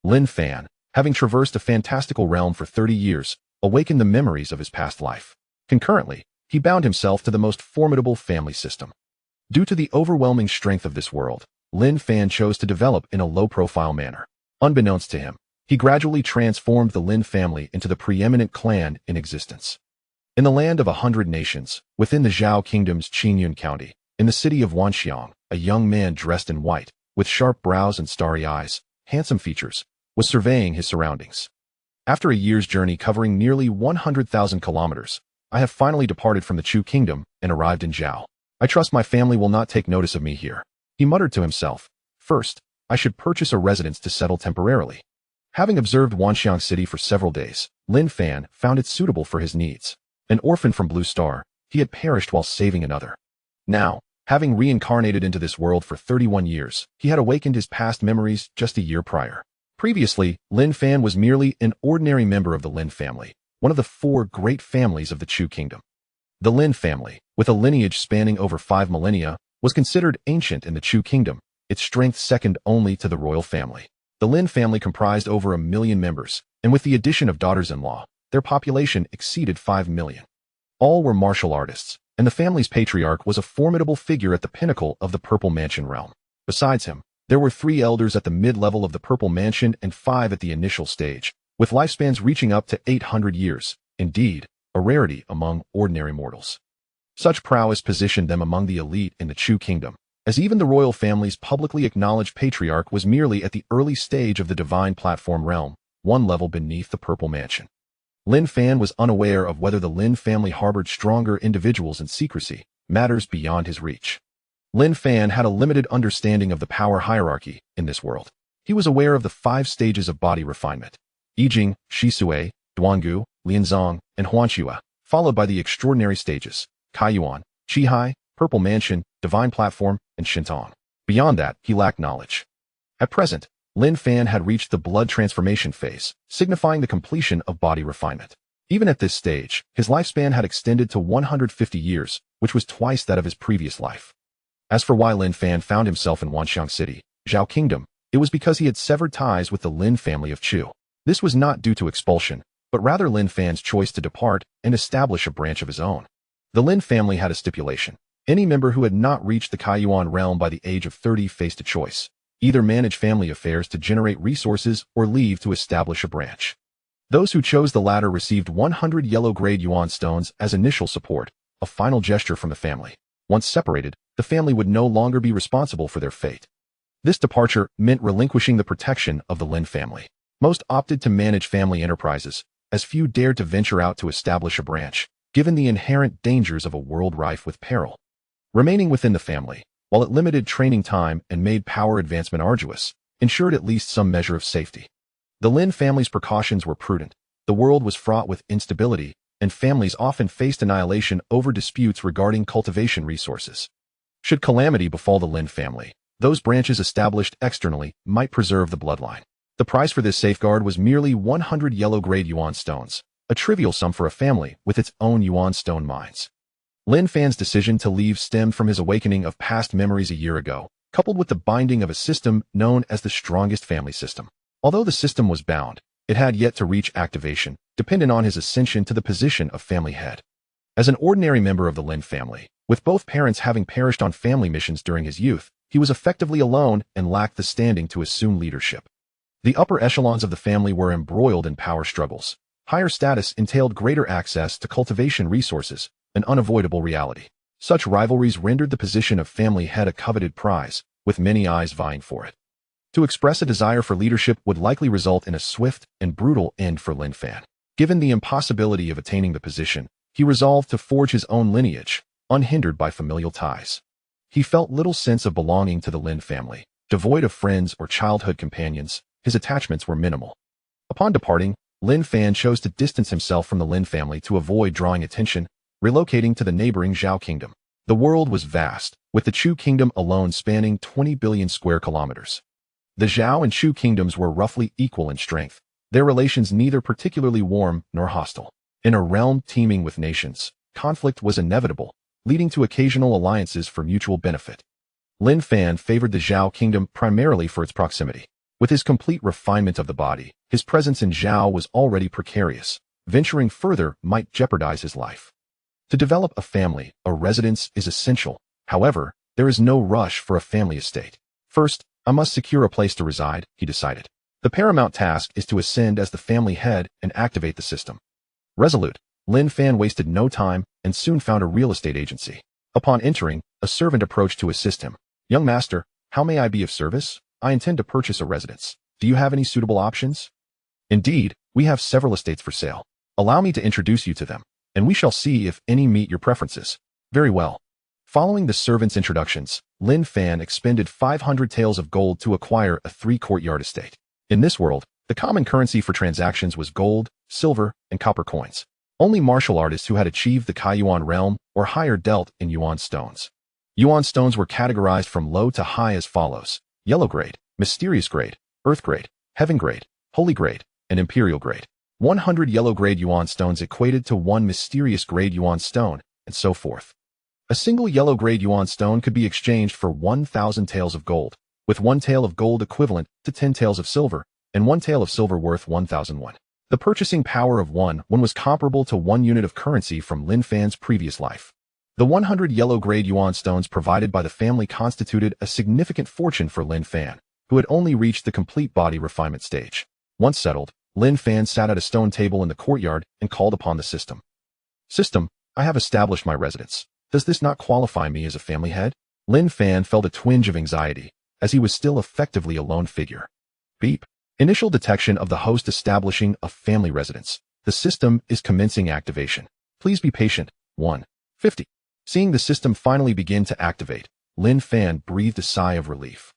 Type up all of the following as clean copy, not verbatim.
Lin Fan, having traversed a fantastical realm for 30 years, awakened the memories of his past life. Concurrently, he bound himself to the most formidable family system. Due to the overwhelming strength of this world, Lin Fan chose to develop in a low-profile manner. Unbeknownst to him, he gradually transformed the Lin family into the preeminent clan in existence. In the land of 100 nations, within the Zhao Kingdom's Qingyun County, in the city of Wanxiang, a young man dressed in white, with sharp brows and starry eyes, handsome features, was surveying his surroundings. After a year's journey covering nearly 100,000 kilometers, I have finally departed from the Chu Kingdom and arrived in Zhao. I trust my family will not take notice of me here. He muttered to himself. First, I should purchase a residence to settle temporarily. Having observed Wanxiang City for several days, Lin Fan found it suitable for his needs. An orphan from Blue Star, he had perished while saving another. Now, having reincarnated into this world for 31 years, he had awakened his past memories just a year prior. Previously, Lin Fan was merely an ordinary member of the Lin family, one of the 4 great families of the Chu Kingdom. The Lin family, with a lineage spanning over 5 millennia, was considered ancient in the Chu Kingdom, its strength second only to the royal family. The Lin family comprised over 1 million members, and with the addition of daughters-in-law, their population exceeded 5 million. All were martial artists, and the family's patriarch was a formidable figure at the pinnacle of the Purple Mansion realm. Besides him, there were 3 elders at the mid-level of the Purple Mansion and 5 at the initial stage, with lifespans reaching up to 800 years, indeed, a rarity among ordinary mortals. Such prowess positioned them among the elite in the Chu Kingdom, as even the royal family's publicly acknowledged patriarch was merely at the early stage of the divine platform realm, 1 level beneath the Purple Mansion. Lin Fan was unaware of whether the Lin family harbored stronger individuals in secrecy, matters beyond his reach. Lin Fan had a limited understanding of the power hierarchy in this world. He was aware of the 5 stages of body refinement: Yijing, Shisui, Duangu, Lianzong, and Huanxue, followed by the extraordinary stages: Kaiyuan, Qihai, Purple Mansion, Divine Platform, and Shintong. Beyond that, he lacked knowledge. At present, Lin Fan had reached the blood transformation phase, signifying the completion of body refinement. Even at this stage, his lifespan had extended to 150 years, which was twice that of his previous life. As for why Lin Fan found himself in Wanxiang City, Zhao Kingdom, it was because he had severed ties with the Lin family of Chu. This was not due to expulsion, but rather Lin Fan's choice to depart and establish a branch of his own. The Lin family had a stipulation. Any member who had not reached the Kaiyuan realm by the age of 30 faced a choice: either manage family affairs to generate resources or leave to establish a branch. Those who chose the latter received 100 yellow-grade yuan stones as initial support, a final gesture from the family. Once separated, the family would no longer be responsible for their fate. This departure meant relinquishing the protection of the Lin family. Most opted to manage family enterprises, as few dared to venture out to establish a branch, given the inherent dangers of a world rife with peril. Remaining within the family, while it limited training time and made power advancement arduous, ensured at least some measure of safety. The Lin family's precautions were prudent. The world was fraught with instability, and families often faced annihilation over disputes regarding cultivation resources. Should calamity befall the Lin family, those branches established externally might preserve the bloodline. The price for this safeguard was merely 100 yellow-grade yuan stones, a trivial sum for a family with its own yuan stone mines. Lin Fan's decision to leave stemmed from his awakening of past memories a year ago, coupled with the binding of a system known as the strongest family system. Although the system was bound, it had yet to reach activation, dependent on his ascension to the position of family head. As an ordinary member of the Lin family, with both parents having perished on family missions during his youth, he was effectively alone and lacked the standing to assume leadership. The upper echelons of the family were embroiled in power struggles. Higher status entailed greater access to cultivation resources, an unavoidable reality. Such rivalries rendered the position of family head a coveted prize, with many eyes vying for it. To express a desire for leadership would likely result in a swift and brutal end for Lin Fan. Given the impossibility of attaining the position, he resolved to forge his own lineage, unhindered by familial ties. He felt little sense of belonging to the Lin family. Devoid of friends or childhood companions, his attachments were minimal. Upon departing, Lin Fan chose to distance himself from the Lin family to avoid drawing attention, relocating to the neighboring Zhao Kingdom. The world was vast, with the Chu Kingdom alone spanning 20 billion square kilometers. The Zhao and Chu kingdoms were roughly equal in strength, their relations neither particularly warm nor hostile. In a realm teeming with nations, conflict was inevitable, leading to occasional alliances for mutual benefit. Lin Fan favored the Zhao kingdom primarily for its proximity. With his complete refinement of the body, his presence in Zhao was already precarious. Venturing further might jeopardize his life. To develop a family, a residence is essential. However, there is no rush for a family estate. First, I must secure a place to reside, he decided. The paramount task is to ascend as the family head and activate the system. Resolute, Lin Fan wasted no time and soon found a real estate agency. Upon entering, a servant approached to assist him. Young master, how may I be of service? I intend to purchase a residence. Do you have any suitable options? Indeed, we have several estates for sale. Allow me to introduce you to them, and we shall see if any meet your preferences. Very well. Following the servant's introductions, Lin Fan expended 500 taels of gold to acquire a 3-courtyard estate. In this world, the common currency for transactions was gold, silver, and copper coins. Only martial artists who had achieved the Kaiyuan realm or higher dealt in Yuan stones. Yuan stones were categorized from low to high as follows: yellow grade, mysterious grade, earth grade, heaven grade, holy grade, and imperial grade. 100 yellow grade Yuan stones equated to 1 mysterious grade Yuan stone, and so forth. A single yellow grade Yuan stone could be exchanged for 1,000 taels of gold, with 1 tael of gold equivalent to 10 taels of silver, and 1 tael of silver worth 1,001. The purchasing power of one was comparable to 1 unit of currency from Lin Fan's previous life. The 100 yellow grade Yuan stones provided by the family constituted a significant fortune for Lin Fan, who had only reached the complete body refinement stage. Once settled, Lin Fan sat at a stone table in the courtyard and called upon the system. System, I have established my residence. Does this not qualify me as a family head? Lin Fan felt a twinge of anxiety, as he was still effectively a lone figure. Beep. Initial detection of the host establishing a family residence. The system is commencing activation. Please be patient. 150. Seeing the system finally begin to activate, Lin Fan breathed a sigh of relief.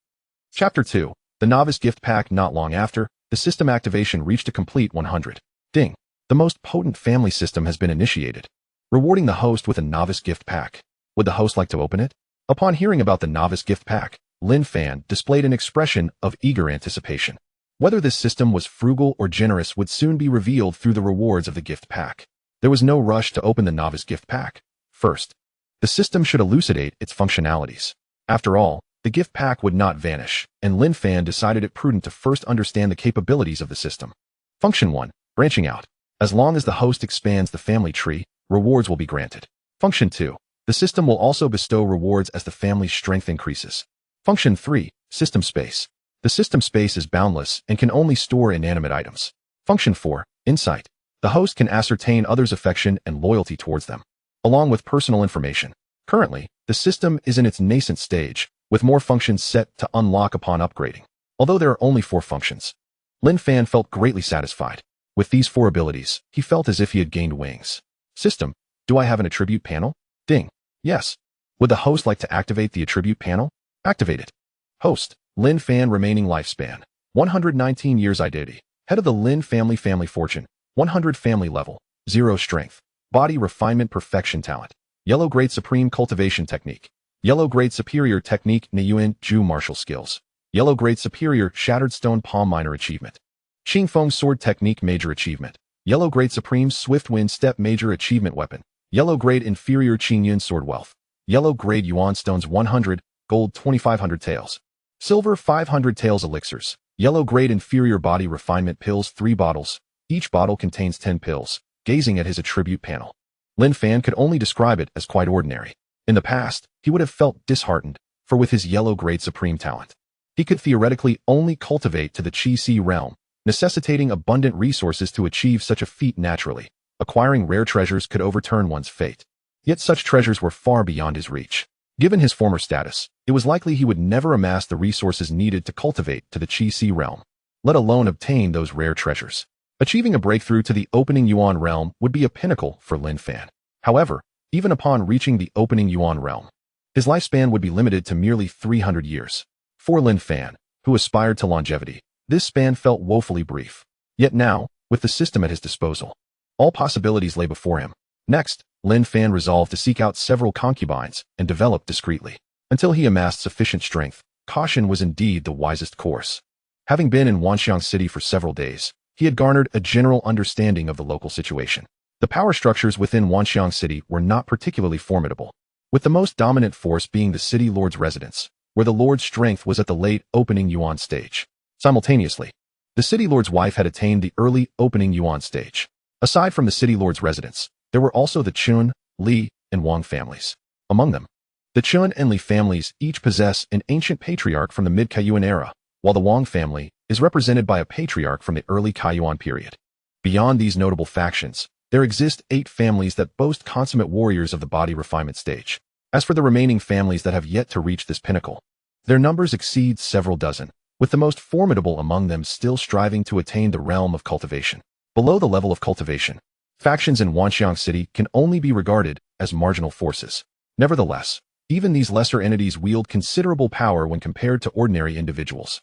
Chapter 2. The Novice Gift Pack. Not long after, the system activation reached a complete 100. Ding. The most potent family system has been initiated, rewarding the host with a Novice Gift Pack. Would the host like to open it? Upon hearing about the Novice Gift Pack, Lin Fan displayed an expression of eager anticipation. Whether this system was frugal or generous would soon be revealed through the rewards of the gift pack. There was no rush to open the Novice Gift Pack. First, the system should elucidate its functionalities. After all, the gift pack would not vanish, and Lin Fan decided it prudent to first understand the capabilities of the system. Function 1. Branching out. As long as the host expands the family tree, rewards will be granted. Function 2. The system will also bestow rewards as the family's strength increases. Function 3. System space. The system space is boundless and can only store inanimate items. Function 4. Insight. The host can ascertain others' affection and loyalty towards them, along with personal information. Currently, the system is in its nascent stage, with more functions set to unlock upon upgrading. Although there are only 4 functions, Lin Fan felt greatly satisfied. With these 4 abilities, he felt as if he had gained wings. System, do I have an attribute panel? Ding. Yes. Would the host like to activate the attribute panel? Activate it. Host, Lin Fan. Remaining lifespan, 119 years. Identity, head of the Lin family. Family fortune, 100. Family level, 0. Strength, body refinement. Perfection talent, yellow grade. Supreme cultivation technique, yellow grade. Superior technique. Niyuan Ju martial skills, yellow grade. Superior shattered stone palm. Minor achievement, Qingfeng sword technique. Major achievement, yellow grade. Supreme swift wind step. Major achievement. Weapon, yellow grade. Inferior Qingyun sword. Wealth, yellow grade. Yuan stones 100, gold 2500 taels, silver 500 taels. Elixirs, yellow grade. Inferior body refinement pills 3 bottles. Each bottle contains 10 pills. Gazing at his attribute panel, Lin Fan could only describe it as quite ordinary. In the past, he would have felt disheartened, for with his yellow grade supreme talent, he could theoretically only cultivate to the Qi-Si realm, necessitating abundant resources to achieve such a feat naturally. Acquiring rare treasures could overturn one's fate. Yet such treasures were far beyond his reach. Given his former status, it was likely he would never amass the resources needed to cultivate to the Qi-Si realm, let alone obtain those rare treasures. Achieving a breakthrough to the opening Yuan realm would be a pinnacle for Lin Fan. However, even upon reaching the opening Yuan realm, his lifespan would be limited to merely 300 years. For Lin Fan, who aspired to longevity, this span felt woefully brief. Yet now, with the system at his disposal, all possibilities lay before him. Next, Lin Fan resolved to seek out several concubines and develop discreetly. Until he amassed sufficient strength, caution was indeed the wisest course. Having been in Wanxiang City for several days, he had garnered a general understanding of the local situation. The power structures within Wanxiang City were not particularly formidable, with the most dominant force being the city lord's residence, where the lord's strength was at the late opening Yuan stage. Simultaneously, the city lord's wife had attained the early opening yuan stage. Aside from the city lord's residence, there were also the Chun, Li, and Wang families. Among them, the Chun and Li families each possess an ancient patriarch from the mid-Kaiyuan era, while the Wang family is represented by a patriarch from the early Kaiyuan period. Beyond these notable factions, there exist 8 families that boast consummate warriors of the body refinement stage. As for the remaining families that have yet to reach this pinnacle, their numbers exceed several dozen, with the most formidable among them still striving to attain the realm of cultivation. Below the level of cultivation, factions in Wanxiang City can only be regarded as marginal forces. Nevertheless, even these lesser entities wield considerable power when compared to ordinary individuals.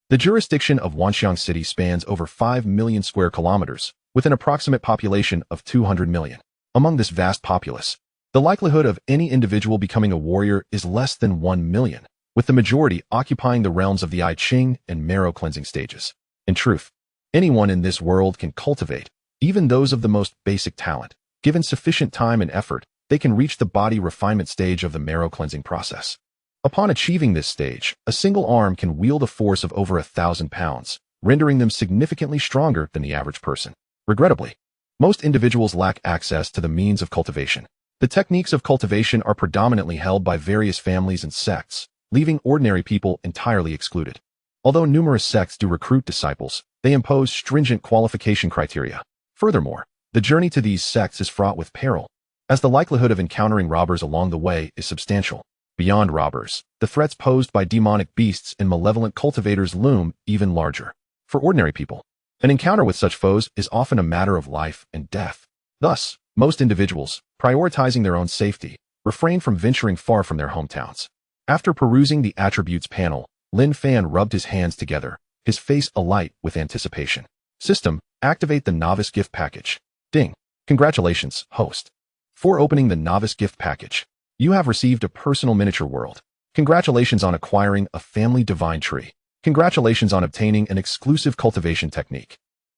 The jurisdiction of Wanxiang City spans over 5 million square kilometers, with an approximate population of 200 million. Among this vast populace, the likelihood of any individual becoming a warrior is less than 1 million, with the majority occupying the realms of the I Ching and marrow cleansing stages. In truth, anyone in this world can cultivate, even those of the most basic talent. Given sufficient time and effort, they can reach the body refinement stage of the marrow cleansing process. Upon achieving this stage, a single arm can wield a force of over 1,000 pounds, rendering them significantly stronger than the average person. Regrettably, most individuals lack access to the means of cultivation. The techniques of cultivation are predominantly held by various families and sects, leaving ordinary people entirely excluded. Although numerous sects do recruit disciples, they impose stringent qualification criteria. Furthermore, the journey to these sects is fraught with peril, as the likelihood of encountering robbers along the way is substantial. Beyond robbers, the threats posed by demonic beasts and malevolent cultivators loom even larger. For ordinary people, an encounter with such foes is often a matter of life and death. Thus, most individuals, prioritizing their own safety, refrain from venturing far from their hometowns. After perusing the attributes panel, Lin Fan rubbed his hands together, his face alight with anticipation. System, activate the Novice gift package. Ding. Congratulations, host. For opening the Novice gift package, you have received a personal miniature world. Congratulations on acquiring a family divine tree. Congratulations on obtaining an exclusive cultivation technique,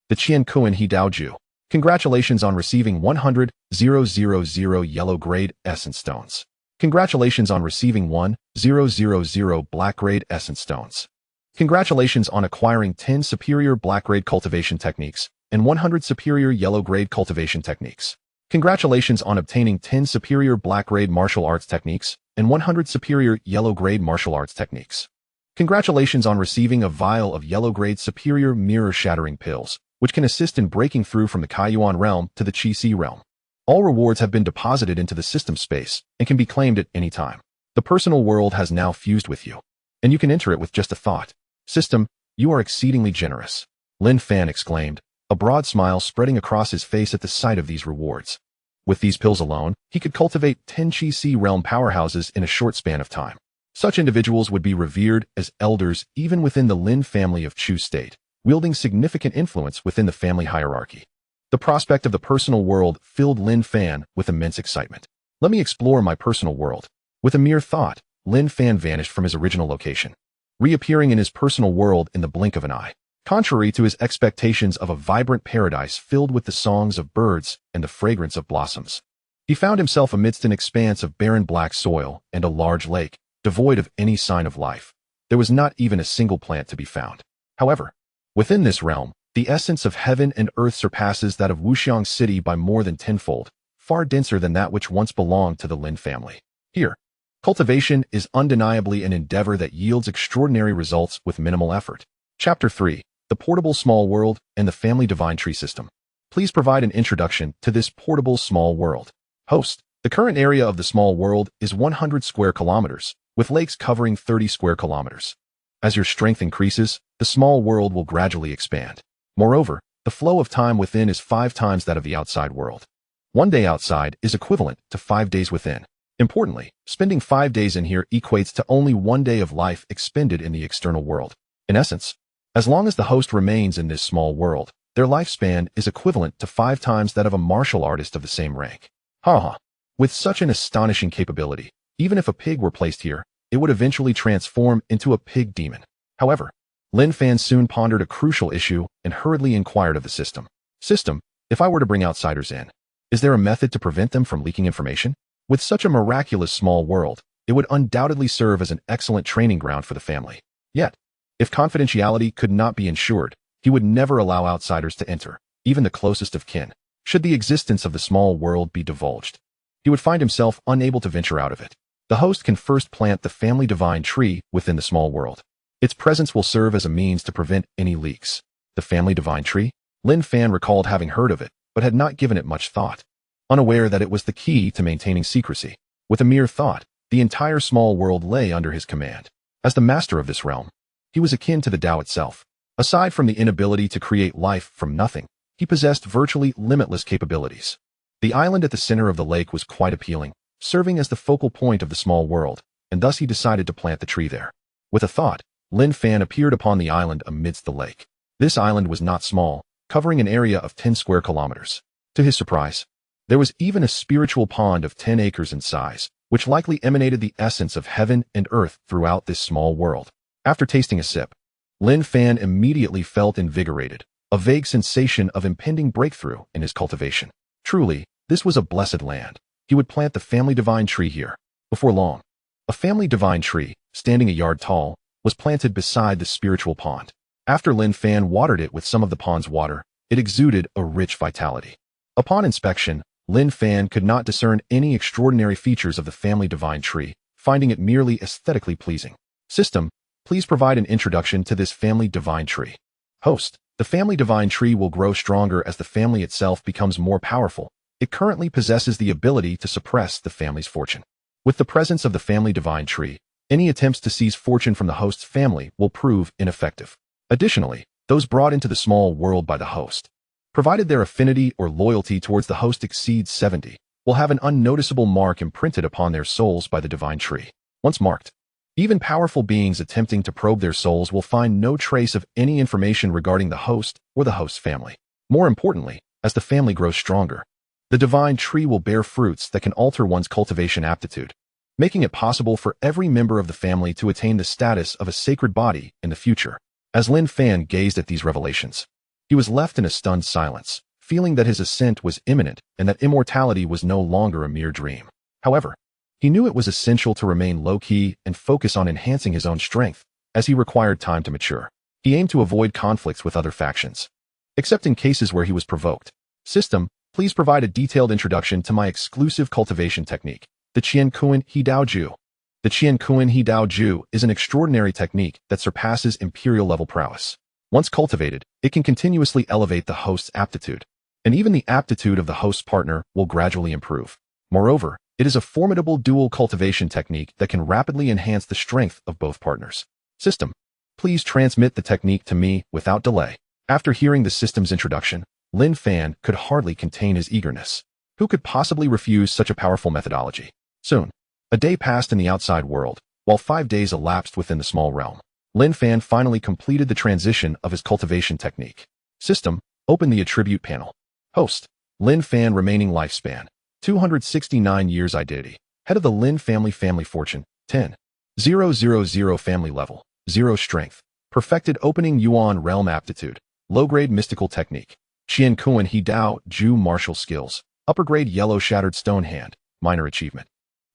the Qian Kuan He Dao Ju. Congratulations on receiving 100,000 yellow grade essence stones. Congratulations on receiving 1,000 black grade essence stones. Congratulations on acquiring 10 superior black grade cultivation techniques and 100 superior yellow grade cultivation techniques. Congratulations on obtaining 10 superior black grade martial arts techniques and 100 superior yellow grade martial arts techniques. Congratulations on receiving a vial of yellow grade superior mirror shattering pills, which can assist in breaking through from the Kaiyuan realm to the Qi realm. All rewards have been deposited into the system space and can be claimed at any time. The personal world has now fused with you, and you can enter it with just a thought. System, you are exceedingly generous. Lin Fan exclaimed, a broad smile spreading across his face at the sight of these rewards. With these pills alone, he could cultivate 10 Qi realm powerhouses in a short span of time. Such individuals would be revered as elders even within the Lin family of Chu state, wielding significant influence within the family hierarchy. The prospect of the personal world filled Lin Fan with immense excitement. Let me explore my personal world. With a mere thought, Lin Fan vanished from his original location, reappearing in his personal world in the blink of an eye. Contrary to his expectations of a vibrant paradise filled with the songs of birds and the fragrance of blossoms, he found himself amidst an expanse of barren black soil and a large lake, devoid of any sign of life. There was not even a single plant to be found. However, within this realm, the essence of heaven and earth surpasses that of Wuxiang City by more than tenfold, far denser than that which once belonged to the Lin family. Here, cultivation is undeniably an endeavor that yields extraordinary results with minimal effort. Chapter 3. The Portable Small World and the Family Divine Tree System. Please provide an introduction to this portable small world. Host. The current area of the small world is 100 square kilometers, with lakes covering 30 square kilometers. As your strength increases, the small world will gradually expand. Moreover, the flow of time within is 5 times that of the outside world. 1 day outside is equivalent to 5 days within. Importantly, spending 5 days in here equates to only 1 day of life expended in the external world. In essence, as long as the host remains in this small world, their lifespan is equivalent to 5 times that of a martial artist of the same rank. Haha. With such an astonishing capability, even if a pig were placed here, it would eventually transform into a pig demon. However, Lin Fan soon pondered a crucial issue and hurriedly inquired of the system. System, if I were to bring outsiders in, is there a method to prevent them from leaking information? With such a miraculous small world, it would undoubtedly serve as an excellent training ground for the family. Yet, If confidentiality could not be ensured, he would never allow outsiders to enter, even the closest of kin. Should the existence of the small world be divulged, he would find himself unable to venture out of it. The host can first plant the family divine tree within the small world. Its presence will serve as a means to prevent any leaks. The family divine tree? Lin Fan recalled having heard of it, but had not given it much thought. Unaware that it was the key to maintaining secrecy, with a mere thought, the entire small world lay under his command. As the master of this realm, he was akin to the Dao itself. Aside from the inability to create life from nothing, he possessed virtually limitless capabilities. The island at the center of the lake was quite appealing, serving as the focal point of the small world, and thus he decided to plant the tree there. With a thought, Lin Fan appeared upon the island amidst the lake. This island was not small, covering an area of 10 square kilometers. To his surprise, there was even a spiritual pond of 10 acres in size, which likely emanated the essence of heaven and earth throughout this small world. After tasting a sip, Lin Fan immediately felt invigorated, a vague sensation of impending breakthrough in his cultivation. Truly, this was a blessed land. He would plant the family divine tree here. Before long, a family divine tree, standing a yard tall, was planted beside the spiritual pond. After Lin Fan watered it with some of the pond's water, it exuded a rich vitality. Upon inspection, Lin Fan could not discern any extraordinary features of the family divine tree, finding it merely aesthetically pleasing. System, please provide an introduction to this family divine tree. Host, the family divine tree will grow stronger as the family itself becomes more powerful. It currently possesses the ability to suppress the family's fortune. With the presence of the family divine tree, any attempts to seize fortune from the host's family will prove ineffective. Additionally, those brought into the small world by the host, provided their affinity or loyalty towards the host exceeds 70, will have an unnoticeable mark imprinted upon their souls by the divine tree. Once marked, even powerful beings attempting to probe their souls will find no trace of any information regarding the host or the host's family. More importantly, as the family grows stronger, the divine tree will bear fruits that can alter one's cultivation aptitude, making it possible for every member of the family to attain the status of a sacred body in the future. As Lin Fan gazed at these revelations, he was left in a stunned silence, feeling that his ascent was imminent and that immortality was no longer a mere dream. However, he knew it was essential to remain low-key and focus on enhancing his own strength, as he required time to mature. He aimed to avoid conflicts with other factions, except in cases where he was provoked. System, please provide a detailed introduction to my exclusive cultivation technique, the Qiankuan He Dao Ju. The Qiankuan He Dao Ju is an extraordinary technique that surpasses imperial-level prowess. Once cultivated, it can continuously elevate the host's aptitude, and even the aptitude of the host's partner will gradually improve. Moreover, it is a formidable dual cultivation technique that can rapidly enhance the strength of both partners. System, please transmit the technique to me without delay. After hearing the system's introduction, Lin Fan could hardly contain his eagerness. Who could possibly refuse such a powerful methodology? Soon, a day passed in the outside world, while 5 days elapsed within the small realm. Lin Fan finally completed the transition of his cultivation technique. System, open the attribute panel. Host, Lin Fan remaining lifespan, 269 years identity. Head of the Lin family fortune, 10. 000 family level, 0 strength. Perfected opening Yuan realm aptitude, low-grade mystical technique. Qiankuan He Dao Ju martial skills, upper-grade yellow shattered stone hand, minor achievement.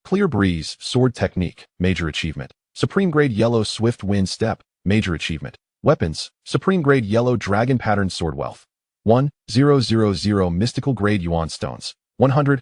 Clear breeze, sword technique, major achievement. Supreme grade yellow swift wind step, major achievement. Weapons, supreme grade yellow dragon pattern sword wealth. 1000 mystical grade yuan stones. 100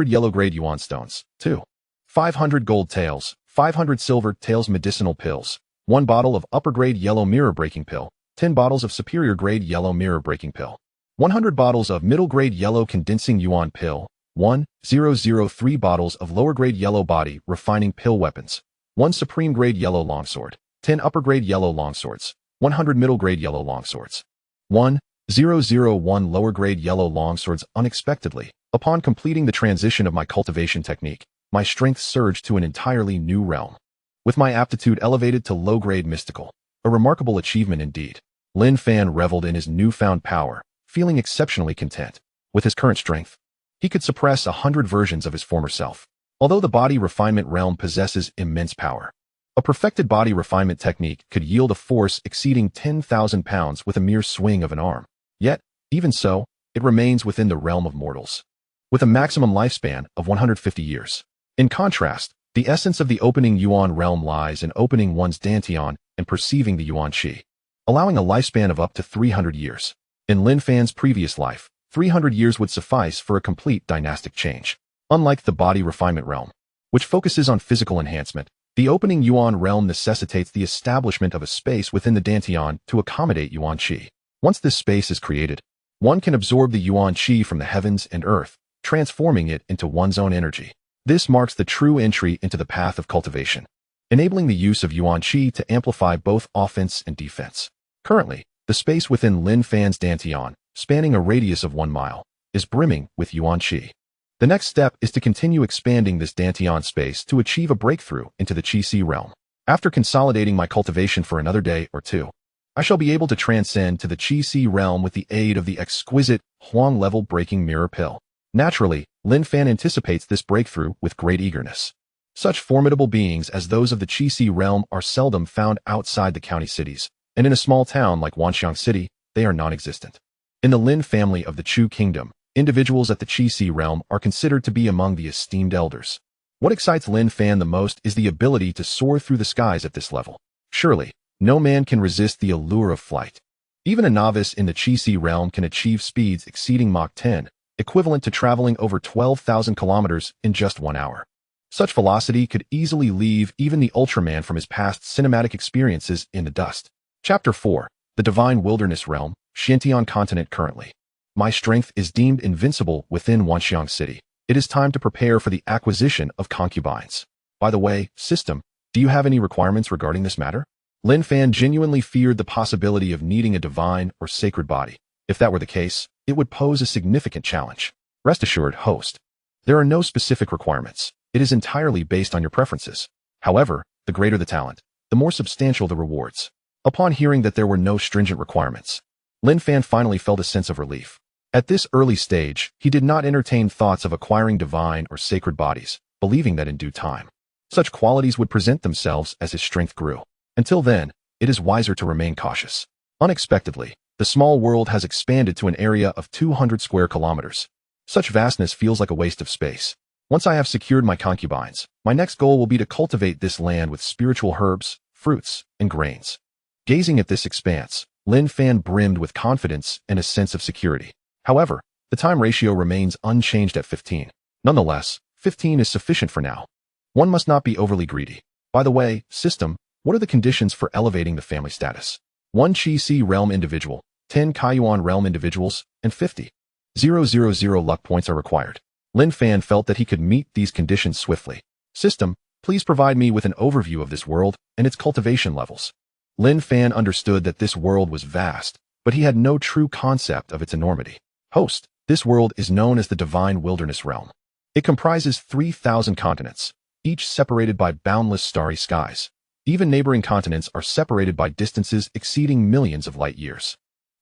yellow grade yuan stones. 2. 500 gold tails, 500 silver tails medicinal pills. 1 bottle of upper grade yellow mirror breaking pill. 10 bottles of superior grade yellow mirror breaking pill. 100 bottles of middle grade yellow condensing yuan pill. 1003 bottles of lower grade yellow body refining pill weapons. 1 supreme grade yellow longsword. 10 upper grade yellow longswords. 100 middle grade yellow longswords. 1001 lower grade yellow longswords. Unexpectedly, upon completing the transition of my cultivation technique, my strength surged to an entirely new realm, with my aptitude elevated to low-grade mystical. A remarkable achievement indeed. Lin Fan reveled in his newfound power, feeling exceptionally content. With his current strength, he could suppress 100 versions of his former self. Although the body refinement realm possesses immense power, a perfected body refinement technique could yield a force exceeding 10,000 pounds with a mere swing of an arm. Yet, even so, it remains within the realm of mortals, with a maximum lifespan of 150 years. In contrast, the essence of the opening Yuan realm lies in opening one's dantian and perceiving the Yuan Qi, allowing a lifespan of up to 300 years. In Lin Fan's previous life, 300 years would suffice for a complete dynastic change. Unlike the body refinement realm, which focuses on physical enhancement, the opening Yuan realm necessitates the establishment of a space within the Dantian to accommodate Yuan Qi. Once this space is created, one can absorb the Yuan Qi from the heavens and earth, transforming it into one's own energy. This marks the true entry into the path of cultivation, enabling the use of Yuan Qi to amplify both offense and defense. Currently, the space within Lin Fan's Dantian, spanning a radius of 1 mile, is brimming with Yuan Qi. The next step is to continue expanding this Dantian space to achieve a breakthrough into the Qi realm. After consolidating my cultivation for another day or two, I shall be able to transcend to the Qi realm with the aid of the exquisite Huang-level breaking mirror pill. Naturally, Lin Fan anticipates this breakthrough with great eagerness. Such formidable beings as those of the Qi realm are seldom found outside the county cities, and in a small town like Wanxiang City, they are non-existent. In the Lin family of the Chu Kingdom, individuals at the Qi realm are considered to be among the esteemed elders. What excites Lin Fan the most is the ability to soar through the skies at this level. Surely, no man can resist the allure of flight. Even a novice in the Qi realm can achieve speeds exceeding Mach 10, equivalent to traveling over 12,000 kilometers in just 1 hour. Such velocity could easily leave even the Ultraman from his past cinematic experiences in the dust. Chapter 4. The Divine Wilderness Realm, Xiantian Continent currently. My strength is deemed invincible within Wanxiang City. It is time to prepare for the acquisition of concubines. By the way, system, do you have any requirements regarding this matter? Lin Fan genuinely feared the possibility of needing a divine or sacred body. If that were the case, it would pose a significant challenge. Rest assured, host, there are no specific requirements. It is entirely based on your preferences. However, the greater the talent, the more substantial the rewards. Upon hearing that there were no stringent requirements, Lin Fan finally felt a sense of relief. At this early stage, he did not entertain thoughts of acquiring divine or sacred bodies, believing that in due time, such qualities would present themselves as his strength grew. Until then, it is wiser to remain cautious. Unexpectedly, the small world has expanded to an area of 200 square kilometers. Such vastness feels like a waste of space. Once I have secured my concubines, my next goal will be to cultivate this land with spiritual herbs, fruits, and grains. Gazing at this expanse, Lin Fan brimmed with confidence and a sense of security. However, the time ratio remains unchanged at 15. Nonetheless, 15 is sufficient for now. One must not be overly greedy. By the way, system, what are the conditions for elevating the family status? 1 Qi realm individual, 10 Kaiyuan realm individuals, and 50,000 luck points are required. Lin Fan felt that he could meet these conditions swiftly. System, please provide me with an overview of this world and its cultivation levels. Lin Fan understood that this world was vast, but he had no true concept of its enormity. Host, this world is known as the Divine Wilderness Realm. It comprises 3,000 continents, each separated by boundless starry skies. Even neighboring continents are separated by distances exceeding millions of light years.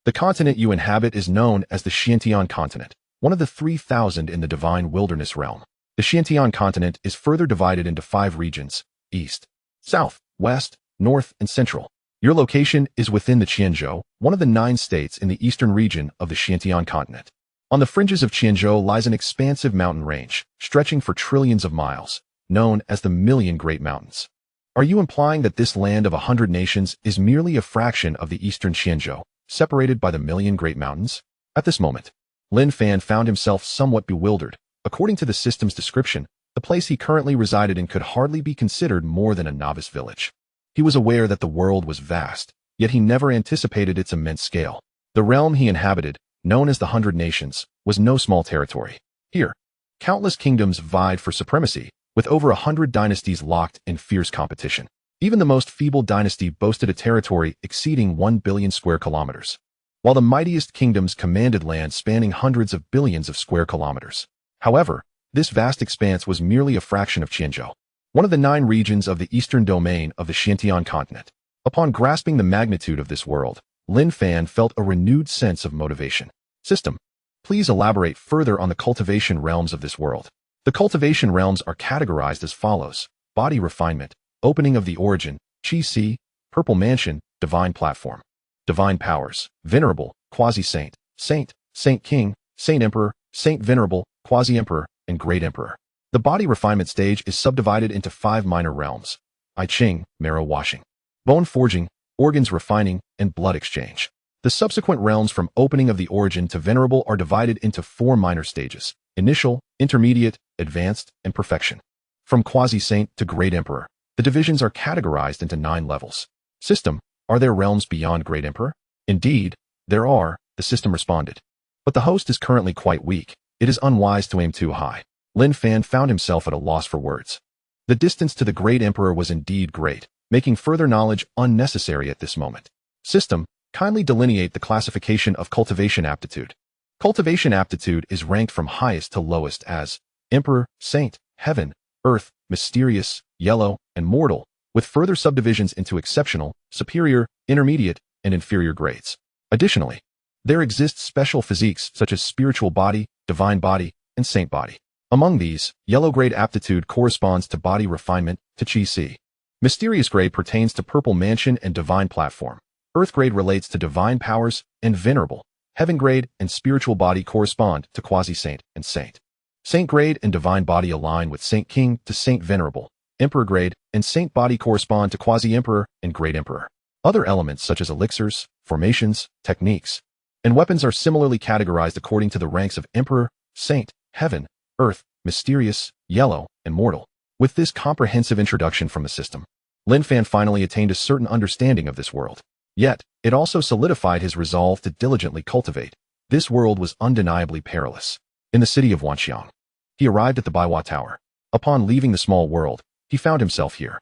The continent you inhabit is known as the Xiantian Continent, one of the 3,000 in the Divine Wilderness Realm. The Xiantian Continent is further divided into 5 regions: East, South, West, North, and Central. Your location is within the Qianzhou, one of the 9 states in the eastern region of the Xiantian Continent. On the fringes of Qianzhou lies an expansive mountain range, stretching for trillions of miles, known as the Million Great Mountains. Are you implying that this land of 100 nations is merely a fraction of the eastern Qianzhou, separated by the Million Great Mountains? At this moment, Lin Fan found himself somewhat bewildered. According to the system's description, the place he currently resided in could hardly be considered more than a novice village. He was aware that the world was vast, yet he never anticipated its immense scale. The realm he inhabited, known as the 100 Nations, was no small territory. Here, countless kingdoms vied for supremacy, with over 100 dynasties locked in fierce competition. Even the most feeble dynasty boasted a territory exceeding 1 billion square kilometers, while the mightiest kingdoms commanded land spanning hundreds of billions of square kilometers. However, this vast expanse was merely a fraction of Qianzhou, one of the 9 regions of the eastern domain of the Xiantian continent. Upon grasping the magnitude of this world, Lin Fan felt a renewed sense of motivation. System, please elaborate further on the cultivation realms of this world. The cultivation realms are categorized as follows: body refinement, opening of the origin, Qi, purple mansion, divine platform. Divine powers: venerable, quasi-saint, saint, saint king, saint emperor, saint venerable, quasi-emperor, and great emperor. The body refinement stage is subdivided into 5 minor realms: I Ching, marrow washing. bone forging, organs refining, and blood exchange. The subsequent realms from opening of the origin to venerable are divided into 4 minor stages: initial, intermediate, advanced, and perfection. From quasi-saint to great emperor, the divisions are categorized into 9 levels. System: are there realms beyond great emperor? Indeed, there are, the system responded. But the host is currently quite weak. It is unwise to aim too high. Lin Fan found himself at a loss for words. The distance to the great emperor was indeed great, making further knowledge unnecessary at this moment. System: kindly delineate the classification of cultivation aptitude. Cultivation aptitude is ranked from highest to lowest as Emperor, Saint, Heaven, Earth, Mysterious, Yellow, and Mortal, with further subdivisions into exceptional, superior, intermediate, and inferior grades. Additionally, there exist special physiques such as spiritual body, divine body, and saint body. Among these, yellow grade aptitude corresponds to body refinement, to Qi. Mysterious grade pertains to purple mansion and divine platform. Earth grade relates to divine powers, and venerable. Heaven grade and spiritual body correspond to quasi-saint and saint. Saint grade and divine body align with Saint King to Saint Venerable. Emperor grade and saint body correspond to quasi-emperor and great emperor. Other elements such as elixirs, formations, techniques, and weapons are similarly categorized according to the ranks of emperor, saint, heaven, earth, mysterious, yellow, and mortal. With this comprehensive introduction from the system, Lin Fan finally attained a certain understanding of this world. Yet, it also solidified his resolve to diligently cultivate. This world was undeniably perilous. In the city of Wanxiang, he arrived at the Baihua Tower. Upon leaving the small world, he found himself here.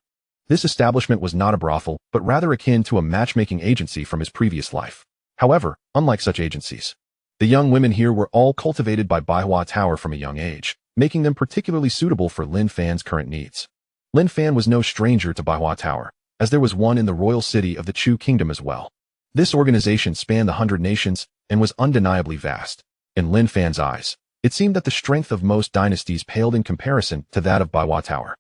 This establishment was not a brothel, but rather akin to a matchmaking agency from his previous life. However, unlike such agencies, the young women here were all cultivated by Baihua Tower from a young age, making them particularly suitable for Lin Fan's current needs. Lin Fan was no stranger to Baihua Tower, as there was one in the royal city of the Chu Kingdom as well. This organization spanned the 100 nations and was undeniably vast. In Lin Fan's eyes, it seemed that the strength of most dynasties paled in comparison to that of Baihua Tower.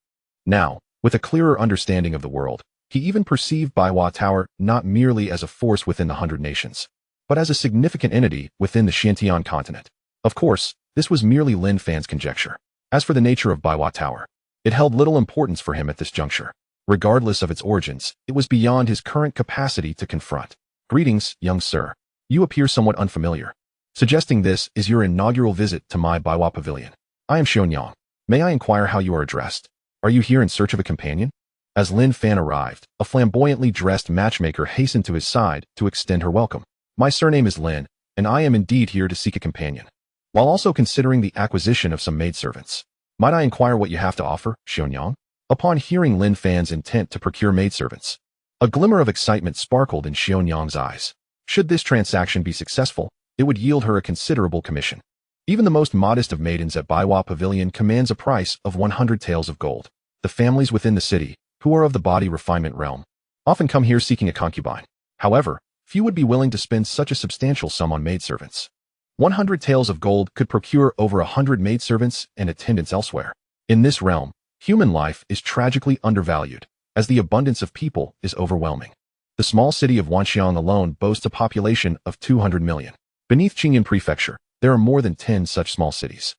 Now, with a clearer understanding of the world, he even perceived Baihua Tower not merely as a force within the 100 nations, but as a significant entity within the Xiantian continent. Of course, this was merely Lin Fan's conjecture. As for the nature of Baihua Tower, it held little importance for him at this juncture. Regardless of its origins, it was beyond his current capacity to confront. Greetings, young sir. You appear somewhat unfamiliar. Suggesting this is your inaugural visit to my Baihua Pavilion. I am Xionyang. May I inquire how you are addressed? Are you here in search of a companion? As Lin Fan arrived, a flamboyantly dressed matchmaker hastened to his side to extend her welcome. My surname is Lin, and I am indeed here to seek a companion, while also considering the acquisition of some maidservants. Might I inquire what you have to offer, Xionyang? Upon hearing Lin Fan's intent to procure maidservants, a glimmer of excitement sparkled in Xionyang's eyes. Should this transaction be successful, it would yield her a considerable commission. Even the most modest of maidens at Baihua Pavilion commands a price of 100 taels of gold. The families within the city, who are of the body refinement realm, often come here seeking a concubine. However, few would be willing to spend such a substantial sum on maidservants. 100 taels of gold could procure over 100 maidservants and attendants elsewhere. In this realm, human life is tragically undervalued, as the abundance of people is overwhelming. The small city of Wanxiang alone boasts a population of 200 million. Beneath Qingyan Prefecture, there are more than 10 such small cities.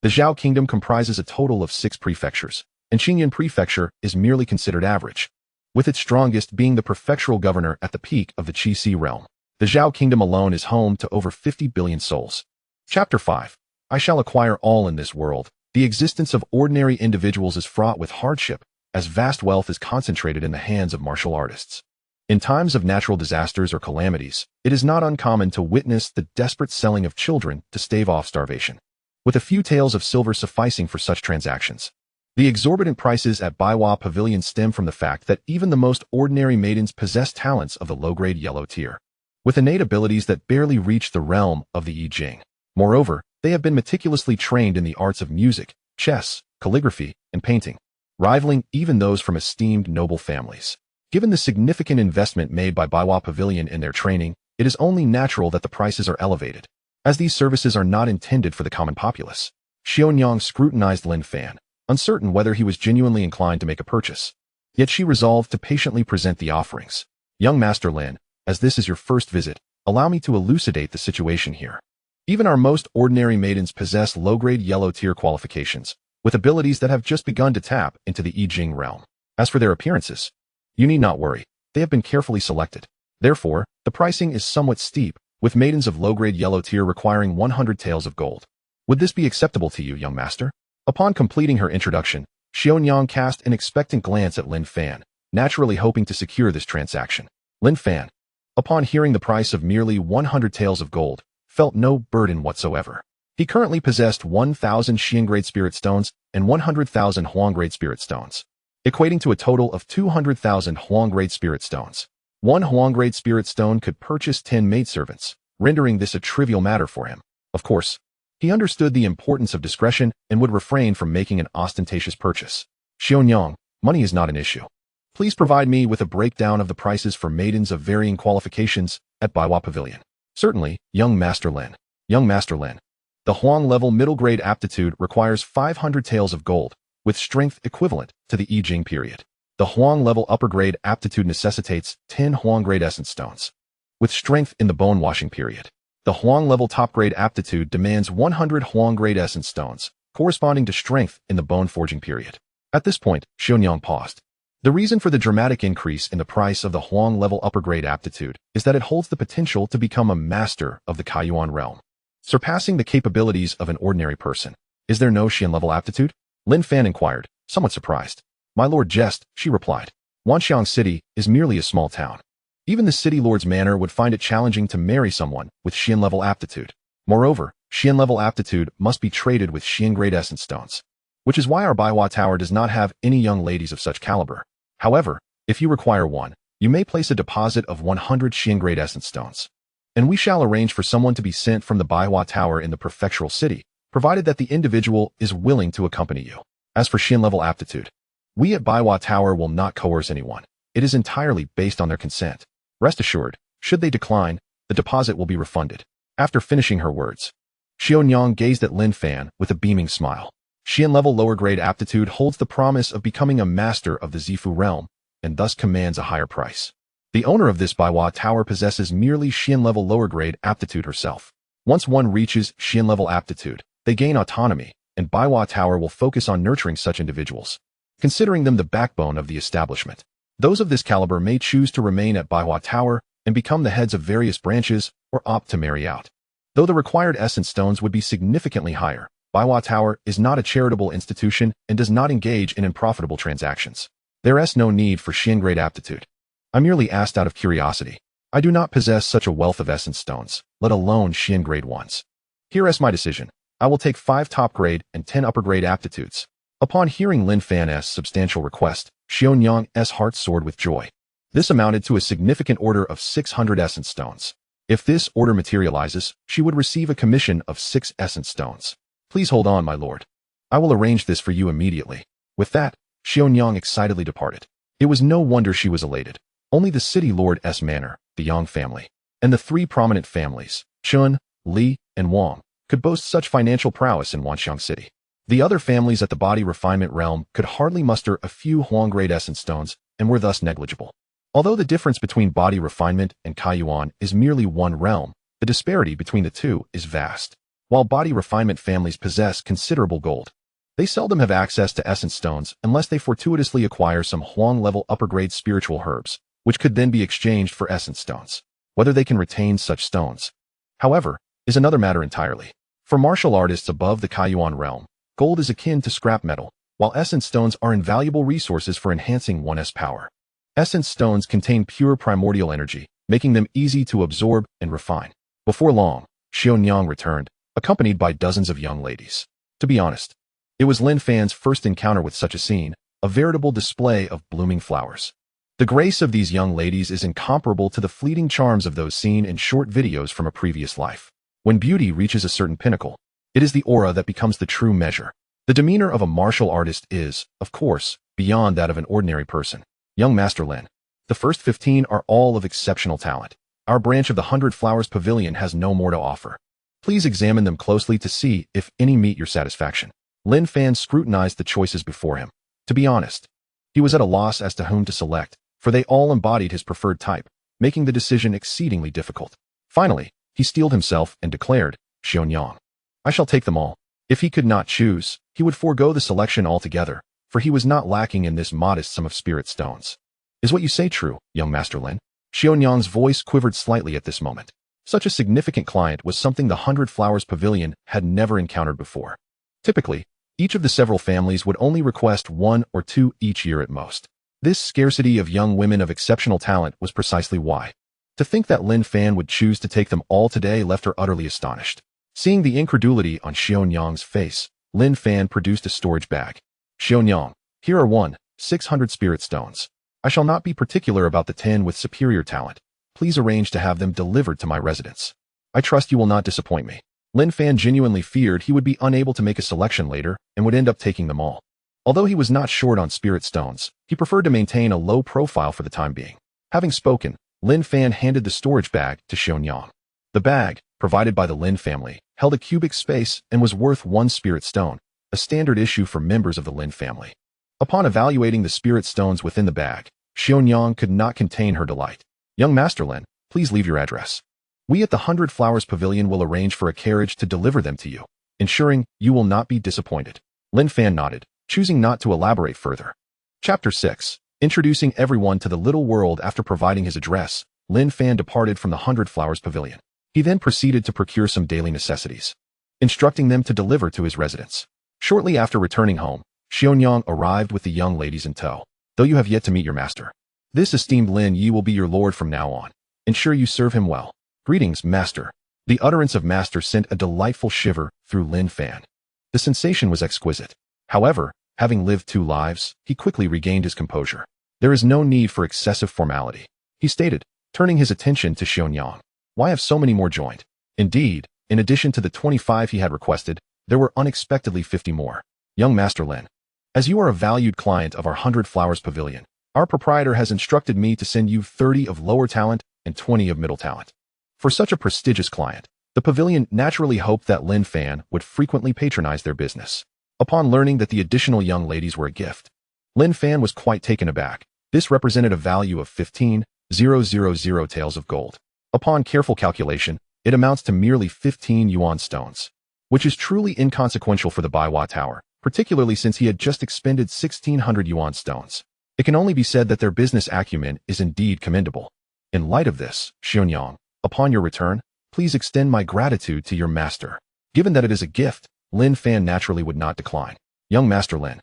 The Zhao Kingdom comprises a total of 6 prefectures, and Qingyan Prefecture is merely considered average, with its strongest being the prefectural governor at the peak of the Qi realm. The Zhao Kingdom alone is home to over 50 billion souls. Chapter 5. I shall acquire all in this world. The existence of ordinary individuals is fraught with hardship, as vast wealth is concentrated in the hands of martial artists. In times of natural disasters or calamities, it is not uncommon to witness the desperate selling of children to stave off starvation, with a few taels of silver sufficing for such transactions. The exorbitant prices at Baihua Pavilion stem from the fact that even the most ordinary maidens possess talents of the low-grade yellow tier, with innate abilities that barely reach the realm of the I Ching. Moreover, they have been meticulously trained in the arts of music, chess, calligraphy, and painting, rivaling even those from esteemed noble families. Given the significant investment made by Baihua Pavilion in their training, it is only natural that the prices are elevated, as these services are not intended for the common populace. Xionyang scrutinized Lin Fan, uncertain whether he was genuinely inclined to make a purchase. Yet she resolved to patiently present the offerings. Young Master Lin, as this is your first visit, allow me to elucidate the situation here. Even our most ordinary maidens possess low-grade yellow tier qualifications, with abilities that have just begun to tap into the I Ching realm. As for their appearances, you need not worry. they have been carefully selected. Therefore, the pricing is somewhat steep, with maidens of low-grade yellow tier requiring 100 taels of gold. Would this be acceptable to you, young master? Upon completing her introduction, Xiaonyang cast an expectant glance at Lin Fan, naturally hoping to secure this transaction. Lin Fan, upon hearing the price of merely 100 taels of gold, felt no burden whatsoever. He currently possessed 1,000 Xian-grade spirit stones and 100,000 Huang-grade spirit stones, equating to a total of 200,000 Huang-grade spirit stones. One Huang-grade spirit stone could purchase 10 maidservants, rendering this a trivial matter for him. Of course, he understood the importance of discretion and would refrain from making an ostentatious purchase. Xiaonyang, money is not an issue. Please provide me with a breakdown of the prices for maidens of varying qualifications at Baihua Pavilion. Certainly, young Master Lin. Young Master Lin. The Huang-level middle-grade aptitude requires 500 taels of gold, with strength equivalent to the I Ching period. The Huang-level upper-grade aptitude necessitates 10 Huang-grade essence stones, with strength in the bone-washing period. The Huang-level top-grade aptitude demands 100 Huang-grade essence stones, corresponding to strength in the bone-forging period. At this point, Xiaonyang paused. The reason for the dramatic increase in the price of the Huang-level upper-grade aptitude is that it holds the potential to become a master of the Kaiyuan realm, surpassing the capabilities of an ordinary person. Is there no Xian-level aptitude? Lin Fan inquired, somewhat surprised. My lord jest, she replied. Wanxiang City is merely a small town. Even the city lord's manor would find it challenging to marry someone with Xian-level aptitude. Moreover, Xian-level aptitude must be traded with Xian-grade essence stones, which is why our Baihua Tower does not have any young ladies of such caliber. However, if you require one, you may place a deposit of 100 Xian-grade essence stones, and we shall arrange for someone to be sent from the Baihua Tower in the prefectural city, provided that the individual is willing to accompany you. As for Xian-level aptitude, we at Baihua Tower will not coerce anyone. It is entirely based on their consent. Rest assured, should they decline, the deposit will be refunded. After finishing her words, Xiaonyang gazed at Lin Fan with a beaming smile. Xian-level lower-grade aptitude holds the promise of becoming a master of the Zifu realm, and thus commands a higher price. The owner of this Baihua Tower possesses merely Xian-level lower-grade aptitude herself. Once one reaches Xian-level aptitude, they gain autonomy, and Baihua Tower will focus on nurturing such individuals, considering them the backbone of the establishment. Those of this caliber may choose to remain at Baihua Tower and become the heads of various branches or opt to marry out. Though the required essence stones would be significantly higher, Baihua Tower is not a charitable institution and does not engage in unprofitable transactions. There is no need for Xian-grade aptitude. I merely asked out of curiosity. I do not possess such a wealth of essence stones, let alone Xian-grade ones. Here is my decision. I will take 5 top-grade and 10 upper-grade aptitudes. Upon hearing Lin Fan's substantial request, Xiaonyang's heart soared with joy. This amounted to a significant order of 600 essence stones. If this order materializes, she would receive a commission of 6 essence stones. Please hold on, my lord. I will arrange this for you immediately. With that, Xiaonyang excitedly departed. It was no wonder she was elated. Only the city lord's manor, the Yang family, and the 3 prominent families, Chun, Li, and Wang, could boast such financial prowess in Wanxiang City. The other families at the body refinement realm could hardly muster a few Huang-grade essence stones and were thus negligible. Although the difference between body refinement and Kaiyuan is merely one realm, the disparity between the two is vast. While body refinement families possess considerable gold, they seldom have access to essence stones unless they fortuitously acquire some Huang-level upper-grade spiritual herbs, which could then be exchanged for essence stones. Whether they can retain such stones, however, is another matter entirely. For martial artists above the Kaiyuan realm, gold is akin to scrap metal, while essence stones are invaluable resources for enhancing one's power. Essence stones contain pure primordial energy, making them easy to absorb and refine. Before long, Xiaonyang returned, accompanied by dozens of young ladies. To be honest, it was Lin Fan's first encounter with such a scene, a veritable display of blooming flowers. The grace of these young ladies is incomparable to the fleeting charms of those seen in short videos from a previous life. When beauty reaches a certain pinnacle, it is the aura that becomes the true measure. The demeanor of a martial artist is, of course, beyond that of an ordinary person. Young Master Lin, the first 15 are all of exceptional talent. Our branch of the 100 Flowers Pavilion has no more to offer. Please examine them closely to see if any meet your satisfaction. Lin Fan scrutinized the choices before him. To be honest, he was at a loss as to whom to select, for they all embodied his preferred type, making the decision exceedingly difficult. Finally, he steeled himself and declared, Xiaonyang, I shall take them all. If he could not choose, he would forego the selection altogether, for he was not lacking in this modest sum of spirit stones. Is what you say true, young Master Lin? Xiaonyang's voice quivered slightly at this moment. Such a significant client was something the 100 Flowers Pavilion had never encountered before. Typically, each of the several families would only request 1 or 2 each year at most. This scarcity of young women of exceptional talent was precisely why. To think that Lin Fan would choose to take them all today left her utterly astonished. Seeing the incredulity on Xiaonyang's face, Lin Fan produced a storage bag. Xiaonyang, here are 600 spirit stones. I shall not be particular about the 10 with superior talent. Please arrange to have them delivered to my residence. I trust you will not disappoint me. Lin Fan genuinely feared he would be unable to make a selection later and would end up taking them all. Although he was not short on spirit stones, he preferred to maintain a low profile for the time being. Having spoken, Lin Fan handed the storage bag to Xiaonyang. The bag, provided by the Lin family, held a cubic space and was worth 1 spirit stone, a standard issue for members of the Lin family. Upon evaluating the spirit stones within the bag, Xiaonyang could not contain her delight. Young Master Lin, please leave your address. We at the 100 Flowers Pavilion will arrange for a carriage to deliver them to you, ensuring you will not be disappointed. Lin Fan nodded, choosing not to elaborate further. Chapter 6. Introducing everyone to the little world. After providing his address, Lin Fan departed from the 100 Flowers Pavilion. He then proceeded to procure some daily necessities, instructing them to deliver to his residence. Shortly after returning home, Xiaonyang arrived with the young ladies in tow. Though you have yet to meet your master, this esteemed Lin Yi will be your lord from now on. Ensure you serve him well. Greetings, master. The utterance of master sent a delightful shiver through Lin Fan. The sensation was exquisite. However, having lived 2 lives, he quickly regained his composure. There is no need for excessive formality, he stated, turning his attention to Xiaonyang. Why have so many more joined? Indeed, in addition to the 25 he had requested, there were unexpectedly 50 more. Young Master Lin, as you are a valued client of our 100 Flowers Pavilion, our proprietor has instructed me to send you 30 of lower talent and 20 of middle talent. For such a prestigious client, the pavilion naturally hoped that Lin Fan would frequently patronize their business. Upon learning that the additional young ladies were a gift, Lin Fan was quite taken aback. This represented a value of 15,000 taels of gold. Upon careful calculation, it amounts to merely 15 yuan stones, which is truly inconsequential for the Baihua Tower, particularly since he had just expended 1,600 yuan stones. It can only be said that their business acumen is indeed commendable. In light of this, Xiaonyang, upon your return, please extend my gratitude to your master. Given that it is a gift, Lin Fan naturally would not decline. Young Master Lin,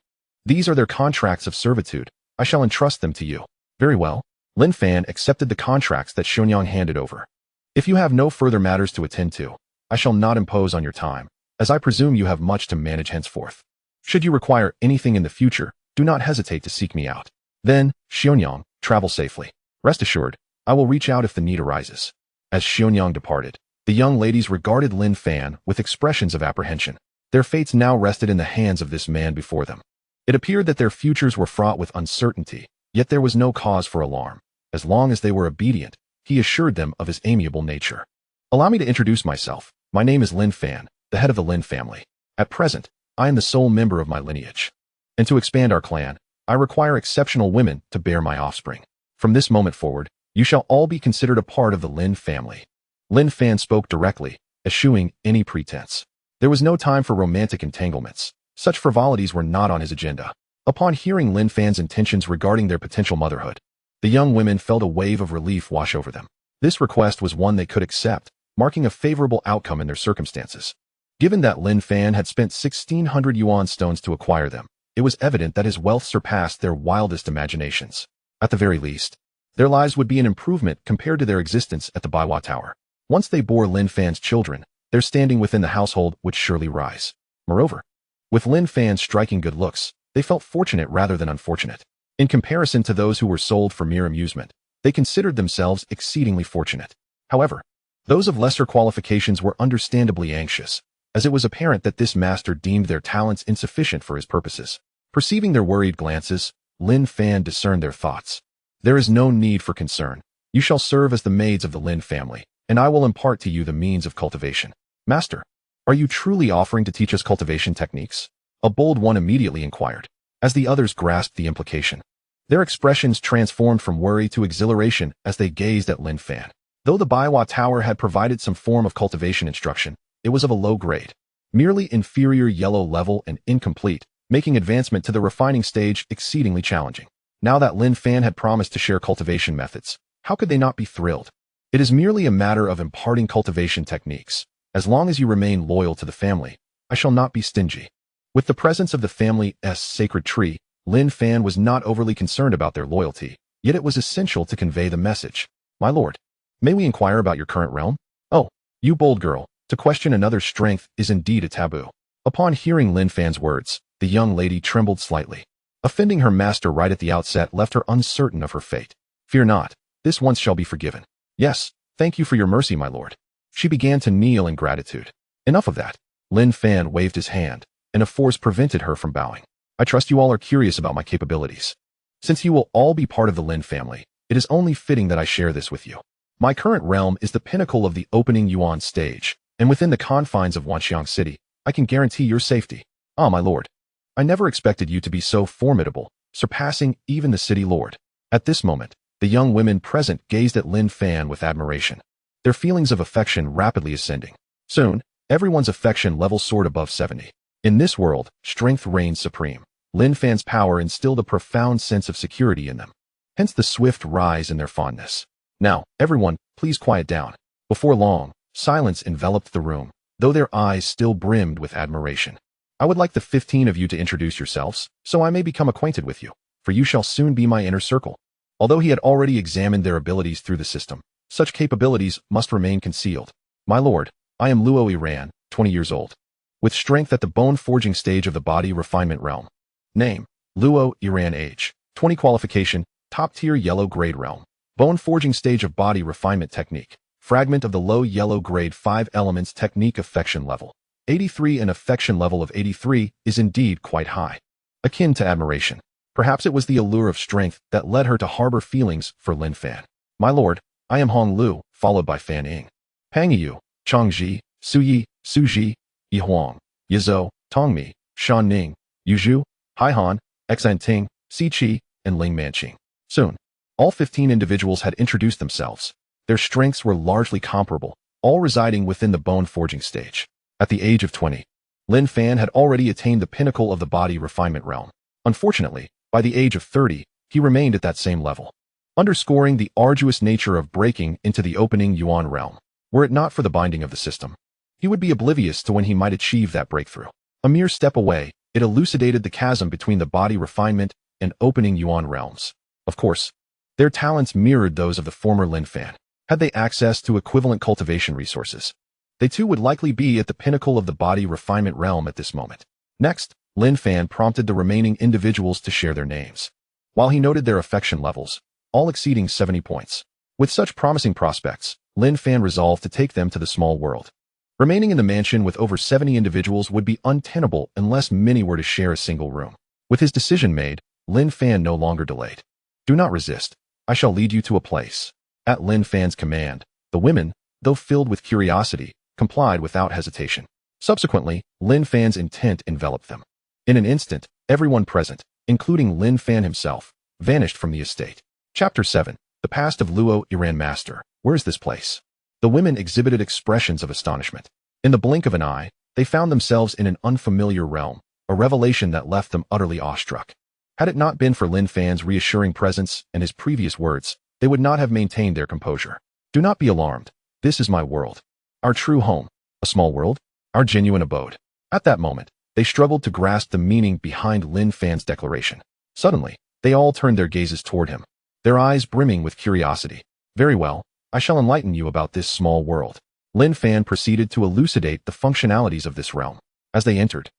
these are their contracts of servitude. I shall entrust them to you. Very well. Lin Fan accepted the contracts that Xiaonyang handed over. If you have no further matters to attend to, I shall not impose on your time, as I presume you have much to manage henceforth. Should you require anything in the future, do not hesitate to seek me out. Then, Xiaonyang, travel safely. Rest assured, I will reach out if the need arises. As Xiaonyang departed, the young ladies regarded Lin Fan with expressions of apprehension. Their fates now rested in the hands of this man before them. It appeared that their futures were fraught with uncertainty, yet there was no cause for alarm. As long as they were obedient, he assured them of his amiable nature. Allow me to introduce myself. My name is Lin Fan, the head of the Lin family. At present, I am the sole member of my lineage. And to expand our clan, I require exceptional women to bear my offspring. From this moment forward, you shall all be considered a part of the Lin family. Lin Fan spoke directly, eschewing any pretense. There was no time for romantic entanglements. Such frivolities were not on his agenda. Upon hearing Lin Fan's intentions regarding their potential motherhood, the young women felt a wave of relief wash over them. This request was one they could accept, marking a favorable outcome in their circumstances. Given that Lin Fan had spent 1,600 yuan stones to acquire them, it was evident that his wealth surpassed their wildest imaginations. At the very least, their lives would be an improvement compared to their existence at the Baihua Tower. Once they bore Lin Fan's children, their standing within the household would surely rise. Moreover, with Lin Fan's striking good looks, they felt fortunate rather than unfortunate. In comparison to those who were sold for mere amusement, they considered themselves exceedingly fortunate. However, those of lesser qualifications were understandably anxious, as it was apparent that this master deemed their talents insufficient for his purposes. Perceiving their worried glances, Lin Fan discerned their thoughts. There is no need for concern. You shall serve as the maids of the Lin family, and I will impart to you the means of cultivation. Master, are you truly offering to teach us cultivation techniques? A bold one immediately inquired, as the others grasped the implication. Their expressions transformed from worry to exhilaration as they gazed at Lin Fan. Though the Baihua Tower had provided some form of cultivation instruction, it was of a low grade, merely inferior yellow level and incomplete, making advancement to the refining stage exceedingly challenging. Now that Lin Fan had promised to share cultivation methods, how could they not be thrilled? It is merely a matter of imparting cultivation techniques. As long as you remain loyal to the family, I shall not be stingy. With the presence of the family's sacred tree, Lin Fan was not overly concerned about their loyalty, yet it was essential to convey the message. My lord, may we inquire about your current realm? Oh, you bold girl, to question another's strength is indeed a taboo. Upon hearing Lin Fan's words, the young lady trembled slightly. Offending her master right at the outset left her uncertain of her fate. Fear not, this once shall be forgiven. Yes, thank you for your mercy, my lord. She began to kneel in gratitude. Enough of that. Lin Fan waved his hand, and a force prevented her from bowing. I trust you all are curious about my capabilities. Since you will all be part of the Lin family, it is only fitting that I share this with you. My current realm is the pinnacle of the opening Yuan stage, and within the confines of Wanxiang City, I can guarantee your safety. Ah, my lord. I never expected you to be so formidable, surpassing even the city lord. At this moment, the young women present gazed at Lin Fan with admiration, their feelings of affection rapidly ascending. Soon, everyone's affection level soared above 70. In this world, strength reigns supreme. Lin Fan's power instilled a profound sense of security in them, hence the swift rise in their fondness. Now, everyone, please quiet down. Before long, silence enveloped the room, though their eyes still brimmed with admiration. I would like the 15 of you to introduce yourselves, so I may become acquainted with you, for you shall soon be my inner circle. Although he had already examined their abilities through the system, such capabilities must remain concealed. My lord, I am Luo Iran, 20 years old, with strength at the bone-forging stage of the body refinement realm. Name, Luo Iran. Age, 20. Qualification, top-tier yellow-grade realm. Bone-forging stage of body refinement technique. Fragment of the low yellow-grade 5 elements technique. Affection level 83. An affection level of 83 is indeed quite high, akin to admiration. Perhaps it was the allure of strength that led her to harbor feelings for Lin Fan. My lord, I am Hong Lu, followed by Fan Ying, Pang Yu, Chang Ji, Su Yi, Su Ji, Yi Huang, Yizhou, Tong Mi, Shan Ning, Yu Zhu, Hai Han, Xan Ting, Si Qi, and Ling Manqing. Soon, all 15 individuals had introduced themselves. Their strengths were largely comparable, all residing within the bone-forging stage. At the age of 20, Lin Fan had already attained the pinnacle of the body refinement realm. Unfortunately, by the age of 30, he remained at that same level, underscoring the arduous nature of breaking into the opening Yuan realm. Were it not for the binding of the system, he would be oblivious to when he might achieve that breakthrough. A mere step away, it elucidated the chasm between the body refinement and opening Yuan realms. Of course, their talents mirrored those of the former Lin Fan. Had they access to equivalent cultivation resources, they too would likely be at the pinnacle of the body refinement realm at this moment. Next, Lin Fan prompted the remaining individuals to share their names, while he noted their affection levels, all exceeding 70 points. With such promising prospects, Lin Fan resolved to take them to the small world. Remaining in the mansion with over 70 individuals would be untenable unless many were to share a single room. With his decision made, Lin Fan no longer delayed. Do not resist. I shall lead you to a place. At Lin Fan's command, the women, though filled with curiosity, complied without hesitation. Subsequently, Lin Fan's intent enveloped them. In an instant, everyone present, including Lin Fan himself, vanished from the estate. Chapter 7. The Past of Luo Iran. Master, where is this place? The women exhibited expressions of astonishment. In the blink of an eye, they found themselves in an unfamiliar realm, a revelation that left them utterly awestruck. Had it not been for Lin Fan's reassuring presence and his previous words, they would not have maintained their composure. Do not be alarmed. This is my world. Our true home. A small world? Our genuine abode. At that moment, they struggled to grasp the meaning behind Lin Fan's declaration. Suddenly, they all turned their gazes toward him, their eyes brimming with curiosity. Very well, I shall enlighten you about this small world. Lin Fan proceeded to elucidate the functionalities of this realm. As they entered,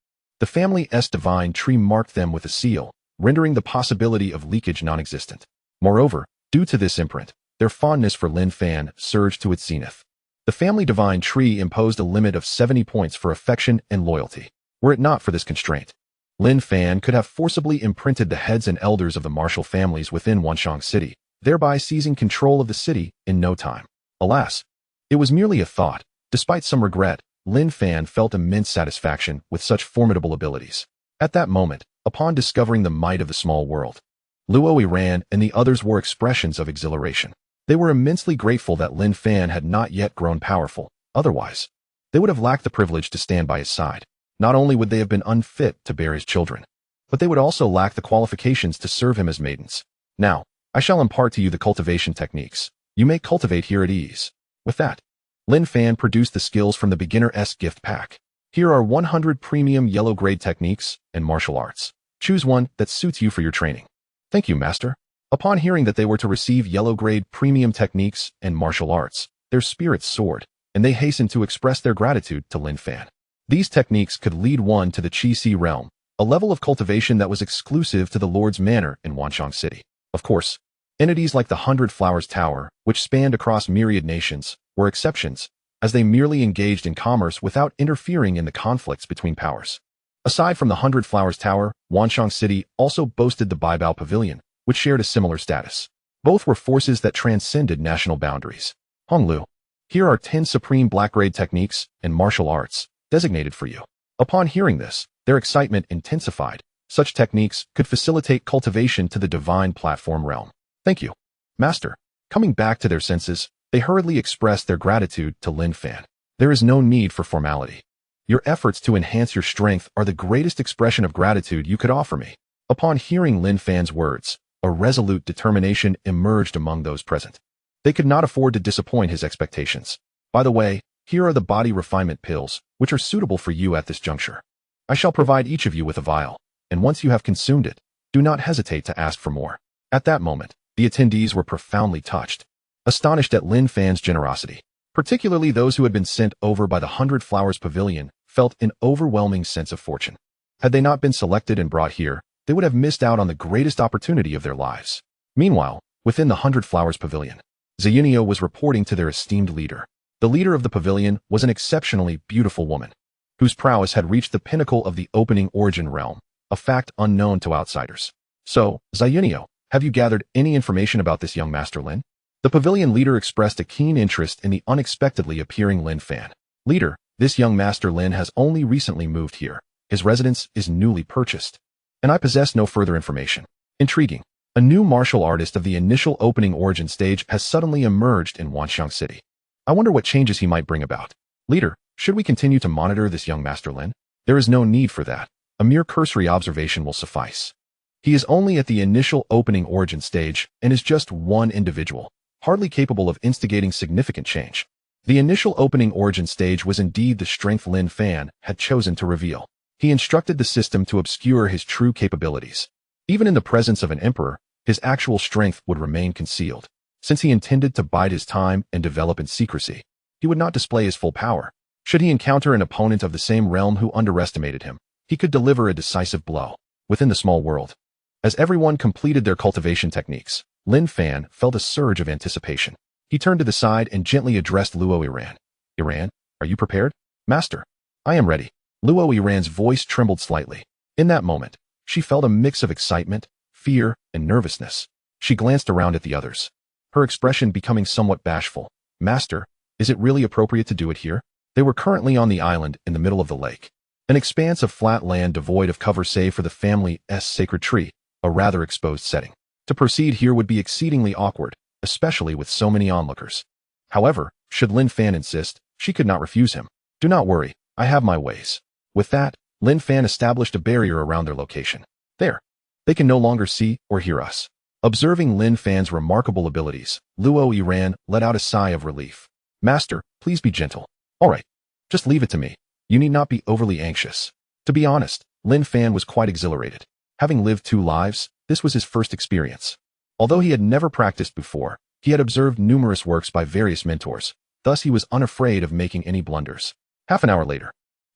the family's divine tree marked them with a seal, rendering the possibility of leakage non-existent. Moreover, due to this imprint, their fondness for Lin Fan surged to its zenith. The family divine tree imposed a limit of 70 points for affection and loyalty. Were it not for this constraint, Lin Fan could have forcibly imprinted the heads and elders of the martial families within Wanxiang City, thereby seizing control of the city in no time. Alas, it was merely a thought. Despite some regret, Lin Fan felt immense satisfaction with such formidable abilities. At that moment, upon discovering the might of the small world, Luo Iran and the others wore expressions of exhilaration. They were immensely grateful that Lin Fan had not yet grown powerful. Otherwise, they would have lacked the privilege to stand by his side. Not only would they have been unfit to bear his children, but they would also lack the qualifications to serve him as maidens. Now, I shall impart to you the cultivation techniques. You may cultivate here at ease. With that, Lin Fan produced the skills from the beginner's gift pack. Here are 100 premium yellow grade techniques and martial arts. Choose one that suits you for your training. Thank you, Master. Upon hearing that they were to receive yellow grade premium techniques and martial arts, their spirits soared, and they hastened to express their gratitude to Lin Fan. These techniques could lead one to the Qi realm, a level of cultivation that was exclusive to the Lord's Manor in Wanchang City. Of course, entities like the 100 Flowers Tower, which spanned across myriad nations, were exceptions, as they merely engaged in commerce without interfering in the conflicts between powers. Aside from the 100 Flowers Tower, Wanchang City also boasted the Baihua Pavilion, which shared a similar status. Both were forces that transcended national boundaries. Honglu, here are 10 supreme black grade techniques and martial arts, designated for you. Upon hearing this, their excitement intensified. Such techniques could facilitate cultivation to the divine platform realm. Thank you, Master. Coming back to their senses, they hurriedly expressed their gratitude to Lin Fan. There is no need for formality. Your efforts to enhance your strength are the greatest expression of gratitude you could offer me. Upon hearing Lin Fan's words, a resolute determination emerged among those present. They could not afford to disappoint his expectations. By the way, here are the body refinement pills, which are suitable for you at this juncture. I shall provide each of you with a vial, and once you have consumed it, do not hesitate to ask for more. At that moment, the attendees were profoundly touched, astonished at Lin Fan's generosity. Particularly those who had been sent over by the 100 Flowers Pavilion felt an overwhelming sense of fortune. Had they not been selected and brought here, they would have missed out on the greatest opportunity of their lives. Meanwhile, within the 100 Flowers Pavilion, Zayunio was reporting to their esteemed leader. The leader of the pavilion was an exceptionally beautiful woman, whose prowess had reached the pinnacle of the opening origin realm, a fact unknown to outsiders. So, Zayunio, have you gathered any information about this young Master Lin? The pavilion leader expressed a keen interest in the unexpectedly appearing Lin Fan. Leader, this young Master Lin has only recently moved here. His residence is newly purchased, and I possess no further information. Intriguing. A new martial artist of the initial opening origin stage has suddenly emerged in Wanchang City. I wonder what changes he might bring about. Leader, should we continue to monitor this young Master Lin? There is no need for that. A mere cursory observation will suffice. He is only at the initial opening origin stage and is just one individual, hardly capable of instigating significant change. The initial opening origin stage was indeed the strength Lin Fan had chosen to reveal. He instructed the system to obscure his true capabilities. Even in the presence of an emperor, his actual strength would remain concealed. Since he intended to bide his time and develop in secrecy, he would not display his full power. Should he encounter an opponent of the same realm who underestimated him, he could deliver a decisive blow. Within the small world, as everyone completed their cultivation techniques, Lin Fan felt a surge of anticipation. He turned to the side and gently addressed Luo Iran. Iran, are you prepared? Master, I am ready. Luo Iran's voice trembled slightly. In that moment, she felt a mix of excitement, fear, and nervousness. She glanced around at the others, her expression becoming somewhat bashful. Master, is it really appropriate to do it here? They were currently on the island in the middle of the lake, an expanse of flat land devoid of cover save for the family's sacred tree, a rather exposed setting. To proceed here would be exceedingly awkward, especially with so many onlookers. However, should Lin Fan insist, she could not refuse him. Do not worry, I have my ways. With that, Lin Fan established a barrier around their location. There. They can no longer see or hear us. Observing Lin Fan's remarkable abilities, Luo Iran let out a sigh of relief. Master, please be gentle. All right. Just leave it to me. You need not be overly anxious. To be honest, Lin Fan was quite exhilarated. Having lived 2 lives, this was his first experience. Although he had never practiced before, he had observed numerous works by various mentors, thus he was unafraid of making any blunders. Half an hour later,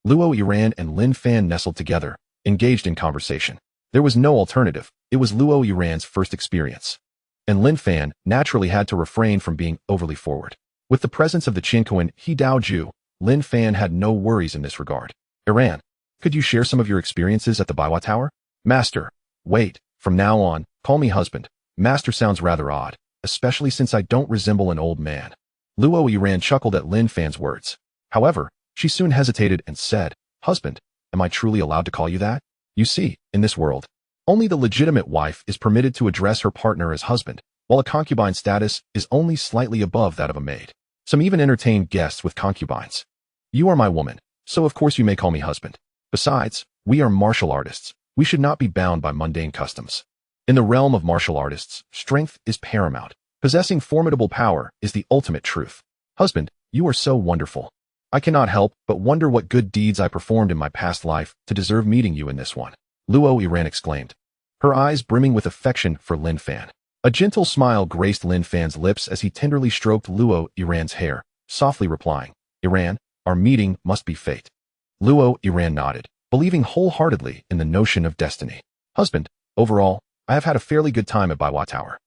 Luo Iran and Lin Fan nestled together, engaged in conversation. There was no alternative. It was Luo Iran's first experience, and Lin Fan naturally had to refrain from being overly forward. With the presence of the Qinkuan He Dao Ju, Lin Fan had no worries in this regard. Iran, could you share some of your experiences at the Baihua Tower? Master, wait, from now on, call me husband. Master sounds rather odd, especially since I don't resemble an old man. Luo Iran chuckled at Lin Fan's words. However, she soon hesitated and said, Husband, am I truly allowed to call you that? You see, in this world, only the legitimate wife is permitted to address her partner as husband, while a concubine's status is only slightly above that of a maid. Some even entertain guests with concubines. You are my woman, so of course you may call me husband. Besides, we are martial artists. We should not be bound by mundane customs. In the realm of martial artists, strength is paramount. Possessing formidable power is the ultimate truth. Husband, you are so wonderful. I cannot help but wonder what good deeds I performed in my past life to deserve meeting you in this one. Luo Yiran exclaimed, her eyes brimming with affection for Lin Fan. A gentle smile graced Lin Fan's lips as he tenderly stroked Luo Yiran's hair, softly replying, Yiran, our meeting must be fate. Luo Yiran nodded, believing wholeheartedly in the notion of destiny. Husband, overall, I have had a fairly good time at Baihua Tower.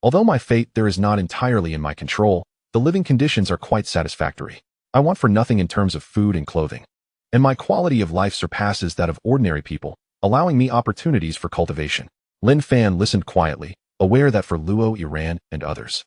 Although my fate there is not entirely in my control, the living conditions are quite satisfactory. I want for nothing in terms of food and clothing. And my quality of life surpasses that of ordinary people, allowing me opportunities for cultivation. Lin Fan listened quietly, aware that for Luo Yiran and others,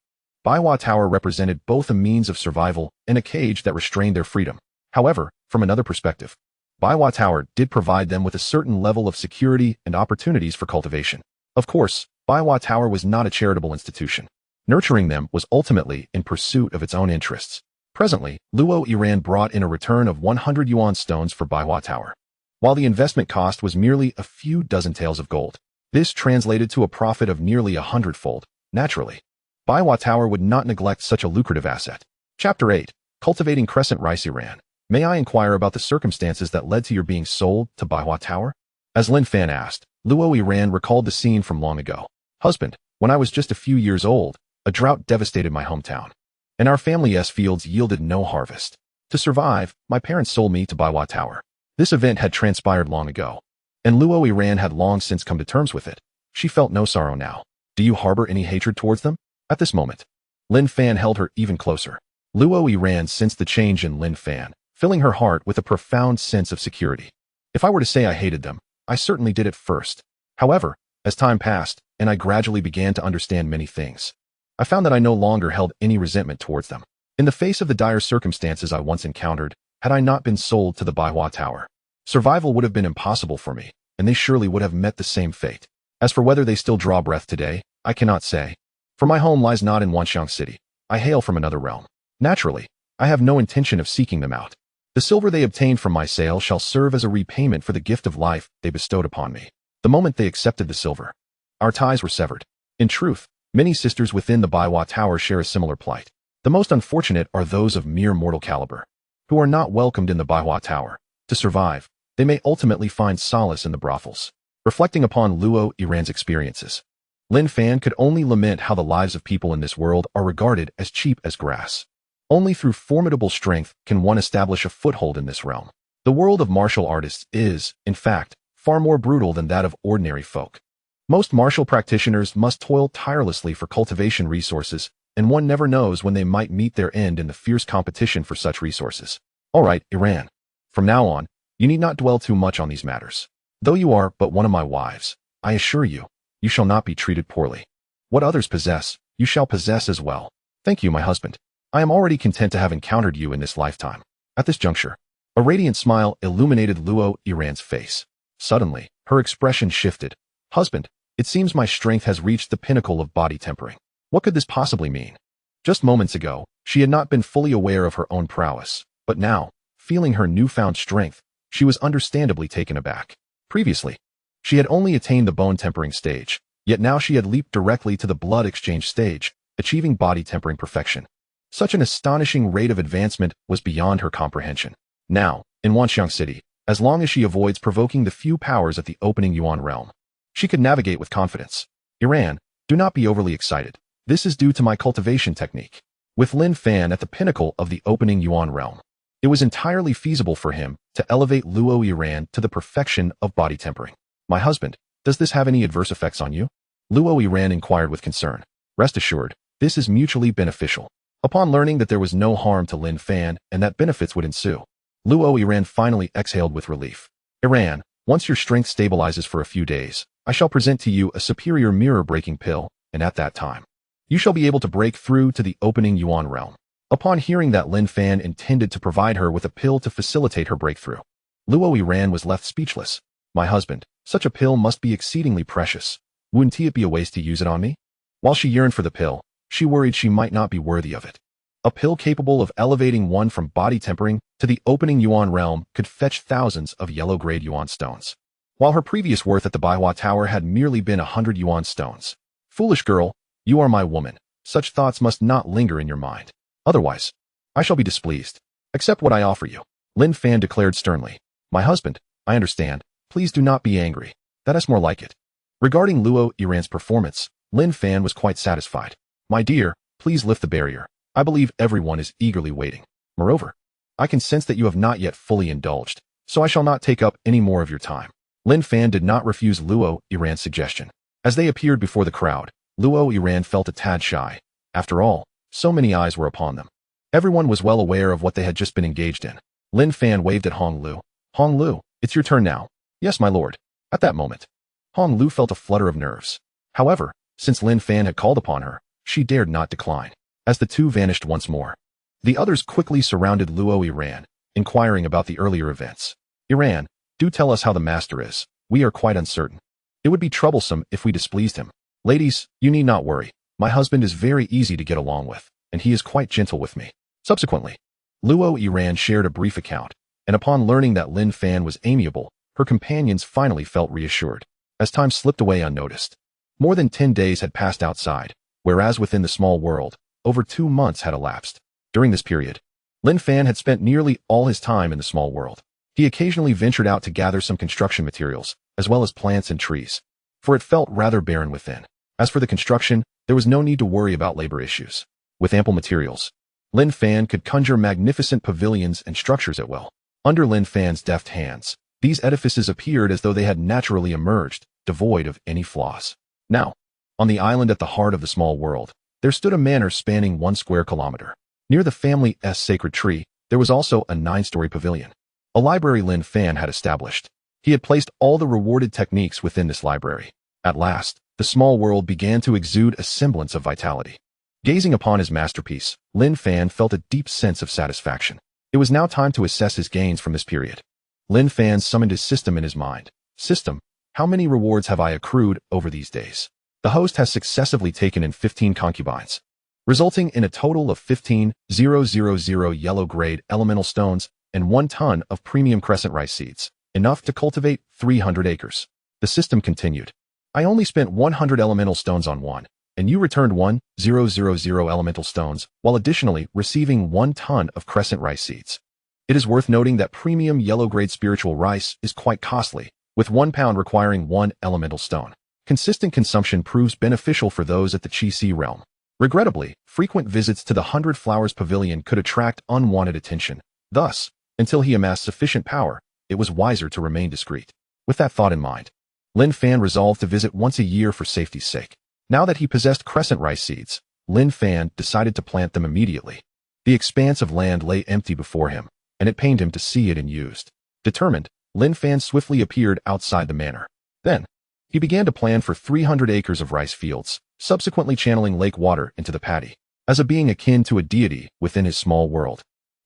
Baihua Tower represented both a means of survival and a cage that restrained their freedom. However, from another perspective, Baihua Tower did provide them with a certain level of security and opportunities for cultivation. Of course, Baihua Tower was not a charitable institution. Nurturing them was ultimately in pursuit of its own interests. Presently, Luo Yiran brought in a return of 100 yuan stones for Baihua Tower. While the investment cost was merely a few dozen taels of gold, this translated to a profit of nearly 100-fold. Naturally, Baihua Tower would not neglect such a lucrative asset. Chapter 8. Cultivating Crescent Rice. Yiran, may I inquire about the circumstances that led to your being sold to Baihua Tower? As Lin Fan asked, Luo Yiran recalled the scene from long ago. Husband, when I was just a few years old, a drought devastated my hometown, and our family's fields yielded no harvest. To survive, my parents sold me to Baihua Tower. This event had transpired long ago, and Luo Yiran had long since come to terms with it. She felt no sorrow now. Do you harbor any hatred towards them? At this moment, Lin Fan held her even closer. Luo Yiran sensed the change in Lin Fan, filling her heart with a profound sense of security. If I were to say I hated them, I certainly did at first. However, as time passed, and I gradually began to understand many things, I found that I no longer held any resentment towards them. In the face of the dire circumstances I once encountered, had I not been sold to the Baihua Tower, survival would have been impossible for me, and they surely would have met the same fate. As for whether they still draw breath today, I cannot say. For my home lies not in Wanxiang City. I hail from another realm. Naturally, I have no intention of seeking them out. The silver they obtained from my sale shall serve as a repayment for the gift of life they bestowed upon me. The moment they accepted the silver, our ties were severed. In truth, many sisters within the Baihua Tower share a similar plight. The most unfortunate are those of mere mortal caliber, who are not welcomed in the Baihua Tower. To survive, they may ultimately find solace in the brothels. Reflecting upon Luo Yiran's experiences, Lin Fan could only lament how the lives of people in this world are regarded as cheap as grass. Only through formidable strength can one establish a foothold in this realm. The world of martial artists is, in fact, far more brutal than that of ordinary folk. Most martial practitioners must toil tirelessly for cultivation resources, and one never knows when they might meet their end in the fierce competition for such resources. All right, Yiran. From now on, you need not dwell too much on these matters. Though you are but one of my wives, I assure you, you shall not be treated poorly. What others possess, you shall possess as well. Thank you, my husband. I am already content to have encountered you in this lifetime. At this juncture, a radiant smile illuminated Luo Yiran's face. Suddenly, her expression shifted. Husband, it seems my strength has reached the pinnacle of body tempering. What could this possibly mean? Just moments ago, she had not been fully aware of her own prowess, but now, feeling her newfound strength, she was understandably taken aback. Previously, she had only attained the bone tempering stage, yet now she had leaped directly to the blood exchange stage, achieving body tempering perfection. Such an astonishing rate of advancement was beyond her comprehension. Now, in Wanxiang City, as long as she avoids provoking the few powers at the opening Yuan realm, she could navigate with confidence. Yiran, do not be overly excited. This is due to my cultivation technique. With Lin Fan at the pinnacle of the opening Yuan realm, it was entirely feasible for him to elevate Luo Yiran to the perfection of body tempering. My husband, does this have any adverse effects on you? Luo Yiran inquired with concern. Rest assured, this is mutually beneficial. Upon learning that there was no harm to Lin Fan and that benefits would ensue, Luo Yiran finally exhaled with relief. Yiran, once your strength stabilizes for a few days, I shall present to you a superior mirror-breaking pill, and at that time, you shall be able to break through to the opening Yuan realm. Upon hearing that Lin Fan intended to provide her with a pill to facilitate her breakthrough, Luo Yiran was left speechless. My husband, such a pill must be exceedingly precious. Wouldn't it be a waste to use it on me? While she yearned for the pill, she worried she might not be worthy of it. A pill capable of elevating one from body tempering to the opening Yuan realm could fetch thousands of yellow-grade Yuan stones. while her previous worth at the Baihua Tower had merely been 100 yuan stones. Foolish girl, you are my woman. Such thoughts must not linger in your mind. Otherwise, I shall be displeased. Accept what I offer you. Lin Fan declared sternly. My husband, I understand. Please do not be angry. That is more like it. Regarding Luo Yiran's performance, Lin Fan was quite satisfied. My dear, please lift the barrier. I believe everyone is eagerly waiting. Moreover, I can sense that you have not yet fully indulged, so I shall not take up any more of your time. Lin Fan did not refuse Luo Yiran's suggestion. As they appeared before the crowd, Luo Yiran felt a tad shy. After all, so many eyes were upon them. Everyone was well aware of what they had just been engaged in. Lin Fan waved at Hong Lu. Hong Lu, it's your turn now. Yes, my lord. At that moment, Hong Lu felt a flutter of nerves. However, since Lin Fan had called upon her, she dared not decline. As the two vanished once more, the others quickly surrounded Luo Yiran, inquiring about the earlier events. Yiran, do tell us how the master is. We are quite uncertain. It would be troublesome if we displeased him. Ladies, you need not worry. My husband is very easy to get along with, and he is quite gentle with me. Subsequently, Luo Yiran shared a brief account, and upon learning that Lin Fan was amiable, her companions finally felt reassured. As time slipped away unnoticed, more than 10 days had passed outside, whereas within the small world, over 2 months had elapsed. During this period, Lin Fan had spent nearly all his time in the small world. He occasionally ventured out to gather some construction materials, as well as plants and trees, for it felt rather barren within. As for the construction, there was no need to worry about labor issues. With ample materials, Lin Fan could conjure magnificent pavilions and structures at will. Under Lin Fan's deft hands, these edifices appeared as though they had naturally emerged, devoid of any flaws. Now, on the island at the heart of the small world, there stood a manor spanning 1 square kilometer. Near the family's sacred tree, there was also a 9-story pavilion. A library Lin Fan had established. He had placed all the rewarded techniques within this library. At last, the small world began to exude a semblance of vitality. Gazing upon his masterpiece, Lin Fan felt a deep sense of satisfaction. It was now time to assess his gains from this period. Lin Fan summoned his system in his mind. System, how many rewards have I accrued over these days? The host has successively taken in 15 concubines, resulting in a total of 15,000 yellow-grade elemental stones and 1 ton of premium crescent rice seeds, enough to cultivate 300 acres. The system continued. I only spent 100 elemental stones on one, and you returned 1,000 elemental stones, while additionally receiving 1 ton of crescent rice seeds. It is worth noting that premium yellow-grade spiritual rice is quite costly, with 1 pound requiring 1 elemental stone. Consistent consumption proves beneficial for those at the Qi realm. Regrettably, frequent visits to the 100 Flowers Pavilion could attract unwanted attention. Thus, until he amassed sufficient power, it was wiser to remain discreet. With that thought in mind, Lin Fan resolved to visit once a year for safety's sake. Now that he possessed crescent rice seeds, Lin Fan decided to plant them immediately. The expanse of land lay empty before him, and it pained him to see it unused. Determined, Lin Fan swiftly appeared outside the manor. Then, he began to plan for 300 acres of rice fields, subsequently channeling lake water into the paddy. As a being akin to a deity within his small world,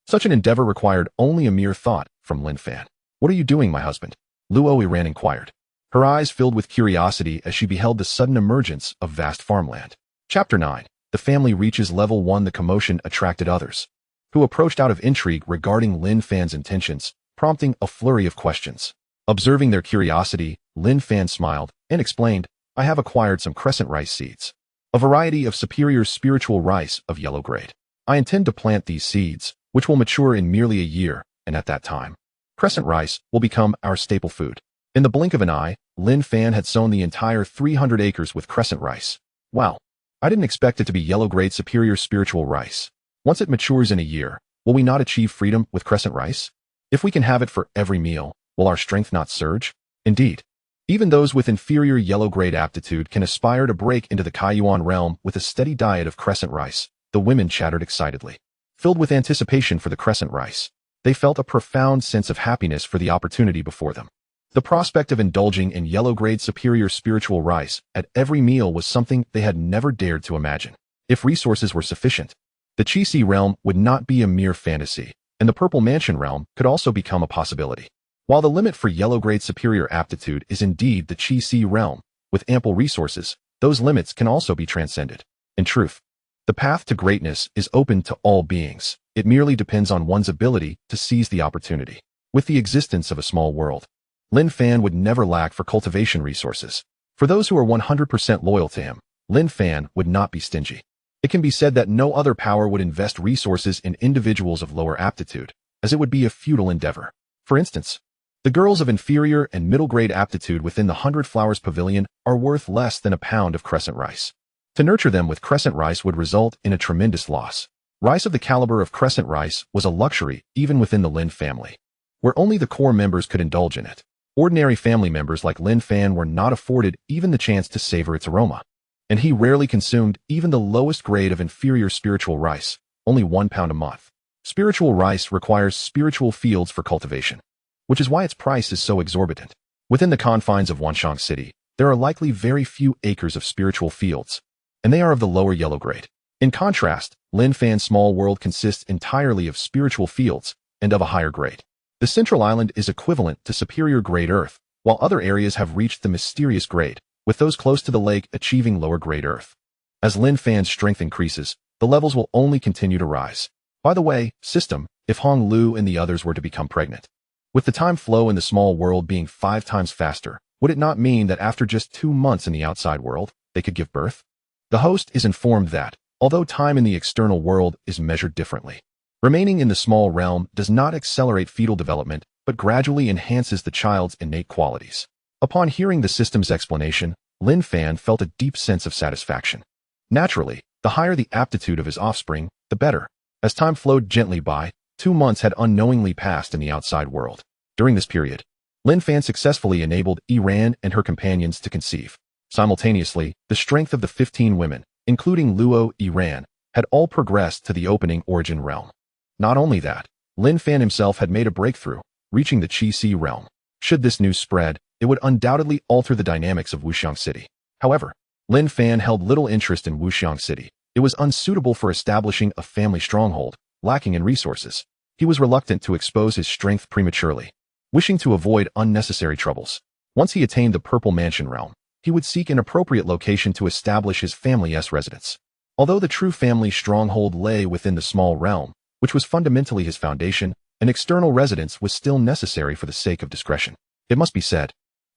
such an endeavor required only a mere thought from Lin Fan. What are you doing, my husband? Luo Yiran inquired. Her eyes filled with curiosity as she beheld the sudden emergence of vast farmland. Chapter 9. The family reaches level 1. The commotion attracted others, who approached out of intrigue regarding Lin Fan's intentions, prompting a flurry of questions. Observing their curiosity, Lin Fan smiled and explained, I have acquired some crescent rice seeds, a variety of superior spiritual rice of yellow grade. I intend to plant these seeds, which will mature in merely a year, and at that time, crescent rice will become our staple food. In the blink of an eye, Lin Fan had sown the entire 300 acres with crescent rice. Wow, I didn't expect it to be yellow-grade superior spiritual rice. Once it matures in a year, will we not achieve freedom with crescent rice? If we can have it for every meal, will our strength not surge? Indeed, even those with inferior yellow-grade aptitude can aspire to break into the Kaiyuan realm with a steady diet of crescent rice. The women chattered excitedly. Filled with anticipation for the crescent rice, they felt a profound sense of happiness for the opportunity before them. The prospect of indulging in yellow-grade superior spiritual rice at every meal was something they had never dared to imagine. If resources were sufficient, the Qi realm would not be a mere fantasy, and the Purple Mansion realm could also become a possibility. While the limit for yellow-grade superior aptitude is indeed the Qi realm, with ample resources, those limits can also be transcended. In truth, the path to greatness is open to all beings. It merely depends on one's ability to seize the opportunity. With the existence of a small world, Lin Fan would never lack for cultivation resources. For those who are 100% loyal to him, Lin Fan would not be stingy. It can be said that no other power would invest resources in individuals of lower aptitude, as it would be a futile endeavor. For instance, the girls of inferior and middle-grade aptitude within the 100 Flowers Pavilion are worth less than a pound of crescent rice. To nurture them with crescent rice would result in a tremendous loss. Rice of the caliber of crescent rice was a luxury even within the Lin family, where only the core members could indulge in it. Ordinary family members like Lin Fan were not afforded even the chance to savor its aroma, and he rarely consumed even the lowest grade of inferior spiritual rice, only 1 pound a month. Spiritual rice requires spiritual fields for cultivation, which is why its price is so exorbitant. Within the confines of Wanshang City, there are likely very few acres of spiritual fields, and they are of the lower yellow grade. In contrast, Lin Fan's small world consists entirely of spiritual fields and of a higher grade. The central island is equivalent to superior grade earth, while other areas have reached the mysterious grade, with those close to the lake achieving lower grade earth. As Lin Fan's strength increases, the levels will only continue to rise. By the way, system, if Hong Lu and the others were to become pregnant, with the time flow in the small world being 5 times faster, would it not mean that after just 2 months in the outside world, they could give birth? The host is informed that, although time in the external world is measured differently, remaining in the small realm does not accelerate fetal development, but gradually enhances the child's innate qualities. Upon hearing the system's explanation, Lin Fan felt a deep sense of satisfaction. Naturally, the higher the aptitude of his offspring, the better. As time flowed gently by, 2 months had unknowingly passed in the outside world. During this period, Lin Fan successfully enabled Iran and her companions to conceive. Simultaneously, the strength of the 15 women, including Luo Iran, had all progressed to the opening origin realm. Not only that, Lin Fan himself had made a breakthrough, reaching the Qi realm. Should this news spread, it would undoubtedly alter the dynamics of Wuxiang City. However, Lin Fan held little interest in Wuxiang City. It was unsuitable for establishing a family stronghold, lacking in resources. He was reluctant to expose his strength prematurely, wishing to avoid unnecessary troubles. Once he attained the Purple Mansion realm, he would seek an appropriate location to establish his family's residence. Although the true family stronghold lay within the small realm, which was fundamentally his foundation, an external residence was still necessary for the sake of discretion. It must be said,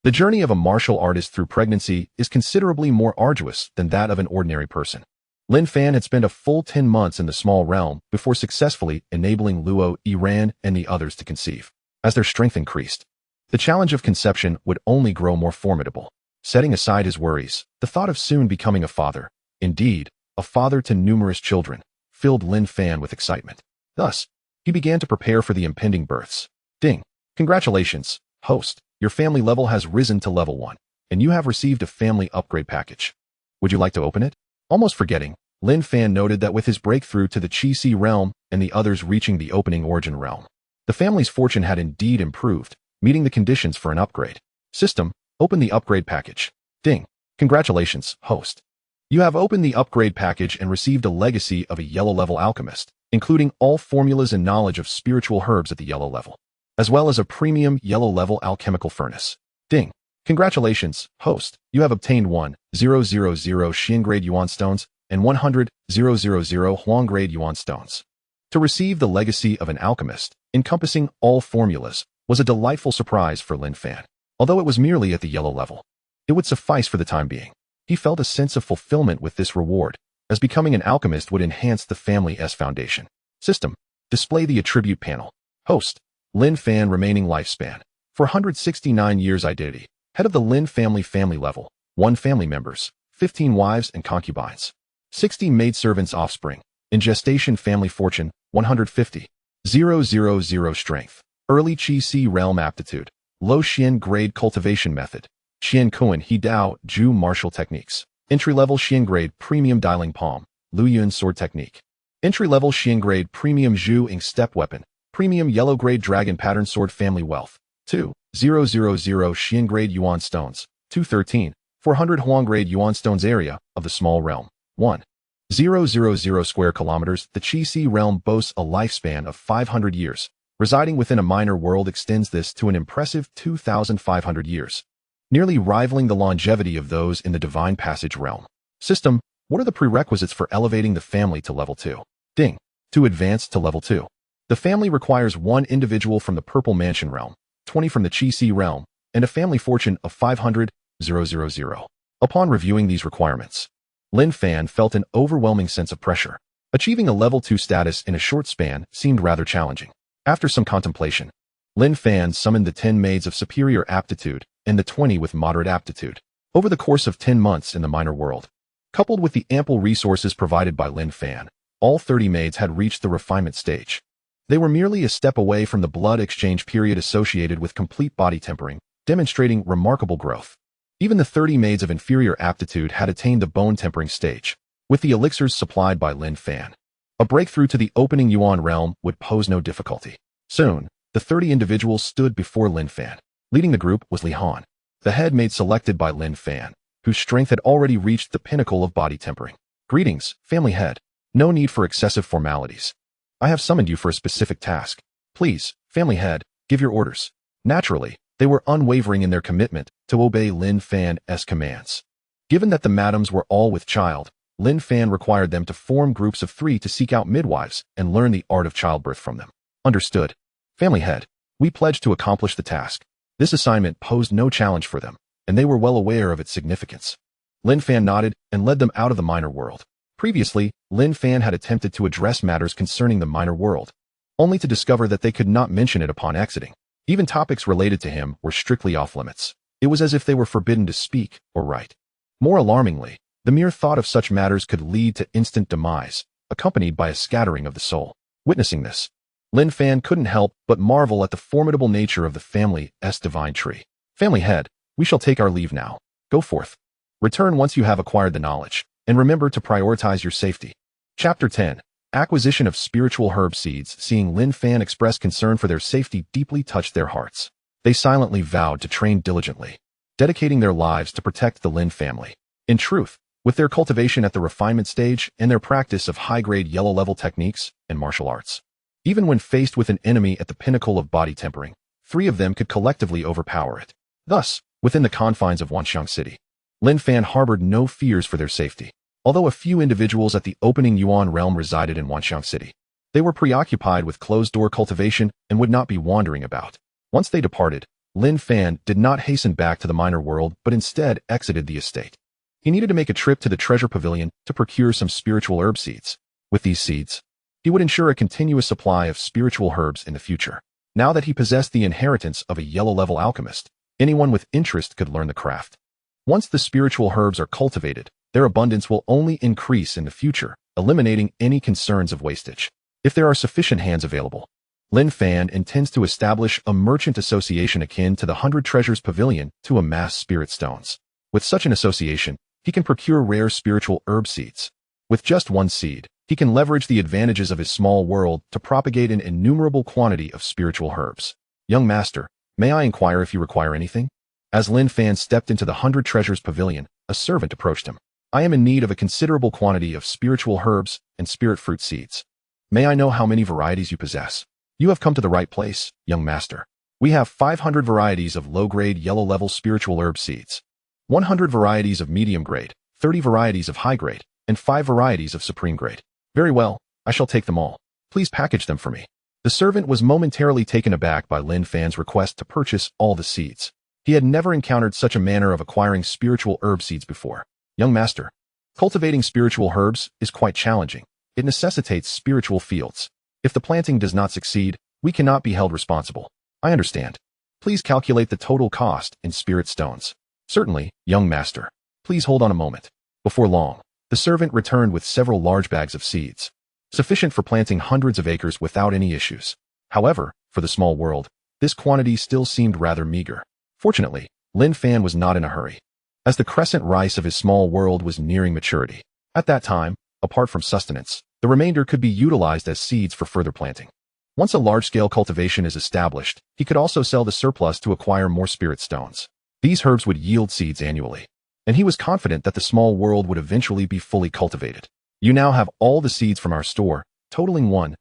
the journey of a martial artist through pregnancy is considerably more arduous than that of an ordinary person. Lin Fan had spent a full 10 months in the small realm before successfully enabling Luo Iran and the others to conceive. As their strength increased, the challenge of conception would only grow more formidable. Setting aside his worries, the thought of soon becoming a father, indeed, a father to numerous children, filled Lin Fan with excitement. Thus, he began to prepare for the impending births. Ding! Congratulations, host. Your family level has risen to level 1, and you have received a family upgrade package. Would you like to open it? Almost forgetting, Lin Fan noted that with his breakthrough to the Qi realm and the others reaching the opening origin realm, the family's fortune had indeed improved, meeting the conditions for an upgrade. System, open the upgrade package. Ding! Congratulations, host. You have opened the upgrade package and received a legacy of a yellow-level alchemist, including all formulas and knowledge of spiritual herbs at the yellow level, as well as a premium yellow-level alchemical furnace. Ding! Congratulations, host. You have obtained 1,000 Xian grade Yuan stones and 100,000 Huang grade Yuan stones. To receive the legacy of an alchemist, encompassing all formulas, was a delightful surprise for Lin Fan. Although it was merely at the yellow level, it would suffice for the time being. He felt a sense of fulfillment with this reward, as becoming an alchemist would enhance the family's foundation. System, display the attribute panel. Host, Lin Fan remaining lifespan, 469 years identity, head of the Lin family level, 1 family members, 15 wives and concubines, 60 maidservants offspring, in gestation family fortune, 150, 000 strength, early Qi realm aptitude, low Xian grade cultivation method, Xian Kuan He Dao Ju martial techniques, entry-level Xian grade premium dialing palm, Lu Yun sword technique, entry-level Xian grade premium Zhu Ing step weapon, premium yellow grade dragon pattern sword family wealth, 2,000 Xian grade Yuan stones, 213, 400 Huang grade Yuan stones area of the small realm, 1,000 square kilometers. The Qi realm boasts a lifespan of 500 years. Residing within a minor world extends this to an impressive 2,500 years, nearly rivaling the longevity of those in the Divine Passage realm. System, what are the prerequisites for elevating the family to level 2? Ding. To advance to level 2, the family requires 1 individual from the Purple Mansion realm, 20 from the Qi realm, and a family fortune of 500,000. Upon reviewing these requirements, Lin Fan felt an overwhelming sense of pressure. Achieving a level 2 status in a short span seemed rather challenging. After some contemplation, Lin Fan summoned the 10 maids of superior aptitude and the 20 with moderate aptitude. Over the course of 10 months in the minor world, coupled with the ample resources provided by Lin Fan, all 30 maids had reached the refinement stage. They were merely a step away from the blood exchange period associated with complete body tempering, demonstrating remarkable growth. Even the 30 maids of inferior aptitude had attained the bone tempering stage, with the elixirs supplied by Lin Fan. A breakthrough to the opening Yuan realm would pose no difficulty. Soon, the 30 individuals stood before Lin Fan. Leading the group was Li Han, the head maid selected by Lin Fan, whose strength had already reached the pinnacle of body tempering. Greetings, family head. No need for excessive formalities. I have summoned you for a specific task. Please, family head, give your orders. Naturally, they were unwavering in their commitment to obey Lin Fan's commands. Given that the madams were all with child, Lin Fan required them to form groups of 3 to seek out midwives and learn the art of childbirth from them. Understood. Family head, we pledge to accomplish the task. This assignment posed no challenge for them, and they were well aware of its significance. Lin Fan nodded and led them out of the minor world. Previously, Lin Fan had attempted to address matters concerning the minor world, only to discover that they could not mention it upon exiting. Even topics related to him were strictly off-limits. It was as if they were forbidden to speak or write. More alarmingly, the mere thought of such matters could lead to instant demise, accompanied by a scattering of the soul. Witnessing this, Lin Fan couldn't help but marvel at the formidable nature of the family's divine tree. Family head, we shall take our leave now. Go forth. Return once you have acquired the knowledge, and remember to prioritize your safety. Chapter 10. Acquisition of spiritual herb seeds. Seeing Lin Fan express concern for their safety deeply touched their hearts. They silently vowed to train diligently, dedicating their lives to protect the Lin family. In truth, with their cultivation at the refinement stage and their practice of high-grade yellow-level techniques and martial arts, even when faced with an enemy at the pinnacle of body tempering, 3 of them could collectively overpower it. Thus, within the confines of Wanxiang City, Lin Fan harbored no fears for their safety. Although a few individuals at the opening Yuan realm resided in Wanxiang City, they were preoccupied with closed-door cultivation and would not be wandering about. Once they departed, Lin Fan did not hasten back to the minor world but instead exited the estate. He needed to make a trip to the treasure pavilion to procure some spiritual herb seeds. With these seeds, he would ensure a continuous supply of spiritual herbs in the future. Now that he possessed the inheritance of a yellow-level alchemist, anyone with interest could learn the craft. Once the spiritual herbs are cultivated, their abundance will only increase in the future, eliminating any concerns of wastage. If there are sufficient hands available, Lin Fan intends to establish a merchant association akin to the 100 Treasures Pavilion to amass spirit stones. With such an association, he can procure rare spiritual herb seeds. With just one seed, he can leverage the advantages of his small world to propagate an innumerable quantity of spiritual herbs. Young master, may I inquire if you require anything? As Lin Fan stepped into the 100 Treasures Pavilion, a servant approached him. I am in need of a considerable quantity of spiritual herbs and spirit fruit seeds. May I know how many varieties you possess? You have come to the right place, young master. We have 500 varieties of low-grade yellow-level spiritual herb seeds, 100 varieties of medium-grade, 30 varieties of high-grade, and 5 varieties of supreme-grade. Very well, I shall take them all. Please package them for me. The servant was momentarily taken aback by Lin Fan's request to purchase all the seeds. He had never encountered such a manner of acquiring spiritual herb seeds before. Young master, cultivating spiritual herbs is quite challenging. It necessitates spiritual fields. If the planting does not succeed, we cannot be held responsible. I understand. Please calculate the total cost in spirit stones. Certainly, young master. Please hold on a moment. Before long, the servant returned with several large bags of seeds, sufficient for planting hundreds of acres without any issues. However, for the small world, this quantity still seemed rather meager. Fortunately, Lin Fan was not in a hurry, as the crescent rice of his small world was nearing maturity. At that time, apart from sustenance, the remainder could be utilized as seeds for further planting. Once a large-scale cultivation is established, he could also sell the surplus to acquire more spirit stones. These herbs would yield seeds annually, and he was confident that the small world would eventually be fully cultivated. You now have all the seeds from our store, totaling 1,000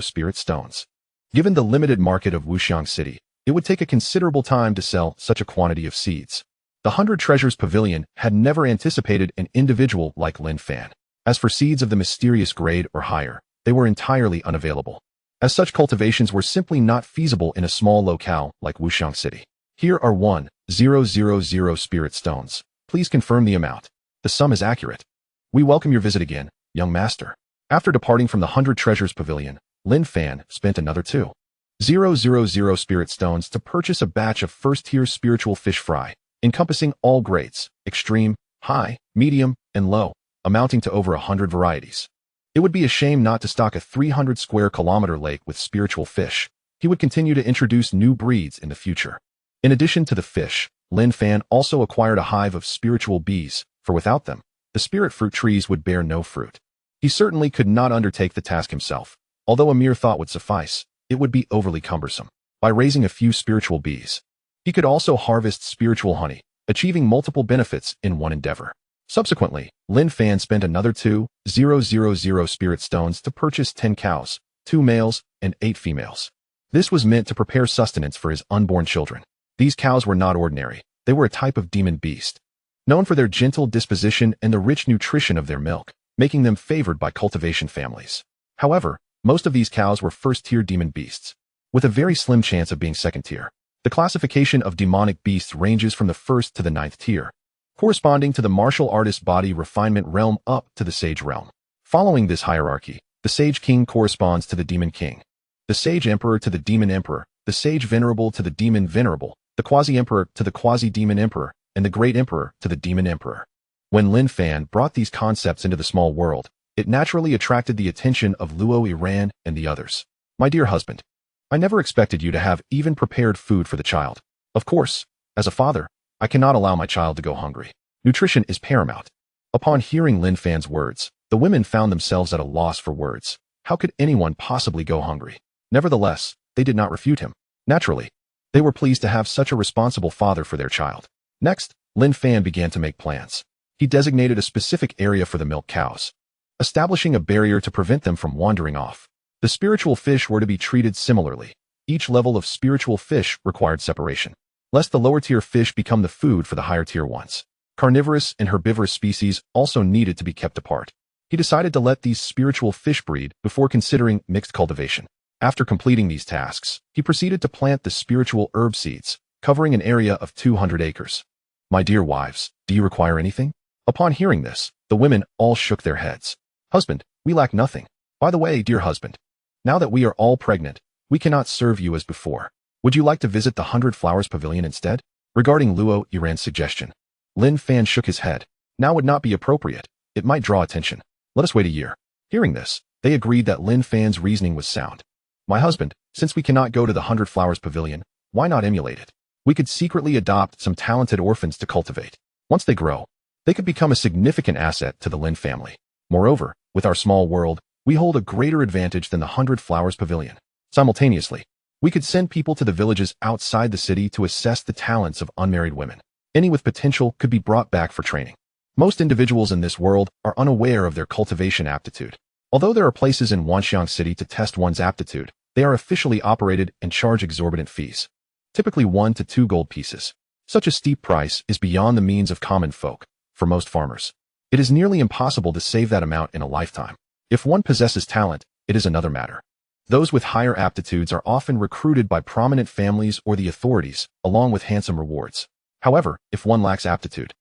spirit stones. Given the limited market of Wuxiang City, it would take a considerable time to sell such a quantity of seeds. The 100 Treasures Pavilion had never anticipated an individual like Lin Fan. As for seeds of the mysterious grade or higher, they were entirely unavailable, as such cultivations were simply not feasible in a small locale like Wuxiang City. Here are 1,000 spirit stones. Please confirm the amount. The sum is accurate. We welcome your visit again, young master. After departing from the 100 Treasures Pavilion, Lin Fan spent another 2,000 spirit stones to purchase a batch of first-tier spiritual fish fry, encompassing all grades, extreme, high, medium, and low, amounting to over 100 varieties. It would be a shame not to stock a 300 square kilometer lake with spiritual fish. He would continue to introduce new breeds in the future. In addition to the fish, Lin Fan also acquired a hive of spiritual bees, for without them, the spirit fruit trees would bear no fruit. He certainly could not undertake the task himself. Although a mere thought would suffice, it would be overly cumbersome. By raising a few spiritual bees, he could also harvest spiritual honey, achieving multiple benefits in one endeavor. Subsequently, Lin Fan spent another 2,000 spirit stones to purchase 10 cows, 2 males, and 8 females. This was meant to prepare sustenance for his unborn children. These cows were not ordinary. They were a type of demon beast, known for their gentle disposition and the rich nutrition of their milk, making them favored by cultivation families. However, most of these cows were first-tier demon beasts, with a very slim chance of being second-tier. The classification of demonic beasts ranges from the 1st to the 9th tier, corresponding to the martial artist body refinement realm up to the sage realm. Following this hierarchy, the sage king corresponds to the demon king, the sage emperor to the demon emperor, the sage venerable to the demon venerable, the quasi-emperor to the quasi-demon emperor, and the great emperor to the demon emperor. When Lin Fan brought these concepts into the small world, it naturally attracted the attention of Luo Iran and the others. My dear husband, I never expected you to have even prepared food for the child. Of course, as a father, I cannot allow my child to go hungry. Nutrition is paramount. Upon hearing Lin Fan's words, the women found themselves at a loss for words. How could anyone possibly go hungry? Nevertheless, they did not refute him. Naturally, they were pleased to have such a responsible father for their child. Next, Lin Fan began to make plans. He designated a specific area for the milk cows, establishing a barrier to prevent them from wandering off. The spiritual fish were to be treated similarly. Each level of spiritual fish required separation, lest the lower-tier fish become the food for the higher-tier ones. Carnivorous and herbivorous species also needed to be kept apart. He decided to let these spiritual fish breed before considering mixed cultivation. After completing these tasks, he proceeded to plant the spiritual herb seeds, covering an area of 200 acres. My dear wives, do you require anything? Upon hearing this, the women all shook their heads. Husband, we lack nothing. By the way, dear husband, now that we are all pregnant, we cannot serve you as before. Would you like to visit the 100 Flowers Pavilion instead? Regarding Luo Iran's suggestion, Lin Fan shook his head. Now would not be appropriate. It might draw attention. Let us wait a year. Hearing this, they agreed that Lin Fan's reasoning was sound. My husband, since we cannot go to the 100 Flowers Pavilion, why not emulate it? We could secretly adopt some talented orphans to cultivate. Once they grow, they could become a significant asset to the Lin family. Moreover, with our small world, we hold a greater advantage than the 100 Flowers Pavilion. Simultaneously, we could send people to the villages outside the city to assess the talents of unmarried women. Any with potential could be brought back for training. Most individuals in this world are unaware of their cultivation aptitude. Although there are places in Wanxiang City to test one's aptitude, they are officially operated and charge exorbitant fees. Typically 1 to 2 gold pieces. Such a steep price is beyond the means of common folk. For most farmers, it is nearly impossible to save that amount in a lifetime. If one possesses talent, it is another matter. Those with higher aptitudes are often recruited by prominent families or the authorities, along with handsome rewards. However, if one lacks aptitude,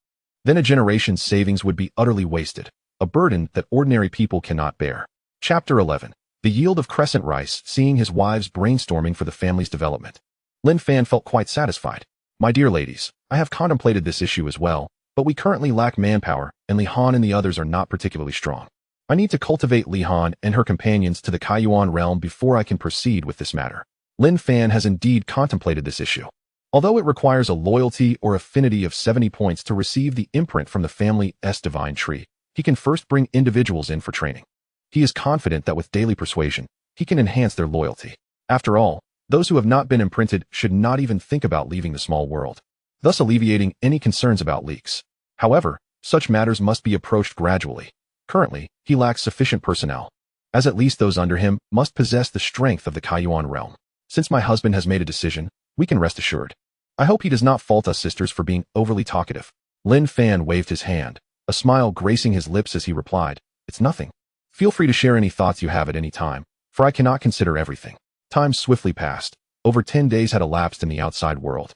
then a generation's savings would be utterly wasted, a burden that ordinary people cannot bear. Chapter 11. The yield of crescent rice. Seeing his wives brainstorming for the family's development, Lin Fan felt quite satisfied. My dear ladies, I have contemplated this issue as well, but we currently lack manpower, and Li Han and the others are not particularly strong. I need to cultivate Li Han and her companions to the Kaiyuan realm before I can proceed with this matter. Lin Fan has indeed contemplated this issue. Although it requires a loyalty or affinity of 70 points to receive the imprint from the family's divine tree, he can first bring individuals in for training. He is confident that with daily persuasion, he can enhance their loyalty. After all, those who have not been imprinted should not even think about leaving the small world, thus alleviating any concerns about leaks. However, such matters must be approached gradually. Currently, he lacks sufficient personnel, as at least those under him must possess the strength of the Kaiyuan realm. Since my husband has made a decision, we can rest assured. I hope he does not fault us sisters for being overly talkative. Lin Fan waved his hand, a smile gracing his lips as he replied, It's nothing. Feel free to share any thoughts you have at any time, for I cannot consider everything. Time swiftly passed. Over 10 days had elapsed in the outside world.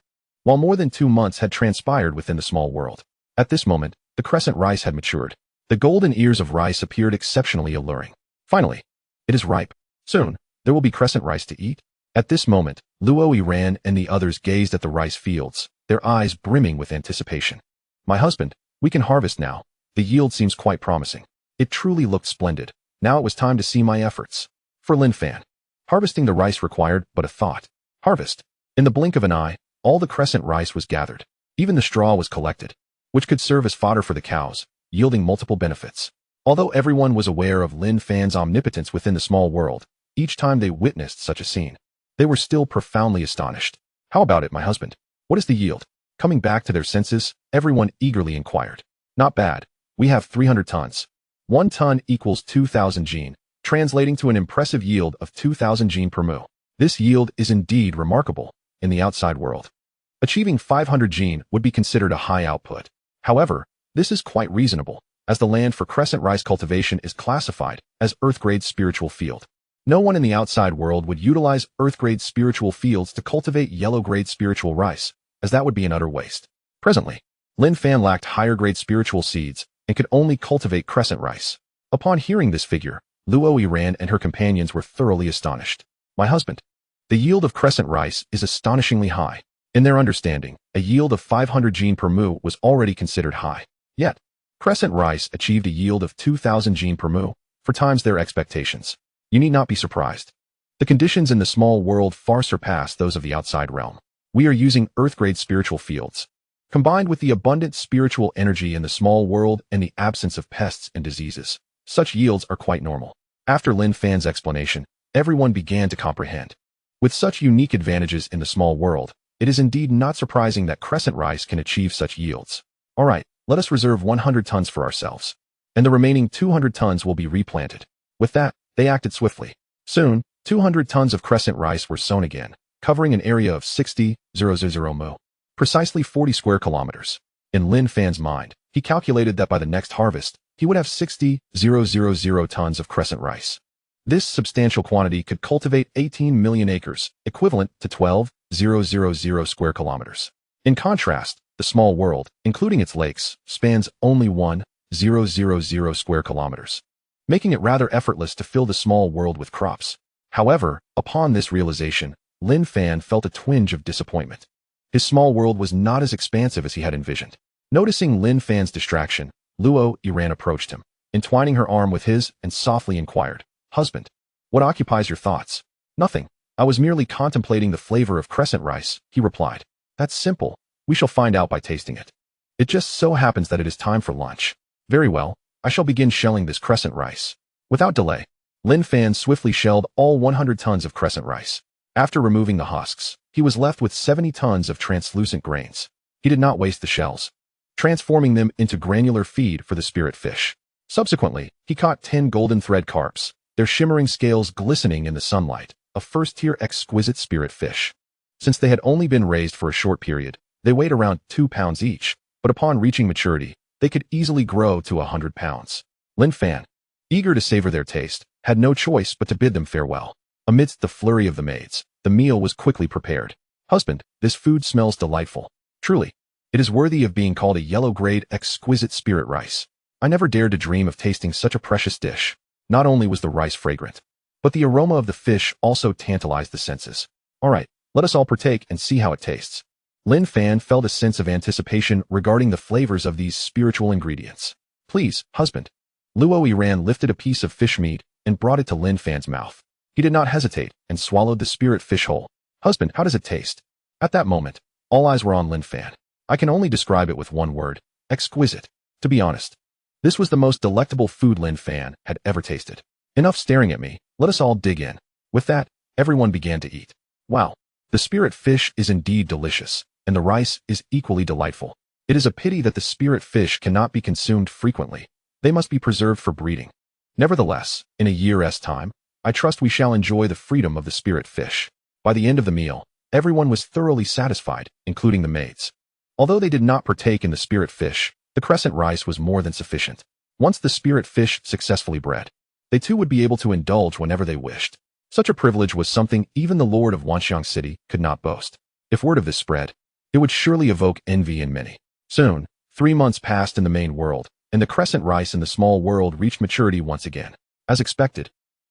while more than 2 months had transpired within the small world. At this moment, the crescent rice had matured. The golden ears of rice appeared exceptionally alluring. Finally, it is ripe. Soon, there will be crescent rice to eat. At this moment, Luo Yiran and the others gazed at the rice fields, their eyes brimming with anticipation. My husband, we can harvest now. The yield seems quite promising. It truly looked splendid. Now it was time to see my efforts. For Lin Fan, harvesting the rice required but a thought. Harvest. In the blink of an eye, all the crescent rice was gathered. Even the straw was collected, which could serve as fodder for the cows, yielding multiple benefits. Although everyone was aware of Lin Fan's omnipotence within the small world, each time they witnessed such a scene, they were still profoundly astonished. How about it, my husband? What is the yield? Coming back to their senses, everyone eagerly inquired. Not bad. We have 300 tons. 1 ton equals 2,000 gene, translating to an impressive yield of 2,000 gene per mu. This yield is indeed remarkable in the outside world. Achieving 500 gene would be considered a high output. However, this is quite reasonable, as the land for crescent rice cultivation is classified as Earth-grade spiritual field. No one in the outside world would utilize Earth-grade spiritual fields to cultivate yellow-grade spiritual rice, as that would be an utter waste. Presently, Lin Fan lacked higher-grade spiritual seeds and could only cultivate crescent rice. Upon hearing this figure, Luo Yiran and her companions were thoroughly astonished. My husband, the yield of crescent rice is astonishingly high. In their understanding, a yield of 500 gene per mu was already considered high. Yet, crescent rice achieved a yield of 2,000 gene per mu, 4 times their expectations. You need not be surprised. The conditions in the small world far surpass those of the outside realm. We are using Earth-grade spiritual fields. Combined with the abundant spiritual energy in the small world and the absence of pests and diseases, such yields are quite normal. After Lin Fan's explanation, everyone began to comprehend. With such unique advantages in the small world, it is indeed not surprising that crescent rice can achieve such yields. All right, let us reserve 100 tons for ourselves, and the remaining 200 tons will be replanted. With that, they acted swiftly. Soon, 200 tons of crescent rice were sown again, covering an area of 60,000 mu, precisely 40 square kilometers. In Lin Fan's mind, he calculated that by the next harvest, he would have 60,000 tons of crescent rice. This substantial quantity could cultivate 18 million acres, equivalent to 12,000 square kilometers. In contrast, the small world, including its lakes, spans only 1,000 square kilometers, making it rather effortless to fill the small world with crops. However, upon this realization, Lin Fan felt a twinge of disappointment. His small world was not as expansive as he had envisioned. Noticing Lin Fan's distraction, Luo Yiran approached him, entwining her arm with his, and softly inquired, "Husband, what occupies your thoughts?" "Nothing. I was merely contemplating the flavor of crescent rice," he replied. "That's simple. We shall find out by tasting it. It just so happens that it is time for lunch." "Very well. I shall begin shelling this crescent rice." Without delay, Lin Fan swiftly shelled all 100 tons of crescent rice. After removing the husks, he was left with 70 tons of translucent grains. He did not waste the shells, transforming them into granular feed for the spirit fish. Subsequently, he caught 10 golden thread carps, their shimmering scales glistening in the sunlight, a first-tier exquisite spirit fish. Since they had only been raised for a short period, they weighed around 2 pounds each, but upon reaching maturity, they could easily grow to 100 pounds. Lin Fan, eager to savor their taste, had no choice but to bid them farewell. Amidst the flurry of the maids, the meal was quickly prepared. "Husband, this food smells delightful. Truly, it is worthy of being called a yellow-grade exquisite spirit rice. I never dared to dream of tasting such a precious dish." Not only was the rice fragrant, but the aroma of the fish also tantalized the senses. "All right, let us all partake and see how it tastes." Lin Fan felt a sense of anticipation regarding the flavors of these spiritual ingredients. "Please, husband." Luo Yiran lifted a piece of fish meat and brought it to Lin Fan's mouth. He did not hesitate and swallowed the spirit fish whole. "Husband, how does it taste?" At that moment, all eyes were on Lin Fan. I can only describe it with one word: exquisite. To be honest, this was the most delectable food Lin Fan had ever tasted. Enough staring at me, let us all dig in. With that, everyone began to eat. Wow, the spirit fish is indeed delicious, and the rice is equally delightful. It is a pity that the spirit fish cannot be consumed frequently. They must be preserved for breeding. Nevertheless, in a year's time, I trust we shall enjoy the freedom of the spirit fish. By the end of the meal, everyone was thoroughly satisfied, including the maids. Although they did not partake in the spirit fish, the crescent rice was more than sufficient. Once the spirit fish successfully bred, they too would be able to indulge whenever they wished. Such a privilege was something even the lord of Wanxiang City could not boast. If word of this spread, It would surely evoke envy in many. Soon, 3 months passed in the main world, and the crescent rice in the small world reached maturity once again. As expected,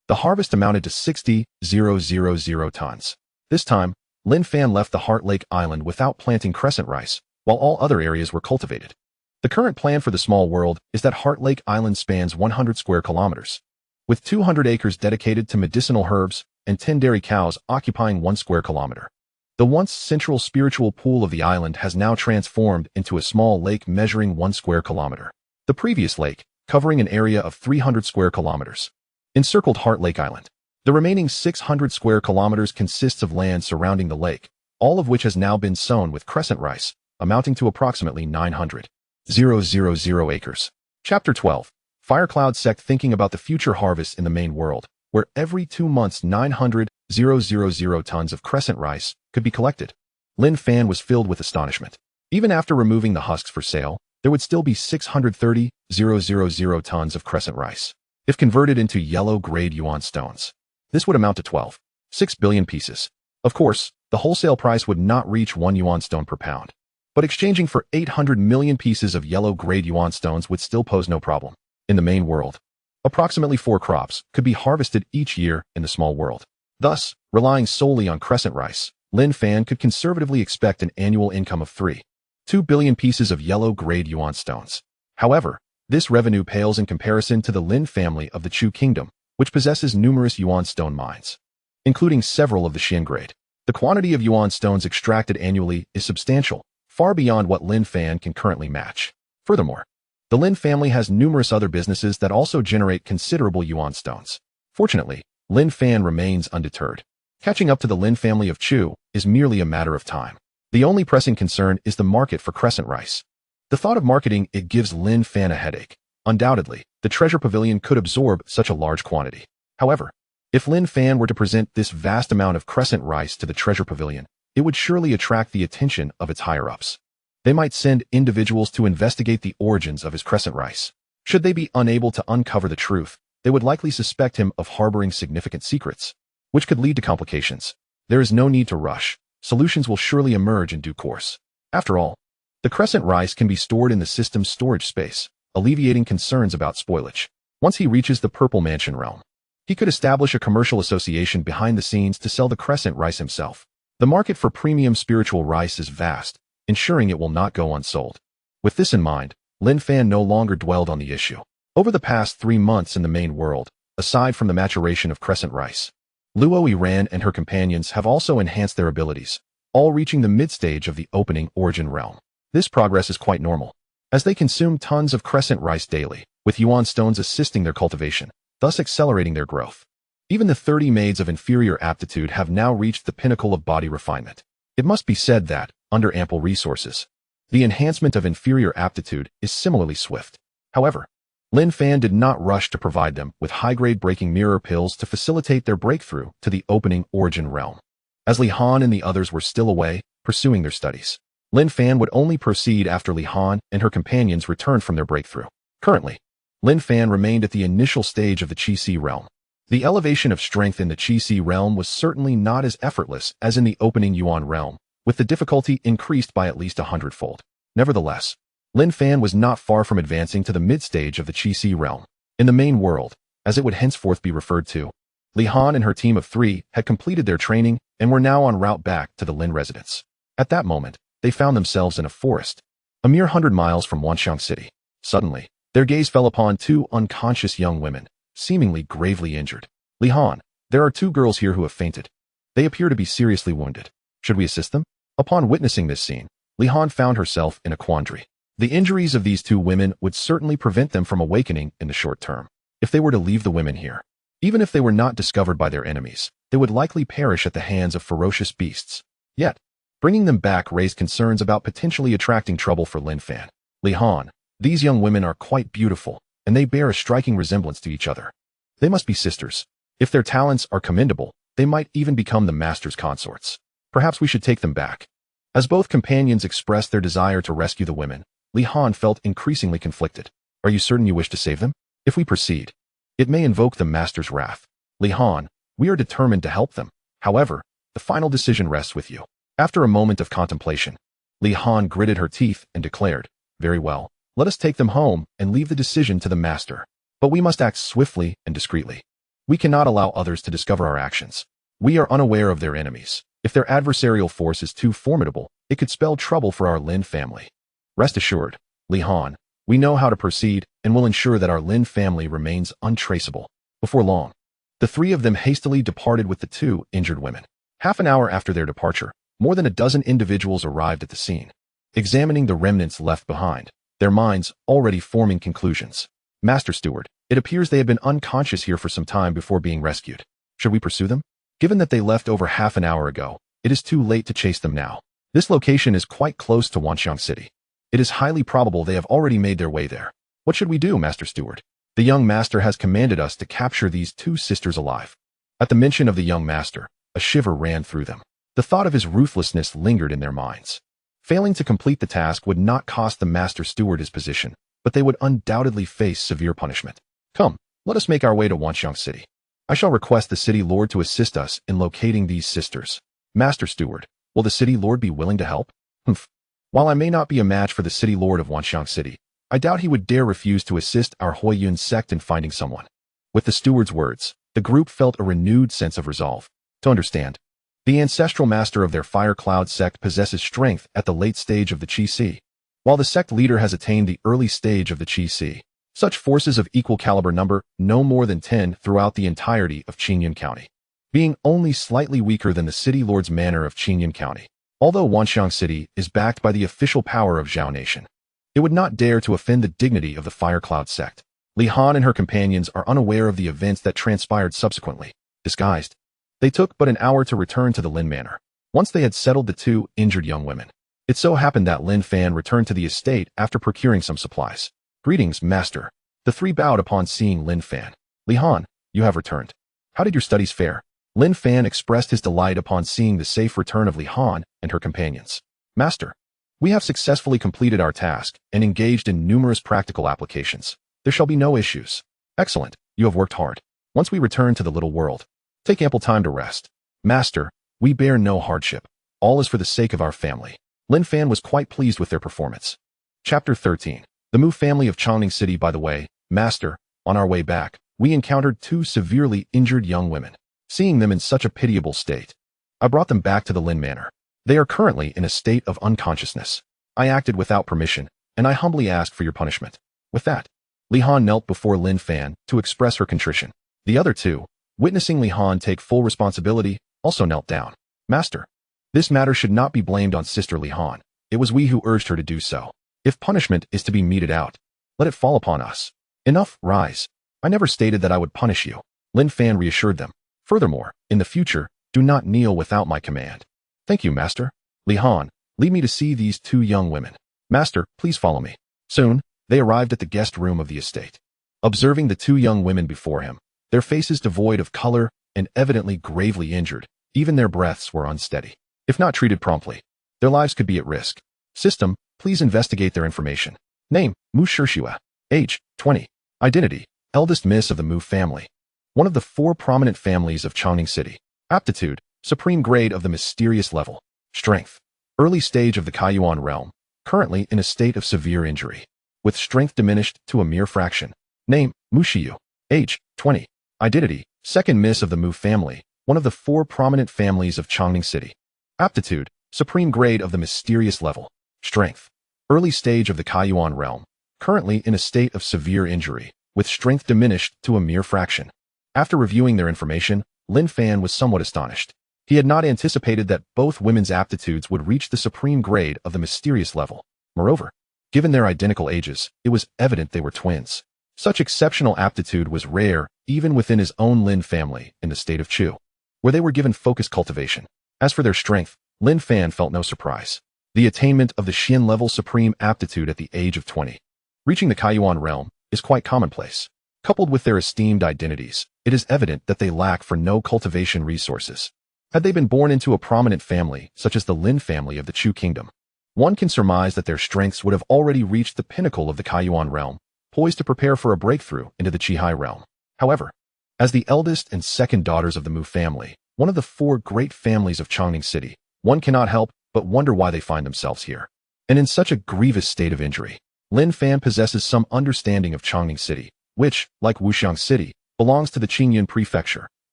the harvest amounted to 60,000 tons. This time, Lin Fan left the Heart Lake Island without planting crescent rice, while all other areas were cultivated. The current plan for the small world is that Heart Lake Island spans 100 square kilometers, with 200 acres dedicated to medicinal herbs and 10 dairy cows occupying 1 square kilometer. The once central spiritual pool of the island has now transformed into a small lake measuring 1 square kilometer. The previous lake, covering an area of 300 square kilometers, encircled Heart Lake Island. The remaining 600 square kilometers consists of land surrounding the lake, all of which has now been sown with crescent rice, amounting to approximately 900,000 acres. Chapter 12. Firecloud sect thinking about the future harvest in the main world, where every 2 months 900,000 tons of crescent rice could be collected. Lin Fan was filled with astonishment. Even after removing the husks for sale, there would still be 630,000 tons of crescent rice. If converted into yellow-grade yuan stones, this would amount to 12.6 billion pieces. Of course, the wholesale price would not reach 1 yuan stone per pound, but exchanging for 800 million pieces of yellow-grade yuan stones would still pose no problem. In the main world, approximately 4 crops could be harvested each year in the small world. Thus, relying solely on crescent rice, Lin Fan could conservatively expect an annual income of 3.2 billion pieces of yellow-grade yuan stones. However, this revenue pales in comparison to the Lin family of the Chu Kingdom, which possesses numerous yuan stone mines, including several of the Xian grade. The quantity of yuan stones extracted annually is substantial, far beyond what Lin Fan can currently match. Furthermore, the Lin family has numerous other businesses that also generate considerable yuan stones. Fortunately, Lin Fan remains undeterred. Catching up to the Lin family of Chu is merely a matter of time. The only pressing concern is the market for crescent rice. The thought of marketing it gives Lin Fan a headache. Undoubtedly, the treasure pavilion could absorb such a large quantity. However, if Lin Fan were to present this vast amount of crescent rice to the treasure pavilion, it would surely attract the attention of its higher-ups. They might send individuals to investigate the origins of his crescent rice. Should they be unable to uncover the truth, they would likely suspect him of harboring significant secrets, which could lead to complications. There is no need to rush. Solutions will surely emerge in due course. After all, the crescent rice can be stored in the system's storage space, alleviating concerns about spoilage. Once he reaches the Purple Mansion realm, he could establish a commercial association behind the scenes to sell the crescent rice himself. The market for premium spiritual rice is vast, ensuring it will not go unsold. With this in mind, Lin Fan no longer dwelled on the issue. Over the past 3 months in the main world, aside from the maturation of crescent rice, Luo Yiran and her companions have also enhanced their abilities, all reaching the mid-stage of the opening origin realm. This progress is quite normal, as they consume tons of crescent rice daily, with yuan stones assisting their cultivation, thus accelerating their growth. Even the 30 maids of inferior aptitude have now reached the pinnacle of body refinement. It must be said that, under ample resources, the enhancement of inferior aptitude is similarly swift. However, Lin Fan did not rush to provide them with high-grade breaking mirror pills to facilitate their breakthrough to the opening origin realm. As Li Han and the others were still away, pursuing their studies, Lin Fan would only proceed after Li Han and her companions returned from their breakthrough. Currently, Lin Fan remained at the initial stage of the Qi-Si realm. The elevation of strength in the Qi-Si realm was certainly not as effortless as in the opening Yuan realm, with the difficulty increased by at least 100-fold. Nevertheless, Lin Fan was not far from advancing to the mid-stage of the Qi-Si realm. In the main world, as it would henceforth be referred to, Li Han and her team of 3 had completed their training and were now en route back to the Lin residence. At that moment, they found themselves in a forest, a mere 100 miles from Wanxiang City. Suddenly, their gaze fell upon 2 unconscious young women, seemingly gravely injured. Li Han, there are 2 girls here who have fainted. They appear to be seriously wounded. Should we assist them? Upon witnessing this scene, Li Han found herself in a quandary. The injuries of these 2 women would certainly prevent them from awakening in the short term. If they were to leave the women here, even if they were not discovered by their enemies, they would likely perish at the hands of ferocious beasts. Yet, bringing them back raised concerns about potentially attracting trouble for Lin Fan. Li Han, these young women are quite beautiful, and they bear a striking resemblance to each other. They must be sisters. If their talents are commendable, they might even become the master's consorts. Perhaps we should take them back. As both companions expressed their desire to rescue the women, Li Han felt increasingly conflicted. Are you certain you wish to save them? If we proceed, it may invoke the master's wrath. Li Han, we are determined to help them. However, the final decision rests with you. After a moment of contemplation, Li Han gritted her teeth and declared, "Very well. Let us take them home and leave the decision to the master. But we must act swiftly and discreetly. We cannot allow others to discover our actions. We are unaware of their enemies. If their adversarial force is too formidable, it could spell trouble for our Lin family. Rest assured, Li Han, we know how to proceed and will ensure that our Lin family remains untraceable." Before long, the three of them hastily departed with the two injured women. Half an hour after their departure, more than a dozen individuals arrived at the scene, examining the remnants left behind, their minds already forming conclusions. "Master Steward, it appears they had been unconscious here for some time before being rescued. Should we pursue them? Given that they left over half an hour ago, it is too late to chase them now. This location is quite close to Wanxiang City. It is highly probable they have already made their way there. What should we do, Master Steward? The young master has commanded us to capture these two sisters alive." At the mention of the young master, a shiver ran through them. The thought of his ruthlessness lingered in their minds. Failing to complete the task would not cost the Master Steward his position, but they would undoubtedly face severe punishment. "Come, let us make our way to Wanxiang City. I shall request the city lord to assist us in locating these sisters." "Master Steward, will the city lord be willing to help?" "Humph. While I may not be a match for the city lord of Wanxiang City, I doubt he would dare refuse to assist our Huiyun sect in finding someone." With the steward's words, the group felt a renewed sense of resolve. To understand, the ancestral master of their Firecloud sect possesses strength at the late stage of the Qi Si, while the sect leader has attained the early stage of the Qi Si. Such forces of equal caliber number no more than 10 throughout the entirety of Qingyun County, being only slightly weaker than the city lord's manor of Qingyun County. Although Wanxiang City is backed by the official power of Zhao Nation, it would not dare to offend the dignity of the Firecloud sect. Li Han and her companions are unaware of the events that transpired subsequently. Disguised, they took but an hour to return to the Lin Manor. Once they had settled the two injured young women, it so happened that Lin Fan returned to the estate after procuring some supplies. "Greetings, master." The three bowed upon seeing Lin Fan. "Li Han, you have returned. How did your studies fare?" Lin Fan expressed his delight upon seeing the safe return of Li Han and her companions. "Master, we have successfully completed our task and engaged in numerous practical applications. There shall be no issues." "Excellent, you have worked hard. Once we return to the little world, take ample time to rest." "Master, we bear no hardship. All is for the sake of our family." Lin Fan was quite pleased with their performance. Chapter 13. The Mu family of Changning City. By the way, Master, on our way back, we encountered two severely injured young women. Seeing them in such a pitiable state, I brought them back to the Lin Manor. They are currently in a state of unconsciousness. I acted without permission, and I humbly ask for your punishment. With that, Li Han knelt before Lin Fan to express her contrition. The other two, witnessing Li Han take full responsibility, also knelt down. "Master, this matter should not be blamed on Sister Li Han. It was we who urged her to do so. If punishment is to be meted out, let it fall upon us." "Enough, rise. I never stated that I would punish you," Lin Fan reassured them. "Furthermore, in the future, do not kneel without my command." "Thank you, Master." "Li Han, lead me to see these two young women." "Master, please follow me." Soon, they arrived at the guest room of the estate. Observing the two young women before him, their faces devoid of color and evidently gravely injured, even their breaths were unsteady. If not treated promptly, their lives could be at risk. "System, please investigate their information." Name, Mu Shishua. Age, 20. Identity, eldest miss of the Mu family. One of the four prominent families of Changning City. Aptitude, supreme grade of the mysterious level. Strength, early stage of the Kaiyuan realm, currently in a state of severe injury, with strength diminished to a mere fraction. Name, Mu Shiyu. Age, 20. Identity, second miss of the Mu family, one of the four prominent families of Changning City. Aptitude, supreme grade of the mysterious level. Strength, early stage of the Kaiyuan realm, currently in a state of severe injury, with strength diminished to a mere fraction. After reviewing their information, Lin Fan was somewhat astonished. He had not anticipated that both women's aptitudes would reach the supreme grade of the mysterious level. Moreover, given their identical ages, it was evident they were twins. Such exceptional aptitude was rare even within his own Lin family in the state of Chu, where they were given focused cultivation. As for their strength, Lin Fan felt no surprise. The attainment of the Xian level supreme aptitude at the age of 20, reaching the Kaiyuan realm, is quite commonplace. Coupled with their esteemed identities, it is evident that they lack for no cultivation resources. Had they been born into a prominent family, such as the Lin family of the Chu kingdom, one can surmise that their strengths would have already reached the pinnacle of the Kaiyuan realm, poised to prepare for a breakthrough into the Qihai realm. However, as the eldest and second daughters of the Mu family, one of the four great families of Changning City, one cannot help but wonder why they find themselves here. And in such a grievous state of injury. Lin Fan possesses some understanding of Changning City, which, like Wuxiang City, belongs to the Qingyun Prefecture.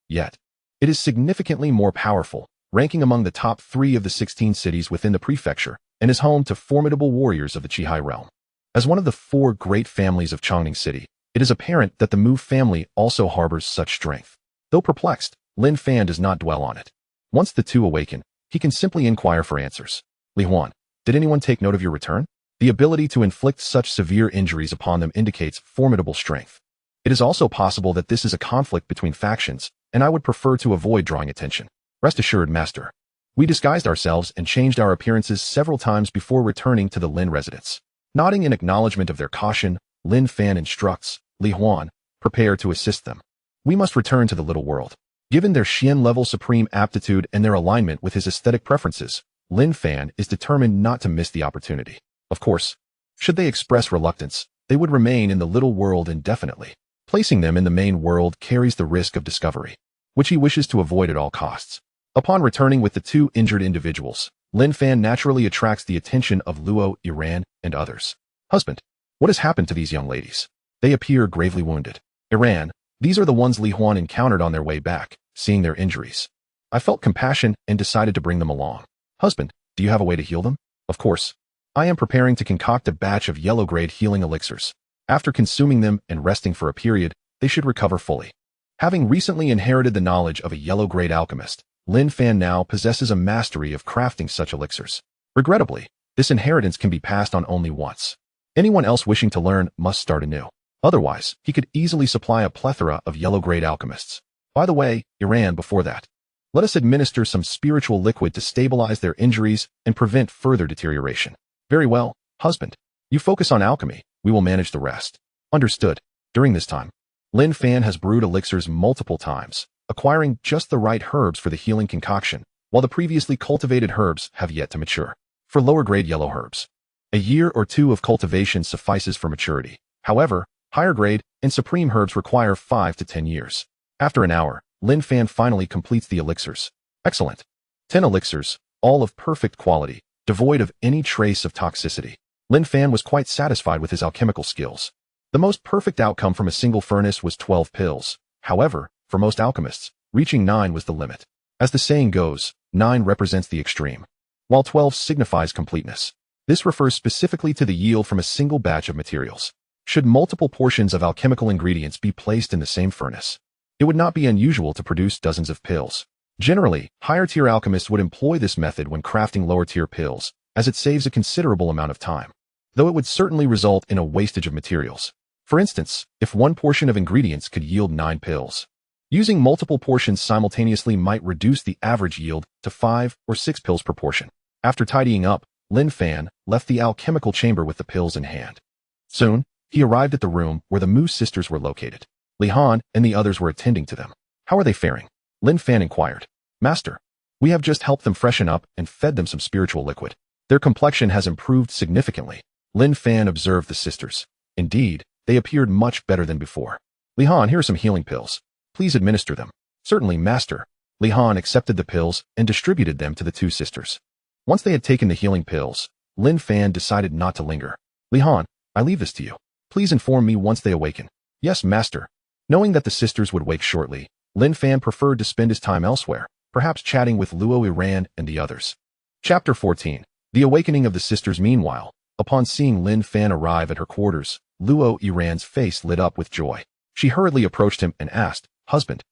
Yet, it is significantly more powerful, ranking among the top 3 of the 16 cities within the prefecture, and is home to formidable warriors of the Qihai realm. As one of the 4 great families of Changning City, it is apparent that the Mu family also harbors such strength. Though perplexed, Lin Fan does not dwell on it. Once the two awaken, he can simply inquire for answers. Li Huan, did anyone take note of your return? The ability to inflict such severe injuries upon them indicates formidable strength. It is also possible that this is a conflict between factions, and I would prefer to avoid drawing attention. Rest assured, Master. We disguised ourselves and changed our appearances several times before returning to the Lin residence. Nodding in acknowledgement of their caution, Lin Fan instructs Li Huan, prepare to assist them. We must return to the little world. Given their Xian-level supreme aptitude and their alignment with his aesthetic preferences, Lin Fan is determined not to miss the opportunity. Of course, should they express reluctance, they would remain in the little world indefinitely. Placing them in the main world carries the risk of discovery, which he wishes to avoid at all costs. Upon returning with the 2 injured individuals, Lin Fan naturally attracts the attention of Luo, Iran, and others. Husband, what has happened to these young ladies? They appear gravely wounded. Iran, these are the ones Li Huan encountered on their way back, seeing their injuries. I felt compassion and decided to bring them along. Husband, do you have a way to heal them? Of course. I am preparing to concoct a batch of yellow-grade healing elixirs. After consuming them and resting for a period, they should recover fully. Having recently inherited the knowledge of a yellow-grade alchemist, Lin Fan now possesses a mastery of crafting such elixirs. Regrettably, this inheritance can be passed on only once. Anyone else wishing to learn must start anew. Otherwise, he could easily supply a plethora of yellow-grade alchemists. By the way, Iran, before that, let us administer some spiritual liquid to stabilize their injuries and prevent further deterioration. Very well, husband. You focus on alchemy, we will manage the rest. Understood. During this time, Lin Fan has brewed elixirs multiple times, acquiring just the right herbs for the healing concoction, while the previously cultivated herbs have yet to mature. For lower-grade yellow herbs, a year or 2 of cultivation suffices for maturity. However, higher-grade and supreme herbs require 5 to 10 years. After an hour, Lin Fan finally completes the elixirs. Excellent. 10 elixirs, all of perfect quality, devoid of any trace of toxicity. Lin Fan was quite satisfied with his alchemical skills. The most perfect outcome from a single furnace was 12 pills. However, for most alchemists, reaching 9 was the limit. As the saying goes, 9 represents the extreme, while 12 signifies completeness. This refers specifically to the yield from a single batch of materials. Should multiple portions of alchemical ingredients be placed in the same furnace, it would not be unusual to produce dozens of pills. Generally, higher-tier alchemists would employ this method when crafting lower-tier pills, as it saves a considerable amount of time, though it would certainly result in a wastage of materials. For instance, if one portion of ingredients could yield 9 pills, using multiple portions simultaneously might reduce the average yield to 5 or 6 pills per portion. After tidying up, Lin Fan left the alchemical chamber with the pills in hand. Soon, he arrived at the room where the Mu sisters were located. Li Han and the others were attending to them. How are they faring? Lin Fan inquired. Master, we have just helped them freshen up and fed them some spiritual liquid. Their complexion has improved significantly. Lin Fan observed the sisters. Indeed, they appeared much better than before. Li Han, here are some healing pills. Please administer them. Certainly, Master. Li Han accepted the pills and distributed them to the 2 sisters. Once they had taken the healing pills, Lin Fan decided not to linger. Li Han, I leave this to you. Please inform me once they awaken. Yes, Master. Knowing that the sisters would wake shortly, Lin Fan preferred to spend his time elsewhere, perhaps chatting with Luo Iran and the others. Chapter 14. The Awakening of the Sisters. Meanwhile, upon seeing Lin Fan arrive at her quarters, Luo Iran's face lit up with joy. She hurriedly approached him and asked, Husband,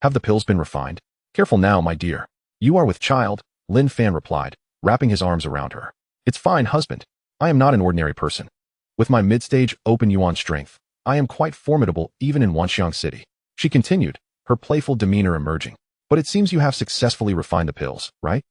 have the pills been refined? Careful now, my dear. You are with child, Lin Fan replied, wrapping his arms around her. It's fine, husband. I am not an ordinary person. With my mid-stage open yuan strength, I am quite formidable even in Wanxiang City. She continued, her playful demeanor emerging. But it seems you have successfully refined the pills, right?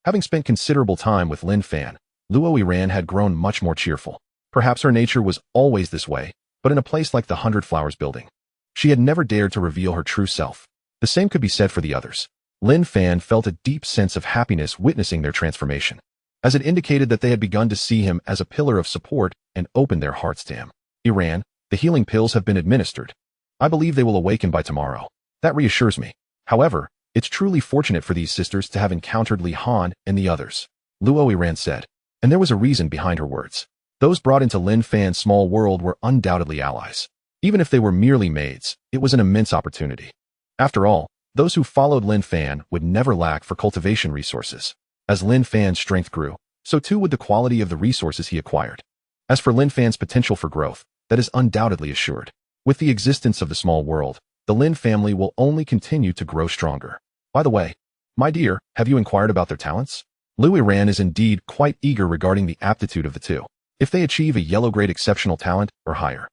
Having spent considerable time with Lin Fan, Luo Iran had grown much more cheerful. Perhaps her nature was always this way, but in a place like the 100 Flowers building, she had never dared to reveal her true self. The same could be said for the others. Lin Fan felt a deep sense of happiness witnessing their transformation, as it indicated that they had begun to see him as a pillar of support and opened their hearts to him. Iran, the healing pills have been administered. I believe they will awaken by tomorrow. That reassures me. However, it's truly fortunate for these sisters to have encountered Li Han and the others. Luo Yiran said, and there was a reason behind her words. Those brought into Lin Fan's small world were undoubtedly allies. Even if they were merely maids, it was an immense opportunity. After all, those who followed Lin Fan would never lack for cultivation resources. As Lin Fan's strength grew, so too would the quality of the resources he acquired. As for Lin Fan's potential for growth, that is undoubtedly assured. With the existence of the small world, the Lin family will only continue to grow stronger. By the way, my dear, have you inquired about their talents? Lu Yiran is indeed quite eager regarding the aptitude of the two. If they achieve a yellow grade exceptional talent or higher,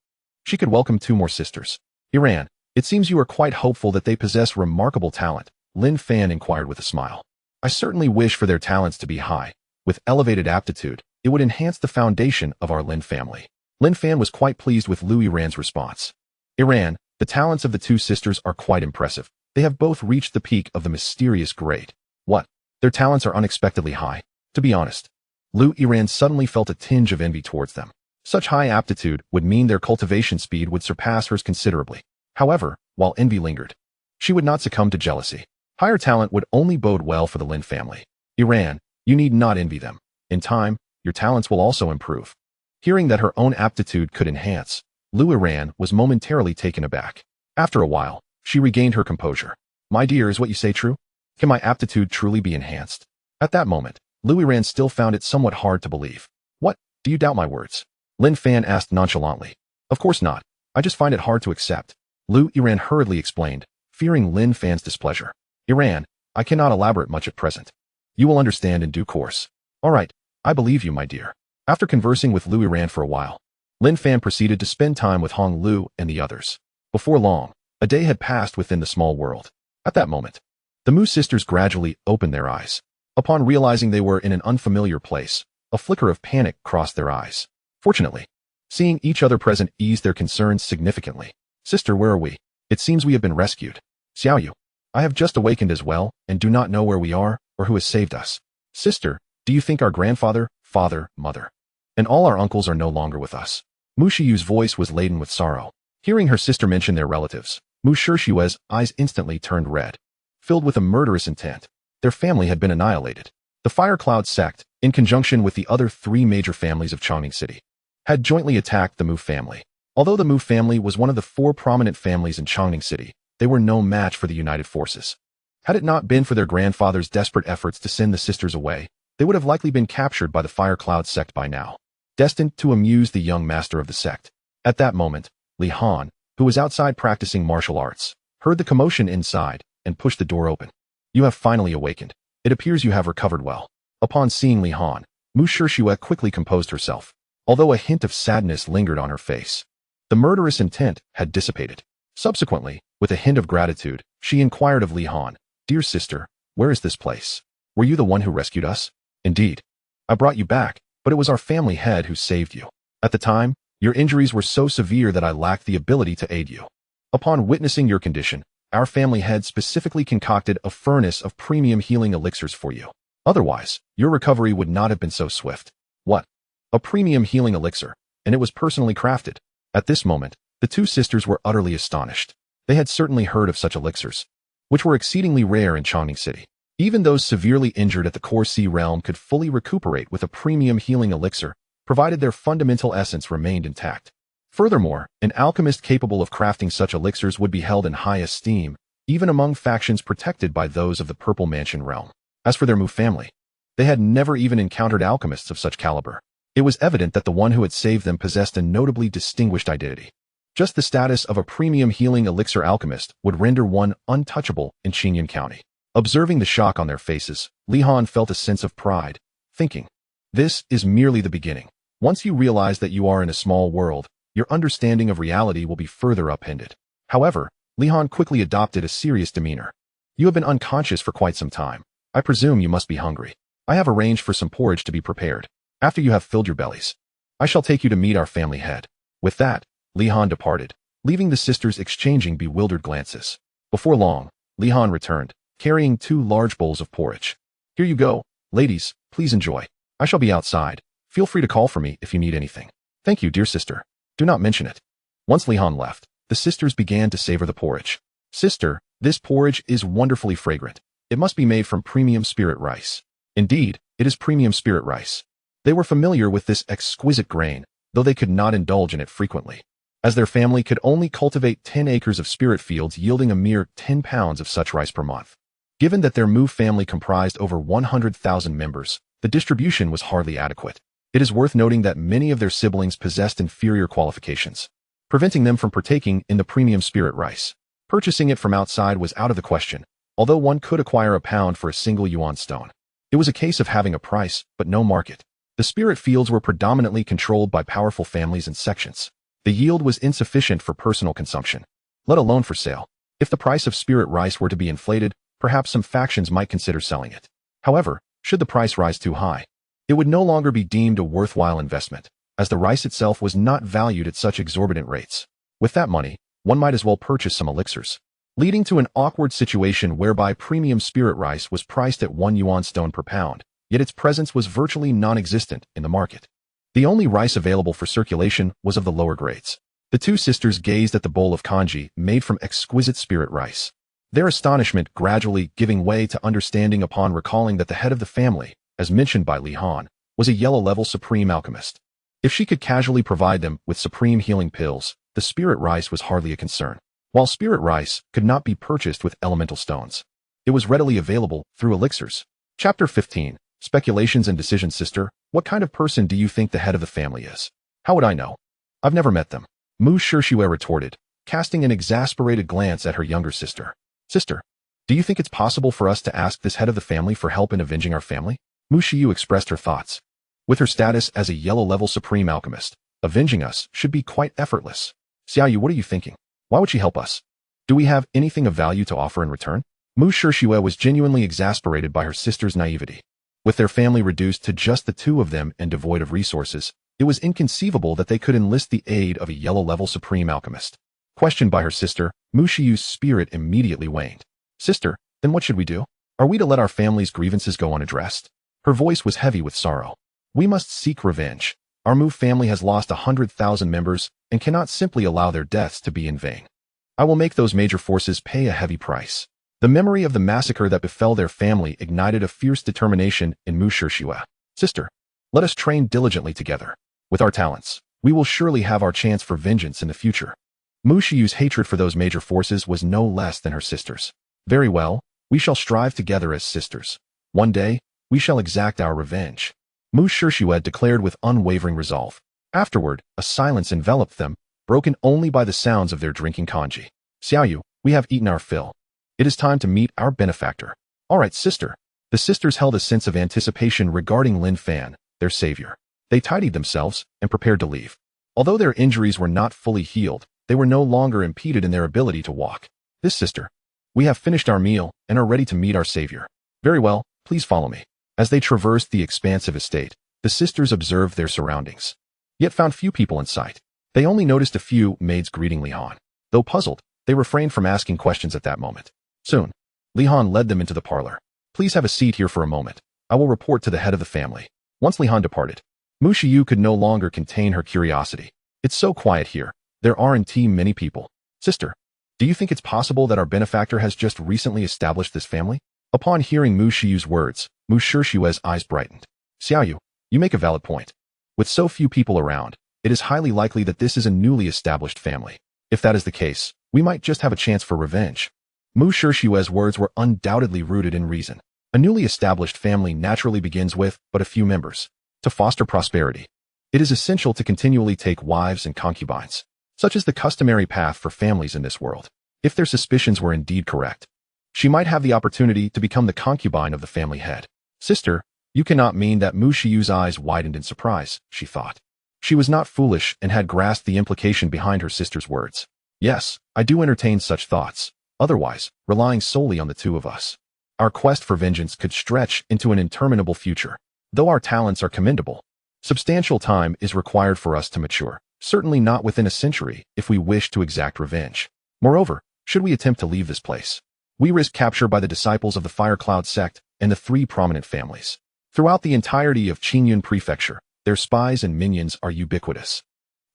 she could welcome 2 more sisters. Yiran, it seems you are quite hopeful that they possess remarkable talent, Lin Fan inquired with a smile. I certainly wish for their talents to be high. With elevated aptitude, it would enhance the foundation of our Lin family. Lin Fan was quite pleased with Lu Yiran's response. Yiran, the talents of the 2 sisters are quite impressive. They have both reached the peak of the mysterious great. What? Their talents are unexpectedly high. To be honest, Lu Yiran suddenly felt a tinge of envy towards them. Such high aptitude would mean their cultivation speed would surpass hers considerably. However, while envy lingered, she would not succumb to jealousy. Higher talent would only bode well for the Lin family. Yiran, you need not envy them. In time, your talents will also improve. Hearing that her own aptitude could enhance, Lu Yiran was momentarily taken aback. After a while, she regained her composure. My dear, is what you say true? Can my aptitude truly be enhanced? At that moment, Lu Yiran still found it somewhat hard to believe. What? Do you doubt my words? Lin Fan asked nonchalantly. Of course not. I just find it hard to accept. Lu Yiran hurriedly explained, fearing Lin Fan's displeasure. Yiran, I cannot elaborate much at present. You will understand in due course. All right, I believe you, my dear. After conversing with Lu Yiran for a while, Lin Fan proceeded to spend time with Hong Lu and the others. Before long, a day had passed within the small world. At that moment, the Mu sisters gradually opened their eyes. Upon realizing they were in an unfamiliar place, a flicker of panic crossed their eyes. Fortunately, seeing each other present eased their concerns significantly. Sister, where are we? It seems we have been rescued. Xiaoyu, I have just awakened as well, and do not know where we are, or who has saved us. Sister, do you think our grandfather, father, mother, and all our uncles are no longer with us? Mu Shiyu's voice was laden with sorrow. Hearing her sister mention their relatives, Mu Shiyu's eyes instantly turned red, filled with a murderous intent. Their family had been annihilated. The Firecloud sect, in conjunction with the other 3 major families of Changning City, had jointly attacked the Mu family. Although the Mu family was one of the 4 prominent families in Changning City, they were no match for the united forces. Had it not been for their grandfather's desperate efforts to send the sisters away, they would have likely been captured by the Firecloud sect by now, destined to amuse the young master of the sect. At that moment, Li Han, who was outside practicing martial arts, heard the commotion inside and pushed the door open. You have finally awakened. It appears you have recovered well. Upon seeing Li Han, Mu Shiyue quickly composed herself, although a hint of sadness lingered on her face. The murderous intent had dissipated. Subsequently, with a hint of gratitude, she inquired of Li Han, Dear sister, where is this place? Were you the one who rescued us? Indeed. I brought you back, but it was our family head who saved you. At the time, your injuries were so severe that I lacked the ability to aid you. Upon witnessing your condition, our family head specifically concocted a furnace of premium healing elixirs for you. Otherwise, your recovery would not have been so swift. What? A premium healing elixir, and it was personally crafted. At this moment, the 2 sisters were utterly astonished. They had certainly heard of such elixirs, which were exceedingly rare in Changning City. Even those severely injured at the Core Sea realm could fully recuperate with a premium healing elixir, provided their fundamental essence remained intact. Furthermore, an alchemist capable of crafting such elixirs would be held in high esteem, even among factions protected by those of the Purple Mansion realm. As for their Mu family, they had never even encountered alchemists of such caliber. It was evident that the one who had saved them possessed a notably distinguished identity. Just the status of a premium healing elixir alchemist would render one untouchable in Qingyan County. Observing the shock on their faces, Li Han felt a sense of pride, thinking, this is merely the beginning. Once you realize that you are in a small world, your understanding of reality will be further upended. However, Li Han quickly adopted a serious demeanor. You have been unconscious for quite some time. I presume you must be hungry. I have arranged for some porridge to be prepared. After you have filled your bellies, I shall take you to meet our family head. With that, Li Han departed, leaving the sisters exchanging bewildered glances. Before long, Li Han returned, carrying 2 large bowls of porridge. Here you go, ladies, please enjoy. I shall be outside. Feel free to call for me if you need anything. Thank you, dear sister. Do not mention it. Once Li Han left, the sisters began to savor the porridge. Sister, this porridge is wonderfully fragrant. It must be made from premium spirit rice. Indeed, It is premium spirit rice. They were familiar with this exquisite grain, though they could not indulge in it frequently, as their family could only cultivate 10 acres of spirit fields, yielding a mere 10 pounds of such rice per month. Given that their Mu family comprised over 100,000 members, the distribution was hardly adequate. It is worth noting that many of their siblings possessed inferior qualifications, preventing them from partaking in the premium spirit rice. Purchasing it from outside was out of the question, although one could acquire a pound for a single yuan stone. It was a case of having a price, but no market. The spirit fields were predominantly controlled by powerful families and sections. The yield was insufficient for personal consumption, let alone for sale. If the price of spirit rice were to be inflated, perhaps some factions might consider selling it. However, should the price rise too high, it would no longer be deemed a worthwhile investment, as the rice itself was not valued at such exorbitant rates. With that money, one might as well purchase some elixirs, leading to an awkward situation whereby premium spirit rice was priced at 1 yuan stone per pound, yet its presence was virtually non-existent in the market. The only rice available for circulation was of the lower grades. The two sisters gazed at the bowl of congee made from exquisite spirit rice, their astonishment gradually giving way to understanding upon recalling that the head of the family, as mentioned by Li Han, was a yellow-level supreme alchemist. If she could casually provide them with supreme healing pills, the spirit rice was hardly a concern. While spirit rice could not be purchased with elemental stones, it was readily available through elixirs. Chapter 15. Speculations and Decisions. Sister, what kind of person do you think the head of the family is? How would I know? I've never met them, Mu Shishue retorted, casting an exasperated glance at her younger sister. Sister, do you think it's possible for us to ask this head of the family for help in avenging our family? Mu Shiyu expressed her thoughts. With her status as a yellow-level supreme alchemist, avenging us should be quite effortless. Xiaoyu, what are you thinking? Why would she help us? Do we have anything of value to offer in return? Mu Shishue was genuinely exasperated by her sister's naivety. With their family reduced to just the two of them and devoid of resources, it was inconceivable that they could enlist the aid of a yellow-level supreme alchemist. Questioned by her sister, Mu Shiyu's spirit immediately waned. Sister, then what should we do? Are we to let our family's grievances go unaddressed? Her voice was heavy with sorrow. We must seek revenge. Our Mu family has lost 100,000 members and cannot simply allow their deaths to be in vain. I will make those major forces pay a heavy price. The memory of the massacre that befell their family ignited a fierce determination in Mu Shishue. Sister, let us train diligently together. With our talents, we will surely have our chance for vengeance in the future. Mu Shiyu's hatred for those major forces was no less than her sister's. Very well, we shall strive together as sisters. One day, we shall exact our revenge. Mu Shishue declared with unwavering resolve. Afterward, a silence enveloped them, broken only by the sounds of their drinking congee. Xiaoyu, we have eaten our fill. It is time to meet our benefactor. All right, sister. The sisters held a sense of anticipation regarding Lin Fan, their savior. They tidied themselves and prepared to leave. Although their injuries were not fully healed, they were no longer impeded in their ability to walk. This sister. We have finished our meal and are ready to meet our savior. Very well, please follow me. As they traversed the expansive estate, the sisters observed their surroundings, yet found few people in sight. They only noticed a few maids greeting Li Han. Though puzzled, they refrained from asking questions at that moment. Soon, Li Han led them into the parlor. Please have a seat here for a moment. I will report to the head of the family. Once Li Han departed, Mu Shiyu could no longer contain her curiosity. It's so quiet here. There aren't many people. Sister, do you think it's possible that our benefactor has just recently established this family? Upon hearing Mu Shiyu's words, Mu Shishue's eyes brightened. Xiaoyu, you make a valid point. With so few people around, it is highly likely that this is a newly established family. If that is the case, we might just have a chance for revenge. Mu Shishue's words were undoubtedly rooted in reason. A newly established family naturally begins with but a few members. To foster prosperity, it is essential to continually take wives and concubines. Such is the customary path for families in this world. If their suspicions were indeed correct, she might have the opportunity to become the concubine of the family head. Sister, you cannot mean that? Mu Shiyu's eyes widened in surprise, she thought. She was not foolish and had grasped the implication behind her sister's words. Yes, I do entertain such thoughts. Otherwise, relying solely on the two of us, our quest for vengeance could stretch into an interminable future. Though our talents are commendable, substantial time is required for us to mature, certainly not within a century if we wish to exact revenge. Moreover, should we attempt to leave this place, we risk capture by the disciples of the Firecloud sect and the three prominent families. Throughout the entirety of Qingyun Prefecture, their spies and minions are ubiquitous,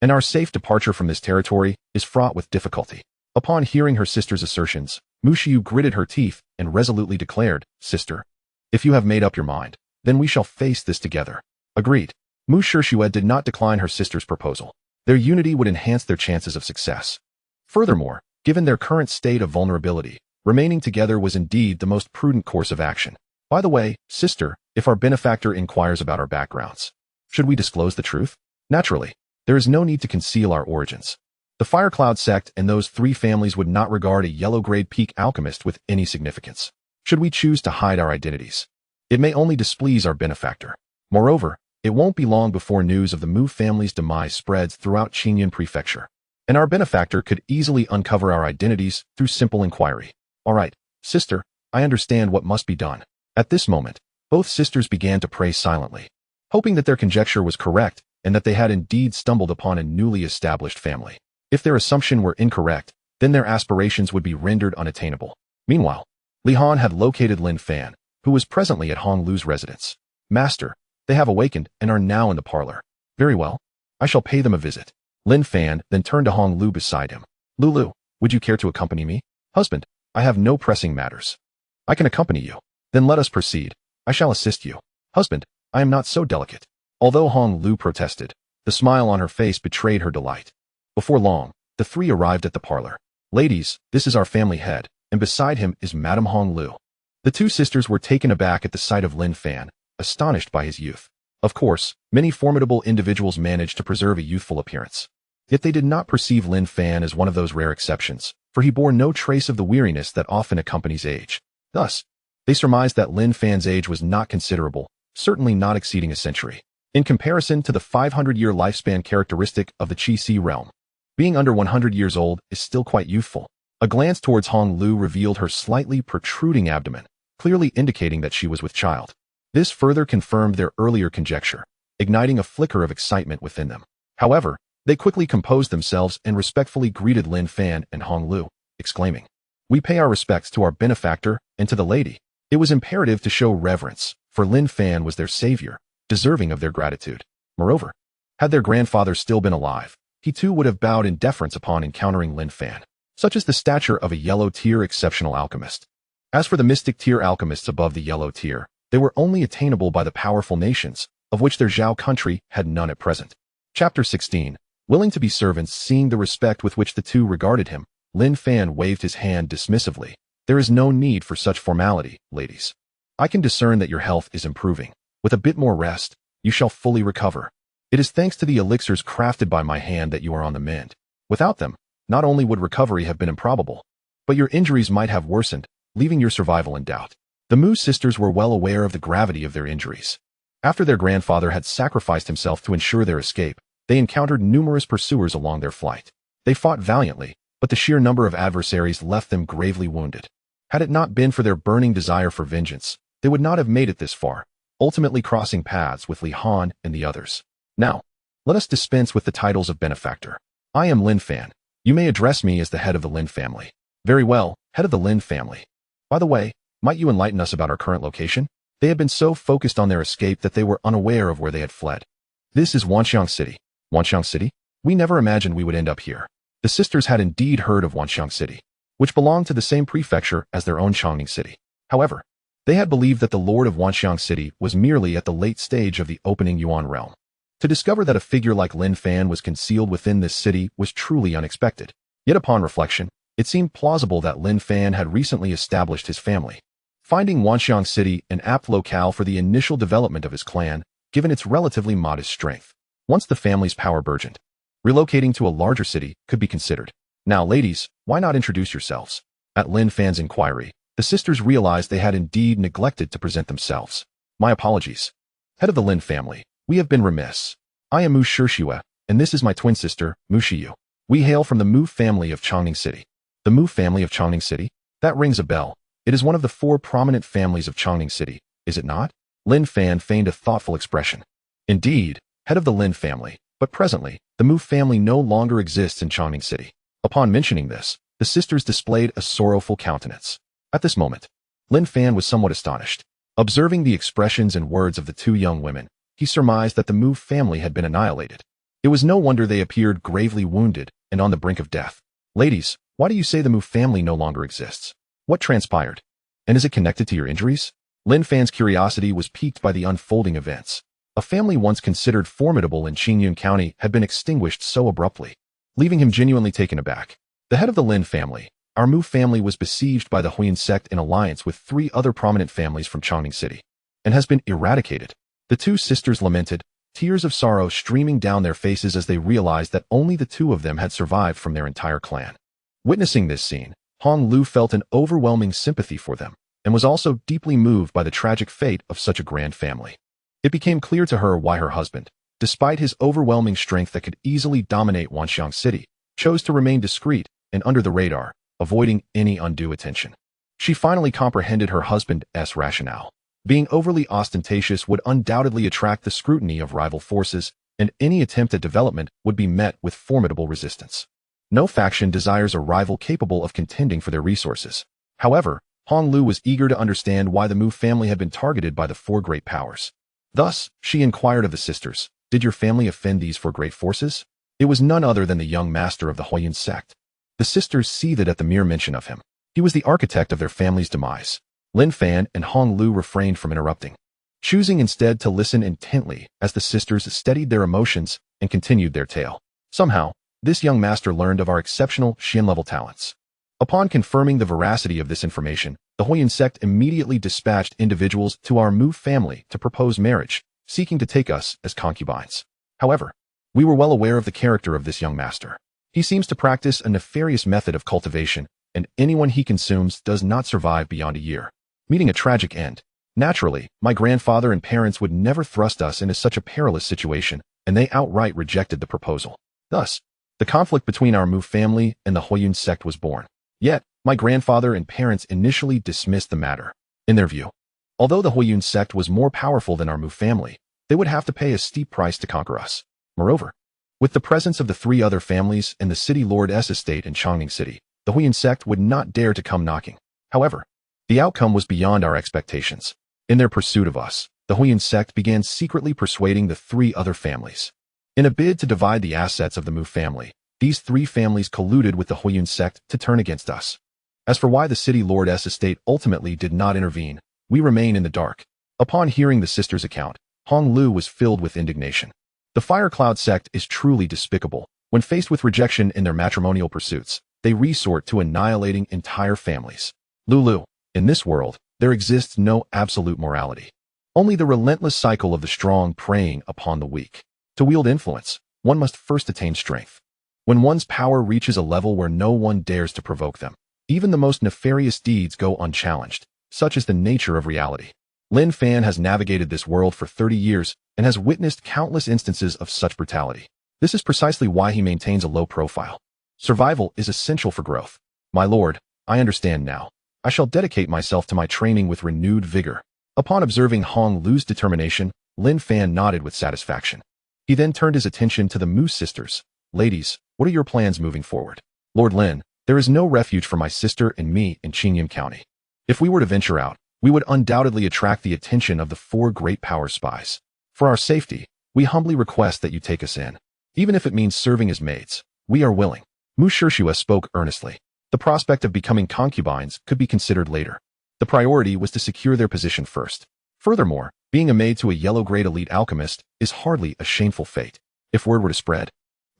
and our safe departure from this territory is fraught with difficulty. Upon hearing her sister's assertions, Mu Shiyu gritted her teeth and resolutely declared, Sister, if you have made up your mind, Then we shall face this together. Agreed. Mu Shishue did not decline her sister's proposal. Their unity would enhance their chances of success. Furthermore, given their current state of vulnerability, remaining together was indeed the most prudent course of action. By the way, sister, if our benefactor inquires about our backgrounds, should we disclose the truth? Naturally, there is no need to conceal our origins. The Firecloud sect and those 3 families would not regard a yellow-grade peak alchemist with any significance. Should we choose to hide our identities, it may only displease our benefactor. Moreover, it won't be long before news of the Mu family's demise spreads throughout Qingyun Prefecture, and our benefactor could easily uncover our identities through simple inquiry. All right, sister, I understand what must be done. At this moment, both sisters began to pray silently, hoping that their conjecture was correct and that they had indeed stumbled upon a newly established family. If their assumption were incorrect, then their aspirations would be rendered unattainable. Meanwhile, Li Han had located Lin Fan, who was presently at Hong Lu's residence. Master, they have awakened and are now in the parlor. Very well. I shall pay them a visit. Lin Fan then turned to Hong Lu beside him. Lulu, would you care to accompany me? Husband, I have no pressing matters. I can accompany you. Then let us proceed. I shall assist you. Husband, I am not so delicate. Although Hong Lu protested, the smile on her face betrayed her delight. Before long, the 3 arrived at the parlor. Ladies, this is our family head, and beside him is Madame Hong Lu. The 2 sisters were taken aback at the sight of Lin Fan, astonished by his youth. Of course, many formidable individuals managed to preserve a youthful appearance. Yet they did not perceive Lin Fan as one of those rare exceptions, for he bore no trace of the weariness that often accompanies age. Thus, they surmised that Lin Fan's age was not considerable, certainly not exceeding a century. In comparison to the 500-year lifespan characteristic of the Qi realm, being under 100 years old is still quite youthful. A glance towards Hong Lu revealed her slightly protruding abdomen, clearly indicating that she was with child. This further confirmed their earlier conjecture, igniting a flicker of excitement within them. However, they quickly composed themselves and respectfully greeted Lin Fan and Hong Lu, exclaiming, "We pay our respects to our benefactor and to the lady." It was imperative to show reverence, for Lin Fan was their savior, deserving of their gratitude. Moreover, had their grandfather still been alive, he too would have bowed in deference upon encountering Lin Fan. Such is the stature of a yellow-tier exceptional alchemist. As for the mystic tier alchemists above the yellow tier, they were only attainable by the powerful nations, of which their Zhao country had none at present. Chapter 16. Willing to be servants. Seeing the respect with which the 2 regarded him, Lin Fan waved his hand dismissively. There is no need for such formality, ladies. I can discern that your health is improving. With a bit more rest, you shall fully recover. It is thanks to the elixirs crafted by my hand that you are on the mend. Without them, not only would recovery have been improbable, but your injuries might have worsened, leaving your survival in doubt. The Mu sisters were well aware of the gravity of their injuries. After their grandfather had sacrificed himself to ensure their escape, they encountered numerous pursuers along their flight. They fought valiantly, but the sheer number of adversaries left them gravely wounded. Had it not been for their burning desire for vengeance, they would not have made it this far, ultimately crossing paths with Li Han and the others. Now, let us dispense with the titles of benefactor. I am Lin Fan. You may address me as the head of the Lin family. Very well, head of the Lin family. By the way, might you enlighten us about our current location? They had been so focused on their escape that they were unaware of where they had fled. This is Wanxiang City. Wanxiang City? We never imagined we would end up here. The sisters had indeed heard of Wanxiang City, which belonged to the same prefecture as their own Chongning City. However, they had believed that the lord of Wanxiang City was merely at the late stage of the opening Yuan realm. To discover that a figure like Lin Fan was concealed within this city was truly unexpected. Yet upon reflection, it seemed plausible that Lin Fan had recently established his family, finding Wanxiang City an apt locale for the initial development of his clan, given its relatively modest strength. Once the family's power burgeoned, relocating to a larger city could be considered. Now, ladies, why not introduce yourselves? At Lin Fan's inquiry, the sisters realized they had indeed neglected to present themselves. My apologies. Head of the Lin family, we have been remiss. I am Mu Shishue, and this is my twin sister, Mu Shiyu. We hail from the Mu family of Chongning City. The Mu family of Chongning City? That rings a bell. It is one of the 4 prominent families of Chongning City, is it not? Lin Fan feigned a thoughtful expression. Indeed, head of the Lin family, but presently, the Mu family no longer exists in Chongning City. Upon mentioning this, the sisters displayed a sorrowful countenance. At this moment, Lin Fan was somewhat astonished. Observing the expressions and words of the 2 young women, he surmised that the Mu family had been annihilated. It was no wonder they appeared gravely wounded and on the brink of death. Ladies, why do you say the Mu family no longer exists? What transpired? And is it connected to your injuries? Lin Fan's curiosity was piqued by the unfolding events. A family once considered formidable in Qingyun County had been extinguished so abruptly, leaving him genuinely taken aback. The head of the Lin family, our Mu family, was besieged by the Huyan sect in alliance with 3 other prominent families from Chongning City, and has been eradicated. The 2 sisters lamented, tears of sorrow streaming down their faces as they realized that only the 2 of them had survived from their entire clan. Witnessing this scene, Hong Lu felt an overwhelming sympathy for them, and was also deeply moved by the tragic fate of such a grand family. It became clear to her why her husband, despite his overwhelming strength that could easily dominate Wanxiang City, chose to remain discreet and under the radar, avoiding any undue attention. She finally comprehended her husband's rationale. Being overly ostentatious would undoubtedly attract the scrutiny of rival forces, and any attempt at development would be met with formidable resistance. No faction desires a rival capable of contending for their resources. However, Hong Lu was eager to understand why the Mu family had been targeted by the 4 great powers. Thus, she inquired of the sisters, "Did your family offend these 4 great forces?" It was none other than the young master of the Huyan sect. The sisters seethed at the mere mention of him. He was the architect of their family's demise. Lin Fan and Hong Lu refrained from interrupting, choosing instead to listen intently as the sisters steadied their emotions and continued their tale. Somehow, this young master learned of our exceptional Xian-level talents. Upon confirming the veracity of this information, the Huyan sect immediately dispatched individuals to our Mu family to propose marriage, seeking to take us as concubines. However, we were well aware of the character of this young master. He seems to practice a nefarious method of cultivation, and anyone he consumes does not survive beyond a year, meeting a tragic end. Naturally, my grandfather and parents would never thrust us into such a perilous situation, and they outright rejected the proposal. Thus, the conflict between our Mu family and the Huyan sect was born. Yet, my grandfather and parents initially dismissed the matter. In their view, although the Huyan sect was more powerful than our Mu family, they would have to pay a steep price to conquer us. Moreover, with the presence of the 3 other families and the city lord's estate in Chongning City, the Huyan sect would not dare to come knocking. However, the outcome was beyond our expectations. In their pursuit of us, the Huyan sect began secretly persuading the 3 other families. In a bid to divide the assets of the Mu family, these 3 families colluded with the Huyan sect to turn against us. As for why the city lord's estate ultimately did not intervene, we remain in the dark. Upon hearing the sisters' account, Hong Lu was filled with indignation. The Firecloud sect is truly despicable. When faced with rejection in their matrimonial pursuits, they resort to annihilating entire families. Lulu, in this world, there exists no absolute morality. Only the relentless cycle of the strong preying upon the weak. To wield influence, one must first attain strength. When one's power reaches a level where no one dares to provoke them, even the most nefarious deeds go unchallenged. Such is the nature of reality. Lin Fan has navigated this world for 30 years and has witnessed countless instances of such brutality. This is precisely why he maintains a low profile. Survival is essential for growth. My lord, I understand now. I shall dedicate myself to my training with renewed vigor. Upon observing Hong Lu's determination, Lin Fan nodded with satisfaction. He then turned his attention to the Mu sisters. Ladies, what are your plans moving forward? Lord Lin, there is no refuge for my sister and me in Qingyun County. If we were to venture out, we would undoubtedly attract the attention of the 4 great power spies. For our safety, we humbly request that you take us in. Even if it means serving as maids, we are willing. Mu Shishua spoke earnestly. The prospect of becoming concubines could be considered later. The priority was to secure their position first. Furthermore, being a maid to a yellow-grade elite alchemist is hardly a shameful fate. If word were to spread,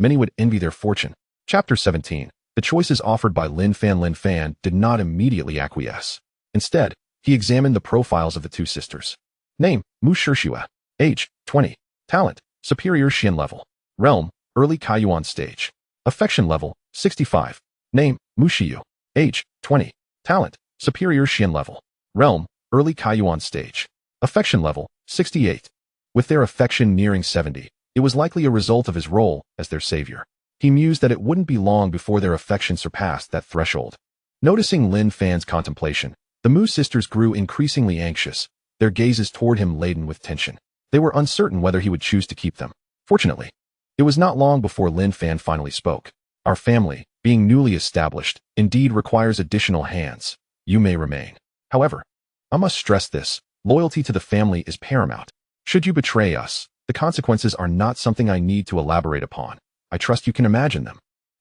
many would envy their fortune. Chapter 17. The choices offered by Lin Fan did not immediately acquiesce. Instead, he examined the profiles of the 2 sisters. Name, Mu Shishua. Age, 20. Talent, superior Xian level. Realm, early Kaiyuan stage. Affection level, 65. Name, Mu Shiyu. Age, 20. Talent, superior Xian level. Realm, early Kaiyuan stage. Affection level, 68. With their affection nearing 70, it was likely a result of his role as their savior. He mused that it wouldn't be long before their affection surpassed that threshold. Noticing Lin Fan's contemplation, the Mu sisters grew increasingly anxious, their gazes toward him laden with tension. They were uncertain whether he would choose to keep them. Fortunately, it was not long before Lin Fan finally spoke. Our family, being newly established, indeed requires additional hands. You may remain. However, I must stress this, loyalty to the family is paramount. Should you betray us, the consequences are not something I need to elaborate upon. I trust you can imagine them.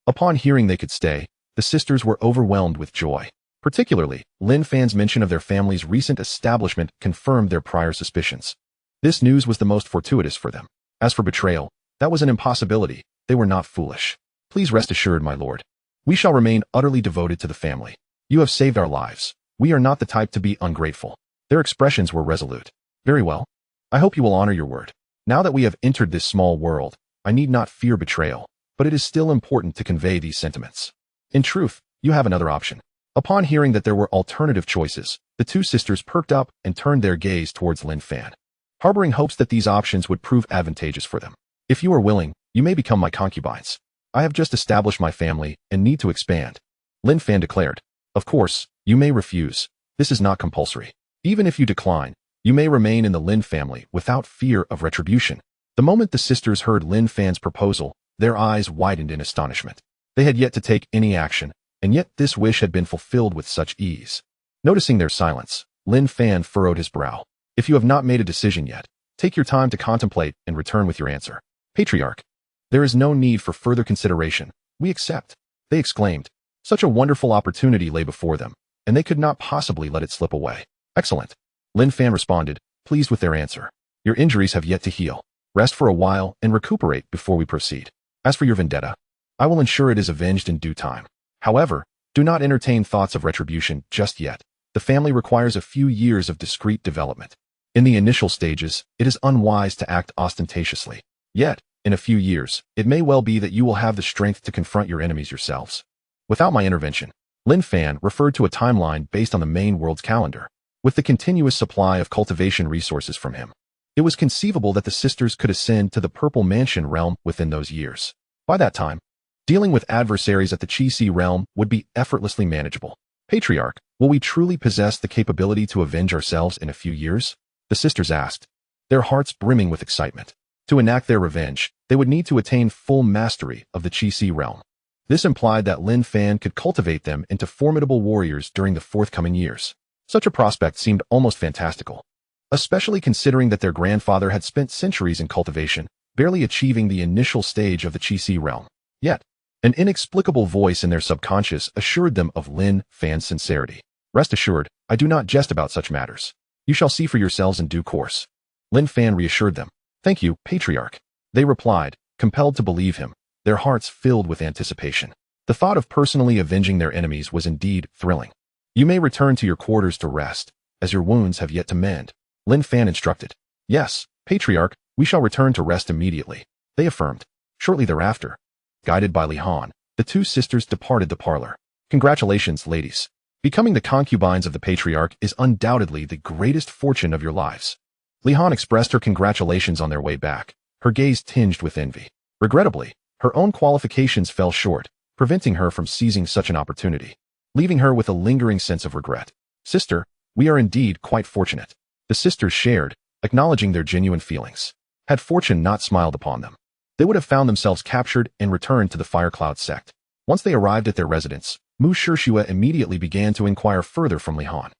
Upon hearing they could stay, the sisters were overwhelmed with joy. Particularly, Lin Fan's mention of their family's recent establishment confirmed their prior suspicions. This news was the most fortuitous for them. As for betrayal, that was an impossibility. They were not foolish. Please rest assured, my lord. We shall remain utterly devoted to the family. You have saved our lives. We are not the type to be ungrateful. Their expressions were resolute. Very well. I hope you will honor your word. Now that we have entered this small world, I need not fear betrayal, but it is still important to convey these sentiments. In truth, you have another option. Upon hearing that there were alternative choices, the two sisters perked up and turned their gaze towards Lin Fan, harboring hopes that these options would prove advantageous for them. If you are willing, you may become my concubines. I have just established my family and need to expand, Lin Fan declared. Of course, you may refuse. This is not compulsory. Even if you decline, you may remain in the Lin family without fear of retribution. The moment the sisters heard Lin Fan's proposal, their eyes widened in astonishment. They had yet to take any action, and yet this wish had been fulfilled with such ease. Noticing their silence, Lin Fan furrowed his brow. If you have not made a decision yet, take your time to contemplate and return with your answer. Patriarch. There is no need for further consideration. We accept, they exclaimed. Such a wonderful opportunity lay before them, and they could not possibly let it slip away. Excellent. Lin Fan responded, pleased with their answer. Your injuries have yet to heal. Rest for a while and recuperate before we proceed. As for your vendetta, I will ensure it is avenged in due time. However, do not entertain thoughts of retribution just yet. The family requires a few years of discreet development. In the initial stages, it is unwise to act ostentatiously. Yet, in a few years, it may well be that you will have the strength to confront your enemies yourselves. Without my intervention, Lin Fan referred to a timeline based on the main world's calendar. With the continuous supply of cultivation resources from him, it was conceivable that the sisters could ascend to the Purple Mansion realm within those years. By that time, dealing with adversaries at the Qi realm would be effortlessly manageable. Patriarch, will we truly possess the capability to avenge ourselves in a few years? The sisters asked, their hearts brimming with excitement. To enact their revenge, they would need to attain full mastery of the Qi realm. This implied that Lin Fan could cultivate them into formidable warriors during the forthcoming years. Such a prospect seemed almost fantastical, especially considering that their grandfather had spent centuries in cultivation, barely achieving the initial stage of the Qi realm. Yet, an inexplicable voice in their subconscious assured them of Lin Fan's sincerity. Rest assured, I do not jest about such matters. You shall see for yourselves in due course. Lin Fan reassured them. Thank you, Patriarch. They replied, compelled to believe him, their hearts filled with anticipation. The thought of personally avenging their enemies was indeed thrilling. You may return to your quarters to rest, as your wounds have yet to mend, Lin Fan instructed. Yes, Patriarch, we shall return to rest immediately, they affirmed. Shortly thereafter, guided by Li Han, the two sisters departed the parlor. Congratulations, ladies. Becoming the concubines of the Patriarch is undoubtedly the greatest fortune of your lives. Li Han expressed her congratulations on their way back, her gaze tinged with envy. Regrettably, her own qualifications fell short, preventing her from seizing such an opportunity, leaving her with a lingering sense of regret. Sister, we are indeed quite fortunate. The sisters shared, acknowledging their genuine feelings. Had fortune not smiled upon them, they would have found themselves captured and returned to the Firecloud sect. Once they arrived at their residence, Mu Shishua immediately began to inquire further from Li Han.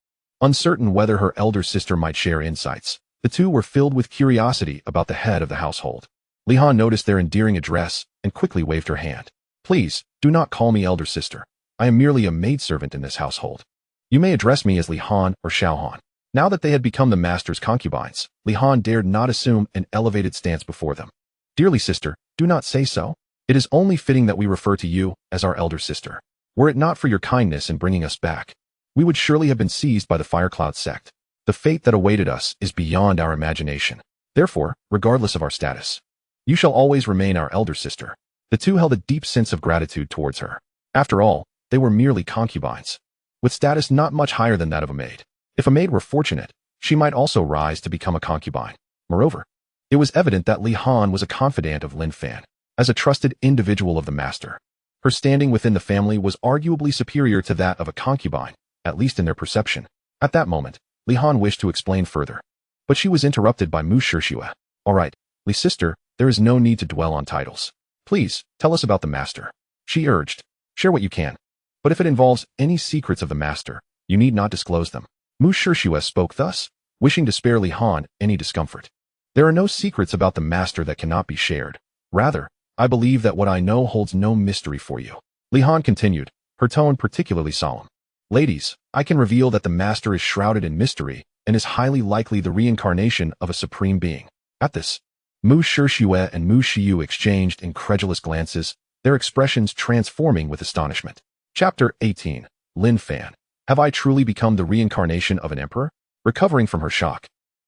Uncertain whether her elder sister might share insights, the two were filled with curiosity about the head of the household. Li Han noticed their endearing address and quickly waved her hand. Please, do not call me elder sister. I am merely a maidservant in this household. You may address me as Li Han or Xiao Han. Now that they had become the master's concubines, Li Han dared not assume an elevated stance before them. Dearly sister, do not say so. It is only fitting that we refer to you as our elder sister. Were it not for your kindness in bringing us back, we would surely have been seized by the Firecloud sect. The fate that awaited us is beyond our imagination. Therefore, regardless of our status, you shall always remain our elder sister. The two held a deep sense of gratitude towards her. After all, they were merely concubines, with status not much higher than that of a maid. If a maid were fortunate, she might also rise to become a concubine. Moreover, it was evident that Li Han was a confidant of Lin Fan. As a trusted individual of the master, her standing within the family was arguably superior to that of a concubine, at least in their perception. At that moment, Li Han wished to explain further, but she was interrupted by Mu Shishua. All right, Li sister, there is no need to dwell on titles. Please, tell us about the master, she urged. Share what you can, but if it involves any secrets of the master, you need not disclose them. Mu Shishua spoke thus, wishing to spare Li Han any discomfort. There are no secrets about the master that cannot be shared. Rather, I believe that what I know holds no mystery for you. Li Han continued, her tone particularly solemn. Ladies, I can reveal that the master is shrouded in mystery and is highly likely the reincarnation of a supreme being. At this, Mu Shishue and Mu Shiyu exchanged incredulous glances, their expressions transforming with astonishment. Chapter 18. Lin Fan. Have I truly become the reincarnation of an emperor? Recovering from her shock,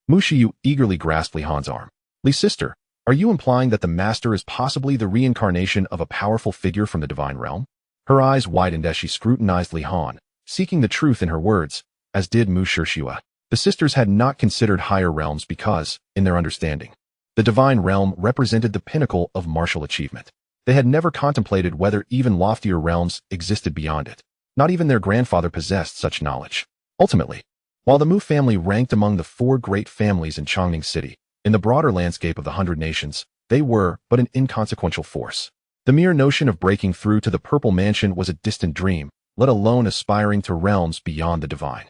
Mu Shiyu eagerly grasped Li Han's arm. Li sister, are you implying that the master is possibly the reincarnation of a powerful figure from the divine realm? Her eyes widened as she scrutinized Li Han, seeking the truth in her words, as did Mu Shishue. The sisters had not considered higher realms because, in their understanding, the divine realm represented the pinnacle of martial achievement. They had never contemplated whether even loftier realms existed beyond it. Not even their grandfather possessed such knowledge. Ultimately, while the Mu family ranked among the 4 great families in Chongning City, in the broader landscape of the 100 nations, they were but an inconsequential force. The mere notion of breaking through to the Purple Mansion was a distant dream, let alone aspiring to realms beyond the divine.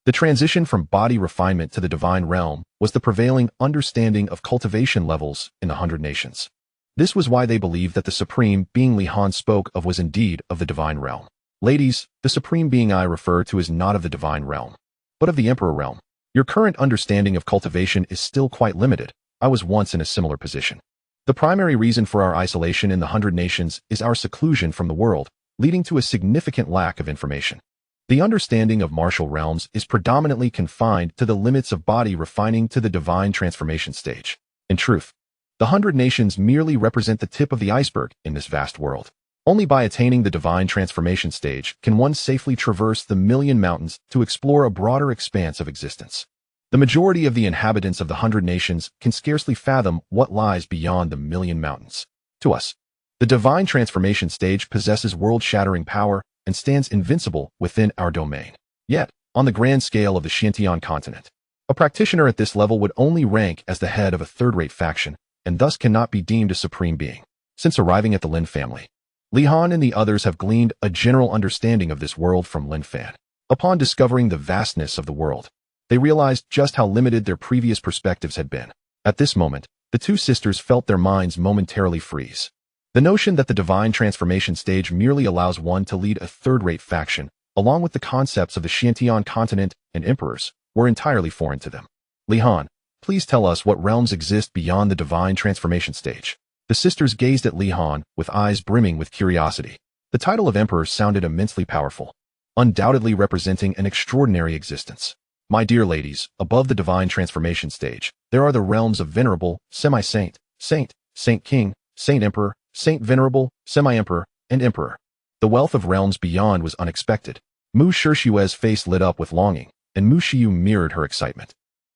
The transition from body refinement to the divine realm was the prevailing understanding of cultivation levels in the 100 nations. This was why they believed that the supreme being Li Han spoke of was indeed of the divine realm. Ladies, the supreme being I refer to is not of the divine realm, but of the emperor realm. Your current understanding of cultivation is still quite limited. I was once in a similar position. The primary reason for our isolation in the 100 nations is our seclusion from the world, leading to a significant lack of information. The understanding of martial realms is predominantly confined to the limits of body refining to the divine transformation stage. In truth, the 100 nations merely represent the tip of the iceberg in this vast world. Only by attaining the divine transformation stage can one safely traverse the million mountains to explore a broader expanse of existence. The majority of the inhabitants of the 100 nations can scarcely fathom what lies beyond the million mountains. To us, the divine transformation stage possesses world-shattering power and stands invincible within our domain. Yet, on the grand scale of the Xintian continent, a practitioner at this level would only rank as the head of a third-rate faction, and thus cannot be deemed a supreme being. Since arriving at the Lin family, Li Han and the others have gleaned a general understanding of this world from Lin Fan. Upon discovering the vastness of the world, they realized just how limited their previous perspectives had been. At this moment, the 2 sisters felt their minds momentarily freeze. The notion that the divine transformation stage merely allows one to lead a third-rate faction, along with the concepts of the Xintian continent and emperors, were entirely foreign to them. Li Han, please tell us what realms exist beyond the divine transformation stage. The sisters gazed at Li Han with eyes brimming with curiosity. The title of emperor sounded immensely powerful, undoubtedly representing an extraordinary existence. My dear ladies, above the divine transformation stage, there are the realms of venerable, semi-saint, saint, saint king, saint emperor, saint venerable, semi-emperor, and emperor. The wealth of realms beyond was unexpected. Mu Shishue's face lit up with longing, and Mu Shiyu mirrored her excitement.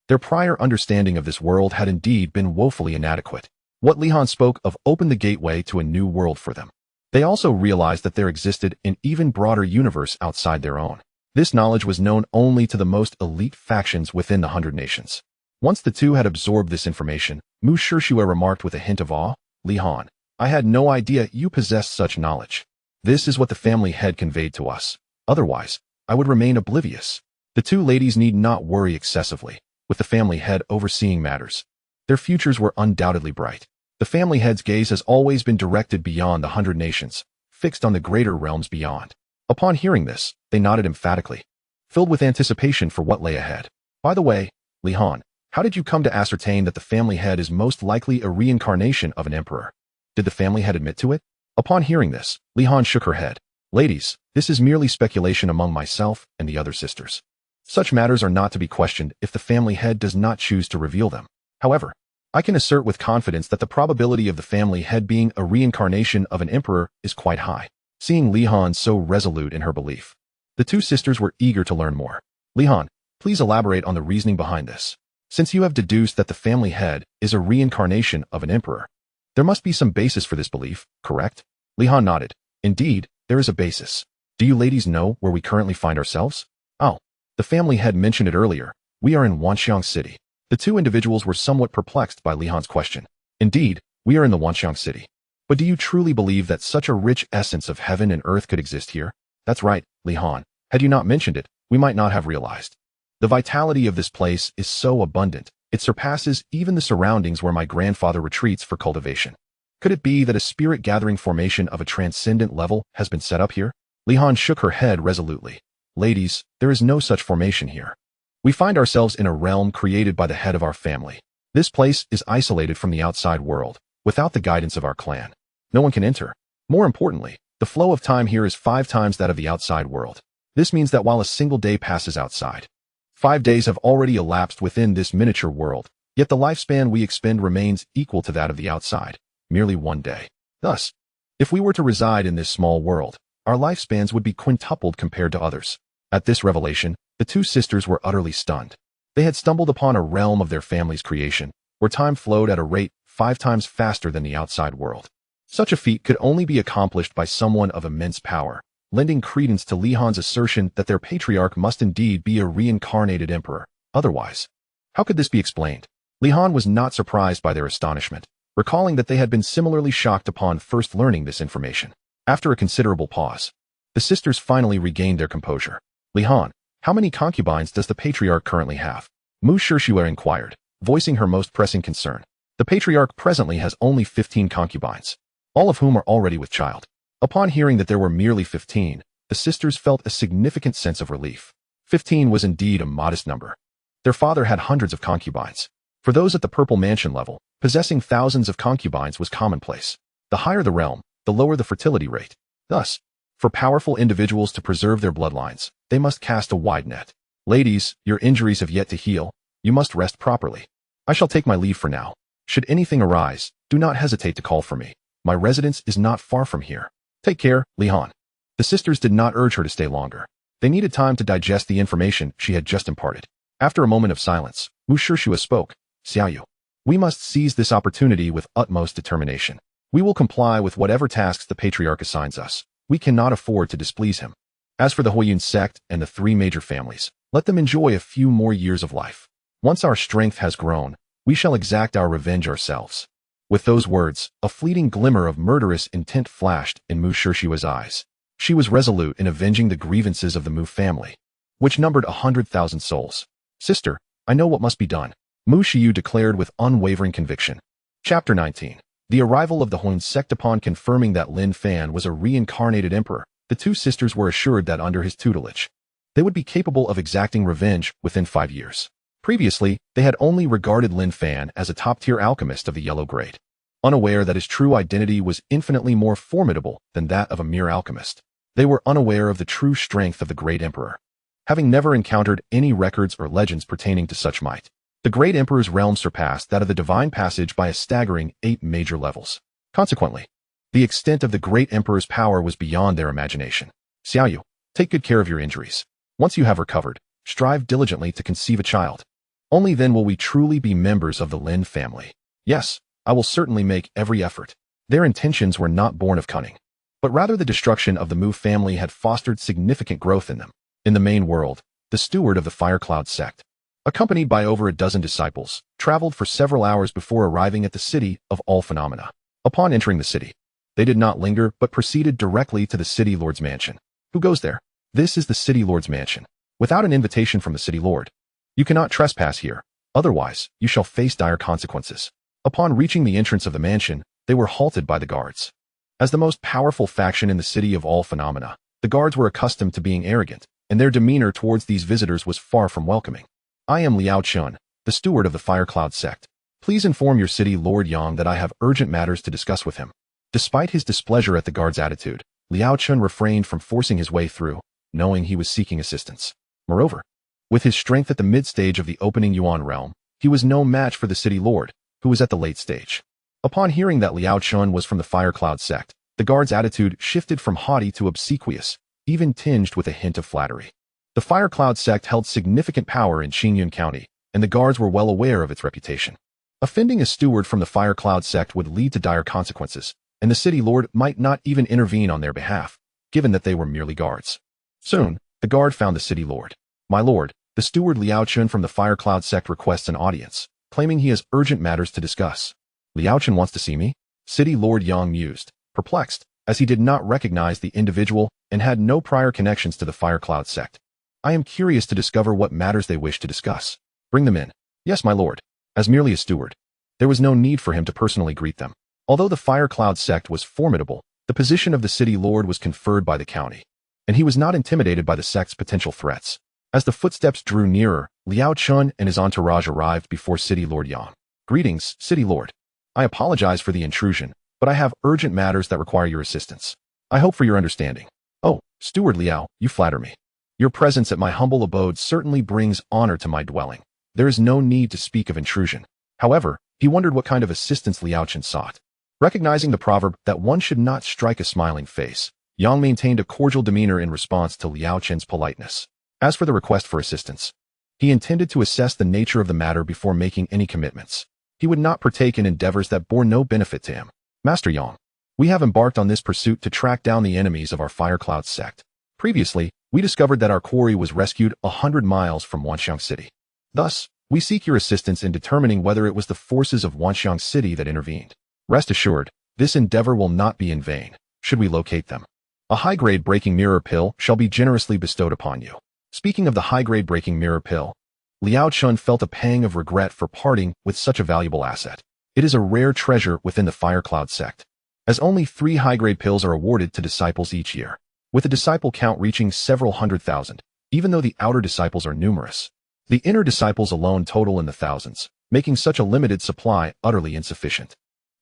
Their prior understanding of this world had indeed been woefully inadequate. What Li Han spoke of opened the gateway to a new world for them. They also realized that there existed an even broader universe outside their own. This knowledge was known only to the most elite factions within the 100 nations. Once the 2 had absorbed this information, Mu Shishue remarked with a hint of awe, Li Han, I had no idea you possessed such knowledge. This is what the family head conveyed to us. Otherwise, I would remain oblivious. The 2 ladies need not worry excessively, with the family head overseeing matters. Their futures were undoubtedly bright. The family head's gaze has always been directed beyond the 100 nations, fixed on the greater realms beyond. Upon hearing this, they nodded emphatically, filled with anticipation for what lay ahead. By the way, Li Han, how did you come to ascertain that the family head is most likely a reincarnation of an emperor? Did the family head admit to it? Upon hearing this, Li Han shook her head. Ladies, this is merely speculation among myself and the other sisters. Such matters are not to be questioned if the family head does not choose to reveal them. However, I can assert with confidence that the probability of the family head being a reincarnation of an emperor is quite high. Seeing Li Han so resolute in her belief, the 2 sisters were eager to learn more. Li Han, please elaborate on the reasoning behind this. Since you have deduced that the family head is a reincarnation of an emperor, there must be some basis for this belief, correct? Li Han nodded. Indeed, there is a basis. Do you ladies know where we currently find ourselves? Oh, the family head mentioned it earlier. We are in Wanxiang City. The 2 individuals were somewhat perplexed by Li Han's question. Indeed, we are in the Wanxiang City. But do you truly believe that such a rich essence of heaven and earth could exist here? That's right, Li Han. Had you not mentioned it, we might not have realized. The vitality of this place is so abundant, it surpasses even the surroundings where my grandfather retreats for cultivation. Could it be that a spirit-gathering formation of a transcendent level has been set up here? Li Han shook her head resolutely. Ladies, there is no such formation here. We find ourselves in a realm created by the head of our family. This place is isolated from the outside world, without the guidance of our clan. No one can enter. More importantly, the flow of time here is 5 times that of the outside world. This means that while a single day passes outside, 5 days have already elapsed within this miniature world, yet the lifespan we expend remains equal to that of the outside, merely 1 day. Thus, if we were to reside in this small world, our lifespans would be quintupled compared to others. At this revelation, the 2 sisters were utterly stunned. They had stumbled upon a realm of their family's creation, where time flowed at a rate 5 times faster than the outside world. Such a feat could only be accomplished by someone of immense power, lending credence to Li Han's assertion that their patriarch must indeed be a reincarnated emperor. Otherwise, how could this be explained? Li Han was not surprised by their astonishment, recalling that they had been similarly shocked upon first learning this information. After a considerable pause, the sisters finally regained their composure. Li Han, how many concubines does the patriarch currently have? Mu Shishue inquired, voicing her most pressing concern. The patriarch presently has only 15 concubines, all of whom are already with child. Upon hearing that there were merely 15, the sisters felt a significant sense of relief. 15 was indeed a modest number. Their father had hundreds of concubines. For those at the Purple Mansion level, possessing thousands of concubines was commonplace. The higher the realm, the lower the fertility rate. Thus, for powerful individuals to preserve their bloodlines, they must cast a wide net. Ladies, your injuries have yet to heal. You must rest properly. I shall take my leave for now. Should anything arise, do not hesitate to call for me. My residence is not far from here. Take care, Li Han. The sisters did not urge her to stay longer. They needed time to digest the information she had just imparted. After a moment of silence, Mu Shishue spoke. Xiaoyu, we must seize this opportunity with utmost determination. We will comply with whatever tasks the patriarch assigns us. We cannot afford to displease him. As for the Huiyun sect and the 3 major families, let them enjoy a few more years of life. Once our strength has grown, we shall exact our revenge ourselves. With those words, a fleeting glimmer of murderous intent flashed in Mu Shishue's eyes. She was resolute in avenging the grievances of the Mu family, which numbered 100,000 souls. Sister, I know what must be done, Mu Shiyu declared with unwavering conviction. Chapter 19. The arrival of the Huiyun sect. Upon confirming that Lin Fan was a reincarnated emperor, the 2 sisters were assured that under his tutelage, they would be capable of exacting revenge within 5 years. Previously, they had only regarded Lin Fan as a top-tier alchemist of the yellow grade, unaware that his true identity was infinitely more formidable than that of a mere alchemist. They were unaware of the true strength of the great emperor, having never encountered any records or legends pertaining to such might. The great emperor's realm surpassed that of the divine passage by a staggering 8 major levels. Consequently, the extent of the great emperor's power was beyond their imagination. Xiaoyu, take good care of your injuries. Once you have recovered, strive diligently to conceive a child. Only then will we truly be members of the Lin family. Yes, I will certainly make every effort. Their intentions were not born of cunning, but rather the destruction of the Mu family had fostered significant growth in them. In the main world, the steward of the Firecloud sect, accompanied by over a dozen disciples, traveled for several hours before arriving at the city of all phenomena. Upon entering the city, they did not linger but proceeded directly to the city lord's mansion. Who goes there? This is the city lord's mansion. Without an invitation from the city lord, you cannot trespass here, otherwise you shall face dire consequences. Upon reaching the entrance of the mansion, they were halted by the guards. As the most powerful faction in the city of all phenomena, the guards were accustomed to being arrogant, and their demeanor towards these visitors was far from welcoming. I am Liao Chun, the steward of the Firecloud sect. Please inform your city lord Yang that I have urgent matters to discuss with him. Despite his displeasure at the guard's attitude, Liao Chun refrained from forcing his way through, knowing he was seeking assistance. Moreover, with his strength at the mid-stage of the opening Yuan realm, he was no match for the city lord, who was at the late stage. Upon hearing that Liao Chun was from the Firecloud sect, the guard's attitude shifted from haughty to obsequious, even tinged with a hint of flattery. The Firecloud sect held significant power in Qingyun County, and the guards were well aware of its reputation. Offending a steward from the Firecloud sect would lead to dire consequences, and the city lord might not even intervene on their behalf, given that they were merely guards. Soon, the guard found the city lord. My lord, the steward Liao Chun from the Firecloud sect requests an audience, claiming he has urgent matters to discuss. Liao Chun wants to see me? City Lord Yang mused, perplexed, as he did not recognize the individual and had no prior connections to the Firecloud sect. I am curious to discover what matters they wish to discuss. Bring them in. Yes, my lord. As merely a steward, there was no need for him to personally greet them. Although the Firecloud sect was formidable, the position of the city lord was conferred by the county. and he was not intimidated by the sect's potential threats. As the footsteps drew nearer, Liao Chun and his entourage arrived before City Lord Yang. Greetings, City Lord. I apologize for the intrusion, but I have urgent matters that require your assistance. I hope for your understanding. Oh, Steward Liao, you flatter me. Your presence at my humble abode certainly brings honor to my dwelling. There is no need to speak of intrusion. However, he wondered what kind of assistance Liao Chen sought. Recognizing the proverb that one should not strike a smiling face, Yang maintained a cordial demeanor in response to Liao Chen's politeness. As for the request for assistance, he intended to assess the nature of the matter before making any commitments. He would not partake in endeavors that bore no benefit to him. Master Yang, we have embarked on this pursuit to track down the enemies of our Firecloud sect. Previously, we discovered that our quarry was rescued 100 miles from Wanxiang City. Thus, we seek your assistance in determining whether it was the forces of Wanxiang City that intervened. Rest assured, this endeavor will not be in vain, should we locate them. A high-grade breaking mirror pill shall be generously bestowed upon you. Speaking of the high-grade breaking mirror pill, Liao Chun felt a pang of regret for parting with such a valuable asset. It is a rare treasure within the Firecloud sect, as only 3 high-grade pills are awarded to disciples each year, with the disciple count reaching several 100,000, even though the outer disciples are numerous. The inner disciples alone total in the thousands, making such a limited supply utterly insufficient.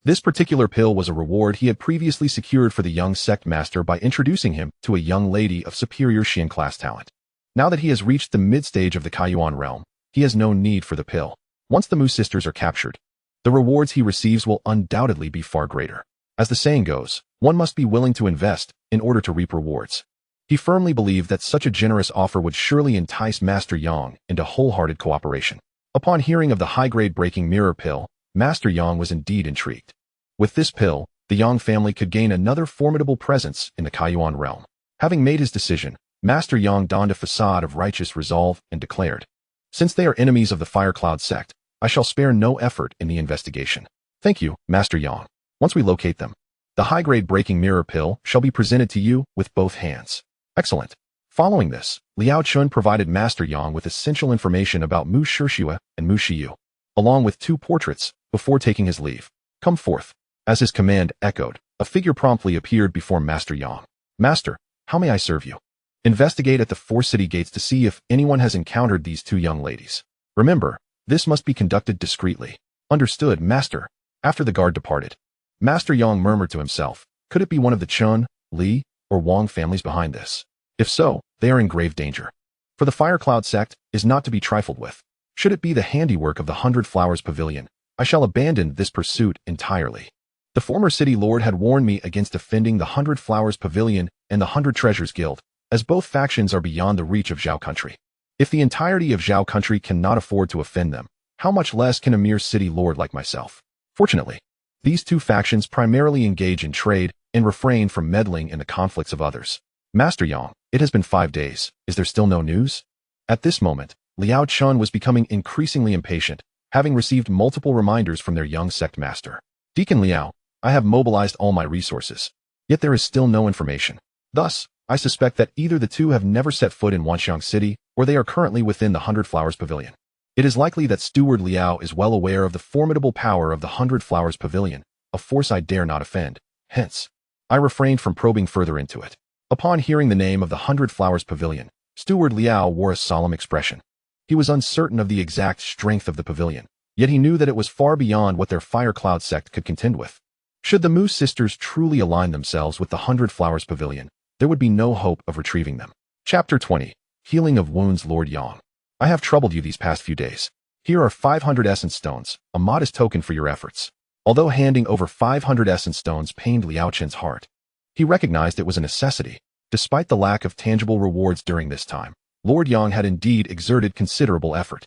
This particular pill was a reward he had previously secured for the young sect master by introducing him to a young lady of superior Xian class talent. Now that he has reached the mid-stage of the Kaiyuan realm, he has no need for the pill. Once the Mu sisters are captured, the rewards he receives will undoubtedly be far greater. As the saying goes, one must be willing to invest in order to reap rewards. He firmly believed that such a generous offer would surely entice Master Yang into wholehearted cooperation. Upon hearing of the high-grade breaking mirror pill, Master Yang was indeed intrigued. With this pill, the Yang family could gain another formidable presence in the Kaiyuan realm. Having made his decision, Master Yang donned a facade of righteous resolve and declared, "Since they are enemies of the Firecloud sect, I shall spare no effort in the investigation. Thank you, Master Yang. Once we locate them, the high-grade breaking mirror pill shall be presented to you with both hands." Excellent. Following this, Liao Chun provided Master Yang with essential information about Mu Shishua and Mu Shiyu, along with 2 portraits, before taking his leave. Come forth. As his command echoed, a figure promptly appeared before Master Yang. Master, how may I serve you? Investigate at the 4 city gates to see if anyone has encountered these 2 young ladies. Remember, this must be conducted discreetly. Understood, Master. After the guard departed, Master Yang murmured to himself, could it be one of the Chun, Li, or Wang families behind this? If so, they are in grave danger. For the Firecloud sect is not to be trifled with. Should it be the handiwork of the 100 Flowers Pavilion, I shall abandon this pursuit entirely. The former city lord had warned me against offending the 100 Flowers Pavilion and the 100 Treasures Guild, as both factions are beyond the reach of Zhao country. If the entirety of Zhao country cannot afford to offend them, how much less can a mere city lord like myself? Fortunately, these 2 factions primarily engage in trade and refrain from meddling in the conflicts of others. Master Yang, it has been 5 days. Is there still no news? At this moment, Liao Chun was becoming increasingly impatient, having received multiple reminders from their young sect master. Deacon Liao, I have mobilized all my resources, yet there is still no information. Thus, I suspect that either the 2 have never set foot in Wanxiang City, or they are currently within the 100 Flowers Pavilion. It is likely that Steward Liao is well aware of the formidable power of the 100 Flowers Pavilion, a force I dare not offend. Hence, I refrained from probing further into it. Upon hearing the name of the 100 Flowers Pavilion, Steward Liao wore a solemn expression. He was uncertain of the exact strength of the pavilion, yet he knew that it was far beyond what their Firecloud sect could contend with. Should the Mu sisters truly align themselves with the 100 Flowers Pavilion, there would be no hope of retrieving them. Chapter 20. Healing of Wounds. Lord Yang, I have troubled you these past few days. Here are 500 essence stones, a modest token for your efforts. Although handing over 500 essence stones pained Liao Chen's heart, he recognized it was a necessity. Despite the lack of tangible rewards during this time, Lord Yang had indeed exerted considerable effort.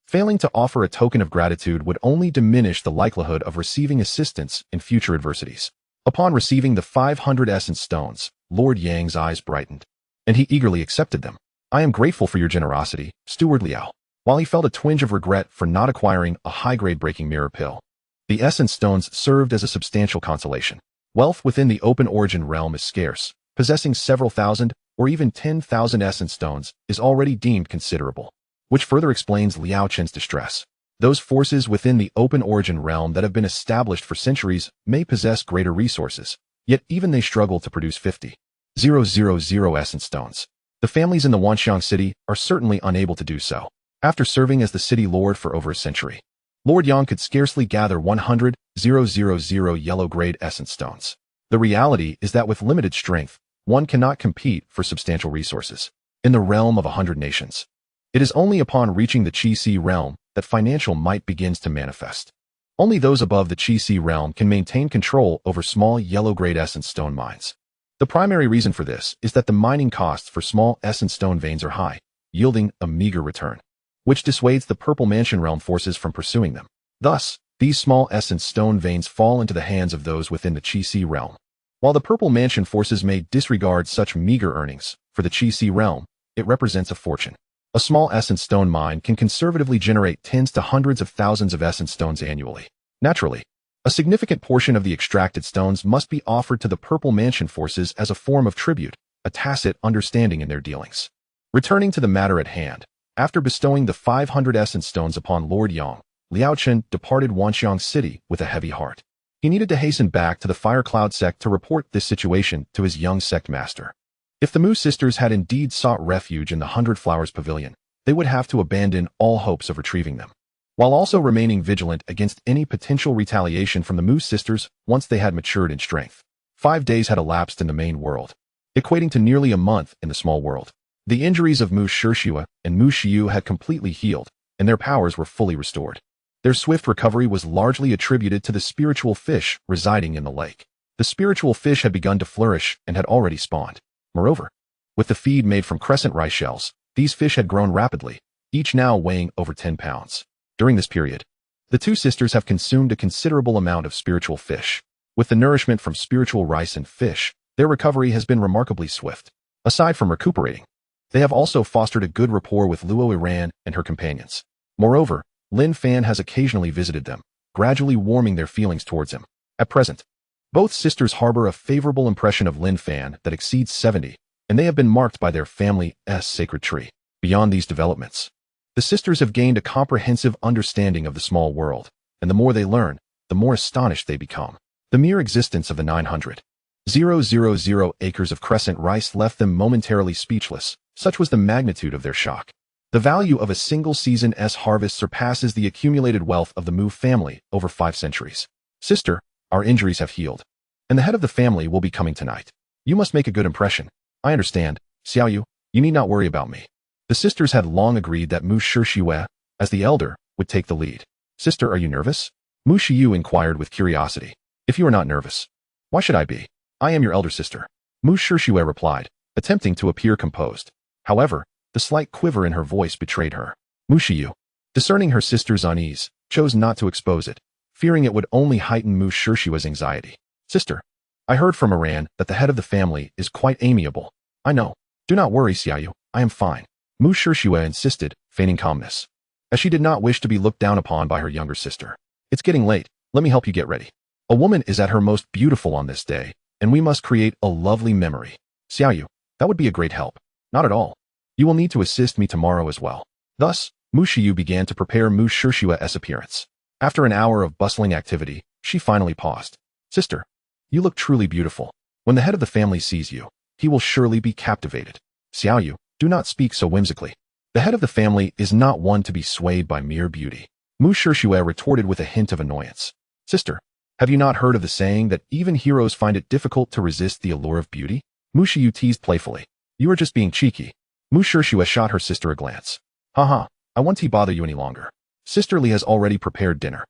Failing to offer a token of gratitude would only diminish the likelihood of receiving assistance in future adversities. Upon receiving the 500 essence stones, Lord Yang's eyes brightened, and he eagerly accepted them. I am grateful for your generosity, Steward Liao. While he felt a twinge of regret for not acquiring a high-grade breaking mirror pill, the essence stones served as a substantial consolation. Wealth within the open origin realm is scarce. Possessing several thousand, or even 10,000 essence stones is already deemed considerable, which further explains Liao Chen's distress. Those forces within the open origin realm that have been established for centuries may possess greater resources, yet even they struggle to produce 50. essence stones. The families in the Wanxiang city are certainly unable to do so. After serving as the city lord for over a century, Lord Yang could scarcely gather 100 yellow-grade essence stones. The reality is that with limited strength, one cannot compete for substantial resources. In the realm of 100 nations, it is only upon reaching the Qi realm that financial might begins to manifest. Only those above the Qi realm can maintain control over small yellow-grade essence stone mines. The primary reason for this is that the mining costs for small essence stone veins are high, yielding a meager return, which dissuades the Purple Mansion realm forces from pursuing them. Thus, these small essence stone veins fall into the hands of those within the Qi realm. While the Purple Mansion forces may disregard such meager earnings, for the Qi realm, it represents a fortune. A small essence stone mine can conservatively generate tens to hundreds of thousands of essence stones annually. Naturally, a significant portion of the extracted stones must be offered to the Purple Mansion forces as a form of tribute, a tacit understanding in their dealings. Returning to the matter at hand, after bestowing the 500 essence stones upon Lord Yang, Liao Chen departed Wanxiang City with a heavy heart. He needed to hasten back to the Firecloud sect to report this situation to his young sect master. If the Mu sisters had indeed sought refuge in the 100 Flowers Pavilion, they would have to abandon all hopes of retrieving them, while also remaining vigilant against any potential retaliation from the Mu sisters once they had matured in strength. 5 days had elapsed in the main world, equating to nearly a month in the small world. The injuries of Mu Shishua and Mu Shiyu had completely healed, and their powers were fully restored. Their swift recovery was largely attributed to the spiritual fish residing in the lake. The spiritual fish had begun to flourish and had already spawned. Moreover, with the feed made from crescent rice shells, these fish had grown rapidly, each now weighing over 10 pounds. During this period, the two sisters have consumed a considerable amount of spiritual fish. With the nourishment from spiritual rice and fish, their recovery has been remarkably swift. Aside from recuperating, they have also fostered a good rapport with Luo Iran and her companions. Moreover, Lin Fan has occasionally visited them, gradually warming their feelings towards him. At present, both sisters harbor a favorable impression of Lin Fan that exceeds 70, and they have been marked by their family's sacred tree. Beyond these developments, the sisters have gained a comprehensive understanding of the small world, and the more they learn, the more astonished they become. The mere existence of the 900,000 acres of crescent rice left them momentarily speechless. Such was the magnitude of their shock. The value of a single season's harvest surpasses the accumulated wealth of the Mu family over 5 centuries. Sister, our injuries have healed, and the head of the family will be coming tonight. You must make a good impression. I understand, Xiaoyu, you need not worry about me. The sisters had long agreed that Mu Shishue, as the elder, would take the lead. Sister, are you nervous? Mu Shiyu inquired with curiosity. If you are not nervous, why should I be? I am your elder sister. Mu Shishue replied, attempting to appear composed. However, the slight quiver in her voice betrayed her. Mu Shiyu, discerning her sister's unease, chose not to expose it, fearing it would only heighten Mu Shishue's anxiety. Sister, I heard from Iran that the head of the family is quite amiable. I know. Do not worry, Xiaoyu, I am fine. Mu Shishue insisted, feigning calmness, as she did not wish to be looked down upon by her younger sister. It's getting late, let me help you get ready. A woman is at her most beautiful on this day, and we must create a lovely memory. Xiaoyu, that would be a great help. Not at all. You will need to assist me tomorrow as well. Thus, Mu Shiyu began to prepare Mu Shishue's appearance. After an hour of bustling activity, she finally paused. Sister, you look truly beautiful. When the head of the family sees you, he will surely be captivated. Xiaoyu, do not speak so whimsically. The head of the family is not one to be swayed by mere beauty. Mu Shishue retorted with a hint of annoyance. Sister, have you not heard of the saying that even heroes find it difficult to resist the allure of beauty? Mu Shiyu teased playfully. You are just being cheeky. Mu Shishue shot her sister a glance. Haha, I won't bother you any longer. Sister Li has already prepared dinner.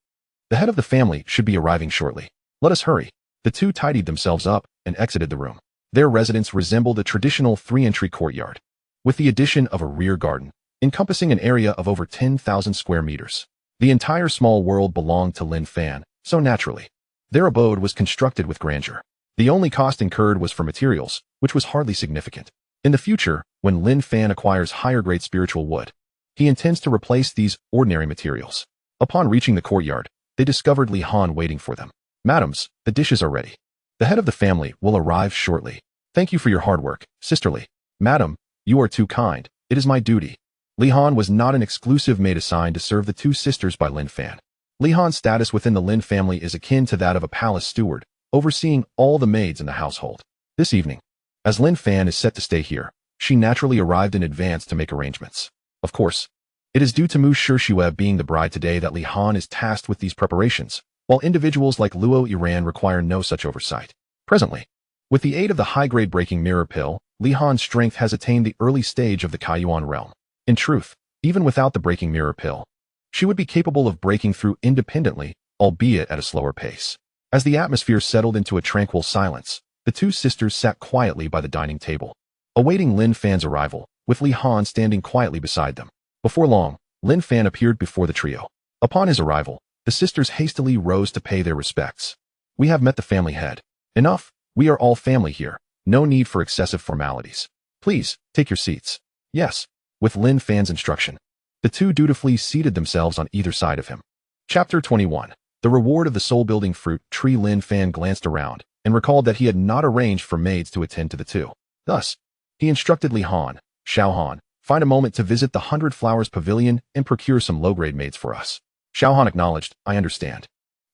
The head of the family should be arriving shortly. Let us hurry. The two tidied themselves up and exited the room. Their residence resembled a traditional 3-entry courtyard, with the addition of a rear garden, encompassing an area of over 10,000 square meters. The entire small world belonged to Lin Fan, so naturally, their abode was constructed with grandeur. The only cost incurred was for materials, which was hardly significant. In the future, when Lin Fan acquires higher-grade spiritual wood, he intends to replace these ordinary materials. Upon reaching the courtyard, they discovered Li Han waiting for them. Madams, the dishes are ready. The head of the family will arrive shortly. Thank you for your hard work, Sister Li. Madam, you are too kind. It is my duty. Li Han was not an exclusive maid assigned to serve the two sisters by Lin Fan. Li Han's status within the Lin family is akin to that of a palace steward, overseeing all the maids in the household. This evening, As Lin Fan is set to stay here, she naturally arrived in advance to make arrangements. Of course, it is due to Mu Shishue being the bride today that Li Han is tasked with these preparations, while individuals like Luo Iran require no such oversight. Presently, with the aid of the high-grade breaking mirror pill, Li Han's strength has attained the early stage of the Kaiyuan realm. In truth, even without the breaking mirror pill, she would be capable of breaking through independently, albeit at a slower pace. As the atmosphere settled into a tranquil silence, the two sisters sat quietly by the dining table, awaiting Lin Fan's arrival, with Li Han standing quietly beside them. Before long, Lin Fan appeared before the trio. Upon his arrival, the sisters hastily rose to pay their respects. "We have met the family head. Enough, we are all family here. No need for excessive formalities. Please, take your seats." "Yes." With Lin Fan's instruction, the two dutifully seated themselves on either side of him. Chapter 21. The Reward of the Soul-Building Fruit Tree. Lin Fan glanced around and recalled that he had not arranged for maids to attend to the two. Thus, he instructed Li Han, "Xiao Han, find a moment to visit the 100 Flowers Pavilion and procure some low-grade maids for us." Xiao Han acknowledged, "I understand.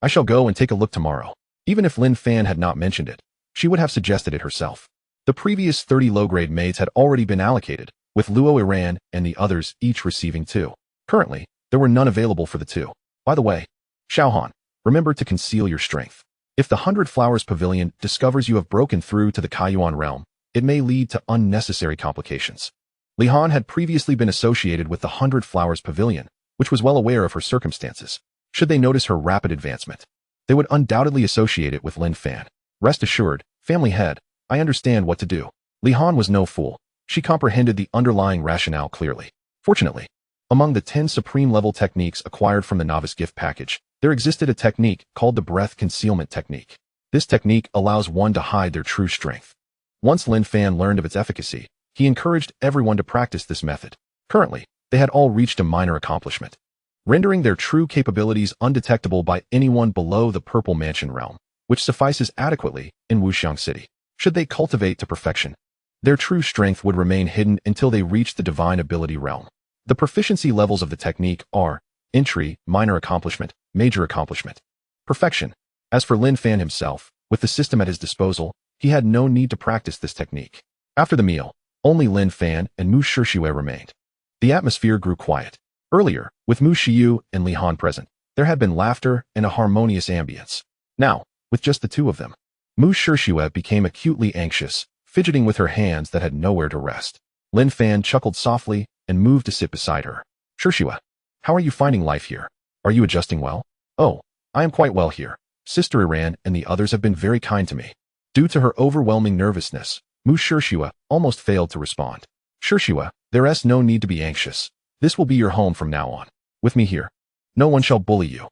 I shall go and take a look tomorrow." Even if Lin Fan had not mentioned it, she would have suggested it herself. The previous 30 low-grade maids had already been allocated, with Luo Iran and the others each receiving 2. Currently, there were none available for the two. By the way, Xiao Han, remember to conceal your strength. If the 100 Flowers Pavilion discovers you have broken through to the Kaiyuan realm, it may lead to unnecessary complications. Li Han had previously been associated with the 100 Flowers Pavilion, which was well aware of her circumstances. Should they notice her rapid advancement, they would undoubtedly associate it with Lin Fan. "Rest assured, family head, I understand what to do." Li Han was no fool. She comprehended the underlying rationale clearly. Fortunately, among the 10 supreme-level techniques acquired from the Novice gift package, there existed a technique called the breath concealment technique. This technique allows one to hide their true strength. Once Lin Fan learned of its efficacy, he encouraged everyone to practice this method. Currently, they had all reached a minor accomplishment, rendering their true capabilities undetectable by anyone below the Purple Mansion realm, which suffices adequately in Wuxiang City. Should they cultivate to perfection, their true strength would remain hidden until they reach the divine ability realm. The proficiency levels of the technique are entry, minor accomplishment, major accomplishment, perfection. As for Lin Fan himself, with the system at his disposal, he had no need to practice this technique. After the meal, only Lin Fan and Mu Shishue remained. The atmosphere grew quiet. Earlier, with Mu Shiyu and Li Han present, there had been laughter and a harmonious ambience. Now, with just the two of them, Mu Shishue became acutely anxious, fidgeting with her hands that had nowhere to rest. Lin Fan chuckled softly and moved to sit beside her. "Shishue, how are you finding life here? Are you adjusting well?" "Oh, I am quite well here. Sister Iran and the others have been very kind to me." Due to her overwhelming nervousness, Mu Shishue almost failed to respond. "Shishue, there's no need to be anxious. This will be your home from now on. With me here, no one shall bully you."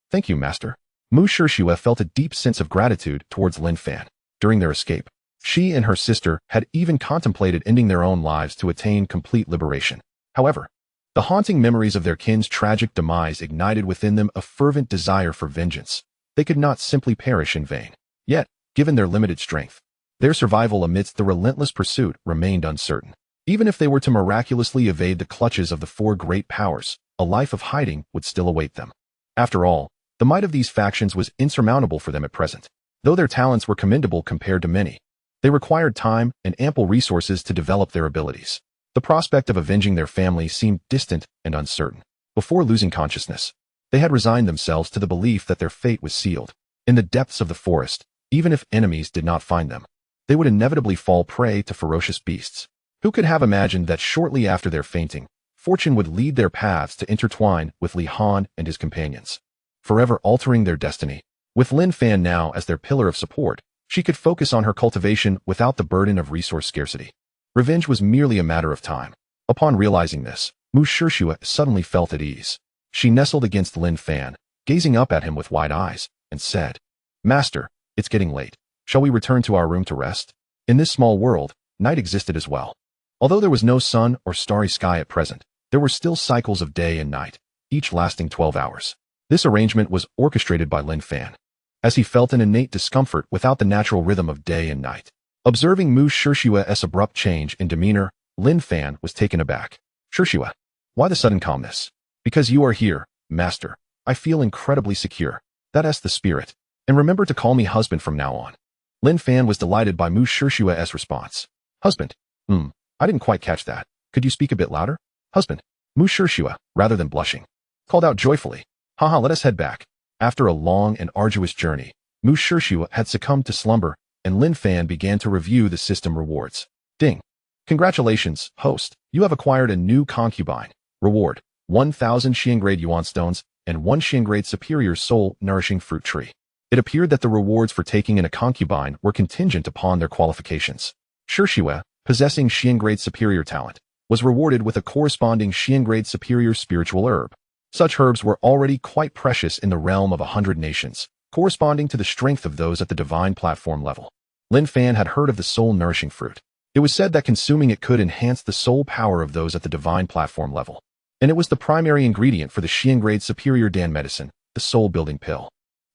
Thank you, master." Mu Shishue felt a deep sense of gratitude towards Lin Fan. During their escape, she and her sister had even contemplated ending their own lives to attain complete liberation. However, the haunting memories of their kin's tragic demise ignited within them a fervent desire for vengeance. They could not simply perish in vain. Yet, given their limited strength, their survival amidst the relentless pursuit remained uncertain. Even if they were to miraculously evade the clutches of the 4 great powers, a life of hiding would still await them. After all, the might of these factions was insurmountable for them at present. Though their talents were commendable compared to many, they required time and ample resources to develop their abilities. The prospect of avenging their family seemed distant and uncertain. Before losing consciousness, they had resigned themselves to the belief that their fate was sealed. In the depths of the forest, even if enemies did not find them, they would inevitably fall prey to ferocious beasts. Who could have imagined that shortly after their fainting, fortune would lead their paths to intertwine with Li Han and his companions, forever altering their destiny? With Lin Fan now as their pillar of support, she could focus on her cultivation without the burden of resource scarcity. Revenge was merely a matter of time. Upon realizing this, Mu Shishue suddenly felt at ease. She nestled against Lin Fan, gazing up at him with wide eyes, and said, "Master, it's getting late. Shall we return to our room to rest?" In this small world, night existed as well. Although there was no sun or starry sky at present, there were still cycles of day and night, each lasting 12 hours. This arrangement was orchestrated by Lin Fan, as he felt an innate discomfort without the natural rhythm of day and night. Observing Mu Shishue's abrupt change in demeanor, Lin Fan was taken aback. "Shishue, why the sudden calmness?" "Because you are here, master. I feel incredibly secure. That's the spirit. And remember to call me husband from now on." Lin Fan was delighted by Mu Shirshua's response. Husband. I didn't quite catch that. Could you speak a bit louder? Husband. Mu Shirshua, rather than blushing, called out joyfully. Haha, let us head back. After a long and arduous journey, Mu Shirshua had succumbed to slumber, and Lin Fan began to review the system rewards. Ding. Congratulations, host. You have acquired a new concubine. Reward, 1,000 Xiangrade Yuan stones and 1 Xiangrade superior soul-nourishing fruit tree. It appeared that the rewards for taking in a concubine were contingent upon their qualifications. Shirshua, possessing Xiangrade superior talent, was rewarded with a corresponding Xiangrade superior spiritual herb. Such herbs were already quite precious in the realm of 100 nations, corresponding to the strength of those at the divine platform level. Lin Fan had heard of the soul-nourishing fruit. It was said that consuming it could enhance the soul power of those at the divine platform level, and it was the primary ingredient for the Xiangrade superior Dan medicine, the soul-building pill.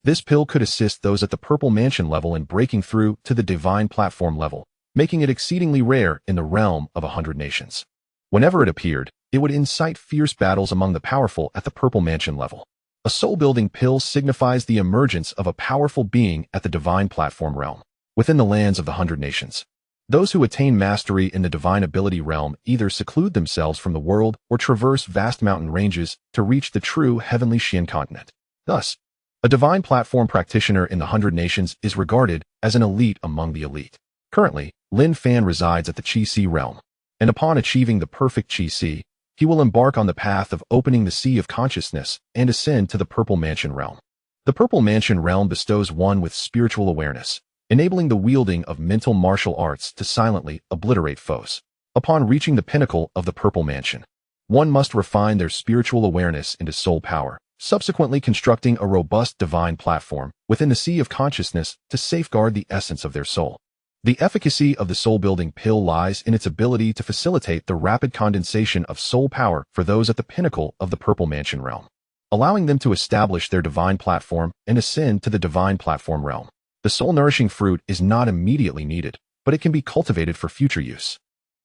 This pill could assist those at the Purple Mansion level in breaking through to the divine platform level, making it exceedingly rare in the realm of 100 nations. Whenever it appeared, it would incite fierce battles among the powerful at the Purple Mansion level. A soul-building pill signifies the emergence of a powerful being at the divine platform realm, within the lands of the 100 nations. Those who attain mastery in the divine ability realm either seclude themselves from the world or traverse vast mountain ranges to reach the true heavenly Xian continent. Thus, a divine platform practitioner in the 100 nations is regarded as an elite among the elite. Currently, Lin Fan resides at the Qi-Si realm, and upon achieving the perfect Qi-Si, he will embark on the path of opening the Sea of Consciousness and ascend to the Purple Mansion realm. The Purple Mansion realm bestows one with spiritual awareness, enabling the wielding of mental martial arts to silently obliterate foes. Upon reaching the pinnacle of the Purple Mansion, one must refine their spiritual awareness into soul power, subsequently constructing a robust divine platform within the Sea of Consciousness to safeguard the essence of their soul. The efficacy of the soul-building pill lies in its ability to facilitate the rapid condensation of soul power for those at the pinnacle of the Purple Mansion realm, allowing them to establish their divine platform and ascend to the divine platform realm. The soul-nourishing fruit is not immediately needed, but it can be cultivated for future use,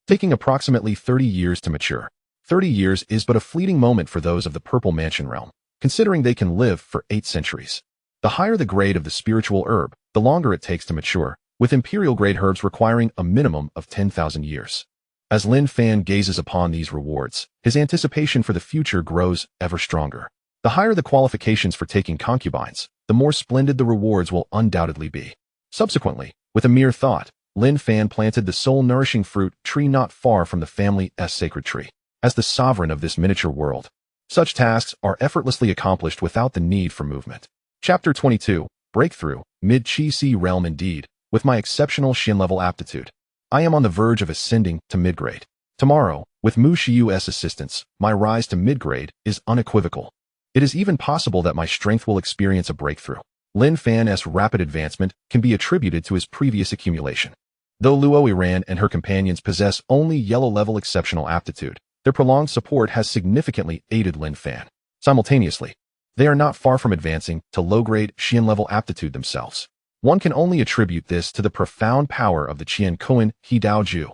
taking approximately 30 years to mature. 30 years is but a fleeting moment for those of the Purple Mansion realm, considering they can live for 8 centuries. The higher the grade of the spiritual herb, the longer it takes to mature, with imperial-grade herbs requiring a minimum of 10,000 years. As Lin Fan gazes upon these rewards, his anticipation for the future grows ever stronger. The higher the qualifications for taking concubines, the more splendid the rewards will undoubtedly be. Subsequently, with a mere thought, Lin Fan planted the soul-nourishing fruit tree not far from the family's sacred tree. As the sovereign of this miniature world, such tasks are effortlessly accomplished without the need for movement. Chapter 22, Breakthrough, Mid-Qi-Si Realm. Indeed, with my exceptional Xian-level aptitude, I am on the verge of ascending to mid-grade. Tomorrow, with Mu Shiu's assistance, my rise to mid-grade is unequivocal. It is even possible that my strength will experience a breakthrough. Lin Fan's rapid advancement can be attributed to his previous accumulation. Though Luo Iran and her companions possess only yellow-level exceptional aptitude, their prolonged support has significantly aided Lin Fan. Simultaneously, they are not far from advancing to low-grade Xian-level aptitude themselves. One can only attribute this to the profound power of the Qian Koan He Dao Ju,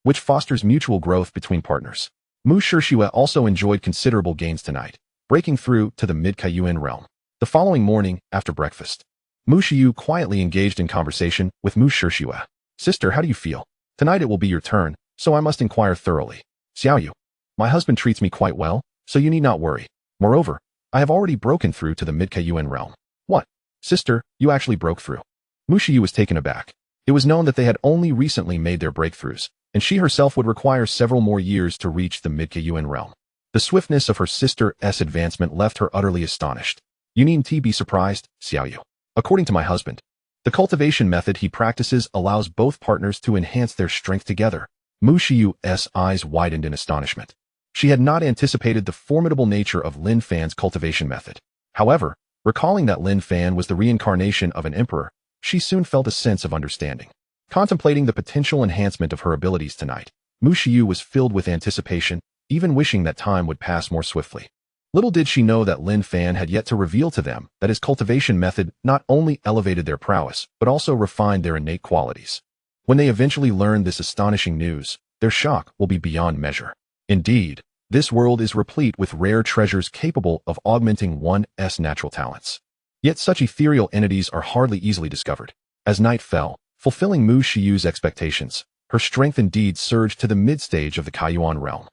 which fosters mutual growth between partners. Mu Shirshua also enjoyed considerable gains tonight, breaking through to the mid-Kaiyuan realm. The following morning, after breakfast, Mu Shiu quietly engaged in conversation with Mu Shirshua. Sister, how do you feel? Tonight it will be your turn, so I must inquire thoroughly. Xiaoyu, my husband treats me quite well, so you need not worry. Moreover, I have already broken through to the mid-Kaiyuan realm. What? Sister, you actually broke through. Mu Shiu was taken aback. It was known that they had only recently made their breakthroughs, and she herself would require several more years to reach the mid-Kaiyuan realm. The swiftness of her sister's advancement left her utterly astonished. You needn't be surprised, Xiaoyu. According to my husband, the cultivation method he practices allows both partners to enhance their strength together. Mu Shiu's eyes widened in astonishment. She had not anticipated the formidable nature of Lin Fan's cultivation method. However, recalling that Lin Fan was the reincarnation of an emperor, she soon felt a sense of understanding. Contemplating the potential enhancement of her abilities tonight, Mu Shiu was filled with anticipation, even wishing that time would pass more swiftly. Little did she know that Lin Fan had yet to reveal to them that his cultivation method not only elevated their prowess, but also refined their innate qualities. When they eventually learned this astonishing news, their shock will be beyond measure. Indeed, this world is replete with rare treasures capable of augmenting one's natural talents. Yet such ethereal entities are hardly easily discovered. As night fell, Fulfilling Mu Shiyu's expectations, her strength indeed surged to the mid-stage of the Kaiyuan realm.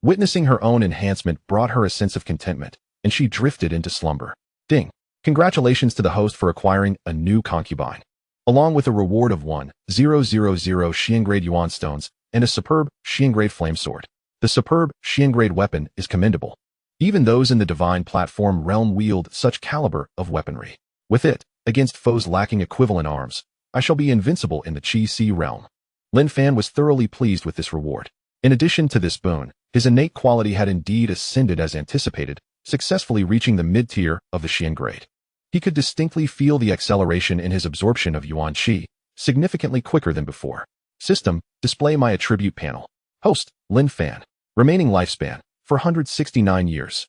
Witnessing her own enhancement brought her a sense of contentment, and she drifted into slumber. Ding! Congratulations to the host for acquiring a new concubine, along with a reward of 1,000 Xiangrade Yuan stones and a superb Xiangrade flame sword. The superb Xiangrade weapon is commendable. Even those in the divine platform realm wield such caliber of weaponry. With it, against foes lacking equivalent arms, I shall be invincible in the Qi realm. Lin Fan was thoroughly pleased with this reward. In addition to this boon, his innate quality had indeed ascended as anticipated, successfully reaching the mid-tier of the Xiangrade. He could distinctly feel the acceleration in his absorption of Yuan Qi, significantly quicker than before. System, display my attribute panel. Host, Lin Fan. Remaining lifespan, 469 years.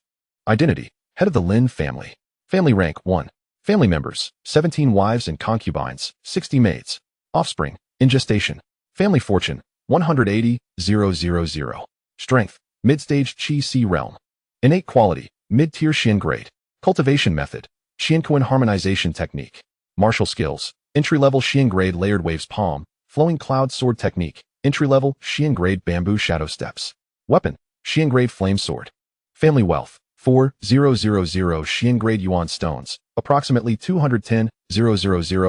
Identity, head of the Lin family. Family rank, 1. Family members, 17 wives and concubines, 60 maids. Offspring, in gestation. Family fortune, 180,000. Strength, mid-stage Qi realm. Innate quality, mid-tier Xiangrade. Cultivation method, Xianquan harmonization technique. Martial skills, entry-level Xiangrade layered waves palm, flowing cloud sword technique, entry-level Xiangrade bamboo shadow steps. Weapon, Xiangrade flame sword. Family wealth, 4,000 Xiangrade yuan stones, approximately 210,000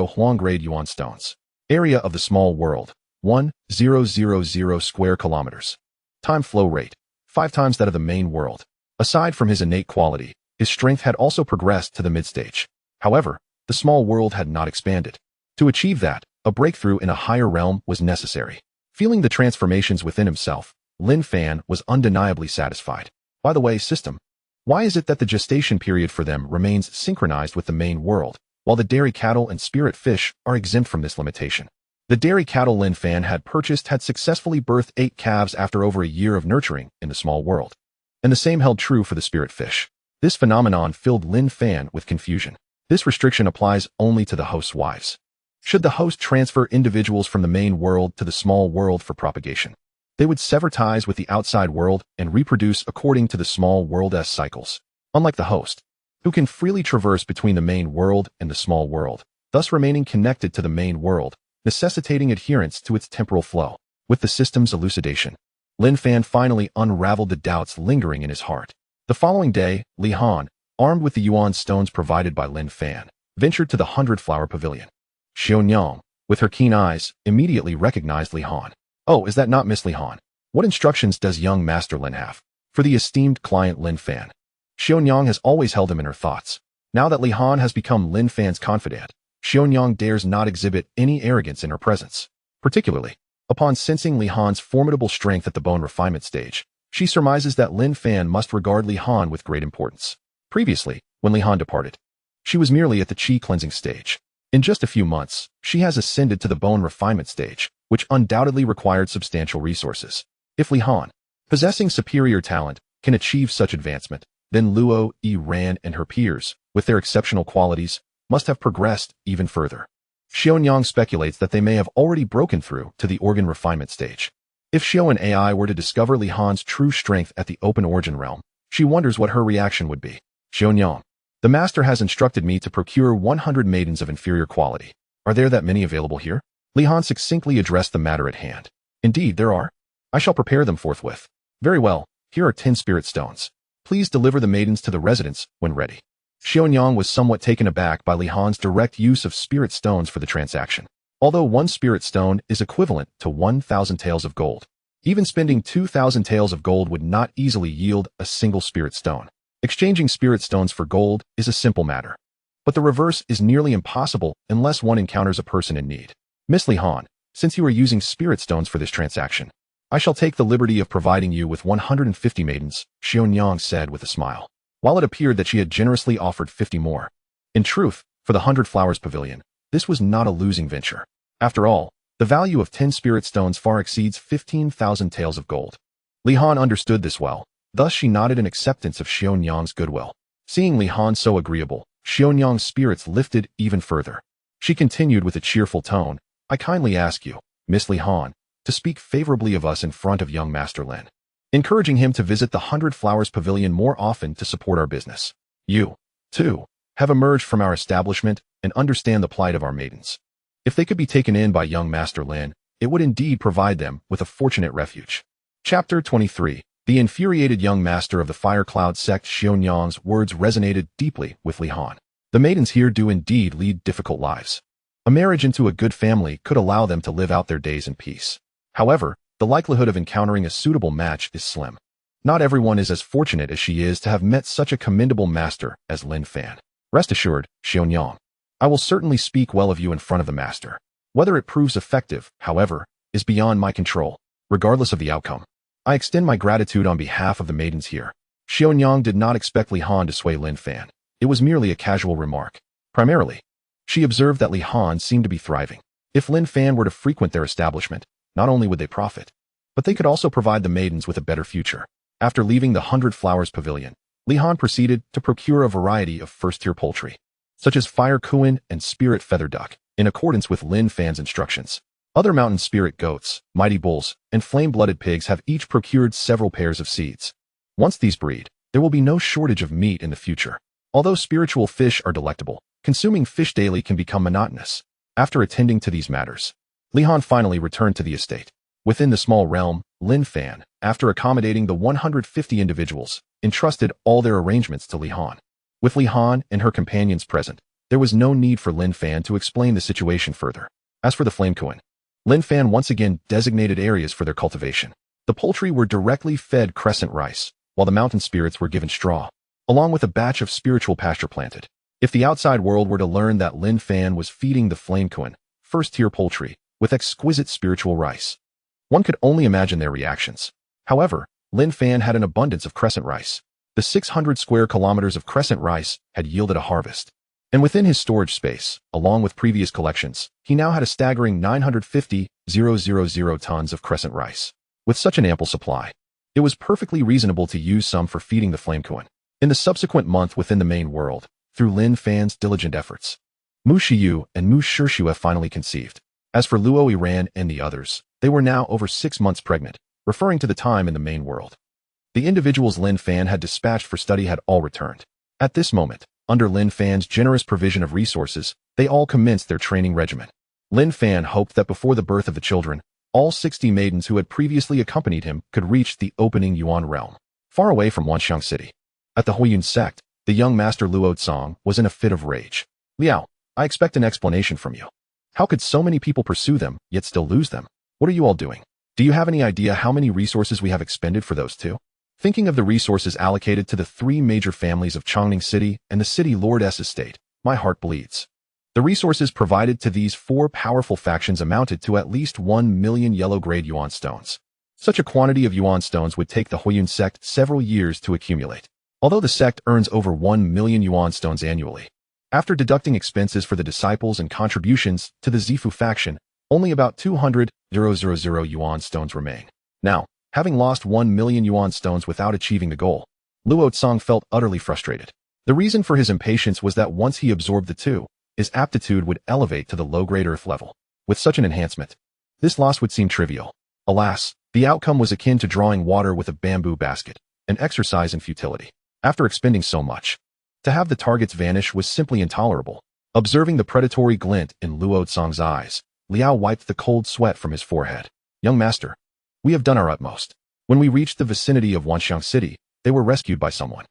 Huangrade yuan stones. Area of the small world, 1,000 square kilometers. Time flow rate, 5 times that of the main world. Aside from his innate quality, his strength had also progressed to the mid-stage. However, the small world had not expanded. To achieve that, a breakthrough in a higher realm was necessary. Feeling the transformations within himself, Lin Fan was undeniably satisfied. By the way, system, why is it that the gestation period for them remains synchronized with the main world, while the dairy cattle and spirit fish are exempt from this limitation? The dairy cattle Lin Fan had purchased had successfully birthed 8 calves after over a year of nurturing in the small world. And the same held true for the spirit fish. This phenomenon filled Lin Fan with confusion. This restriction applies only to the host's wives. Should the host transfer individuals from the main world to the small world for propagation, they would sever ties with the outside world and reproduce according to the small world's cycles. Unlike the host, who can freely traverse between the main world and the small world, thus remaining connected to the main world, necessitating adherence to its temporal flow. With the system's elucidation, Lin Fan finally unraveled the doubts lingering in his heart. The following day, Li Han, armed with the yuan stones provided by Lin Fan, ventured to the 100-flower pavilion. Xiaonyang, with her keen eyes, immediately recognized Li Han. Oh, is that not Miss Li Han? What instructions does young Master Lin have for the esteemed client Lin Fan? Xiaonyang has always held him in her thoughts. Now that Li Han has become Lin Fan's confidant, Xiaonyang dares not exhibit any arrogance in her presence. Particularly, upon sensing Li Han's formidable strength at the bone refinement stage, she surmises that Lin Fan must regard Li Han with great importance. Previously, when Li Han departed, she was merely at the Qi cleansing stage. In just a few months, she has ascended to the bone refinement stage, which undoubtedly required substantial resources. If Li Han, possessing superior talent, can achieve such advancement, then Luo Ran and her peers, with their exceptional qualities, must have progressed even further. Xiaonyang speculates that they may have already broken through to the organ refinement stage. If Xiao and AI were to discover Li Han's true strength at the open origin realm, she wonders what her reaction would be. Xiaonyang, the master has instructed me to procure 100 maidens of inferior quality. Are there that many available here? Li Han succinctly addressed the matter at hand. Indeed, there are. I shall prepare them forthwith. Very well, here are 10 spirit stones. Please deliver the maidens to the residence when ready. Xiaonyang was somewhat taken aback by Li Han's direct use of spirit stones for the transaction. Although 1 spirit stone is equivalent to 1,000 taels of gold, even spending 2,000 taels of gold would not easily yield a single spirit stone. Exchanging spirit stones for gold is a simple matter. But the reverse is nearly impossible unless one encounters a person in need. Miss Li Han, since you are using spirit stones for this transaction, I shall take the liberty of providing you with 150 maidens, Xiaonyang said with a smile, while it appeared that she had generously offered 50 more. In truth, for the 100 Flowers Pavilion, this was not a losing venture. After all, the value of 10 spirit stones far exceeds 15,000 taels of gold. Li Han understood this well, thus she nodded in acceptance of Xiaonyang's goodwill. Seeing Li Han so agreeable, Xiaonyang's spirits lifted even further. She continued with a cheerful tone, I kindly ask you, Miss Li Han, to speak favorably of us in front of young Master Lin, encouraging him to visit the 100 Flowers Pavilion more often to support our business. You, too, have emerged from our establishment and understand the plight of our maidens. If they could be taken in by young Master Lin, it would indeed provide them with a fortunate refuge. Chapter 23. The infuriated young master of the Firecloud sect Xionyang's words resonated deeply with Li Han. The maidens here do indeed lead difficult lives. A marriage into a good family could allow them to live out their days in peace. However, the likelihood of encountering a suitable match is slim. Not everyone is as fortunate as she is to have met such a commendable master as Lin Fan. Rest assured, Xionyang, I will certainly speak well of you in front of the master. Whether it proves effective, however, is beyond my control, regardless of the outcome. I extend my gratitude on behalf of the maidens here. Xionyang did not expect Li Han to sway Lin Fan. It was merely a casual remark. Primarily, she observed that Li Han seemed to be thriving. If Lin Fan were to frequent their establishment, not only would they profit, but they could also provide the maidens with a better future. After leaving the 100 Flowers Pavilion, Li Han proceeded to procure a variety of first-tier poultry, such as Firecloud and Spirit Feather Duck, in accordance with Lin Fan's instructions. Other mountain spirit goats, mighty bulls, and flame-blooded pigs have each procured several pairs of seeds. Once these breed, there will be no shortage of meat in the future. Although spiritual fish are delectable, consuming fish daily can become monotonous. After attending to these matters, Li Han finally returned to the estate. Within the small realm, Lin Fan, after accommodating the 150 individuals, entrusted all their arrangements to Li Han. With Li Han and her companions present, there was no need for Lin Fan to explain the situation further. As for the Flamecoin, Lin Fan once again designated areas for their cultivation. The poultry were directly fed crescent rice, while the mountain spirits were given straw, along with a batch of spiritual pasture planted. If the outside world were to learn that Lin Fan was feeding the Flamecoin, first-tier poultry, with exquisite spiritual rice, one could only imagine their reactions. However, Lin Fan had an abundance of crescent rice. The 600 square kilometers of crescent rice had yielded a harvest. And within his storage space, along with previous collections, he now had a staggering 950,000 tons of crescent rice. With such an ample supply, it was perfectly reasonable to use some for feeding the Flamecoin. In the subsequent month within the main world, through Lin Fan's diligent efforts, Mu Shiyu and Mu Shishua finally conceived. As for Luo Iran and the others, they were now over 6 months pregnant, referring to the time in the main world. The individuals Lin Fan had dispatched for study had all returned. At this moment, under Lin Fan's generous provision of resources, they all commenced their training regimen. Lin Fan hoped that before the birth of the children, all 60 maidens who had previously accompanied him could reach the opening Yuan realm, far away from Wanxiang City. At the Huiyun sect, the young master Luo Tsang was in a fit of rage. Liao, I expect an explanation from you. How could so many people pursue them, yet still lose them? What are you all doing? Do you have any idea how many resources we have expended for those two? Thinking of the resources allocated to the 3 major families of Chongning City and the city lord's estate, my heart bleeds. The resources provided to these 4 powerful factions amounted to at least 1 million yellow-grade yuan stones. Such a quantity of yuan stones would take the Huiyun sect several years to accumulate. Although the sect earns over 1 million yuan stones annually, after deducting expenses for the disciples and contributions to the Zifu faction, only about 200,000 yuan stones remain. Now, having lost 1 million yuan stones without achieving the goal, Luo Tsang felt utterly frustrated. The reason for his impatience was that once he absorbed the two, his aptitude would elevate to the low-grade earth level. With such an enhancement, this loss would seem trivial. Alas, the outcome was akin to drawing water with a bamboo basket, an exercise in futility. After expending so much, to have the targets vanish was simply intolerable. Observing the predatory glint in Luo Tsang's eyes, Liao wiped the cold sweat from his forehead. Young master, we have done our utmost. When we reached the vicinity of Wanxiang City, they were rescued by someone.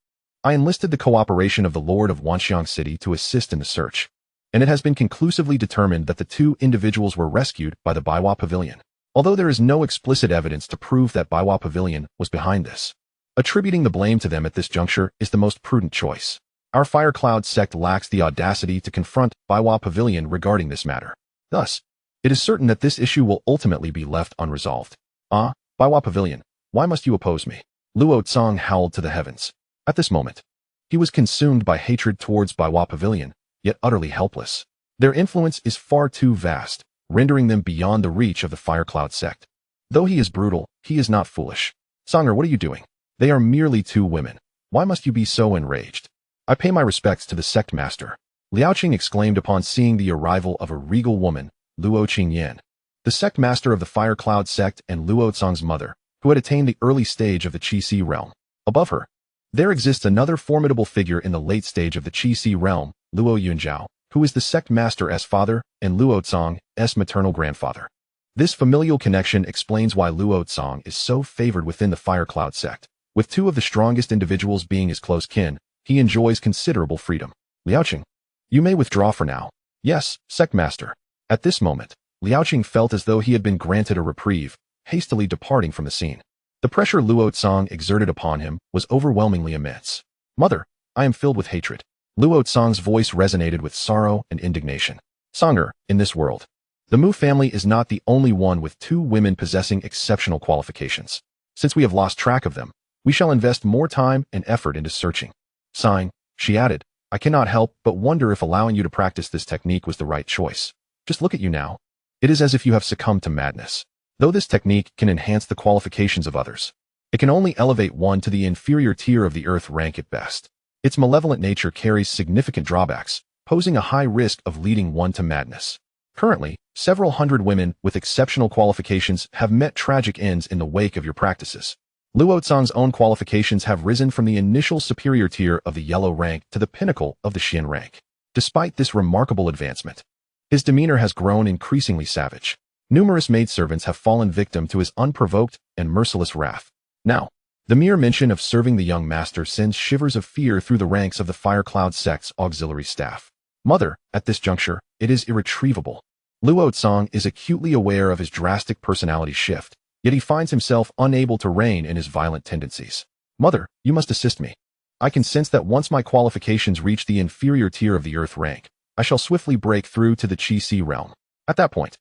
I enlisted the cooperation of the Lord of Wanxiang City to assist in the search, and it has been conclusively determined that the 2 individuals were rescued by the Baihua Pavilion. Although there is no explicit evidence to prove that Baihua Pavilion was behind this, attributing the blame to them at this juncture is the most prudent choice. Our Firecloud sect lacks the audacity to confront Baihua Pavilion regarding this matter. Thus, it is certain that this issue will ultimately be left unresolved. Ah, Baihua Pavilion, why must you oppose me? Luo Tsang howled to the heavens. At this moment, he was consumed by hatred towards Baihua Pavilion, yet utterly helpless. Their influence is far too vast, rendering them beyond the reach of the Firecloud sect. Though he is brutal, he is not foolish. Sanger, what are you doing? They are merely 2 women. Why must you be so enraged? I pay my respects to the sect master. Liaoqing exclaimed upon seeing the arrival of a regal woman, Luo Qingyan, the sect master of the Firecloud sect and Luo Tsang's mother, who had attained the early stage of the Qi realm. Above her, there exists another formidable figure in the late stage of the Qi realm, Luo Yunzhao, who is the sect master's father and Luo Zong's maternal grandfather. This familial connection explains why Luo Zong is so favored within the Firecloud sect. With two of the strongest individuals being his close kin, he enjoys considerable freedom. Liaoqing, you may withdraw for now. Yes, sect master. At this moment, Liaoqing felt as though he had been granted a reprieve, hastily departing from the scene. The pressure Luo Zong exerted upon him was overwhelmingly immense. Mother, I am filled with hatred. Luo Zong's voice resonated with sorrow and indignation. Songer, in this world, the Mu family is not the only one with two women possessing exceptional qualifications. Since we have lost track of them, we shall invest more time and effort into searching. Sighing, she added, I cannot help but wonder if allowing you to practice this technique was the right choice. Just look at you now. It is as if you have succumbed to madness. Though this technique can enhance the qualifications of others, it can only elevate one to the inferior tier of the earth rank at best. Its malevolent nature carries significant drawbacks, posing a high risk of leading one to madness. Currently, several hundred women with exceptional qualifications have met tragic ends in the wake of your practices. Luo Zong's own qualifications have risen from the initial superior tier of the yellow rank to the pinnacle of the Xin rank. Despite this remarkable advancement, his demeanor has grown increasingly savage. Numerous maidservants have fallen victim to his unprovoked and merciless wrath. Now, the mere mention of serving the young master sends shivers of fear through the ranks of the Firecloud sect's auxiliary staff. Mother, at this juncture, it is irretrievable. Luo Zong is acutely aware of his drastic personality shift, yet he finds himself unable to rein in his violent tendencies. Mother, you must assist me. I can sense that once my qualifications reach the inferior tier of the earth rank, I shall swiftly break through to the Qi realm. At that point,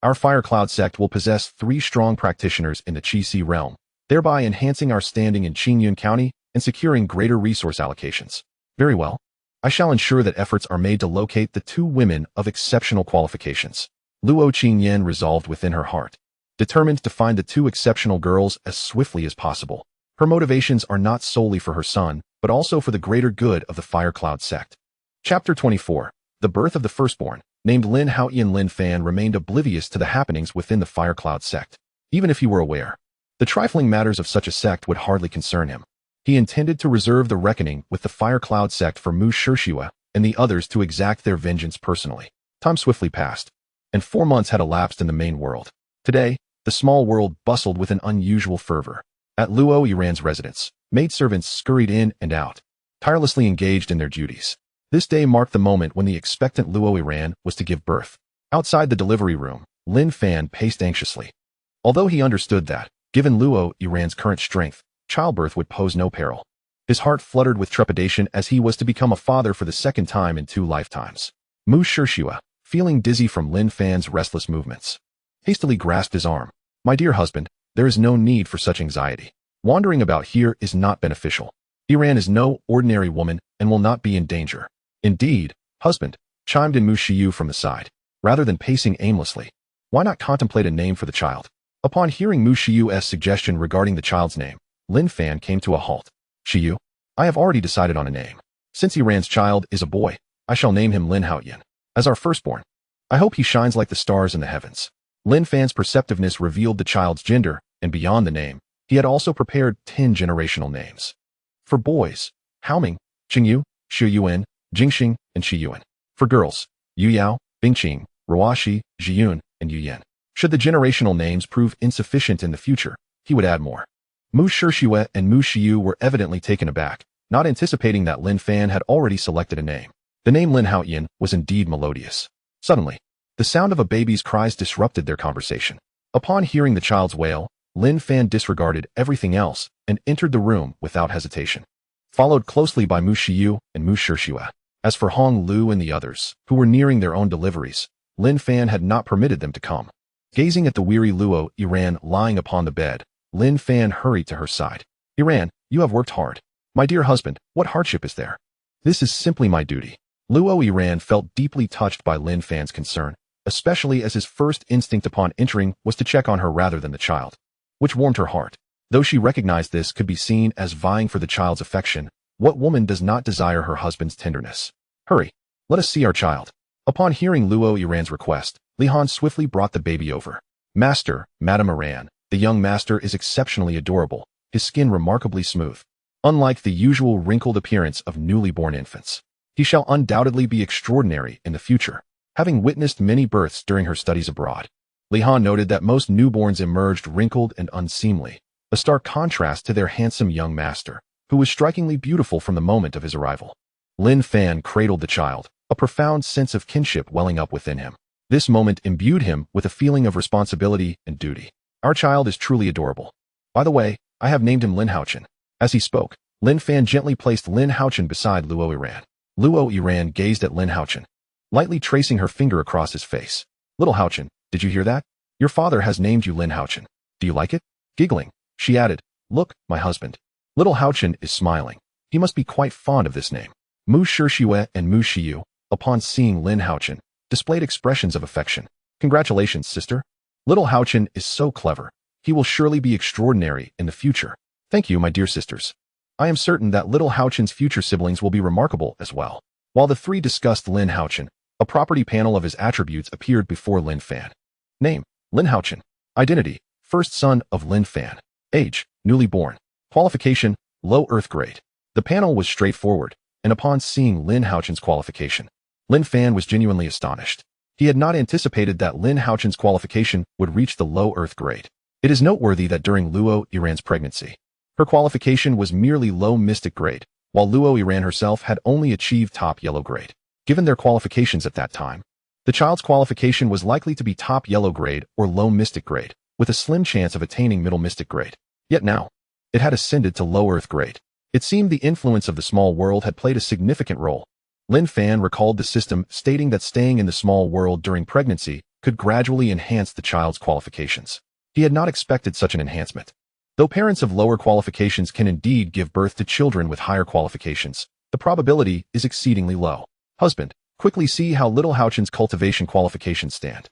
our Firecloud sect will possess 3 strong practitioners in the Qi realm, thereby enhancing our standing in Qingyun County and securing greater resource allocations. Very well. I shall ensure that efforts are made to locate the 2 women of exceptional qualifications. Luo Qingyan resolved within her heart, determined to find the 2 exceptional girls as swiftly as possible. Her motivations are not solely for her son, but also for the greater good of the Firecloud sect. Chapter 24. The birth of the firstborn, named Lin Haoyan. Lin Fan remained oblivious to the happenings within the Firecloud sect. Even if he were aware, the trifling matters of such a sect would hardly concern him. He intended to reserve the reckoning with the Firecloud sect for Mu Shishua and the others to exact their vengeance personally. Time swiftly passed, and 4 months had elapsed in the main world. Today, the small world bustled with an unusual fervor. At Luo Yiran's residence, maidservants scurried in and out, tirelessly engaged in their duties. This day marked the moment when the expectant Luo Yiran was to give birth. Outside the delivery room, Lin Fan paced anxiously. Although he understood that, given Luo Yiran's current strength, childbirth would pose no peril, his heart fluttered with trepidation as he was to become a father for the 2nd time in 2 lifetimes. Mu Shishua, feeling dizzy from Lin Fan's restless movements, hastily grasped his arm. My dear husband, there is no need for such anxiety. Wandering about here is not beneficial. Yiran is no ordinary woman and will not be in danger. Indeed, husband, chimed in Mu Shiyu from the side. Rather than pacing aimlessly, why not contemplate a name for the child? Upon hearing Mu Shiyu's suggestion regarding the child's name, Lin Fan came to a halt. Shiyu, I have already decided on a name. Since Yiran's child is a boy, I shall name him Lin Haoyan, as our firstborn. I hope he shines like the stars in the heavens. Lin Fan's perceptiveness revealed the child's gender, and beyond the name, he had also prepared 10 generational names. For boys, Haoming, Qingyu, Shiyuan, Jingxing, and Shiyuan. For girls, Yuyao, Bingqing, Ruashi, Zhiyun, and Yuyan. Should the generational names prove insufficient in the future, he would add more. Mu Shishua and Mu Shiyu were evidently taken aback, not anticipating that Lin Fan had already selected a name. The name Lin Haoyan was indeed melodious. Suddenly, the sound of a baby's cries disrupted their conversation. Upon hearing the child's wail, Lin Fan disregarded everything else and entered the room without hesitation, followed closely by Mu Shiyu and Mu Shishua. As for Hong Lu and the others, who were nearing their own deliveries, Lin Fan had not permitted them to come. Gazing at the weary Luo Yiran lying upon the bed, Lin Fan hurried to her side. Yiran, you have worked hard. My dear husband, what hardship is there? This is simply my duty. Luo Yiran felt deeply touched by Lin Fan's concern, especially as his first instinct upon entering was to check on her rather than the child, which warmed her heart. Though she recognized this could be seen as vying for the child's affection, what woman does not desire her husband's tenderness? Hurry, let us see our child. Upon hearing Luo Yiran's request, Li Han swiftly brought the baby over. Master, Madame Yiran, the young master is exceptionally adorable, his skin remarkably smooth, unlike the usual wrinkled appearance of newly born infants. He shall undoubtedly be extraordinary in the future. Having witnessed many births during her studies abroad, Li Han noted that most newborns emerged wrinkled and unseemly, a stark contrast to their handsome young master, who was strikingly beautiful from the moment of his arrival. Lin Fan cradled the child, a profound sense of kinship welling up within him. This moment imbued him with a feeling of responsibility and duty. Our child is truly adorable. By the way, I have named him Lin Haochen. As he spoke, Lin Fan gently placed Lin Haochen beside Luo Yiran. Luo Yiran gazed at Lin Haochen, lightly tracing her finger across his face. Little Haochen, did you hear that? Your father has named you Lin Haochen. Do you like it? Giggling, she added, look, my husband. Little Haochen is smiling. He must be quite fond of this name. Mu Shixue and Mu Shiyu, upon seeing Lin Haochen, displayed expressions of affection. Congratulations, sister. Little Haochen is so clever. He will surely be extraordinary in the future. Thank you, my dear sisters. I am certain that little Haochen's future siblings will be remarkable as well. While the three discussed Lin Haochen, a property panel of his attributes appeared before Lin Fan. Name, Lin Haochen. Identity, first son of Lin Fan. Age, newly born. Qualification, low earth grade. The panel was straightforward, and upon seeing Lin Haochen's qualification, Lin Fan was genuinely astonished. He had not anticipated that Lin Haochen's qualification would reach the low earth grade. It is noteworthy that during Luo Yiran's pregnancy, her qualification was merely low mystic grade, while Luo Yiran herself had only achieved top yellow grade. Given their qualifications at that time, the child's qualification was likely to be top yellow grade or low mystic grade, with a slim chance of attaining middle mystic grade. Yet now, it had ascended to low earth grade. It seemed the influence of the small world had played a significant role. Lin Fan recalled the system stating that staying in the small world during pregnancy could gradually enhance the child's qualifications. He had not expected such an enhancement. Though parents of lower qualifications can indeed give birth to children with higher qualifications, the probability is exceedingly low. Husband, quickly see how little Haochen's cultivation qualifications stand.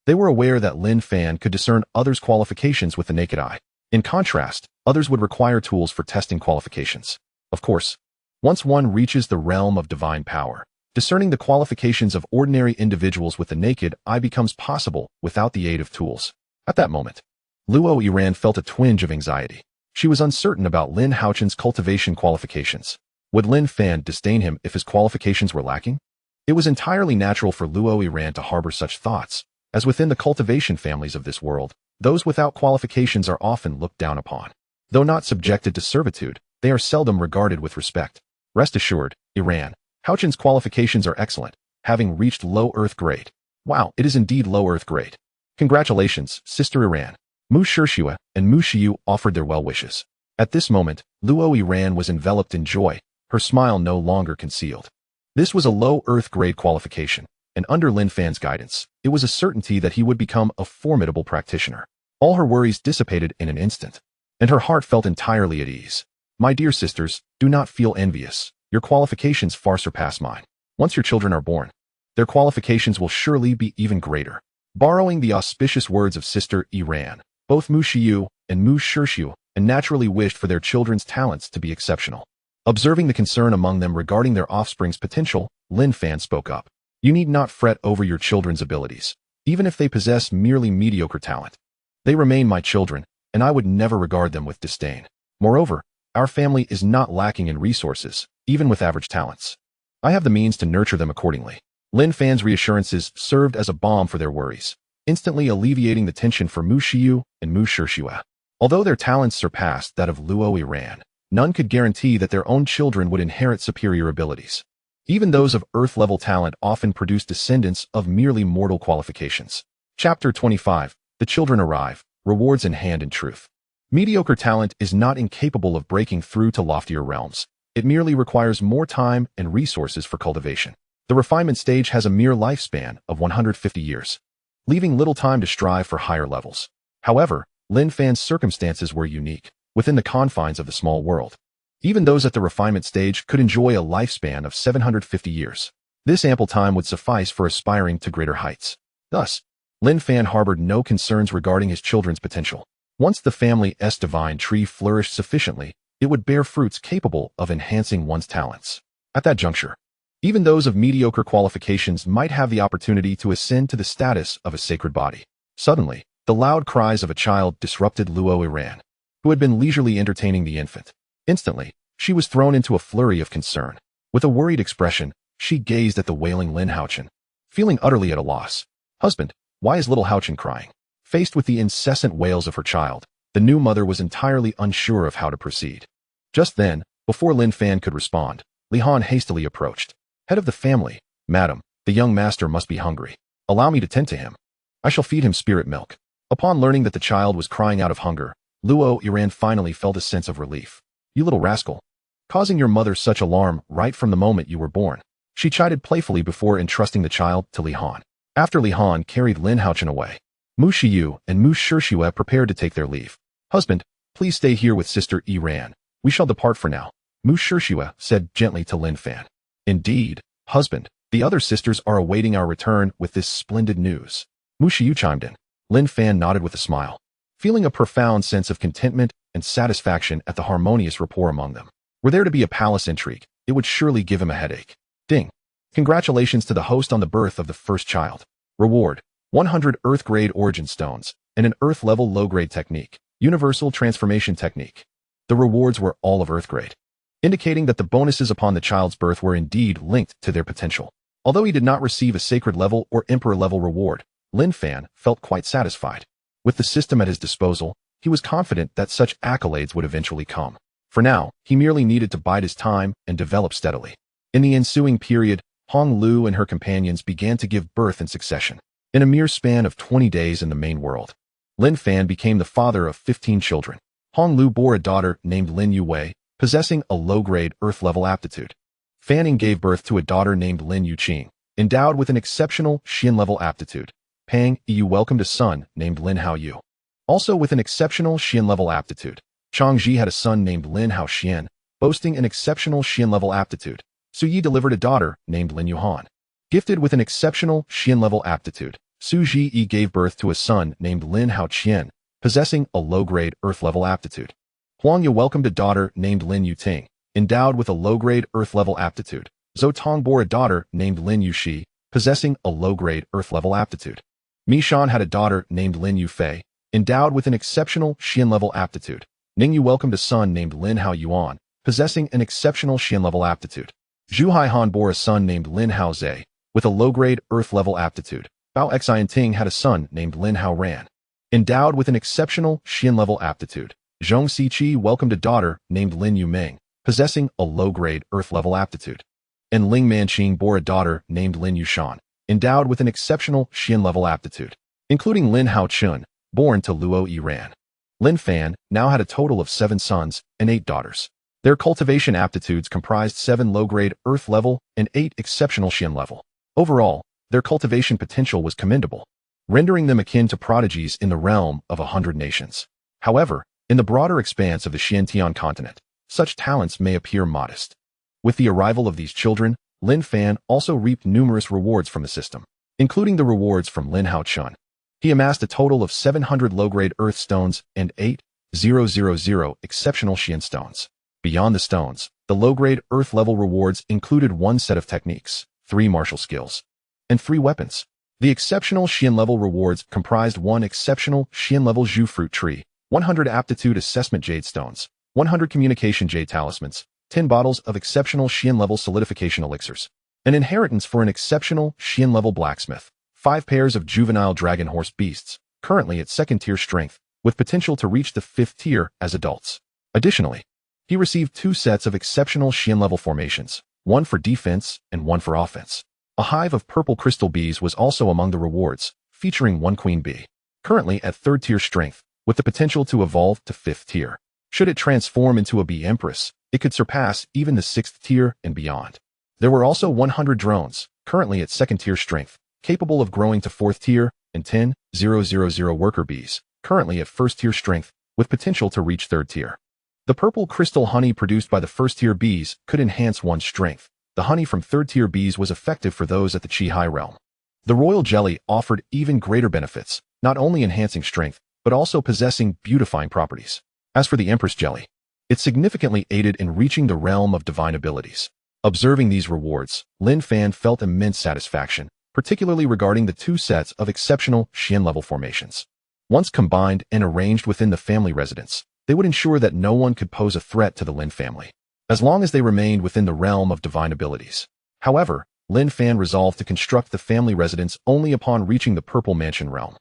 They were aware that Lin Fan could discern others' qualifications with the naked eye. In contrast, others would require tools for testing qualifications. Of course, once one reaches the realm of divine power, discerning the qualifications of ordinary individuals with the naked eye becomes possible without the aid of tools. At that moment, Luo Yiran felt a twinge of anxiety. She was uncertain about Lin Haochen's cultivation qualifications. Would Lin Fan disdain him if his qualifications were lacking? It was entirely natural for Luo Yiran to harbor such thoughts, as within the cultivation families of this world, those without qualifications are often looked down upon. Though not subjected to servitude, they are seldom regarded with respect. Rest assured, Yiran, Haochen's qualifications are excellent, having reached low earth grade. Wow, it is indeed low earth grade. Congratulations, Sister Yiran. Mu Shixue and Mu Shiyu offered their well wishes. At this moment, Luo Yiran was enveloped in joy, her smile no longer concealed. This was a low earth grade qualification, and under Lin Fan's guidance, it was a certainty that he would become a formidable practitioner. All her worries dissipated in an instant, and her heart felt entirely at ease. My dear sisters, do not feel envious. Your qualifications far surpass mine. Once your children are born, their qualifications will surely be even greater. Borrowing the auspicious words of Sister Yiran, both Mu Shiyu and Mu Shixue naturally wished for their children's talents to be exceptional. Observing the concern among them regarding their offspring's potential, Lin Fan spoke up. You need not fret over your children's abilities, even if they possess merely mediocre talent. They remain my children, and I would never regard them with disdain. Moreover, our family is not lacking in resources, even with average talents. I have the means to nurture them accordingly. Lin Fan's reassurances served as a balm for their worries, instantly alleviating the tension for Mu Shiyu and Mu Shixue. Although their talents surpassed that of Luo Yiran, none could guarantee that their own children would inherit superior abilities. Even those of Earth-level talent often produce descendants of merely mortal qualifications. Chapter 25. The children arrive, rewards in hand in truth. Mediocre talent is not incapable of breaking through to loftier realms. It merely requires more time and resources for cultivation. The refinement stage has a mere lifespan of 150 years, leaving little time to strive for higher levels. However, Lin Fan's circumstances were unique, within the confines of the small world. Even those at the refinement stage could enjoy a lifespan of 750 years. This ample time would suffice for aspiring to greater heights. Thus, Lin Fan harbored no concerns regarding his children's potential. Once the family's divine tree flourished sufficiently, it would bear fruits capable of enhancing one's talents. At that juncture, even those of mediocre qualifications might have the opportunity to ascend to the status of a sacred body. Suddenly, the loud cries of a child disrupted Luo Yiran, who had been leisurely entertaining the infant. Instantly, she was thrown into a flurry of concern. With a worried expression, She gazed at the wailing Lin Haochen, feeling utterly at a loss. Husband, why is little Haochen crying? Faced with the incessant wails of her child, the new mother was entirely unsure of how to proceed. Just then, before Lin Fan could respond, Li Han hastily approached. Head of the family, madam, the young master must be hungry. Allow me to tend to him. I shall feed him spirit milk. Upon learning that the child was crying out of hunger, Luo Yiran finally felt a sense of relief. You little rascal. Causing your mother such alarm right from the moment you were born. She chided playfully before entrusting the child to Li Han. After Li Han carried Lin Haochen away, Mu Shiyu and Mu Shishue prepared to take their leave. Husband, please stay here with Sister Yiran. We shall depart for now, Mu Shishue said gently to Lin Fan. Indeed, husband, the other sisters are awaiting our return with this splendid news. Mu Shiyu chimed in. Lin Fan nodded with a smile, feeling a profound sense of contentment and satisfaction at the harmonious rapport among them. Were there to be a palace intrigue, it would surely give him a headache. Ding. Congratulations to the host on the birth of the first child. Reward, 100 Earth-grade origin stones, and an Earth-level low-grade technique, universal transformation technique. The rewards were all of Earth-grade, indicating that the bonuses upon the child's birth were indeed linked to their potential. Although he did not receive a sacred level or emperor level reward, Lin Fan felt quite satisfied. With the system at his disposal, he was confident that such accolades would eventually come. For now, he merely needed to bide his time and develop steadily. In the ensuing period, Hong Lu and her companions began to give birth in succession. In a mere span of 20 days in the main world, Lin Fan became the father of 15 children. Hong Lu bore a daughter named Lin Yue, possessing a low-grade Earth-level aptitude. Fanning gave birth to a daughter named Lin Yuqing, endowed with an exceptional Xian-level aptitude. Pang Yu welcomed a son named Lin Haoyu, also with an exceptional Xian-level aptitude. Changji had a son named Lin Haoxian, boasting an exceptional Xian-level aptitude. Su Yi delivered a daughter named Lin Yuhan, gifted with an exceptional Xian-level aptitude. Su Ji gave birth to a son named Lin Haoqian, possessing a low-grade Earth-level aptitude. Huang Ye welcomed a daughter named Lin Yuting, endowed with a low-grade Earth-level aptitude. Zhou Tong bore a daughter named Lin Yuxi, possessing a low-grade Earth-level aptitude. Mi Shan had a daughter named Lin Yufei, endowed with an exceptional Xian-level aptitude. Ning Yu welcomed a son named Lin Hao Yuan, possessing an exceptional Xian-level aptitude. Zhu Haihan bore a son named Lin Hao Zhe, with a low-grade Earth-level aptitude. Bao Xianting had a son named Lin Hao Ran, endowed with an exceptional Xian-level aptitude. Zhong Siqi welcomed a daughter named Lin Yumeng, possessing a low-grade Earth-level aptitude. And Ling Manqing bore a daughter named Lin Yushan, endowed with an exceptional Xian-level aptitude, including Lin Hao Chun, born to Luo Yiran. Lin Fan now had a total of 7 sons and 8 daughters. Their cultivation aptitudes comprised 7 low-grade Earth-level and 8 exceptional Xian-level. Overall, their cultivation potential was commendable, rendering them akin to prodigies in the realm of 100 nations. However, in the broader expanse of the Xiantian continent, such talents may appear modest. With the arrival of these children, Lin Fan also reaped numerous rewards from the system, including the rewards from Lin Hao Chun. He amassed a total of 700 low-grade Earth stones and 8,000 exceptional Xian stones. Beyond the stones, the low-grade Earth-level rewards included 1 set of techniques, 3 martial skills, and 3 weapons. The exceptional Xian-level rewards comprised 1 exceptional Xian-level Zhu fruit tree, 100 aptitude assessment jade stones, 100 communication jade talismans, 10 bottles of exceptional Xian-level solidification elixirs, an inheritance for an exceptional Xian-level blacksmith, 5 pairs of juvenile dragon horse beasts, currently at 2nd tier strength, with potential to reach the 5th tier as adults. Additionally, he received 2 sets of exceptional Xian-level formations, 1 for defense and 1 for offense. A hive of purple crystal bees was also among the rewards, featuring 1 queen bee, currently at 3rd tier strength, with the potential to evolve to 5th tier. Should it transform into a bee empress, it could surpass even the 6th tier and beyond. There were also 100 drones, currently at 2nd tier strength, capable of growing to 4th tier, and 10,000 worker bees, currently at 1st tier strength, with potential to reach 3rd tier. The purple crystal honey produced by the 1st tier bees could enhance one's strength. The honey from 3rd tier bees was effective for those at the Qi High realm. The royal jelly offered even greater benefits, not only enhancing strength, but also possessing beautifying properties. As for the Empress jelly, it significantly aided in reaching the realm of divine abilities. Observing these rewards, Lin Fan felt immense satisfaction, particularly regarding the 2 sets of exceptional Xian-level formations. Once combined and arranged within the family residence, they would ensure that no one could pose a threat to the Lin family, as long as they remained within the realm of divine abilities. However, Lin Fan resolved to construct the family residence only upon reaching the Purple Mansion realm.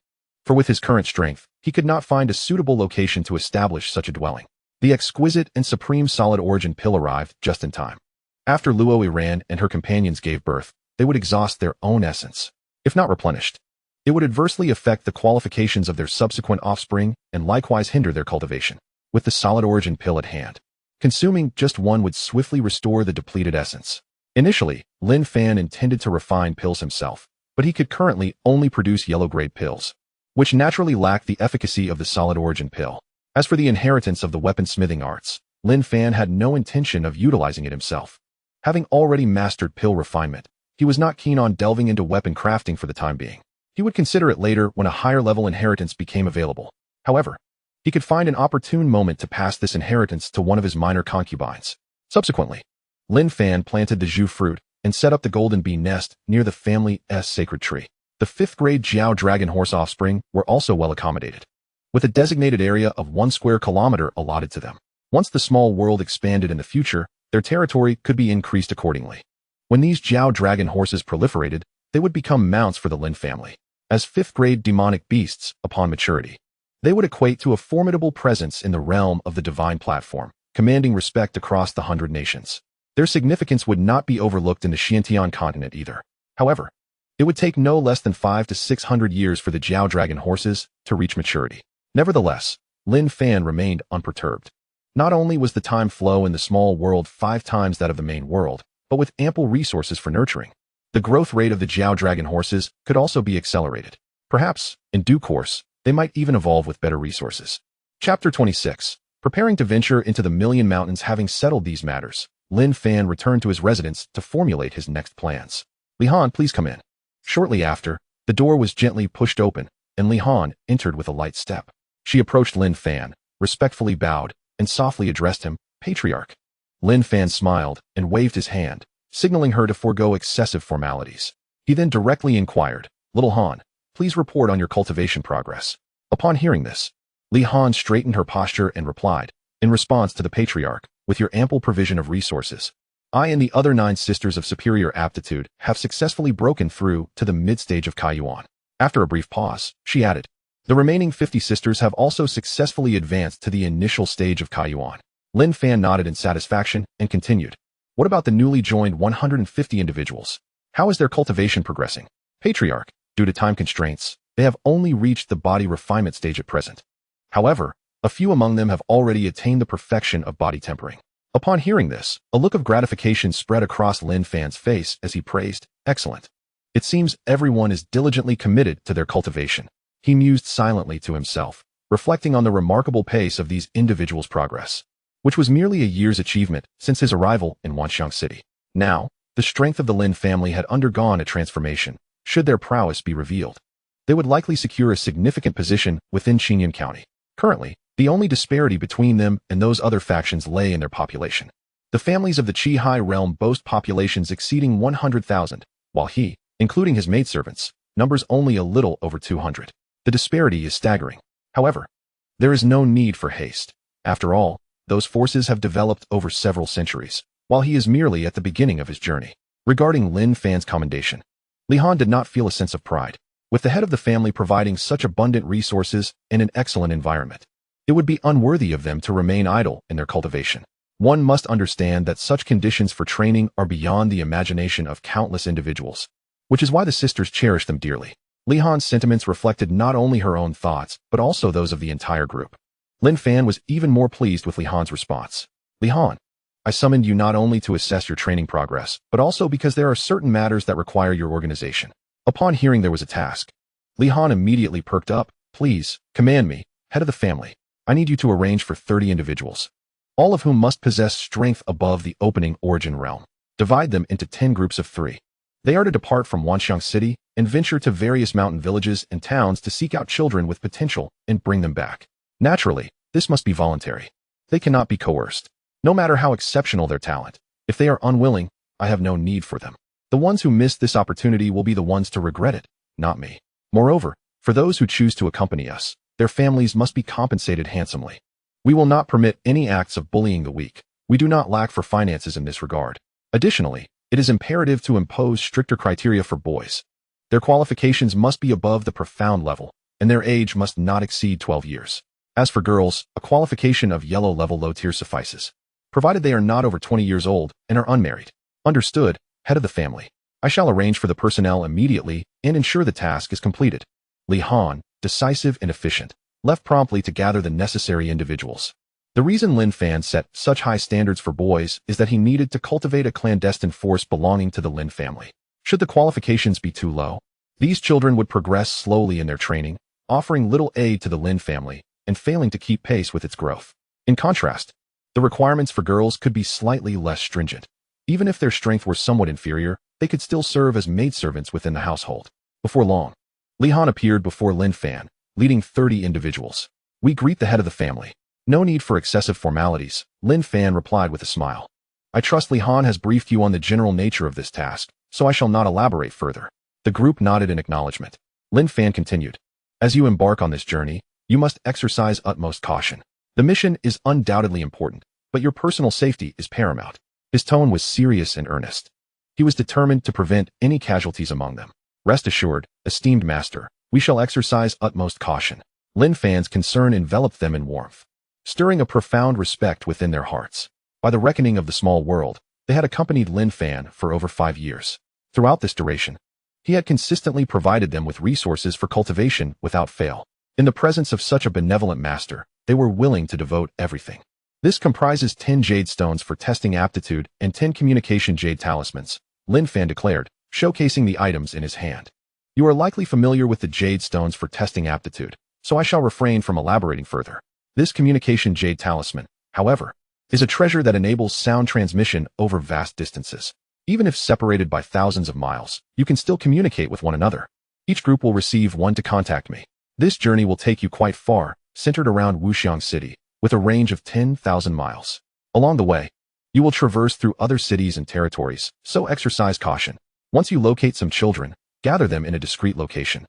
For with his current strength, he could not find a suitable location to establish such a dwelling. The exquisite and supreme solid origin pill arrived just in time. After Luo Iran and her companions gave birth, they would exhaust their own essence. If not replenished, it would adversely affect the qualifications of their subsequent offspring and likewise hinder their cultivation. With the solid origin pill at hand, consuming just one would swiftly restore the depleted essence. Initially, Lin Fan intended to refine pills himself, but he could currently only produce yellow-grade pills, which naturally lacked the efficacy of the solid origin pill. As for the inheritance of the weaponsmithing arts, Lin Fan had no intention of utilizing it himself. Having already mastered pill refinement, he was not keen on delving into weapon crafting for the time being. He would consider it later when a higher-level inheritance became available. However, he could find an opportune moment to pass this inheritance to one of his minor concubines. Subsequently, Lin Fan planted the Zhu fruit and set up the golden bee nest near the family's sacred tree. The 5th-grade Jiao dragon horse offspring were also well accommodated, with a designated area of 1 square kilometer allotted to them. Once the small world expanded in the future, their territory could be increased accordingly. When these Jiao dragon horses proliferated, they would become mounts for the Lin family. As 5th-grade demonic beasts, upon maturity, they would equate to a formidable presence in the realm of the divine platform, commanding respect across the 100 nations. Their significance would not be overlooked in the Xiantian continent either. However, it would take no less than 500 to 600 years for the Jiao dragon horses to reach maturity. Nevertheless, Lin Fan remained unperturbed. Not only was the time flow in the small world 5 times that of the main world, but with ample resources for nurturing. The growth rate of the Jiao dragon horses could also be accelerated. Perhaps, in due course, they might even evolve with better resources. Chapter 26. Preparing to venture into the Million Mountains. Having settled these matters, Lin Fan returned to his residence to formulate his next plans. Li Han, please come in. Shortly after, the door was gently pushed open, and Li Han entered with a light step. She approached Lin Fan, respectfully bowed, and softly addressed him, Patriarch. Lin Fan smiled and waved his hand, signaling her to forego excessive formalities. He then directly inquired, Little Han, please report on your cultivation progress. Upon hearing this, Li Han straightened her posture and replied, in response to the Patriarch, with your ample provision of resources, I and the other 9 sisters of superior aptitude have successfully broken through to the mid-stage of Kaiyuan. After a brief pause, she added, the remaining 50 sisters have also successfully advanced to the initial stage of Kaiyuan. Lin Fan nodded in satisfaction and continued, what about the newly joined 150 individuals? How is their cultivation progressing? Patriarch, due to time constraints, they have only reached the body refinement stage at present. However, a few among them have already attained the perfection of body tempering. Upon hearing this, a look of gratification spread across Lin Fan's face as he praised, excellent. It seems everyone is diligently committed to their cultivation. He mused silently to himself, reflecting on the remarkable pace of these individuals' progress, which was merely a year's achievement since his arrival in Wanxiang City. Now, the strength of the Lin family had undergone a transformation. Should their prowess be revealed, they would likely secure a significant position within Qinyan County. Currently, the only disparity between them and those other factions lay in their population. The families of the Qi-Hai realm boast populations exceeding 100,000, while he, including his maidservants, numbers only a little over 200. The disparity is staggering. However, there is no need for haste. After all, those forces have developed over several centuries, while he is merely at the beginning of his journey. Regarding Lin Fan's commendation, Li Han did not feel a sense of pride. With the head of the family providing such abundant resources and an excellent environment, it would be unworthy of them to remain idle in their cultivation. One must understand that such conditions for training are beyond the imagination of countless individuals, which is why the sisters cherish them dearly. Li Han's sentiments reflected not only her own thoughts, but also those of the entire group. Lin Fan was even more pleased with Li Han's response. Li Han, I summoned you not only to assess your training progress, but also because there are certain matters that require your organization. Upon hearing there was a task, Li Han immediately perked up. Please, command me, head of the family. I need you to arrange for 30 individuals, all of whom must possess strength above the opening origin realm. Divide them into 10 groups of 3. They are to depart from Wanxiang City and venture to various mountain villages and towns to seek out children with potential and bring them back. Naturally, this must be voluntary. They cannot be coerced. No matter how exceptional their talent, if they are unwilling, I have no need for them. The ones who miss this opportunity will be the ones to regret it, not me. Moreover, for those who choose to accompany us, their families must be compensated handsomely. We will not permit any acts of bullying the weak. We do not lack for finances in this regard. Additionally, It is imperative to impose stricter criteria for boys. Their qualifications must be above the profound level, and their age must not exceed 12 years. As for girls, a qualification of yellow level low tier suffices, provided they are not over 20 years old and are unmarried. Understood, head of the family. I shall arrange for the personnel immediately and ensure the task is completed. Li Han, decisive and efficient, left promptly to gather the necessary individuals. The reason Lin Fan set such high standards for boys is that he needed to cultivate a clandestine force belonging to the Lin family. Should the qualifications be too low, these children would progress slowly in their training, offering little aid to the Lin family and failing to keep pace with its growth. In contrast, the requirements for girls could be slightly less stringent. Even if their strength were somewhat inferior, they could still serve as maidservants within the household. Before long, Li Han appeared before Lin Fan, leading 30 individuals. We greet the head of the family. No need for excessive formalities, Lin Fan replied with a smile. I trust Li Han has briefed you on the general nature of this task, so I shall not elaborate further. The group nodded in acknowledgement. Lin Fan continued. As you embark on this journey, you must exercise utmost caution. The mission is undoubtedly important, but your personal safety is paramount. His tone was serious and earnest. He was determined to prevent any casualties among them. Rest assured, esteemed master, we shall exercise utmost caution. Lin Fan's concern enveloped them in warmth, stirring a profound respect within their hearts. By the reckoning of the small world, they had accompanied Lin Fan for over 5 years. Throughout this duration, he had consistently provided them with resources for cultivation without fail. In the presence of such a benevolent master, they were willing to devote everything. This comprises 10 jade stones for testing aptitude and 10 communication jade talismans, Lin Fan declared, showcasing the items in his hand. You are likely familiar with the jade stones for testing aptitude, so I shall refrain from elaborating further. This communication jade talisman, however, is a treasure that enables sound transmission over vast distances. Even if separated by thousands of miles, you can still communicate with one another. Each group will receive one to contact me. This journey will take you quite far, centered around Wuxiang City, with a range of 10,000 miles. Along the way, you will traverse through other cities and territories, so exercise caution. Once you locate some children, gather them in a discreet location.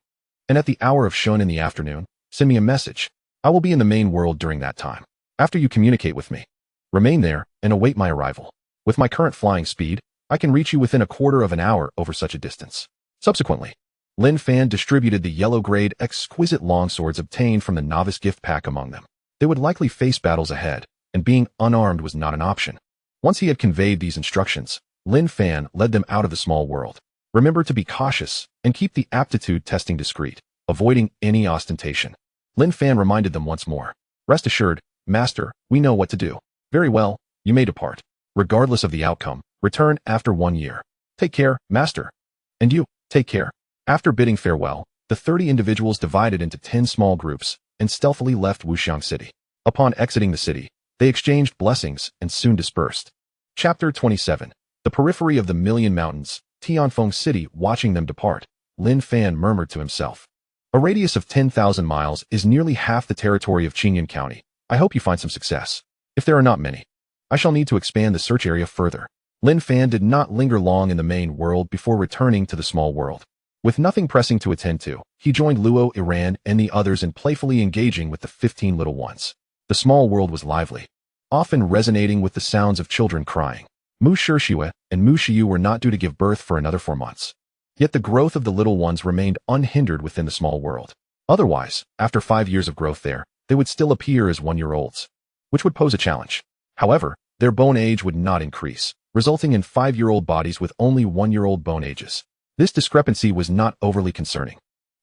And at the hour of Shun in the afternoon, send me a message. I will be in the main world during that time. After you communicate with me, remain there and await my arrival. With my current flying speed, I can reach you within a quarter of an hour over such a distance. Subsequently, Lin Fan distributed the yellow-grade exquisite longswords obtained from the novice gift pack among them. They would likely face battles ahead, and being unarmed was not an option. Once he had conveyed these instructions, Lin Fan led them out of the small world. Remember to be cautious and keep the aptitude testing discreet, avoiding any ostentation. Lin Fan reminded them once more. Rest assured, master, we know what to do. Very well, you may depart. Regardless of the outcome, return after 1 year. Take care, master. And you, take care. After bidding farewell, the 30 individuals divided into 10 small groups and stealthily left Wuxiang City. Upon exiting the city, they exchanged blessings and soon dispersed. Chapter 27. The periphery of the Million Mountains, Tianfeng City. Watching them depart, Lin Fan murmured to himself. A radius of 10,000 miles is nearly half the territory of Qingyan County. I hope you find some success. If there are not many, I shall need to expand the search area further. Lin Fan did not linger long in the main world before returning to the small world. With nothing pressing to attend to, he joined Luo Iran and the others in playfully engaging with the 15 little ones. The small world was lively, often resonating with the sounds of children crying. Mu Shishue and Mu Shiyu were not due to give birth for another 4 months. Yet the growth of the little ones remained unhindered within the small world. Otherwise, after 5 years of growth there, they would still appear as 1-year-olds, which would pose a challenge. However, their bone age would not increase, resulting in 5-year-old bodies with only 1-year-old bone ages. This discrepancy was not overly concerning.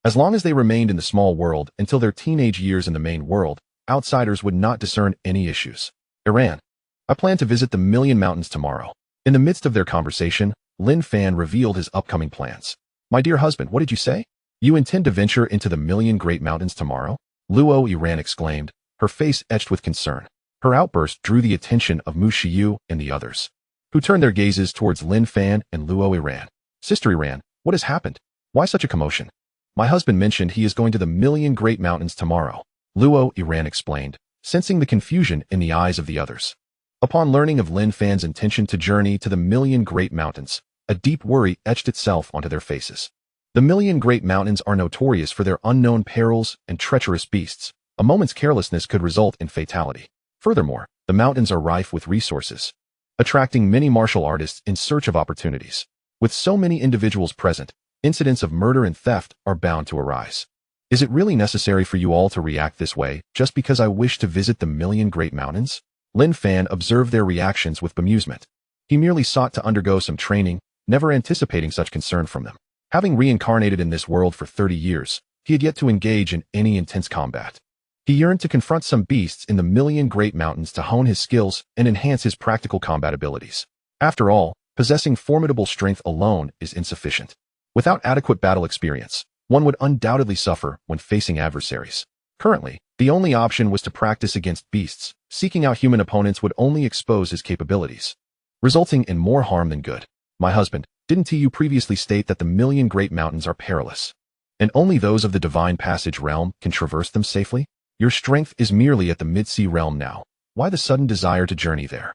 As long as they remained in the small world until their teenage years in the main world, outsiders would not discern any issues. Iran. I plan to visit the Million Mountains tomorrow. In the midst of their conversation, Lin Fan revealed his upcoming plans. My dear husband, what did you say? You intend to venture into the Million Great Mountains tomorrow? Luo Iran exclaimed, her face etched with concern. Her outburst drew the attention of Mu Shiyu and the others, who turned their gazes towards Lin Fan and Luo Iran. Sister Iran, what has happened? Why such a commotion? My husband mentioned he is going to the Million Great Mountains tomorrow, Luo Iran explained, sensing the confusion in the eyes of the others. Upon learning of Lin Fan's intention to journey to the Million Great Mountains, a deep worry etched itself onto their faces. The Million Great Mountains are notorious for their unknown perils and treacherous beasts. A moment's carelessness could result in fatality. Furthermore, the mountains are rife with resources. attracting many martial artists in search of opportunities. With so many individuals present, incidents of murder and theft are bound to arise. Is it really necessary for you all to react this way just because I wish to visit the Million Great Mountains? Lin Fan observed their reactions with bemusement. He merely sought to undergo some training, never anticipating such concern from them. Having reincarnated in this world for 30 years, he had yet to engage in any intense combat. He yearned to confront some beasts in the Million Great Mountains to hone his skills and enhance his practical combat abilities. After all, possessing formidable strength alone is insufficient. Without adequate battle experience, one would undoubtedly suffer when facing adversaries. Currently, the only option was to practice against beasts. Seeking out human opponents would only expose his capabilities, resulting in more harm than good. My husband, didn't you previously state that the Million Great Mountains are perilous, and only those of the Divine Passage realm can traverse them safely? Your strength is merely at the Mid-Sea realm now. Why the sudden desire to journey there?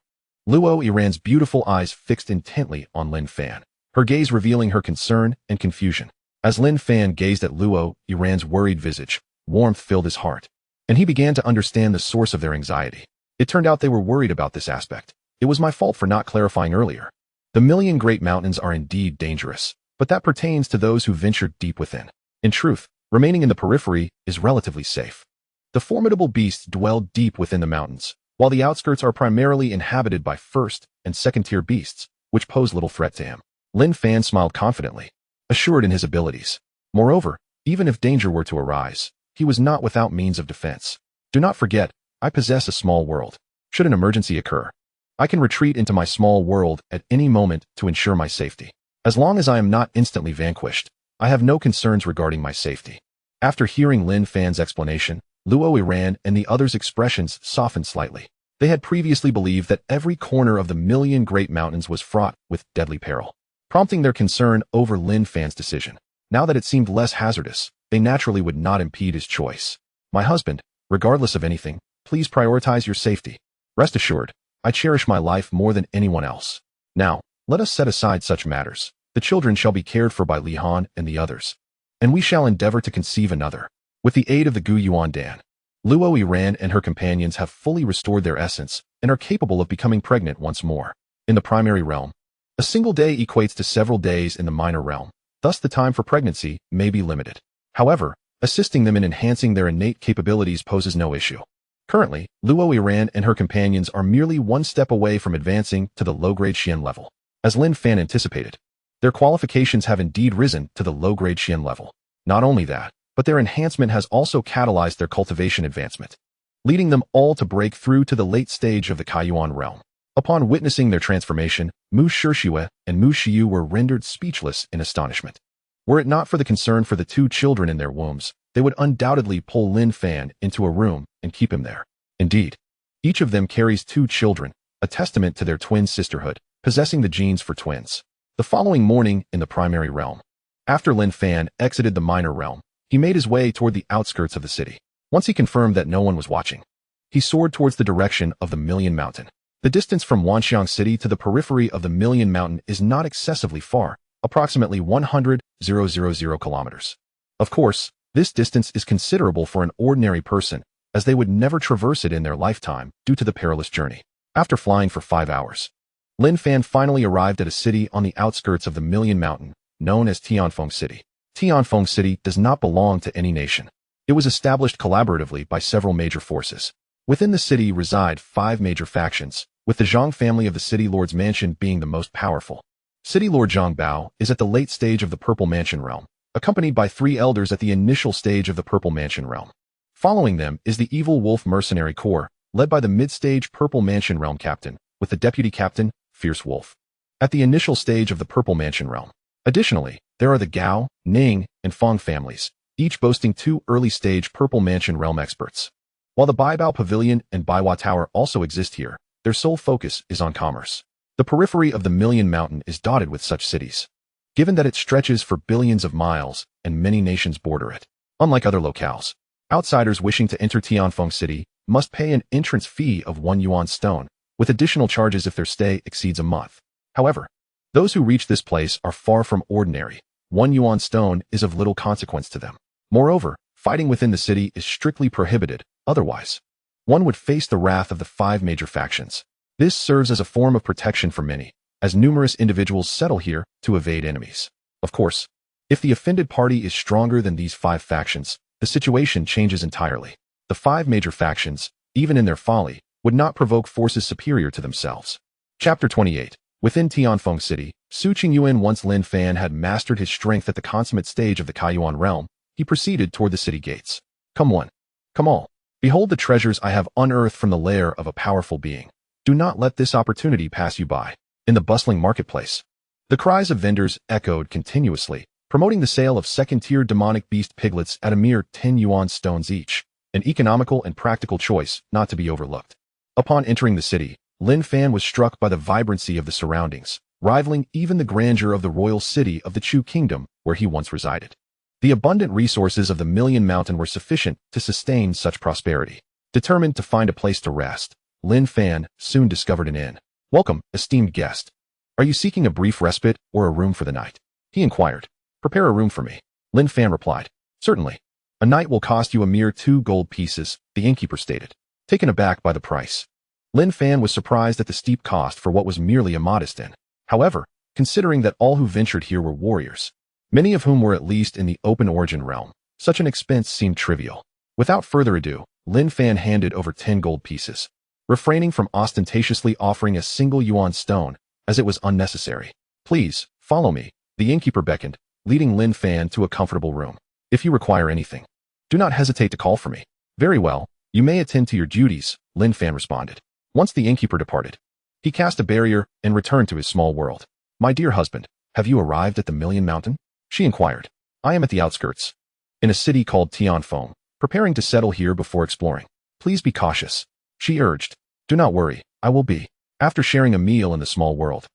Luo Iran's beautiful eyes fixed intently on Lin Fan, her gaze revealing her concern and confusion. As Lin Fan gazed at Luo Iran's worried visage, warmth filled his heart, and he began to understand the source of their anxiety. It turned out they were worried about this aspect. It was my fault for not clarifying earlier. The Million Great Mountains are indeed dangerous, but that pertains to those who venture deep within. In truth, remaining in the periphery is relatively safe. The formidable beasts dwell deep within the mountains, while the outskirts are primarily inhabited by first- and second-tier beasts, which pose little threat to him. Lin Fan smiled confidently, assured in his abilities. Moreover, even if danger were to arise, he was not without means of defense. Do not forget, I possess a small world. Should an emergency occur, I can retreat into my small world at any moment to ensure my safety. As long as I am not instantly vanquished, I have no concerns regarding my safety. After hearing Lin Fan's explanation, Luo Iran and the others' expressions softened slightly. They had previously believed that every corner of the Million Great Mountains was fraught with deadly peril, prompting their concern over Lin Fan's decision. Now that it seemed less hazardous, they naturally would not impede his choice. My husband, regardless of anything, please prioritize your safety. Rest assured, I cherish my life more than anyone else. Now, let us set aside such matters. The children shall be cared for by Li Han and the others, and we shall endeavor to conceive another. With the aid of the Gu Yuan Dan, Luo Iran and her companions have fully restored their essence and are capable of becoming pregnant once more. In the primary realm, a single day equates to several days in the minor realm, thus the time for pregnancy may be limited. However, assisting them in enhancing their innate capabilities poses no issue. Currently, Luo Iran and her companions are merely one step away from advancing to the low-grade Xian level. As Lin Fan anticipated, their qualifications have indeed risen to the low-grade Xian level. Not only that, but their enhancement has also catalyzed their cultivation advancement, leading them all to break through to the late stage of the Kaiyuan realm. Upon witnessing their transformation, Mu Shishue and Mu Shiyu were rendered speechless in astonishment. Were it not for the concern for the two children in their wombs, they would undoubtedly pull Lin Fan into a room and keep him there. Indeed, each of them carries two children, a testament to their twin sisterhood, possessing the genes for twins. The following morning in the primary realm, after Lin Fan exited the minor realm, he made his way toward the outskirts of the city. Once he confirmed that no one was watching, he soared towards the direction of the Million Mountain. The distance from Wanxiang City to the periphery of the Million Mountain is not excessively far, approximately 100,000 kilometers. Of course, this distance is considerable for an ordinary person, as they would never traverse it in their lifetime due to the perilous journey. After flying for 5 hours, Lin Fan finally arrived at a city on the outskirts of the Million Mountain, known as Tianfeng City. Tianfeng City does not belong to any nation. It was established collaboratively by several major forces. Within the city reside 5 major factions, with the Zhang family of the City Lord's Mansion being the most powerful. City Lord Zhang Bao is at the late stage of the Purple Mansion realm, accompanied by 3 elders at the initial stage of the Purple Mansion realm. Following them is the Evil Wolf Mercenary Corps, led by the mid-stage Purple Mansion realm captain, with the deputy captain, Fierce Wolf, at the initial stage of the Purple Mansion realm. Additionally, there are the Gao, Ning, and Fong families, each boasting 2 early-stage Purple Mansion realm experts. While the Baihua Pavilion and Baihua Tower also exist here, their sole focus is on commerce. The periphery of the Million Mountain is dotted with such cities, given that it stretches for billions of miles and many nations border it. Unlike other locales, outsiders wishing to enter Tianfeng City must pay an entrance fee of 1 yuan stone, with additional charges if their stay exceeds a month. However, those who reach this place are far from ordinary. 1 yuan stone is of little consequence to them. Moreover, fighting within the city is strictly prohibited, otherwise, one would face the wrath of the 5 major factions. This serves as a form of protection for many, as numerous individuals settle here to evade enemies. Of course, if the offended party is stronger than these 5 factions, the situation changes entirely. The 5 major factions, even in their folly, would not provoke forces superior to themselves. Chapter 28. Within Tianfeng City, Su Qingyuan, once Lin Fan had mastered his strength at the consummate stage of the Kaiyuan realm, he proceeded toward the city gates. Come one. Come all. Behold the treasures I have unearthed from the lair of a powerful being. Do not let this opportunity pass you by. In the bustling marketplace, the cries of vendors echoed continuously, promoting the sale of second-tier demonic beast piglets at a mere 10 yuan stones each, an economical and practical choice not to be overlooked. Upon entering the city, Lin Fan was struck by the vibrancy of the surroundings, rivaling even the grandeur of the royal city of the Chu Kingdom where he once resided. The abundant resources of the Million Mountain were sufficient to sustain such prosperity. Determined to find a place to rest, Lin Fan soon discovered an inn. Welcome, esteemed guest. Are you seeking a brief respite or a room for the night? He inquired. Prepare a room for me. Lin Fan replied. Certainly. A night will cost you a mere 2 gold pieces, the innkeeper stated. Taken aback by the price, Lin Fan was surprised at the steep cost for what was merely a modest inn. However, considering that all who ventured here were warriors, many of whom were at least in the open origin realm, such an expense seemed trivial. Without further ado, Lin Fan handed over 10 gold pieces, refraining from ostentatiously offering a single yuan stone, as it was unnecessary. Please, follow me, the innkeeper beckoned, leading Lin Fan to a comfortable room. If you require anything, do not hesitate to call for me. Very well, you may attend to your duties, Lin Fan responded. Once the innkeeper departed, he cast a barrier and returned to his small world. My dear husband, have you arrived at the Million Mountain? She inquired. I am at the outskirts, in a city called Tianfeng, preparing to settle here before exploring. Please be cautious, she urged. Do not worry, I will be. After sharing a meal in the small world,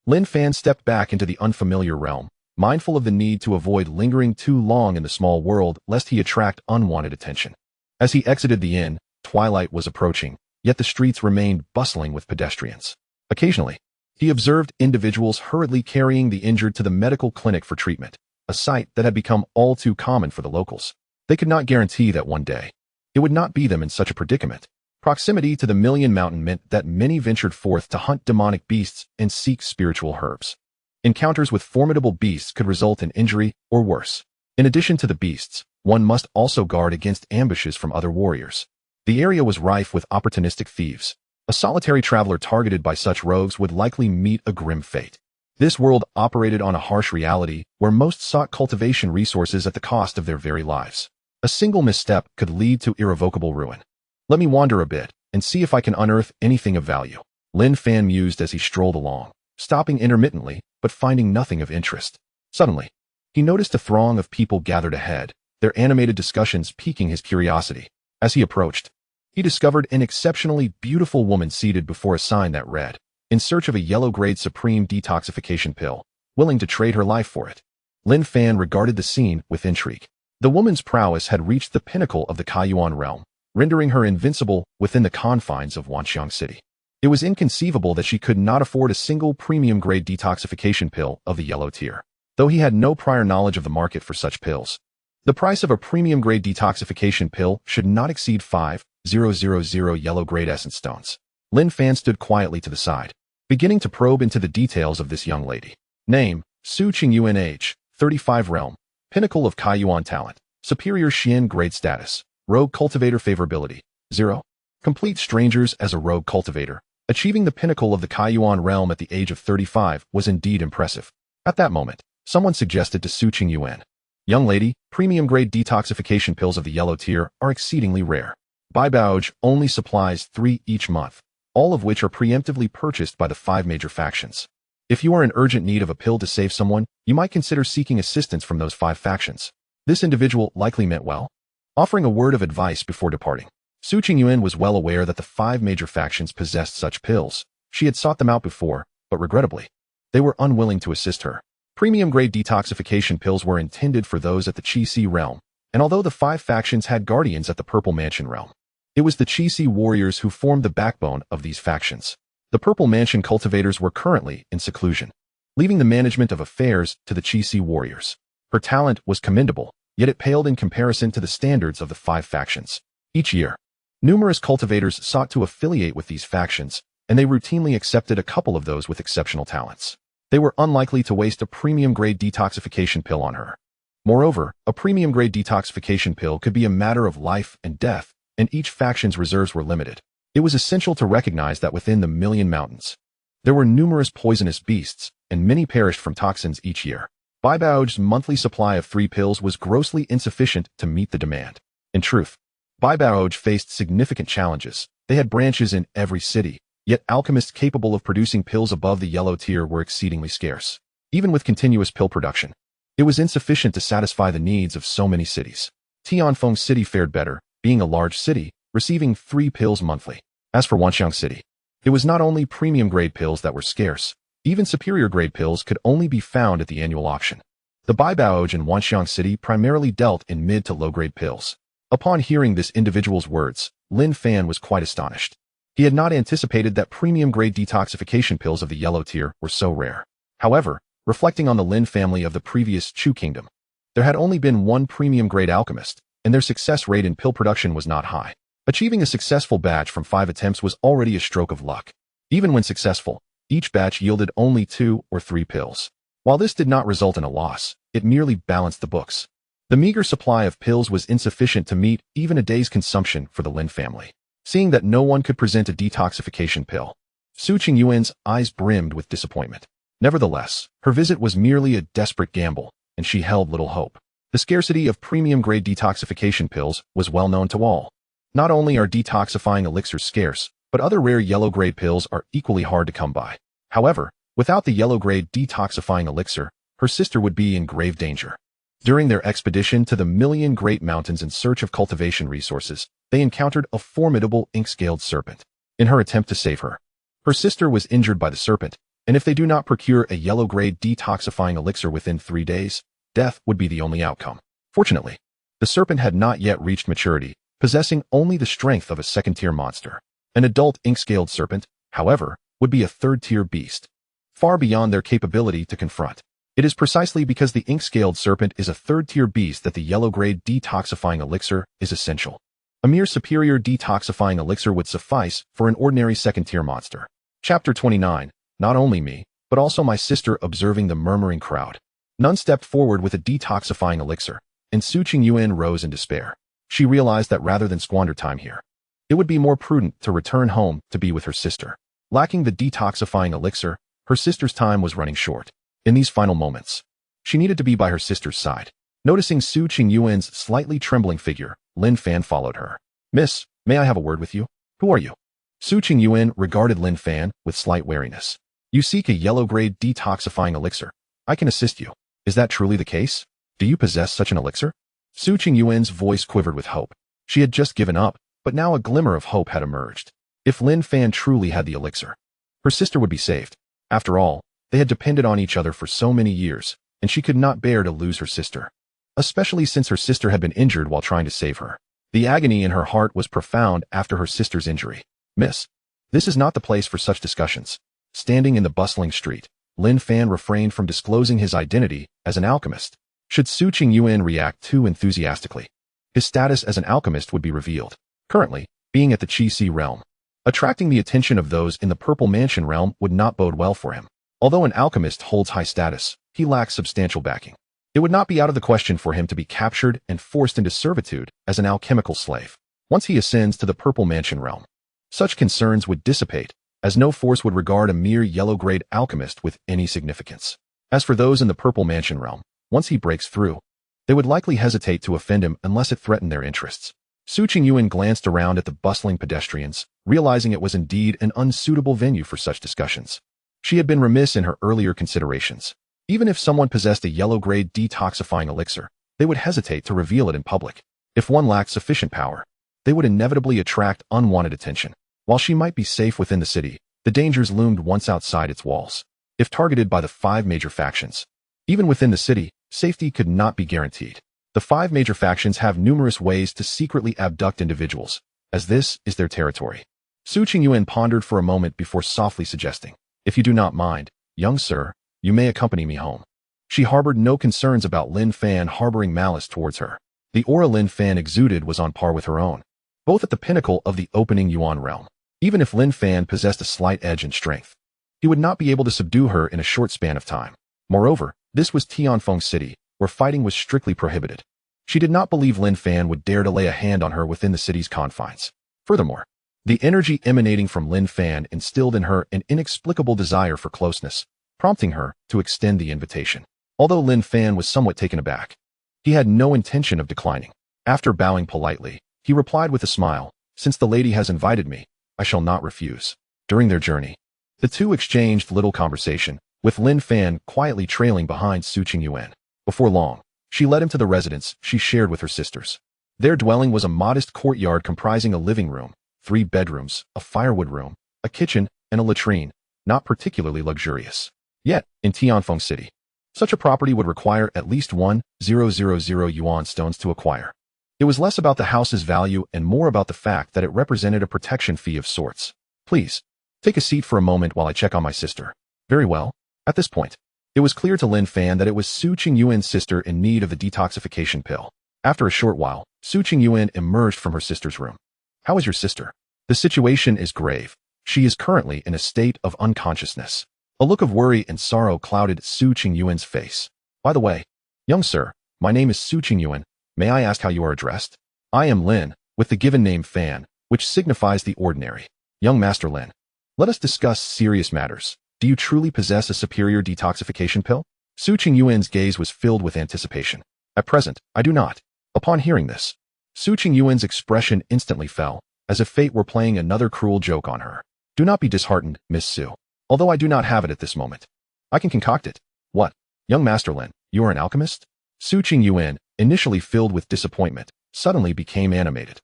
Lin Fan stepped back into the unfamiliar realm, mindful of the need to avoid lingering too long in the small world lest he attract unwanted attention. As he exited the inn, twilight was approaching, yet the streets remained bustling with pedestrians. Occasionally, he observed individuals hurriedly carrying the injured to the medical clinic for treatment, a sight that had become all too common for the locals. They could not guarantee that one day it would not be them in such a predicament. Proximity to the Million Mountain meant that many ventured forth to hunt demonic beasts and seek spiritual herbs. Encounters with formidable beasts could result in injury or worse. In addition to the beasts, one must also guard against ambushes from other warriors. The area was rife with opportunistic thieves. A solitary traveler targeted by such rogues would likely meet a grim fate. This world operated on a harsh reality where most sought cultivation resources at the cost of their very lives. A single misstep could lead to irrevocable ruin. Let me wander a bit and see if I can unearth anything of value, Lin Fan mused as he strolled along, stopping intermittently but finding nothing of interest. Suddenly, he noticed a throng of people gathered ahead, their animated discussions piquing his curiosity. As he approached, he discovered an exceptionally beautiful woman seated before a sign that read, in search of a yellow-grade supreme detoxification pill, willing to trade her life for it. Lin Fan regarded the scene with intrigue. The woman's prowess had reached the pinnacle of the Kaiyuan realm, rendering her invincible within the confines of Wanxiang City. It was inconceivable that she could not afford a single premium-grade detoxification pill of the yellow tier, though he had no prior knowledge of the market for such pills. The price of a premium-grade detoxification pill should not exceed 5,000 yellow-grade essence stones. Lin Fan stood quietly to the side, beginning to probe into the details of this young lady. Name, Su Qingyuan, age, 35, realm, pinnacle of Kaiyuan talent, superior Xian grade status, rogue cultivator favorability, 0. Complete strangers as a rogue cultivator. Achieving the pinnacle of the Kaiyuan realm at the age of 35 was indeed impressive. At that moment, someone suggested to Su Qingyuan, young lady, premium-grade detoxification pills of the yellow tier are exceedingly rare. Baihua only supplies 3 each month, all of which are preemptively purchased by the 5 major factions. If you are in urgent need of a pill to save someone, you might consider seeking assistance from those 5 factions. This individual likely meant well, offering a word of advice before departing. Su Qingyuan was well aware that the 5 major factions possessed such pills. She had sought them out before, but regrettably, they were unwilling to assist her. Premium-grade detoxification pills were intended for those at the Qi-Si realm, and although the 5 factions had guardians at the Purple Mansion realm, it was the Qi-Si warriors who formed the backbone of these factions. The Purple Mansion cultivators were currently in seclusion, leaving the management of affairs to the Qi-Si warriors. Her talent was commendable, yet it paled in comparison to the standards of the 5 factions. Each year, numerous cultivators sought to affiliate with these factions, and they routinely accepted a couple of those with exceptional talents. They were unlikely to waste a premium-grade detoxification pill on her. Moreover, a premium-grade detoxification pill could be a matter of life and death, and each faction's reserves were limited. It was essential to recognize that within the Million Mountains, there were numerous poisonous beasts, and many perished from toxins each year. Baihua's monthly supply of 3 pills was grossly insufficient to meet the demand. In truth, Baihua faced significant challenges. They had branches in every city, yet alchemists capable of producing pills above the yellow tier were exceedingly scarce. Even with continuous pill production, it was insufficient to satisfy the needs of so many cities. Tianfeng City fared better, being a large city, receiving 3 pills monthly. As for Wanxiang City, it was not only premium-grade pills that were scarce, even superior-grade pills could only be found at the annual auction. The Baihua in Wanxiang City primarily dealt in mid to low-grade pills. Upon hearing this individual's words, Lin Fan was quite astonished. He had not anticipated that premium-grade detoxification pills of the yellow tier were so rare. However, reflecting on the Lin family of the previous Chu kingdom, there had only been one premium-grade alchemist, and their success rate in pill production was not high. Achieving a successful batch from 5 attempts was already a stroke of luck. Even when successful, each batch yielded only 2 or 3 pills. While this did not result in a loss, it merely balanced the books. The meager supply of pills was insufficient to meet even a day's consumption for the Lin family. Seeing that no one could present a detoxification pill, Su Qingyuan's eyes brimmed with disappointment. Nevertheless, her visit was merely a desperate gamble, and she held little hope. The scarcity of premium-grade detoxification pills was well known to all. Not only are detoxifying elixirs scarce, but other rare yellow-grade pills are equally hard to come by. However, without the yellow-grade detoxifying elixir, her sister would be in grave danger. During their expedition to the Million Great Mountains in search of cultivation resources, they encountered a formidable ink-scaled serpent. In her attempt to save her, her sister was injured by the serpent, and if they do not procure a yellow-grade detoxifying elixir within 3 days, death would be the only outcome. Fortunately, the serpent had not yet reached maturity, possessing only the strength of a second-tier monster. An adult ink-scaled serpent, however, would be a third-tier beast, far beyond their capability to confront. It is precisely because the ink-scaled serpent is a third-tier beast that the yellow-grade detoxifying elixir is essential. A mere superior detoxifying elixir would suffice for an ordinary second-tier monster. Chapter 29. Not only me, but also my sister observing the murmuring crowd. None stepped forward with a detoxifying elixir, and Su Qingyuan rose in despair. She realized that rather than squander time here, it would be more prudent to return home to be with her sister. Lacking the detoxifying elixir, her sister's time was running short. In these final moments, she needed to be by her sister's side. Noticing Su Qingyuan's slightly trembling figure, Lin Fan followed her. "Miss, may I have a word with you? Who are you?" Su Qingyuan regarded Lin Fan with slight wariness. "You seek a yellow-grade detoxifying elixir. I can assist you. Is that truly the case? Do you possess such an elixir?" Su Qingyuan's voice quivered with hope. She had just given up, but now a glimmer of hope had emerged. If Lin Fan truly had the elixir, her sister would be saved. After all, they had depended on each other for so many years, and she could not bear to lose her sister, especially since her sister had been injured while trying to save her. The agony in her heart was profound after her sister's injury. "Miss, this is not the place for such discussions." Standing in the bustling street, Lin Fan refrained from disclosing his identity as an alchemist. Should Su Qingyuan react too enthusiastically, his status as an alchemist would be revealed. Currently, being at the Qi realm, attracting the attention of those in the Purple Mansion realm would not bode well for him. Although an alchemist holds high status, he lacks substantial backing. It would not be out of the question for him to be captured and forced into servitude as an alchemical slave. Once he ascends to the Purple Mansion realm, such concerns would dissipate, as no force would regard a mere yellow-grade alchemist with any significance. As for those in the Purple Mansion realm, once he breaks through, they would likely hesitate to offend him unless it threatened their interests. Su Qingyuan glanced around at the bustling pedestrians, realizing it was indeed an unsuitable venue for such discussions. She had been remiss in her earlier considerations. Even if someone possessed a yellow-grade detoxifying elixir, they would hesitate to reveal it in public. If one lacked sufficient power, they would inevitably attract unwanted attention. While she might be safe within the city, the dangers loomed once outside its walls. If targeted by the 5 major factions, even within the city, safety could not be guaranteed. The 5 major factions have numerous ways to secretly abduct individuals, as this is their territory. Su Qingyuan pondered for a moment before softly suggesting, "If you do not mind, young sir, you may accompany me home." She harbored no concerns about Lin Fan harboring malice towards her. The aura Lin Fan exuded was on par with her own. Both at the pinnacle of the opening Yuan realm, Even if Lin Fan possessed a slight edge in strength, he would not be able to subdue her in a short span of time. Moreover, this was Tianfeng City, where fighting was strictly prohibited. She did not believe Lin Fan would dare to lay a hand on her within the city's confines. Furthermore, the energy emanating from Lin Fan instilled in her an inexplicable desire for closeness, prompting her to extend the invitation. Although Lin Fan was somewhat taken aback, he had no intention of declining. After bowing politely, he replied with a smile, "Since the lady has invited me, I shall not refuse." During their journey, the two exchanged little conversation, with Lin Fan quietly trailing behind Su Qingyuan. Before long, she led him to the residence she shared with her sisters. Their dwelling was a modest courtyard comprising a living room, 3 bedrooms, a firewood room, a kitchen, and a latrine, not particularly luxurious. Yet, in Tianfeng City, such a property would require at least 1,000 yuan stones to acquire. It was less about the house's value and more about the fact that it represented a protection fee of sorts. "Please, take a seat for a moment while I check on my sister." "Very well." At this point, it was clear to Lin Fan that it was Su Qingyuan's sister in need of the detoxification pill. After a short while, Su Qingyuan emerged from her sister's room. "How is your sister?" "The situation is grave. She is currently in a state of unconsciousness." A look of worry and sorrow clouded Su Qingyuan's face. "By the way, young sir, my name is Su Qingyuan. May I ask how you are addressed?" "I am Lin, with the given name Fan, which signifies the ordinary." "Young Master Lin, let us discuss serious matters. Do you truly possess a superior detoxification pill?" Su Qingyuan's gaze was filled with anticipation. "At present, I do not." Upon hearing this, Su Qingyuan's expression instantly fell, as if fate were playing another cruel joke on her. "Do not be disheartened, Miss Su. Although I do not have it at this moment, I can concoct it." "What? Young Master Lin, you are an alchemist?" Su Qingyuan, initially filled with disappointment, suddenly became animated.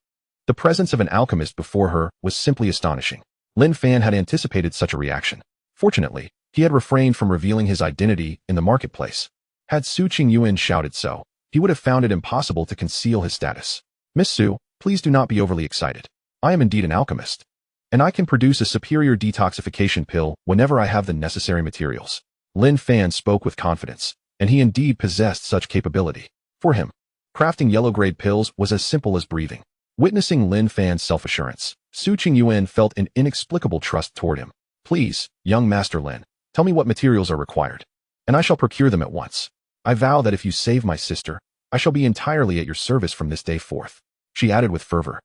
The presence of an alchemist before her was simply astonishing. Lin Fan had anticipated such a reaction. Fortunately, he had refrained from revealing his identity in the marketplace. Had Su Qingyuan shouted so, he would have found it impossible to conceal his status. "Miss Su, please do not be overly excited. I am indeed an alchemist, and I can produce a superior detoxification pill whenever I have the necessary materials." Lin Fan spoke with confidence, and he indeed possessed such capability. For him, crafting yellow-grade pills was as simple as breathing. Witnessing Lin Fan's self-assurance, Su Qingyuan felt an inexplicable trust toward him. "Please, young Master Lin, tell me what materials are required, and I shall procure them at once. I vow that if you save my sister, I shall be entirely at your service from this day forth," she added with fervor.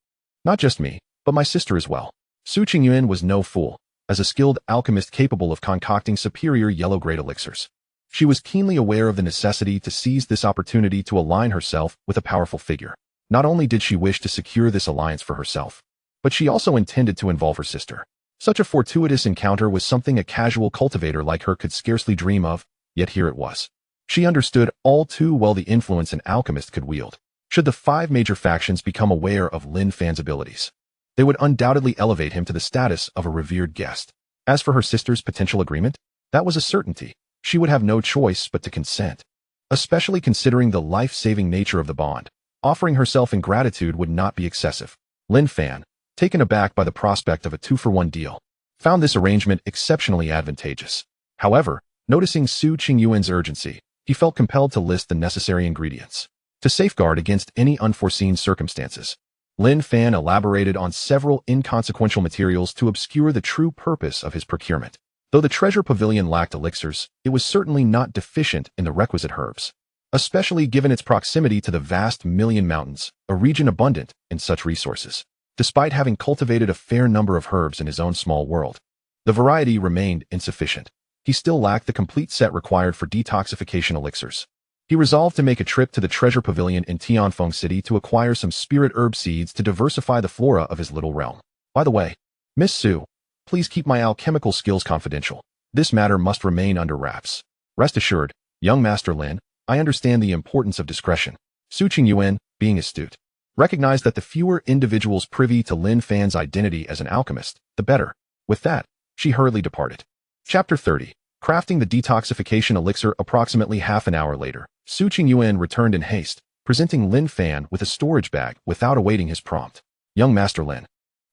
"Not just me, but my sister as well." Su Qingyuan was no fool. As a skilled alchemist capable of concocting superior yellow-grade elixirs, she was keenly aware of the necessity to seize this opportunity to align herself with a powerful figure. Not only did she wish to secure this alliance for herself, but she also intended to involve her sister. Such a fortuitous encounter was something a casual cultivator like her could scarcely dream of, yet here it was. She understood all too well the influence an alchemist could wield. Should the 5 major factions become aware of Lin Fan's abilities, they would undoubtedly elevate him to the status of a revered guest. As for her sister's potential agreement, that was a certainty. She would have no choice but to consent. Especially considering the life-saving nature of the bond, offering herself in gratitude would not be excessive. Lin Fan, taken aback by the prospect of a 2-for-1 deal, found this arrangement exceptionally advantageous. However, noticing Su Qingyuan's urgency, he felt compelled to list the necessary ingredients. To safeguard against any unforeseen circumstances, Lin Fan elaborated on several inconsequential materials to obscure the true purpose of his procurement. Though the treasure pavilion lacked elixirs, it was certainly not deficient in the requisite herbs, especially given its proximity to the vast Million Mountains, a region abundant in such resources. Despite having cultivated a fair number of herbs in his own small world, the variety remained insufficient. He still lacked the complete set required for detoxification elixirs. He resolved to make a trip to the treasure pavilion in Tianfeng City to acquire some spirit herb seeds to diversify the flora of his little realm. "By the way, Miss Su, please keep my alchemical skills confidential. This matter must remain under wraps." "Rest assured, young Master Lin, I understand the importance of discretion." Su Qingyuan, being astute, recognized that the fewer individuals privy to Lin Fan's identity as an alchemist, the better. With that, she hurriedly departed. Chapter 30. Crafting the detoxification elixir. Approximately half an hour later, Su Qingyuan returned in haste, presenting Lin Fan with a storage bag without awaiting his prompt. "Young Master Lin,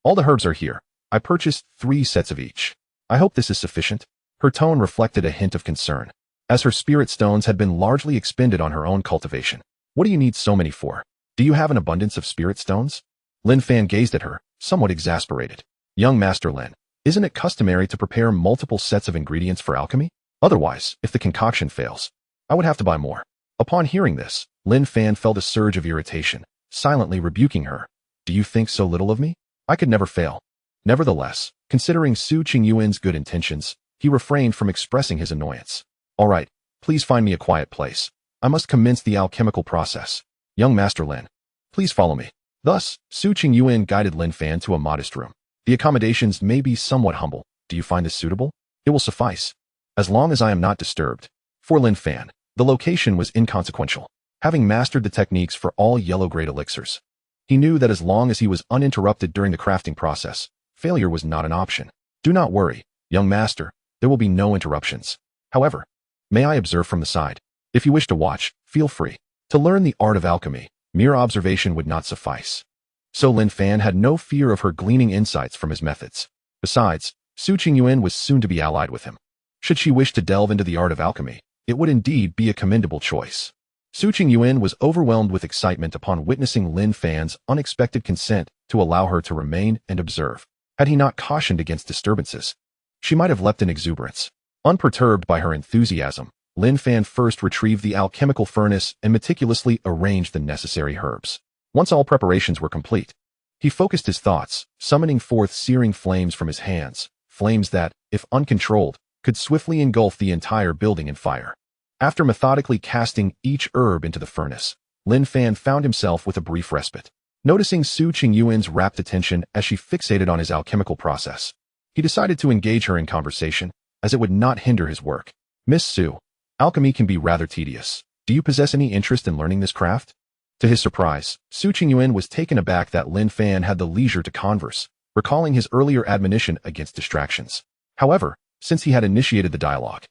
all the herbs are here. I purchased 3 sets of each. I hope this is sufficient." Her tone reflected a hint of concern, as her spirit stones had been largely expended on her own cultivation. "What do you need so many for? Do you have an abundance of spirit stones?" Lin Fan gazed at her, somewhat exasperated. Young Master Lin, isn't it customary to prepare multiple sets of ingredients for alchemy? Otherwise, if the concoction fails, I would have to buy more. Upon hearing this, Lin Fan felt a surge of irritation, silently rebuking her. Do you think so little of me? I could never fail. Nevertheless, considering Su Qingyuan's good intentions, he refrained from expressing his annoyance. All right, please find me a quiet place. I must commence the alchemical process. Young Master Lin, please follow me. Thus, Su Qingyuan guided Lin Fan to a modest room. The accommodations may be somewhat humble. Do you find this suitable? It will suffice, as long as I am not disturbed. For Lin Fan, the location was inconsequential. Having mastered the techniques for all yellow-grade elixirs, he knew that as long as he was uninterrupted during the crafting process, failure was not an option. Do not worry, young master, there will be no interruptions. However, may I observe from the side? If you wish to watch, feel free. To learn the art of alchemy, mere observation would not suffice. So Lin Fan had no fear of her gleaning insights from his methods. Besides, Su Qingyuan was soon to be allied with him. Should she wish to delve into the art of alchemy, it would indeed be a commendable choice. Su Qingyuan was overwhelmed with excitement upon witnessing Lin Fan's unexpected consent to allow her to remain and observe. Had he not cautioned against disturbances, she might have leapt in exuberance. Unperturbed by her enthusiasm, Lin Fan first retrieved the alchemical furnace and meticulously arranged the necessary herbs. Once all preparations were complete, he focused his thoughts, summoning forth searing flames from his hands, flames that, if uncontrolled, could swiftly engulf the entire building in fire. After methodically casting each herb into the furnace, Lin Fan found himself with a brief respite. Noticing Su Qingyuan's rapt attention as she fixated on his alchemical process, he decided to engage her in conversation, as it would not hinder his work. Miss Su, alchemy can be rather tedious. Do you possess any interest in learning this craft? To his surprise, Su Qingyuan was taken aback that Lin Fan had the leisure to converse, recalling his earlier admonition against distractions. However, since he had initiated the dialogue,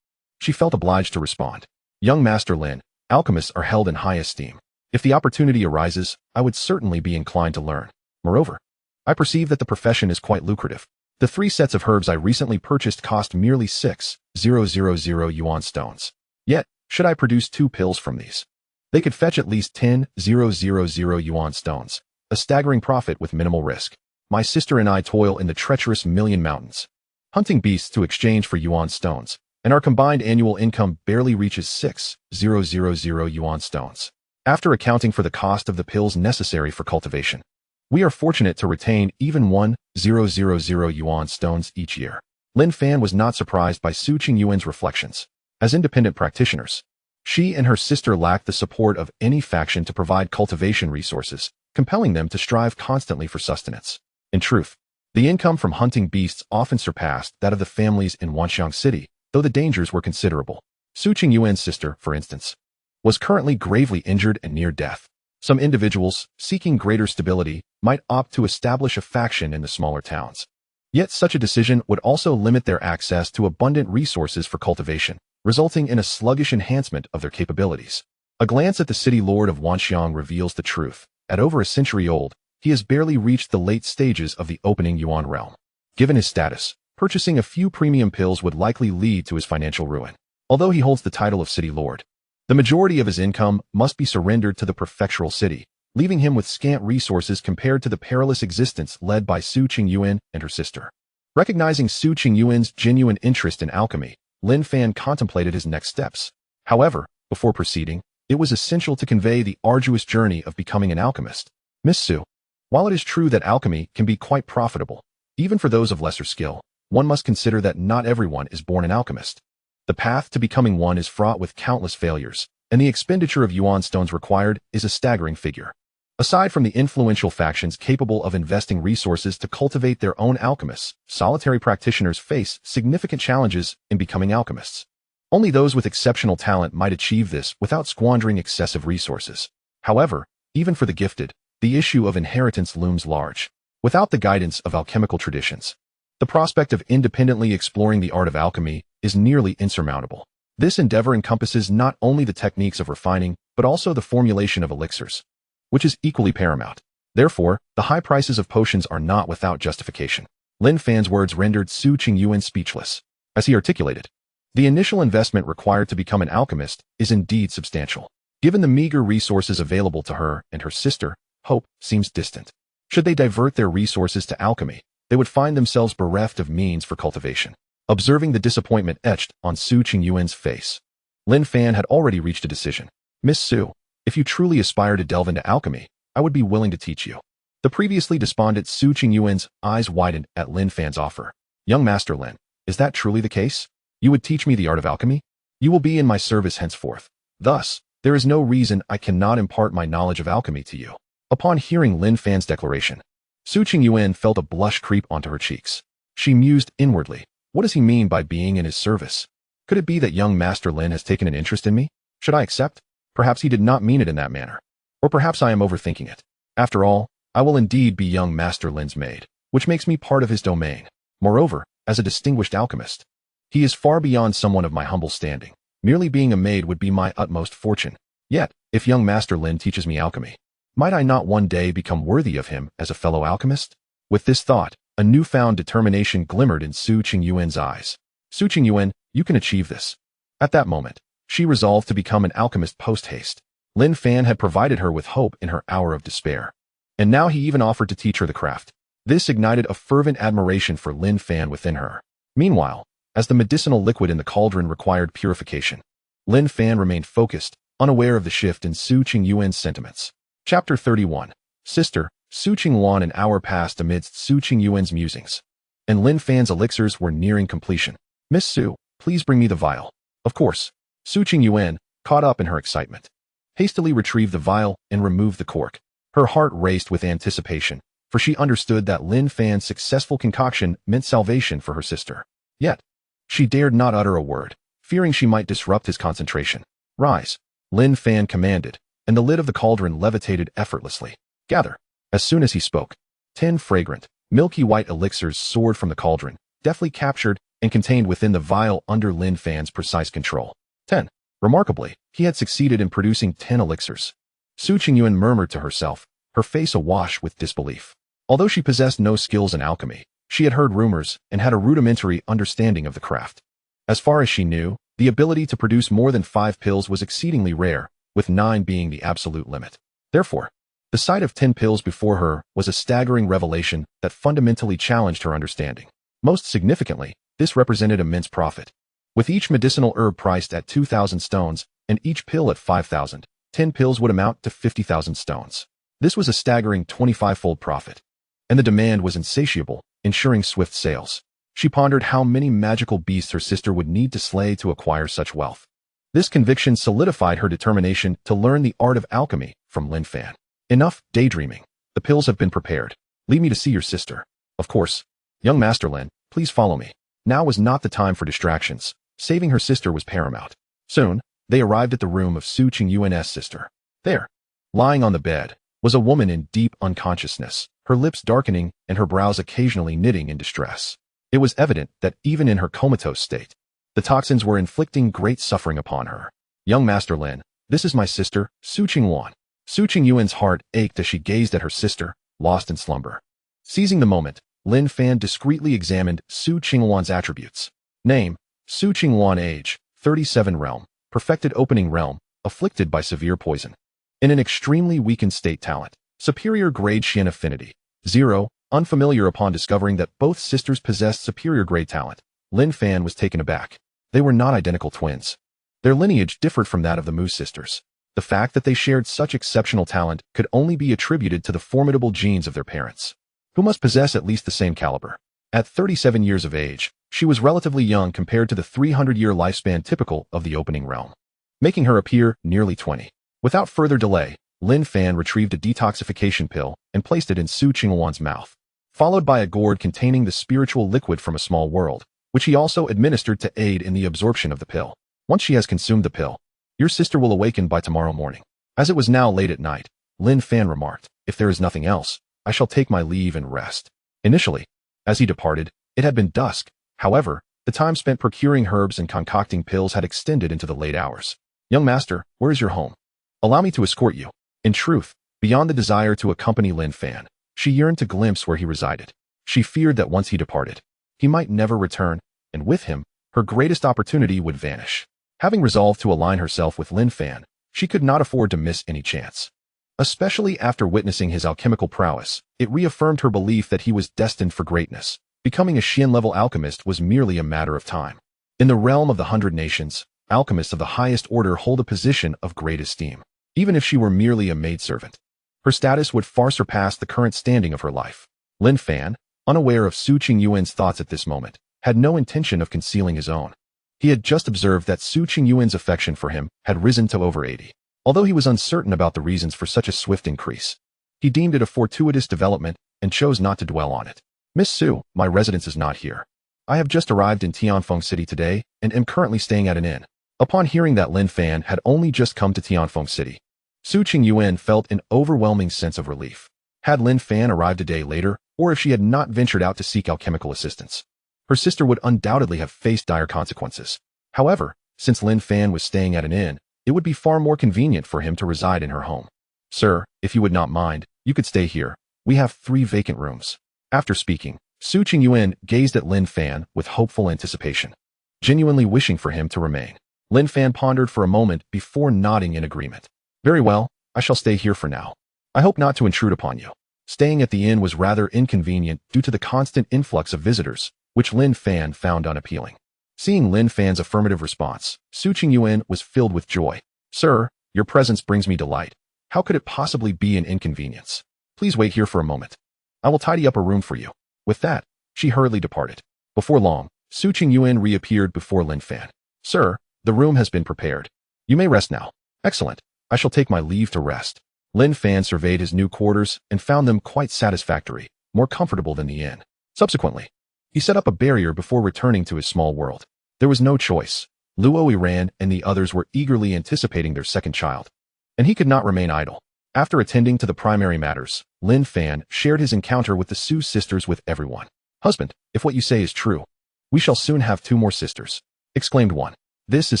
she felt obliged to respond. Young Master Lin, alchemists are held in high esteem. If the opportunity arises, I would certainly be inclined to learn. Moreover, I perceive that the profession is quite lucrative. The 3 sets of herbs I recently purchased cost merely 6,000 yuan stones. Yet, should I produce 2 pills from these, they could fetch at least 10,000 yuan stones, a staggering profit with minimal risk. My sister and I toil in the treacherous Million Mountains, hunting beasts to exchange for yuan stones, and our combined annual income barely reaches 6,000 yuan stones. After accounting for the cost of the pills necessary for cultivation, we are fortunate to retain even 1,000 yuan stones each year. Lin Fan was not surprised by Su Qingyuan's reflections. As independent practitioners, she and her sister lacked the support of any faction to provide cultivation resources, compelling them to strive constantly for sustenance. In truth, the income from hunting beasts often surpassed that of the families in Wanxiang City, though the dangers were considerable. Su Qingyuan's sister, for instance, was currently gravely injured and near death. Some individuals, seeking greater stability, might opt to establish a faction in the smaller towns. Yet such a decision would also limit their access to abundant resources for cultivation, resulting in a sluggish enhancement of their capabilities. A glance at the city lord of Wanxiang reveals the truth. At over a century old, he has barely reached the late stages of the opening yuan realm. Given his status, purchasing a few premium pills would likely lead to his financial ruin. Although he holds the title of city lord, the majority of his income must be surrendered to the prefectural city, leaving him with scant resources compared to the perilous existence led by Su Qingyuan and her sister. Recognizing Su Qingyuan's genuine interest in alchemy, Lin Fan contemplated his next steps. However, before proceeding, it was essential to convey the arduous journey of becoming an alchemist. Miss Su, while it is true that alchemy can be quite profitable, even for those of lesser skill, one must consider that not everyone is born an alchemist. The path to becoming one is fraught with countless failures, and the expenditure of yuan stones required is a staggering figure. Aside from the influential factions capable of investing resources to cultivate their own alchemists, solitary practitioners face significant challenges in becoming alchemists. Only those with exceptional talent might achieve this without squandering excessive resources. However, even for the gifted, the issue of inheritance looms large. Without the guidance of alchemical traditions, the prospect of independently exploring the art of alchemy is nearly insurmountable. This endeavor encompasses not only the techniques of refining, but also the formulation of elixirs, which is equally paramount. Therefore, the high prices of potions are not without justification. Lin Fan's words rendered Su Qingyuan speechless. As he articulated, the initial investment required to become an alchemist is indeed substantial. Given the meager resources available to her and her sister, hope seems distant. Should they divert their resources to alchemy, they would find themselves bereft of means for cultivation. Observing the disappointment etched on Su Qingyuan's face, Lin Fan had already reached a decision. Miss Su, if you truly aspire to delve into alchemy, I would be willing to teach you. The previously despondent Su Qingyuan's eyes widened at Lin Fan's offer. Young Master Lin, is that truly the case? You would teach me the art of alchemy? You will be in my service henceforth. Thus, there is no reason I cannot impart my knowledge of alchemy to you. Upon hearing Lin Fan's declaration, Su Qingyuan felt a blush creep onto her cheeks. She mused inwardly, what does he mean by being in his service? Could it be that young Master Lin has taken an interest in me? Should I accept? Perhaps he did not mean it in that manner. Or perhaps I am overthinking it. After all, I will indeed be young Master Lin's maid, which makes me part of his domain. Moreover, as a distinguished alchemist, he is far beyond someone of my humble standing. Merely being a maid would be my utmost fortune. Yet, if young Master Lin teaches me alchemy, might I not one day become worthy of him as a fellow alchemist? With this thought, a newfound determination glimmered in Su Qingyuan's eyes. Su Qingyuan, you can achieve this. At that moment, she resolved to become an alchemist post-haste. Lin Fan had provided her with hope in her hour of despair. And now he even offered to teach her the craft. This ignited a fervent admiration for Lin Fan within her. Meanwhile, as the medicinal liquid in the cauldron required purification, Lin Fan remained focused, unaware of the shift in Su Qingyuan's sentiments. Chapter 31. Sister, Su Qingluan. An hour passed amidst Su Qingyuan's musings, and Lin Fan's elixirs were nearing completion. Miss Su, please bring me the vial. Of course. Su Qingyuan, caught up in her excitement, hastily retrieved the vial and removed the cork. Her heart raced with anticipation, for she understood that Lin Fan's successful concoction meant salvation for her sister. Yet, she dared not utter a word, fearing she might disrupt his concentration. Rise, Lin Fan commanded, and the lid of the cauldron levitated effortlessly. Gather. As soon as he spoke, 10 fragrant, milky white elixirs soared from the cauldron, deftly captured and contained within the vial under Lin Fan's precise control. 10. Remarkably, he had succeeded in producing 10 elixirs. Su Qingyuan murmured to herself, her face awash with disbelief. Although she possessed no skills in alchemy, she had heard rumors and had a rudimentary understanding of the craft. As far as she knew, the ability to produce more than 5 pills was exceedingly rare, with 9 being the absolute limit. Therefore, the sight of 10 pills before her was a staggering revelation that fundamentally challenged her understanding. Most significantly, this represented immense profit. With each medicinal herb priced at 2,000 stones and each pill at 5,000, 10 pills would amount to 50,000 stones. This was a staggering 25-fold profit. And the demand was insatiable, ensuring swift sales. She pondered how many magical beasts her sister would need to slay to acquire such wealth. This conviction solidified her determination to learn the art of alchemy from Lin Fan. Enough daydreaming. The pills have been prepared. Lead me to see your sister. Of course. Young Master Lin, please follow me. Now was not the time for distractions. Saving her sister was paramount. Soon, they arrived at the room of Su Qingyuan's sister. There, lying on the bed, was a woman in deep unconsciousness, her lips darkening and her brows occasionally knitting in distress. It was evident that even in her comatose state, the toxins were inflicting great suffering upon her. Young Master Lin, this is my sister, Su Qingluan. Su Qingyuan's heart ached as she gazed at her sister, lost in slumber. Seizing the moment, Lin Fan discreetly examined Su Qingluan's attributes. Name, Su Qingluan. Age, 37. Realm, perfected opening realm, afflicted by severe poison. In an extremely weakened state. Talent, superior grade Xian affinity, 0. Unfamiliar. Upon discovering that both sisters possessed superior grade talent, Lin Fan was taken aback. They were not identical twins. Their lineage differed from that of the Mu sisters. The fact that they shared such exceptional talent could only be attributed to the formidable genes of their parents, who must possess at least the same caliber. At 37 years of age, she was relatively young compared to the 300-year lifespan typical of the opening realm, making her appear nearly 20. Without further delay, Lin Fan retrieved a detoxification pill and placed it in Su Qingluan's mouth, followed by a gourd containing the spiritual liquid from a small world, which he also administered to aid in the absorption of the pill. Once she has consumed the pill, your sister will awaken by tomorrow morning. As it was now late at night, Lin Fan remarked, if there is nothing else, I shall take my leave and rest. Initially, as he departed, it had been dusk. However, the time spent procuring herbs and concocting pills had extended into the late hours. Young master, where is your home? Allow me to escort you. In truth, beyond the desire to accompany Lin Fan, she yearned to glimpse where he resided. She feared that once he departed, he might never return, and with him, her greatest opportunity would vanish. Having resolved to align herself with Lin Fan, she could not afford to miss any chance. Especially after witnessing his alchemical prowess, it reaffirmed her belief that he was destined for greatness. Becoming a Xian-level alchemist was merely a matter of time. In the realm of the 100 nations, alchemists of the highest order hold a position of great esteem. Even if she were merely a maidservant, her status would far surpass the current standing of her life. Lin Fan, unaware of Su Qingyuan's thoughts at this moment, had no intention of concealing his own. He had just observed that Su Qingyuan's affection for him had risen to over 80. Although he was uncertain about the reasons for such a swift increase, he deemed it a fortuitous development and chose not to dwell on it. Miss Su, my residence is not here. I have just arrived in Tianfeng City today and am currently staying at an inn. Upon hearing that Lin Fan had only just come to Tianfeng City, Su Qingyuan felt an overwhelming sense of relief. Had Lin Fan arrived a day later, or if she had not ventured out to seek alchemical assistance, her sister would undoubtedly have faced dire consequences. However, since Lin Fan was staying at an inn, it would be far more convenient for him to reside in her home. Sir, if you would not mind, you could stay here. We have 3 vacant rooms. After speaking, Su Qingyuan gazed at Lin Fan with hopeful anticipation, genuinely wishing for him to remain. Lin Fan pondered for a moment before nodding in agreement. Very well, I shall stay here for now. I hope not to intrude upon you. Staying at the inn was rather inconvenient due to the constant influx of visitors, which Lin Fan found unappealing. Seeing Lin Fan's affirmative response, Su Qingyuan was filled with joy. Sir, your presence brings me delight. How could it possibly be an inconvenience? Please wait here for a moment. I will tidy up a room for you. With that, she hurriedly departed. Before long, Su Qingyuan reappeared before Lin Fan. Sir, the room has been prepared. You may rest now. Excellent. I shall take my leave to rest. Lin Fan surveyed his new quarters and found them quite satisfactory, more comfortable than the inn. Subsequently, he set up a barrier before returning to his small world. There was no choice. Luo Yiran and the others were eagerly anticipating their second child, and he could not remain idle. After attending to the primary matters, Lin Fan shared his encounter with the Su sisters with everyone. Husband, if what you say is true, we shall soon have 2 more sisters, exclaimed one. This is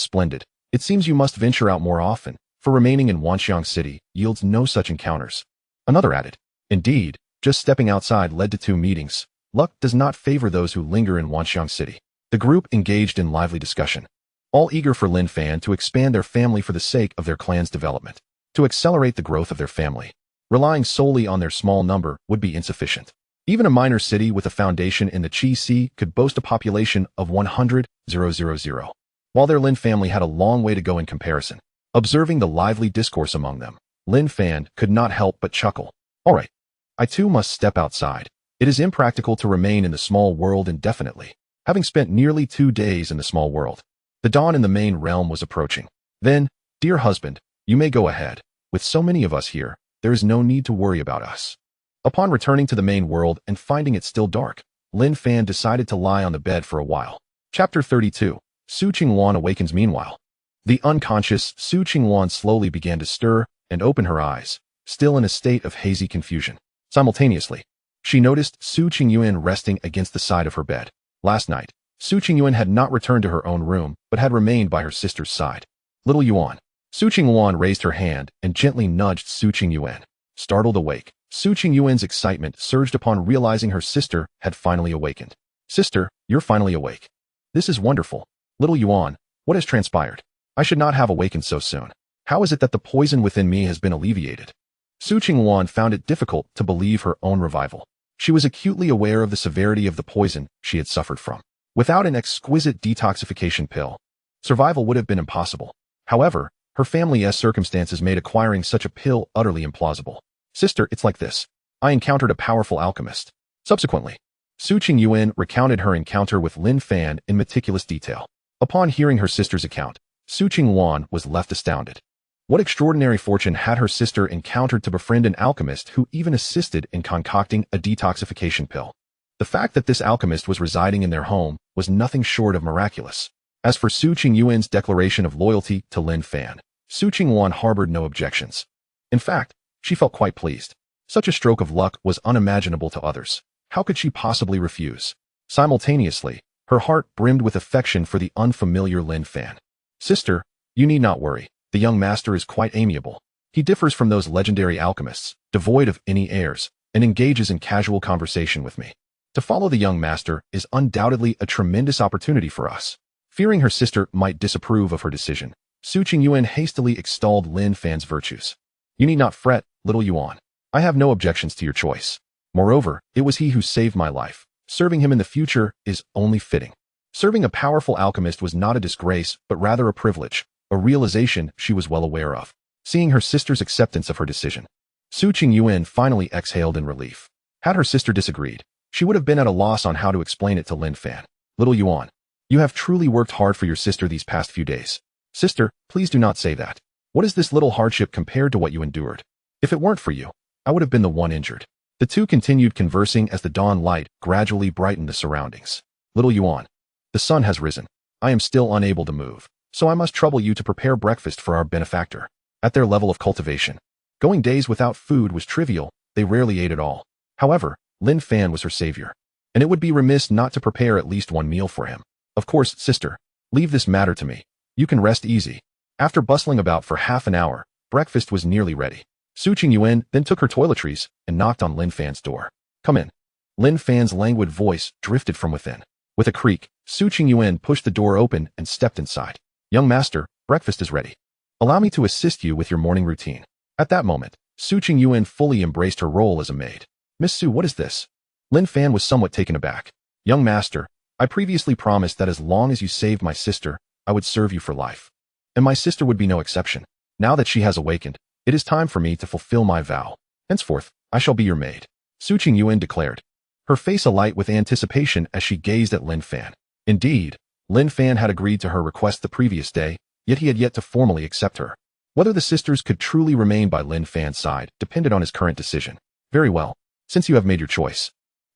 splendid. It seems you must venture out more often, for remaining in Wanxiang City yields no such encounters. Another added. Indeed, just stepping outside led to 2 meetings. Luck does not favor those who linger in Wanxiang City. The group engaged in lively discussion, all eager for Lin Fan to expand their family for the sake of their clan's development. To accelerate the growth of their family, relying solely on their small number would be insufficient. Even a minor city with a foundation in the Qi Sea could boast a population of 100,000, while their Lin family had a long way to go in comparison. Observing the lively discourse among them, Lin Fan could not help but chuckle. All right, I too must step outside. It is impractical to remain in the small world indefinitely. Having spent nearly 2 days in the small world, the dawn in the main realm was approaching. Then, dear husband, you may go ahead. With so many of us here, there is no need to worry about us. Upon returning to the main world and finding it still dark, Lin Fan decided to lie on the bed for a while. Chapter 32. Su Qingyuan awakens. Meanwhile, the unconscious Su Qingyuan slowly began to stir and open her eyes, still in a state of hazy confusion. Simultaneously, she noticed Su Qingyuan resting against the side of her bed. Last night, Su Qingyuan had not returned to her own room, but had remained by her sister's side. Little Yuan. Su Qingyuan raised her hand and gently nudged Su Qingyuan. Startled awake, Su Qingyuan's excitement surged upon realizing her sister had finally awakened. Sister, you're finally awake. This is wonderful. Little Yuan, what has transpired? I should not have awakened so soon. How is it that the poison within me has been alleviated? Su Qingyuan found it difficult to believe her own revival. She was acutely aware of the severity of the poison she had suffered from. Without an exquisite detoxification pill, survival would have been impossible. However, her family's circumstances made acquiring such a pill utterly implausible. Sister, it's like this. I encountered a powerful alchemist. Subsequently, Su Qingyuan recounted her encounter with Lin Fan in meticulous detail. Upon hearing her sister's account, Su Qingyuan was left astounded. What extraordinary fortune had her sister encountered to befriend an alchemist who even assisted in concocting a detoxification pill? The fact that this alchemist was residing in their home was nothing short of miraculous. As for Su Qingyuan's declaration of loyalty to Lin Fan, Su Qingyuan harbored no objections. In fact, she felt quite pleased. Such a stroke of luck was unimaginable to others. How could she possibly refuse? Simultaneously, her heart brimmed with affection for the unfamiliar Lin Fan. Sister, you need not worry. The young master is quite amiable. He differs from those legendary alchemists, devoid of any airs, and engages in casual conversation with me. To follow the young master is undoubtedly a tremendous opportunity for us. Fearing her sister might disapprove of her decision, Su Qingyuan hastily extolled Lin Fan's virtues. You need not fret, little Yuan. I have no objections to your choice. Moreover, it was he who saved my life. Serving him in the future is only fitting. Serving a powerful alchemist was not a disgrace, but rather a privilege, a realization she was well aware of. Seeing her sister's acceptance of her decision, Su Qingyuan finally exhaled in relief. Had her sister disagreed, she would have been at a loss on how to explain it to Lin Fan. Little Yuan, you have truly worked hard for your sister these past few days. Sister, please do not say that. What is this little hardship compared to what you endured? If it weren't for you, I would have been the one injured. The two continued conversing as the dawn light gradually brightened the surroundings. Little Yuan, the sun has risen. I am still unable to move, so I must trouble you to prepare breakfast for our benefactor. At their level of cultivation, going days without food was trivial, they rarely ate at all. However, Lin Fan was her savior, and it would be remiss not to prepare at least one meal for him. Of course, sister, leave this matter to me. You can rest easy. After bustling about for half an hour, breakfast was nearly ready. Su Qingyuan then took her toiletries and knocked on Lin Fan's door. Come in. Lin Fan's languid voice drifted from within. With a creak, Su Qingyuan pushed the door open and stepped inside. Young master, breakfast is ready. Allow me to assist you with your morning routine. At that moment, Su Qingyuan fully embraced her role as a maid. Miss Su, what is this? Lin Fan was somewhat taken aback. Young master, I previously promised that as long as you saved my sister, I would serve you for life. And my sister would be no exception. Now that she has awakened, it is time for me to fulfill my vow. Henceforth, I shall be your maid. Su Qingyuan declared, her face alight with anticipation as she gazed at Lin Fan. Indeed, Lin Fan had agreed to her request the previous day, yet he had yet to formally accept her. Whether the sisters could truly remain by Lin Fan's side depended on his current decision. Very well, since you have made your choice,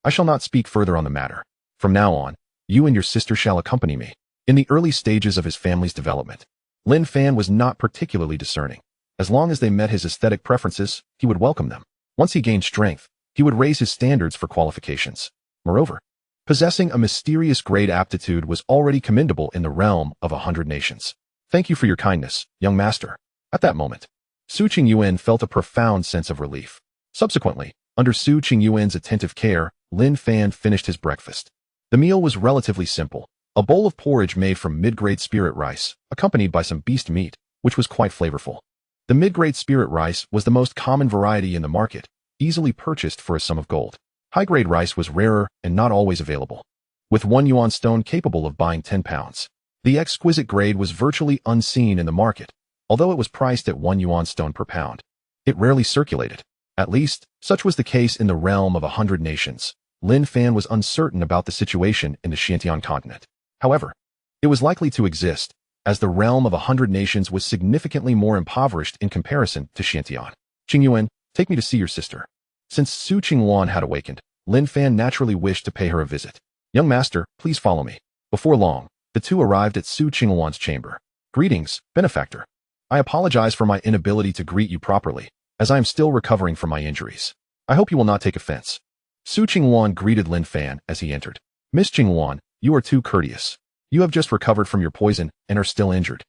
I shall not speak further on the matter. From now on, you and your sister shall accompany me. In the early stages of his family's development, Lin Fan was not particularly discerning. As long as they met his aesthetic preferences, he would welcome them. Once he gained strength, he would raise his standards for qualifications. Moreover, possessing a mysterious grade aptitude was already commendable in the realm of 100 nations. Thank you for your kindness, young master. At that moment, Su Qingyuan felt a profound sense of relief. Subsequently, under Su Qingyuan's attentive care, Lin Fan finished his breakfast. The meal was relatively simple, a bowl of porridge made from mid-grade spirit rice, accompanied by some beast meat, which was quite flavorful. The mid-grade spirit rice was the most common variety in the market, easily purchased for a sum of gold. High-grade rice was rarer and not always available, with 1 yuan stone capable of buying 10 pounds. The exquisite grade was virtually unseen in the market, although it was priced at 1 yuan stone per pound. It rarely circulated. At least, such was the case in the realm of 100 nations. Lin Fan was uncertain about the situation in the Xiantian continent. However, it was likely to exist, as the realm of 100 nations was significantly more impoverished in comparison to Xiantian. Qingyuan, take me to see your sister. Since Su Qingyuan had awakened, Lin Fan naturally wished to pay her a visit. Young master, please follow me. Before long, the two arrived at Su Qingyuan's chamber. Greetings, benefactor. I apologize for my inability to greet you properly, as I am still recovering from my injuries. I hope you will not take offense. Su Qingyuan greeted Lin Fan as he entered. Miss Qingyuan, you are too courteous. You have just recovered from your poison and are still injured.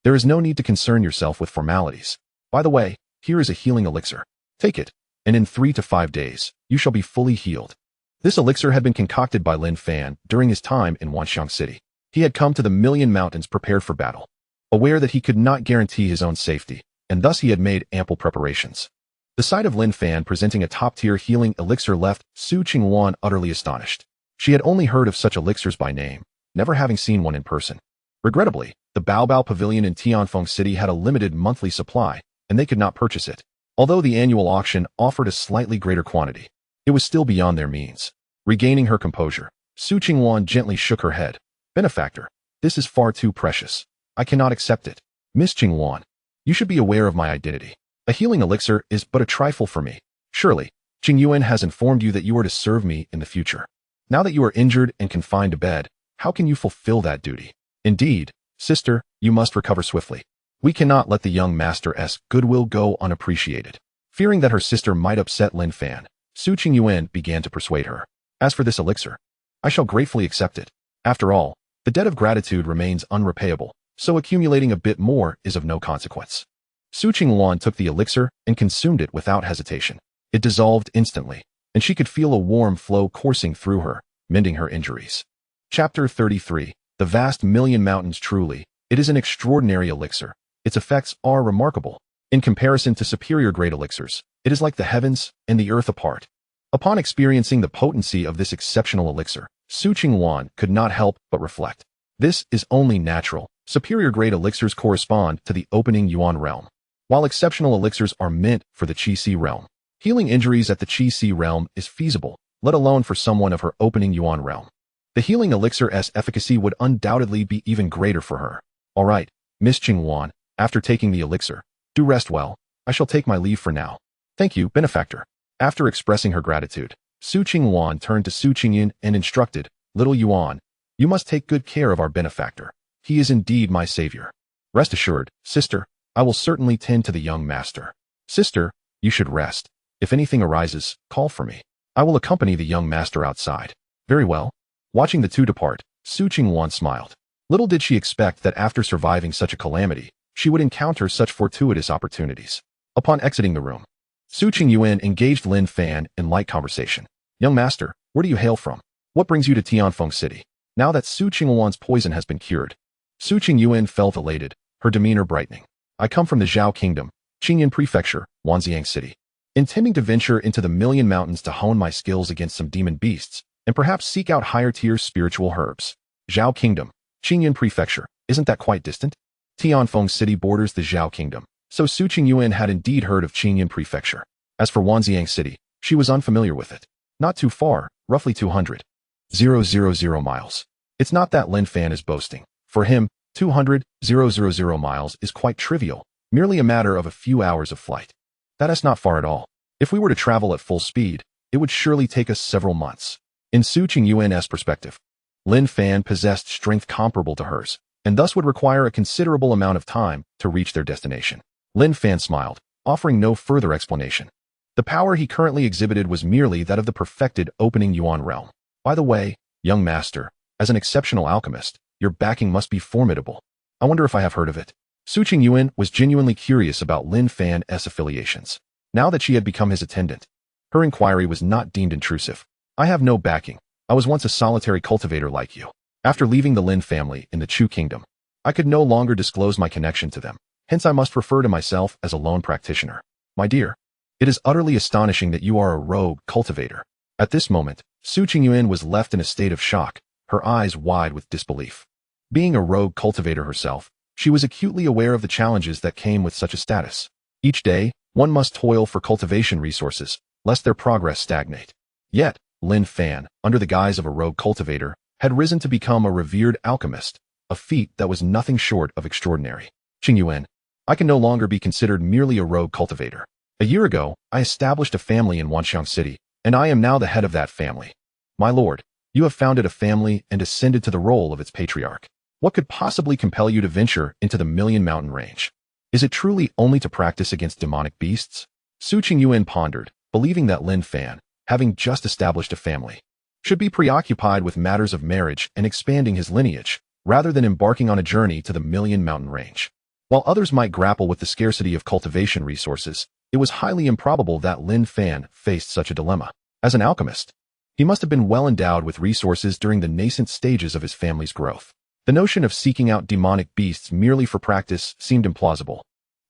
There is no need to concern yourself with formalities. By the way, here is a healing elixir. Take it, and in 3 to 5 days, you shall be fully healed. This elixir had been concocted by Lin Fan during his time in Wanxiang City. He had come to the Million Mountains prepared for battle, aware that he could not guarantee his own safety, and thus he had made ample preparations. The sight of Lin Fan presenting a top-tier healing elixir left Su Qingyuan utterly astonished. She had only heard of such elixirs by name, never having seen one in person. Regrettably, the Baobao Pavilion in Tianfeng City had a limited monthly supply, and they could not purchase it. Although the annual auction offered a slightly greater quantity, it was still beyond their means. Regaining her composure, Su Qingyuan gently shook her head. Benefactor, this is far too precious. I cannot accept it. Miss Qingyuan, you should be aware of my identity. A healing elixir is but a trifle for me. Surely, Qingyuan has informed you that you are to serve me in the future. Now that you are injured and confined to bed, how can you fulfill that duty? Indeed, sister, you must recover swiftly. We cannot let the young master's goodwill go unappreciated. Fearing that her sister might upset Lin Fan, Su Qingyuan began to persuade her. As for this elixir, I shall gratefully accept it. After all, the debt of gratitude remains unrepayable, so accumulating a bit more is of no consequence. Su Qingyuan took the elixir and consumed it without hesitation. It dissolved instantly, and she could feel a warm flow coursing through her, mending her injuries. Chapter 33. The Vast Million Mountains. Truly, it is an extraordinary elixir. Its effects are remarkable. In comparison to superior grade elixirs, it is like the heavens and the earth apart. Upon experiencing the potency of this exceptional elixir, Su Qingwan could not help but reflect. This is only natural. Superior grade elixirs correspond to the opening Yuan realm, while exceptional elixirs are meant for the Qi-Si realm. Healing injuries at the Qi-Si realm is feasible, let alone for someone of her opening Yuan realm. The healing elixir's efficacy would undoubtedly be even greater for her. All right, Miss Qingwan, after taking the elixir, do rest well. I shall take my leave for now. Thank you, benefactor. After expressing her gratitude, Su Qingwan turned to Su Qingyan and instructed, Little Yuan, you must take good care of our benefactor. He is indeed my savior. Rest assured, sister, I will certainly tend to the young master. Sister, you should rest. If anything arises, call for me. I will accompany the young master outside. Very well. Watching the two depart, Su Qingwan smiled. Little did she expect that after surviving such a calamity, she would encounter such fortuitous opportunities. Upon exiting the room, Su Qingyuan engaged Lin Fan in light conversation. Young master, where do you hail from? What brings you to Tianfeng City? Now that Su Qingwan's poison has been cured, Su Qingyuan felt elated, her demeanor brightening. I come from the Zhao Kingdom, Qingyan Prefecture, Wanxiang City. Intending to venture into the Million Mountains to hone my skills against some demon beasts, and perhaps seek out higher-tier spiritual herbs. Zhao Kingdom, Qingyan Prefecture, isn't that quite distant? Tianfeng City borders the Zhao Kingdom, so Su Qingyuan had indeed heard of Qingyan Prefecture. As for Wanxiang City, she was unfamiliar with it. Not too far, roughly 200,000 miles. It's not that Lin Fan is boasting. For him, 200,000 miles is quite trivial, merely a matter of a few hours of flight. That is not far at all. If we were to travel at full speed, it would surely take us several months. In Su Qingyuan's perspective, Lin Fan possessed strength comparable to hers, and thus would require a considerable amount of time to reach their destination. Lin Fan smiled, offering no further explanation. The power he currently exhibited was merely that of the perfected opening Yuan realm. By the way, young master, as an exceptional alchemist, your backing must be formidable. I wonder if I have heard of it. Su Qingyuan was genuinely curious about Lin Fan's affiliations. Now that she had become his attendant, her inquiry was not deemed intrusive. I have no backing. I was once a solitary cultivator like you. After leaving the Lin family in the Chu Kingdom, I could no longer disclose my connection to them. Hence I must refer to myself as a lone practitioner. My dear, it is utterly astonishing that you are a rogue cultivator. At this moment, Su Qingyuan was left in a state of shock, her eyes wide with disbelief. Being a rogue cultivator herself, she was acutely aware of the challenges that came with such a status. Each day, one must toil for cultivation resources, lest their progress stagnate. Yet, Lin Fan, under the guise of a rogue cultivator, had risen to become a revered alchemist, a feat that was nothing short of extraordinary. Qingyuan, I can no longer be considered merely a rogue cultivator. A year ago, I established a family in Wanxiang City, and I am now the head of that family. My lord, you have founded a family and ascended to the role of its patriarch. What could possibly compel you to venture into the Million Mountain Range? Is it truly only to practice against demonic beasts? Su Qingyuan pondered, believing that Lin Fan, having just established a family, should be preoccupied with matters of marriage and expanding his lineage, rather than embarking on a journey to the Million Mountain Range. While others might grapple with the scarcity of cultivation resources, it was highly improbable that Lin Fan faced such a dilemma. As an alchemist, he must have been well endowed with resources during the nascent stages of his family's growth. The notion of seeking out demonic beasts merely for practice seemed implausible.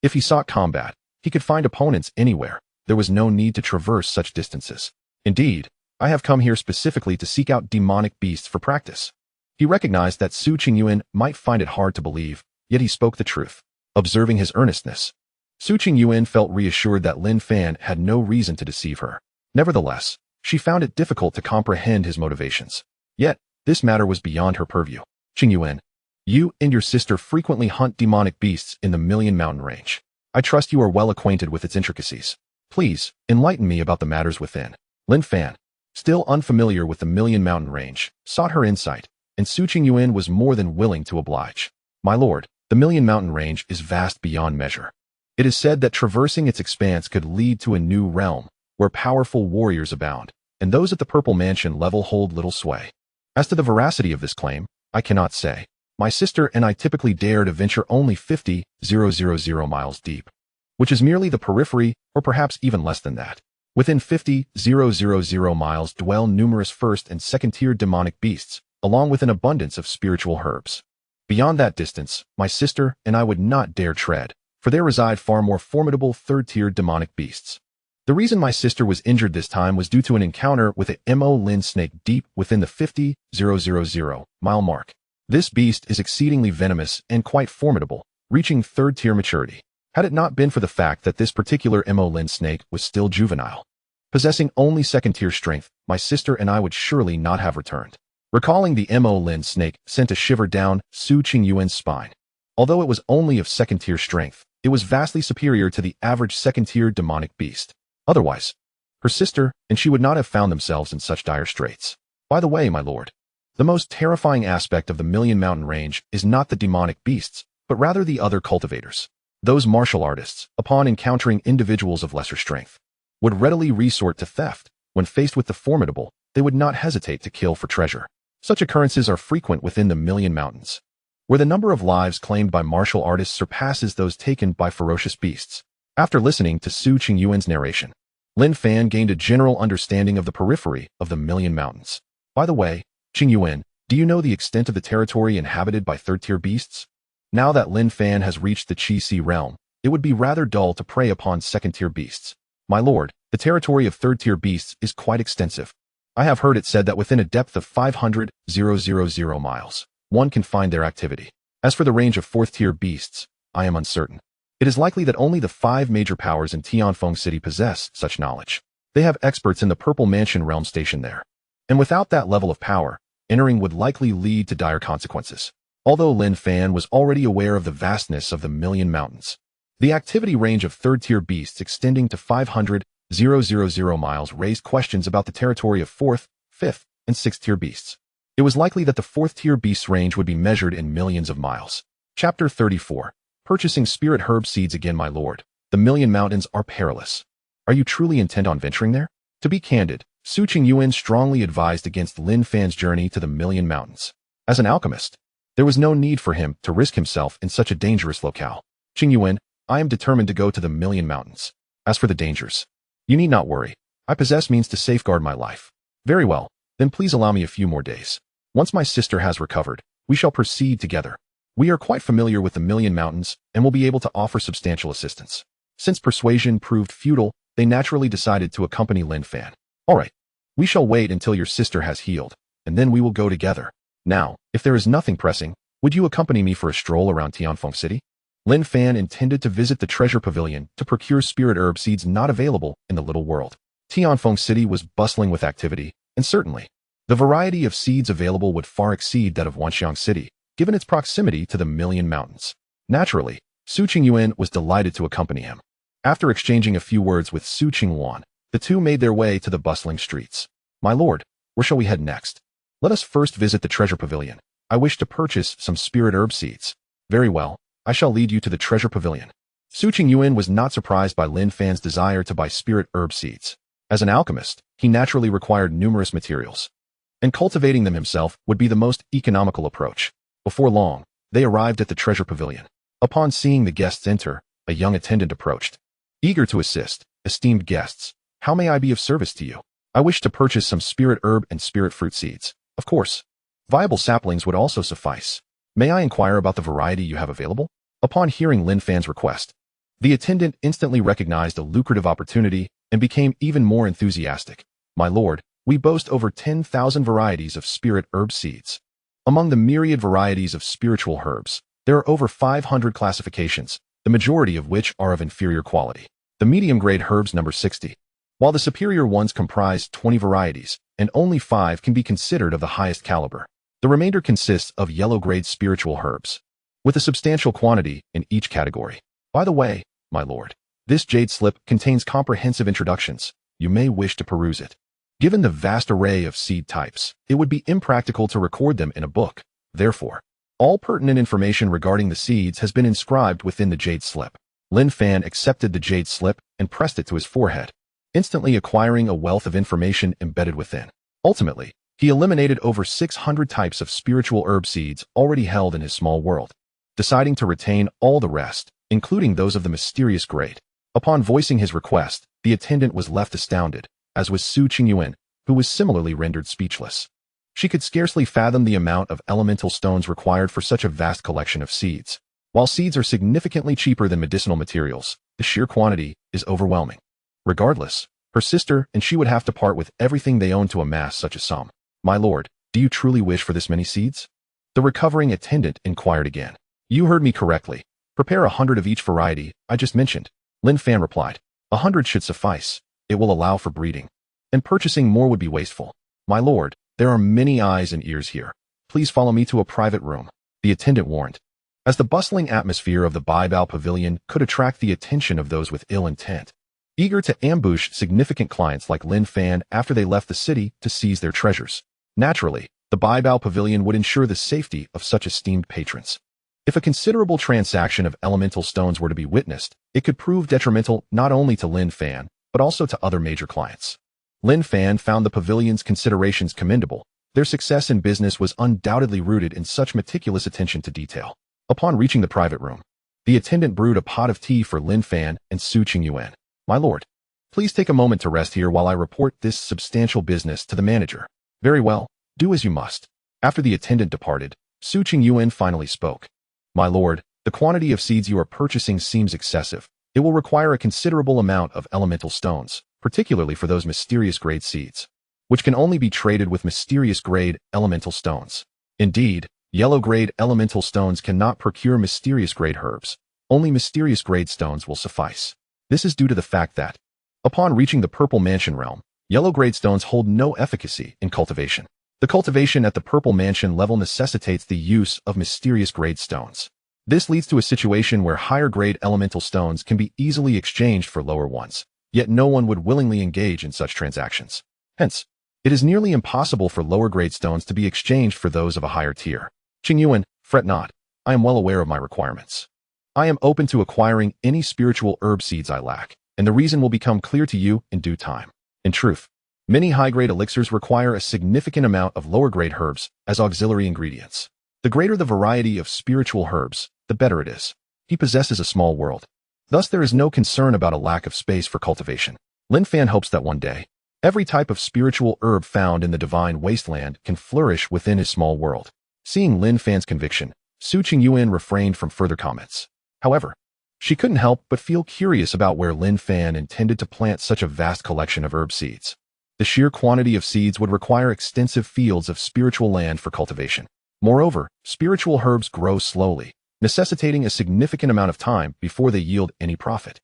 If he sought combat, he could find opponents anywhere. There was no need to traverse such distances. Indeed, I have come here specifically to seek out demonic beasts for practice. He recognized that Su Qingyuan might find it hard to believe, yet he spoke the truth. Observing his earnestness, Su Qingyuan felt reassured that Lin Fan had no reason to deceive her. Nevertheless, she found it difficult to comprehend his motivations. Yet, this matter was beyond her purview. Qingyuan, you and your sister frequently hunt demonic beasts in the Million Mountain Range. I trust you are well acquainted with its intricacies. Please, enlighten me about the matters within. Lin Fan, still unfamiliar with the Million Mountain Range, sought her insight, and Su Qingyuan was more than willing to oblige. My lord, the Million Mountain Range is vast beyond measure. It is said that traversing its expanse could lead to a new realm, where powerful warriors abound, and those at the Purple Mansion level hold little sway. As to the veracity of this claim, I cannot say. My sister and I typically dare to venture only 50,000 miles deep, which is merely the periphery, or perhaps even less than that. Within 50,000 miles dwell numerous first and second-tier demonic beasts, along with an abundance of spiritual herbs. Beyond that distance, my sister and I would not dare tread, for there reside far more formidable third-tier demonic beasts. The reason my sister was injured this time was due to an encounter with a Mo Lin snake deep within the 50,000 mile mark. This beast is exceedingly venomous and quite formidable, reaching third-tier maturity. Had it not been for the fact that this particular Mo Lin snake was still juvenile, possessing only second-tier strength, my sister and I would surely not have returned. Recalling the Mo Lin snake sent a shiver down Su Qingyuan's spine. Although it was only of second-tier strength, it was vastly superior to the average second-tier demonic beast. Otherwise, her sister and she would not have found themselves in such dire straits. By the way, my lord, the most terrifying aspect of the Million Mountain Range is not the demonic beasts, but rather the other cultivators. Those martial artists, upon encountering individuals of lesser strength, would readily resort to theft. When faced with the formidable, they would not hesitate to kill for treasure. Such occurrences are frequent within the Million Mountains, where the number of lives claimed by martial artists surpasses those taken by ferocious beasts. After listening to Su Qingyuan's narration, Lin Fan gained a general understanding of the periphery of the Million Mountains. By the way, Qingyuan, do you know the extent of the territory inhabited by third-tier beasts? Now that Lin Fan has reached the Qi Si realm, it would be rather dull to prey upon second-tier beasts. My lord, the territory of third-tier beasts is quite extensive. I have heard it said that within a depth of 500,000 miles, one can find their activity. As for the range of fourth-tier beasts, I am uncertain. It is likely that only the 5 major powers in Tianfeng City possess such knowledge. They have experts in the Purple Mansion realm stationed there. And without that level of power, entering would likely lead to dire consequences. Although Lin Fan was already aware of the vastness of the Million Mountains, the activity range of third-tier beasts extending to 500,000 miles raised questions about the territory of 4th, 5th, and 6th-tier beasts. It was likely that the 4th-tier beast's range would be measured in millions of miles. Chapter 34. Purchasing spirit herb seeds again, my lord. The Million Mountains are perilous. Are you truly intent on venturing there? To be candid, Su Qingyuan strongly advised against Lin Fan's journey to the Million Mountains. As an alchemist, there was no need for him to risk himself in such a dangerous locale. Qingyuan, I am determined to go to the Million Mountains. As for the dangers, you need not worry. I possess means to safeguard my life. Very well, then please allow me a few more days. Once my sister has recovered, we shall proceed together. We are quite familiar with the Million Mountains and will be able to offer substantial assistance. Since persuasion proved futile, they naturally decided to accompany Lin Fan. All right, we shall wait until your sister has healed, and then we will go together. Now, if there is nothing pressing, would you accompany me for a stroll around Tianfeng City? Lin Fan intended to visit the treasure pavilion to procure spirit herb seeds not available in the little world. Tianfeng City was bustling with activity, and certainly, the variety of seeds available would far exceed that of Wanxiang City, given its proximity to the Million Mountains. Naturally, Su Qingyuan was delighted to accompany him. After exchanging a few words with Su Qingyuan, the two made their way to the bustling streets. My lord, where shall we head next? Let us first visit the treasure pavilion. I wish to purchase some spirit herb seeds. Very well, I shall lead you to the treasure pavilion. Su Qingyuan was not surprised by Lin Fan's desire to buy spirit herb seeds. As an alchemist, he naturally required numerous materials, and cultivating them himself would be the most economical approach. Before long, they arrived at the treasure pavilion. Upon seeing the guests enter, a young attendant approached. Eager to assist, esteemed guests, how may I be of service to you? I wish to purchase some spirit herb and spirit fruit seeds. Of course, viable saplings would also suffice. May I inquire about the variety you have available? Upon hearing Lin Fan's request, the attendant instantly recognized a lucrative opportunity and became even more enthusiastic. My lord, we boast over 10,000 varieties of spirit herb seeds. Among the myriad varieties of spiritual herbs, there are over 500 classifications, the majority of which are of inferior quality. The medium-grade herbs number 60, while the superior ones comprise 20 varieties, and only 5 can be considered of the highest caliber. The remainder consists of yellow-grade spiritual herbs, with a substantial quantity in each category. By the way, my lord, this jade slip contains comprehensive introductions. You may wish to peruse it. Given the vast array of seed types, it would be impractical to record them in a book. Therefore, all pertinent information regarding the seeds has been inscribed within the jade slip. Lin Fan accepted the jade slip and pressed it to his forehead, instantly acquiring a wealth of information embedded within. Ultimately, he eliminated over 600 types of spiritual herb seeds already held in his small world, deciding to retain all the rest, including those of the mysterious grade. Upon voicing his request, the attendant was left astounded, as was Su Qingyuan, who was similarly rendered speechless. She could scarcely fathom the amount of elemental stones required for such a vast collection of seeds. While seeds are significantly cheaper than medicinal materials, the sheer quantity is overwhelming. Regardless, her sister and she would have to part with everything they own to amass such a sum. My lord, do you truly wish for this many seeds? The recovering attendant inquired again. You heard me correctly. Prepare 100 of each variety I just mentioned. Lin Fan replied. 100 should suffice. It will allow for breeding. And purchasing more would be wasteful. My lord, there are many eyes and ears here. Please follow me to a private room. The attendant warned. As the bustling atmosphere of the Baihua Pavilion could attract the attention of those with ill intent, eager to ambush significant clients like Lin Fan after they left the city to seize their treasures. Naturally, the Baihua Pavilion would ensure the safety of such esteemed patrons. If a considerable transaction of elemental stones were to be witnessed, it could prove detrimental not only to Lin Fan, but also to other major clients. Lin Fan found the pavilion's considerations commendable. Their success in business was undoubtedly rooted in such meticulous attention to detail. Upon reaching the private room, the attendant brewed a pot of tea for Lin Fan and Su Qingyuan. My lord, please take a moment to rest here while I report this substantial business to the manager. Very well, do as you must. After the attendant departed, Su Qingyuan finally spoke. My lord, the quantity of seeds you are purchasing seems excessive. It will require a considerable amount of elemental stones, particularly for those mysterious grade seeds, which can only be traded with mysterious grade elemental stones. Indeed, yellow grade elemental stones cannot procure mysterious grade herbs. Only mysterious grade stones will suffice. This is due to the fact that, upon reaching the Purple Mansion realm, yellow grade stones hold no efficacy in cultivation. The cultivation at the Purple Mansion level necessitates the use of mysterious grade stones. This leads to a situation where higher grade elemental stones can be easily exchanged for lower ones, yet no one would willingly engage in such transactions. Hence, it is nearly impossible for lower grade stones to be exchanged for those of a higher tier. Qingyuan, fret not. I am well aware of my requirements. I am open to acquiring any spiritual herb seeds I lack, and the reason will become clear to you in due time. In truth, many high-grade elixirs require a significant amount of lower-grade herbs as auxiliary ingredients. The greater the variety of spiritual herbs, the better it is. He possesses a small world. Thus there is no concern about a lack of space for cultivation. Lin Fan hopes that one day, every type of spiritual herb found in the divine wasteland can flourish within his small world. Seeing Lin Fan's conviction, Su Qingyuan refrained from further comments. However, she couldn't help but feel curious about where Lin Fan intended to plant such a vast collection of herb seeds. The sheer quantity of seeds would require extensive fields of spiritual land for cultivation. Moreover, spiritual herbs grow slowly, necessitating a significant amount of time before they yield any profit.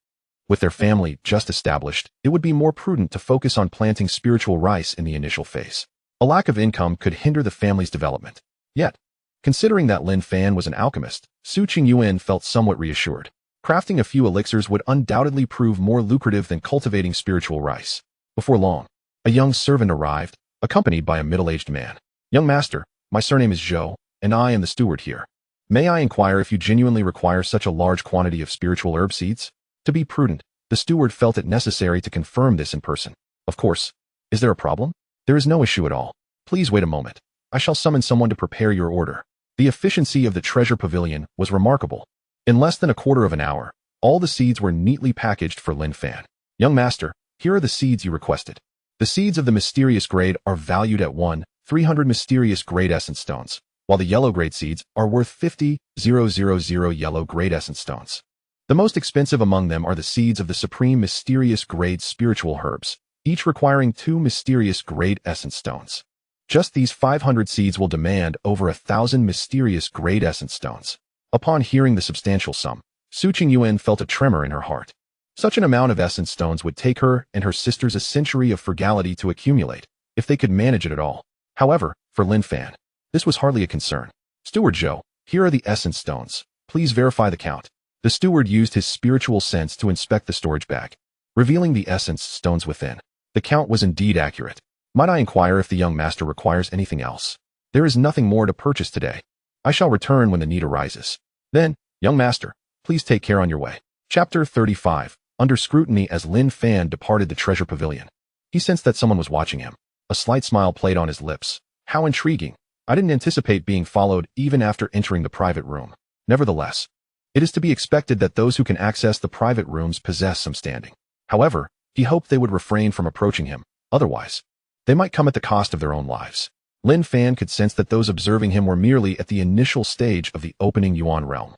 With their family just established, it would be more prudent to focus on planting spiritual rice in the initial phase. A lack of income could hinder the family's development. Yet, considering that Lin Fan was an alchemist, Su Qingyuan felt somewhat reassured. Crafting a few elixirs would undoubtedly prove more lucrative than cultivating spiritual rice. Before long, a young servant arrived, accompanied by a middle-aged man. Young master, my surname is Zhou, and I am the steward here. May I inquire if you genuinely require such a large quantity of spiritual herb seeds? To be prudent, the steward felt it necessary to confirm this in person. Of course. Is there a problem? There is no issue at all. Please wait a moment. I shall summon someone to prepare your order. The efficiency of the treasure pavilion was remarkable. In less than a quarter of an hour, all the seeds were neatly packaged for Lin Fan. Young master, here are the seeds you requested. The seeds of the mysterious grade are valued at 300 mysterious grade essence stones, while the yellow grade seeds are worth 50,000 yellow grade essence stones. The most expensive among them are the seeds of the supreme mysterious grade spiritual herbs, each requiring 2 mysterious grade essence stones. Just these 500 seeds will demand over 1,000 mysterious grade essence stones. Upon hearing the substantial sum, Su Qingyuan felt a tremor in her heart. Such an amount of essence stones would take her and her sisters a century of frugality to accumulate, if they could manage it at all. However, for Lin Fan, this was hardly a concern. Steward Zhou, here are the essence stones. Please verify the count. The steward used his spiritual sense to inspect the storage bag, revealing the essence stones within. The count was indeed accurate. Might I inquire if the young master requires anything else? There is nothing more to purchase today. I shall return when the need arises. Then, young master, please take care on your way. Chapter 35. Under scrutiny as Lin Fan departed the treasure pavilion. He sensed that someone was watching him. A slight smile played on his lips. How intriguing. I didn't anticipate being followed even after entering the private room. Nevertheless, it is to be expected that those who can access the private rooms possess some standing. However, he hoped they would refrain from approaching him. Otherwise, they might come at the cost of their own lives. Lin Fan could sense that those observing him were merely at the initial stage of the opening Yuan realm.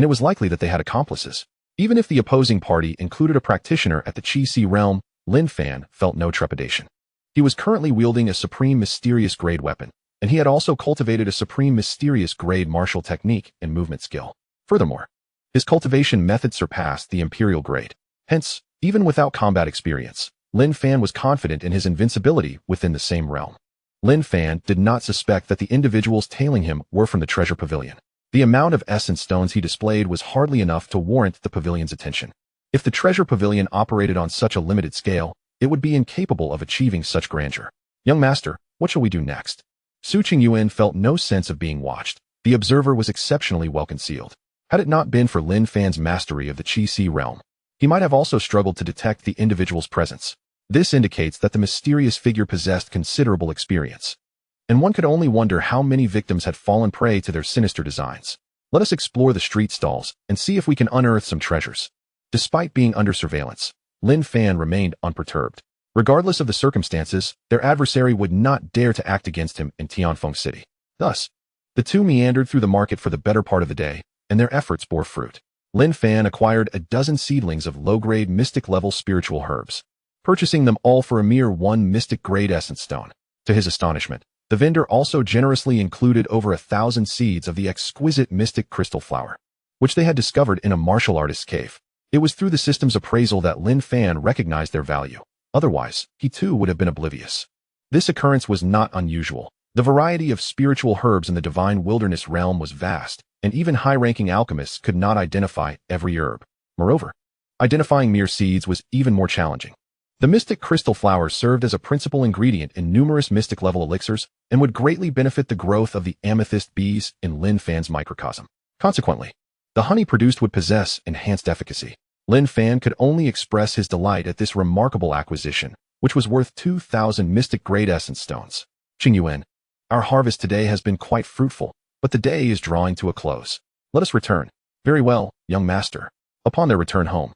and it was likely that they had accomplices. Even if the opposing party included a practitioner at the Qi realm, Lin Fan felt no trepidation. He was currently wielding a supreme mysterious grade weapon, and he had also cultivated a supreme mysterious grade martial technique and movement skill. Furthermore, his cultivation method surpassed the imperial grade. Hence, even without combat experience, Lin Fan was confident in his invincibility within the same realm. Lin Fan did not suspect that the individuals tailing him were from the treasure pavilion. The amount of essence stones he displayed was hardly enough to warrant the pavilion's attention. If the treasure pavilion operated on such a limited scale, it would be incapable of achieving such grandeur. Young master, what shall we do next? Su Qingyuan felt no sense of being watched. The observer was exceptionally well concealed. Had it not been for Lin Fan's mastery of the Qi realm, he might have also struggled to detect the individual's presence. This indicates that the mysterious figure possessed considerable experience, and one could only wonder how many victims had fallen prey to their sinister designs. Let us explore the street stalls and see if we can unearth some treasures. Despite being under surveillance, Lin Fan remained unperturbed. Regardless of the circumstances, their adversary would not dare to act against him in Tianfeng City. Thus, the two meandered through the market for the better part of the day, and their efforts bore fruit. Lin Fan acquired a dozen seedlings of low-grade mystic-level spiritual herbs, purchasing them all for a mere 1 mystic-grade essence stone. To his astonishment, the vendor also generously included over 1,000 seeds of the exquisite mystic crystal flower, which they had discovered in a martial artist's cave. It was through the system's appraisal that Lin Fan recognized their value. Otherwise, he too would have been oblivious. This occurrence was not unusual. The variety of spiritual herbs in the divine wilderness realm was vast, and even high-ranking alchemists could not identify every herb. Moreover, identifying mere seeds was even more challenging. The mystic crystal flower served as a principal ingredient in numerous mystic-level elixirs and would greatly benefit the growth of the amethyst bees in Lin Fan's microcosm. Consequently, the honey produced would possess enhanced efficacy. Lin Fan could only express his delight at this remarkable acquisition, which was worth 2,000 mystic-grade essence stones. Qingyuan, our harvest today has been quite fruitful, but the day is drawing to a close. Let us return. Very well, young master. Upon their return home,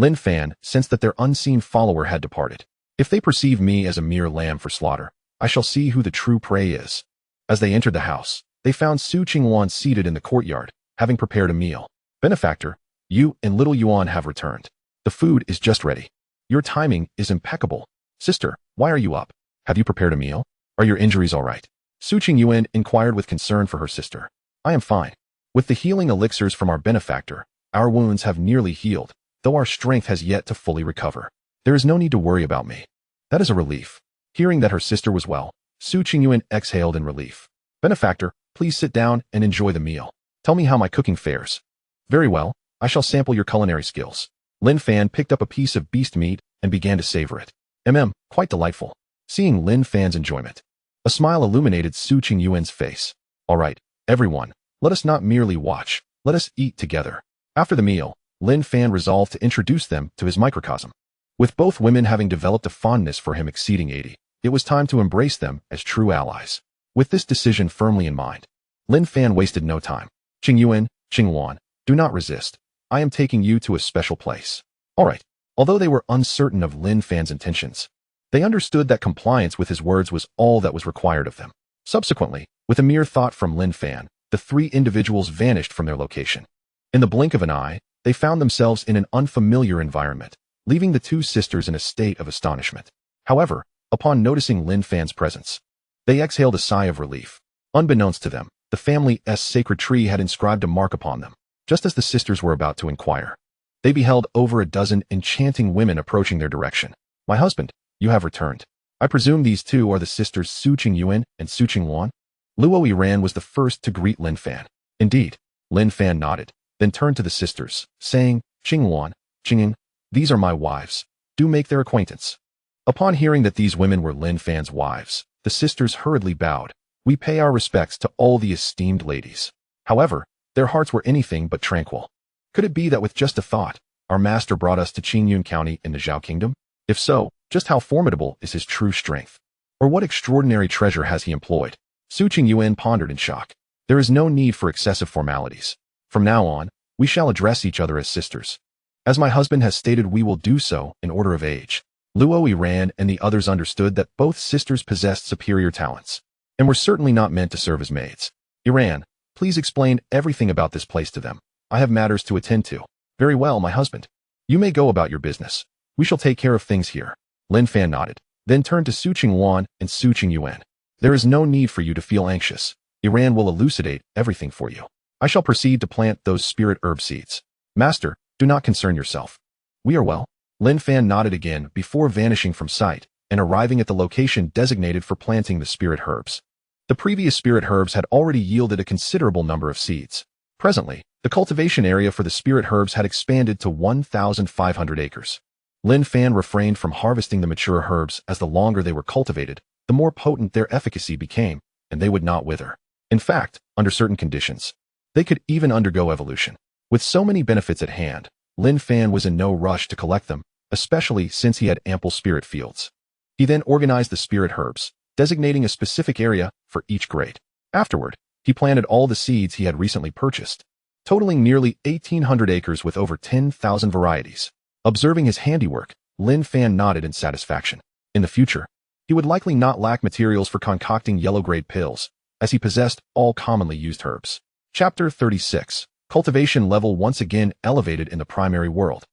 Lin Fan sensed that their unseen follower had departed. If they perceive me as a mere lamb for slaughter, I shall see who the true prey is. As they entered the house, they found Su Qingwan seated in the courtyard, having prepared a meal. Benefactor, you and little Yuan have returned. The food is just ready. Your timing is impeccable. Sister, why are you up? Have you prepared a meal? Are your injuries all right? Su Qingyuan inquired with concern for her sister. I am fine. With the healing elixirs from our benefactor, our wounds have nearly healed, though our strength has yet to fully recover. There is no need to worry about me. That is a relief. Hearing that her sister was well, Su Qingyuan exhaled in relief. Benefactor, please sit down and enjoy the meal. Tell me how my cooking fares. Very well, I shall sample your culinary skills. Lin Fan picked up a piece of beast meat and began to savor it. Quite delightful. Seeing Lin Fan's enjoyment, a smile illuminated Su Qingyuan's face. All right, everyone, let us not merely watch, let us eat together. After the meal, Lin Fan resolved to introduce them to his microcosm. With both women having developed a fondness for him exceeding 80, it was time to embrace them as true allies. With this decision firmly in mind, Lin Fan wasted no time. Qingyuan, Qingwan, do not resist. I am taking you to a special place. All right. Although they were uncertain of Lin Fan's intentions, they understood that compliance with his words was all that was required of them. Subsequently, with a mere thought from Lin Fan, the three individuals vanished from their location. In the blink of an eye, they found themselves in an unfamiliar environment, leaving the two sisters in a state of astonishment. However, upon noticing Lin Fan's presence, they exhaled a sigh of relief. Unbeknownst to them, the family's sacred tree had inscribed a mark upon them. Just as the sisters were about to inquire, they beheld over a dozen enchanting women approaching their direction. My husband, you have returned. I presume these two are the sisters Su Qingyuan and Su Qingwan? Luo Yiran was the first to greet Lin Fan. Indeed, Lin Fan nodded, then turned to the sisters, saying, Qingwan, Qingying, these are my wives. Do make their acquaintance. Upon hearing that these women were Lin Fan's wives, the sisters hurriedly bowed. We pay our respects to all the esteemed ladies. However, their hearts were anything but tranquil. Could it be that with just a thought, our master brought us to Qingyun County in the Zhao Kingdom? If so, just how formidable is his true strength? Or what extraordinary treasure has he employed? Su Qingyuan pondered in shock. There is no need for excessive formalities. From now on, we shall address each other as sisters. As my husband has stated, we will do so in order of age. Luo Yiran and the others understood that both sisters possessed superior talents, and were certainly not meant to serve as maids. Yiran, please explain everything about this place to them. I have matters to attend to. Very well, my husband. You may go about your business. We shall take care of things here. Lin Fan nodded, then turned to Su Qingyuan and Su Qingyuan. There is no need for you to feel anxious. Iran will elucidate everything for you. I shall proceed to plant those spirit herb seeds. Master, do not concern yourself. We are well. Lin Fan nodded again before vanishing from sight and arriving at the location designated for planting the spirit herbs. The previous spirit herbs had already yielded a considerable number of seeds. Presently, the cultivation area for the spirit herbs had expanded to 1,500 acres. Lin Fan refrained from harvesting the mature herbs as the longer they were cultivated, the more potent their efficacy became, and they would not wither. In fact, under certain conditions, they could even undergo evolution. With so many benefits at hand, Lin Fan was in no rush to collect them, especially since he had ample spirit fields. He then organized the spirit herbs, designating a specific area for each grade. Afterward, he planted all the seeds he had recently purchased, totaling nearly 1,800 acres with over 10,000 varieties. Observing his handiwork, Lin Fan nodded in satisfaction. In the future, he would likely not lack materials for concocting yellow-grade pills, as he possessed all commonly used herbs. Chapter 36. Cultivation level once again elevated in the primary world.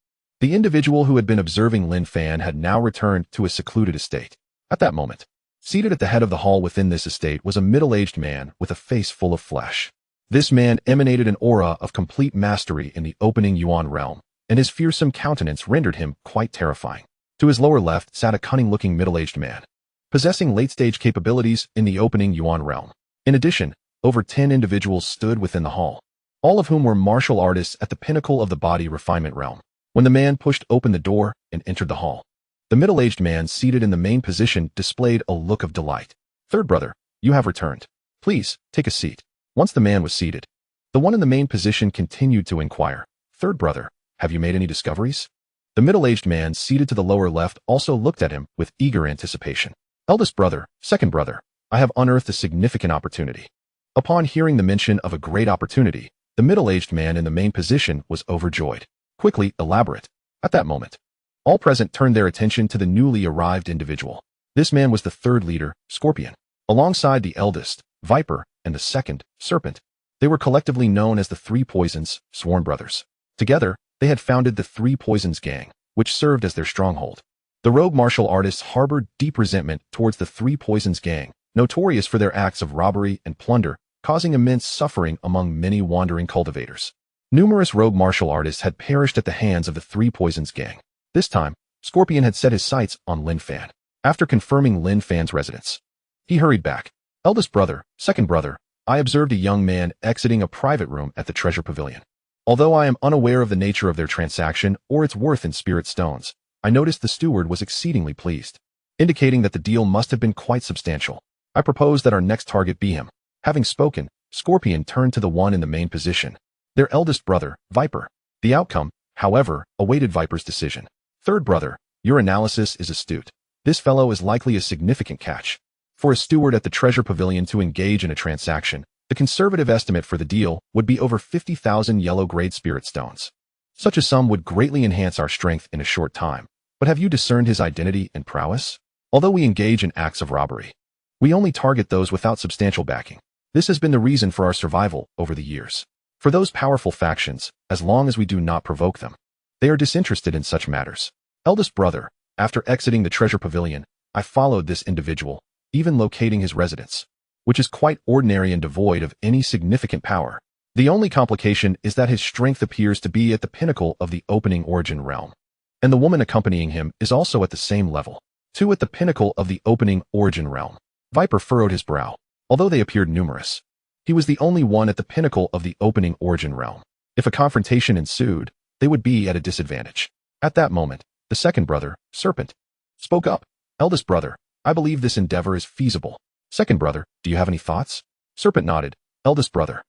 The individual who had been observing Lin Fan had now returned to a secluded estate. At that moment, seated at the head of the hall within this estate was a middle-aged man with a face full of flesh. This man emanated an aura of complete mastery in the opening Yuan realm, and his fearsome countenance rendered him quite terrifying. To his lower left sat a cunning-looking middle-aged man, possessing late-stage capabilities in the opening Yuan realm. In addition, over 10 individuals stood within the hall, all of whom were martial artists at the pinnacle of the body refinement realm. When the man pushed open the door and entered the hall, the middle-aged man seated in the main position displayed a look of delight. Third brother, you have returned. Please, take a seat. Once the man was seated, the one in the main position continued to inquire, Third brother, have you made any discoveries? The middle-aged man seated to the lower left also looked at him with eager anticipation. Eldest brother, second brother, I have unearthed a significant opportunity. Upon hearing the mention of a great opportunity, the middle-aged man in the main position was overjoyed. Quickly, elaborate. At that moment, all present turned their attention to the newly arrived individual. This man was the third leader, Scorpion. Alongside the eldest, Viper, and the second, Serpent, they were collectively known as the Three Poisons, sworn brothers. Together, they had founded the Three Poisons Gang, which served as their stronghold. The rogue martial artists harbored deep resentment towards the Three Poisons Gang, notorious for their acts of robbery and plunder, causing immense suffering among many wandering cultivators. Numerous rogue martial artists had perished at the hands of the Three Poisons Gang. This time, Scorpion had set his sights on Lin Fan. After confirming Lin Fan's residence, he hurried back. Eldest brother, second brother, I observed a young man exiting a private room at the treasure pavilion. Although I am unaware of the nature of their transaction or its worth in spirit stones, I noticed the steward was exceedingly pleased, indicating that the deal must have been quite substantial. I propose that our next target be him. Having spoken, Scorpion turned to the one in the main position, their eldest brother, Viper. The outcome, however, awaited Viper's decision. Third brother, your analysis is astute. This fellow is likely a significant catch. For a steward at the treasure pavilion to engage in a transaction, the conservative estimate for the deal would be over 50,000 yellow-grade spirit stones. Such a sum would greatly enhance our strength in a short time. But have you discerned his identity and prowess? Although we engage in acts of robbery, we only target those without substantial backing. This has been the reason for our survival over the years. For those powerful factions, as long as we do not provoke them, they are disinterested in such matters. Eldest brother, after exiting the treasure pavilion, I followed this individual, even locating his residence, which is quite ordinary and devoid of any significant power. The only complication is that his strength appears to be at the pinnacle of the opening origin realm, and the woman accompanying him is also at the same level, too at the pinnacle of the opening origin realm. Viper furrowed his brow. Although they appeared numerous, he was the only one at the pinnacle of the opening origin realm. If a confrontation ensued, they would be at a disadvantage. At that moment, the second brother, Serpent, spoke up. Eldest brother, I believe this endeavor is feasible. Second brother, do you have any thoughts? Serpent nodded. Eldest brother,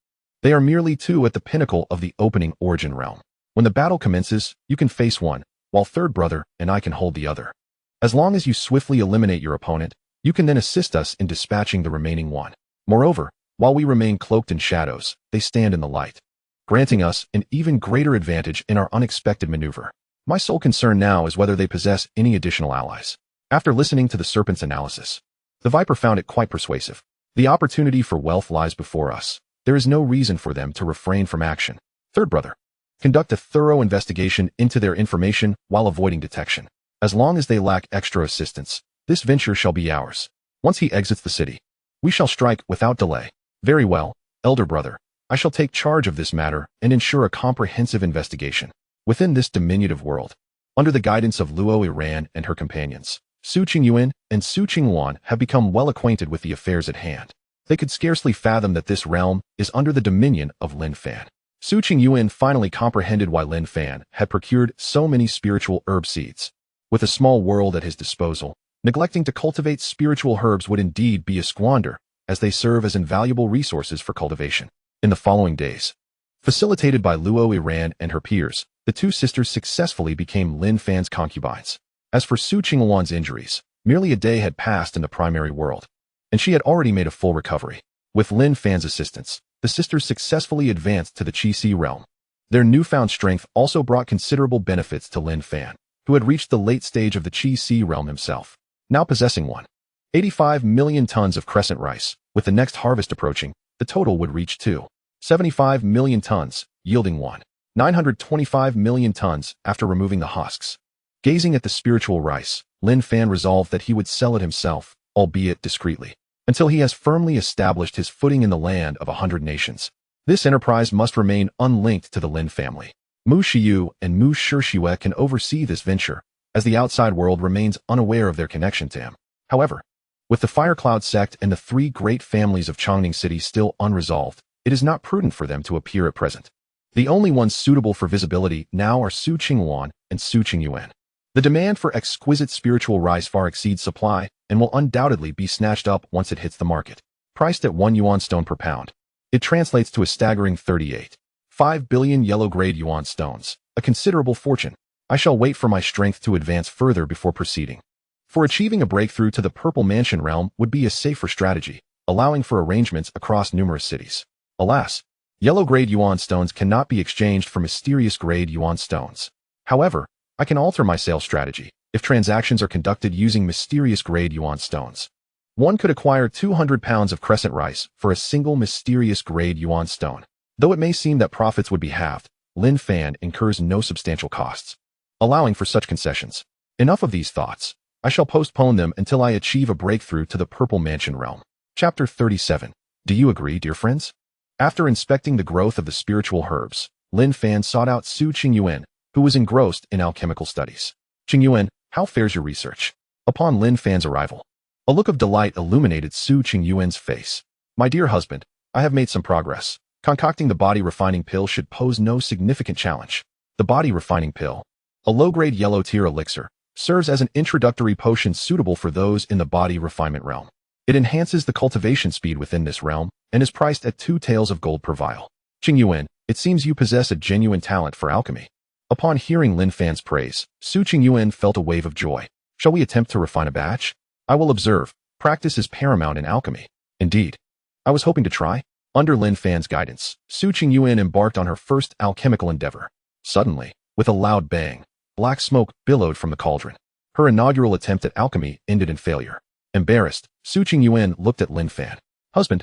they are merely two at the pinnacle of the opening origin realm. When the battle commences, you can face one, while third brother and I can hold the other. As long as you swiftly eliminate your opponent, you can then assist us in dispatching the remaining one. Moreover, while we remain cloaked in shadows, they stand in the light, granting us an even greater advantage in our unexpected maneuver. My sole concern now is whether they possess any additional allies. After listening to the Serpent's analysis, the Viper found it quite persuasive. The opportunity for wealth lies before us. There is no reason for them to refrain from action. Third brother. Conduct a thorough investigation into their information while avoiding detection. As long as they lack extra assistance, this venture shall be ours. Once he exits the city, we shall strike without delay. Very well, elder brother. I shall take charge of this matter and ensure a comprehensive investigation. Within this diminutive world, under the guidance of Luo Iran and her companions, Su Qingyuan and Su Qingwan have become well acquainted with the affairs at hand. They could scarcely fathom that this realm is under the dominion of Lin Fan. Su Qingyuan finally comprehended why Lin Fan had procured so many spiritual herb seeds. With a small world at his disposal, neglecting to cultivate spiritual herbs would indeed be a squander, as they serve as invaluable resources for cultivation. In the following days, facilitated by Luo Iran and her peers, the two sisters successfully became Lin Fan's concubines. As for Su Qingwan's injuries, merely a day had passed in the primary world, and she had already made a full recovery. With Lin Fan's assistance, the sisters successfully advanced to the Qi realm. Their newfound strength also brought considerable benefits to Lin Fan, who had reached the late stage of the Qi realm himself, now possessing 1.85 million tons of crescent rice. With the next harvest approaching, the total would reach 2.75 million tons, yielding 1.925 million tons after removing the husks. Gazing at the spiritual rice, Lin Fan resolved that he would sell it himself, albeit discreetly, until he has firmly established his footing in the land of 100 nations. This enterprise must remain unlinked to the Lin family. Mu Shiyu and Mu Shishue can oversee this venture, as the outside world remains unaware of their connection to him. However, with the Firecloud sect and the three great families of Chongning City still unresolved, it is not prudent for them to appear at present. The only ones suitable for visibility now are Su Qingwan and Su Qingyuan. The demand for exquisite spiritual rice far exceeds supply and will undoubtedly be snatched up once it hits the market. Priced at 1 yuan stone per pound, it translates to a staggering 38.5 billion yellow-grade yuan stones, a considerable fortune. I shall wait for my strength to advance further before proceeding. For achieving a breakthrough to the Purple Mansion realm would be a safer strategy, allowing for arrangements across numerous cities. Alas, yellow-grade yuan stones cannot be exchanged for mysterious-grade yuan stones. However, I can alter my sales strategy if transactions are conducted using mysterious-grade yuan stones. One could acquire 200 pounds of crescent rice for a single mysterious-grade yuan stone. Though it may seem that profits would be halved, Lin Fan incurs no substantial costs, allowing for such concessions. Enough of these thoughts. I shall postpone them until I achieve a breakthrough to the Purple Mansion realm. Chapter 37. Do you agree, dear friends? After inspecting the growth of the spiritual herbs, Lin Fan sought out Su Qingyuan, who was engrossed in alchemical studies. Qingyuan, how fares your research? Upon Lin Fan's arrival, a look of delight illuminated Su Qingyuan's face. My dear husband, I have made some progress. Concocting the body refining pill should pose no significant challenge. The body refining pill, a low-grade yellow tier elixir, serves as an introductory potion suitable for those in the body refinement realm. It enhances the cultivation speed within this realm and is priced at 2 taels of gold per vial. Qingyuan, it seems you possess a genuine talent for alchemy. Upon hearing Lin Fan's praise, Su Qingyuan felt a wave of joy. Shall we attempt to refine a batch? I will observe. Practice is paramount in alchemy. Indeed. I was hoping to try. Under Lin Fan's guidance, Su Qingyuan embarked on her first alchemical endeavor. Suddenly, with a loud bang, black smoke billowed from the cauldron. Her inaugural attempt at alchemy ended in failure. Embarrassed, Su Qingyuan looked at Lin Fan. Husband,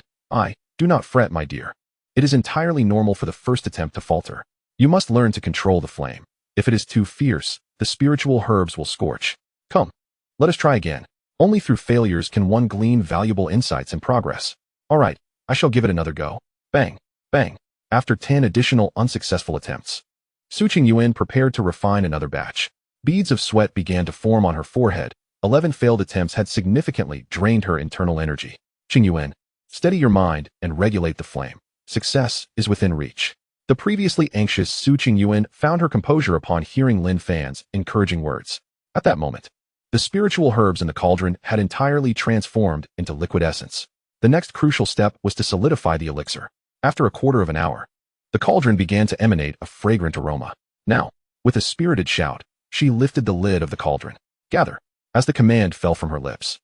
do not fret, my dear. It is entirely normal for the first attempt to falter. You must learn to control the flame. If it is too fierce, the spiritual herbs will scorch. Come, let us try again. Only through failures can one glean valuable insights and progress. All right, I shall give it another go. Bang, bang. After 10 additional unsuccessful attempts, Su Qingyuan prepared to refine another batch. Beads of sweat began to form on her forehead. 11 failed attempts had significantly drained her internal energy. Qingyuan, steady your mind and regulate the flame. Success is within reach. The previously anxious Su Qingyuan found her composure upon hearing Lin Fan's encouraging words. At that moment, the spiritual herbs in the cauldron had entirely transformed into liquid essence. The next crucial step was to solidify the elixir. After a quarter of an hour, the cauldron began to emanate a fragrant aroma. Now, with a spirited shout, she lifted the lid of the cauldron. Gather. As the command fell from her lips,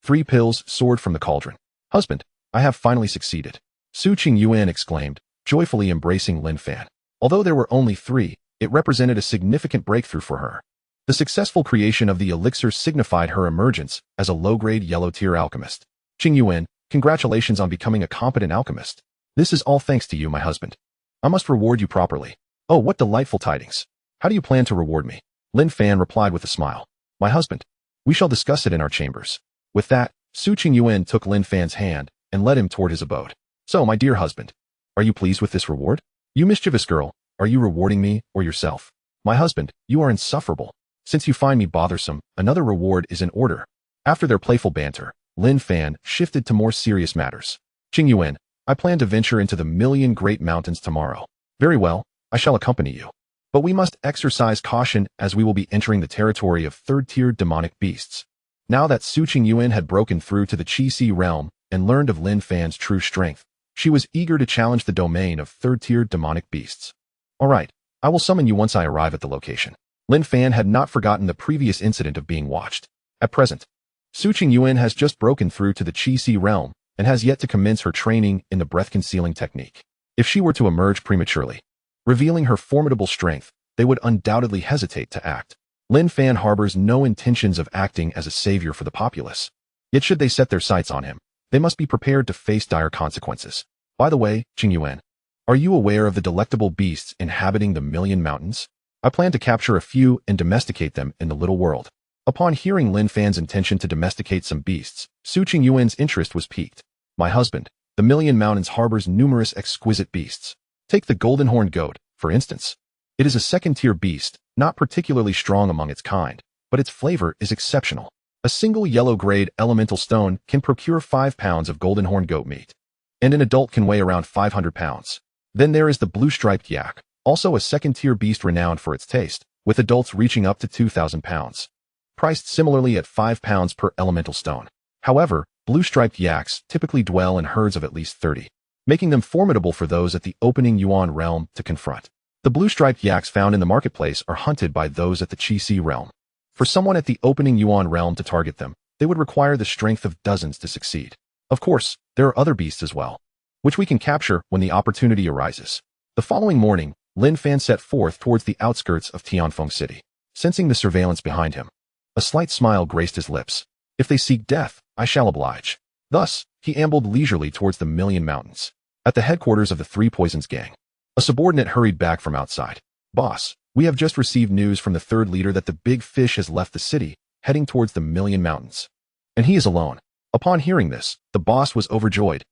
3 pills soared from the cauldron. Husband, I have finally succeeded. Su Qingyuan exclaimed, joyfully embracing Lin Fan. Although there were only 3, it represented a significant breakthrough for her. The successful creation of the elixir signified her emergence as a low-grade yellow-tier alchemist. Qingyuan, congratulations on becoming a competent alchemist. This is all thanks to you, my husband. I must reward you properly. Oh, what delightful tidings. How do you plan to reward me? Lin Fan replied with a smile. My husband. We shall discuss it in our chambers. With that, Su Qingyuan took Lin Fan's hand and led him toward his abode. So, my dear husband, are you pleased with this reward? You mischievous girl, are you rewarding me or yourself? My husband, you are insufferable. Since you find me bothersome, another reward is in order. After their playful banter, Lin Fan shifted to more serious matters. Qingyuan, I plan to venture into the Million Great Mountains tomorrow. Very well, I shall accompany you. But we must exercise caution as we will be entering the territory of third-tier demonic beasts. Now that Su Qingyuan had broken through to the Qi realm and learned of Lin Fan's true strength, she was eager to challenge the domain of third-tier demonic beasts. All right, I will summon you once I arrive at the location. Lin Fan had not forgotten the previous incident of being watched. At present, Su Qingyuan has just broken through to the Qi realm and has yet to commence her training in the breath-concealing technique. If she were to emerge prematurely, revealing her formidable strength, they would undoubtedly hesitate to act. Lin Fan harbors no intentions of acting as a savior for the populace. Yet should they set their sights on him, they must be prepared to face dire consequences. By the way, Qingyuan, are you aware of the delectable beasts inhabiting the Million Mountains? I plan to capture a few and domesticate them in the little world. Upon hearing Lin Fan's intention to domesticate some beasts, Su Qingyuan's interest was piqued. My husband, the Million Mountains harbors numerous exquisite beasts. Take the golden horned goat, for instance. It is a second-tier beast, not particularly strong among its kind, but its flavor is exceptional. A single yellow-grade elemental stone can procure 5 pounds of golden horned goat meat, and an adult can weigh around 500 pounds. Then there is the blue-striped yak, also a second-tier beast renowned for its taste, with adults reaching up to 2,000 pounds. Priced similarly at 5 pounds per elemental stone. However, blue-striped yaks typically dwell in herds of at least 30, making them formidable for those at the opening Yuan realm to confront. The blue-striped yaks found in the marketplace are hunted by those at the Qi realm. For someone at the opening Yuan realm to target them, they would require the strength of dozens to succeed. Of course, there are other beasts as well, which we can capture when the opportunity arises. The following morning, Lin Fan set forth towards the outskirts of Tianfeng City. Sensing the surveillance behind him, a slight smile graced his lips. If they seek death, I shall oblige. Thus, he ambled leisurely towards the Million Mountains. At the headquarters of the Three Poisons gang, a subordinate hurried back from outside. Boss, we have just received news from the third leader that the big fish has left the city, heading towards the Million Mountains. And he is alone. Upon hearing this, the boss was overjoyed.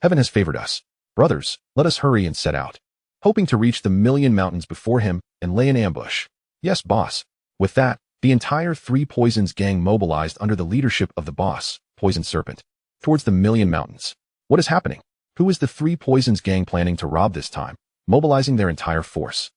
Heaven has favored us. Brothers, let us hurry and set out, hoping to reach the Million Mountains before him and lay an ambush. Yes, boss. With that, the entire Three Poisons gang mobilized under the leadership of the boss, Poison Serpent, towards the Million Mountains. What is happening? Who is the Three Poisons gang planning to rob this time, mobilizing their entire force?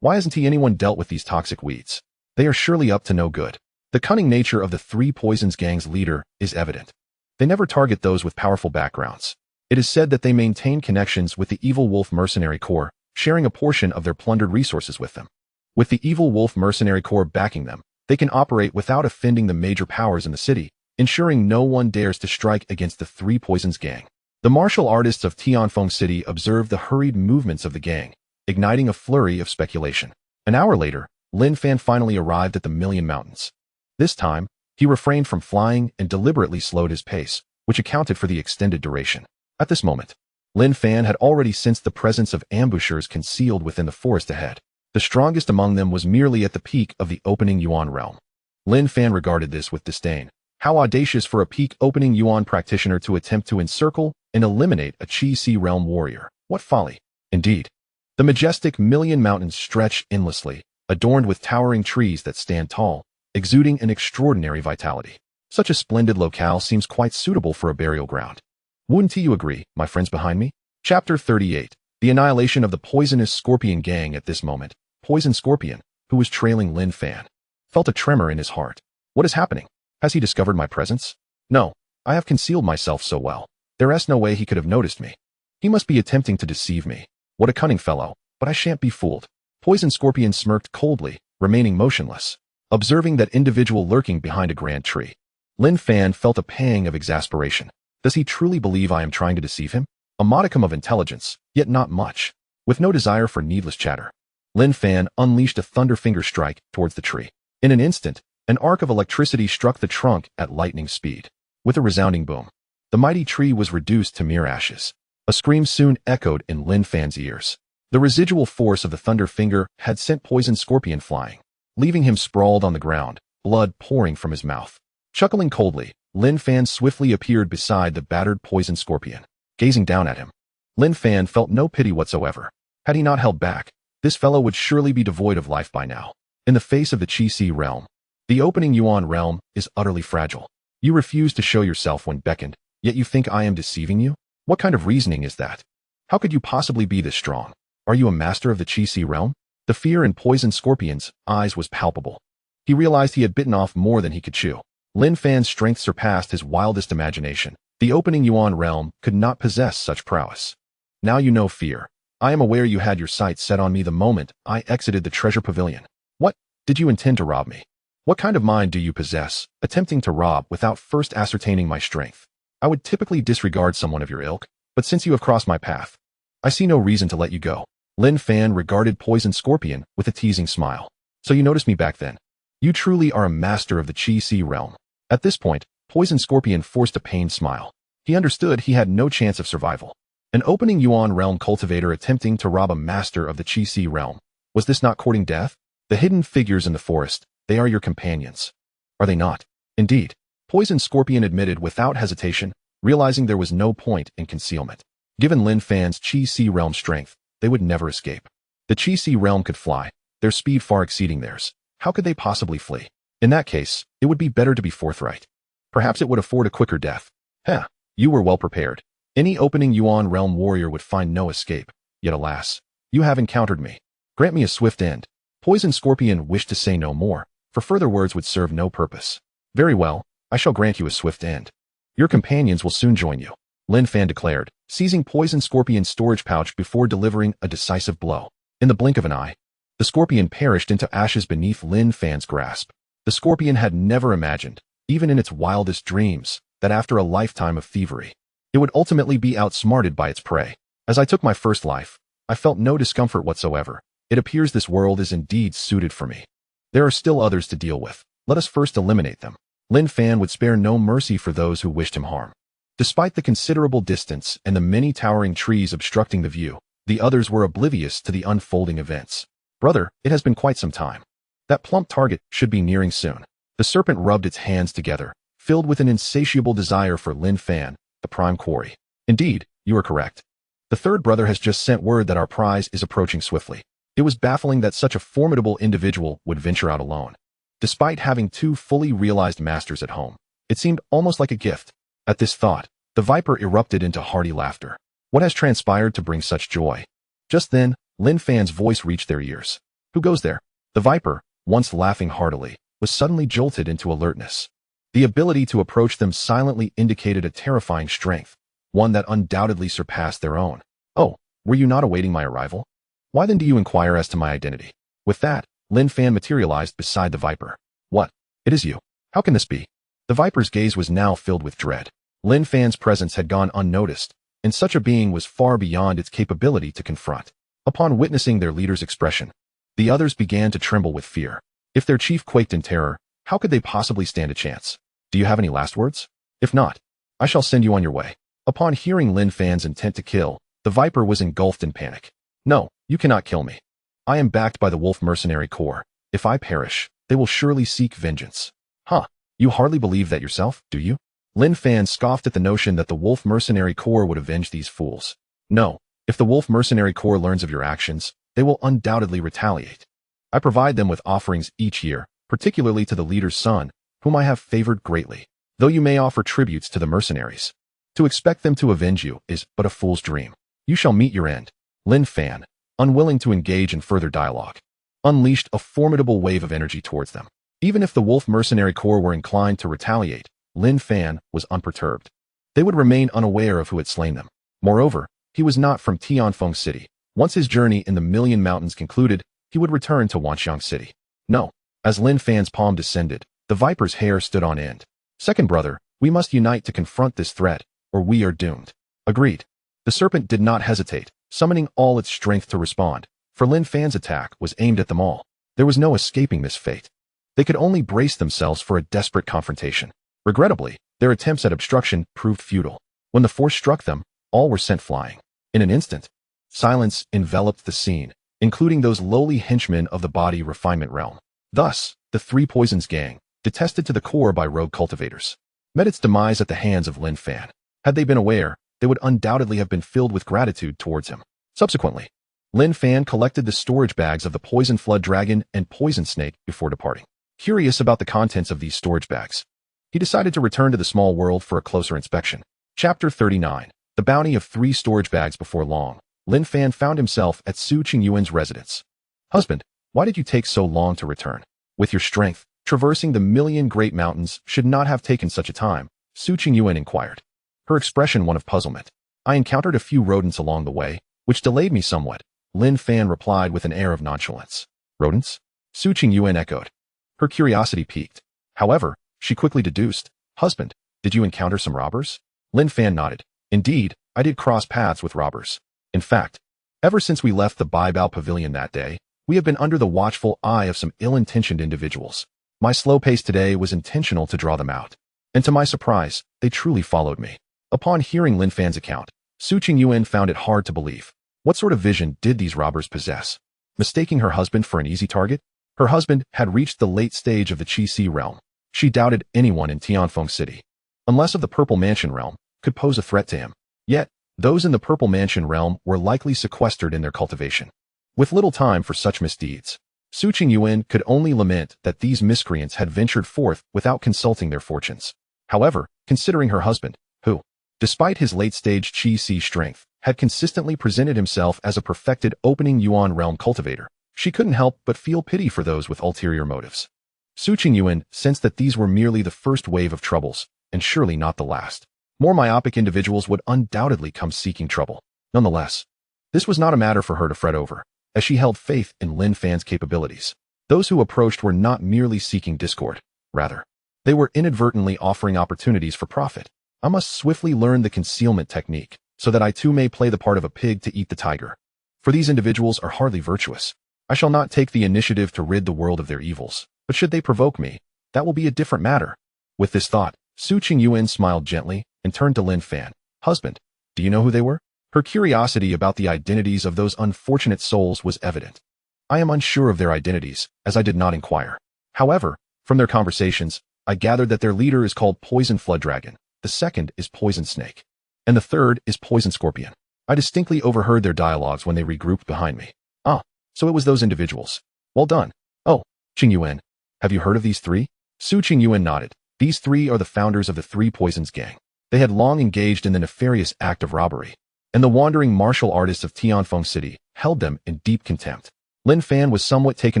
Why hasn't anyone dealt with these toxic weeds? They are surely up to no good. The cunning nature of the Three Poisons gang's leader is evident. They never target those with powerful backgrounds. It is said that they maintain connections with the Evil Wolf Mercenary Corps, sharing a portion of their plundered resources with them. With the Evil Wolf Mercenary Corps backing them, they can operate without offending the major powers in the city, ensuring no one dares to strike against the Three Poisons gang. The martial artists of Tianfeng City observed the hurried movements of the gang, igniting a flurry of speculation. An hour later, Lin Fan finally arrived at the Million Mountains. This time, he refrained from flying and deliberately slowed his pace, which accounted for the extended duration. At this moment, Lin Fan had already sensed the presence of ambushers concealed within the forest ahead. The strongest among them was merely at the peak of the opening Yuan realm. Lin Fan regarded this with disdain. How audacious for a peak opening Yuan practitioner to attempt to encircle and eliminate a Qi realm warrior. What folly. Indeed. The majestic Million Mountains stretch endlessly, adorned with towering trees that stand tall, exuding an extraordinary vitality. Such a splendid locale seems quite suitable for a burial ground. Wouldn't you agree, my friends behind me? Chapter 38. The annihilation of the poisonous Scorpion gang. At this moment, Poison Scorpion, who was trailing Lin Fan, felt a tremor in his heart. What is happening? Has he discovered my presence? No, I have concealed myself so well. There's no way he could have noticed me. He must be attempting to deceive me. What a cunning fellow, but I shan't be fooled. Poison Scorpion smirked coldly, remaining motionless, observing that individual lurking behind a grand tree. Lin Fan felt a pang of exasperation. Does he truly believe I am trying to deceive him? A modicum of intelligence, yet not much. With no desire for needless chatter, Lin Fan unleashed a thunderfinger strike towards the tree. In an instant, an arc of electricity struck the trunk at lightning speed. With a resounding boom, the mighty tree was reduced to mere ashes. A scream soon echoed in Lin Fan's ears. The residual force of the thunder finger had sent poison scorpion flying, leaving him sprawled on the ground, blood pouring from his mouth. Chuckling coldly, Lin Fan swiftly appeared beside the battered poison scorpion, gazing down at him. Lin Fan felt no pity whatsoever. Had he not held back, this fellow would surely be devoid of life by now. In the face of the Qi realm, the opening Yuan realm is utterly fragile. You refuse to show yourself when beckoned, yet you think I am deceiving you? What kind of reasoning is that? How could you possibly be this strong? Are you a master of the Qi realm? The fear in Poison Scorpion's eyes was palpable. He realized he had bitten off more than he could chew. Lin Fan's strength surpassed his wildest imagination. The opening Yuan realm could not possess such prowess. Now you know fear. I am aware you had your sights set on me the moment I exited the treasure pavilion. What? Did you intend to rob me? What kind of mind do you possess, attempting to rob without first ascertaining my strength? I would typically disregard someone of your ilk, but since you have crossed my path, I see no reason to let you go. Lin Fan regarded Poison Scorpion with a teasing smile. So you noticed me back then. You truly are a master of the Qi realm. At this point, Poison Scorpion forced a pained smile. He understood he had no chance of survival. An opening Yuan realm cultivator attempting to rob a master of the Qi realm. Was this not courting death? The hidden figures in the forest, they are your companions. Are they not? Indeed. Poison Scorpion admitted without hesitation, realizing there was no point in concealment. Given Lin Fan's Qi realm strength, they would never escape. The Qi realm could fly, their speed far exceeding theirs. How could they possibly flee? In that case, it would be better to be forthright. Perhaps it would afford a quicker death. Heh, you were well prepared. Any opening Yuan realm warrior would find no escape. Yet alas, you have encountered me. Grant me a swift end. Poison Scorpion wished to say no more, for further words would serve no purpose. Very well, I shall grant you a swift end. Your companions will soon join you, Lin Fan declared, seizing Poison Scorpion's storage pouch before delivering a decisive blow. In the blink of an eye, the scorpion perished into ashes beneath Lin Fan's grasp. The scorpion had never imagined, even in its wildest dreams, that after a lifetime of thievery, it would ultimately be outsmarted by its prey. As I took my first life, I felt no discomfort whatsoever. It appears this world is indeed suited for me. There are still others to deal with. Let us first eliminate them. Lin Fan would spare no mercy for those who wished him harm. Despite the considerable distance and the many towering trees obstructing the view, the others were oblivious to the unfolding events. Brother, it has been quite some time. That plump target should be nearing soon. The serpent rubbed its hands together, filled with an insatiable desire for Lin Fan, the prime quarry. Indeed, you are correct. The third brother has just sent word that our prize is approaching swiftly. It was baffling that such a formidable individual would venture out alone. Despite having two fully realized masters at home, it seemed almost like a gift. At this thought, the viper erupted into hearty laughter. What has transpired to bring such joy? Just then, Lin Fan's voice reached their ears. Who goes there? The viper, once laughing heartily, was suddenly jolted into alertness. The ability to approach them silently indicated a terrifying strength, one that undoubtedly surpassed their own. Oh, were you not awaiting my arrival? Why then do you inquire as to my identity? With that, Lin Fan materialized beside the viper. What? It is you. How can this be? The viper's gaze was now filled with dread. Lin Fan's presence had gone unnoticed, and such a being was far beyond its capability to confront. Upon witnessing their leader's expression, the others began to tremble with fear. If their chief quaked in terror, how could they possibly stand a chance? Do you have any last words? If not, I shall send you on your way. Upon hearing Lin Fan's intent to kill, the viper was engulfed in panic. No, you cannot kill me. I am backed by the Wolf Mercenary Corps. If I perish, they will surely seek vengeance. Huh, you hardly believe that yourself, do you? Lin Fan scoffed at the notion that the Wolf Mercenary Corps would avenge these fools. No, if the Wolf Mercenary Corps learns of your actions, they will undoubtedly retaliate. I provide them with offerings each year, particularly to the leader's son, whom I have favored greatly, though you may offer tributes to the mercenaries. To expect them to avenge you is but a fool's dream. You shall meet your end. Lin Fan, unwilling to engage in further dialogue, unleashed a formidable wave of energy towards them. Even if the Wolf Mercenary Corps were inclined to retaliate, Lin Fan was unperturbed. They would remain unaware of who had slain them. Moreover, he was not from Tianfeng City. Once his journey in the Million Mountains concluded, he would return to Wanxiang City. No. As Lin Fan's palm descended, the viper's hair stood on end. Second brother, we must unite to confront this threat, or we are doomed. Agreed. The serpent did not hesitate, summoning all its strength to respond, for Lin Fan's attack was aimed at them all. There was no escaping this fate. They could only brace themselves for a desperate confrontation. Regrettably, their attempts at obstruction proved futile. When the force struck them, all were sent flying. In an instant, silence enveloped the scene, including those lowly henchmen of the body refinement realm. Thus, the Three Poisons gang, detested to the core by rogue cultivators, met its demise at the hands of Lin Fan. Had they been aware, they would undoubtedly have been filled with gratitude towards him. Subsequently, Lin Fan collected the storage bags of the Poison Flood Dragon and Poison Snake before departing. Curious about the contents of these storage bags, he decided to return to the small world for a closer inspection. Chapter 39. The Bounty of 3 Storage Bags. Before long, Lin Fan found himself at Su Qingyuan's residence. "Husband, why did you take so long to return? With your strength, traversing the million great mountains should not have taken such a time," Su Qingyuan inquired, her expression one of puzzlement. "I encountered a few rodents along the way, which delayed me somewhat," Lin Fan replied with an air of nonchalance. "Rodents?" Su Qingyuan echoed, her curiosity piqued. However, she quickly deduced, "Husband, did you encounter some robbers?" Lin Fan nodded. "Indeed, I did cross paths with robbers. In fact, ever since we left the Baihua Pavilion that day, we have been under the watchful eye of some ill-intentioned individuals. My slow pace today was intentional to draw them out. And to my surprise, they truly followed me." Upon hearing Lin Fan's account, Su Qingyuan found it hard to believe. What sort of vision did these robbers possess? Mistaking her husband for an easy target? Her husband had reached the late stage of the Qi realm. She doubted anyone in Tianfeng City, unless of the Purple Mansion realm, could pose a threat to him. Yet, those in the Purple Mansion realm were likely sequestered in their cultivation. With little time for such misdeeds, Su Qingyuan could only lament that these miscreants had ventured forth without consulting their fortunes. However, considering her husband, who, despite his late-stage Qi strength, had consistently presented himself as a perfected opening Yuan realm cultivator, she couldn't help but feel pity for those with ulterior motives. Su Qingyuan sensed that these were merely the first wave of troubles, and surely not the last. More myopic individuals would undoubtedly come seeking trouble. Nonetheless, this was not a matter for her to fret over, as she held faith in Lin Fan's capabilities. Those who approached were not merely seeking discord. Rather, they were inadvertently offering opportunities for profit. "I must swiftly learn the concealment technique, so that I too may play the part of a pig to eat the tiger. For these individuals are hardly virtuous. I shall not take the initiative to rid the world of their evils, but should they provoke me, that will be a different matter." With this thought, Su Qingyuan smiled gently and turned to Lin Fan. "Husband, do you know who they were?" Her curiosity about the identities of those unfortunate souls was evident. "I am unsure of their identities, as I did not inquire. However, from their conversations, I gathered that their leader is called Poison Flood Dragon, the second is Poison Snake, and the third is Poison Scorpion. I distinctly overheard their dialogues when they regrouped behind me." "Ah, so it was those individuals. Well done." "Oh, Qingyuan, have you heard of these 3? Su Qingyuan nodded. "These 3 are the founders of the Three Poisons gang. They had long engaged in the nefarious act of robbery, and the wandering martial artists of Tianfeng City held them in deep contempt." Lin Fan was somewhat taken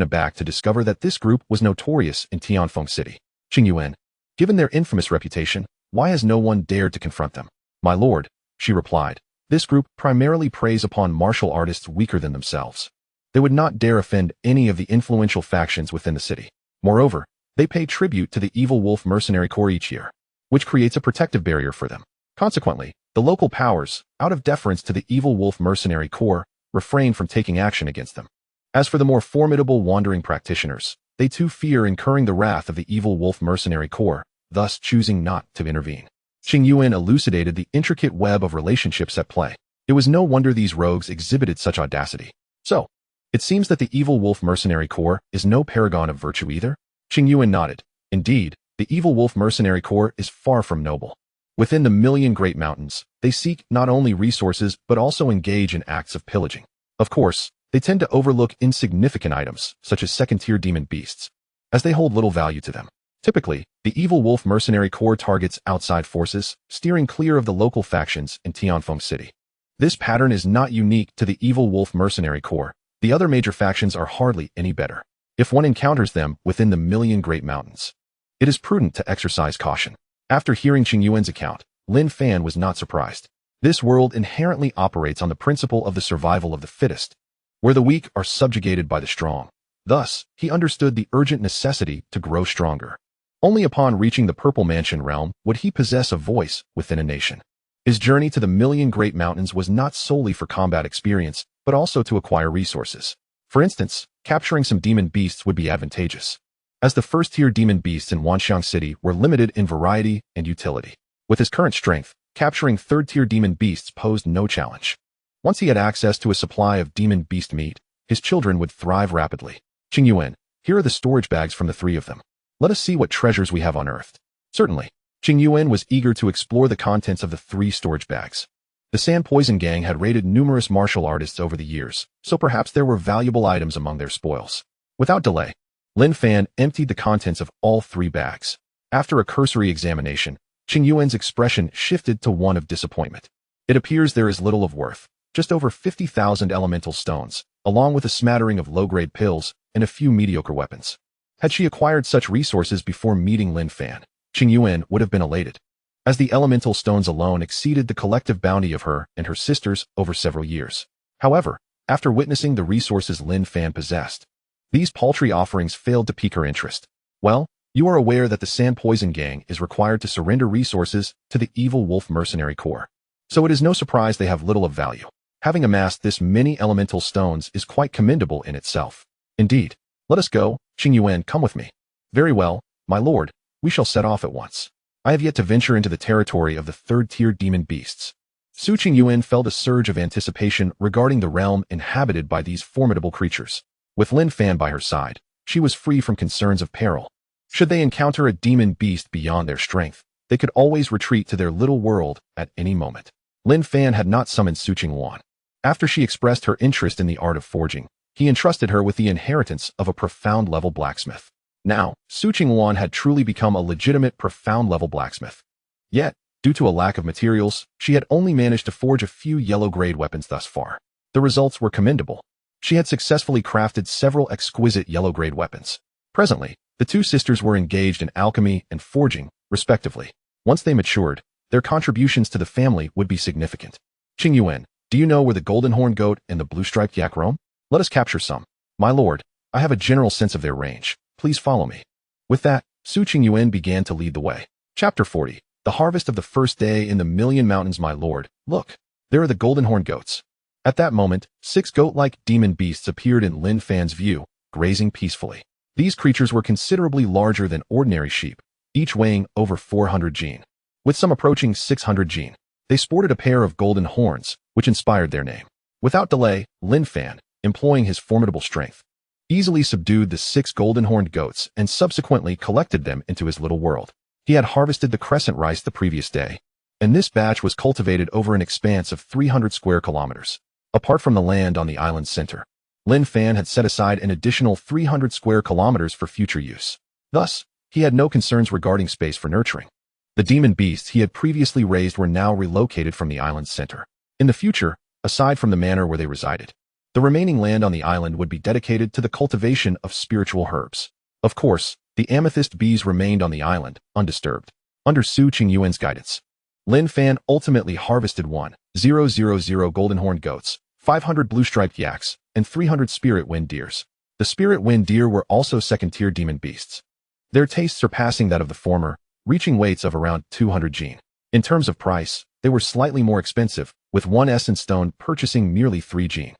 aback to discover that this group was notorious in Tianfeng City. "Qingyuan, given their infamous reputation, why has no one dared to confront them?" "My lord," she replied, "this group primarily preys upon martial artists weaker than themselves. They would not dare offend any of the influential factions within the city. Moreover, they pay tribute to the Evil Wolf Mercenary Corps each year, which creates a protective barrier for them. Consequently, the local powers, out of deference to the Evil Wolf Mercenary Corps, refrain from taking action against them. As for the more formidable wandering practitioners, they too fear incurring the wrath of the Evil Wolf Mercenary Corps, thus choosing not to intervene." Qingyuan elucidated the intricate web of relationships at play. It was no wonder these rogues exhibited such audacity. "So, it seems that the Evil Wolf Mercenary Corps is no paragon of virtue either?" Qingyuan nodded. "Indeed, the Evil Wolf Mercenary Corps is far from noble. Within the million great mountains, they seek not only resources but also engage in acts of pillaging. Of course, they tend to overlook insignificant items, such as second-tier demon beasts, as they hold little value to them. Typically, the Evil Wolf Mercenary Corps targets outside forces, steering clear of the local factions in Tianfeng City. This pattern is not unique to the Evil Wolf Mercenary Corps. The other major factions are hardly any better. If one encounters them within the million great mountains, it is prudent to exercise caution." After hearing Qingyuan's account, Lin Fan was not surprised. This world inherently operates on the principle of the survival of the fittest, where the weak are subjugated by the strong. Thus, he understood the urgent necessity to grow stronger. Only upon reaching the Purple Mansion realm would he possess a voice within a nation. His journey to the million great mountains was not solely for combat experience, but also to acquire resources. For instance, capturing some demon beasts would be advantageous, as the first-tier demon beasts in Wanxiang City were limited in variety and utility. With his current strength, Capturing third-tier demon beasts posed no challenge. Once he had access to a supply of demon beast meat, his children would thrive rapidly. Qingyuan, here are the storage bags from the three of them. Let us see what treasures we have unearthed. Certainly. Qingyuan was eager to explore the contents of the 3 storage bags. The Sand Poison Gang had raided numerous martial artists over the years, so perhaps there were valuable items among their spoils. Without delay, Lin Fan emptied the contents of all 3 bags. After a cursory examination, Qingyuan's expression shifted to one of disappointment. It appears there is little of worth, just over 50,000 elemental stones, along with a smattering of low-grade pills and a few mediocre weapons. Had she acquired such resources before meeting Lin Fan, Qingyuan would have been elated, as the elemental stones alone exceeded the collective bounty of her and her sisters over several years. However, after witnessing the resources Lin Fan possessed, these paltry offerings failed to pique her interest. Well, you are aware that the Sand Poison Gang is required to surrender resources to the evil wolf mercenary corps. So it is no surprise they have little of value. Having amassed this many elemental stones is quite commendable in itself. Indeed. Let us go, Qingyuan, come with me. Very well, my lord, we shall set off at once. I have yet to venture into the territory of the third-tier demon beasts. Su Qingyuan felt a surge of anticipation regarding the realm inhabited by these formidable creatures. With Lin Fan by her side, she was free from concerns of peril. Should they encounter a demon beast beyond their strength, they could always retreat to their little world at any moment. Lin Fan had not summoned Su Qingyuan. After she expressed her interest in the art of forging, he entrusted her with the inheritance of a profound-level blacksmith. Now, Su Qingyuan had truly become a legitimate profound-level blacksmith. Yet, due to a lack of materials, she had only managed to forge a few yellow-grade weapons thus far. The results were commendable. She had successfully crafted several exquisite yellow-grade weapons. Presently, the 2 sisters were engaged in alchemy and forging, respectively. Once they matured, their contributions to the family would be significant. Qingyuan, do you know where the golden horned goat and the blue-striped yak roam? Let us capture some. My lord, I have a general sense of their range. Please follow me. With that, Su Qingyuan began to lead the way. Chapter 40. The harvest of the first day in the Million Mountains. My lord, look, there are the golden horned goats. At that moment, 6 goat-like demon beasts appeared in Lin Fan's view, grazing peacefully. These creatures were considerably larger than ordinary sheep, each weighing over 400 jin. With some approaching 600 jin, they sported a pair of golden horns, which inspired their name. Without delay, Lin Fan, employing his formidable strength, easily subdued the 6 golden-horned goats and subsequently collected them into his little world. He had harvested the crescent rice the previous day, and this batch was cultivated over an expanse of 300 square kilometers. Apart from the land on the island's center, Lin Fan had set aside an additional 300 square kilometers for future use. Thus, he had no concerns regarding space for nurturing. The demon beasts he had previously raised were now relocated from the island's center. In the future, aside from the manor where they resided, the remaining land on the island would be dedicated to the cultivation of spiritual herbs. Of course, the amethyst bees remained on the island, undisturbed. Under Su Qingyuan's guidance, Lin Fan ultimately harvested 1,000 golden-horned goats, 500 blue-striped yaks, and 300 spirit wind deers. The spirit wind deer were also second-tier demon beasts, their taste surpassing that of the former, reaching weights of around 200 jin. In terms of price, they were slightly more expensive, with 1 essence stone purchasing merely 3 jin.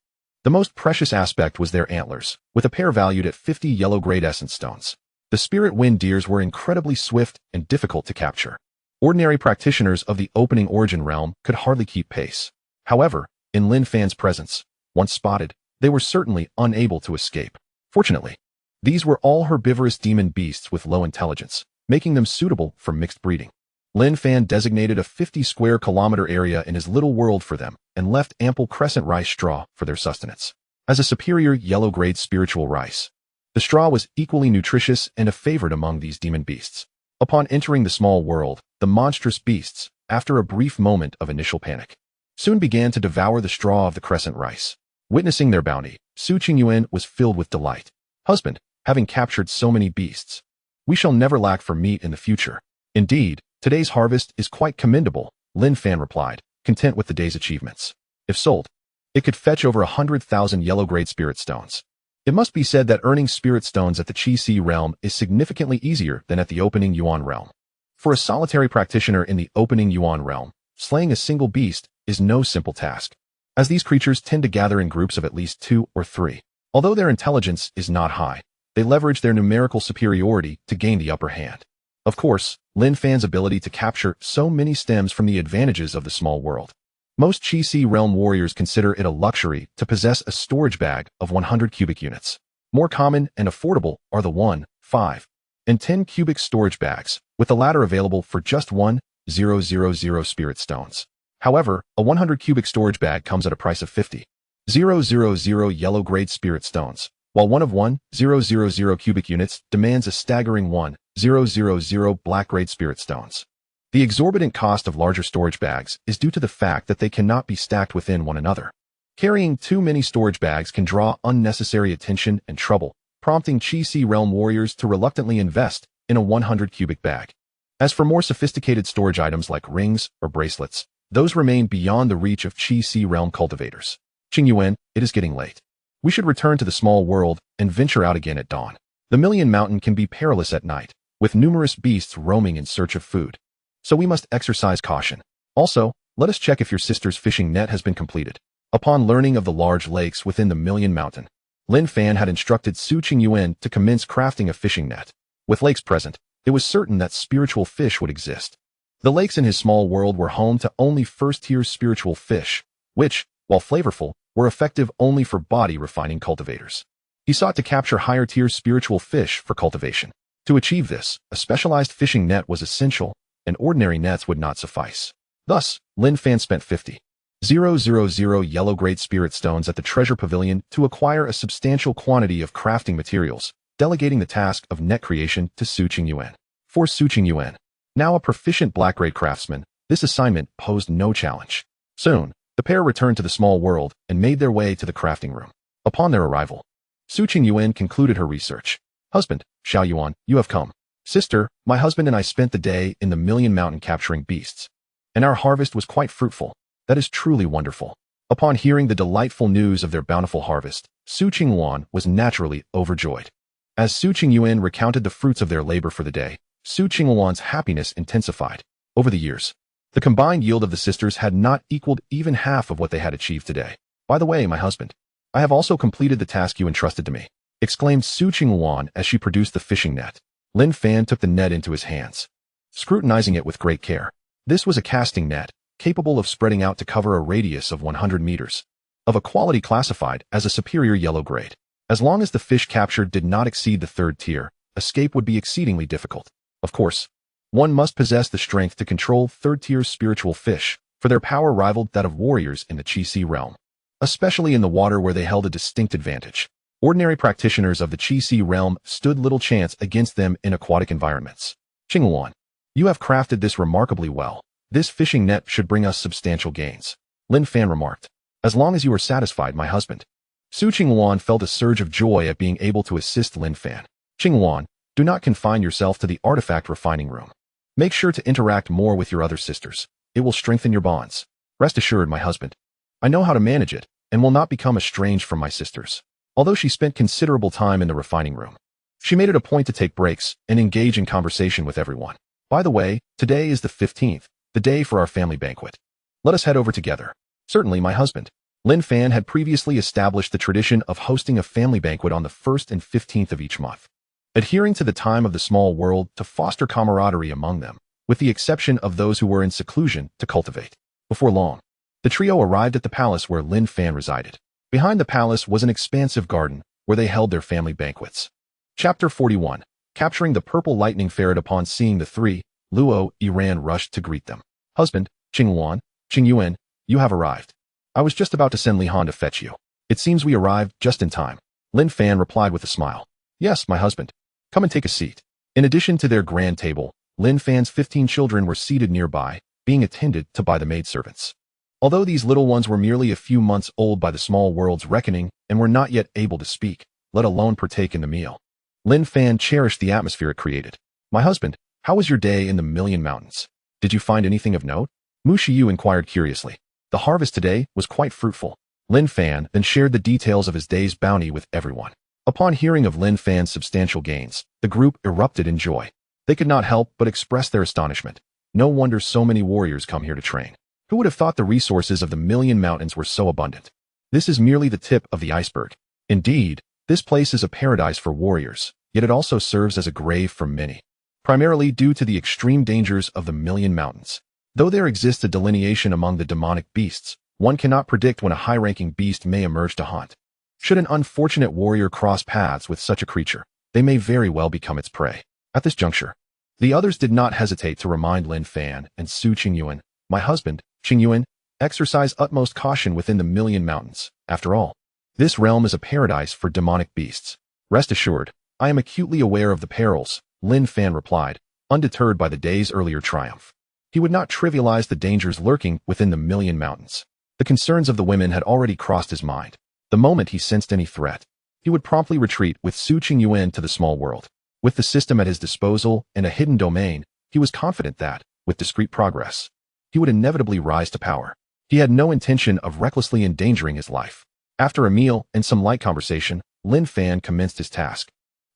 The most precious aspect was their antlers, with a pair valued at 50 yellow-grade essence stones. The spirit wind deers were incredibly swift and difficult to capture. Ordinary practitioners of the opening origin realm could hardly keep pace. However, in Lin Fan's presence, once spotted, they were certainly unable to escape. Fortunately, these were all herbivorous demon beasts with low intelligence, making them suitable for mixed breeding. Lin Fan designated a 50 square kilometer area in his little world for them and left ample crescent rice straw for their sustenance. As a superior yellow-grade spiritual rice, the straw was equally nutritious and a favorite among these demon beasts. Upon entering the small world, the monstrous beasts, after a brief moment of initial panic, soon began to devour the straw of the crescent rice. Witnessing their bounty, Su Qingyuan was filled with delight. Husband, having captured so many beasts, we shall never lack for meat in the future. Indeed, today's harvest is quite commendable, Lin Fan replied, content with the day's achievements. If sold, it could fetch over 100,000 yellow-grade spirit stones. It must be said that earning spirit stones at the Qi-Si realm is significantly easier than at the opening Yuan realm. For a solitary practitioner in the opening Yuan realm, slaying a single beast is no simple task, as these creatures tend to gather in groups of at least 2 or 3. Although their intelligence is not high, they leverage their numerical superiority to gain the upper hand. Of course, Lin Fan's ability to capture so many stems from the advantages of the small world. Most Qi realm warriors consider it a luxury to possess a storage bag of 100 cubic units. More common and affordable are the 1, 5, and 10 cubic storage bags, with the latter available for just 1,000 spirit stones. However, a 100 cubic storage bag comes at a price of 50,000 yellow grade spirit stones, while one of 1,000 cubic units demands a staggering 1,000 black grade spirit stones. The exorbitant cost of larger storage bags is due to the fact that they cannot be stacked within one another. Carrying too many storage bags can draw unnecessary attention and trouble, prompting Qi realm warriors to reluctantly invest in a 100 cubic bag. As for more sophisticated storage items like rings or bracelets, those remain beyond the reach of Qi realm cultivators. Qingyuan, it is getting late. We should return to the small world and venture out again at dawn. The Million Mountain can be perilous at night, with numerous beasts roaming in search of food. So we must exercise caution. Also, let us check if your sister's fishing net has been completed. Upon learning of the large lakes within the Million Mountain, Lin Fan had instructed Su Qingyuan to commence crafting a fishing net. With lakes present, it was certain that spiritual fish would exist. The lakes in his small world were home to only first-tier spiritual fish, which, while flavorful, were effective only for body-refining cultivators. He sought to capture higher-tier spiritual fish for cultivation. To achieve this, a specialized fishing net was essential, and ordinary nets would not suffice. Thus, Lin Fan spent 50,000 yellow-grade spirit stones at the treasure pavilion to acquire a substantial quantity of crafting materials, delegating the task of net creation to Su Qingyuan. For Su Qingyuan, now a proficient black-grade craftsman, this assignment posed no challenge. Soon, the pair returned to the small world and made their way to the crafting room. Upon their arrival, Su Qingyuan concluded her research. Husband, Xiaoyuan, you have come. Sister, my husband and I spent the day in the Million Mountain capturing beasts, and our harvest was quite fruitful. That is truly wonderful. Upon hearing the delightful news of their bountiful harvest, Su Qingyuan was naturally overjoyed. As Su Qingyuan recounted the fruits of their labor for the day, Su Qingyuan's happiness intensified. Over the years, the combined yield of the sisters had not equaled even half of what they had achieved today. By the way, my husband, I have also completed the task you entrusted to me, exclaimed Su Qingyuan as she produced the fishing net. Lin Fan took the net into his hands, scrutinizing it with great care. This was a casting net, capable of spreading out to cover a radius of 100 meters, of a quality classified as a superior yellow grade. As long as the fish captured did not exceed the third tier, escape would be exceedingly difficult. Of course, one must possess the strength to control third-tier spiritual fish, for their power rivaled that of warriors in the Qi realm, especially in the water where they held a distinct advantage. Ordinary practitioners of the Qi realm stood little chance against them in aquatic environments. Qingyuan, you have crafted this remarkably well. This fishing net should bring us substantial gains, Lin Fan remarked. As long as you are satisfied, my husband. Su Qingyuan felt a surge of joy at being able to assist Lin Fan. Qingyuan, do not confine yourself to the artifact refining room. Make sure to interact more with your other sisters. It will strengthen your bonds. Rest assured, my husband, I know how to manage it and will not become estranged from my sisters. Although she spent considerable time in the refining room, she made it a point to take breaks and engage in conversation with everyone. By the way, today is the 15th, the day for our family banquet. Let us head over together. Certainly, my husband. Lin Fan had previously established the tradition of hosting a family banquet on the 1st and 15th of each month, adhering to the time of the small world to foster camaraderie among them, with the exception of those who were in seclusion to cultivate. Before long, the trio arrived at the palace where Lin Fan resided. Behind the palace was an expansive garden where they held their family banquets. Chapter 41. Capturing the purple lightning ferret. Upon seeing the three, Luo Yiran rushed to greet them. Husband, Qingyuan, you have arrived. I was just about to send Li Han to fetch you. It seems we arrived just in time. Lin Fan replied with a smile. Yes, my husband. Come and take a seat. In addition to their grand table, Lin Fan's 15 children were seated nearby, being attended to by the maidservants. Although these little ones were merely a few months old by the small world's reckoning and were not yet able to speak, let alone partake in the meal, Lin Fan cherished the atmosphere it created. My husband, how was your day in the Million Mountains? Did you find anything of note? Mu Shiyu inquired curiously. The harvest today was quite fruitful. Lin Fan then shared the details of his day's bounty with everyone. Upon hearing of Lin Fan's substantial gains, the group erupted in joy. They could not help but express their astonishment. No wonder so many warriors come here to train. Who would have thought the resources of the Million Mountains were so abundant? This is merely the tip of the iceberg. Indeed, this place is a paradise for warriors, yet it also serves as a grave for many. primarily due to the extreme dangers of the Million Mountains. Though there exists a delineation among the demonic beasts, one cannot predict when a high-ranking beast may emerge to haunt. Should an unfortunate warrior cross paths with such a creature, they may very well become its prey. At this juncture, the others did not hesitate to remind Lin Fan and Su Qingyuan, "My husband, Qingyuan, exercise utmost caution within the Million Mountains. After all, this realm is a paradise for demonic beasts. Rest assured, I am acutely aware of the perils," Lin Fan replied, undeterred by the day's earlier triumph. He would not trivialize the dangers lurking within the Million Mountains. The concerns of the women had already crossed his mind. The moment he sensed any threat, he would promptly retreat with Su Qingyuan to the small world. With the system at his disposal and a hidden domain, he was confident that, with discreet progress, he would inevitably rise to power. He had no intention of recklessly endangering his life. After a meal and some light conversation, Lin Fan commenced his task.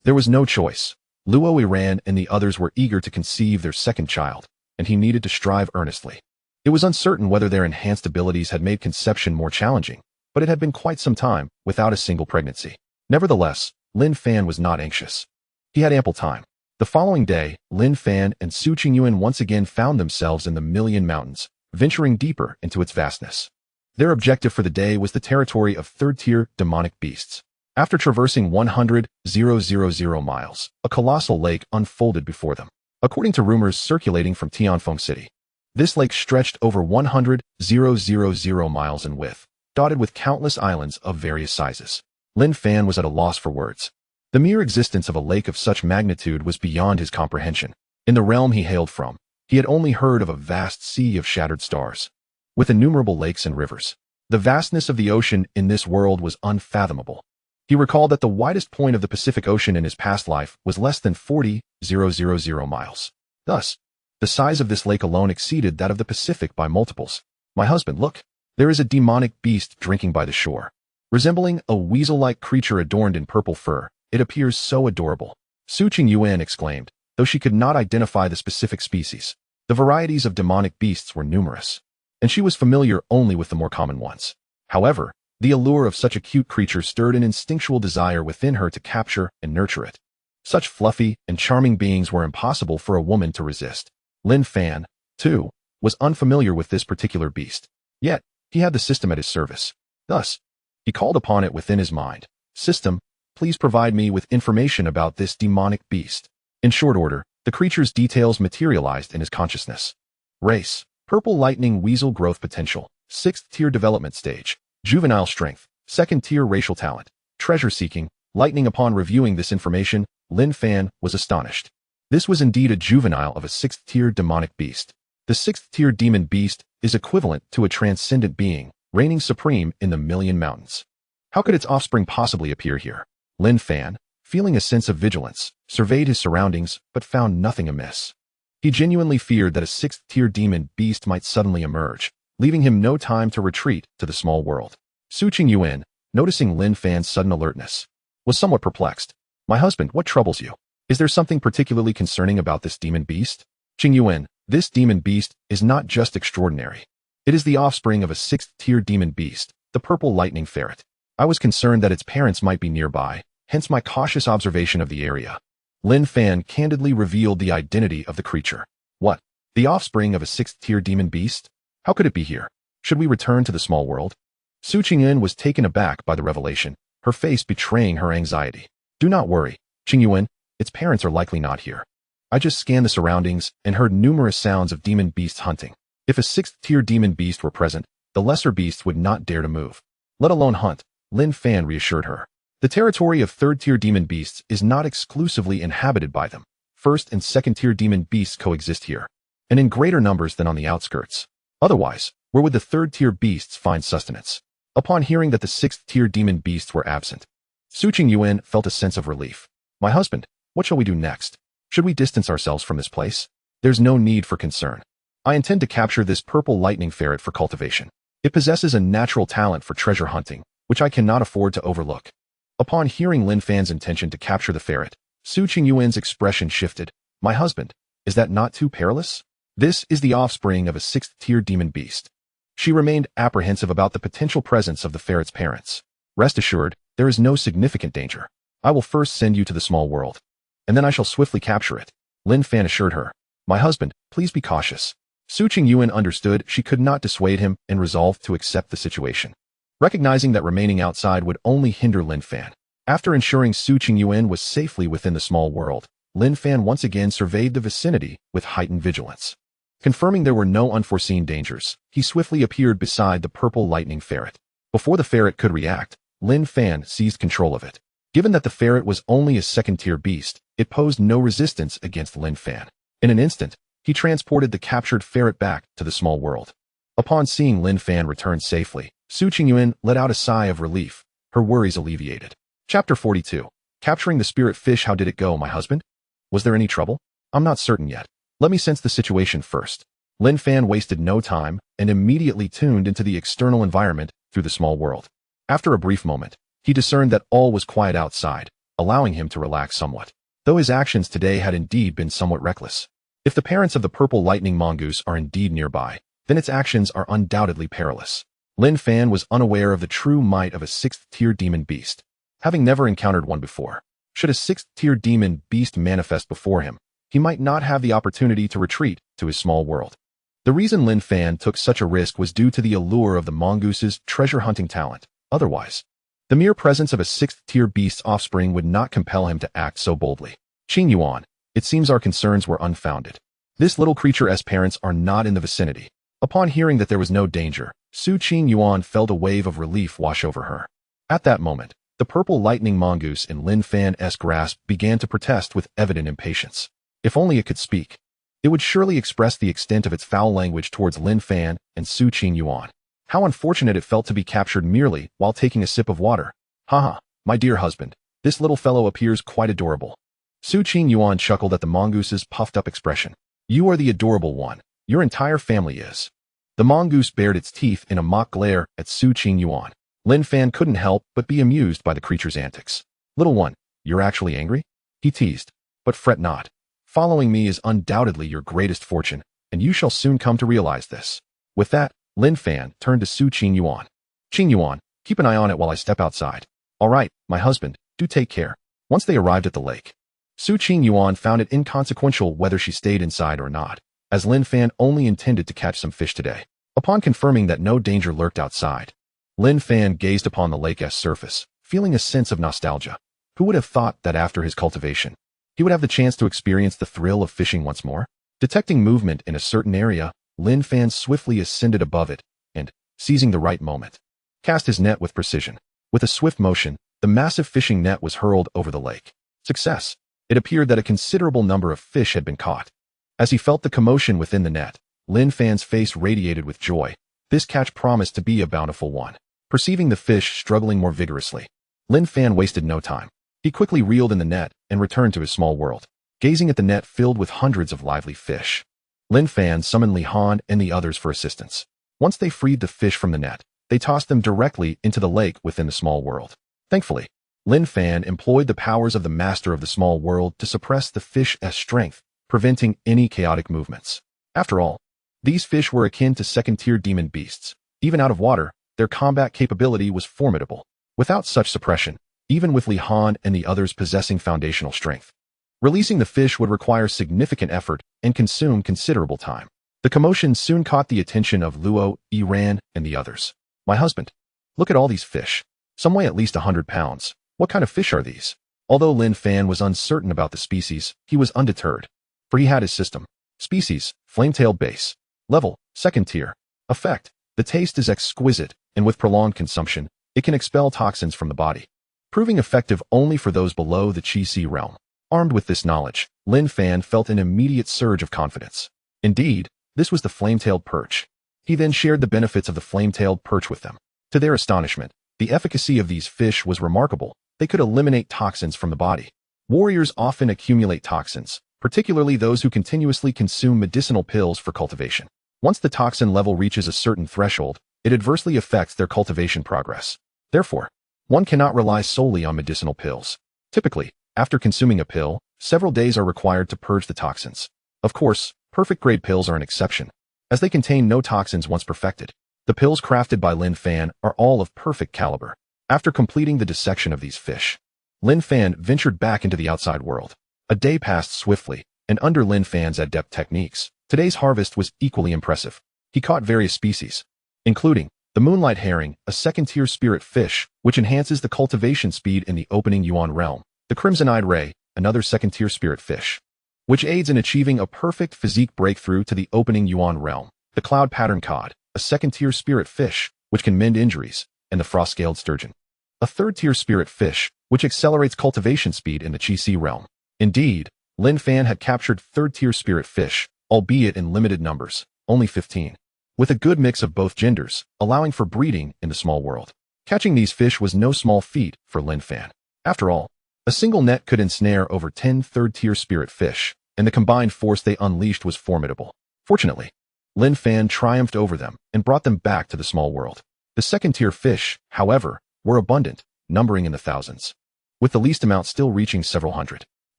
There was no choice. Luo Iran and the others were eager to conceive their second child, and he needed to strive earnestly. It was uncertain whether their enhanced abilities had made conception more challenging, but it had been quite some time without a single pregnancy. Nevertheless, Lin Fan was not anxious. He had ample time. The following day, Lin Fan and Su Qingyuan once again found themselves in the Million Mountains, venturing deeper into its vastness. Their objective for the day was the territory of third-tier demonic beasts. After traversing 100,000 miles, a colossal lake unfolded before them. According to rumors circulating from Tianfeng City, this lake stretched over 100,000 miles in width, dotted with countless islands of various sizes. Lin Fan was at a loss for words. The mere existence of a lake of such magnitude was beyond his comprehension. In the realm he hailed from, he had only heard of a vast sea of shattered stars, with innumerable lakes and rivers. The vastness of the ocean in this world was unfathomable. He recalled that the widest point of the Pacific Ocean in his past life was less than 40,000 miles. Thus, the size of this lake alone exceeded that of the Pacific by multiples. "My husband, look, there is a demonic beast drinking by the shore. Resembling a weasel-like creature adorned in purple fur, it appears so adorable," Su Qingyuan exclaimed, though she could not identify the specific species. The varieties of demonic beasts were numerous, and she was familiar only with the more common ones. However, the allure of such a cute creature stirred an instinctual desire within her to capture and nurture it. Such fluffy and charming beings were impossible for a woman to resist. Lin Fan, too, was unfamiliar with this particular beast. Yet, he had the system at his service. Thus, he called upon it within his mind. "System, please provide me with information about this demonic beast." In short order, the creature's details materialized in his consciousness. Race: purple lightning weasel growth potential, 6th tier development stage. Juvenile strength, 2nd tier racial talent. Treasure seeking, lightning. Upon reviewing this information, Lin Fan was astonished. This was indeed a juvenile of a 6th tier demonic beast. The 6th tier demon beast is equivalent to a transcendent being, reigning supreme in the Million Mountains. How could its offspring possibly appear here? Lin Fan, feeling a sense of vigilance, surveyed his surroundings but found nothing amiss. He genuinely feared that a 6th tier demon beast might suddenly emerge, leaving him no time to retreat to the small world. Su Qingyuan, noticing Lin Fan's sudden alertness, was somewhat perplexed. "My husband, what troubles you? Is there something particularly concerning about this demon beast?" "Qingyuan, this demon beast is not just extraordinary. It is the offspring of a 6th tier demon beast, the purple lightning ferret. I was concerned that its parents might be nearby, hence my cautious observation of the area." Lin Fan candidly revealed the identity of the creature. "What? The offspring of a 6th tier demon beast? How could it be here? Should we return to the small world?" Su Qingyuan was taken aback by the revelation, her face betraying her anxiety. "Do not worry, Qingyuan, its parents are likely not here. I just scanned the surroundings and heard numerous sounds of demon beasts hunting. If a 6th tier demon beast were present, the lesser beasts would not dare to move, let alone hunt," Lin Fan reassured her. "The territory of 3rd tier demon beasts is not exclusively inhabited by them. 1st and 2nd tier demon beasts coexist here, and in greater numbers than on the outskirts. Otherwise, where would the 3rd tier beasts find sustenance?" Upon hearing that the 6th tier demon beasts were absent, Su Qingyuan felt a sense of relief. "My husband, what shall we do next? Should we distance ourselves from this place?" "There's no need for concern. I intend to capture this purple lightning ferret for cultivation. It possesses a natural talent for treasure hunting, which I cannot afford to overlook." Upon hearing Lin Fan's intention to capture the ferret, Su Qingyuan's expression shifted. "My husband, is that not too perilous? This is the offspring of a 6th tier demon beast." She remained apprehensive about the potential presence of the ferret's parents. "Rest assured, there is no significant danger. I will first send you to the small world, and then I shall swiftly capture it." Lin Fan assured her. My husband, please be cautious. Su Qingyuan understood she could not dissuade him and resolved to accept the situation. Recognizing that remaining outside would only hinder Lin Fan. After ensuring Su Qingyuan was safely within the small world, Lin Fan once again surveyed the vicinity with heightened vigilance. Confirming there were no unforeseen dangers, he swiftly appeared beside the purple lightning ferret. Before the ferret could react, Lin Fan seized control of it. Given that the ferret was only a second-tier beast, it posed no resistance against Lin Fan. In an instant, he transported the captured ferret back to the small world. Upon seeing Lin Fan return safely, Su Qingyuan let out a sigh of relief, her worries alleviated. Chapter 42. Capturing the spirit fish. How did it go, my husband? Was there any trouble? I'm not certain yet. Let me sense the situation first. Lin Fan wasted no time and immediately tuned into the external environment through the small world. After a brief moment, he discerned that all was quiet outside, allowing him to relax somewhat. Though his actions today had indeed been somewhat reckless. If the parents of the purple lightning mongoose are indeed nearby, then its actions are undoubtedly perilous. Lin Fan was unaware of the true might of a 6th-tier demon beast, having never encountered one before. Should a 6th-tier demon beast manifest before him, he might not have the opportunity to retreat to his small world. The reason Lin Fan took such a risk was due to the allure of the mongoose's treasure-hunting talent. Otherwise, the mere presence of a 6th-tier beast's offspring would not compel him to act so boldly. Qingyuan, it seems our concerns were unfounded. This little creature's parents are not in the vicinity. Upon hearing that there was no danger, Su Qingyuan felt a wave of relief wash over her. At that moment, the purple lightning mongoose in Lin Fan's grasp began to protest with evident impatience. If only it could speak. It would surely express the extent of its foul language towards Lin Fan and Su Qingyuan. How unfortunate it felt to be captured merely while taking a sip of water. Haha, my dear husband, this little fellow appears quite adorable. Su Qingyuan chuckled at the mongoose's puffed-up expression. You are the adorable one. Your entire family is. The mongoose bared its teeth in a mock glare at Su Qingyuan. Lin Fan couldn't help but be amused by the creature's antics. Little one, you're actually angry? He teased. But fret not. Following me is undoubtedly your greatest fortune, and you shall soon come to realize this. With that, Lin Fan turned to Su Qingyuan. Qingyuan, keep an eye on it while I step outside. All right, my husband, do take care. Once they arrived at the lake, Su Qingyuan found it inconsequential whether she stayed inside or not, as Lin Fan only intended to catch some fish today. Upon confirming that no danger lurked outside, Lin Fan gazed upon the lake's surface, feeling a sense of nostalgia. Who would have thought that after his cultivation, he would have the chance to experience the thrill of fishing once more? Detecting movement in a certain area, Lin Fan swiftly ascended above it and, seizing the right moment, cast his net with precision. With a swift motion, the massive fishing net was hurled over the lake. Success! It appeared that a considerable number of fish had been caught. As he felt the commotion within the net, Lin Fan's face radiated with joy. This catch promised to be a bountiful one. Perceiving the fish struggling more vigorously, Lin Fan wasted no time. He quickly reeled in the net and returned to his small world, gazing at the net filled with hundreds of lively fish. Lin Fan summoned Li Han and the others for assistance. Once they freed the fish from the net, they tossed them directly into the lake within the small world. Thankfully, Lin Fan employed the powers of the master of the small world to suppress the fish's strength, preventing any chaotic movements. After all, these fish were akin to second-tier demon beasts. Even out of water, their combat capability was formidable. Without such suppression, even with Li Han and the others possessing foundational strength, releasing the fish would require significant effort and consume considerable time. The commotion soon caught the attention of Luo, Iran, and the others. My husband, look at all these fish. Some weigh at least 100 pounds. What kind of fish are these? Although Lin Fan was uncertain about the species, he was undeterred. For he had his system. Species, flame-tailed base. Level, second tier. Effect, the taste is exquisite, and with prolonged consumption, it can expel toxins from the body, proving effective only for those below the Qi realm. Armed with this knowledge, Lin Fan felt an immediate surge of confidence. Indeed, this was the flame-tailed perch. He then shared the benefits of the flame-tailed perch with them. To their astonishment, the efficacy of these fish was remarkable. They could eliminate toxins from the body. Warriors often accumulate toxins, particularly those who continuously consume medicinal pills for cultivation. Once the toxin level reaches a certain threshold, it adversely affects their cultivation progress. Therefore, one cannot rely solely on medicinal pills. Typically, after consuming a pill, several days are required to purge the toxins. Of course, perfect-grade pills are an exception, as they contain no toxins once perfected. The pills crafted by Lin Fan are all of perfect caliber. After completing the dissection of these fish, Lin Fan ventured back into the outside world. A day passed swiftly, and under Lin Fan's adept techniques, today's harvest was equally impressive. He caught various species, including the moonlight herring, a second-tier spirit fish, which enhances the cultivation speed in the opening yuan realm, the crimson-eyed ray, another second-tier spirit fish, which aids in achieving a perfect physique breakthrough to the opening yuan realm, the cloud pattern cod, a second-tier spirit fish, which can mend injuries, and the frost-scaled sturgeon, a third-tier spirit fish, which accelerates cultivation speed in the Qi realm. Indeed, Lin Fan had captured third-tier spirit fish, albeit in limited numbers, only 15, with a good mix of both genders, allowing for breeding in the small world. Catching these fish was no small feat for Lin Fan. After all, a single net could ensnare over 10 third-tier spirit fish, and the combined force they unleashed was formidable. Fortunately, Lin Fan triumphed over them and brought them back to the small world. The second-tier fish, however, were abundant, numbering in the thousands, with the least amount still reaching several hundred.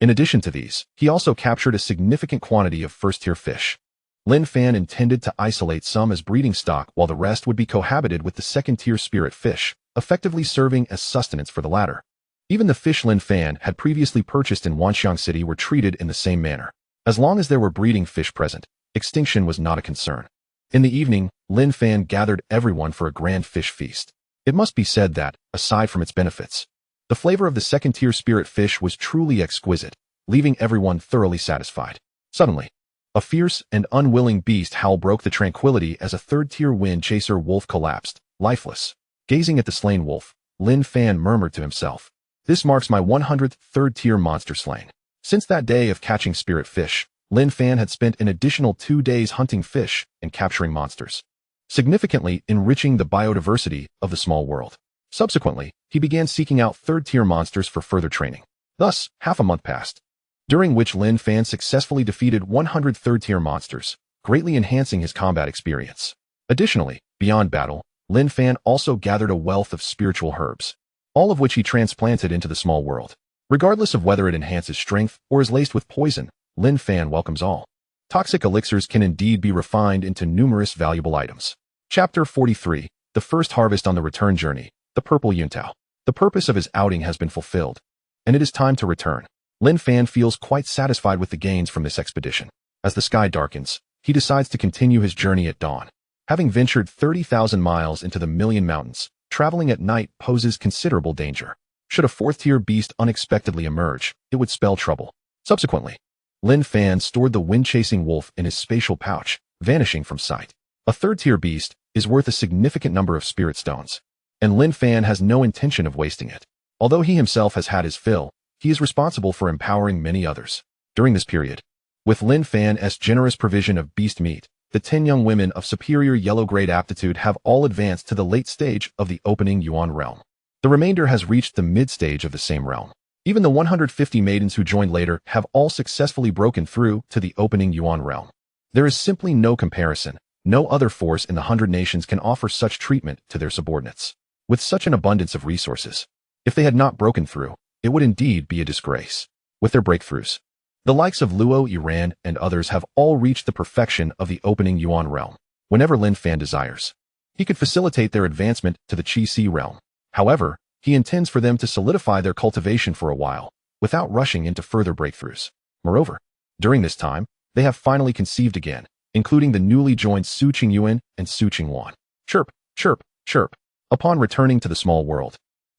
In addition to these, he also captured a significant quantity of first-tier fish. Lin Fan intended to isolate some as breeding stock while the rest would be cohabited with the second-tier spirit fish, effectively serving as sustenance for the latter. Even the fish Lin Fan had previously purchased in Wanxiang City were treated in the same manner. As long as there were breeding fish present, extinction was not a concern. In the evening, Lin Fan gathered everyone for a grand fish feast. It must be said that, aside from its benefits, the flavor of the second-tier spirit fish was truly exquisite, leaving everyone thoroughly satisfied. Suddenly, a fierce and unwilling beast howl broke the tranquility as a third-tier wind chaser wolf collapsed, lifeless. Gazing at the slain wolf, Lin Fan murmured to himself, "This marks my 100th third-tier monster slain." Since that day of catching spirit fish, Lin Fan had spent an additional 2 days hunting fish and capturing monsters, significantly enriching the biodiversity of the small world. Subsequently, he began seeking out third-tier monsters for further training. Thus, half a month passed, during which Lin Fan successfully defeated 100 third-tier monsters, greatly enhancing his combat experience. Additionally, beyond battle, Lin Fan also gathered a wealth of spiritual herbs, all of which he transplanted into the small world. Regardless of whether it enhances strength or is laced with poison, Lin Fan welcomes all. Toxic elixirs can indeed be refined into numerous valuable items. Chapter 43, The First Harvest on the Return Journey, the Purple Yuntao. The purpose of his outing has been fulfilled, and it is time to return. Lin Fan feels quite satisfied with the gains from this expedition. As the sky darkens, he decides to continue his journey at dawn. Having ventured 30,000 miles into the Million Mountains, traveling at night poses considerable danger. Should a fourth-tier beast unexpectedly emerge, it would spell trouble. Subsequently, Lin Fan stored the wind-chasing wolf in his spatial pouch, vanishing from sight. A third-tier beast is worth a significant number of spirit stones, and Lin Fan has no intention of wasting it. Although he himself has had his fill, he is responsible for empowering many others. During this period, with Lin Fan's generous provision of beast meat, the 10 young women of superior yellow-grade aptitude have all advanced to the late stage of the opening yuan realm. The remainder has reached the mid-stage of the same realm. Even the 150 maidens who joined later have all successfully broken through to the opening yuan realm. There is simply no comparison. No other force in the 100 nations can offer such treatment to their subordinates, with such an abundance of resources. If they had not broken through, it would indeed be a disgrace. With their breakthroughs, the likes of Luo, Iran, and others have all reached the perfection of the opening yuan realm. Whenever Lin Fan desires, he could facilitate their advancement to the Qi realm. However, he intends for them to solidify their cultivation for a while, without rushing into further breakthroughs. Moreover, during this time, they have finally conceived again, including the newly joined Su Qingyuan and Su Qingwan. Chirp, chirp, chirp. Upon returning to the small world,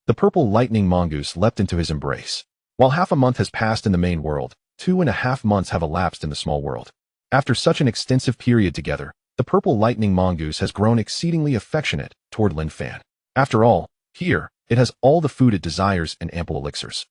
the purple lightning mongoose leapt into his embrace. While half a month has passed in the main world, 2.5 months have elapsed in the small world. After such an extensive period together, the purple lightning mongoose has grown exceedingly affectionate toward Lin Fan. After all, here, it has all the food it desires and ample elixirs.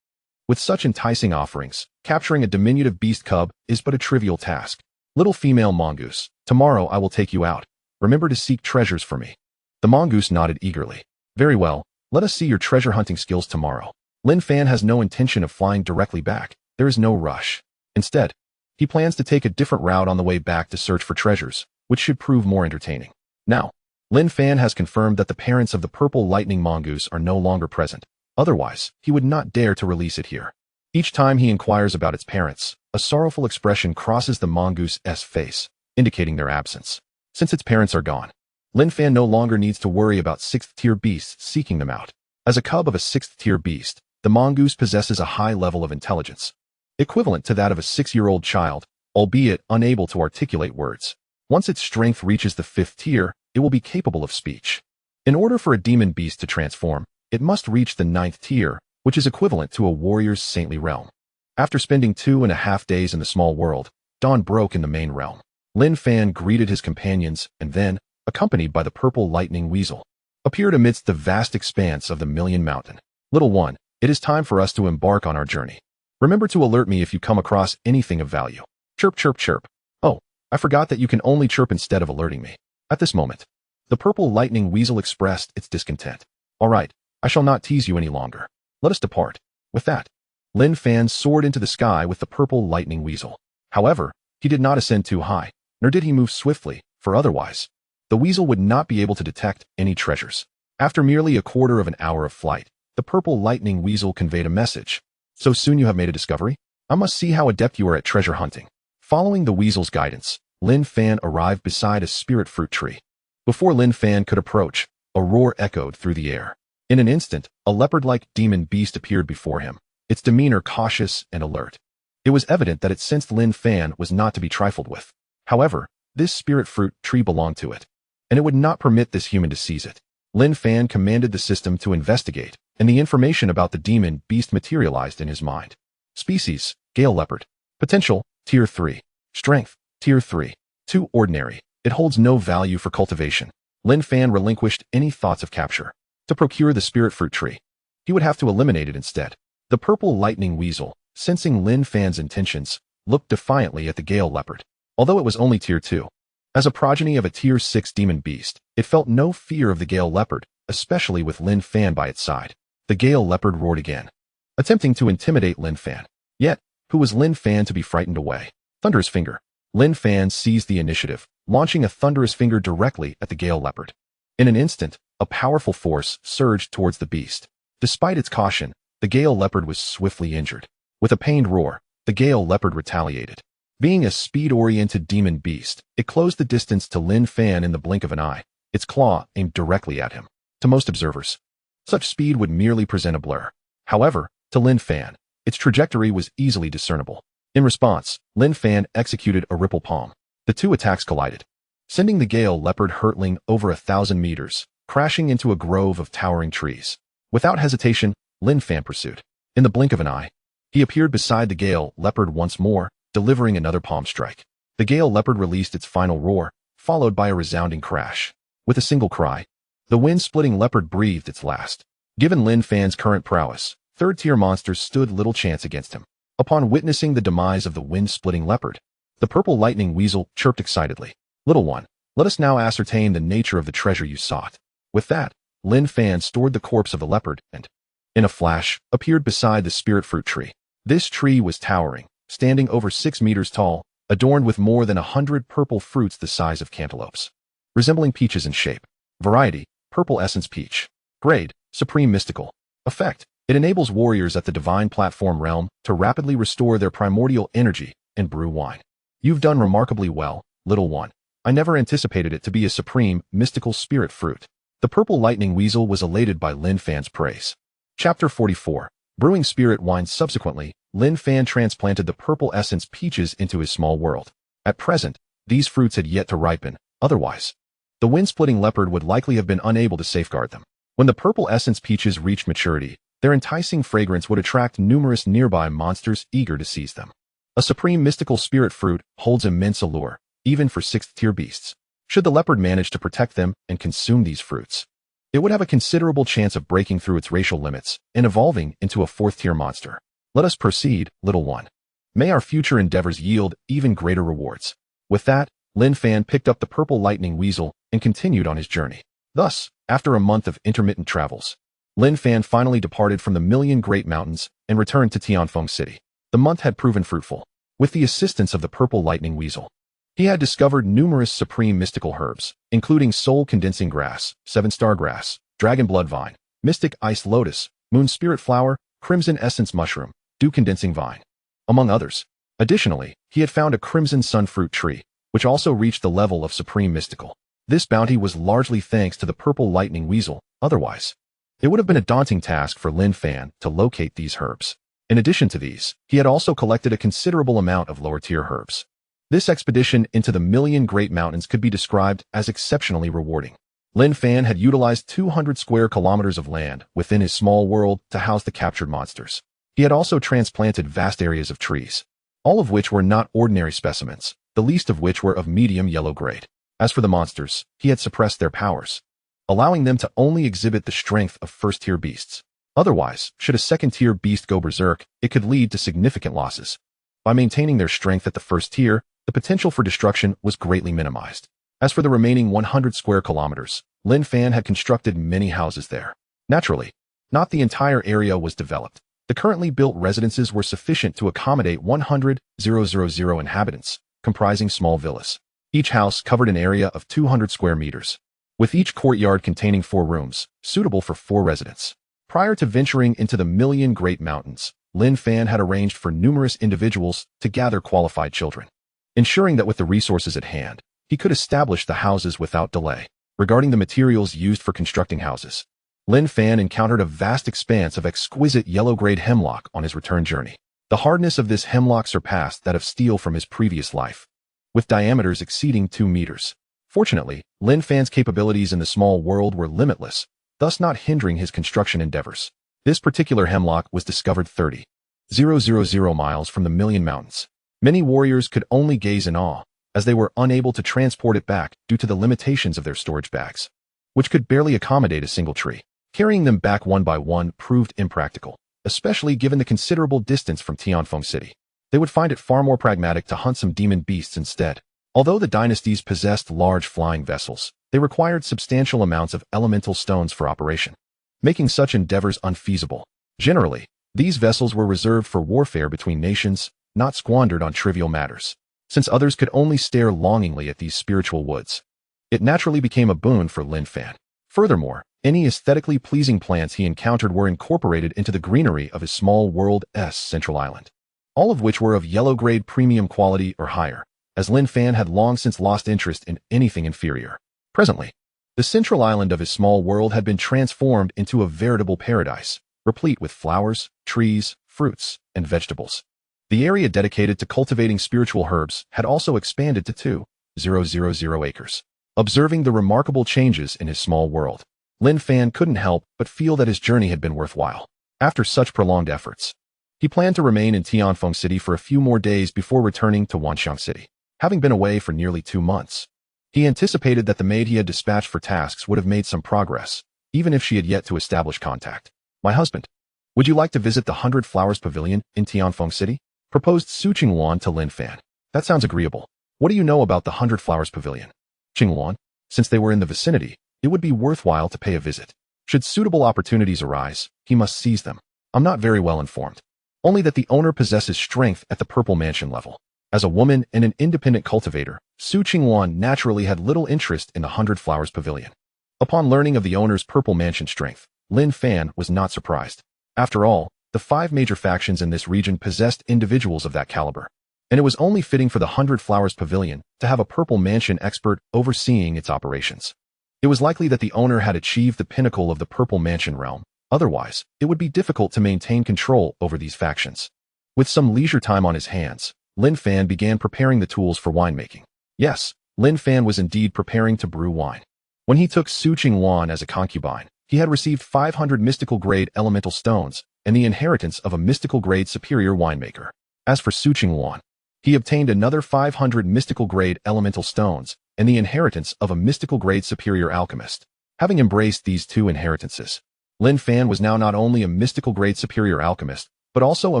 With such enticing offerings, capturing a diminutive beast cub is but a trivial task. Little female mongoose, tomorrow I will take you out. Remember to seek treasures for me. The mongoose nodded eagerly. Very well, let us see your treasure hunting skills tomorrow. Lin Fan has no intention of flying directly back. There is no rush. Instead, he plans to take a different route on the way back to search for treasures, which should prove more entertaining. Now, Lin Fan has confirmed that the parents of the purple lightning mongoose are no longer present. Otherwise, he would not dare to release it here. Each time he inquires about its parents, a sorrowful expression crosses the mongoose's face, indicating their absence. Since its parents are gone, Lin Fan no longer needs to worry about 6th-tier beasts seeking them out. As a cub of a 6th-tier beast, the mongoose possesses a high level of intelligence, equivalent to that of a 6-year-old child, albeit unable to articulate words. Once its strength reaches the 5th tier, it will be capable of speech. In order for a demon beast to transform, it must reach the 9th tier, which is equivalent to a warrior's saintly realm. After spending 2.5 days in the small world, dawn broke in the main realm. Lin Fan greeted his companions and then, accompanied by the purple lightning weasel, appeared amidst the vast expanse of the Million Mountain. Little one, it is time for us to embark on our journey. Remember to alert me if you come across anything of value. Chirp, chirp, chirp. Oh, I forgot that you can only chirp instead of alerting me. At this moment, the purple lightning weasel expressed its discontent. All right, I shall not tease you any longer. Let us depart. With that, Lin Fan soared into the sky with the purple lightning weasel. However, he did not ascend too high, nor did he move swiftly, for otherwise, the weasel would not be able to detect any treasures. After merely a quarter of an hour of flight, the purple lightning weasel conveyed a message. So soon you have made a discovery? I must see how adept you are at treasure hunting. Following the weasel's guidance, Lin Fan arrived beside a spirit fruit tree. Before Lin Fan could approach, a roar echoed through the air. In an instant, a leopard-like demon beast appeared before him, its demeanor cautious and alert. It was evident that it sensed Lin Fan was not to be trifled with. However, this spirit fruit tree belonged to it, and it would not permit this human to seize it. Lin Fan commanded the system to investigate, and the information about the demon beast materialized in his mind. Species, Gale Leopard. Potential, Tier 3. Strength, Tier 3. 2 Ordinary. It holds no value for cultivation. Lin Fan relinquished any thoughts of capture. To procure the spirit fruit tree, he would have to eliminate it instead. The purple lightning weasel, sensing Lin Fan's intentions, looked defiantly at the Gale Leopard. Although it was only Tier 2, as a progeny of a Tier 6 demon beast, it felt no fear of the Gale Leopard, especially with Lin Fan by its side. The Gale Leopard roared again, attempting to intimidate Lin Fan. Yet, who was Lin Fan to be frightened away? Thunderous Finger. Lin Fan seized the initiative, launching a thunderous finger directly at the Gale Leopard. In an instant, a powerful force surged towards the beast. Despite its caution, the Gale Leopard was swiftly injured. With a pained roar, the Gale Leopard retaliated. Being a speed-oriented demon beast, it closed the distance to Lin Fan in the blink of an eye, its claw aimed directly at him. To most observers, such speed would merely present a blur. However, to Lin Fan, its trajectory was easily discernible. In response, Lin Fan executed a ripple palm. The two attacks collided, sending the Gale Leopard hurtling over 1,000 meters, crashing into a grove of towering trees. Without hesitation, Lin Fan pursued. In the blink of an eye, he appeared beside the Gale Leopard once more, delivering another palm strike. The Gale Leopard released its final roar, followed by a resounding crash. With a single cry, the wind-splitting leopard breathed its last. Given Lin Fan's current prowess, third-tier monsters stood little chance against him. Upon witnessing the demise of the wind-splitting leopard, the purple lightning weasel chirped excitedly. Little one, let us now ascertain the nature of the treasure you sought. With that, Lin Fan stored the corpse of the leopard and, in a flash, appeared beside the spirit fruit tree. This tree was towering, standing over 6 meters tall, adorned with more than 100 purple fruits the size of cantaloupes, resembling peaches in shape. Variety, Purple Essence Peach. Grade, Supreme Mystical. Effect, it enables warriors at the Divine Platform realm to rapidly restore their primordial energy and brew wine. You've done remarkably well, little one. I never anticipated it to be a supreme, mystical spirit fruit. The purple lightning weasel was elated by Lin Fan's praise. Chapter 44. Brewing spirit wine. Subsequently, Lin Fan transplanted the purple essence peaches into his small world. At present, these fruits had yet to ripen, otherwise, the wind-splitting leopard would likely have been unable to safeguard them. When the purple essence peaches reached maturity, their enticing fragrance would attract numerous nearby monsters eager to seize them. A supreme mystical spirit fruit holds immense allure, even for 6th-tier beasts. Should the leopard manage to protect them and consume these fruits, it would have a considerable chance of breaking through its racial limits and evolving into a 4th-tier monster. Let us proceed, little one. May our future endeavors yield even greater rewards. With that, Lin Fan picked up the purple lightning weasel and continued on his journey. Thus, after a month of intermittent travels, Lin Fan finally departed from the Million Great Mountains and returned to Tianfeng City. The month had proven fruitful. With the assistance of the purple lightning weasel, he had discovered numerous supreme mystical herbs, including soul condensing grass, 7-star grass, dragon blood vine, mystic ice lotus, moon spirit flower, crimson essence mushroom, dew condensing vine, among others. Additionally, he had found a crimson sun fruit tree, which also reached the level of supreme mystical. This bounty was largely thanks to the purple lightning weasel. Otherwise, it would have been a daunting task for Lin Fan to locate these herbs. In addition to these, he had also collected a considerable amount of lower-tier herbs. This expedition into the Million Great Mountains could be described as exceptionally rewarding. Lin Fan had utilized 200 square kilometers of land within his small world to house the captured monsters. He had also transplanted vast areas of trees, all of which were not ordinary specimens, the least of which were of medium yellow grade. As for the monsters, he had suppressed their powers, allowing them to only exhibit the strength of first-tier beasts. Otherwise, should a second-tier beast go berserk, it could lead to significant losses. By maintaining their strength at the first tier, the potential for destruction was greatly minimized. As for the remaining 100 square kilometers, Lin Fan had constructed many houses there. Naturally, not the entire area was developed. The currently built residences were sufficient to accommodate 100,000 inhabitants, comprising small villas. Each house covered an area of 200 square meters, with each courtyard containing 4 rooms, suitable for 4 residents. Prior to venturing into the Million Great Mountains, Lin Fan had arranged for numerous individuals to gather qualified children, ensuring that with the resources at hand, he could establish the houses without delay. Regarding the materials used for constructing houses, Lin Fan encountered a vast expanse of exquisite yellow-grade hemlock on his return journey. The hardness of this hemlock surpassed that of steel from his previous life, with diameters exceeding 2 meters. Fortunately, Lin Fan's capabilities in the small world were limitless, thus not hindering his construction endeavors. This particular hemlock was discovered 30,000 miles from the Million Mountains. Many warriors could only gaze in awe, as they were unable to transport it back due to the limitations of their storage bags, which could barely accommodate a single tree. Carrying them back one by one proved impractical, especially given the considerable distance from Tianfeng City. They would find it far more pragmatic to hunt some demon beasts instead. Although the dynasties possessed large flying vessels, they required substantial amounts of elemental stones for operation, making such endeavors unfeasible. Generally, these vessels were reserved for warfare between nations, not squandered on trivial matters. Since others could only stare longingly at these spiritual woods, it naturally became a boon for Lin Fan. Furthermore, any aesthetically pleasing plants he encountered were incorporated into the greenery of his small world's central island, all of which were of yellow-grade premium quality or higher, as Lin Fan had long since lost interest in anything inferior. Presently, the central island of his small world had been transformed into a veritable paradise, replete with flowers, trees, fruits, and vegetables. The area dedicated to cultivating spiritual herbs had also expanded to 2,000 acres. Observing the remarkable changes in his small world, Lin Fan couldn't help but feel that his journey had been worthwhile. After such prolonged efforts, he planned to remain in Tianfeng City for a few more days before returning to Wanxiang City. Having been away for nearly 2 months, he anticipated that the maid he had dispatched for tasks would have made some progress, even if she had yet to establish contact. "My husband, would you like to visit the 100 Flowers Pavilion in Tianfeng City?" proposed Su Qingluan to Lin Fan. "That sounds agreeable. What do you know about the 100 Flowers Pavilion?" Qingluan, since they were in the vicinity, it would be worthwhile to pay a visit. Should suitable opportunities arise, he must seize them. "I'm not very well informed. Only that the owner possesses strength at the Purple Mansion level." As a woman and an independent cultivator, Su Qingluan naturally had little interest in the 100 Flowers Pavilion. Upon learning of the owner's Purple Mansion strength, Lin Fan was not surprised. After all, the 5 major factions in this region possessed individuals of that caliber, and it was only fitting for the 100 Flowers Pavilion to have a Purple Mansion expert overseeing its operations. It was likely that the owner had achieved the pinnacle of the Purple Mansion realm. Otherwise, it would be difficult to maintain control over these factions. With some leisure time on his hands, Lin Fan began preparing the tools for winemaking. Yes, Lin Fan was indeed preparing to brew wine. When he took Su Qingluan as a concubine, he had received 500 mystical-grade elemental stones and the inheritance of a mystical-grade superior winemaker. As for Su Qingluan, he obtained another 500 mystical-grade elemental stones and the inheritance of a mystical-grade superior alchemist. Having embraced these 2 inheritances, Lin Fan was now not only a mystical-grade superior alchemist, but also a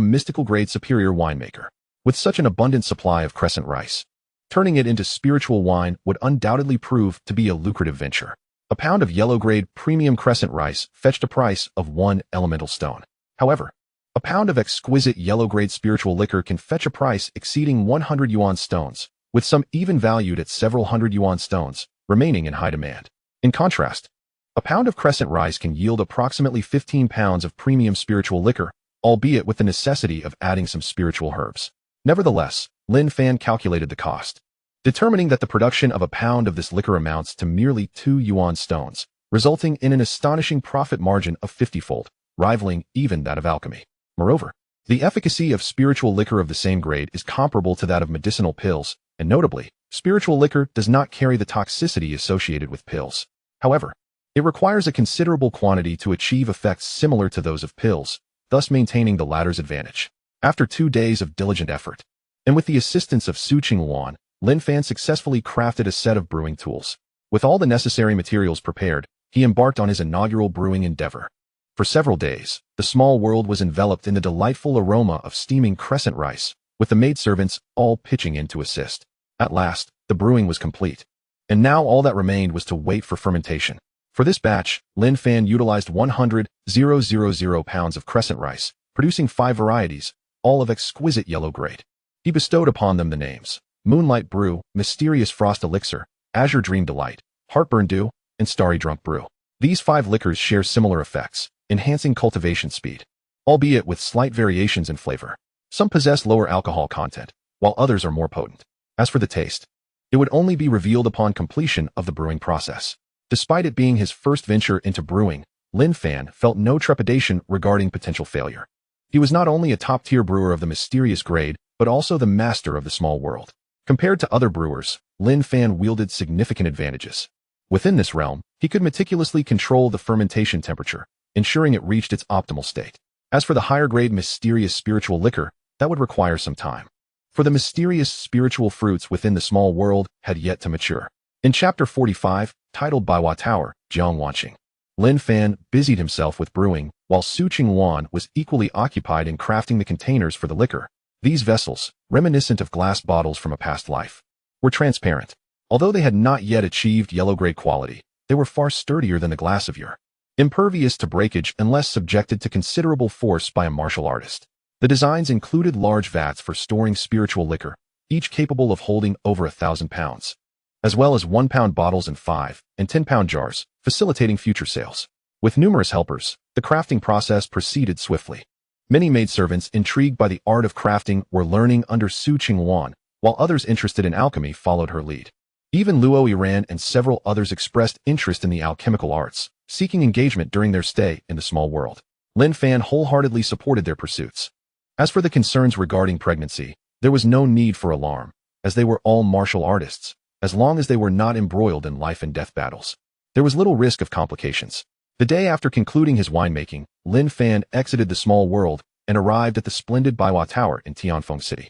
mystical-grade superior winemaker. With such an abundant supply of crescent rice, turning it into spiritual wine would undoubtedly prove to be a lucrative venture. A pound of yellow-grade premium crescent rice fetched a price of 1 elemental stone. However, a pound of exquisite yellow-grade spiritual liquor can fetch a price exceeding 100 yuan stones, with some even valued at several hundred yuan stones, remaining in high demand. In contrast, a pound of crescent rice can yield approximately 15 pounds of premium spiritual liquor, albeit with the necessity of adding some spiritual herbs. Nevertheless, Lin Fan calculated the cost, determining that the production of a pound of this liquor amounts to merely 2 yuan stones, resulting in an astonishing profit margin of 50-fold, rivaling even that of alchemy. Moreover, The efficacy of spiritual liquor of the same grade is comparable to that of medicinal pills, and notably, spiritual liquor does not carry the toxicity associated with pills. However, it requires a considerable quantity to achieve effects similar to those of pills, thus maintaining the latter's advantage. After 2 days of diligent effort, and with the assistance of Su Qingwan, Lin Fan successfully crafted a set of brewing tools. With all the necessary materials prepared, he embarked on his inaugural brewing endeavor. For several days, the small world was enveloped in the delightful aroma of steaming crescent rice, with the maidservants all pitching in to assist. At last, the brewing was complete. And now all that remained was to wait for fermentation. For this batch, Lin Fan utilized 100,000 pounds of crescent rice, producing 5 varieties, all of exquisite yellow grade. He bestowed upon them the names: Moonlight Brew, Mysterious Frost Elixir, Azure Dream Delight, Heartburn Dew, and Starry Drunk Brew. These 5 liquors share similar effects, enhancing cultivation speed, albeit with slight variations in flavor. Some possess lower alcohol content, while others are more potent. As for the taste, it would only be revealed upon completion of the brewing process. Despite it being his first venture into brewing, Lin Fan felt no trepidation regarding potential failure. He was not only a top-tier brewer of the mysterious grade, but also the master of the small world. Compared to other brewers, Lin Fan wielded significant advantages. Within this realm, he could meticulously control the fermentation temperature, ensuring it reached its optimal state. As for the higher-grade mysterious spiritual liquor, that would require some time. For the mysterious spiritual fruits within the small world had yet to mature. In Chapter 45, titled Baihua Tower, Jiang Wanqing, Lin Fan busied himself with brewing, while Su Qingwan was equally occupied in crafting the containers for the liquor. These vessels, reminiscent of glass bottles from a past life, were transparent. Although they had not yet achieved yellow-grade quality, they were far sturdier than the glass of yore, impervious to breakage unless subjected to considerable force by a martial artist. The designs included large vats for storing spiritual liquor, each capable of holding over 1,000 pounds, as well as 1-pound bottles and 5- and 10-pound jars, facilitating future sales. With numerous helpers, the crafting process proceeded swiftly. Many maidservants intrigued by the art of crafting were learning under Su Qingwan, while others interested in alchemy followed her lead. Even Luo Yiran and several others expressed interest in the alchemical arts, seeking engagement during their stay in the small world. Lin Fan wholeheartedly supported their pursuits. As for the concerns regarding pregnancy, there was no need for alarm, as they were all martial artists, as long as they were not embroiled in life and death battles. There was little risk of complications. The day after concluding his winemaking, Lin Fan exited the small world and arrived at the splendid Baihua Tower in Tianfeng City.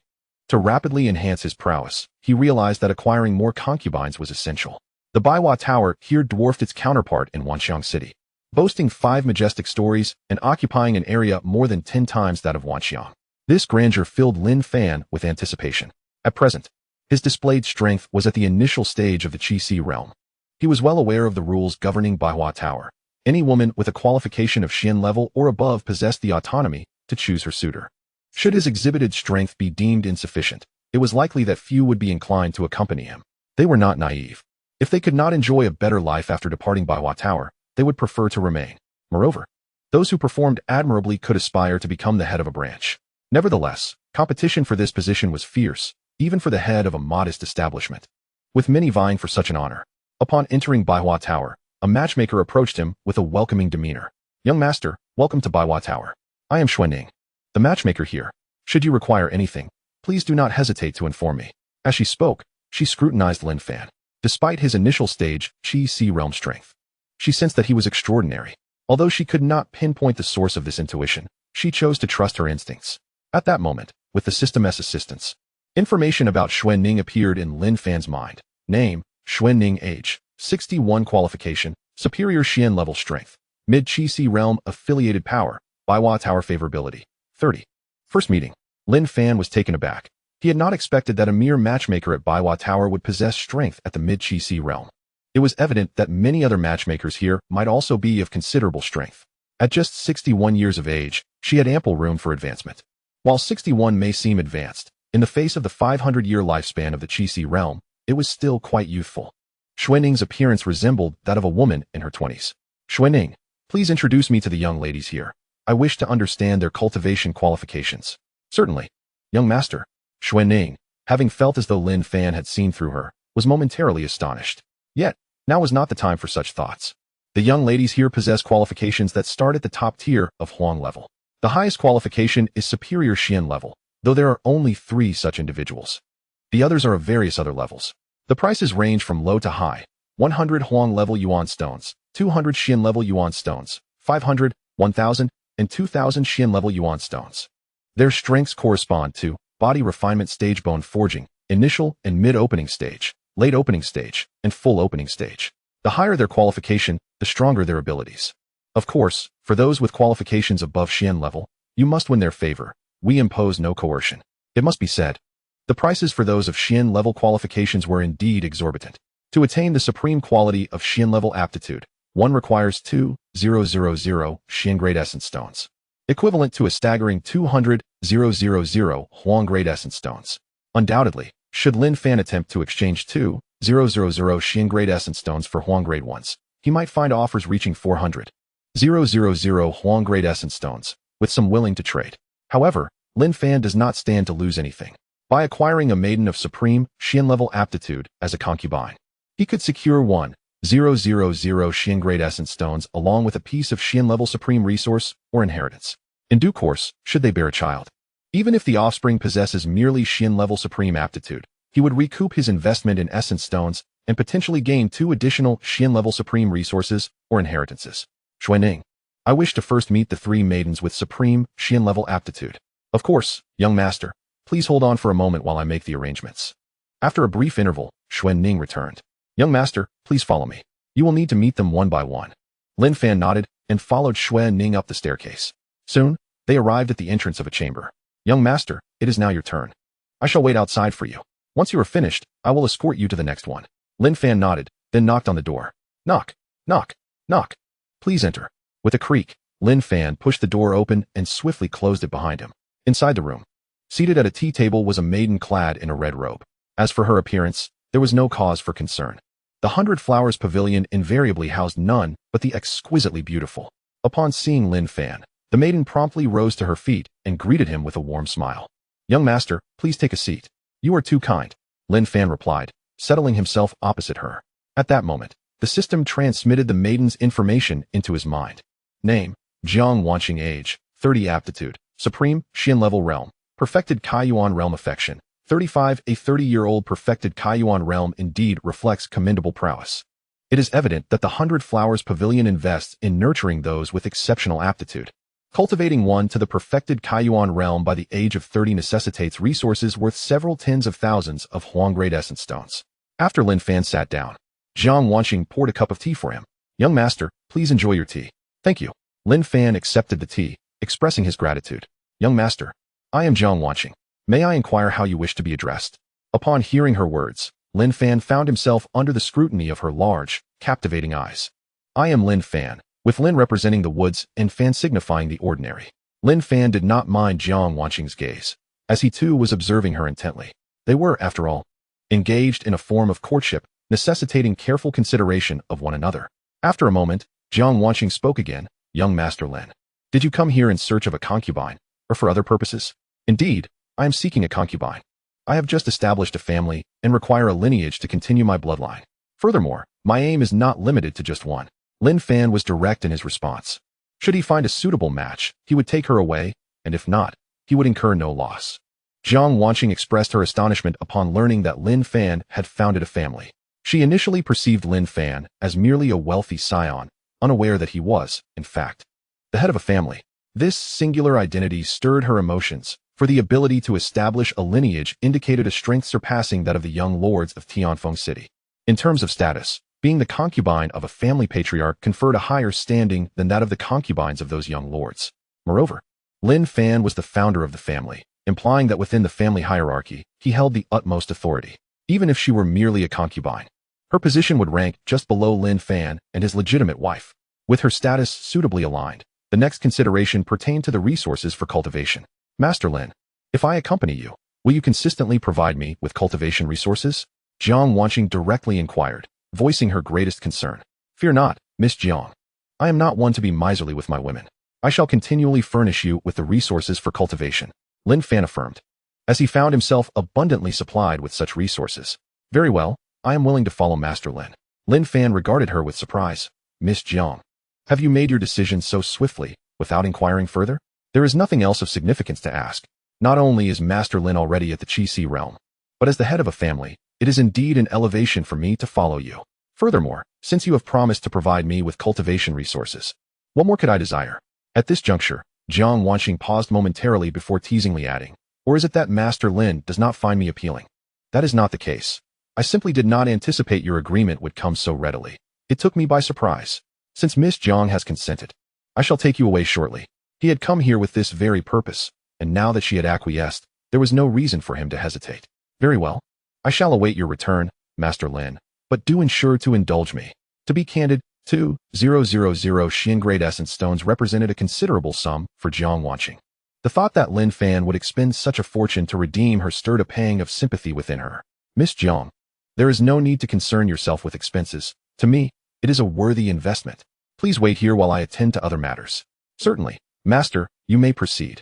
To rapidly enhance his prowess, he realized that acquiring more concubines was essential. The Baihua Tower here dwarfed its counterpart in Wanxiang City, boasting 5 majestic stories and occupying an area more than 10 times that of Wanxiang. This grandeur filled Lin Fan with anticipation. At present, his displayed strength was at the initial stage of the Qi-Si realm. He was well aware of the rules governing Baihua Tower. Any woman with a qualification of Xian level or above possessed the autonomy to choose her suitor. Should his exhibited strength be deemed insufficient, it was likely that few would be inclined to accompany him. They were not naive. If they could not enjoy a better life after departing Baihua Tower, they would prefer to remain. Moreover, those who performed admirably could aspire to become the head of a branch. Nevertheless, competition for this position was fierce, even for the head of a modest establishment, with many vying for such an honor. Upon entering Baihua Tower, a matchmaker approached him with a welcoming demeanor. "Young master, welcome to Baihua Tower. I am Xuanning, the matchmaker here. Should you require anything, please do not hesitate to inform me." As she spoke, she scrutinized Lin Fan. Despite his initial stage Qi-Si realm strength, she sensed that he was extraordinary. Although she could not pinpoint the source of this intuition, she chose to trust her instincts. At that moment, with the system's assistance, information about Xuanning appeared in Lin Fan's mind. Name: Xuanning. Age: 61. Qualification: Superior Xian level strength. Mid-Qi-Si realm affiliated power. Baihua Tower favorability: 30. First meeting. Lin Fan was taken aback. He had not expected that a mere matchmaker at Baihua Tower would possess strength at the mid-Qi-Si realm. It was evident that many other matchmakers here might also be of considerable strength. At just 61 years of age, she had ample room for advancement. While 61 may seem advanced, in the face of the 500-year lifespan of the Qi-Si realm, it was still quite youthful. Xuanning's appearance resembled that of a woman in her 20s. "Xuanning, please introduce me to the young ladies here. I wish to understand their cultivation qualifications." "Certainly, young master." Xuanning, having felt as though Lin Fan had seen through her, was momentarily astonished. Yet, now was not the time for such thoughts. The young ladies here possess qualifications that start at the top tier of Huang level. The highest qualification is superior Xian level, though there are only 3 such individuals. The others are of various other levels. The prices range from low to high: 100 Huang level Yuan stones, 200 Xian level Yuan stones, 500, 1000, and 2000 Xian level Yuan stones. Their strengths correspond to body refinement stage, bone forging, initial and mid-opening stage, late opening stage, and full opening stage. The higher their qualification, the stronger their abilities. Of course, for those with qualifications above Xian level, you must win their favor. We impose no coercion. It must be said, the prices for those of Xian level qualifications were indeed exorbitant. To attain the supreme quality of Xian level aptitude, one requires 2,000 Xian Great Essence Stones, equivalent to a staggering 200,000 Huang Great Essence Stones. Undoubtedly, should Lin Fan attempt to exchange 2,000 Xian Great Essence Stones for Huang Grade ones, he might find offers reaching 400,000 Huang Great Essence Stones, with some willing to trade. However, Lin Fan does not stand to lose anything. By acquiring a maiden of supreme Xian level aptitude as a concubine, he could secure 1,000 Xian Great Essence Stones along with a piece of Xian level supreme resource or inheritance. In due course, should they bear a child. Even if the offspring possesses merely Xian level supreme aptitude, he would recoup his investment in essence stones and potentially gain 2 additional Xian level supreme resources or inheritances. Xuanning, I wish to first meet the 3 maidens with supreme Xian level aptitude. Of course, young master. Please hold on for a moment while I make the arrangements. After a brief interval, Xuanning returned. Young master, please follow me. You will need to meet them one by one. Lin Fan nodded and followed Xuanning up the staircase. Soon, they arrived at the entrance of a chamber. Young master, it is now your turn. I shall wait outside for you. Once you are finished, I will escort you to the next one. Lin Fan nodded, then knocked on the door. Knock, knock, knock. Please enter. With a creak, Lin Fan pushed the door open and swiftly closed it behind him. Inside the room, seated at a tea table, was a maiden clad in a red robe. As for her appearance, there was no cause for concern. The 100 Flowers Pavilion invariably housed none but the exquisitely beautiful. Upon seeing Lin Fan, the maiden promptly rose to her feet and greeted him with a warm smile. Young master, please take a seat. You are too kind, Lin Fan replied, settling himself opposite her. At that moment, the system transmitted the maiden's information into his mind. Name, Jiang Wanqing. Age, 30. Aptitude, Supreme Xian level realm, perfected Kaiyuan realm. Affection, 35. A 30-year-old perfected Kaiyuan realm indeed reflects commendable prowess. It is evident that the 100 Flowers Pavilion invests in nurturing those with exceptional aptitude. Cultivating one to the perfected Kaiyuan realm by the age of 30 necessitates resources worth several tens of thousands of Huang Great Essence Stones. After Lin Fan sat down, Jiang Wanqing poured a cup of tea for him. Young master, please enjoy your tea. Thank you. Lin Fan accepted the tea, expressing his gratitude. Young master, I am Jiang Wanqing. May I inquire how you wish to be addressed? Upon hearing her words, Lin Fan found himself under the scrutiny of her large, captivating eyes. I am Lin Fan, with Lin representing the woods and Fan signifying the ordinary. Lin Fan did not mind Jiang Wanqing's gaze, as he too was observing her intently. They were, after all, engaged in a form of courtship, necessitating careful consideration of one another. After a moment, Jiang Wanqing spoke again. Young Master Lin, did you come here in search of a concubine, or for other purposes? Indeed, I am seeking a concubine. I have just established a family and require a lineage to continue my bloodline. Furthermore, my aim is not limited to just one. Lin Fan was direct in his response. Should he find a suitable match, he would take her away, and if not, he would incur no loss. Jiang Wanqing expressed her astonishment upon learning that Lin Fan had founded a family. She initially perceived Lin Fan as merely a wealthy scion, unaware that he was, in fact, the head of a family. This singular identity stirred her emotions, for the ability to establish a lineage indicated a strength surpassing that of the young lords of Tianfeng City. In terms of status, being the concubine of a family patriarch conferred a higher standing than that of the concubines of those young lords. Moreover, Lin Fan was the founder of the family, implying that within the family hierarchy, he held the utmost authority. Even if she were merely a concubine, her position would rank just below Lin Fan and his legitimate wife. With her status suitably aligned, the next consideration pertained to the resources for cultivation. Master Lin, if I accompany you, will you consistently provide me with cultivation resources? Jiang Wanqing directly inquired, voicing her greatest concern. Fear not, Miss Jiang. I am not one to be miserly with my women. I shall continually furnish you with the resources for cultivation, Lin Fan affirmed, as he found himself abundantly supplied with such resources. Very well, I am willing to follow Master Lin. Lin Fan regarded her with surprise. Miss Jiang, have you made your decision so swiftly, without inquiring further? There is nothing else of significance to ask. Not only is Master Lin already at the Qi realm, but as the head of a family, it is indeed an elevation for me to follow you. Furthermore, since you have promised to provide me with cultivation resources, what more could I desire? At this juncture, Jiang Wanxing paused momentarily before teasingly adding, or is it that Master Lin does not find me appealing? That is not the case. I simply did not anticipate your agreement would come so readily. It took me by surprise. Since Miss Jiang has consented, I shall take you away shortly. He had come here with this very purpose, and now that she had acquiesced, there was no reason for him to hesitate. Very well. I shall await your return, Master Lin, but do ensure to indulge me. To be candid, 2,000 Xian Great Essence Stones represented a considerable sum for Jiang Wanxing. The thought that Lin Fan would expend such a fortune to redeem her stirred a pang of sympathy within her. Miss Jiang, there is no need to concern yourself with expenses. To me, it is a worthy investment. Please wait here while I attend to other matters. Certainly, Master, you may proceed.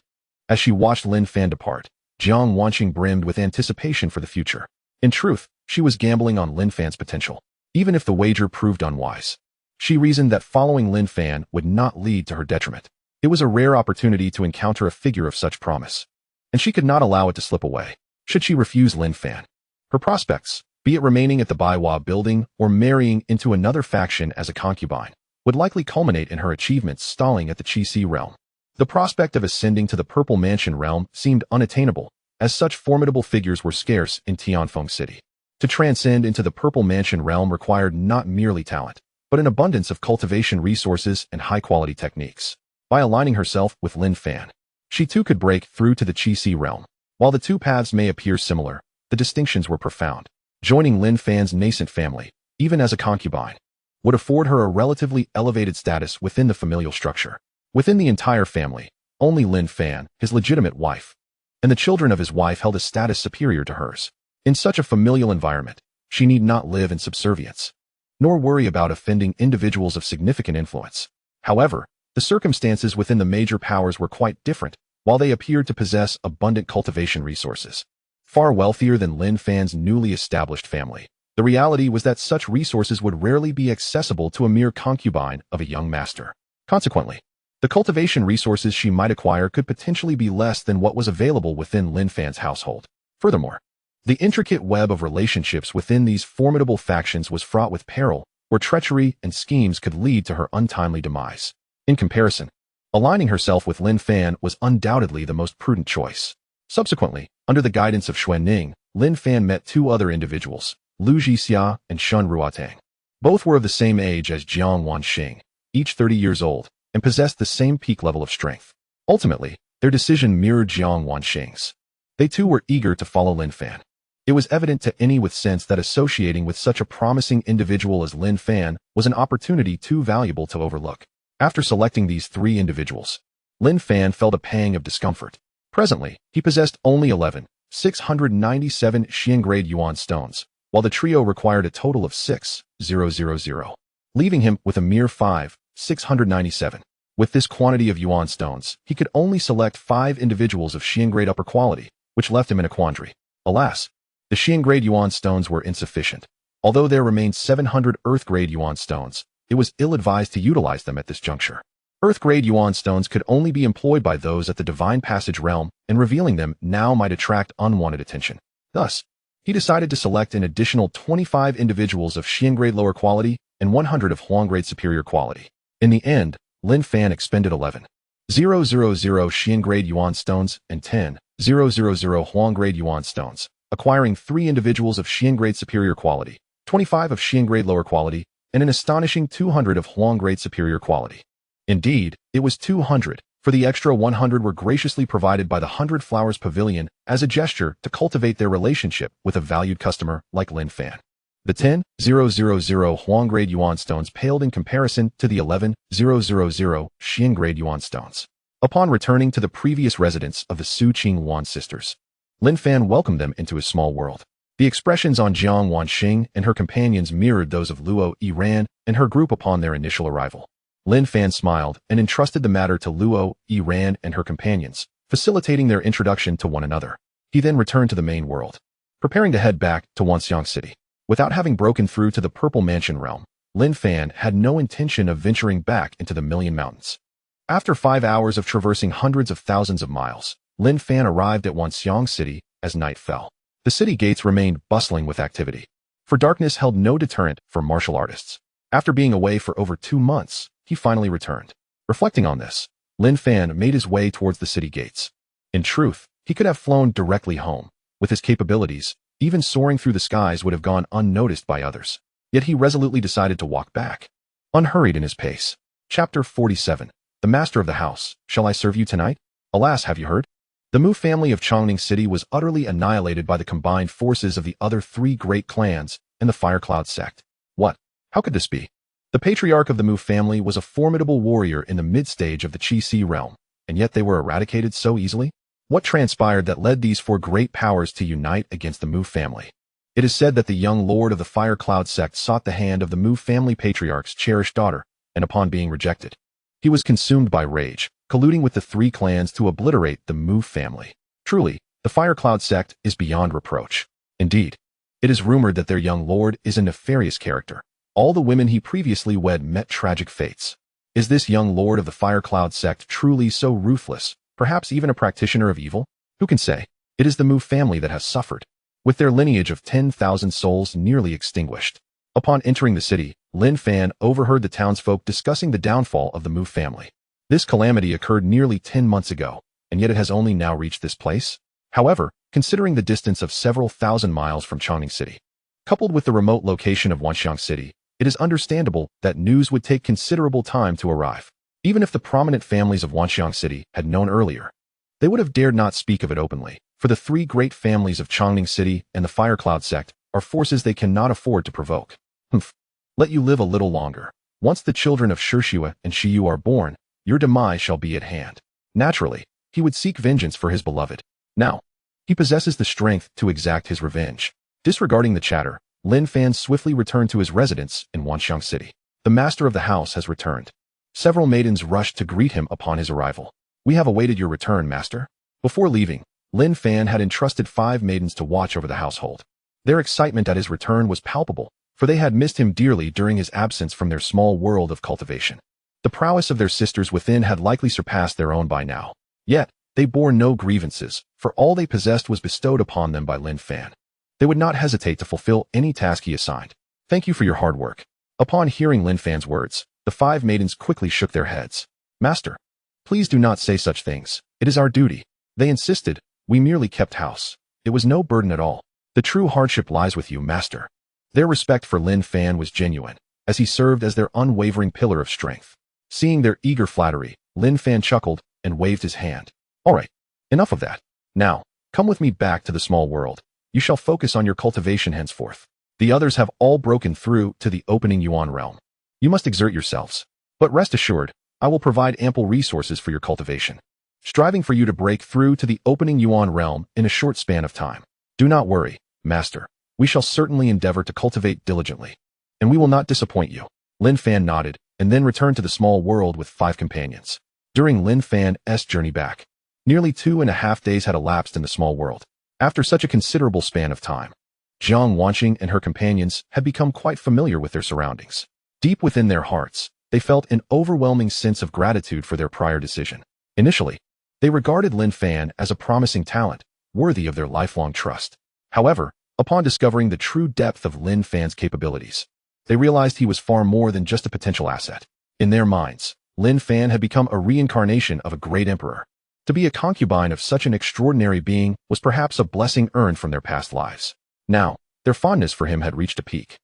As she watched Lin Fan depart, Jiang Wanxing brimmed with anticipation for the future. In truth, she was gambling on Lin Fan's potential, even if the wager proved unwise. She reasoned that following Lin Fan would not lead to her detriment. It was a rare opportunity to encounter a figure of such promise, and she could not allow it to slip away. Should she refuse Lin Fan, her prospects, be it remaining at the Baihua building or marrying into another faction as a concubine, would likely culminate in her achievements stalling at the Qi realm. The prospect of ascending to the Purple Mansion realm seemed unattainable, as such formidable figures were scarce in Tianfeng City. To transcend into the Purple Mansion realm required not merely talent, but an abundance of cultivation resources and high-quality techniques. By aligning herself with Lin Fan, she too could break through to the Qi realm. While the two paths may appear similar, the distinctions were profound. Joining Lin Fan's nascent family, even as a concubine, would afford her a relatively elevated status within the familial structure. Within the entire family, only Lin Fan, his legitimate wife, and the children of his wife held a status superior to hers. In such a familial environment, she need not live in subservience, nor worry about offending individuals of significant influence. However, the circumstances within the major powers were quite different. While they appeared to possess abundant cultivation resources, far wealthier than Lin Fan's newly established family, the reality was that such resources would rarely be accessible to a mere concubine of a young master. Consequently, the cultivation resources she might acquire could potentially be less than what was available within Lin Fan's household. Furthermore, the intricate web of relationships within these formidable factions was fraught with peril, where treachery and schemes could lead to her untimely demise. In comparison, aligning herself with Lin Fan was undoubtedly the most prudent choice. Subsequently, under the guidance of Xuan Ning, Lin Fan met two other individuals, Lu Jixia and Shun Ruotang. Both were of the same age as Jiang Wanxing, each 30 years old, and possessed the same peak level of strength. Ultimately, their decision mirrored Jiang Wanxing's. They too were eager to follow Lin Fan. It was evident to any with sense that associating with such a promising individual as Lin Fan was an opportunity too valuable to overlook. After selecting these three individuals, Lin Fan felt a pang of discomfort. Presently, he possessed only 11,697 Xian grade yuan stones, while the trio required a total of 6,000, leaving him with a mere 5,697. With this quantity of yuan stones, he could only select 5 individuals of Xian grade upper quality, which left him in a quandary. Alas, the Xian grade yuan stones were insufficient. Although there remained 700 earth grade yuan stones, it was ill-advised to utilize them at this juncture. Earth-grade yuan stones could only be employed by those at the Divine Passage realm, and revealing them now might attract unwanted attention. Thus, he decided to select an additional 25 individuals of Xian grade lower quality and 100 of Huang grade superior quality. In the end, Lin Fan expended 11,000 Xian grade yuan stones and 10,000 Huang grade yuan stones, acquiring 3 individuals of Xian grade superior quality, 25 of Xian grade lower quality, and an astonishing 200 of Huang grade superior quality. Indeed, it was 200, for the extra 100 were graciously provided by the 100 Flowers Pavilion as a gesture to cultivate their relationship with a valued customer like Lin Fan. The 10,000 Huang grade yuan stones paled in comparison to the 11,000 Xian grade yuan stones. Upon returning to the previous residence of the Su Qingwan sisters, Lin Fan welcomed them into his small world. The expressions on Jiang Wanxing and her companions mirrored those of Luo Yiran and her group upon their initial arrival. Lin Fan smiled and entrusted the matter to Luo Yiran and her companions, facilitating their introduction to one another. He then returned to the main world, preparing to head back to Wanxiang City. Without having broken through to the Purple Mansion realm, Lin Fan had no intention of venturing back into the Million Mountains. After 5 hours of traversing hundreds of thousands of miles, Lin Fan arrived at Wanxiang City as night fell. The city gates remained bustling with activity, for darkness held no deterrent for martial artists. After being away for over 2 months, he finally returned. Reflecting on this, Lin Fan made his way towards the city gates. In truth, he could have flown directly home. With his capabilities, even soaring through the skies would have gone unnoticed by others. Yet he resolutely decided to walk back, unhurried in his pace. Chapter 47. The Master of the House. Shall I serve you tonight? Alas, have you heard? The Mu family of Chongning City was utterly annihilated by the combined forces of the other 3 great clans and the Firecloud sect. What? How could this be? The patriarch of the Mu family was a formidable warrior in the mid-stage of the Qi realm, and yet they were eradicated so easily? What transpired that led these 4 great powers to unite against the Mu family? It is said that the young lord of the Firecloud sect sought the hand of the Mu family patriarch's cherished daughter, and upon being rejected, he was consumed by rage, colluding with the 3 clans to obliterate the Mu family. Truly, the Firecloud sect is beyond reproach. Indeed, it is rumored that their young lord is a nefarious character. All the women he previously wed met tragic fates. Is this young lord of the Firecloud sect truly so ruthless, perhaps even a practitioner of evil? Who can say? It is the Mu family that has suffered, with their lineage of 10,000 souls nearly extinguished. Upon entering the city, Lin Fan overheard the townsfolk discussing the downfall of the Mu family. This calamity occurred nearly 10 months ago, and yet it has only now reached this place. However, considering the distance of several thousand miles from Chongning City, coupled with the remote location of Wanxiang City, it is understandable that news would take considerable time to arrive. Even if the prominent families of Wanxiang City had known earlier, they would have dared not speak of it openly, for the 3 great families of Chongning City and the Firecloud sect are forces they cannot afford to provoke. Let you live a little longer. Once the children of Shishua and Shiyu are born, your demise shall be at hand. Naturally, he would seek vengeance for his beloved. Now, he possesses the strength to exact his revenge. Disregarding the chatter, Lin Fan swiftly returned to his residence in Wanxiang City. The master of the house has returned. Several maidens rushed to greet him upon his arrival. We have awaited your return, master. Before leaving, Lin Fan had entrusted 5 maidens to watch over the household. Their excitement at his return was palpable, for they had missed him dearly during his absence from their small world of cultivation. The prowess of their sisters within had likely surpassed their own by now. Yet, they bore no grievances, for all they possessed was bestowed upon them by Lin Fan. They would not hesitate to fulfill any task he assigned. Thank you for your hard work. Upon hearing Lin Fan's words, the 5 maidens quickly shook their heads. Master, please do not say such things. It is our duty. They insisted. We merely kept house. It was no burden at all. The true hardship lies with you, master. Their respect for Lin Fan was genuine, as he served as their unwavering pillar of strength. Seeing their eager flattery, Lin Fan chuckled and waved his hand. All right, enough of that. Now, come with me back to the small world. You shall focus on your cultivation henceforth. The others have all broken through to the opening Yuan realm. You must exert yourselves. But rest assured, I will provide ample resources for your cultivation, striving for you to break through to the opening Yuan realm in a short span of time. Do not worry, master. We shall certainly endeavor to cultivate diligently, and we will not disappoint you. Lin Fan nodded, and then returned to the small world with 5 companions. During Lin Fan's journey back, nearly 2.5 days had elapsed in the small world. After such a considerable span of time, Zhang Wanqing and her companions had become quite familiar with their surroundings. Deep within their hearts, they felt an overwhelming sense of gratitude for their prior decision. Initially, they regarded Lin Fan as a promising talent, worthy of their lifelong trust. However, upon discovering the true depth of Lin Fan's capabilities, they realized he was far more than just a potential asset. In their minds, Lin Fan had become a reincarnation of a great emperor. To be a concubine of such an extraordinary being was perhaps a blessing earned from their past lives. Now, their fondness for him had reached a peak.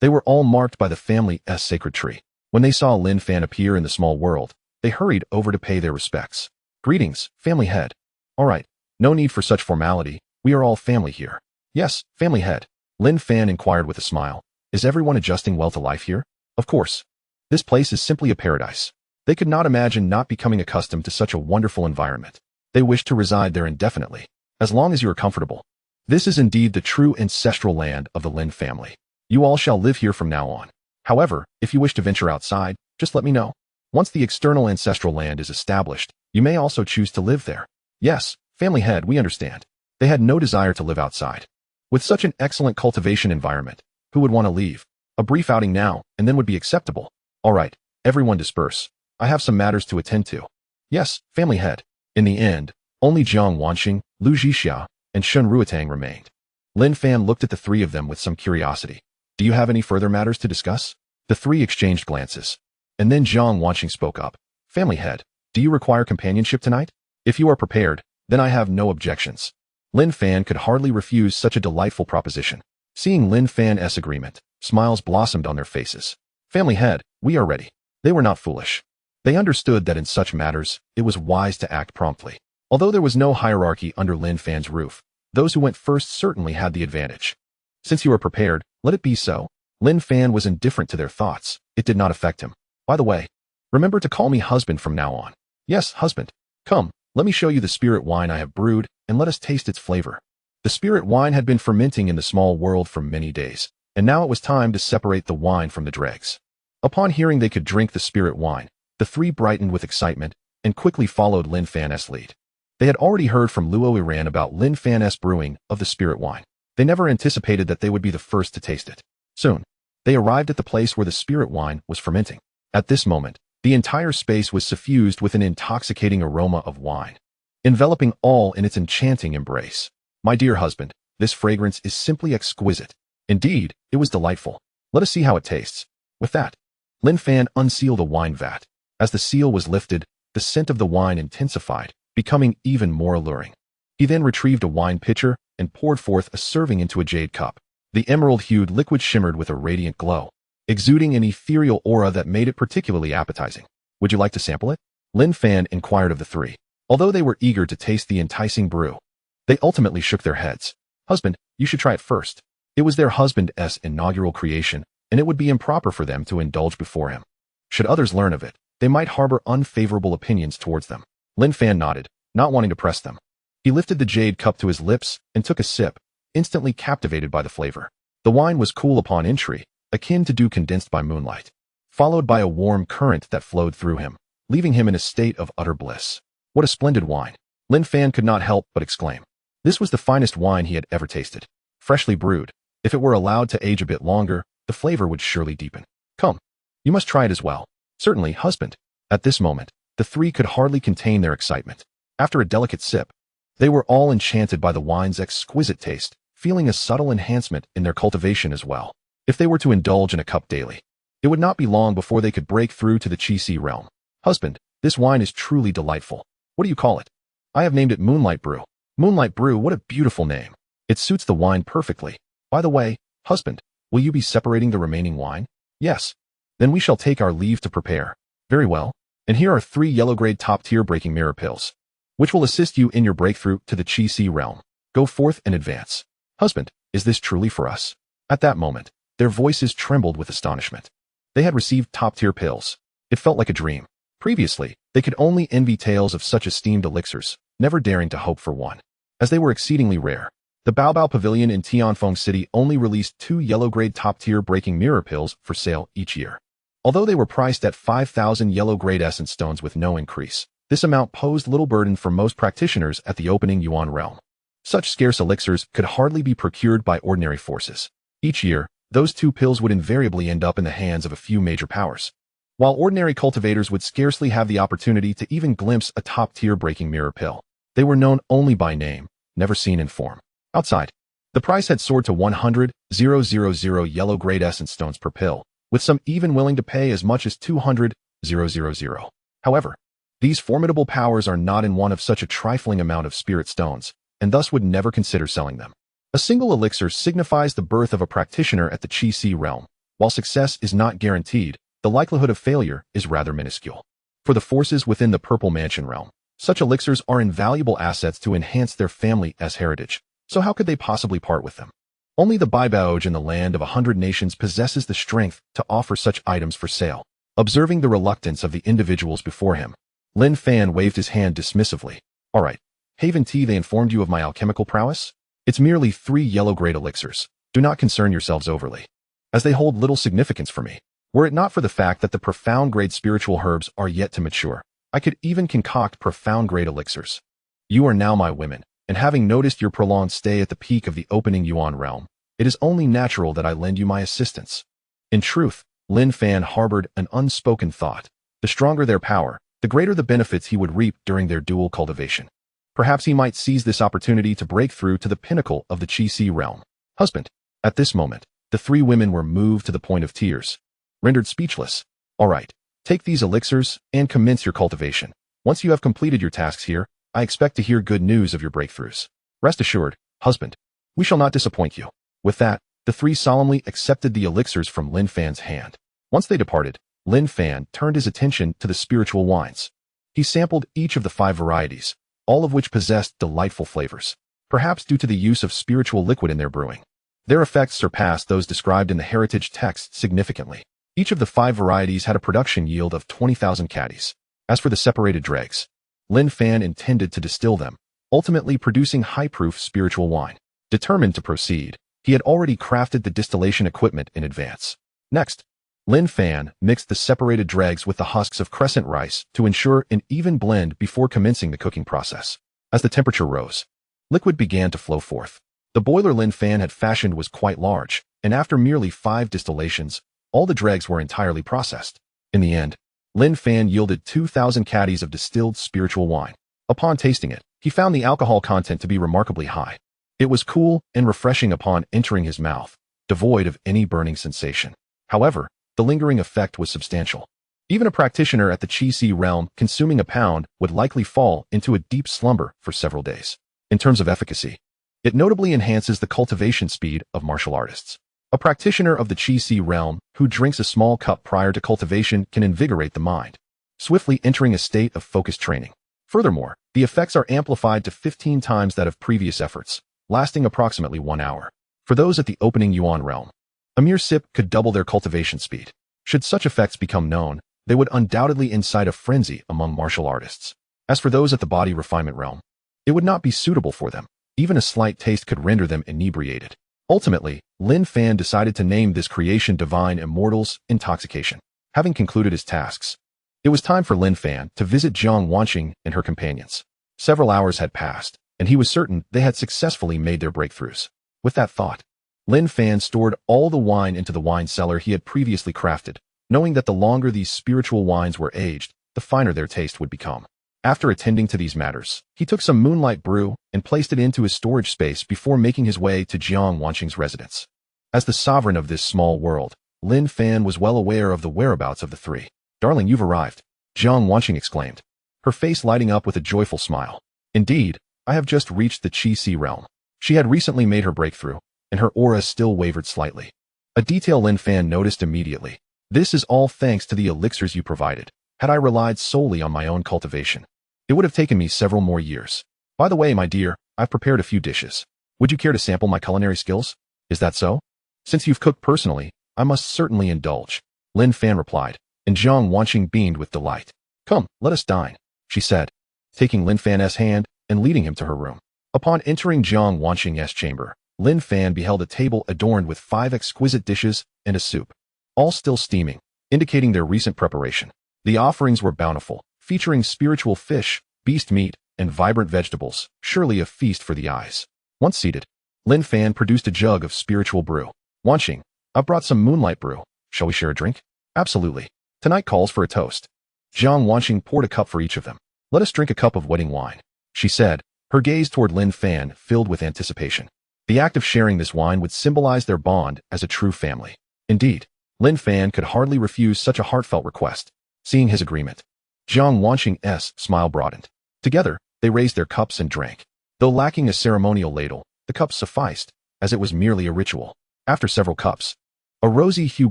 They were all marked by the family's sacred tree. When they saw Lin Fan appear in the small world, they hurried over to pay their respects. Greetings, family head. All right, no need for such formality. We are all family here. Yes, family head. Lin Fan inquired with a smile. Is everyone adjusting well to life here? Of course. This place is simply a paradise. They could not imagine not becoming accustomed to such a wonderful environment. They wished to reside there indefinitely, as long as you are comfortable. This is indeed the true ancestral land of the Lin family. You all shall live here from now on. However, if you wish to venture outside, just let me know. Once the external ancestral land is established, you may also choose to live there. Yes, family head, we understand. They had no desire to live outside. With such an excellent cultivation environment, who would want to leave? A brief outing now, and then would be acceptable. All right, everyone disperse. I have some matters to attend to. Yes, family head. In the end, only Jiang Wanxing, Lu Zhixia, and Shun Ruotang remained. Lin Fan looked at the three of them with some curiosity. Do you have any further matters to discuss? The three exchanged glances. And then Jiang Wanxing spoke up. Family head, do you require companionship tonight? If you are prepared, then I have no objections. Lin Fan could hardly refuse such a delightful proposition. Seeing Lin Fan's agreement, smiles blossomed on their faces. Family head, we are ready. They were not foolish. They understood that in such matters, it was wise to act promptly. Although there was no hierarchy under Lin Fan's roof, those who went first certainly had the advantage. Since you are prepared, let it be so. Lin Fan was indifferent to their thoughts. It did not affect him. By the way, remember to call me husband from now on. Yes, husband. Come, let me show you the spirit wine I have brewed, and let us taste its flavor. The spirit wine had been fermenting in the small world for many days, and now it was time to separate the wine from the dregs. Upon hearing they could drink the spirit wine, the three brightened with excitement and quickly followed Lin Fan's lead. They had already heard from Luo Iran about Lin Fan's brewing of the spirit wine. They never anticipated that they would be the first to taste it. Soon, they arrived at the place where the spirit wine was fermenting. At this moment, the entire space was suffused with an intoxicating aroma of wine, enveloping all in its enchanting embrace. My dear husband, this fragrance is simply exquisite. Indeed, it was delightful. Let us see how it tastes. With that, Lin Fan unsealed a wine vat. As the seal was lifted, the scent of the wine intensified, becoming even more alluring. He then retrieved a wine pitcher and poured forth a serving into a jade cup. The emerald-hued liquid shimmered with a radiant glow, exuding an ethereal aura that made it particularly appetizing. Would you like to sample it? Lin Fan inquired of the three. Although they were eager to taste the enticing brew, they ultimately shook their heads. Husband, you should try it first. It was their husband's inaugural creation, and it would be improper for them to indulge before him. Should others learn of it, they might harbor unfavorable opinions towards them. Lin Fan nodded, not wanting to press them. He lifted the jade cup to his lips and took a sip, instantly captivated by the flavor. The wine was cool upon entry, akin to dew condensed by moonlight, followed by a warm current that flowed through him, leaving him in a state of utter bliss. What a splendid wine! Lin Fan could not help but exclaim. This was the finest wine he had ever tasted. Freshly brewed, if it were allowed to age a bit longer, the flavor would surely deepen. Come, you must try it as well. Certainly, husband. At this moment, the three could hardly contain their excitement. After a delicate sip, they were all enchanted by the wine's exquisite taste, feeling a subtle enhancement in their cultivation as well. If they were to indulge in a cup daily, it would not be long before they could break through to the Qi realm. Husband, this wine is truly delightful. What do you call it? I have named it Moonlight Brew. Moonlight Brew, what a beautiful name. It suits the wine perfectly. By the way, husband, will you be separating the remaining wine? Yes. Then we shall take our leave to prepare. Very well. And here are 3 yellow-grade top-tier breaking mirror pills, which will assist you in your breakthrough to the Qi realm. Go forth and advance. Husband, is this truly for us? At that moment, their voices trembled with astonishment. They had received top-tier pills. It felt like a dream. Previously, they could only envy tales of such esteemed elixirs, never daring to hope for one, as they were exceedingly rare. The Baihua Pavilion in Tianfeng City only released 2 yellow-grade top-tier breaking mirror pills for sale each year. Although they were priced at 5,000 yellow-grade essence stones with no increase, this amount posed little burden for most practitioners at the opening Yuan realm. Such scarce elixirs could hardly be procured by ordinary forces. Each year, those 2 pills would invariably end up in the hands of a few major powers, while ordinary cultivators would scarcely have the opportunity to even glimpse a top-tier breaking mirror pill. They were known only by name, never seen in form. Outside, the price had soared to 100,000 yellow-grade essence stones per pill, with some even willing to pay as much as 200,000. However, these formidable powers are not in want of such a trifling amount of spirit stones, and thus would never consider selling them. A single elixir signifies the birth of a practitioner at the Qi realm. While success is not guaranteed, the likelihood of failure is rather minuscule. For the forces within the Purple Mansion realm, such elixirs are invaluable assets to enhance their family's heritage, so how could they possibly part with them? Only the Baihua in the land of 100 nations possesses the strength to offer such items for sale. Observing the reluctance of the individuals before him, Lin Fan waved his hand dismissively. All right, Haven Tea, they informed you of my alchemical prowess? It's merely 3 yellow-grade elixirs. Do not concern yourselves overly, as they hold little significance for me. Were it not for the fact that the profound-grade spiritual herbs are yet to mature, I could even concoct profound-grade elixirs. You are now my women, and having noticed your prolonged stay at the peak of the opening Yuan realm, it is only natural that I lend you my assistance. In truth, Lin Fan harbored an unspoken thought. The stronger their power, the greater the benefits he would reap during their dual cultivation. Perhaps he might seize this opportunity to break through to the pinnacle of the Qi realm. Husband. At this moment, the three women were moved to the point of tears, rendered speechless. All right, take these elixirs and commence your cultivation. Once you have completed your tasks here, I expect to hear good news of your breakthroughs. Rest assured, husband, we shall not disappoint you. With that, the three solemnly accepted the elixirs from Lin Fan's hand. Once they departed, Lin Fan turned his attention to the spiritual wines. He sampled each of the 5 varieties, all of which possessed delightful flavors, perhaps due to the use of spiritual liquid in their brewing. Their effects surpassed those described in the heritage text significantly. Each of the 5 varieties had a production yield of 20,000 caddies. As for the separated dregs, Lin Fan intended to distill them, ultimately producing high-proof spiritual wine. Determined to proceed, he had already crafted the distillation equipment in advance. Next, Lin Fan mixed the separated dregs with the husks of crescent rice to ensure an even blend before commencing the cooking process. As the temperature rose, liquid began to flow forth. The boiler Lin Fan had fashioned was quite large, and after merely 5 distillations, all the dregs were entirely processed. In the end, Lin Fan yielded 2,000 caddies of distilled spiritual wine. Upon tasting it, he found the alcohol content to be remarkably high. It was cool and refreshing upon entering his mouth, devoid of any burning sensation. However, the lingering effect was substantial. Even a practitioner at the Qi realm consuming a pound would likely fall into a deep slumber for several days. In terms of efficacy, it notably enhances the cultivation speed of martial artists. A practitioner of the Qi realm who drinks a small cup prior to cultivation can invigorate the mind, swiftly entering a state of focused training. Furthermore, the effects are amplified to 15 times that of previous efforts, lasting approximately 1 hour. For those at the opening Yuan realm, a mere sip could double their cultivation speed. Should such effects become known, they would undoubtedly incite a frenzy among martial artists. As for those at the body refinement realm, it would not be suitable for them. Even a slight taste could render them inebriated. Ultimately, Lin Fan decided to name this creation Divine Immortals Intoxication. Having concluded his tasks, it was time for Lin Fan to visit Jiang Wanqing and her companions. Several hours had passed, and he was certain they had successfully made their breakthroughs. With that thought, Lin Fan stored all the wine into the wine cellar he had previously crafted, knowing that the longer these spiritual wines were aged, the finer their taste would become. After attending to these matters, he took some moonlight brew and placed it into his storage space before making his way to Jiang Wanqing's residence. As the sovereign of this small world, Lin Fan was well aware of the whereabouts of the three. "Darling, you've arrived," Jiang Wanqing exclaimed, her face lighting up with a joyful smile. "Indeed, I have just reached the Qi realm." She had recently made her breakthrough, and her aura still wavered slightly. A detail Lin Fan noticed immediately. "This is all thanks to the elixirs you provided. Had I relied solely on my own cultivation, it would have taken me several more years. By the way, my dear, I've prepared a few dishes. Would you care to sample my culinary skills? Is that so? Since you've cooked personally, I must certainly indulge," Lin Fan replied, and Jiang Wanqing beamed with delight. "Come, let us dine," she said, taking Lin Fan's hand and leading him to her room. Upon entering Jiang Wanqing's chamber, Lin Fan beheld a table adorned with 5 exquisite dishes and a soup, all still steaming, indicating their recent preparation. The offerings were bountiful, featuring spiritual fish, beast meat, and vibrant vegetables, surely a feast for the eyes. Once seated, Lin Fan produced a jug of spiritual brew. "Wanqing, I've brought some moonlight brew. Shall we share a drink?" "Absolutely. Tonight calls for a toast." Jiang Wanqing poured a cup for each of them. "Let us drink a cup of wedding wine," she said, her gaze toward Lin Fan filled with anticipation. The act of sharing this wine would symbolize their bond as a true family. Indeed, Lin Fan could hardly refuse such a heartfelt request. Seeing his agreement, Jiang Wanqing's smile broadened. Together, they raised their cups and drank. Though lacking a ceremonial ladle, the cups sufficed, as it was merely a ritual. After several cups, a rosy hue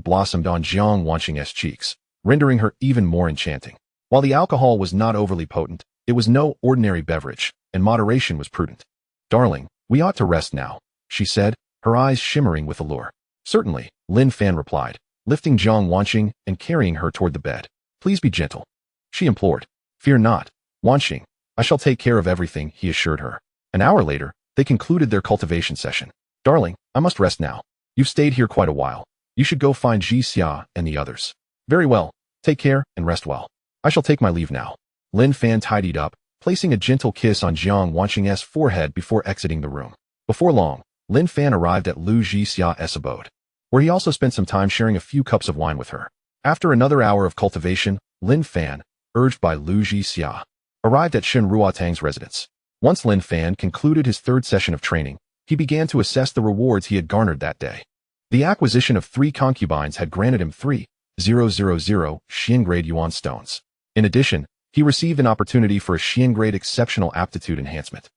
blossomed on Jiang Wanqing's cheeks, rendering her even more enchanting. While the alcohol was not overly potent, it was no ordinary beverage, and moderation was prudent. "Darling, we ought to rest now," she said, her eyes shimmering with allure. "Certainly," Lin Fan replied, lifting Jiang Wanqing and carrying her toward the bed. "Please be gentle," she implored. "Fear not, Wanqing. I shall take care of everything," he assured her. An hour later, they concluded their cultivation session. "Darling, I must rest now. You've stayed here quite a while. You should go find Ji Xia and the others." "Very well. Take care and rest well. I shall take my leave now." Lin Fan tidied up, placing a gentle kiss on Jiang Wanqing's forehead before exiting the room. Before long, Lin Fan arrived at Ji Xia's abode, where he also spent some time sharing a few cups of wine with her. After another hour of cultivation, Lin Fan, urged by Lu Jixia, arrived at Shen Ruotang's residence. Once Lin Fan concluded his third session of training, he began to assess the rewards he had garnered that day. The acquisition of 3 concubines had granted him 3,000 Xian grade Yuan stones. In addition, he received an opportunity for a Xian grade exceptional aptitude enhancement,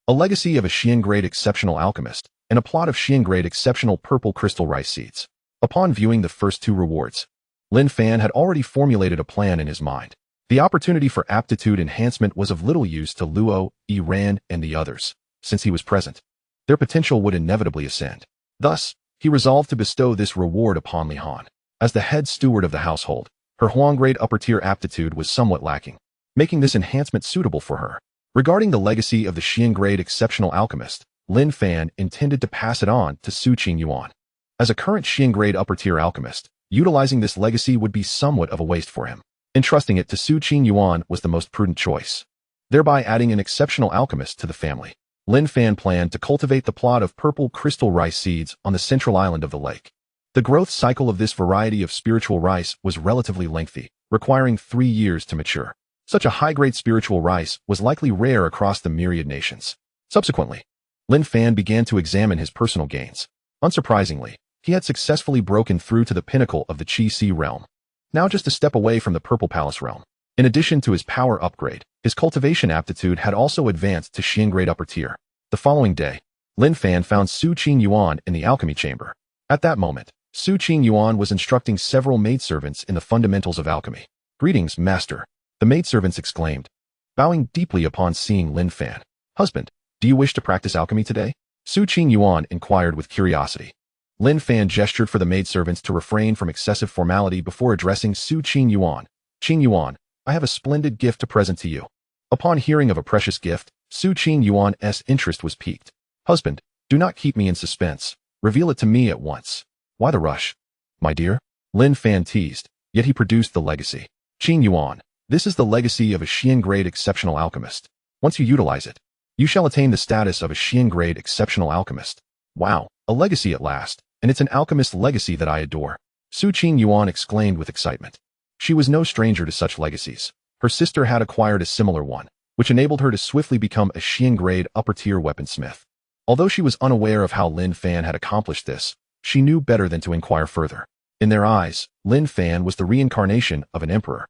a legacy of a Xian grade exceptional alchemist, and a plot of Xian grade exceptional purple crystal rice seeds. Upon viewing the first 2 rewards, Lin Fan had already formulated a plan in his mind. The opportunity for aptitude enhancement was of little use to Luo, Ran, and the others, since he was present. Their potential would inevitably ascend. Thus, he resolved to bestow this reward upon Li Han. As the head steward of the household, her Huang-grade upper-tier aptitude was somewhat lacking, making this enhancement suitable for her. Regarding the legacy of the Xian-grade exceptional alchemist, Lin Fan intended to pass it on to Su Qingyuan. As a current Xian-grade upper-tier alchemist, utilizing this legacy would be somewhat of a waste for him. Entrusting it to Su Qingyuan was the most prudent choice, thereby adding an exceptional alchemist to the family. Lin Fan planned to cultivate the plot of purple crystal rice seeds on the central island of the lake. The growth cycle of this variety of spiritual rice was relatively lengthy, requiring 3 years to mature. Such a high-grade spiritual rice was likely rare across the myriad nations. Subsequently, Lin Fan began to examine his personal gains. Unsurprisingly, he had successfully broken through to the pinnacle of the Qi Si realm, now just a step away from the Purple Palace realm. In addition to his power upgrade, his cultivation aptitude had also advanced to Xian grade upper tier. The following day, Lin Fan found Su Qingyuan in the alchemy chamber. At that moment, Su Qingyuan was instructing several maidservants in the fundamentals of alchemy. "Greetings, master," the maidservants exclaimed, bowing deeply upon seeing Lin Fan. "Husband, do you wish to practice alchemy today?" Su Qingyuan inquired with curiosity. Lin Fan gestured for the maidservants to refrain from excessive formality before addressing Su Qingyuan. "Qingyuan, I have a splendid gift to present to you." Upon hearing of a precious gift, Su Qingyuan's interest was piqued. "Husband, do not keep me in suspense. Reveal it to me at once." "Why the rush, my dear?" Lin Fan teased, yet he produced the legacy. "Qingyuan, this is the legacy of a Xian-grade exceptional alchemist. Once you utilize it, you shall attain the status of a Xian-grade exceptional alchemist." "Wow, a legacy at last, and it's an alchemist's legacy that I adore," Su Qingyuan exclaimed with excitement. She was no stranger to such legacies. Her sister had acquired a similar one, which enabled her to swiftly become a Xian-grade upper-tier weaponsmith. Although she was unaware of how Lin Fan had accomplished this, she knew better than to inquire further. In their eyes, Lin Fan was the reincarnation of an emperor.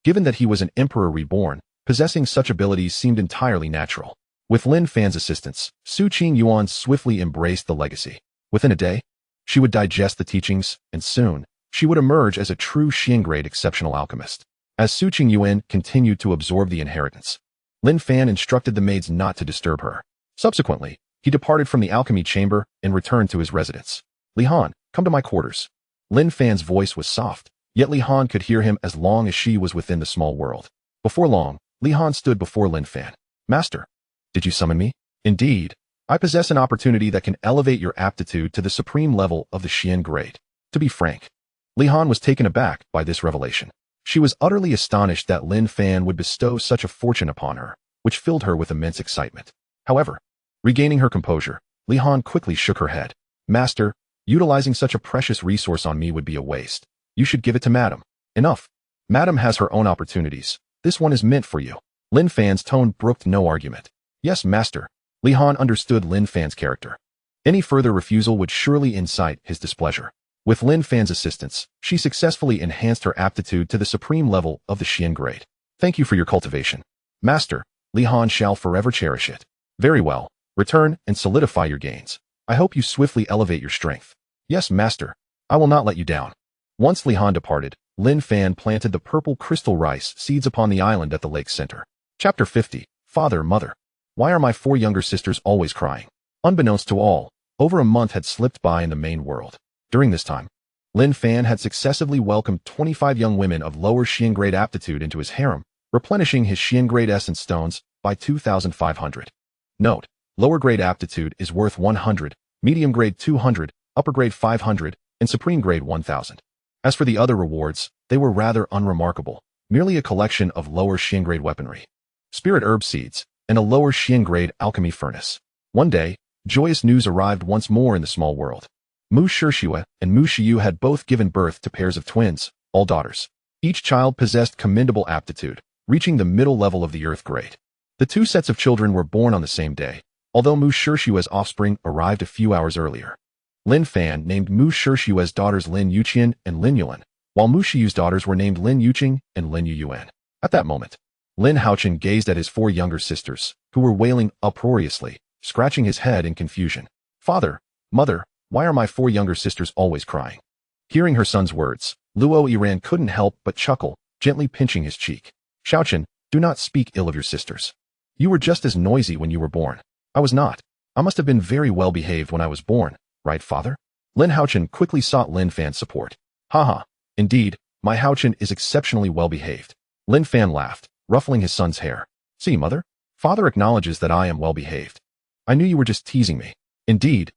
Given that he was an emperor reborn, possessing such abilities seemed entirely natural. With Lin Fan's assistance, Su Qingyuan swiftly embraced the legacy. Within a day, she would digest the teachings, and soon, she would emerge as a true Xian-grade exceptional alchemist. As Su Qingyuan continued to absorb the inheritance, Lin Fan instructed the maids not to disturb her. Subsequently, he departed from the alchemy chamber and returned to his residence. "Li Han, come to my quarters." Lin Fan's voice was soft, yet Li Han could hear him as long as she was within the small world. Before long, Li Han stood before Lin Fan. "Master, did you summon me?" "Indeed, I possess an opportunity that can elevate your aptitude to the supreme level of the Xian grade." To be frank, Li Han was taken aback by this revelation. She was utterly astonished that Lin Fan would bestow such a fortune upon her, which filled her with immense excitement. However, regaining her composure, Li Han quickly shook her head. "Master, utilizing such a precious resource on me would be a waste. You should give it to Madam." "Enough. Madam has her own opportunities. This one is meant for you." Lin Fan's tone brooked no argument. "Yes, master." Li Han understood Lin Fan's character. Any further refusal would surely incite his displeasure. With Lin Fan's assistance, she successfully enhanced her aptitude to the supreme level of the Xian grade. "Thank you for your cultivation. Master, Li Han shall forever cherish it." "Very well. Return and solidify your gains. I hope you swiftly elevate your strength." "Yes, master. I will not let you down." Once Li Han departed, Lin Fan planted the purple crystal rice seeds upon the island at the lake's center. Chapter 50. Father, Mother. Why are my 4 younger sisters always crying? Unbeknownst to all, over a month had slipped by in the main world. During this time, Lin Fan had successively welcomed 25 young women of lower Xian grade aptitude into his harem, replenishing his Xian grade essence stones by 2,500. Note, lower grade aptitude is worth 100, medium grade 200, upper grade 500, and supreme grade 1,000. As for the other rewards, they were rather unremarkable, merely a collection of lower Xian grade weaponry, spirit herb seeds, and a lower Xian grade alchemy furnace. One day, joyous news arrived once more in the small world. Mu Shishua and Mu Shiyu had both given birth to pairs of twins, all daughters. Each child possessed commendable aptitude, reaching the middle level of the Earth grade. The two sets of children were born on the same day, although Mu Shixue's offspring arrived a few hours earlier. Lin Fan named Mu Shixue's daughters Lin Yuqian and Lin Yuan, while Mu Shiyu's daughters were named Lin Yuqing and Lin Yuyuan. At that moment, Lin Haochen gazed at his four younger sisters, who were wailing uproariously, scratching his head in confusion. Father, mother, why are my four younger sisters always crying? Hearing her son's words, Luo Yiran couldn't help but chuckle, gently pinching his cheek. Xiaochen, do not speak ill of your sisters. You were just as noisy when you were born. I was not. I must have been very well behaved when I was born, right, father? Lin Haochen quickly sought Lin Fan's support. Haha, indeed, my Haochen is exceptionally well behaved. Lin Fan laughed, ruffling his son's hair. See, mother? Father acknowledges that I am well behaved. I knew you were just teasing me. Indeed,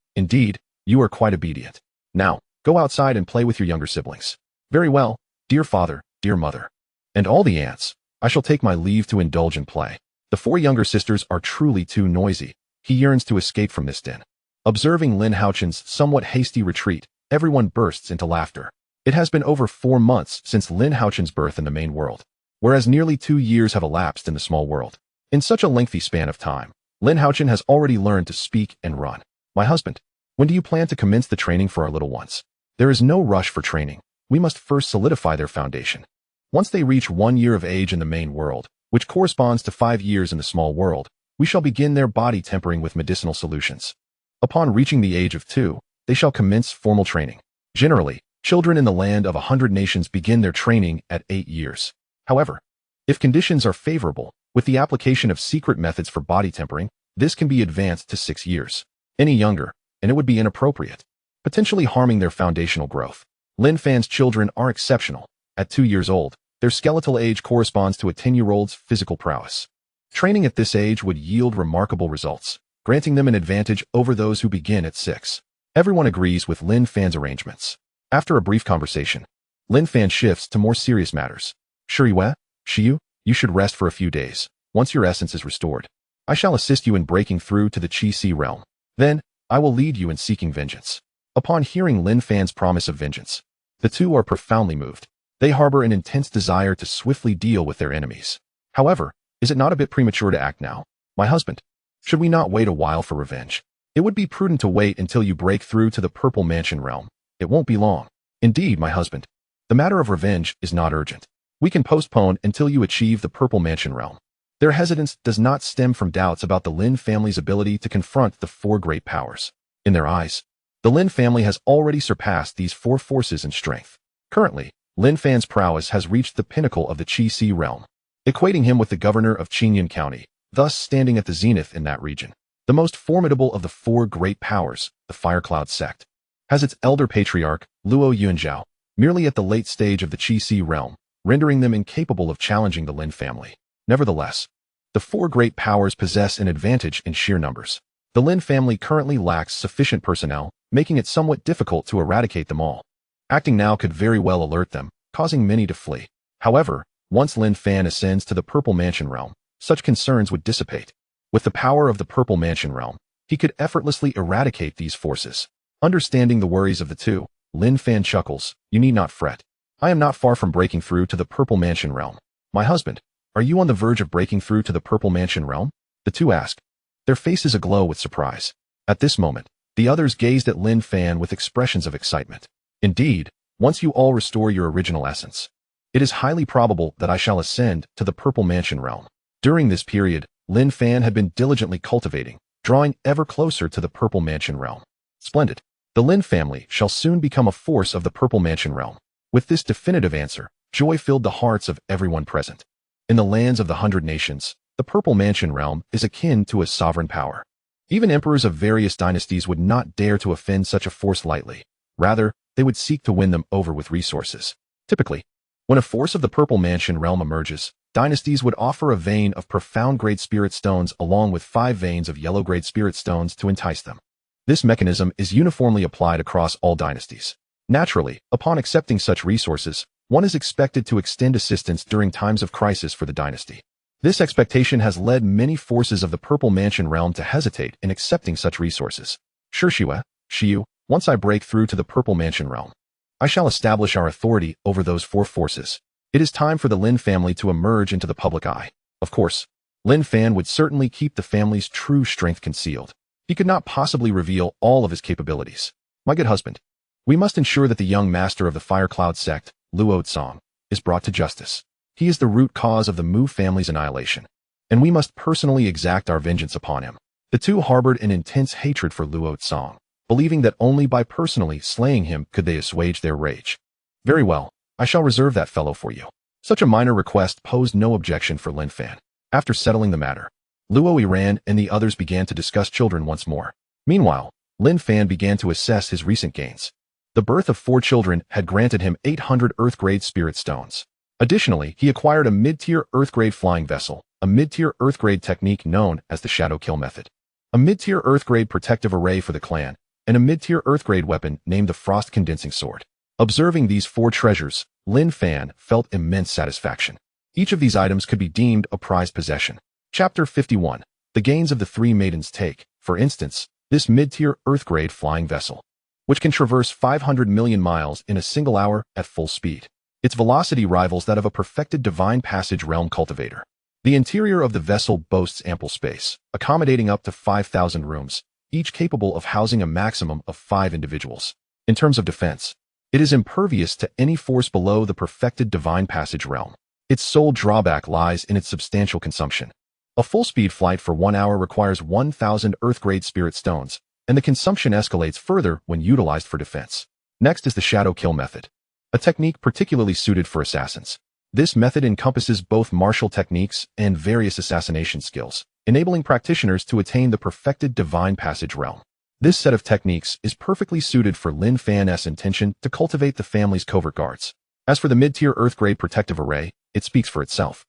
you are quite obedient. Now, go outside and play with your younger siblings. Very well, dear father, dear mother. And all the aunts, I shall take my leave to indulge in play. The four younger sisters are truly too noisy. He yearns to escape from this din. Observing Lin Haochen's somewhat hasty retreat, everyone bursts into laughter. It has been over 4 months since Lin Haochen's birth in the main world, whereas nearly 2 years have elapsed in the small world. In such a lengthy span of time, Lin Haochen has already learned to speak and run. My husband, when do you plan to commence the training for our little ones? There is no rush for training. We must first solidify their foundation. Once they reach 1 year of age in the main world, which corresponds to 5 years in the small world, we shall begin their body tempering with medicinal solutions. Upon reaching the age of 2, they shall commence formal training. Generally, children in the land of 100 nations begin their training at 8 years. However, if conditions are favorable, with the application of secret methods for body tempering, this can be advanced to 6 years. Any younger, and it would be inappropriate, potentially harming their foundational growth. Lin Fan's children are exceptional. At 2 years old, their skeletal age corresponds to a 10-year-old's physical prowess. Training at this age would yield remarkable results, granting them an advantage over those who begin at 6. Everyone agrees with Lin Fan's arrangements. After a brief conversation, Lin Fan shifts to more serious matters. Shiyu, you should rest for a few days. Once your essence is restored, I shall assist you in breaking through to the Qi realm. Then, I will lead you in seeking vengeance. Upon hearing Lin Fan's promise of vengeance, the two are profoundly moved. They harbor an intense desire to swiftly deal with their enemies. However, is it not a bit premature to act now? My husband, should we not wait a while for revenge? It would be prudent to wait until you break through to the Purple Mansion realm. It won't be long. Indeed, my husband, the matter of revenge is not urgent. We can postpone until you achieve the Purple Mansion realm. Their hesitance does not stem from doubts about the Lin family's ability to confront the 4 great powers. In their eyes, the Lin family has already surpassed these 4 forces in strength. Currently, Lin Fan's prowess has reached the pinnacle of the Qi realm, equating him with the governor of Qingyun County, thus standing at the zenith in that region. The most formidable of the 4 great powers, the Firecloud sect, has its elder patriarch, Luo Yunzhao, merely at the late stage of the Qi realm, rendering them incapable of challenging the Lin family. Nevertheless, the 4 great powers possess an advantage in sheer numbers. The Lin family currently lacks sufficient personnel, making it somewhat difficult to eradicate them all. Acting now could very well alert them, causing many to flee. However, once Lin Fan ascends to the Purple Mansion realm, such concerns would dissipate. With the power of the Purple Mansion realm, he could effortlessly eradicate these forces. Understanding the worries of the two, Lin Fan chuckles, you need not fret. I am not far from breaking through to the Purple Mansion realm. My husband, are you on the verge of breaking through to the Purple Mansion realm? The two ask, their faces aglow with surprise. At this moment, the others gazed at Lin Fan with expressions of excitement. Indeed, once you all restore your original essence, it is highly probable that I shall ascend to the Purple Mansion realm. During this period, Lin Fan had been diligently cultivating, drawing ever closer to the Purple Mansion realm. Splendid. The Lin family shall soon become a force of the Purple Mansion realm. With this definitive answer, joy filled the hearts of everyone present. In the lands of the 100 nations, the Purple Mansion realm is akin to a sovereign power. Even emperors of various dynasties would not dare to offend such a force lightly. Rather, they would seek to win them over with resources. Typically, when a force of the Purple Mansion realm emerges, dynasties would offer a vein of profound Great Spirit stones along with 5 veins of yellow Great Spirit stones to entice them. This mechanism is uniformly applied across all dynasties. Naturally, upon accepting such resources, one is expected to extend assistance during times of crisis for the dynasty. This expectation has led many forces of the Purple Mansion realm to hesitate in accepting such resources. Shiyu, once I break through to the Purple Mansion realm, I shall establish our authority over those four forces. It is time for the Lin family to emerge into the public eye. Of course, Lin Fan would certainly keep the family's true strength concealed. He could not possibly reveal all of his capabilities. My good husband, we must ensure that the young master of the Firecloud sect, Luo Tsong, is brought to justice. He is the root cause of the Mu family's annihilation, and we must personally exact our vengeance upon him. The two harbored an intense hatred for Luo Tsong, believing that only by personally slaying him could they assuage their rage. Very well, I shall reserve that fellow for you. Such a minor request posed no objection for Lin Fan. After settling the matter, Luo Iran and the others began to discuss children once more. Meanwhile, Lin Fan began to assess his recent gains. The birth of 4 children had granted him 800 Earth-grade spirit stones. Additionally, he acquired a mid-tier Earth-grade flying vessel, a mid-tier Earth-grade technique known as the Shadow Kill method, a mid-tier Earth-grade protective array for the clan, and a mid-tier Earth-grade weapon named the Frost Condensing Sword. Observing these 4 treasures, Lin Fan felt immense satisfaction. Each of these items could be deemed a prized possession. Chapter 51. The gains of the 3 maidens take, for instance, this mid-tier Earth-grade flying vessel, which can traverse 500 million miles in a single hour at full speed. Its velocity rivals that of a perfected divine passage realm cultivator. The interior of the vessel boasts ample space, accommodating up to 5,000 rooms, each capable of housing a maximum of 5 individuals. In terms of defense, it is impervious to any force below the perfected divine passage realm. Its sole drawback lies in its substantial consumption. A full-speed flight for 1 hour requires 1,000 Earth-grade spirit stones, and the consumption escalates further when utilized for defense. Next is the Shadow Kill method, a technique particularly suited for assassins. This method encompasses both martial techniques and various assassination skills, enabling practitioners to attain the perfected divine passage realm. This set of techniques is perfectly suited for Lin Fan's intention to cultivate the family's covert guards. As for the mid-tier Earth-grade protective array, it speaks for itself.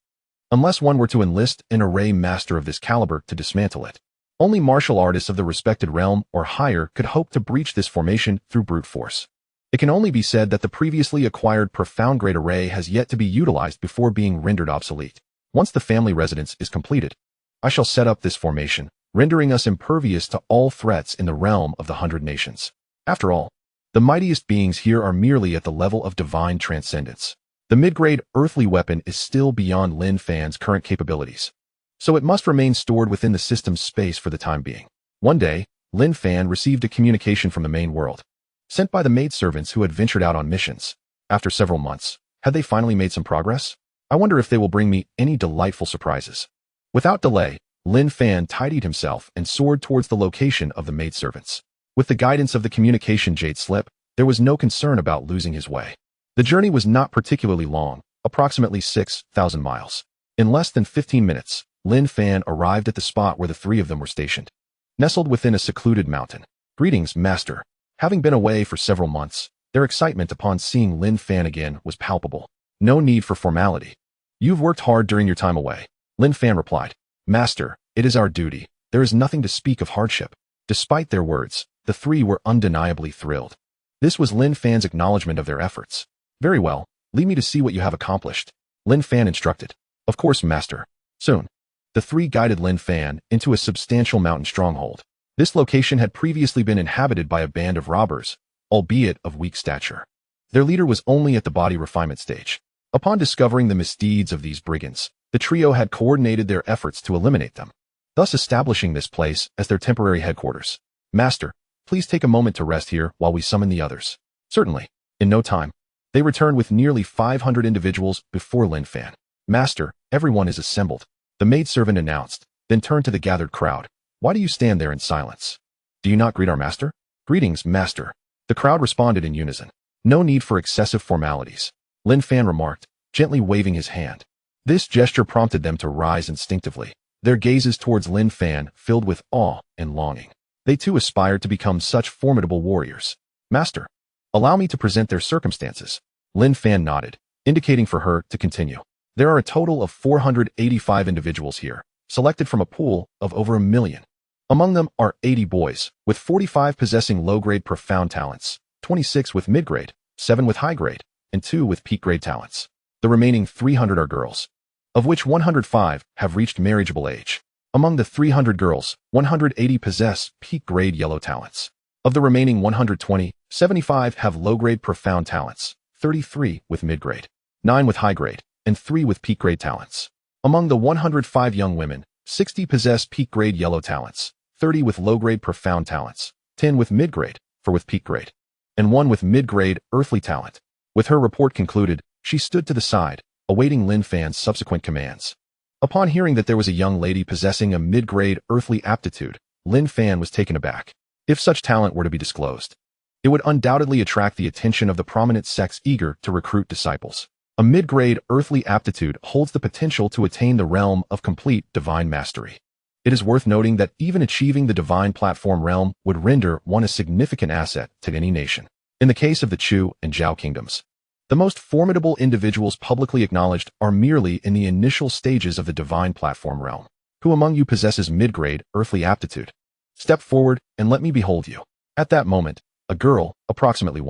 Unless one were to enlist an array master of this caliber to dismantle it, only martial artists of the respected realm or higher could hope to breach this formation through brute force. It can only be said that the previously acquired profound grade array has yet to be utilized before being rendered obsolete. Once the family residence is completed, I shall set up this formation, rendering us impervious to all threats in the realm of the 100 nations. After all, the mightiest beings here are merely at the level of divine transcendence. The mid-grade earthly weapon is still beyond Lin Fan's current capabilities, so it must remain stored within the system's space for the time being. One day, Lin Fan received a communication from the main world, sent by the maidservants who had ventured out on missions. After several months, had they finally made some progress? I wonder if they will bring me any delightful surprises. Without delay, Lin Fan tidied himself and soared towards the location of the maidservants. With the guidance of the communication jade slip, there was no concern about losing his way. The journey was not particularly long, approximately 6,000 miles. In less than 15 minutes, Lin Fan arrived at the spot where the 3 of them were stationed, nestled within a secluded mountain. Greetings, master. Having been away for several months, their excitement upon seeing Lin Fan again was palpable. No need for formality. You've worked hard during your time away. Lin Fan replied. Master, it is our duty. There is nothing to speak of hardship. Despite their words, the 3 were undeniably thrilled. This was Lin Fan's acknowledgement of their efforts. Very well, lead me to see what you have accomplished. Lin Fan instructed. Of course, master. Soon, the 3 guided Lin Fan into a substantial mountain stronghold. This location had previously been inhabited by a band of robbers, albeit of weak stature. Their leader was only at the body refinement stage. Upon discovering the misdeeds of these brigands, the trio had coordinated their efforts to eliminate them, thus establishing this place as their temporary headquarters. Master, please take a moment to rest here while we summon the others. Certainly. In no time, they returned with nearly 500 individuals before Lin Fan. Master, everyone is assembled, the maidservant announced, then turned to the gathered crowd. Why do you stand there in silence? Do you not greet our master? Greetings, master. The crowd responded in unison. No need for excessive formalities, Lin Fan remarked, gently waving his hand. This gesture prompted them to rise instinctively, their gazes towards Lin Fan filled with awe and longing. They too aspired to become such formidable warriors. Master, allow me to present their circumstances. Lin Fan nodded, indicating for her to continue. There are a total of 485 individuals here, selected from a pool of over 1 million. Among them are 80 boys, with 45 possessing low-grade profound talents, 26 with mid-grade, 7 with high-grade, and 2 with peak-grade talents. The remaining 300 are girls, of which 105 have reached marriageable age. Among the 300 girls, 180 possess peak-grade yellow talents. Of the remaining 120, 75 have low-grade profound talents, 33 with mid-grade, 9 with high-grade, and 3 with peak-grade talents. Among the 105 young women, 60 possess peak-grade yellow talents, 30 with low-grade profound talents, 10 with mid-grade, 4 with peak-grade, and 1 with mid-grade earthly talent. With her report concluded, she stood to the side, awaiting Lin Fan's subsequent commands. Upon hearing that there was a young lady possessing a mid-grade earthly aptitude, Lin Fan was taken aback. If such talent were to be disclosed, it would undoubtedly attract the attention of the prominent sects eager to recruit disciples. A mid-grade earthly aptitude holds the potential to attain the realm of complete divine mastery. It is worth noting that even achieving the divine platform realm would render one a significant asset to any nation. In the case of the Chu and Zhao kingdoms, the most formidable individuals publicly acknowledged are merely in the initial stages of the divine platform realm. Who among you possesses mid-grade earthly aptitude? Step forward and let me behold you. At that moment, a girl, approximately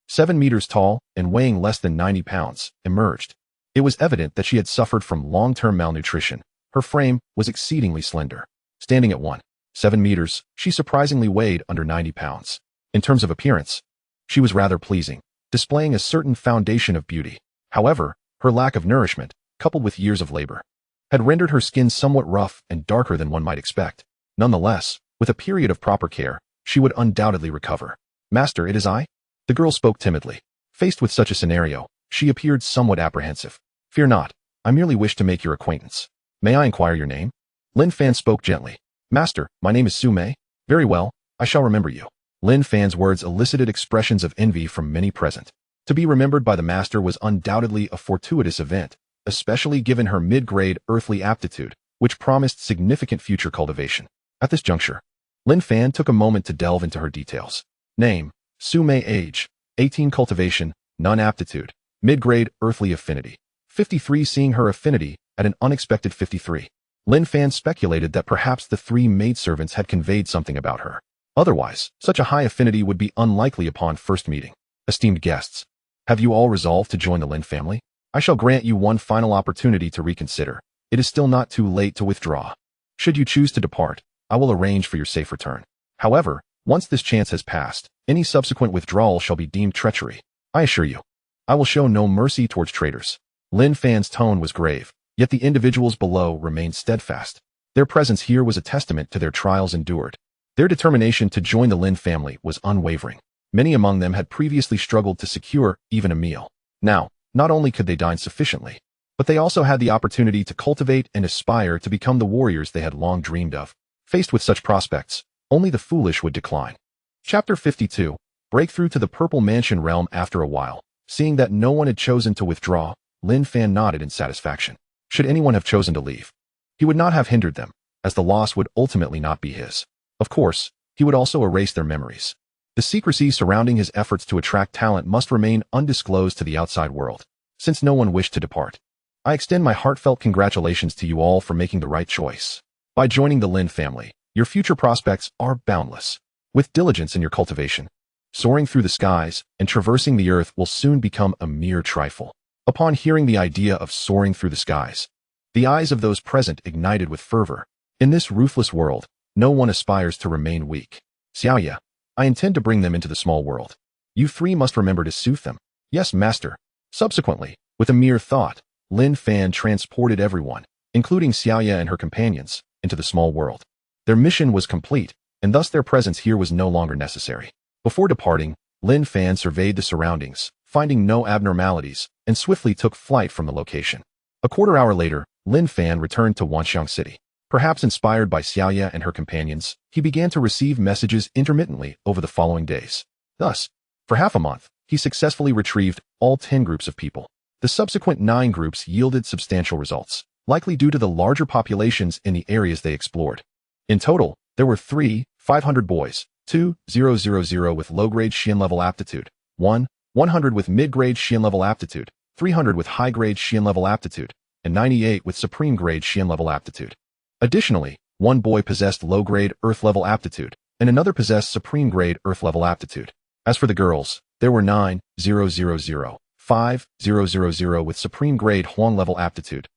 7 meters tall and weighing less than 90 pounds, emerged. It was evident that she had suffered from long-term malnutrition. Her frame was exceedingly slender. Standing at 7 meters, she surprisingly weighed under 90 pounds. In terms of appearance, she was rather pleasing, displaying a certain foundation of beauty. However, her lack of nourishment, coupled with years of labor, had rendered her skin somewhat rough and darker than one might expect. Nonetheless, with a period of proper care, she would undoubtedly recover. Master, it is I? The girl spoke timidly. Faced with such a scenario, she appeared somewhat apprehensive. Fear not, I merely wish to make your acquaintance. May I inquire your name? Lin Fan spoke gently. Master, my name is Su Mei. Very well, I shall remember you. Lin Fan's words elicited expressions of envy from many present. To be remembered by the master was undoubtedly a fortuitous event, especially given her mid-grade earthly aptitude, which promised significant future cultivation. At this juncture, Lin Fan took a moment to delve into her details. Name, Su Mei. Age, 18. Cultivation, none. Aptitude, mid-grade earthly affinity, 53. Seeing her affinity at an unexpected 53, Lin Fan speculated that perhaps the 3 maidservants had conveyed something about her. Otherwise, such a high affinity would be unlikely upon first meeting. Esteemed guests, have you all resolved to join the Lin family? I shall grant you one final opportunity to reconsider. It is still not too late to withdraw. Should you choose to depart, I will arrange for your safe return. However, once this chance has passed, any subsequent withdrawal shall be deemed treachery. I assure you, I will show no mercy towards traitors. Lin Fan's tone was grave, yet the individuals below remained steadfast. Their presence here was a testament to their trials endured. Their determination to join the Lin family was unwavering. Many among them had previously struggled to secure even a meal. Now, not only could they dine sufficiently, but they also had the opportunity to cultivate and aspire to become the warriors they had long dreamed of. Faced with such prospects, only the foolish would decline. Chapter 52. Breakthrough to the Purple Mansion realm. After a while, seeing that no one had chosen to withdraw, Lin Fan nodded in satisfaction. Should anyone have chosen to leave, he would not have hindered them, as the loss would ultimately not be his. Of course, he would also erase their memories. The secrecy surrounding his efforts to attract talent must remain undisclosed to the outside world, since no one wished to depart. I extend my heartfelt congratulations to you all for making the right choice. By joining the Lin family, your future prospects are boundless. With diligence in your cultivation, soaring through the skies and traversing the earth will soon become a mere trifle. Upon hearing the idea of soaring through the skies, the eyes of those present ignited with fervor. In this ruthless world, no one aspires to remain weak. Xiaoya, I intend to bring them into the small world. You 3 must remember to soothe them. Yes, master. Subsequently, with a mere thought, Lin Fan transported everyone, including Xiaoya and her companions, into the small world. Their mission was complete, and thus their presence here was no longer necessary. Before departing, Lin Fan surveyed the surroundings, finding no abnormalities, and swiftly took flight from the location. A quarter-hour later, Lin Fan returned to Wanxiang City. Perhaps inspired by Xiaoya and her companions, he began to receive messages intermittently over the following days. Thus, for half a month, he successfully retrieved all 10 groups of people. The subsequent 9 groups yielded substantial results, likely due to the larger populations in the areas they explored. In total, there were 500 boys, 2,000 with low-grade Xian level aptitude, 100 with mid-grade Xian level aptitude, 300 with high-grade Xian level aptitude, and 98 with supreme-grade Xian level aptitude. Additionally, 1 boy possessed low-grade Earth level aptitude, and another possessed supreme-grade Earth level aptitude. As for the girls, there were 9,000, 5,000 with supreme-grade Huang level aptitude,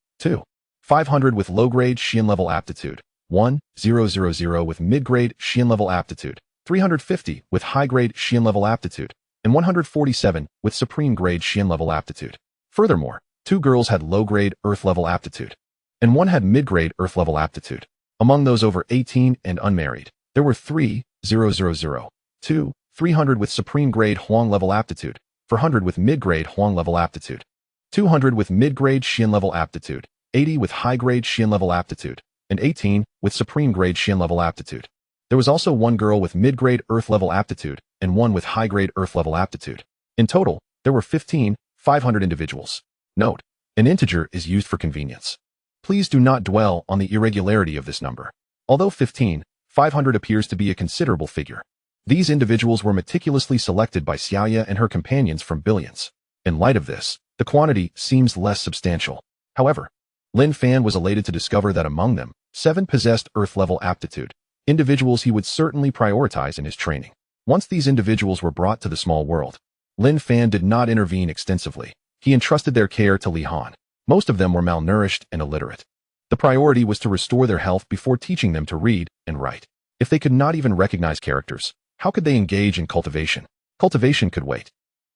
500 with low-grade Xian level aptitude, 1,000 with mid-grade Xian level aptitude, 350 with high-grade Xian level aptitude, and 147 with supreme-grade Xian level aptitude. Furthermore, 2 girls had low-grade Earth level aptitude, and 1 had mid-grade Earth level aptitude. Among those over 18 and unmarried, there were 3, 2, 300 with supreme-grade Huang level aptitude, 400 with mid-grade Huang level aptitude, 200 with mid-grade Xian level aptitude, 80 with high-grade Xian level aptitude, and 18 with supreme-grade Xian level aptitude. There was also 1 girl with mid-grade Earth level aptitude and 1 with high-grade Earth level aptitude. In total, there were 500 individuals. Note: an integer is used for convenience. Please do not dwell on the irregularity of this number. Although 500 appears to be a considerable figure, these individuals were meticulously selected by Xiaoya and her companions from billions. In light of this, the quantity seems less substantial. However, Lin Fan was elated to discover that among them, 7 possessed Earth-level aptitude, individuals he would certainly prioritize in his training. Once these individuals were brought to the small world, Lin Fan did not intervene extensively. He entrusted their care to Li Han. Most of them were malnourished and illiterate. The priority was to restore their health before teaching them to read and write. If they could not even recognize characters, how could they engage in cultivation? Cultivation could wait.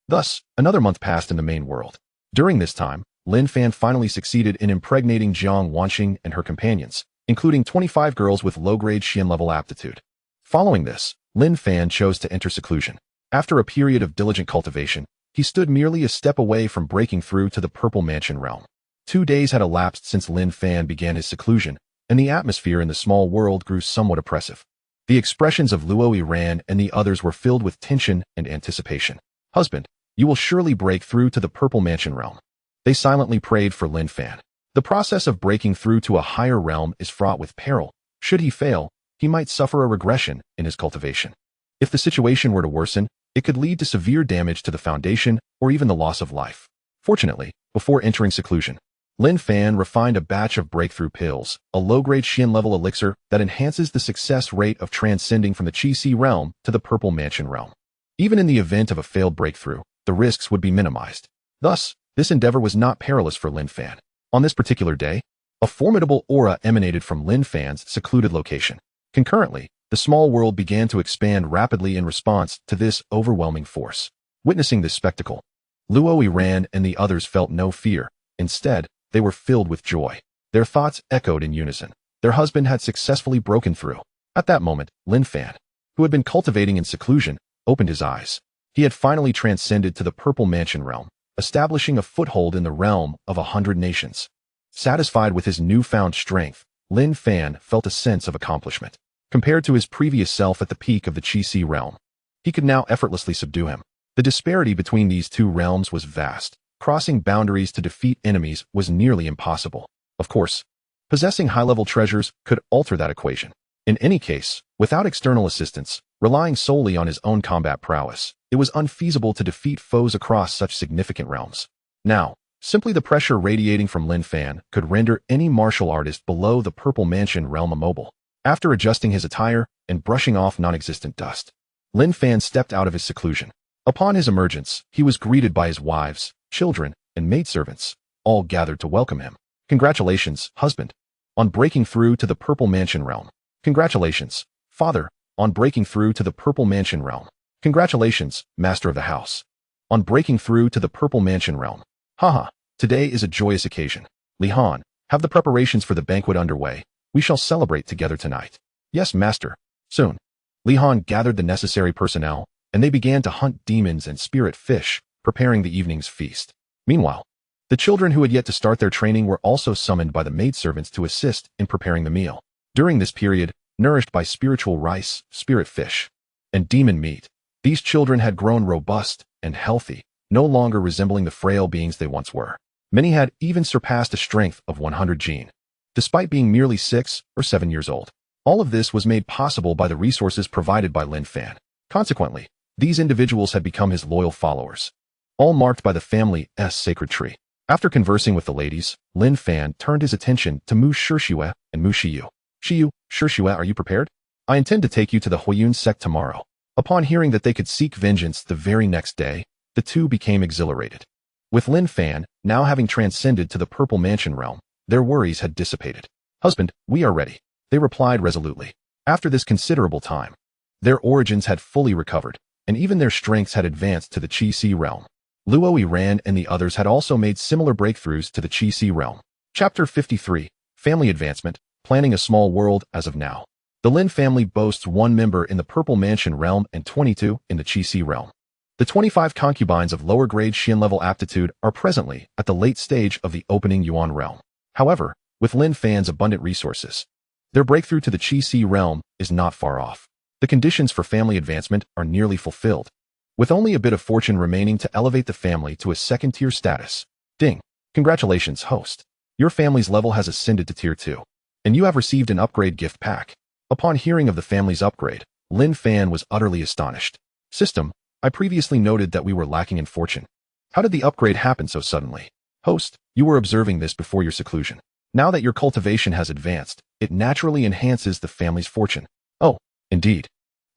Thus, another month passed in the main world. During this time, Lin Fan finally succeeded in impregnating Jiang Wanxing and her companions, including 25 girls with low-grade Xian level aptitude. Following this, Lin Fan chose to enter seclusion. After a period of diligent cultivation, he stood merely a step away from breaking through to the Purple Mansion realm. 2 days had elapsed since Lin Fan began his seclusion, and the atmosphere in the small world grew somewhat oppressive. The expressions of Luo Yiran and the others were filled with tension and anticipation. "Husband, you will surely break through to the Purple Mansion realm." They silently prayed for Lin Fan. The process of breaking through to a higher realm is fraught with peril. Should he fail, he might suffer a regression in his cultivation. If the situation were to worsen, it could lead to severe damage to the foundation or even the loss of life. Fortunately, before entering seclusion, Lin Fan refined a batch of breakthrough pills, a low-grade Xian-level elixir that enhances the success rate of transcending from the Qi-Si realm to the Purple Mansion realm. Even in the event of a failed breakthrough, the risks would be minimized. Thus, this endeavor was not perilous for Lin Fan. On this particular day, a formidable aura emanated from Lin Fan's secluded location. Concurrently, the small world began to expand rapidly in response to this overwhelming force. Witnessing this spectacle, Luo Yiran and the others felt no fear. Instead, they were filled with joy. Their thoughts echoed in unison. Their husband had successfully broken through. At that moment, Lin Fan, who had been cultivating in seclusion, opened his eyes. He had finally transcended to the Purple Mansion realm, establishing a foothold in the realm of 100 nations. Satisfied with his newfound strength, Lin Fan felt a sense of accomplishment. Compared to his previous self at the peak of the Qi-Si realm, he could now effortlessly subdue him. The disparity between these two realms was vast. Crossing boundaries to defeat enemies was nearly impossible. Of course, possessing high-level treasures could alter that equation. In any case, without external assistance, relying solely on his own combat prowess, it was unfeasible to defeat foes across such significant realms. Now, simply the pressure radiating from Lin Fan could render any martial artist below the Purple Mansion realm immobile. After adjusting his attire and brushing off non-existent dust, Lin Fan stepped out of his seclusion. Upon his emergence, he was greeted by his wives, children, and maidservants, all gathered to welcome him. "Congratulations, husband, on breaking through to the Purple Mansion realm." "Congratulations, father, on breaking through to the Purple Mansion realm." "Congratulations, master of the house, on breaking through to the Purple Mansion realm." "Haha, today is a joyous occasion. Li Han, have the preparations for the banquet underway. We shall celebrate together tonight." "Yes, master." Soon, Li Han gathered the necessary personnel, and they began to hunt demons and spirit fish, preparing the evening's feast. Meanwhile, the children who had yet to start their training were also summoned by the maidservants to assist in preparing the meal. During this period, nourished by spiritual rice, spirit fish, and demon meat, these children had grown robust and healthy, no longer resembling the frail beings they once were. Many had even surpassed a strength of 100 gene, despite being merely 6 or 7 years old. All of this was made possible by the resources provided by Lin Fan. Consequently, these individuals had become his loyal followers, all marked by the family's sacred tree. After conversing with the ladies, Lin Fan turned his attention to Mu Shishue and Mu Shiyu. "Shiyu, Shishue, are you prepared? I intend to take you to the Huiyun sect tomorrow." Upon hearing that they could seek vengeance the very next day, the two became exhilarated. With Lin Fan now having transcended to the Purple Mansion realm, their worries had dissipated. "Husband, we are ready," they replied resolutely. After this considerable time, Their origins had fully recovered, and even their strengths had advanced to the Qi-Si realm. Luo Ran and the others had also made similar breakthroughs to the Qi-Si realm. Chapter 53. Family Advancement, Planning a Small World as of now. The Lin family boasts 1 member in the Purple Mansion realm and 22 in the Qi-Si realm. The 25 concubines of lower-grade Xian-level aptitude are presently at the late stage of the opening Yuan realm. However, with Lin Fan's abundant resources, their breakthrough to the Qi-Si realm is not far off. The conditions for family advancement are nearly fulfilled, with only a bit of fortune remaining to elevate the family to a second-tier status. Ding! Congratulations, host. Your family's level has ascended to Tier 2, and you have received an upgrade gift pack. Upon hearing of the family's upgrade, Lin Fan was utterly astonished. System, I previously noted that we were lacking in fortune. How did the upgrade happen so suddenly? Host, you were observing this before your seclusion. Now that your cultivation has advanced, it naturally enhances the family's fortune. Oh, indeed.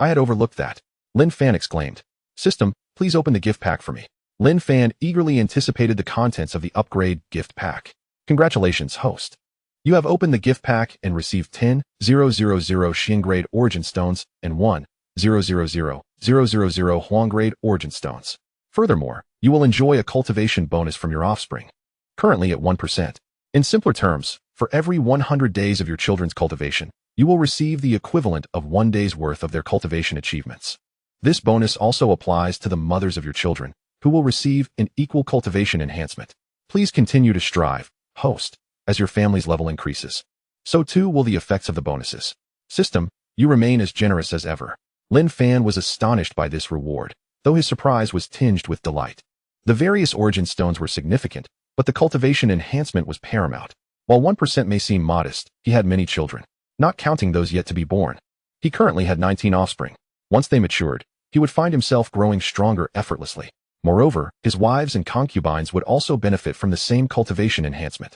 I had overlooked that. Lin Fan exclaimed. System, please open the gift pack for me. Lin Fan eagerly anticipated the contents of the upgrade gift pack. Congratulations, host. You have opened the gift pack and received 10,000 Xian grade origin stones and 1,000,000 Huang grade origin stones. Furthermore, you will enjoy a cultivation bonus from your offspring, currently at 1%. In simpler terms, for every 100 days of your children's cultivation, you will receive the equivalent of 1 day's worth of their cultivation achievements. This bonus also applies to the mothers of your children, who will receive an equal cultivation enhancement. Please continue to strive, host, as your family's level increases. So too will the effects of the bonuses. System, you remain as generous as ever. Lin Fan was astonished by this reward, though his surprise was tinged with delight. The various origin stones were significant, but the cultivation enhancement was paramount. While 1% may seem modest, he had many children, not counting those yet to be born. He currently had 19 offspring. Once they matured, he would find himself growing stronger effortlessly. Moreover, his wives and concubines would also benefit from the same cultivation enhancement.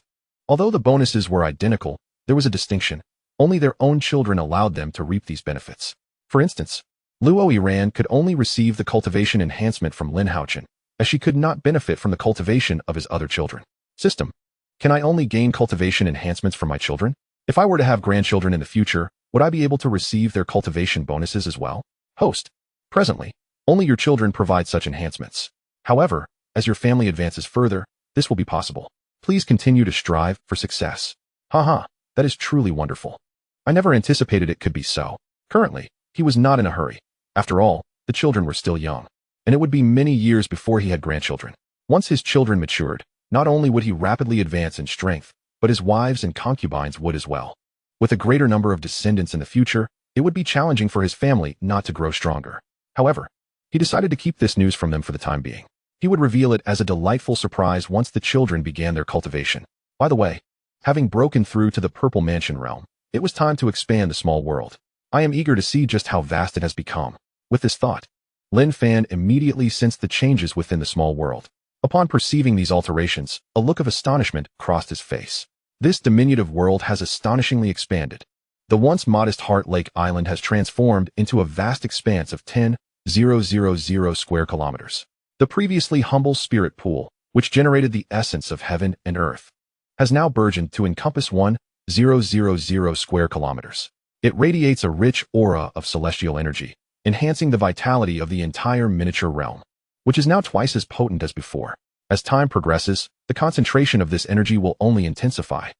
Although the bonuses were identical, there was a distinction. Only their own children allowed them to reap these benefits. For instance, Luo Ran could only receive the cultivation enhancement from Lin Haochen, as she could not benefit from the cultivation of his other children. System, can I only gain cultivation enhancements from my children? If I were to have grandchildren in the future, would I be able to receive their cultivation bonuses as well? Host, presently, only your children provide such enhancements. However, as your family advances further, this will be possible. Please continue to strive for success. Haha, that is truly wonderful. I never anticipated it could be so. Currently, he was not in a hurry. After all, the children were still young, and it would be many years before he had grandchildren. Once his children matured, not only would he rapidly advance in strength, but his wives and concubines would as well. With a greater number of descendants in the future, it would be challenging for his family not to grow stronger. However, he decided to keep this news from them for the time being. He would reveal it as a delightful surprise once the children began their cultivation. By the way, having broken through to the Purple Mansion realm, it was time to expand the small world. I am eager to see just how vast it has become. With this thought, Lin Fan immediately sensed the changes within the small world. Upon perceiving these alterations, a look of astonishment crossed his face. This diminutive world has astonishingly expanded. The once modest Heart Lake Island has transformed into a vast expanse of 10,000 square kilometers. The previously humble spirit pool, which generated the essence of heaven and earth, has now burgeoned to encompass 1,000 square kilometers. It radiates a rich aura of celestial energy, enhancing the vitality of the entire miniature realm, which is now twice as potent as before. As time progresses, the concentration of this energy will only intensify.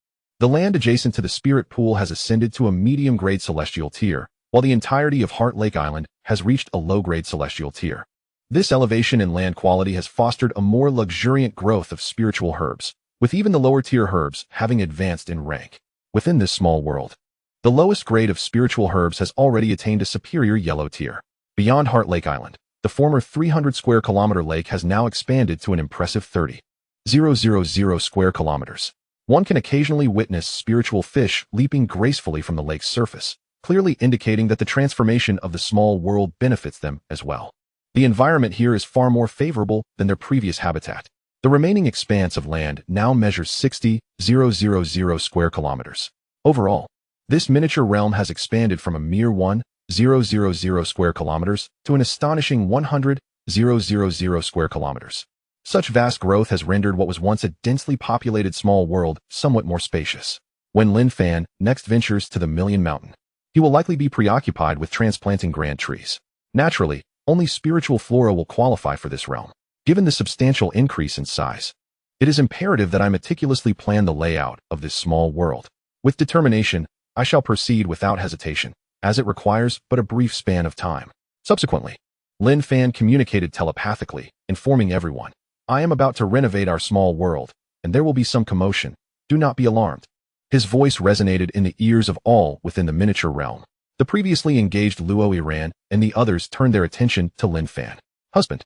The land adjacent to the spirit pool has ascended to a medium-grade celestial tier, while the entirety of Heart Lake Island has reached a low-grade celestial tier. This elevation in land quality has fostered a more luxuriant growth of spiritual herbs, with even the lower-tier herbs having advanced in rank. Within this small world, the lowest grade of spiritual herbs has already attained a superior yellow tier. Beyond Heart Lake Island, the former 300 square kilometer lake has now expanded to an impressive 30,000 square kilometers. One can occasionally witness spiritual fish leaping gracefully from the lake's surface, clearly indicating that the transformation of the small world benefits them as well. The environment here is far more favorable than their previous habitat. The remaining expanse of land now measures 60,000 square kilometers. Overall, this miniature realm has expanded from a mere 1,000 square kilometers to an astonishing 100,000 square kilometers. Such vast growth has rendered what was once a densely populated small world somewhat more spacious. When Lin Fan next ventures to the Million Mountain, He will likely be preoccupied with transplanting grand trees. Naturally, only spiritual flora will qualify for this realm. Given the substantial increase in size, it is imperative that I meticulously plan the layout of this small world. With determination, I shall proceed without hesitation, as it requires but a brief span of time. Subsequently, Lin Fan communicated telepathically, informing everyone, I am about to renovate our small world, and there will be some commotion. Do not be alarmed. His voice resonated in the ears of all within the miniature realm. The previously engaged Luo Iran and the others turned their attention to Lin Fan. Husband,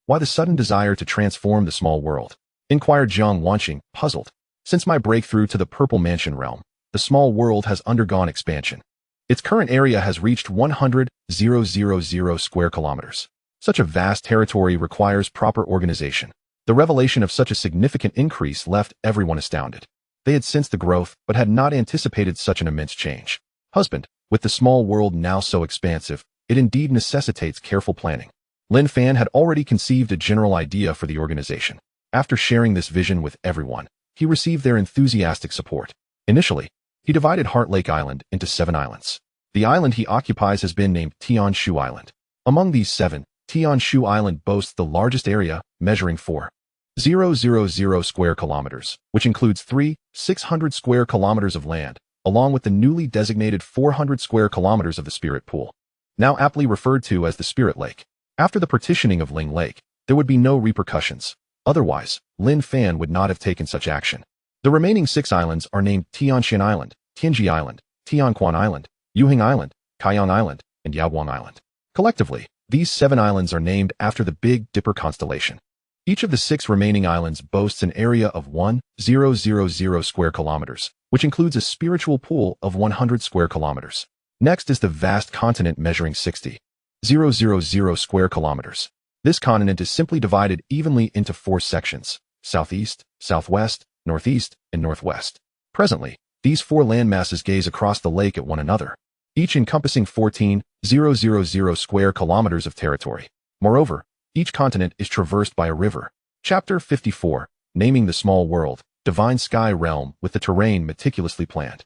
why the sudden desire to transform the small world? Inquired Jiang Wanqing, puzzled. Since my breakthrough to the Purple Mansion realm, the small world has undergone expansion. Its current area has reached 100,000 square kilometers. Such a vast territory requires proper organization. The revelation of such a significant increase left everyone astounded. They had sensed the growth, but had not anticipated such an immense change. Husband, with the small world now so expansive, it indeed necessitates careful planning. Lin Fan had already conceived a general idea for the organization. After sharing this vision with everyone, he received their enthusiastic support. Initially, he divided Heart Lake Island into 7 islands. The island he occupies has been named Tianshu Island. Among these 7, Tianshu Island boasts the largest area, measuring 4,000 square kilometers, which includes 3,600 square kilometers of land, along with the newly designated 400 square kilometers of the Spirit Pool, now aptly referred to as the Spirit Lake. After the partitioning of Ling Lake, there would be no repercussions. Otherwise, Lin Fan would not have taken such action. The remaining 6 islands are named Tianxian Island, Tianji Island, Tianquan Island, Yuhing Island, Kaiyang Island, and Yaoguang Island. Collectively, these 7 islands are named after the Big Dipper constellation. Each of the 6 remaining islands boasts an area of 1,000 square kilometers, which includes a spiritual pool of 100 square kilometers. Next is the vast continent measuring 60,000 square kilometers. This continent is simply divided evenly into 4 sections: southeast, southwest, northeast, and northwest. Presently, these 4 landmasses gaze across the lake at one another, each encompassing 14,000 square kilometers of territory. Moreover, each continent is traversed by a river. Chapter 54, naming the small world, Divine Sky Realm with the terrain meticulously planned.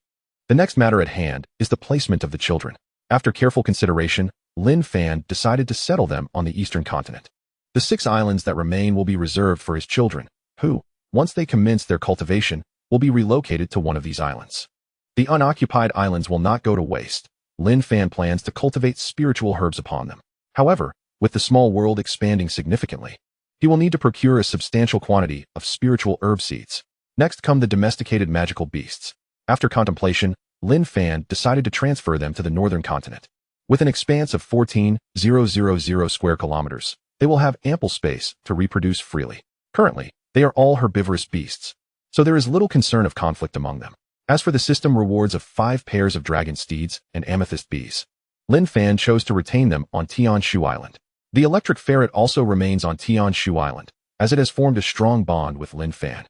The next matter at hand is the placement of the children. After careful consideration, Lin Fan decided to settle them on the eastern continent. The 6 islands that remain will be reserved for his children, who, once they commence their cultivation, will be relocated to one of these islands. The unoccupied islands will not go to waste. Lin Fan plans to cultivate spiritual herbs upon them. However, with the small world expanding significantly, he will need to procure a substantial quantity of spiritual herb seeds. Next come the domesticated magical beasts. After contemplation, Lin Fan decided to transfer them to the northern continent. With an expanse of 14,000 square kilometers, they will have ample space to reproduce freely. Currently, they are all herbivorous beasts, so there is little concern of conflict among them. As for the system rewards of 5 pairs of dragon steeds and amethyst bees, Lin Fan chose to retain them on Tianshu Island. The electric ferret also remains on Tianshu Island, as it has formed a strong bond with Lin Fan.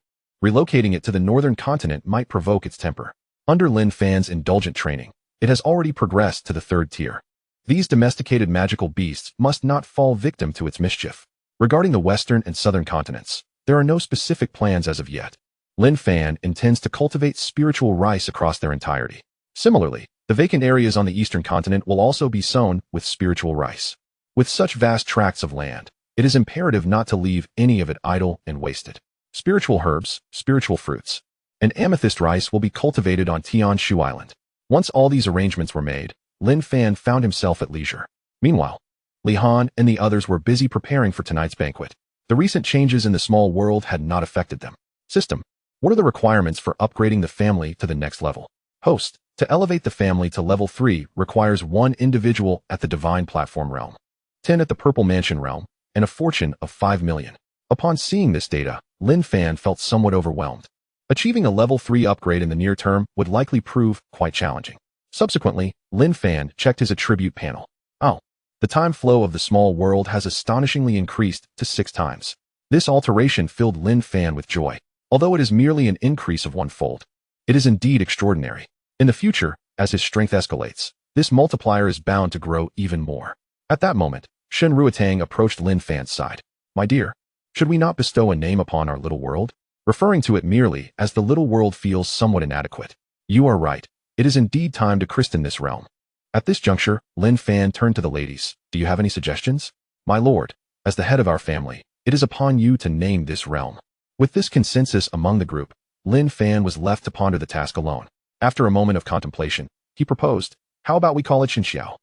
Relocating it to the northern continent might provoke its temper. Under Lin Fan's indulgent training, it has already progressed to the 3rd tier. These domesticated magical beasts must not fall victim to its mischief. Regarding the western and southern continents, there are no specific plans as of yet. Lin Fan intends to cultivate spiritual rice across their entirety. Similarly, the vacant areas on the eastern continent will also be sown with spiritual rice. With such vast tracts of land, it is imperative not to leave any of it idle and wasted. Spiritual herbs, spiritual fruits, and amethyst rice will be cultivated on Tianshu Island. Once all these arrangements were made, Lin Fan found himself at leisure. Meanwhile, Li Han and the others were busy preparing for tonight's banquet. The recent changes in the small world had not affected them. System: what are the requirements for upgrading the family to the next level? Host: to elevate the family to level 3 requires 1 individual at the Divine Platform realm, 10 at the Purple Mansion realm, and a fortune of 5 million. Upon seeing this data, Lin Fan felt somewhat overwhelmed. Achieving a level 3 upgrade in the near term would likely prove quite challenging. Subsequently, Lin Fan checked his attribute panel. Oh, the time flow of the small world has astonishingly increased to 6 times. This alteration filled Lin Fan with joy. Although it is merely an increase of 1-fold, it is indeed extraordinary. In the future, as his strength escalates, this multiplier is bound to grow even more. At that moment, Shen Ruotang approached Lin Fan's side. My dear, should we not bestow a name upon our little world? Referring to it merely as the little world feels somewhat inadequate. You are right. It is indeed time to christen this realm. At this juncture, Lin Fan turned to the ladies. Do you have any suggestions? My lord, as the head of our family, it is upon you to name this realm. With this consensus among the group, Lin Fan was left to ponder the task alone. After a moment of contemplation, he proposed, how about we call it Xinxiao?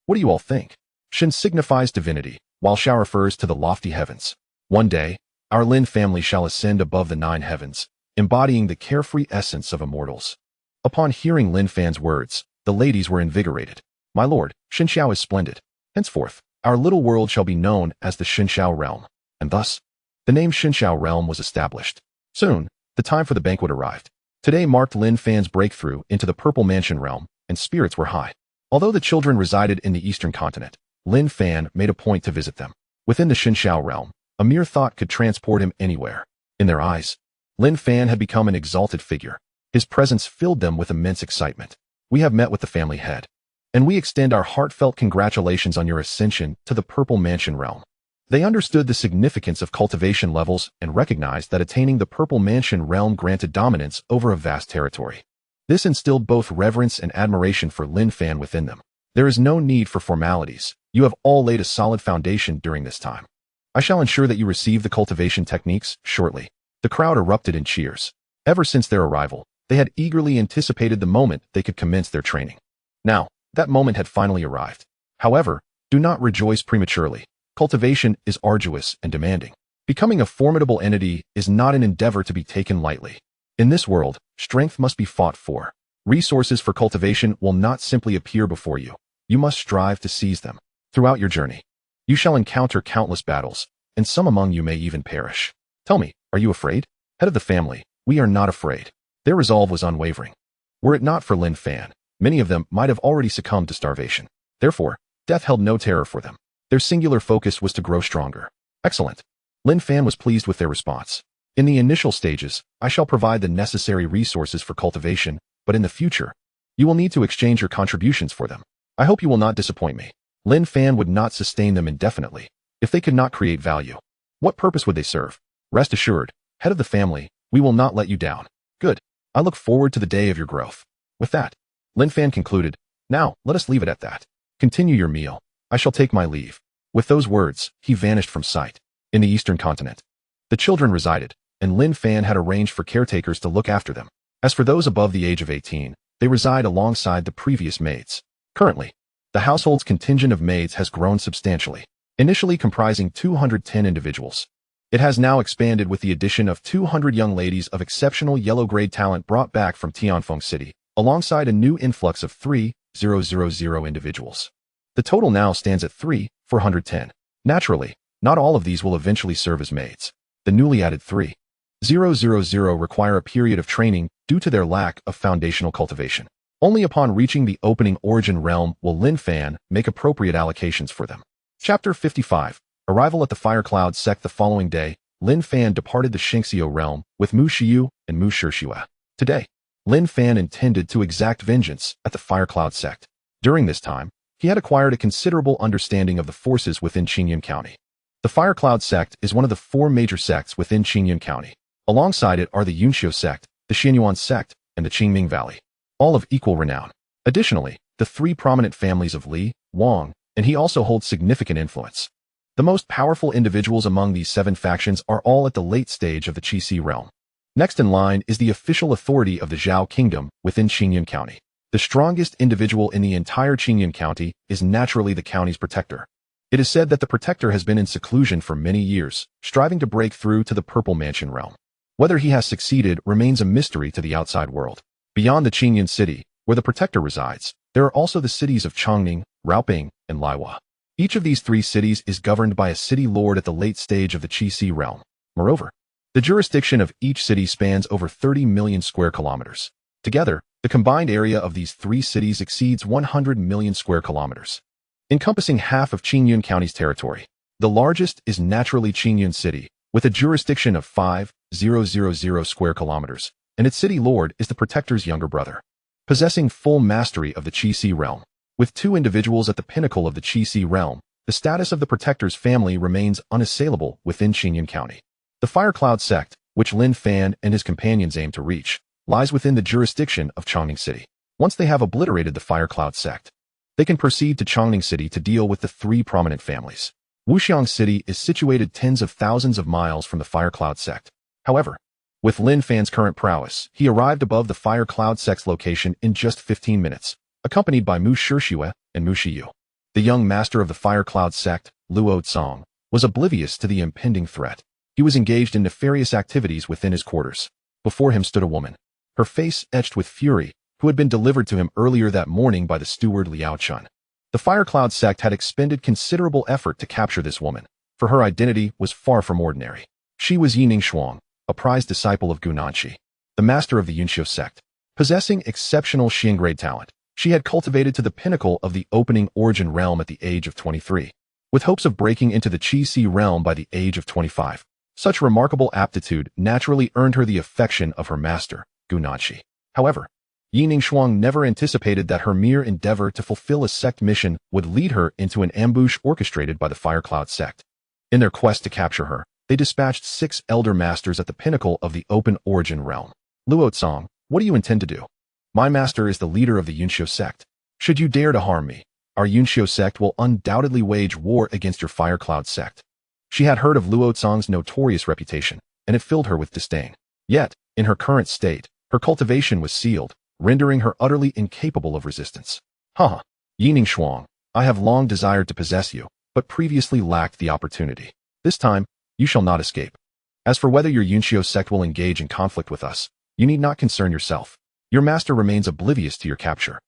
What do you all think? Xin signifies divinity, while Xiao refers to the lofty heavens. One day, our Lin family shall ascend above the 9 heavens, embodying the carefree essence of immortals. Upon hearing Lin Fan's words, the ladies were invigorated. My lord, Xinxiao is splendid. Henceforth, our little world shall be known as the Xinxiao realm. And thus, the name Xinxiao realm was established. Soon, the time for the banquet arrived. Today marked Lin Fan's breakthrough into the Purple Mansion realm, and spirits were high. Although the children resided in the eastern continent, Lin Fan made a point to visit them. Within the Xinxiao realm, a mere thought could transport him anywhere. In their eyes, Lin Fan had become an exalted figure. His presence filled them with immense excitement. We have met with the family head, and we extend our heartfelt congratulations on your ascension to the Purple Mansion realm. They understood the significance of cultivation levels and recognized that attaining the Purple Mansion realm granted dominance over a vast territory. This instilled both reverence and admiration for Lin Fan within them. There is no need for formalities. You have all laid a solid foundation during this time. I shall ensure that you receive the cultivation techniques shortly. The crowd erupted in cheers. Ever since their arrival, they had eagerly anticipated the moment they could commence their training. Now, that moment had finally arrived. However, do not rejoice prematurely. Cultivation is arduous and demanding. Becoming a formidable entity is not an endeavor to be taken lightly. In this world, strength must be fought for. Resources for cultivation will not simply appear before you. You must strive to seize them. Throughout your journey, you shall encounter countless battles, and some among you may even perish. Tell me, are you afraid? Head of the family, we are not afraid. Their resolve was unwavering. Were it not for Lin Fan, many of them might have already succumbed to starvation. Therefore, death held no terror for them. Their singular focus was to grow stronger. Excellent. Lin Fan was pleased with their response. In the initial stages, I shall provide the necessary resources for cultivation, but in the future, you will need to exchange your contributions for them. I hope you will not disappoint me. Lin Fan would not sustain them indefinitely if they could not create value. What purpose would they serve? Rest assured, head of the family, we will not let you down. Good. I look forward to the day of your growth. With that, Lin Fan concluded, now, let us leave it at that. Continue your meal. I shall take my leave. With those words, he vanished from sight. In the eastern continent, the children resided, and Lin Fan had arranged for caretakers to look after them. As for those above the age of 18, they reside alongside the previous maids. Currently, the household's contingent of maids has grown substantially, initially comprising 210 individuals. It has now expanded with the addition of 200 young ladies of exceptional yellow-grade talent brought back from Tianfeng City, alongside a new influx of 3,000 individuals. The total now stands at 3,410. Naturally, not all of these will eventually serve as maids. The newly added 3,000 require a period of training due to their lack of foundational cultivation. Only upon reaching the opening origin realm will Lin Fan make appropriate allocations for them. Chapter 55. Arrival at the Firecloud sect. The following day, Lin Fan departed the Xingxiu realm with Mu Shiyu and Mu Shishua. Today, Lin Fan intended to exact vengeance at the Firecloud sect. During this time, he had acquired a considerable understanding of the forces within Qingyun County. The Firecloud sect is one of the 4 major sects within Qingyun County. Alongside it are the Yunxiu sect, the Xianyuan sect, and the Qingming Valley, all of equal renown. Additionally, the 3 prominent families of Li, Wang, and he also hold significant influence. The most powerful individuals among these 7 factions are all at the late stage of the Qixi realm. Next in line is the official authority of the Zhao Kingdom within Qingyun County. The strongest individual in the entire Qingyun County is naturally the county's protector. It is said that the protector has been in seclusion for many years, striving to break through to the Purple Mansion realm. Whether he has succeeded remains a mystery to the outside world. Beyond the Qingyun city, where the protector resides, there are also the cities of Chongning, Raoping, and Laiwa. Each of these 3 cities is governed by a city lord at the late stage of the Qixi realm. Moreover, the jurisdiction of each city spans over 30 million square kilometers. Together, the combined area of these 3 cities exceeds 100 million square kilometers, encompassing half of Qingyun County's territory. The largest is naturally Qingyun City, with a jurisdiction of 5,000 square kilometers, and its city lord is the protector's younger brother. Possessing full mastery of the Qixi realm, with 2 individuals at the pinnacle of the Qixi realm, the status of the protector's family remains unassailable within Qingyun County. The Firecloud sect, which Lin Fan and his companions aim to reach, lies within the jurisdiction of Chongning City. Once they have obliterated the Firecloud sect, They can proceed to Chongning City to deal with the three prominent families. Wuxiang City is situated tens of thousands of miles from the Firecloud sect. However, with Lin Fan's current prowess, he arrived above the Firecloud sect's location in just 15 minutes, accompanied by Mu Shishue and Mu Shiyu. The young master of the Firecloud sect, Luo Tsong, was oblivious to the impending threat. He was engaged in nefarious activities within his quarters. Before him stood a woman, her face etched with fury, who had been delivered to him earlier that morning by the steward Liao Chun. The Firecloud sect had expended considerable effort to capture this woman, for her identity was far from ordinary. She was Yining Shuang, a prized disciple of Gunanshi, the master of the Yunxiu sect. Possessing exceptional Xinggrade talent, she had cultivated to the pinnacle of the opening origin realm at the age of 23, with hopes of breaking into the Qi realm by the age of 25. Such remarkable aptitude naturally earned her the affection of her master, Gunanshi. However, Yining Shuang never anticipated that her mere endeavor to fulfill a sect mission would lead her into an ambush orchestrated by the Firecloud sect. In their quest to capture her, they dispatched 6 elder masters at the pinnacle of the open origin realm. Luo Tsong, what do you intend to do? My master is the leader of the Yunxiu sect. Should you dare to harm me, our Yunxiu sect will undoubtedly wage war against your Firecloud sect. She had heard of Luo Tsong's notorious reputation, and it filled her with disdain. Yet, in her current state, her cultivation was sealed, rendering her utterly incapable of resistance. Haha, Yining Shuang, I have long desired to possess you, but previously lacked the opportunity. This time, you shall not escape. As for whether your Yunxiu sect will engage in conflict with us, you need not concern yourself. Your master remains oblivious to your capture,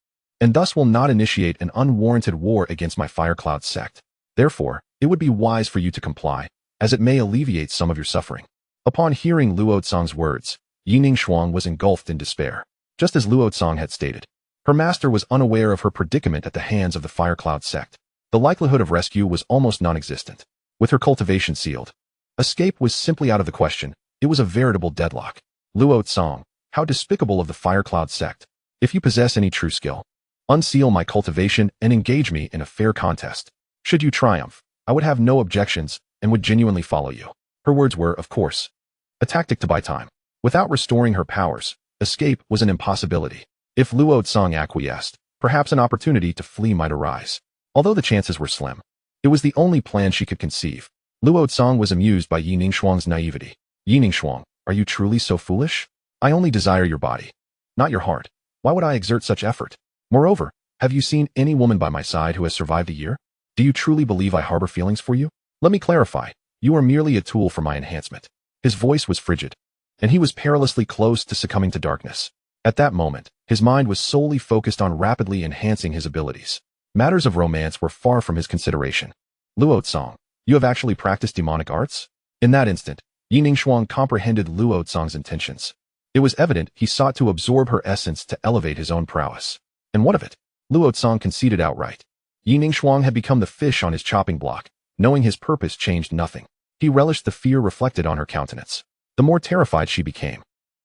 and thus will not initiate an unwarranted war against my Firecloud sect. Therefore, it would be wise for you to comply, as it may alleviate some of your suffering. Upon hearing Luo Tsong's words, Yining Shuang was engulfed in despair. Just as Luo Tsong had stated, her master was unaware of her predicament at the hands of the Firecloud sect. The likelihood of rescue was almost non-existent. With her cultivation sealed, escape was simply out of the question. It was a veritable deadlock. Luo Tsong, how despicable of the Firecloud sect. If you possess any true skill, unseal my cultivation and engage me in a fair contest. Should you triumph, I would have no objections and would genuinely follow you. Her words were, of course, a tactic to buy time. Without restoring her powers, escape was an impossibility. If Luo Tsong acquiesced, perhaps an opportunity to flee might arise. Although the chances were slim, it was the only plan she could conceive. Luo Tsong was amused by Yining Shuang's naivety. Yining Shuang, are you truly so foolish? I only desire your body, not your heart. Why would I exert such effort? Moreover, have you seen any woman by my side who has survived a year? Do you truly believe I harbor feelings for you? Let me clarify. You are merely a tool for my enhancement. His voice was frigid, and he was perilously close to succumbing to darkness. At that moment, his mind was solely focused on rapidly enhancing his abilities. Matters of romance were far from his consideration. Luo Tsong, you have actually practiced demonic arts? In that instant, Yining Shuang comprehended Luo Tsong's intentions. It was evident he sought to absorb her essence to elevate his own prowess. And what of it? Luo Tsong conceded outright. Yining Shuang had become the fish on his chopping block. Knowing his purpose changed nothing. He relished the fear reflected on her countenance. The more terrified she became,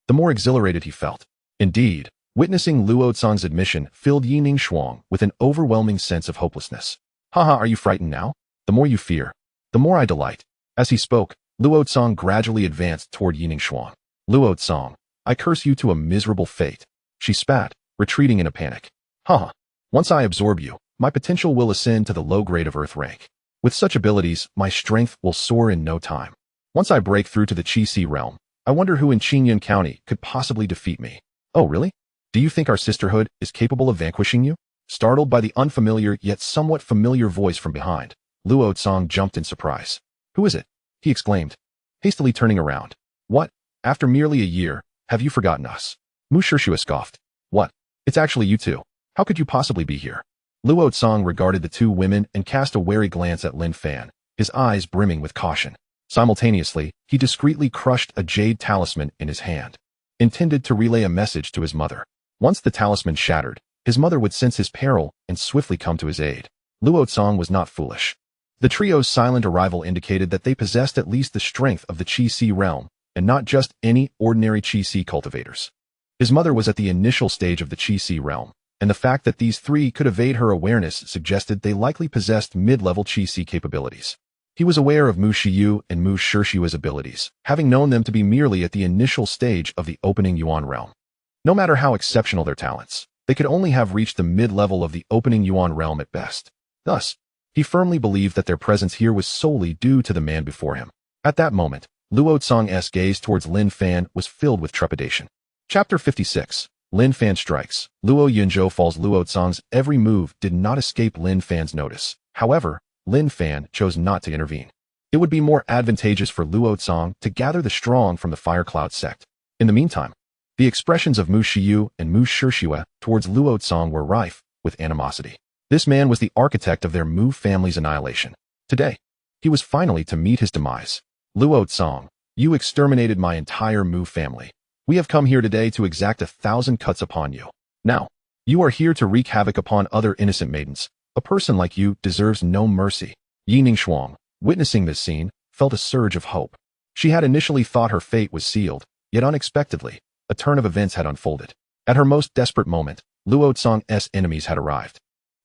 the more exhilarated he felt. Indeed, witnessing Luo Tsong's admission filled Yining Shuang with an overwhelming sense of hopelessness. Haha, are you frightened now? The more you fear, the more I delight. As he spoke, Luo Tsong gradually advanced toward Yining Shuang. Luo Tsong, I curse you to a miserable fate. She spat, retreating in a panic. Haha, once I absorb you, my potential will ascend to the low grade of Earth rank. With such abilities, my strength will soar in no time. Once I break through to the Qi realm, I wonder who in Qingyun County could possibly defeat me. Oh, really? Do you think our sisterhood is capable of vanquishing you? Startled by the unfamiliar yet somewhat familiar voice from behind, Luo Tsong jumped in surprise. Who is it? He exclaimed, hastily turning around. What? After merely a year, have you forgotten us? Mu Shishue scoffed. What? It's actually you two. How could you possibly be here? Luo Tsong regarded the two women and cast a wary glance at Lin Fan, his eyes brimming with caution. Simultaneously, he discreetly crushed a jade talisman in his hand, intended to relay a message to his mother. Once the talisman shattered, his mother would sense his peril and swiftly come to his aid. Luo Tsong was not foolish. The trio's silent arrival indicated that they possessed at least the strength of the Qi realm, and not just any ordinary Qi cultivators. His mother was at the initial stage of the Qi realm, and the fact that these three could evade her awareness suggested they likely possessed mid-level Qi capabilities. He was aware of Mu Shiyu and Mu Shishue's abilities, having known them to be merely at the initial stage of the opening Yuan realm. No matter how exceptional their talents, they could only have reached the mid-level of the opening Yuan realm at best. Thus, he firmly believed that their presence here was solely due to the man before him. At that moment, Luo Cong's gaze towards Lin Fan was filled with trepidation. Chapter 56. Lin Fan strikes. Luo Yunzhou falls. Luo Cong's every move did not escape Lin Fan's notice. However, Lin Fan chose not to intervene. It would be more advantageous for Luo Cong to gather the strong from the Firecloud sect. In the meantime, the expressions of Mu Shiyu and Mu Shishue towards Luo Cong were rife with animosity. This man was the architect of their Mu family's annihilation. Today, he was finally to meet his demise. Luo Cong, you exterminated my entire Mu family. We have come here today to exact 1,000 cuts upon you. Now, you are here to wreak havoc upon other innocent maidens. A person like you deserves no mercy. Yi Ningxuang, witnessing this scene, felt a surge of hope. She had initially thought her fate was sealed, yet unexpectedly, a turn of events had unfolded. At her most desperate moment, Luo Cong's enemies had arrived.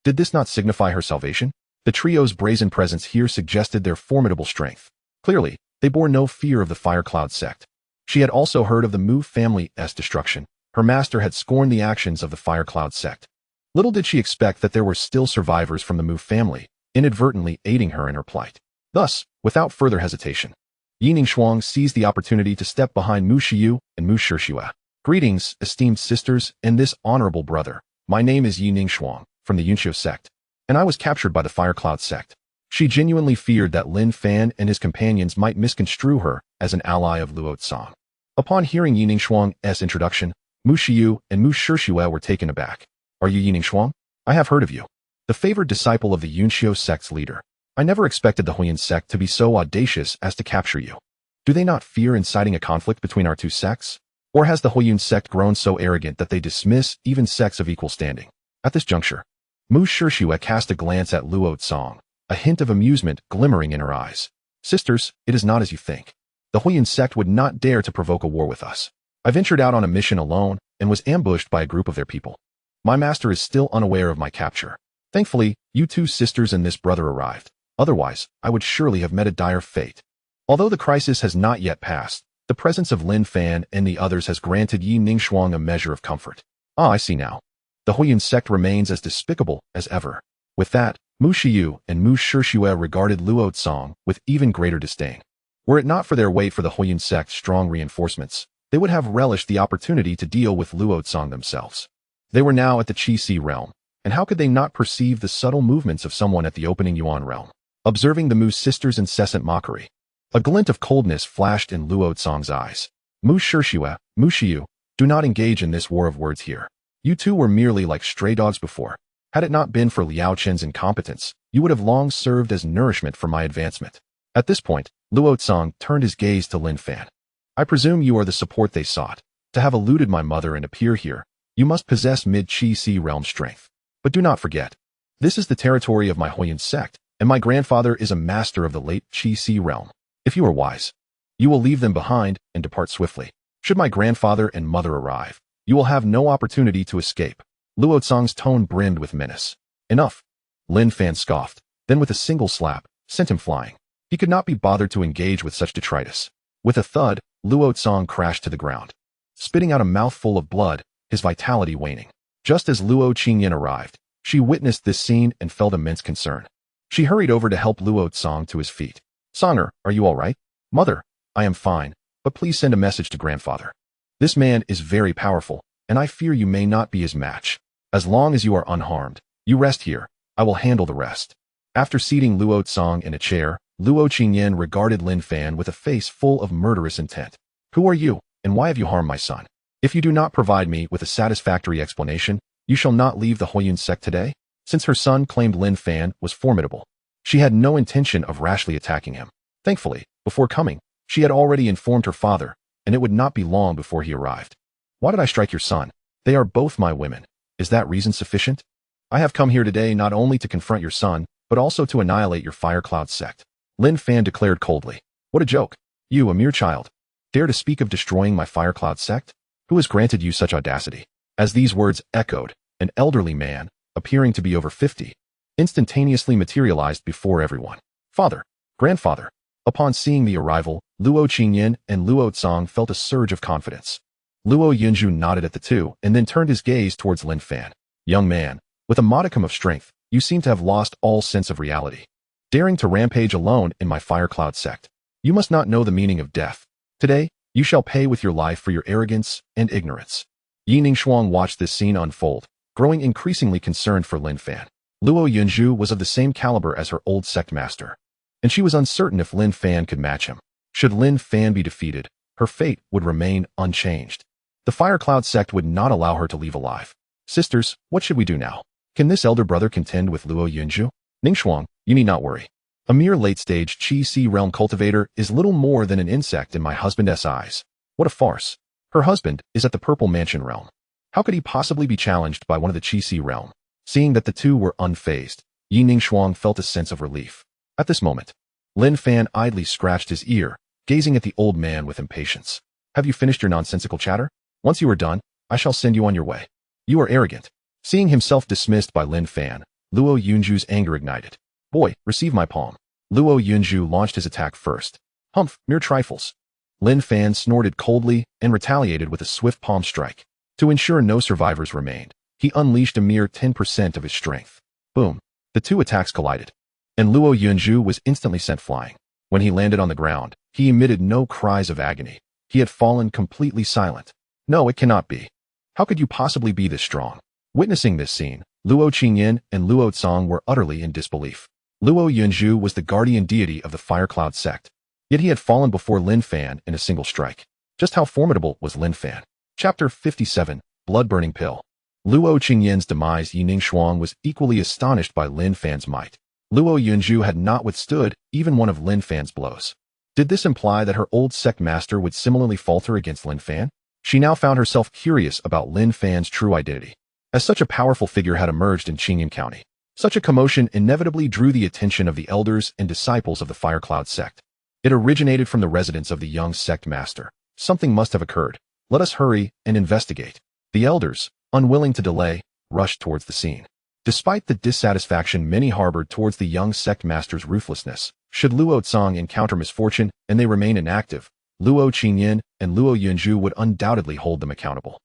Did this not signify her salvation? The trio's brazen presence here suggested their formidable strength. Clearly, they bore no fear of the Firecloud sect. She had also heard of the Mu family's destruction. Her master had scorned the actions of the Firecloud sect. Little did she expect that there were still survivors from the Mu family, inadvertently aiding her in her plight. Thus, without further hesitation, Yi Ningxuang seized the opportunity to step behind Mu Shiyu and Mu Shishue. Greetings, esteemed sisters and this honorable brother. My name is Yi Ningxuang, from the Yunqiu sect, and I was captured by the Firecloud sect. She genuinely feared that Lin Fan and his companions might misconstrue her as an ally of Luo Cong. Upon hearing Yi Ningxuang's introduction, Mu Shiyu and Mu Shishue were taken aback. Are you Yi Ningxuang? I have heard of you. The favored disciple of the Yunqiu sect's leader. I never expected the Huyan sect to be so audacious as to capture you. Do they not fear inciting a conflict between our two sects? Or has the Huyan sect grown so arrogant that they dismiss even sects of equal standing? At this juncture, Mu Shishue cast a glance at Luo Cong, a hint of amusement glimmering in her eyes. Sisters, it is not as you think. The Huyan sect would not dare to provoke a war with us. I ventured out on a mission alone and was ambushed by a group of their people. My master is still unaware of my capture. Thankfully, you two sisters and this brother arrived. Otherwise, I would surely have met a dire fate. Although the crisis has not yet passed, the presence of Lin Fan and the others has granted Yi Ningxuang a measure of comfort. Ah, I see now. The Huyan sect remains as despicable as ever. With that, Mu Shiyu and Mu Shishue regarded Luo Cong with even greater disdain. Were it not for their wait for the Huyan sect's strong reinforcements, they would have relished the opportunity to deal with Luo Cong themselves. They were now at the Qi realm, and how could they not perceive the subtle movements of someone at the opening Yuan realm? Observing the Mu sisters' incessant mockery, a glint of coldness flashed in Luo Cong's eyes. Mu Shishue, Mu Shiyu, do not engage in this war of words here. You two were merely like stray dogs before. Had it not been for Liao Chen's incompetence, you would have long served as nourishment for my advancement. At this point, Luo Cong turned his gaze to Lin Fan. I presume you are the support they sought. To have eluded my mother and appear here, you must possess mid-Qi realm strength. But do not forget, this is the territory of my Huyan sect, and my grandfather is a master of the late Qi realm. If you are wise, you will leave them behind and depart swiftly. Should my grandfather and mother arrive, you will have no opportunity to escape. Luo Cong's tone brimmed with menace. Enough. Lin Fan scoffed, then with a single slap, sent him flying. He could not be bothered to engage with such detritus. With a thud, Luo Cong crashed to the ground, spitting out a mouthful of blood, his vitality waning. Just as Luo Qingyan arrived, she witnessed this scene and felt immense concern. She hurried over to help Luo Cong to his feet. Songer, are you all right? Mother, I am fine, but please send a message to grandfather. This man is very powerful, and I fear you may not be his match. As long as you are unharmed, you rest here. I will handle the rest. After seating Luo Cong in a chair, Luo Qingyan regarded Lin Fan with a face full of murderous intent. Who are you, and why have you harmed my son? If you do not provide me with a satisfactory explanation, you shall not leave the Huyan sect today. Since her son claimed Lin Fan was formidable, she had no intention of rashly attacking him. Thankfully, before coming, she had already informed her father, and it would not be long before he arrived. Why did I strike your son? They are both my women. Is that reason sufficient? I have come here today not only to confront your son, but also to annihilate your Firecloud sect. Lin Fan declared coldly. What a joke. You, a mere child, dare to speak of destroying my Firecloud sect? Who has granted you such audacity? As these words echoed, an elderly man, appearing to be over 50, instantaneously materialized before everyone. Father, grandfather. Upon seeing the arrival, Luo Qingyan and Luo Cong felt a surge of confidence. Luo Yunju nodded at the two and then turned his gaze towards Lin Fan. Young man, with a modicum of strength, you seem to have lost all sense of reality. Daring to rampage alone in my Firecloud sect. You must not know the meaning of death. Today, you shall pay with your life for your arrogance and ignorance. Yi Ningshuang watched this scene unfold, growing increasingly concerned for Lin Fan. Luo Yunju was of the same caliber as her old sect master, and she was uncertain if Lin Fan could match him. Should Lin Fan be defeated, her fate would remain unchanged. The Firecloud sect would not allow her to leave alive. Sisters, what should we do now? Can this elder brother contend with Luo Yunju? Ningshuang, you need not worry. A mere late-stage Qi realm cultivator is little more than an insect in my husband's eyes. What a farce. Her husband is at the Purple Mansion realm. How could he possibly be challenged by one of the Qi realm? Seeing that the two were unfazed, Yi Ningshuang felt a sense of relief. At this moment, Lin Fan idly scratched his ear, gazing at the old man with impatience. Have you finished your nonsensical chatter? Once you are done, I shall send you on your way. You are arrogant. Seeing himself dismissed by Lin Fan, Luo Yunju's anger ignited. Boy, receive my palm. Luo Yunju launched his attack first. Humph, mere trifles. Lin Fan snorted coldly and retaliated with a swift palm strike. To ensure no survivors remained, he unleashed a mere 10% of his strength. Boom. The two attacks collided, and Luo Yunju was instantly sent flying. When he landed on the ground, he emitted no cries of agony. He had fallen completely silent. No, it cannot be. How could you possibly be this strong? Witnessing this scene, Luo Qingyan and Luo Tsang were utterly in disbelief. Luo Yunju was the guardian deity of the Firecloud sect, yet he had fallen before Lin Fan in a single strike. Just how formidable was Lin Fan? Chapter 57, Blood-Burning Pill. Luo Qingyan's demise. Yi Ningshuang was equally astonished by Lin Fan's might. Luo Yunju had not withstood even one of Lin Fan's blows. Did this imply that her old sect master would similarly falter against Lin Fan? She now found herself curious about Lin Fan's true identity. As such a powerful figure had emerged in Qingyun County, such a commotion inevitably drew the attention of the elders and disciples of the Firecloud sect. It originated from the residence of the young sect master. Something must have occurred. Let us hurry and investigate. The elders, unwilling to delay, rushed towards the scene. Despite the dissatisfaction many harbored towards the young sect master's ruthlessness, should Luo Tsang encounter misfortune and they remain inactive, Luo Qingyan and Luo Yunju would undoubtedly hold them accountable.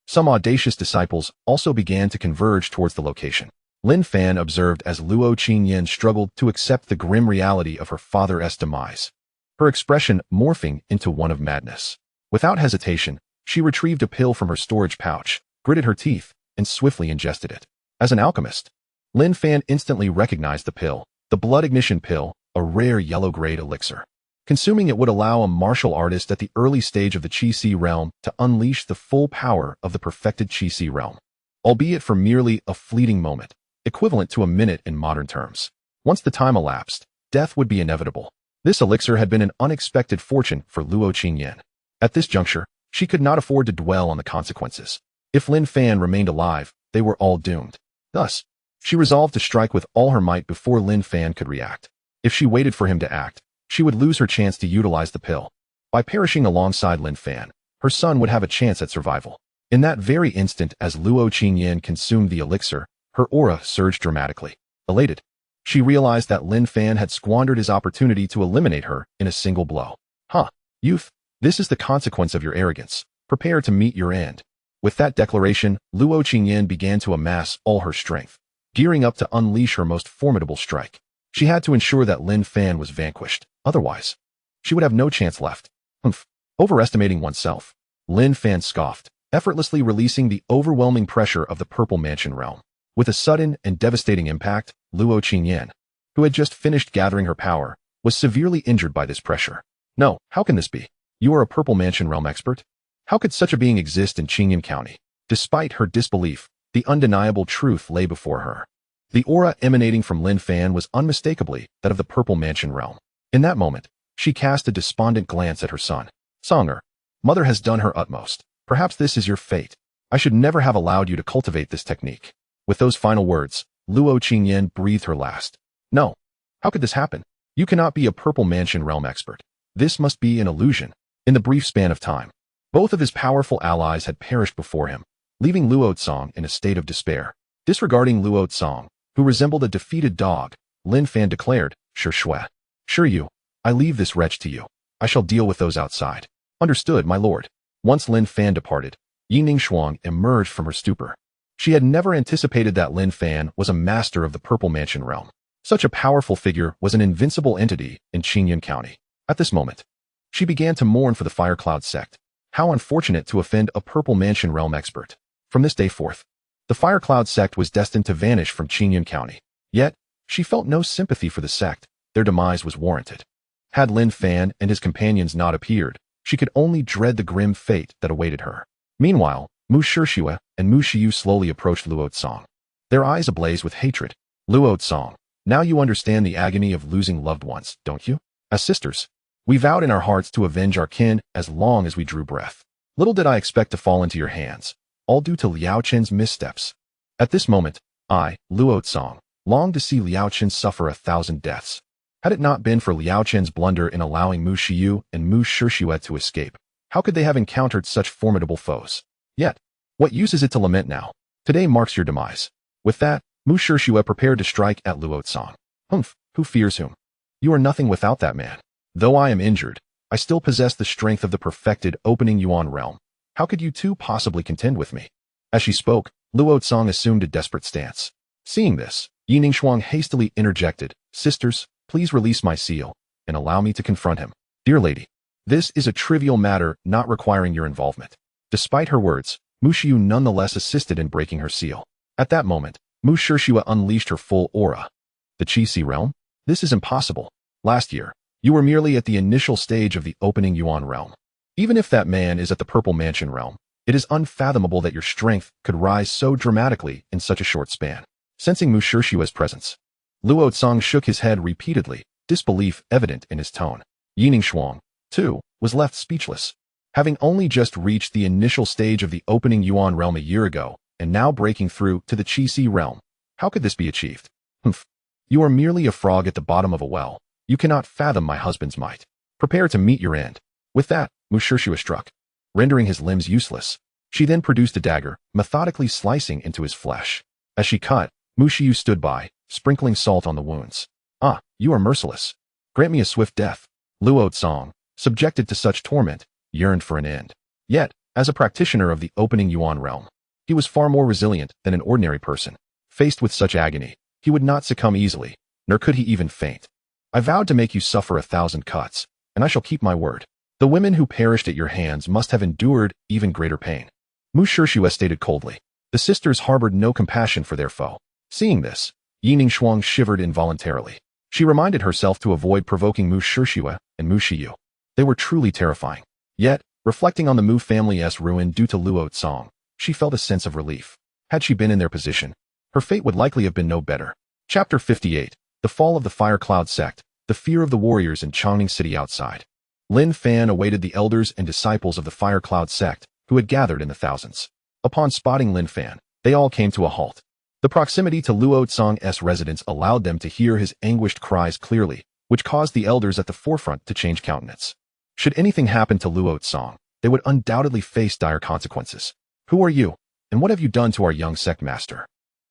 Some audacious disciples also began to converge towards the location. Lin Fan observed as Luo Qingyan struggled to accept the grim reality of her father's demise, her expression morphing into one of madness. Without hesitation, she retrieved a pill from her storage pouch, gritted her teeth, and swiftly ingested it. As an alchemist, Lin Fan instantly recognized the pill, the blood ignition pill, a rare yellow-grade elixir. Consuming it would allow a martial artist at the early stage of the Qi realm to unleash the full power of the perfected Qi realm, albeit for merely a fleeting moment, equivalent to a minute in modern terms. Once the time elapsed, death would be inevitable. This elixir had been an unexpected fortune for Luo Qingyan. At this juncture, she could not afford to dwell on the consequences. If Lin Fan remained alive, they were all doomed. Thus, she resolved to strike with all her might before Lin Fan could react. If she waited for him to act, she would lose her chance to utilize the pill. By perishing alongside Lin Fan, her son would have a chance at survival. In that very instant, as Luo Qingyan consumed the elixir, her aura surged dramatically. Elated, she realized that Lin Fan had squandered his opportunity to eliminate her in a single blow. Youth, this is the consequence of your arrogance. Prepare to meet your end. With that declaration, Luo Qingyan began to amass all her strength, gearing up to unleash her most formidable strike. She had to ensure that Lin Fan was vanquished. Otherwise, she would have no chance left. Overestimating oneself. Lin Fan scoffed, effortlessly releasing the overwhelming pressure of the Purple Mansion realm. With a sudden and devastating impact, Luo Qingyan, who had just finished gathering her power, was severely injured by this pressure. No, how can this be? You are a Purple Mansion realm expert? How could such a being exist in Qingyun County? Despite her disbelief, the undeniable truth lay before her. The aura emanating from Lin Fan was unmistakably that of the Purple Mansion realm. In that moment, she cast a despondent glance at her son. Songer, mother has done her utmost. Perhaps this is your fate. I should never have allowed you to cultivate this technique. With those final words, Luo Qingyan breathed her last. No. How could this happen? You cannot be a Purple Mansion realm expert. This must be an illusion. In the brief span of time, both of his powerful allies had perished before him, leaving Luo Tsang in a state of despair. Disregarding Luo Tsang, who resembled a defeated dog, Lin Fan declared, Shui. Sure you. I leave this wretch to you. I shall deal with those outside. Understood, my lord. Once Lin Fan departed, Yi Ningshuang emerged from her stupor. She had never anticipated that Lin Fan was a master of the Purple Mansion realm. Such a powerful figure was an invincible entity in Qingyun County. At this moment, she began to mourn for the Firecloud sect. How unfortunate to offend a Purple Mansion realm expert. From this day forth, the Firecloud sect was destined to vanish from Qingyun County. Yet, she felt no sympathy for the sect. Their demise was warranted. Had Lin Fan and his companions not appeared, she could only dread the grim fate that awaited her. Meanwhile, Mu Shishue and Mu Shiyu slowly approached Luo Tsong, their eyes ablaze with hatred. Luo Tsong, now you understand the agony of losing loved ones, don't you? As sisters, we vowed in our hearts to avenge our kin as long as we drew breath. Little did I expect to fall into your hands, all due to Liao Chen's missteps. At this moment, I, Luo Tsong, longed to see Liao Chen suffer 1,000 deaths. Had it not been for Liao Chen's blunder in allowing Mu Shiyu and Mu Shishue to escape, how could they have encountered such formidable foes? Yet, what use is it to lament now? Today marks your demise. With that, Mu Shishue prepared to strike at Luo Tsong. Humph, who fears whom? You are nothing without that man. Though I am injured, I still possess the strength of the perfected opening Yuan realm. How could you two possibly contend with me? As she spoke, Luo Tsong assumed a desperate stance. Seeing this, Yi Ningshuang hastily interjected, Sisters, please release my seal, and allow me to confront him. Dear lady, this is a trivial matter not requiring your involvement. Despite her words, Mu Shiyu nonetheless assisted in breaking her seal. At that moment, Mu Shishue unleashed her full aura. The Qi realm? This is impossible. Last year, you were merely at the initial stage of the opening Yuan realm. Even if that man is at the Purple Mansion realm, it is unfathomable that your strength could rise so dramatically in such a short span. Sensing Mu Shishue's presence, Luo Tsong shook his head repeatedly, disbelief evident in his tone. Yi Ningshuang, too, was left speechless. Having only just reached the initial stage of the opening Yuan realm a year ago, and now breaking through to the Qi realm, how could this be achieved? Humph. You are merely a frog at the bottom of a well. You cannot fathom my husband's might. Prepare to meet your end. With that, Mu Shishue struck, rendering his limbs useless. She then produced a dagger, methodically slicing into his flesh. As she cut, Mu Shiyu stood by, sprinkling salt on the wounds. Ah, you are merciless. Grant me a swift death. Luo Tsong, subjected to such torment, yearned for an end. Yet, as a practitioner of the opening Yuan realm, he was far more resilient than an ordinary person. Faced with such agony, he would not succumb easily, nor could he even faint. I vowed to make you suffer 1,000 cuts, and I shall keep my word. The women who perished at your hands must have endured even greater pain. Mu Shishue stated coldly. The sisters harbored no compassion for their foe. Seeing this, Yi Ningshuang shivered involuntarily. She reminded herself to avoid provoking Mu Shishue and Mu Shiyu. They were truly terrifying. Yet, reflecting on the Mu family's ruin due to Luo Tsong, she felt a sense of relief. Had she been in their position, her fate would likely have been no better. Chapter 58. The Fall of the Firecloud Sect, the Fear of the Warriors in Changning City outside. Lin Fan awaited the elders and disciples of the Firecloud Sect, who had gathered in the thousands. Upon spotting Lin Fan, they all came to a halt. The proximity to Luo Tsong's residence allowed them to hear his anguished cries clearly, which caused the elders at the forefront to change countenance. Should anything happen to Luo Tsong, they would undoubtedly face dire consequences. Who are you, and what have you done to our young sect master?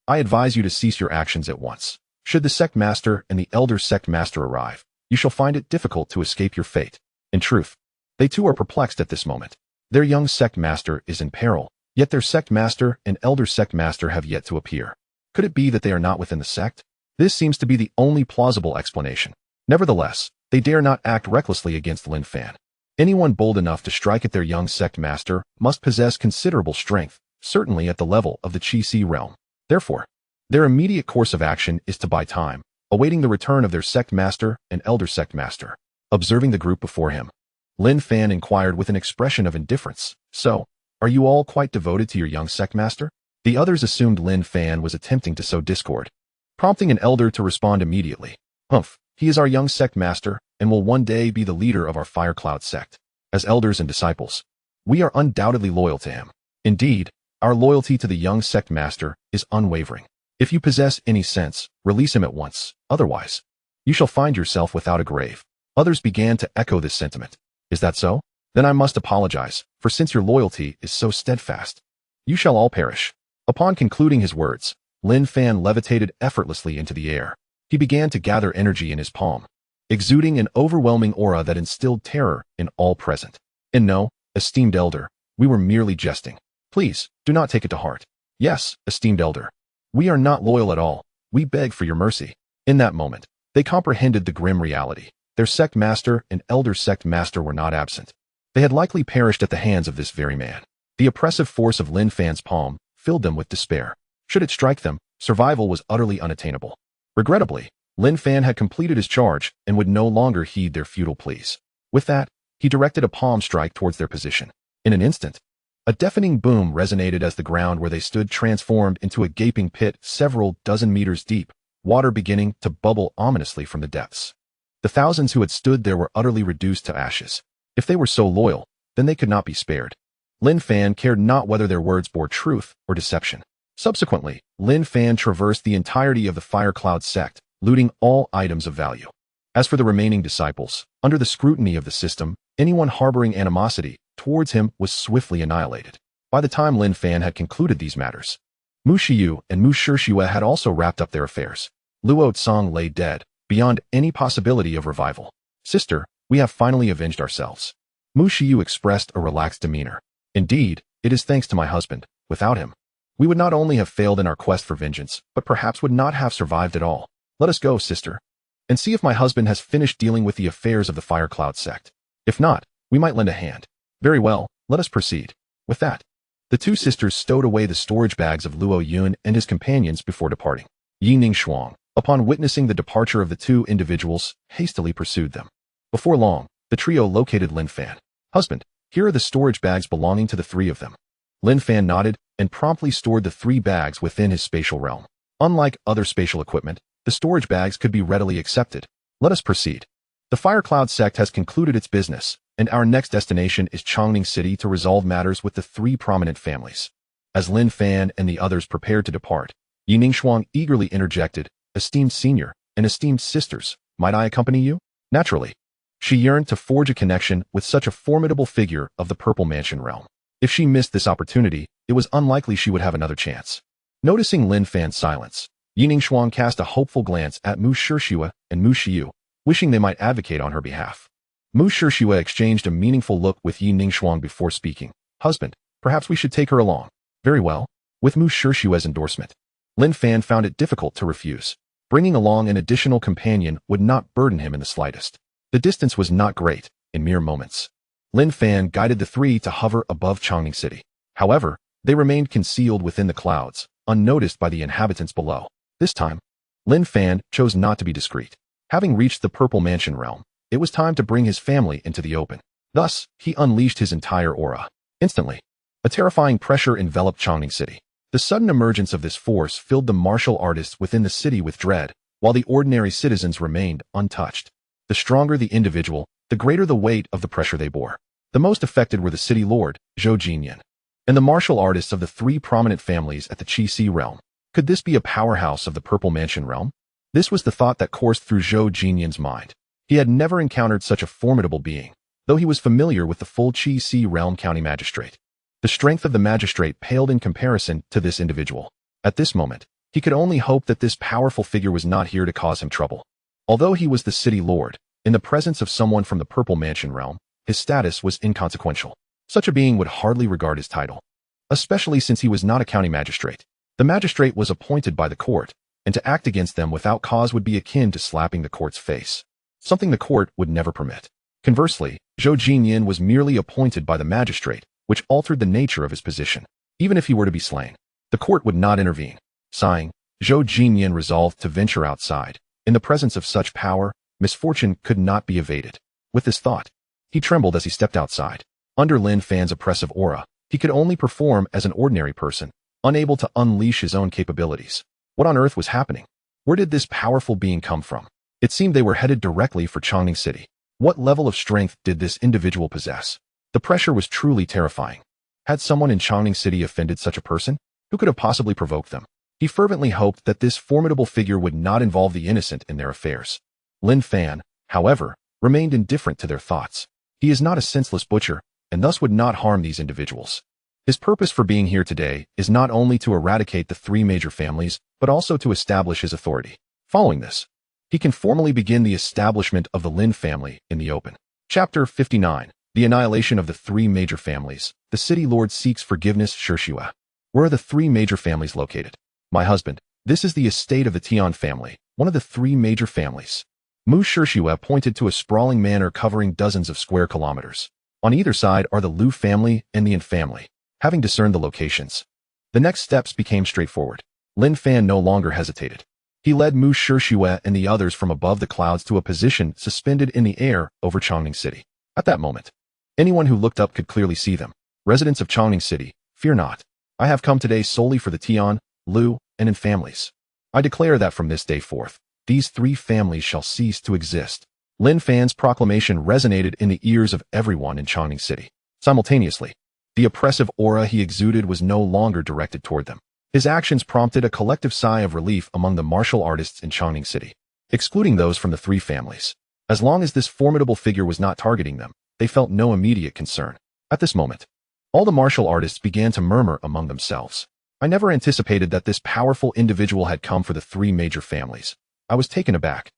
I advise you to cease your actions at once. Should the sect master and the elder sect master arrive, you shall find it difficult to escape your fate. In truth, they too are perplexed at this moment. Their young sect master is in peril, yet their sect master and elder sect master have yet to appear. Could it be that they are not within the sect? This seems to be the only plausible explanation. Nevertheless, they dare not act recklessly against Lin Fan. Anyone bold enough to strike at their young sect master must possess considerable strength, certainly at the level of the Qi realm. Therefore, their immediate course of action is to buy time, awaiting the return of their sect master and elder sect master. Observing the group before him, Lin Fan inquired with an expression of indifference, So, are you all quite devoted to your young sect master? The others assumed Lin Fan was attempting to sow discord, prompting an elder to respond immediately. Humph, he is our young sect master, and will one day be the leader of our Firecloud sect. As elders and disciples, we are undoubtedly loyal to him. Indeed, our loyalty to the young sect master is unwavering. If you possess any sense, release him at once. Otherwise, you shall find yourself without a grave. Others began to echo this sentiment. Is that so? Then I must apologize, for since your loyalty is so steadfast, you shall all perish. Upon concluding his words, Lin Fan levitated effortlessly into the air. He began to gather energy in his palm, exuding an overwhelming aura that instilled terror in all present. And no, esteemed elder, We were merely jesting. Please, do not take it to heart. Yes, esteemed elder. We are not loyal at all. We beg for your mercy. In that moment, they comprehended the grim reality. Their sect master and elder sect master were not absent. They had likely perished at the hands of this very man. The oppressive force of Lin Fan's palm filled them with despair. Should it strike them, survival was utterly unattainable. Regrettably, Lin Fan had completed his charge and would no longer heed their futile pleas. With that, he directed a palm strike towards their position. In an instant, a deafening boom resonated as the ground where they stood transformed into a gaping pit several dozen meters deep, water beginning to bubble ominously from the depths. The thousands who had stood there were utterly reduced to ashes. If they were so loyal, then they could not be spared. Lin Fan cared not whether their words bore truth or deception. Subsequently, Lin Fan traversed the entirety of the Firecloud sect, looting all items of value. As for the remaining disciples, under the scrutiny of the system, anyone harboring animosity towards him was swiftly annihilated. By the time Lin Fan had concluded these matters, Mu Shiyu and Mu Shishue had also wrapped up their affairs. Luo Tsong lay dead, beyond any possibility of revival. Sister, we have finally avenged ourselves. Mu Shiyu expressed a relaxed demeanor. Indeed, it is thanks to my husband. Without him, we would not only have failed in our quest for vengeance, but perhaps would not have survived at all. Let us go, sister, and see if my husband has finished dealing with the affairs of the Firecloud sect. If not, we might lend a hand. Very well, let us proceed. With that, the two sisters stowed away the storage bags of Luo Yun and his companions before departing. Yi Ningshuang, upon witnessing the departure of the two individuals, hastily pursued them. Before long, the trio located Lin Fan. Husband, here are the storage bags belonging to the three of them. Lin Fan nodded and promptly stored the 3 bags within his spatial realm. Unlike other spatial equipment, the storage bags could be readily accepted. Let us proceed. The Firecloud sect has concluded its business, and our next destination is Chongning City to resolve matters with the 3 prominent families. As Lin Fan and the others prepared to depart, Yi Ningshuang eagerly interjected, esteemed senior and esteemed sisters, might I accompany you? Naturally. She yearned to forge a connection with such a formidable figure of the Purple Mansion realm. If she missed this opportunity, it was unlikely she would have another chance. Noticing Lin Fan's silence, Yi Ningshuang cast a hopeful glance at Mu Shishue and Mu Shiyu, wishing they might advocate on her behalf. Mu Shishue exchanged a meaningful look with Yi Ningshuang before speaking. Husband, perhaps we should take her along. Very well. With Mu Shishue's endorsement, Lin Fan found it difficult to refuse. Bringing along an additional companion would not burden him in the slightest. The distance was not great, in mere moments. Lin Fan guided the 3 to hover above Chongning City. However, they remained concealed within the clouds, unnoticed by the inhabitants below. This time, Lin Fan chose not to be discreet. Having reached the Purple Mansion realm, it was time to bring his family into the open. Thus, he unleashed his entire aura. Instantly, a terrifying pressure enveloped Chongning City. The sudden emergence of this force filled the martial artists within the city with dread, while the ordinary citizens remained untouched. The stronger the individual, the greater the weight of the pressure they bore. The most affected were the city lord, Zhou Jinyan, and the martial artists of the 3 prominent families at the Qi realm. Could this be a powerhouse of the Purple Mansion realm? This was the thought that coursed through Zhou Jinyan's mind. He had never encountered such a formidable being, though he was familiar with the full Qi realm county magistrate. The strength of the magistrate paled in comparison to this individual. At this moment, he could only hope that this powerful figure was not here to cause him trouble. Although he was the city lord, in the presence of someone from the Purple Mansion realm, his status was inconsequential. Such a being would hardly regard his title, especially since he was not a county magistrate. The magistrate was appointed by the court, and to act against them without cause would be akin to slapping the court's face, something the court would never permit. Conversely, Zhou Jinyan was merely appointed by the magistrate, which altered the nature of his position. Even if he were to be slain, the court would not intervene. Sighing, Zhou Jinyan resolved to venture outside. In the presence of such power, misfortune could not be evaded. With this thought, he trembled as he stepped outside. Under Lin Fan's oppressive aura, he could only perform as an ordinary person, unable to unleash his own capabilities. What on earth was happening? Where did this powerful being come from? It seemed they were headed directly for Chongning City. What level of strength did this individual possess? The pressure was truly terrifying. Had someone in Chongning City offended such a person? Who could have possibly provoked them? He fervently hoped that this formidable figure would not involve the innocent in their affairs. Lin Fan, however, remained indifferent to their thoughts. He is not a senseless butcher, and thus would not harm these individuals. His purpose for being here today is not only to eradicate the 3 major families, but also to establish his authority. Following this, he can formally begin the establishment of the Lin family in the open. Chapter 59. The annihilation of the three major families. The city lord seeks forgiveness. Shirshua. Where are the three major families located? My husband. This is the estate of the Tian family, one of the three major families. Mu Shirshua pointed to a sprawling manor covering dozens of square kilometers. On either side are the Liu family and the Yin family. Having discerned the locations, the next steps became straightforward. Lin Fan no longer hesitated. He led Mu Shirshua and the others from above the clouds to a position suspended in the air over Chongning City. At that moment, anyone who looked up could clearly see them. Residents of Chongning City, fear not. I have come today solely for the Tian, Liu, and Yin families. I declare that from this day forth, these three families shall cease to exist. Lin Fan's proclamation resonated in the ears of everyone in Chongning City. Simultaneously, the oppressive aura he exuded was no longer directed toward them. His actions prompted a collective sigh of relief among the martial artists in Chongning City, excluding those from the three families. As long as this formidable figure was not targeting them, they felt no immediate concern. At this moment, all the martial artists began to murmur among themselves. I never anticipated that this powerful individual had come for the three major families. I was taken aback,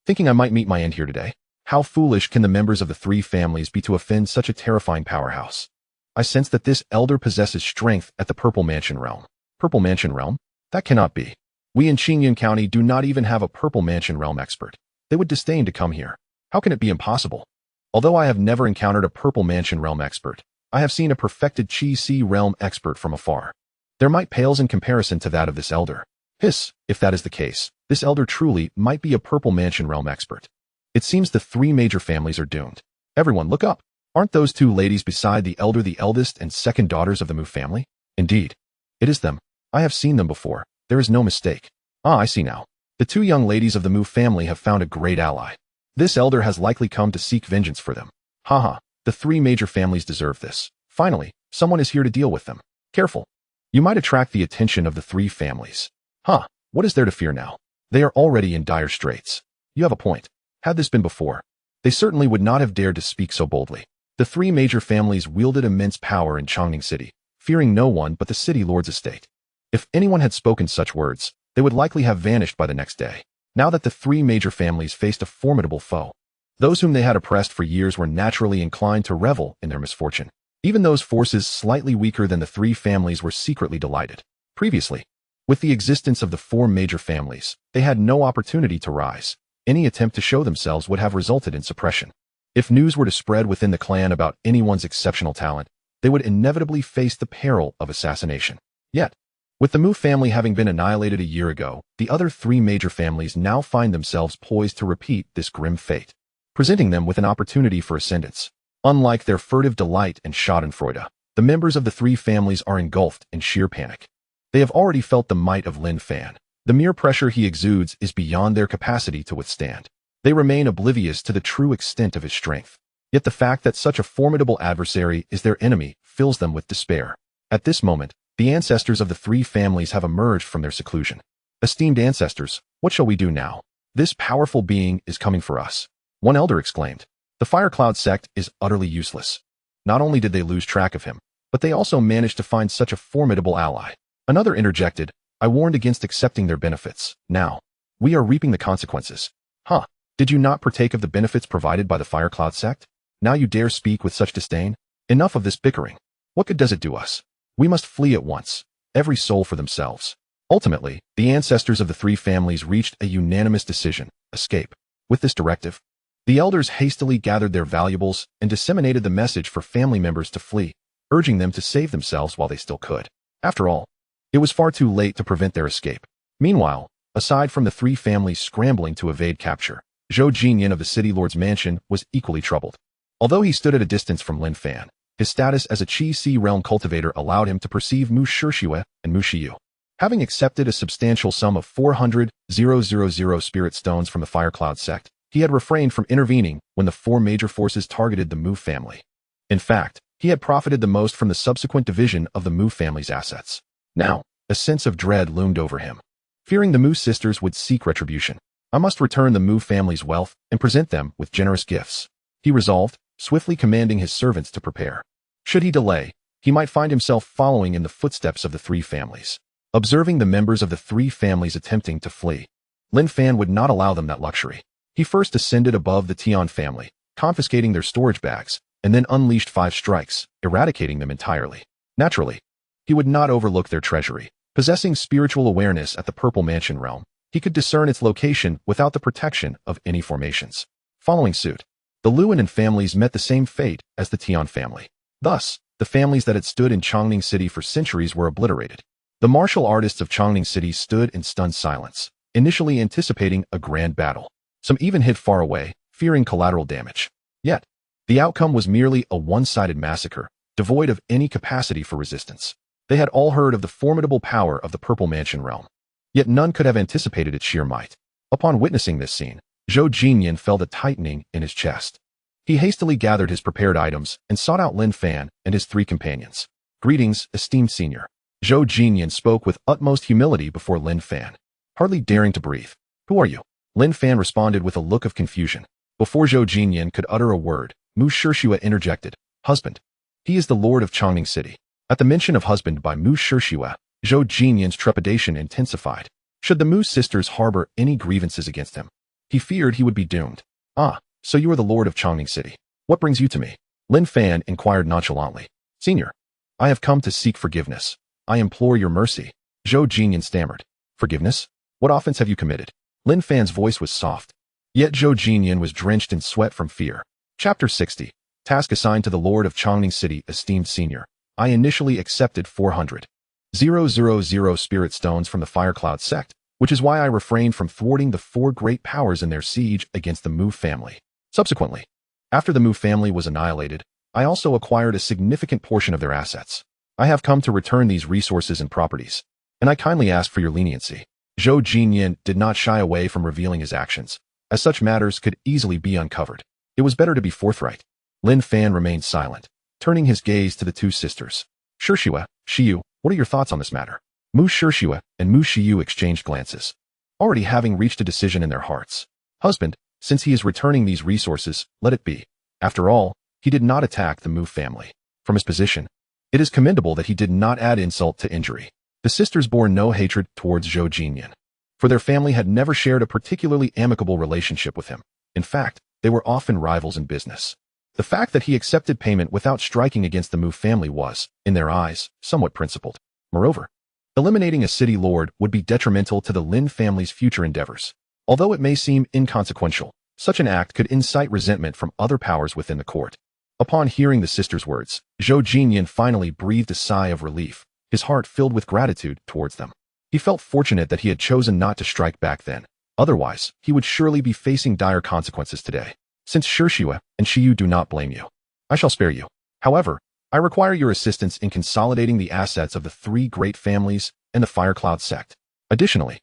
thinking I might meet my end here today. How foolish can the members of the three families be to offend such a terrifying powerhouse? I sense that this elder possesses strength at the Purple Mansion realm. Purple Mansion realm? That cannot be. We in Qingyun County do not even have a Purple Mansion realm expert. They would disdain to come here. How can it be impossible? Although I have never encountered a Purple Mansion realm expert, I have seen a perfected Qi Si realm expert from afar. Their might pales in comparison to that of this elder. Hiss, if that is the case, this elder truly might be a Purple Mansion realm expert. It seems the three major families are doomed. Everyone look up. Aren't those two ladies beside the elder the eldest and second daughters of the Mu family? Indeed. It is them. I have seen them before. There is no mistake. Ah, I see now. The two young ladies of the Mu family have found a great ally. This elder has likely come to seek vengeance for them. Haha, the three major families deserve this. Finally, someone is here to deal with them. Careful. You might attract the attention of the three families. Huh, what is there to fear now? They are already in dire straits. You have a point. Had this been before, they certainly would not have dared to speak so boldly. The three major families wielded immense power in Chongning City, fearing no one but the city lord's estate. If anyone had spoken such words, they would likely have vanished by the next day. Now that the three major families faced a formidable foe, those whom they had oppressed for years were naturally inclined to revel in their misfortune. Even those forces slightly weaker than the three families were secretly delighted. Previously, with the existence of the four major families, they had no opportunity to rise. Any attempt to show themselves would have resulted in suppression. If news were to spread within the clan about anyone's exceptional talent, they would inevitably face the peril of assassination. Yet, with the Mu family having been annihilated a year ago, the other three major families now find themselves poised to repeat this grim fate, presenting them with an opportunity for ascendance. Unlike their furtive delight and schadenfreude, the members of the three families are engulfed in sheer panic. They have already felt the might of Lin Fan. The mere pressure he exudes is beyond their capacity to withstand. They remain oblivious to the true extent of his strength. Yet the fact that such a formidable adversary is their enemy fills them with despair. At this moment, the ancestors of the three families have emerged from their seclusion. Esteemed ancestors, what shall we do now? This powerful being is coming for us. One elder exclaimed. The Firecloud sect is utterly useless. Not only did they lose track of him, but they also managed to find such a formidable ally. Another interjected, I warned against accepting their benefits. Now, we are reaping the consequences. Huh. Did you not partake of the benefits provided by the Firecloud sect? Now you dare speak with such disdain? Enough of this bickering. What good does it do us? We must flee at once, every soul for themselves. Ultimately, the ancestors of the three families reached a unanimous decision, escape. With this directive, the elders hastily gathered their valuables and disseminated the message for family members to flee, urging them to save themselves while they still could. After all, it was far too late to prevent their escape. Meanwhile, aside from the three families scrambling to evade capture, Zhou Jinyan of the city lord's mansion was equally troubled. Although he stood at a distance from Lin Fan, his status as a Qi Si realm cultivator allowed him to perceive Mu Shirshue and Mu Shiyu. Having accepted a substantial sum of 400,000 spirit stones from the Firecloud sect, he had refrained from intervening when the four major forces targeted the Mu family. In fact, he had profited the most from the subsequent division of the Mu family's assets. Now, a sense of dread loomed over him. Fearing the Mu sisters would seek retribution, I must return the Mu family's wealth and present them with generous gifts. He resolved, swiftly commanding his servants to prepare. Should he delay, he might find himself following in the footsteps of the three families. Observing the members of the three families attempting to flee, Lin Fan would not allow them that luxury. He first ascended above the Tian family, confiscating their storage bags, and then unleashed 5 strikes, eradicating them entirely. Naturally, he would not overlook their treasury. Possessing spiritual awareness at the Purple Mansion realm, he could discern its location without the protection of any formations. Following suit, the Luonan families met the same fate as the Tian family. Thus, the families that had stood in Chongning City for centuries were obliterated. The martial artists of Chongning City stood in stunned silence, initially anticipating a grand battle. Some even hid far away, fearing collateral damage. Yet, the outcome was merely a one-sided massacre, devoid of any capacity for resistance. They had all heard of the formidable power of the Purple Mansion realm, yet none could have anticipated its sheer might. Upon witnessing this scene, Zhou Jinyan felt a tightening in his chest. He hastily gathered his prepared items and sought out Lin Fan and his 3 companions. Greetings, esteemed senior. Zhou Jinyan spoke with utmost humility before Lin Fan, hardly daring to breathe. Who are you? Lin Fan responded with a look of confusion. Before Zhou Jinyan could utter a word, Mu Shishua interjected. Husband. He is the lord of Chongning City. At the mention of husband by Mu Shishua, Zhou Jinyan's trepidation intensified. Should the Mu sisters harbor any grievances against him, he feared he would be doomed. Ah, so you are the lord of Chongning City. What brings you to me? Lin Fan inquired nonchalantly. Senior, I have come to seek forgiveness. I implore your mercy. Zhou Jinyan stammered. Forgiveness? What offense have you committed? Lin Fan's voice was soft. Yet Zhou Jinyan was drenched in sweat from fear. Chapter 60. Task assigned to the Lord of Chongning City, esteemed senior. I initially accepted 400,000 spirit stones from the Firecloud sect, which is why I refrained from thwarting the 4 great powers in their siege against the Mu family. Subsequently, after the Mu family was annihilated, I also acquired a significant portion of their assets. I have come to return these resources and properties, and I kindly ask for your leniency. Zhou Jinyan did not shy away from revealing his actions, as such matters could easily be uncovered. It was better to be forthright. Lin Fan remained silent, turning his gaze to the 2 sisters. Shishua, Shiyu, what are your thoughts on this matter? Mu Shishua and Mu Shiyu exchanged glances, already having reached a decision in their hearts. Husband, since he is returning these resources, let it be. After all, he did not attack the Mu family. From his position, it is commendable that he did not add insult to injury. The sisters bore no hatred towards Zhou Jinyan, for their family had never shared a particularly amicable relationship with him. In fact, they were often rivals in business. The fact that he accepted payment without striking against the Mu family was, in their eyes, somewhat principled. Moreover, eliminating a city lord would be detrimental to the Lin family's future endeavors. Although it may seem inconsequential, such an act could incite resentment from other powers within the court. Upon hearing the sisters' words, Zhou Jinyan finally breathed a sigh of relief, his heart filled with gratitude towards them. He felt fortunate that he had chosen not to strike back then. Otherwise, he would surely be facing dire consequences today. Since Shishua and Shiyu do not blame you, I shall spare you. However, I require your assistance in consolidating the assets of the 3 great families and the Firecloud sect. Additionally,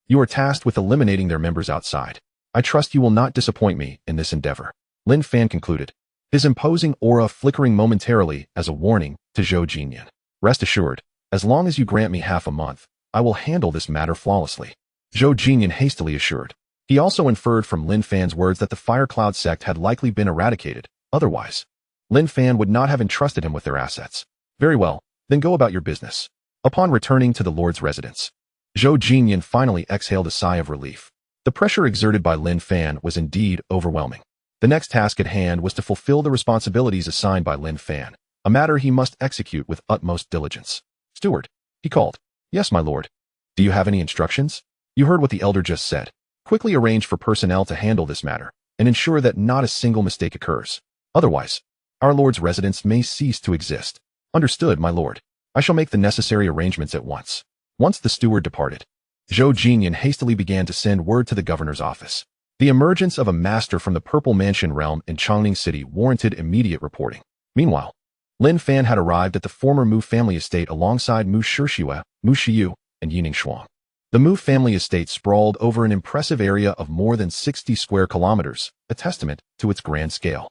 you are tasked with eliminating their members outside. I trust you will not disappoint me in this endeavor. Lin Fan concluded, his imposing aura flickering momentarily as a warning to Zhou Jinyan. Rest assured, as long as you grant me half a month, I will handle this matter flawlessly. Zhou Jinyan hastily assured. He also inferred from Lin Fan's words that the Firecloud sect had likely been eradicated. Otherwise, Lin Fan would not have entrusted him with their assets. Very well, then go about your business. Upon returning to the Lord's residence, Zhou Jinyan finally exhaled a sigh of relief. The pressure exerted by Lin Fan was indeed overwhelming. The next task at hand was to fulfill the responsibilities assigned by Lin Fan, a matter he must execute with utmost diligence. Steward, he called. Yes, my lord. Do you have any instructions? You heard what the elder just said. Quickly arrange for personnel to handle this matter, and ensure that not a single mistake occurs. Otherwise, our lord's residence may cease to exist. Understood, my lord. I shall make the necessary arrangements at once. Once the steward departed, Zhou Jinyan hastily began to send word to the governor's office. The emergence of a master from the Purple Mansion realm in Chongning City warranted immediate reporting. Meanwhile, Lin Fan had arrived at the former Mu family estate alongside Mu Shishua, Mu Shiyu, and Yining Shuang. The Mu family estate sprawled over an impressive area of more than 60 square kilometers, a testament to its grand scale.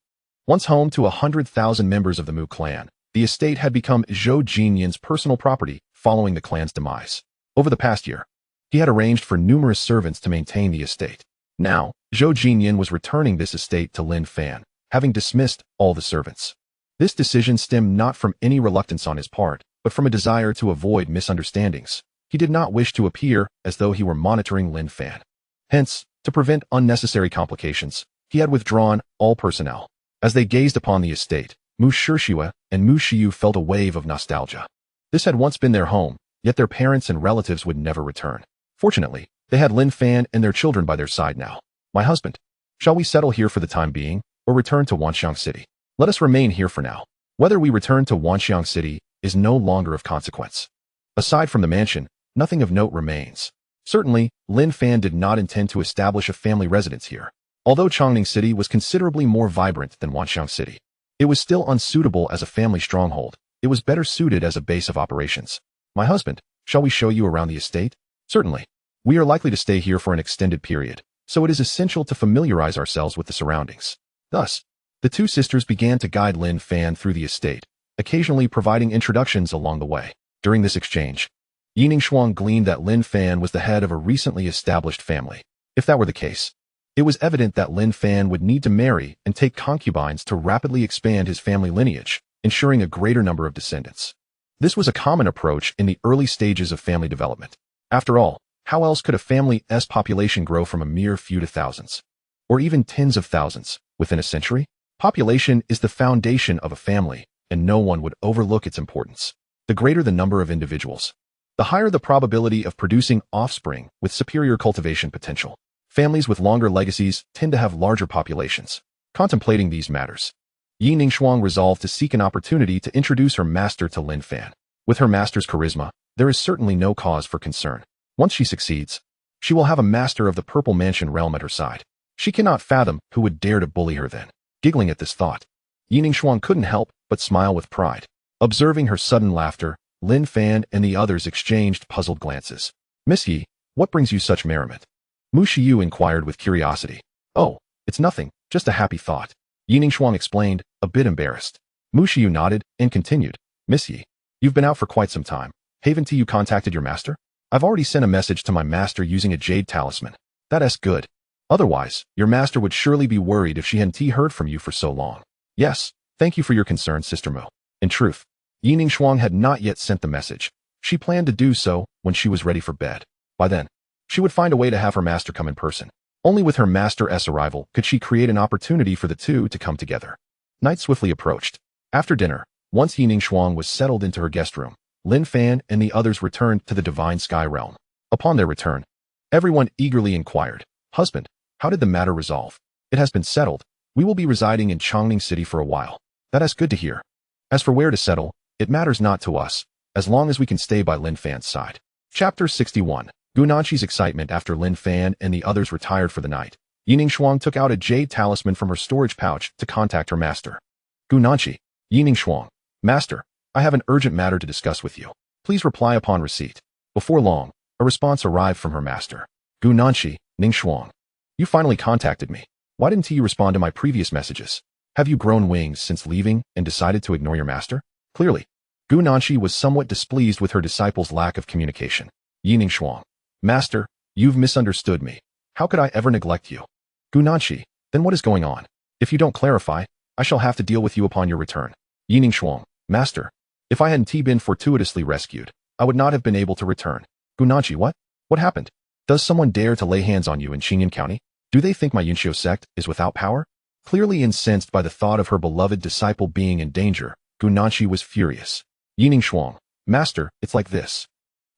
Once home to 100,000 members of the Mu clan, the estate had become Zhou Jinyan's personal property following the clan's demise. Over the past year, he had arranged for numerous servants to maintain the estate. Now, Zhou Jinyan was returning this estate to Lin Fan, having dismissed all the servants. This decision stemmed not from any reluctance on his part, but from a desire to avoid misunderstandings. He did not wish to appear as though he were monitoring Lin Fan. Hence, to prevent unnecessary complications, he had withdrawn all personnel. As they gazed upon the estate, Mu Shishua and Mu Shiyu felt a wave of nostalgia. This had once been their home, yet their parents and relatives would never return. Fortunately, they had Lin Fan and their children by their side now. My husband, shall we settle here for the time being, or return to Wanxiang City? Let us remain here for now. Whether we return to Wanxiang City is no longer of consequence. Aside from the mansion, nothing of note remains. Certainly, Lin Fan did not intend to establish a family residence here. Although Chongning City was considerably more vibrant than Wanxiang City, it was still unsuitable as a family stronghold. It was better suited as a base of operations. My husband, shall we show you around the estate? Certainly. We are likely to stay here for an extended period, so it is essential to familiarize ourselves with the surroundings. Thus, the two sisters began to guide Lin Fan through the estate, occasionally providing introductions along the way. During this exchange, Yining Shuang gleaned that Lin Fan was the head of a recently established family. If that were the case, it was evident that Lin Fan would need to marry and take concubines to rapidly expand his family lineage, ensuring a greater number of descendants. This was a common approach in the early stages of family development. After all, how else could a family's population grow from a mere few to thousands, or even tens of thousands, within a century? Population is the foundation of a family, and no one would overlook its importance. The greater the number of individuals, the higher the probability of producing offspring with superior cultivation potential. Families with longer legacies tend to have larger populations. Contemplating these matters, Yi Ningshuang resolved to seek an opportunity to introduce her master to Lin Fan. With her master's charisma, there is certainly no cause for concern. Once she succeeds, she will have a master of the Purple Mansion realm at her side. She cannot fathom who would dare to bully her then. Giggling at this thought, Yi Ningshuang couldn't help but smile with pride. Observing her sudden laughter, Lin Fan and the others exchanged puzzled glances. Miss Yi, what brings you such merriment? Mu Shiyu inquired with curiosity. Oh, it's nothing, just a happy thought. Yi Ningshuang explained, a bit embarrassed. Mu Shiyu nodded and continued. Miss Yi, you've been out for quite some time. Haven't you contacted your master? I've already sent a message to my master using a jade talisman. That's good. Otherwise, your master would surely be worried if she hadn't heard from you for so long. Yes, thank you for your concern, Sister Mu. In truth, Yi Ningshuang had not yet sent the message. She planned to do so when she was ready for bed. By then, she would find a way to have her master come in person. Only with her master's arrival could she create an opportunity for the two to come together. Night swiftly approached. After dinner, once Yi Ningshuang was settled into her guest room, Lin Fan and the others returned to the Divine Sky Realm. Upon their return, everyone eagerly inquired, Husband, how did the matter resolve? It has been settled. We will be residing in Chongning City for a while. That is good to hear. As for where to settle, it matters not to us, as long as we can stay by Lin Fan's side. Chapter 61. Gunanshi's excitement after Lin Fan and the others retired for the night. Yi Ningshuang took out a jade talisman from her storage pouch to contact her master. Gunanshi, Yi Ningshuang, Master, I have an urgent matter to discuss with you. Please reply upon receipt. Before long, a response arrived from her master. Gunanshi, Ningshuang, you finally contacted me. Why didn't you respond to my previous messages? Have you grown wings since leaving and decided to ignore your master? Clearly, Gunanshi was somewhat displeased with her disciple's lack of communication. Yi Ningshuang, Master, you've misunderstood me. How could I ever neglect you? Gunanshi, then what is going on? If you don't clarify, I shall have to deal with you upon your return. Yi Ningshuang, Master, if I hadn't been fortuitously rescued, I would not have been able to return. Gunanshi, what? What happened? Does someone dare to lay hands on you in Qingyan County? Do they think my Yunxiu sect is without power? Clearly incensed by the thought of her beloved disciple being in danger, Gunanshi was furious. Yi Ningshuang, Master, it's like this.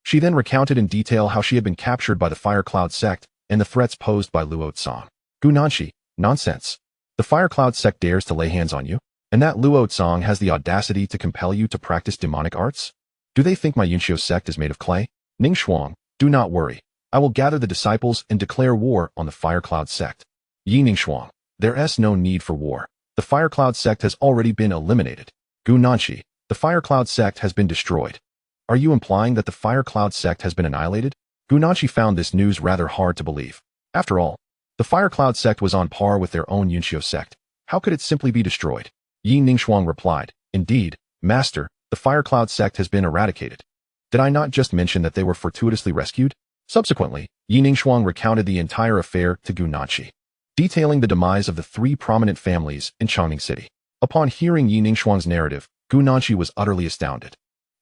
She then recounted in detail how she had been captured by the Firecloud sect and the threats posed by Luo Tsang. Gunanshi, nonsense. The Firecloud sect dares to lay hands on you, and that Luo Tsang has the audacity to compel you to practice demonic arts? Do they think my Yunxiu sect is made of clay? Ningshuang, do not worry. I will gather the disciples and declare war on the Firecloud sect. Yi Ningshuang, there's no need for war. The Firecloud sect has already been eliminated. Gunanshi, the Firecloud sect has been destroyed. Are you implying that the Firecloud sect has been annihilated? Gunanshi found this news rather hard to believe. After all, the Firecloud sect was on par with their own Yunxiu sect. How could it simply be destroyed? Yi Ningshuang replied, Indeed, Master, the Firecloud sect has been eradicated. Did I not just mention that they were fortuitously rescued? Subsequently, Yi Ningshuang recounted the entire affair to Gunanshi, detailing the demise of the three prominent families in Chongning City. Upon hearing Yi Ningshuang's narrative, Gunanshi was utterly astounded.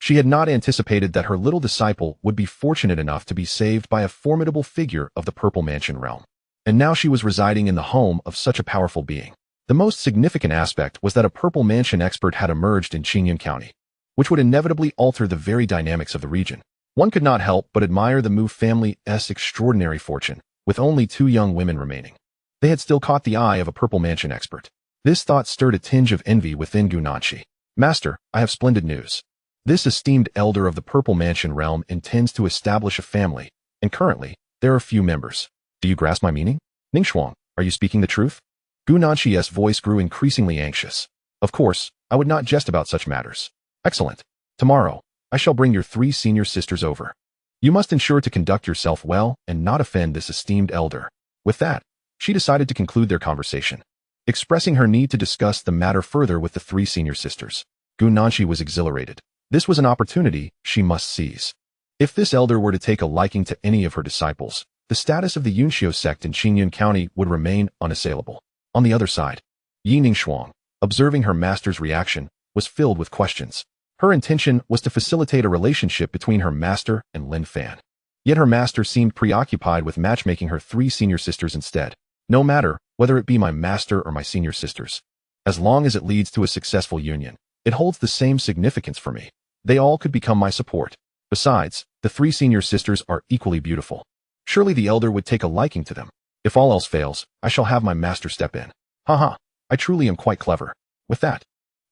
She had not anticipated that her little disciple would be fortunate enough to be saved by a formidable figure of the Purple Mansion realm. And now she was residing in the home of such a powerful being. The most significant aspect was that a purple mansion expert had emerged in Qingyun County, which would inevitably alter the very dynamics of the region. One could not help but admire the Mu family's extraordinary fortune, with only 2 young women remaining. They had still caught the eye of a purple mansion expert. This thought stirred a tinge of envy within Gu Nanqi. Master, I have splendid news. This esteemed elder of the purple mansion realm intends to establish a family, and currently, there are few members. Do you grasp my meaning? Ningxuang, are you speaking the truth? Gu Nanqi's voice grew increasingly anxious. Of course, I would not jest about such matters. Excellent. Tomorrow, I shall bring your 3 senior sisters over. You must ensure to conduct yourself well and not offend this esteemed elder. With that, she decided to conclude their conversation, expressing her need to discuss the matter further with the 3 senior sisters. Gu Nanqi was exhilarated. This was an opportunity she must seize. If this elder were to take a liking to any of her disciples, the status of the Yunxiu sect in Qingyun County would remain unassailable. On the other side, Yi Ningxuang, observing her master's reaction, was filled with questions. Her intention was to facilitate a relationship between her master and Lin Fan. Yet her master seemed preoccupied with matchmaking her 3 senior sisters instead. No matter whether it be my master or my senior sisters, as long as it leads to a successful union, it holds the same significance for me. They all could become my support. Besides, the 3 senior sisters are equally beautiful. Surely the elder would take a liking to them. If all else fails, I shall have my master step in. Haha, I truly am quite clever. With that,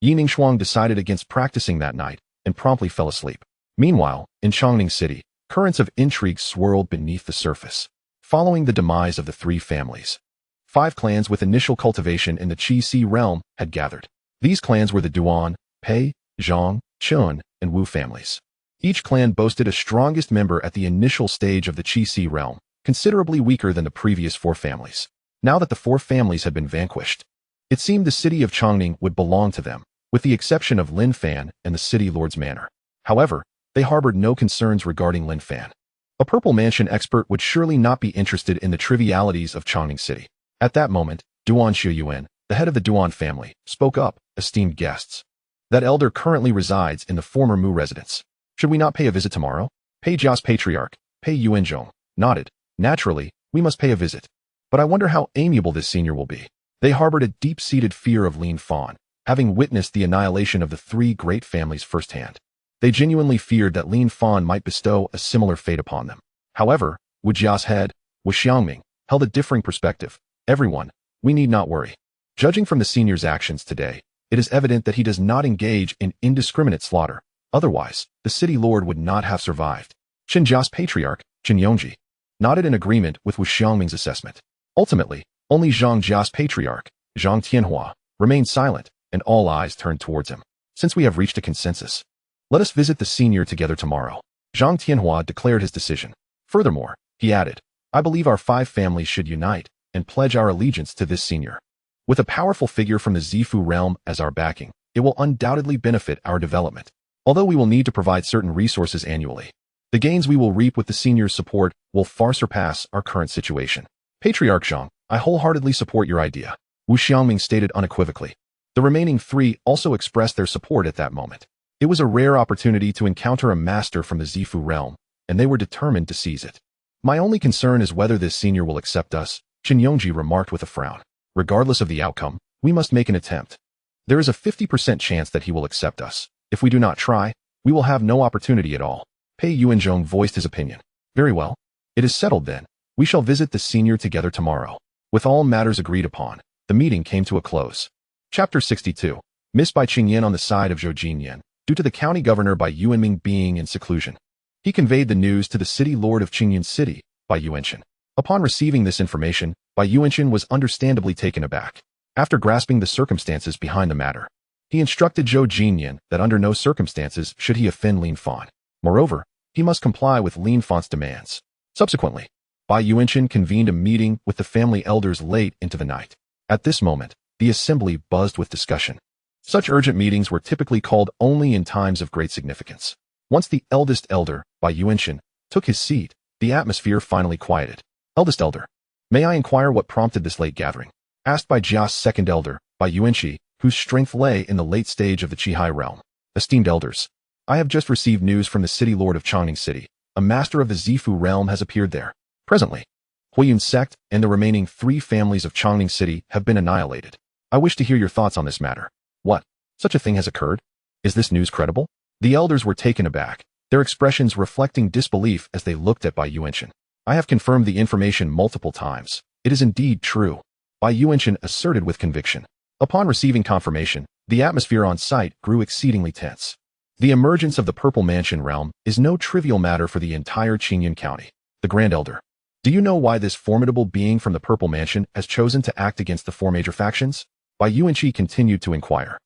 Yi Ningxuang decided against practicing that night and promptly fell asleep. Meanwhile, in Chongning City, currents of intrigue swirled beneath the surface. Following the demise of the 3 families, 5 clans with initial cultivation in the Qi-Si realm had gathered. These clans were the Duan, Pei, Zhang, Chun, and Wu families. Each clan boasted a strongest member at the initial stage of the Qi-Si realm, considerably weaker than the previous 4 families. Now that the 4 families had been vanquished, it seemed the city of Chongning would belong to them, with the exception of Lin Fan and the city lord's manor. However, they harbored no concerns regarding Lin Fan. A purple mansion expert would surely not be interested in the trivialities of Chongning City. At that moment, Duan Shiyuan, the head of the Duan family, spoke up. Esteemed guests, that elder currently resides in the former Mu residence. Should we not pay a visit tomorrow? Pei Jia's patriarch, Pei Yuanzhong, nodded. Naturally, we must pay a visit. But I wonder how amiable this senior will be. They harbored a deep-seated fear of Lin Fan, having witnessed the annihilation of the 3 great families firsthand. They genuinely feared that Lin Fan might bestow a similar fate upon them. However, Wu Jia's head, Wu Xiangming, held a differing perspective. Everyone, we need not worry. Judging from the senior's actions today, it is evident that he does not engage in indiscriminate slaughter. Otherwise, the city lord would not have survived. Qin Jia's patriarch, Qin Yongji, nodded in agreement with Wu Xiangming's assessment. Ultimately, only Zhang Jia's patriarch, Zhang Tianhua, remained silent, and all eyes turned towards him. Since we have reached a consensus, let us visit the senior together tomorrow. Zhang Tianhua declared his decision. Furthermore, he added, I believe our 5 families should unite and pledge our allegiance to this senior. With a powerful figure from the Zifu realm as our backing, it will undoubtedly benefit our development. Although we will need to provide certain resources annually, the gains we will reap with the senior's support will far surpass our current situation. Patriarch Zhang, I wholeheartedly support your idea, Wu Xiangming stated unequivocally. The remaining 3 also expressed their support at that moment. It was a rare opportunity to encounter a master from the Zifu realm, and they were determined to seize it. My only concern is whether this senior will accept us, Qin Yongji remarked with a frown. Regardless of the outcome, we must make an attempt. There is a 50% chance that he will accept us. If we do not try, we will have no opportunity at all. Pei Yuanzhong voiced his opinion. Very well. It is settled then. We shall visit the senior together tomorrow. With all matters agreed upon, the meeting came to a close. Chapter 62. Missed by Qingyan on the side of Zhou Jinyan, due to the county governor Bai Yuanming being in seclusion. He conveyed the news to the city lord of Qingyan City, Bai Yuanshan. Upon receiving this information, Bai Yuanshan was understandably taken aback. After grasping the circumstances behind the matter, he instructed Zhou Jinyan that under no circumstances should he offend Lin Fan. Moreover, he must comply with Lin Fan's demands. Subsequently, Bai Yuanshan convened a meeting with the family elders late into the night. At this moment, the assembly buzzed with discussion. Such urgent meetings were typically called only in times of great significance. Once the eldest elder, Bai Yuanshan, took his seat, the atmosphere finally quieted. Eldest elder, may I inquire what prompted this late gathering? Asked by Jia's second elder, Bai Yuanxi, whose strength lay in the late stage of the Qihai realm. Esteemed elders, I have just received news from the city lord of Chongning City. A master of the Zifu realm has appeared there. Presently, Huiyun sect and the remaining 3 families of Chongning City have been annihilated. I wish to hear your thoughts on this matter. What? Such a thing has occurred? Is this news credible? The elders were taken aback, their expressions reflecting disbelief as they looked at Bai Yuanchen. I have confirmed the information multiple times. It is indeed true, Bai Yuanchen asserted with conviction. Upon receiving confirmation, the atmosphere on site grew exceedingly tense. The emergence of the Purple Mansion realm is no trivial matter for the entire Qingyun County. The Grand Elder. Do you know why this formidable being from the Purple Mansion has chosen to act against the four major factions? Bai Yuanchi continued to inquire.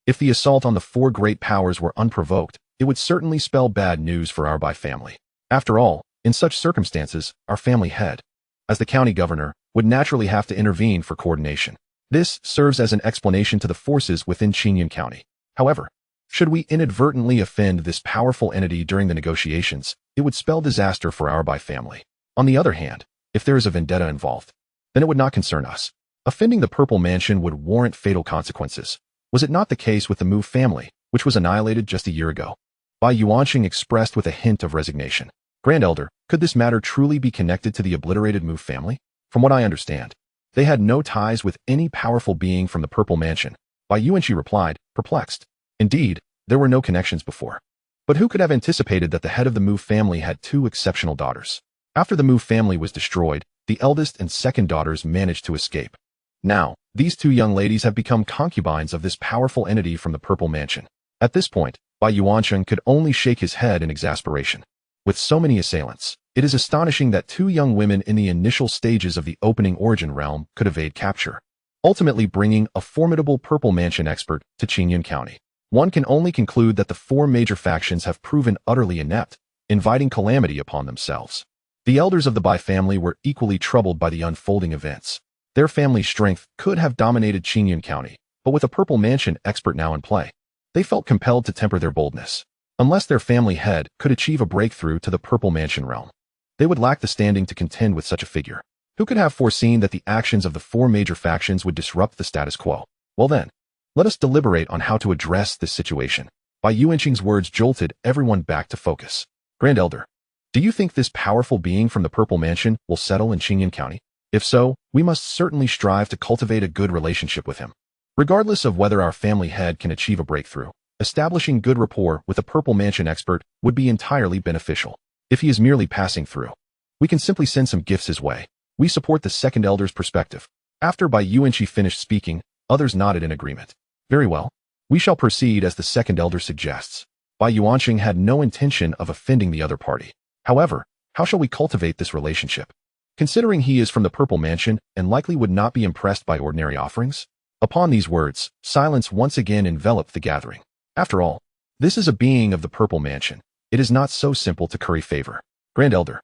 If the assault on the four great powers were unprovoked, it would certainly spell bad news for our Bai family. After all, in such circumstances, our family head, as the county governor, would naturally have to intervene for coordination. This serves as an explanation to the forces within Qingyun County. However, should we inadvertently offend this powerful entity during the negotiations, it would spell disaster for our Bai family. On the other hand, if there is a vendetta involved, then it would not concern us. Offending the Purple Mansion would warrant fatal consequences. Was it not the case with the Mu family, which was annihilated just a year ago? Bai Yuanqing expressed with a hint of resignation. Grand Elder, could this matter truly be connected to the obliterated Mu family? From what I understand, they had no ties with any powerful being from the Purple Mansion. Bai Yuanqi replied, perplexed. Indeed, there were no connections before. But who could have anticipated that the head of the Mu family had two exceptional daughters? After the Mu family was destroyed, the eldest and second daughters managed to escape. Now, these two young ladies have become concubines of this powerful entity from the Purple Mansion. At this point, Bai Yuancheng could only shake his head in exasperation. With so many assailants, it is astonishing that two young women in the initial stages of the opening origin realm could evade capture, ultimately bringing a formidable Purple Mansion expert to Qingyun County. One can only conclude that the four major factions have proven utterly inept, inviting calamity upon themselves. The elders of the Bai family were equally troubled by the unfolding events. Their family strength could have dominated Qingyun County, but with a Purple Mansion expert now in play, they felt compelled to temper their boldness. Unless their family head could achieve a breakthrough to the Purple Mansion realm, they would lack the standing to contend with such a figure. Who could have foreseen that the actions of the four major factions would disrupt the status quo? Well then, let us deliberate on how to address this situation. Bai Yuanqing's words jolted everyone back to focus. Grand Elder, do you think this powerful being from the Purple Mansion will settle in Qingyun County? If so, we must certainly strive to cultivate a good relationship with him. Regardless of whether our family head can achieve a breakthrough, establishing good rapport with a Purple Mansion expert would be entirely beneficial. If he is merely passing through, we can simply send some gifts his way. We support the second elder's perspective. After Bai Yuanqi finished speaking, others nodded in agreement. Very well. We shall proceed as the second elder suggests. Bai Yuanqing had no intention of offending the other party. However, how shall we cultivate this relationship? Considering he is from the Purple Mansion and likely would not be impressed by ordinary offerings? Upon these words, silence once again enveloped the gathering. After all, this is a being of the Purple Mansion. It is not so simple to curry favor. Grand Elder,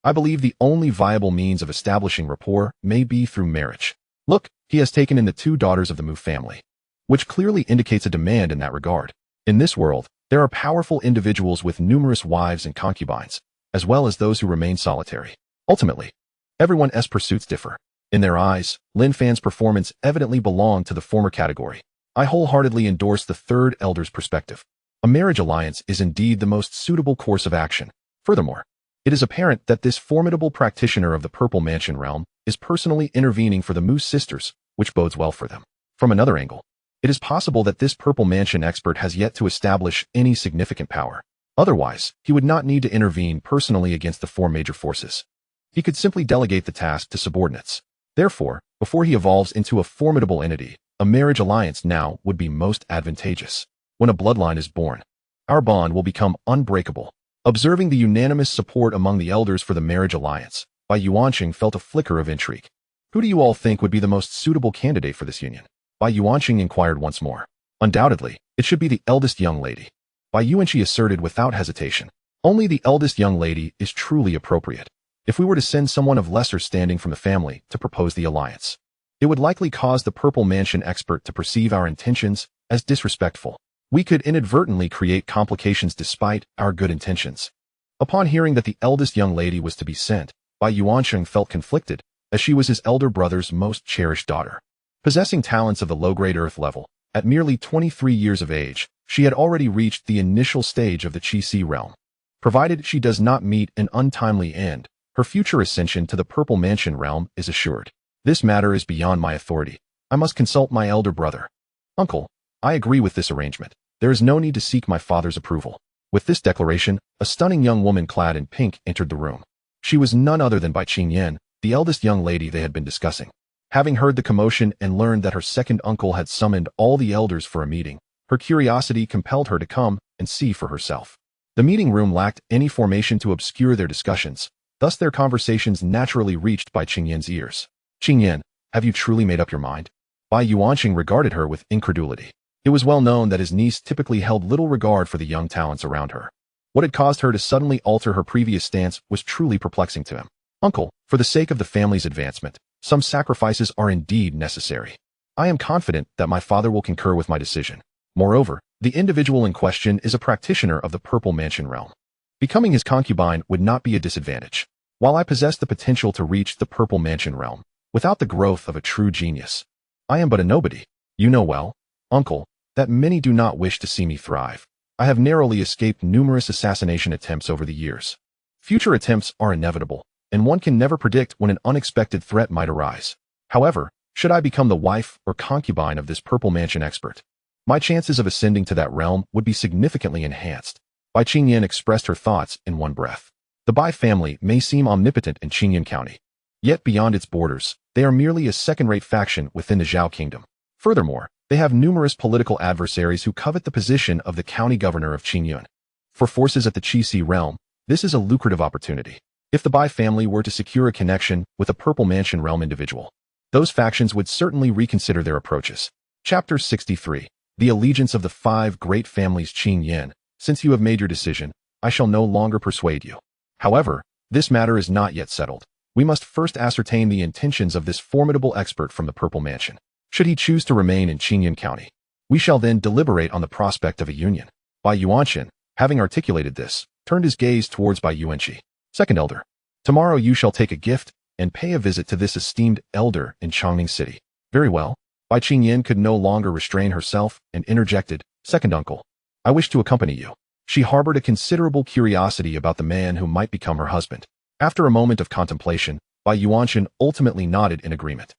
I believe the only viable means of establishing rapport may be through marriage. Look, he has taken in the two daughters of the Mu family, which clearly indicates a demand in that regard. In this world, there are powerful individuals with numerous wives and concubines, as well as those who remain solitary. Ultimately, everyone's pursuits differ. In their eyes, Lin Fan's performance evidently belonged to the former category. I wholeheartedly endorse the third elder's perspective. A marriage alliance is indeed the most suitable course of action. Furthermore, it is apparent that this formidable practitioner of the Purple Mansion realm is personally intervening for the Mu sisters, which bodes well for them. From another angle, it is possible that this Purple Mansion expert has yet to establish any significant power. Otherwise, he would not need to intervene personally against the four major forces. He could simply delegate the task to subordinates. Therefore, before he evolves into a formidable entity, a marriage alliance now would be most advantageous. When a bloodline is born, our bond will become unbreakable. Observing the unanimous support among the elders for the marriage alliance, Bai Yuanqing felt a flicker of intrigue. Who do you all think would be the most suitable candidate for this union? Bai Yuanqing inquired once more. Undoubtedly, it should be the eldest young lady. Bai Yuanqi asserted without hesitation. Only the eldest young lady is truly appropriate. If we were to send someone of lesser standing from the family to propose the alliance, it would likely cause the Purple Mansion expert to perceive our intentions as disrespectful. We could inadvertently create complications despite our good intentions. Upon hearing that the eldest young lady was to be sent, Bai Yuanqing felt conflicted, as she was his elder brother's most cherished daughter. Possessing talents of the low-grade earth level, at merely 23 years of age, she had already reached the initial stage of the Qi realm. Provided she does not meet an untimely end, her future ascension to the Purple Mansion realm is assured. This matter is beyond my authority. I must consult my elder brother. Uncle, I agree with this arrangement. There is no need to seek my father's approval. With this declaration, a stunning young woman clad in pink entered the room. She was none other than Bai Qingyan, the eldest young lady they had been discussing. Having heard the commotion and learned that her second uncle had summoned all the elders for a meeting, her curiosity compelled her to come and see for herself. The meeting room lacked any formation to obscure their discussions, thus their conversations naturally reached Bai Qingyan's ears. Qingyan, have you truly made up your mind? Bai Yuanqing regarded her with incredulity. It was well known that his niece typically held little regard for the young talents around her. What had caused her to suddenly alter her previous stance was truly perplexing to him. Uncle, for the sake of the family's advancement, some sacrifices are indeed necessary. I am confident that my father will concur with my decision. Moreover, the individual in question is a practitioner of the Purple Mansion realm. Becoming his concubine would not be a disadvantage. While I possess the potential to reach the Purple Mansion realm, without the growth of a true genius, I am but a nobody. You know well, uncle, that many do not wish to see me thrive. I have narrowly escaped numerous assassination attempts over the years. Future attempts are inevitable, and one can never predict when an unexpected threat might arise. However, should I become the wife or concubine of this Purple Mansion expert, my chances of ascending to that realm would be significantly enhanced. Bai Qingyan expressed her thoughts in one breath. The Bai family may seem omnipotent in Qingyan County, yet beyond its borders, they are merely a second-rate faction within the Zhao Kingdom. Furthermore, they have numerous political adversaries who covet the position of the county governor of Qingyun. For forces at the Qixi realm, this is a lucrative opportunity. If the Bai family were to secure a connection with a Purple Mansion realm individual, those factions would certainly reconsider their approaches. Chapter 63. The Allegiance of the Five Great Families. Qingyan, since you have made your decision, I shall no longer persuade you. However, this matter is not yet settled. We must first ascertain the intentions of this formidable expert from the Purple Mansion. Should he choose to remain in Qingyan County, we shall then deliberate on the prospect of a union. Bai Yuanqing, having articulated this, turned his gaze towards Bai Yuanqi. Second elder, tomorrow you shall take a gift and pay a visit to this esteemed elder in Chongning City. Very well. Bai Qingyan could no longer restrain herself and interjected, Second uncle, I wish to accompany you. She harbored a considerable curiosity about the man who might become her husband. After a moment of contemplation, Bai Yuanqing ultimately nodded in agreement.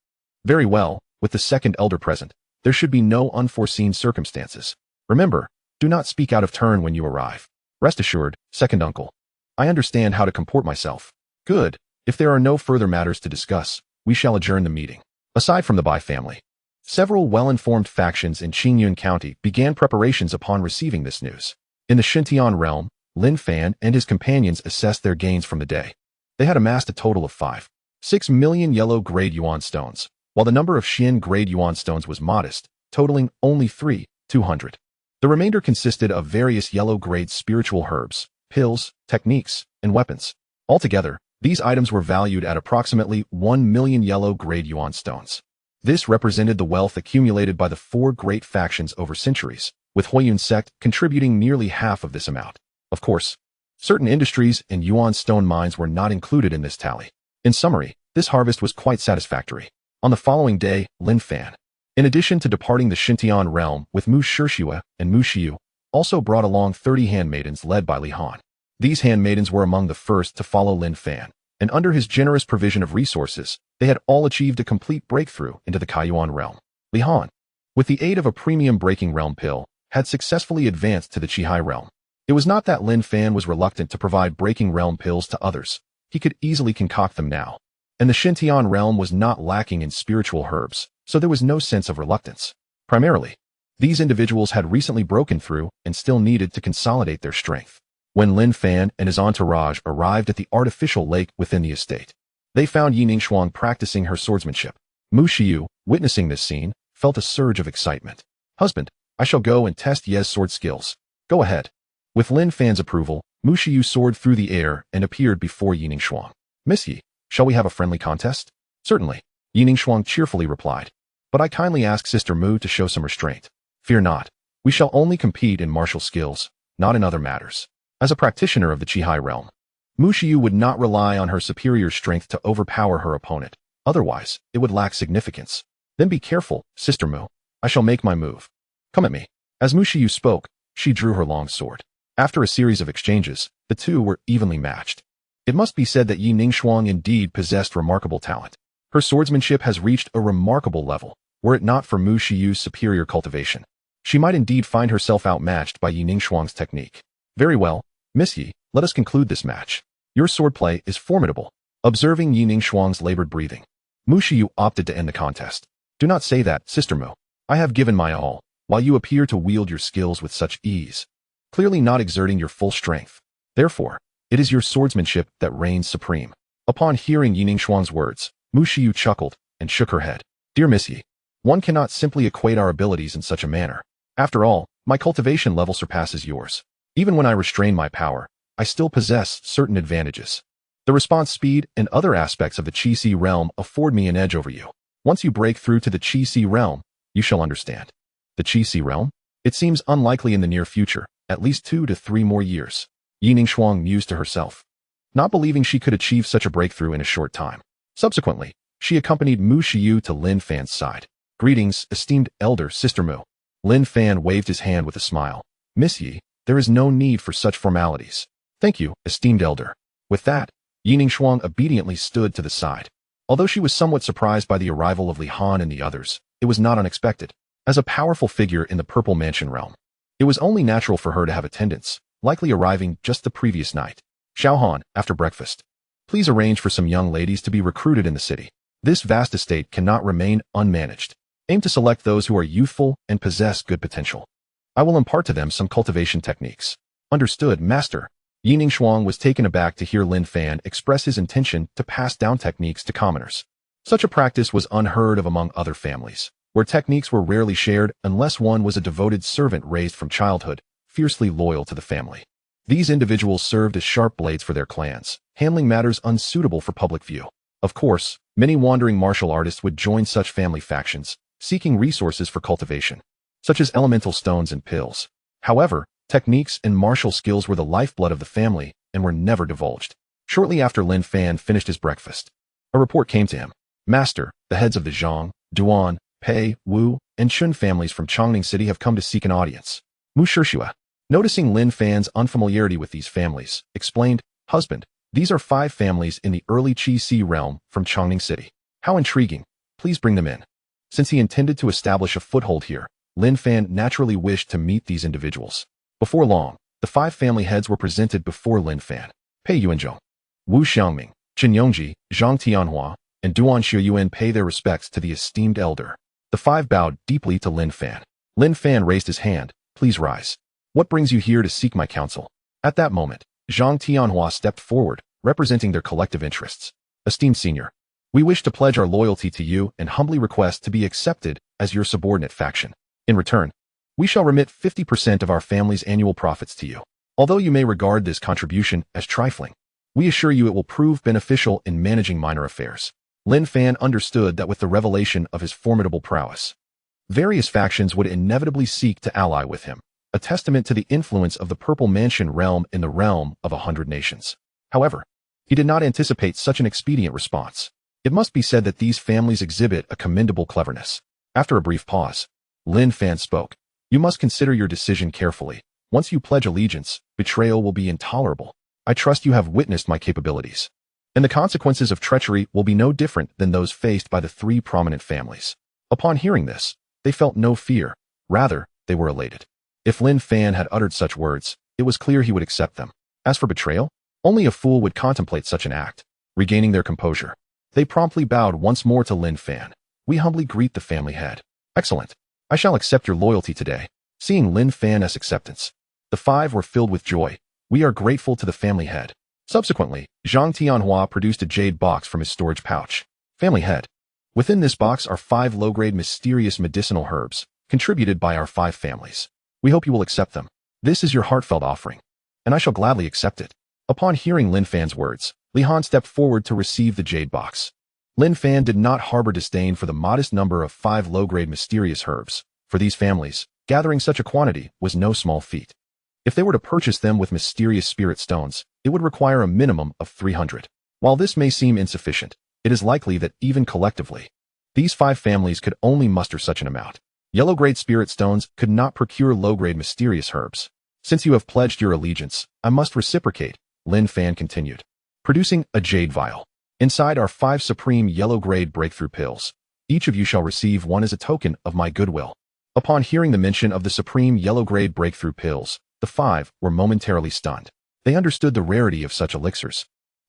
Very well, with the second elder present, there should be no unforeseen circumstances. Remember, do not speak out of turn when you arrive. Rest assured, second uncle, I understand how to comport myself. Good. If there are no further matters to discuss, we shall adjourn the meeting. Aside from the Bai family, several well-informed factions in Qingyun County began preparations upon receiving this news. In the Xintian realm, Lin Fan and his companions assessed their gains from the day. They had amassed a total of 5.6 million yellow-grade yuan stones, while the number of Xian-grade yuan stones was modest, totaling only 3,200. The remainder consisted of various yellow-grade spiritual herbs, pills, techniques, and weapons. Altogether, these items were valued at approximately 1 million yellow-grade yuan stones. This represented the wealth accumulated by the four great factions over centuries, with Huiyun sect contributing nearly half of this amount. Of course, certain industries and yuan stone mines were not included in this tally. In summary, this harvest was quite satisfactory. On the following day, Lin Fan, in addition to departing the Xintian realm with Mu Shishua and Mu Xiu, also brought along 30 handmaidens led by Li Han. These handmaidens were among the first to follow Lin Fan, and under his generous provision of resources, they had all achieved a complete breakthrough into the Kaiyuan realm. Li Han, with the aid of a premium breaking realm pill, had successfully advanced to the Qihai realm. It was not that Lin Fan was reluctant to provide breaking realm pills to others. He could easily concoct them now. And the Xintian realm was not lacking in spiritual herbs, so there was no sense of reluctance. Primarily, these individuals had recently broken through and still needed to consolidate their strength. When Lin Fan and his entourage arrived at the artificial lake within the estate, they found Yi Ningxuang practicing her swordsmanship. Mu Xiu, witnessing this scene, felt a surge of excitement. Husband, I shall go and test Ye's sword skills. Go ahead. With Lin Fan's approval, Mu Xiu soared through the air and appeared before Yi Ningxuang. Miss Yi, shall we have a friendly contest? Certainly, Yi Ningxuang cheerfully replied. But I kindly ask Sister Mu to show some restraint. Fear not. We shall only compete in martial skills, not in other matters. As a practitioner of the Qihai realm, Mu Xiu would not rely on her superior strength to overpower her opponent. Otherwise, it would lack significance. Then be careful, Sister Mu. I shall make my move. Come at me. As Mu Xiu spoke, she drew her long sword. After a series of exchanges, the two were evenly matched. It must be said that Yi Ningxuang indeed possessed remarkable talent. Her swordsmanship has reached a remarkable level, Were it not for Mu Shiyu's superior cultivation, she might indeed find herself outmatched by Yi Ningxuang's technique. Very well, Miss Yi, let us conclude this match. Your swordplay is formidable. Observing Yi Ningxuang's labored breathing, Mu Shiyu opted to end the contest. Do not say that, Sister Mu. I have given my all, while you appear to wield your skills with such ease, clearly not exerting your full strength. Therefore, it is your swordsmanship that reigns supreme. Upon hearing Yi Ningxuang's words, Mu Shiyu chuckled and shook her head. Dear Miss Yi, one cannot simply equate our abilities in such a manner. After all, my cultivation level surpasses yours. Even when I restrain my power, I still possess certain advantages. The response speed and other aspects of the Qi-Si realm afford me an edge over you. Once you break through to the Qi-Si realm, you shall understand. The Qi-Si realm? It seems unlikely in the near future, at least 2 to 3 more years. Yi Ningxuang mused to herself, not believing she could achieve such a breakthrough in a short time. Subsequently, she accompanied Mu Shiyu to Lin Fan's side. Greetings, esteemed elder Sister Mu. Lin Fan waved his hand with a smile. Miss Yi, there is no need for such formalities. Thank you, esteemed elder. With that, Yi Ningxuang obediently stood to the side. Although she was somewhat surprised by the arrival of Li Han and the others, it was not unexpected. As a powerful figure in the Purple Mansion realm, it was only natural for her to have attendants, likely arriving just the previous night. Xiaohan, after breakfast, please arrange for some young ladies to be recruited in the city. This vast estate cannot remain unmanaged. Aim to select those who are youthful and possess good potential. I will impart to them some cultivation techniques. Understood, Master. Yi Ningxuang was taken aback to hear Lin Fan express his intention to pass down techniques to commoners. Such a practice was unheard of among other families, where techniques were rarely shared unless one was a devoted servant raised from childhood, fiercely loyal to the family. These individuals served as sharp blades for their clans, handling matters unsuitable for public view. Of course, many wandering martial artists would join such family factions, seeking resources for cultivation, such as elemental stones and pills. However, techniques and martial skills were the lifeblood of the family and were never divulged. Shortly after Lin Fan finished his breakfast, a report came to him. Master, the heads of the Zhang, Duan, Pei, Wu, and Chun families from Chongning City have come to seek an audience. Mu Shishua, noticing Lin Fan's unfamiliarity with these families, explained, Husband, these are 5 families in the early Qi-Si realm from Chongning City. How intriguing. Please bring them in. Since he intended to establish a foothold here, Lin Fan naturally wished to meet these individuals. Before long, the 5 family heads were presented before Lin Fan. Pei Yuanzhong, Wu Xiangming, Chen Yongji, Zhang Tianhua, and Duan Xiuyuan pay their respects to the esteemed elder. The 5 bowed deeply to Lin Fan. Lin Fan raised his hand. Please rise. What brings you here to seek my counsel? At that moment, Zhang Tianhua stepped forward, representing their collective interests. Esteemed senior, we wish to pledge our loyalty to you and humbly request to be accepted as your subordinate faction. In return, we shall remit 50% of our family's annual profits to you. Although you may regard this contribution as trifling, we assure you it will prove beneficial in managing minor affairs. Lin Fan understood that with the revelation of his formidable prowess, various factions would inevitably seek to ally with him, a testament to the influence of the Purple Mansion realm in the realm of 100 nations. However, he did not anticipate such an expedient response. It must be said that these families exhibit a commendable cleverness. After a brief pause, Lin Fan spoke. You must consider your decision carefully. Once you pledge allegiance, betrayal will be intolerable. I trust you have witnessed my capabilities, and the consequences of treachery will be no different than those faced by the 3 prominent families. Upon hearing this, they felt no fear. Rather, they were elated. If Lin Fan had uttered such words, it was clear he would accept them. As for betrayal, only a fool would contemplate such an act. Regaining their composure, they promptly bowed once more to Lin Fan. We humbly greet the family head. Excellent. I shall accept your loyalty today. Seeing Lin Fan's acceptance, the 5 were filled with joy. We are grateful to the family head. Subsequently, Zhang Tianhua produced a jade box from his storage pouch. Family head. Within this box are 5 low-grade mysterious medicinal herbs, contributed by our 5 families. We hope you will accept them. This is your heartfelt offering, and I shall gladly accept it. Upon hearing Lin Fan's words, Li Han stepped forward to receive the jade box. Lin Fan did not harbor disdain for the modest number of 5 low-grade mysterious herbs. For these families, gathering such a quantity was no small feat. If they were to purchase them with mysterious spirit stones, it would require a minimum of 300. While this may seem insufficient, it is likely that even collectively, these 5 families could only muster such an amount. Yellow-grade spirit stones could not procure low-grade mysterious herbs. Since you have pledged your allegiance, I must reciprocate, Lin Fan continued, producing a jade vial. Inside are 5 supreme yellow-grade breakthrough pills. Each of you shall receive one as a token of my goodwill." Upon hearing the mention of the supreme yellow-grade breakthrough pills, the 5 were momentarily stunned. They understood the rarity of such elixirs.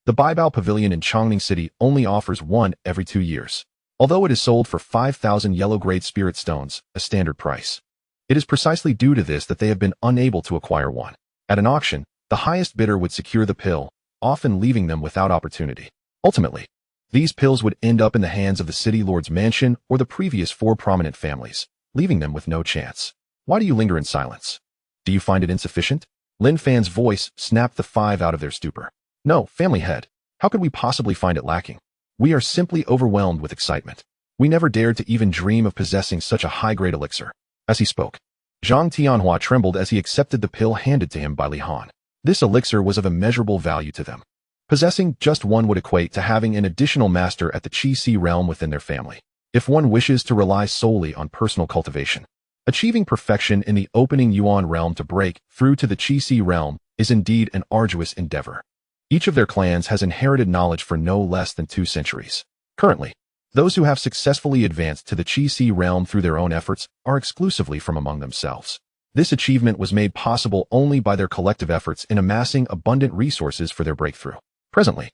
The Baihua Pavilion in Chongning City only offers one every 2 years. Although it is sold for 5,000 yellow-grade spirit stones, a standard price. It is precisely due to this that they have been unable to acquire one. At an auction, the highest bidder would secure the pill, often leaving them without opportunity. Ultimately, these pills would end up in the hands of the city lord's mansion or the previous 4 prominent families, leaving them with no chance. Why do you linger in silence? Do you find it insufficient? Lin Fan's voice snapped the 5 out of their stupor. No, family head. How could we possibly find it lacking? We are simply overwhelmed with excitement. We never dared to even dream of possessing such a high-grade elixir. As he spoke, Zhang Tianhua trembled as he accepted the pill handed to him by Li Han. This elixir was of immeasurable value to them. Possessing just one would equate to having an additional master at the Qi realm within their family. If one wishes to rely solely on personal cultivation, achieving perfection in the opening Yuan realm to break through to the Qi realm is indeed an arduous endeavor. Each of their clans has inherited knowledge for no less than 2 centuries. Currently, those who have successfully advanced to the Qi realm through their own efforts are exclusively from among themselves. This achievement was made possible only by their collective efforts in amassing abundant resources for their breakthrough. Presently,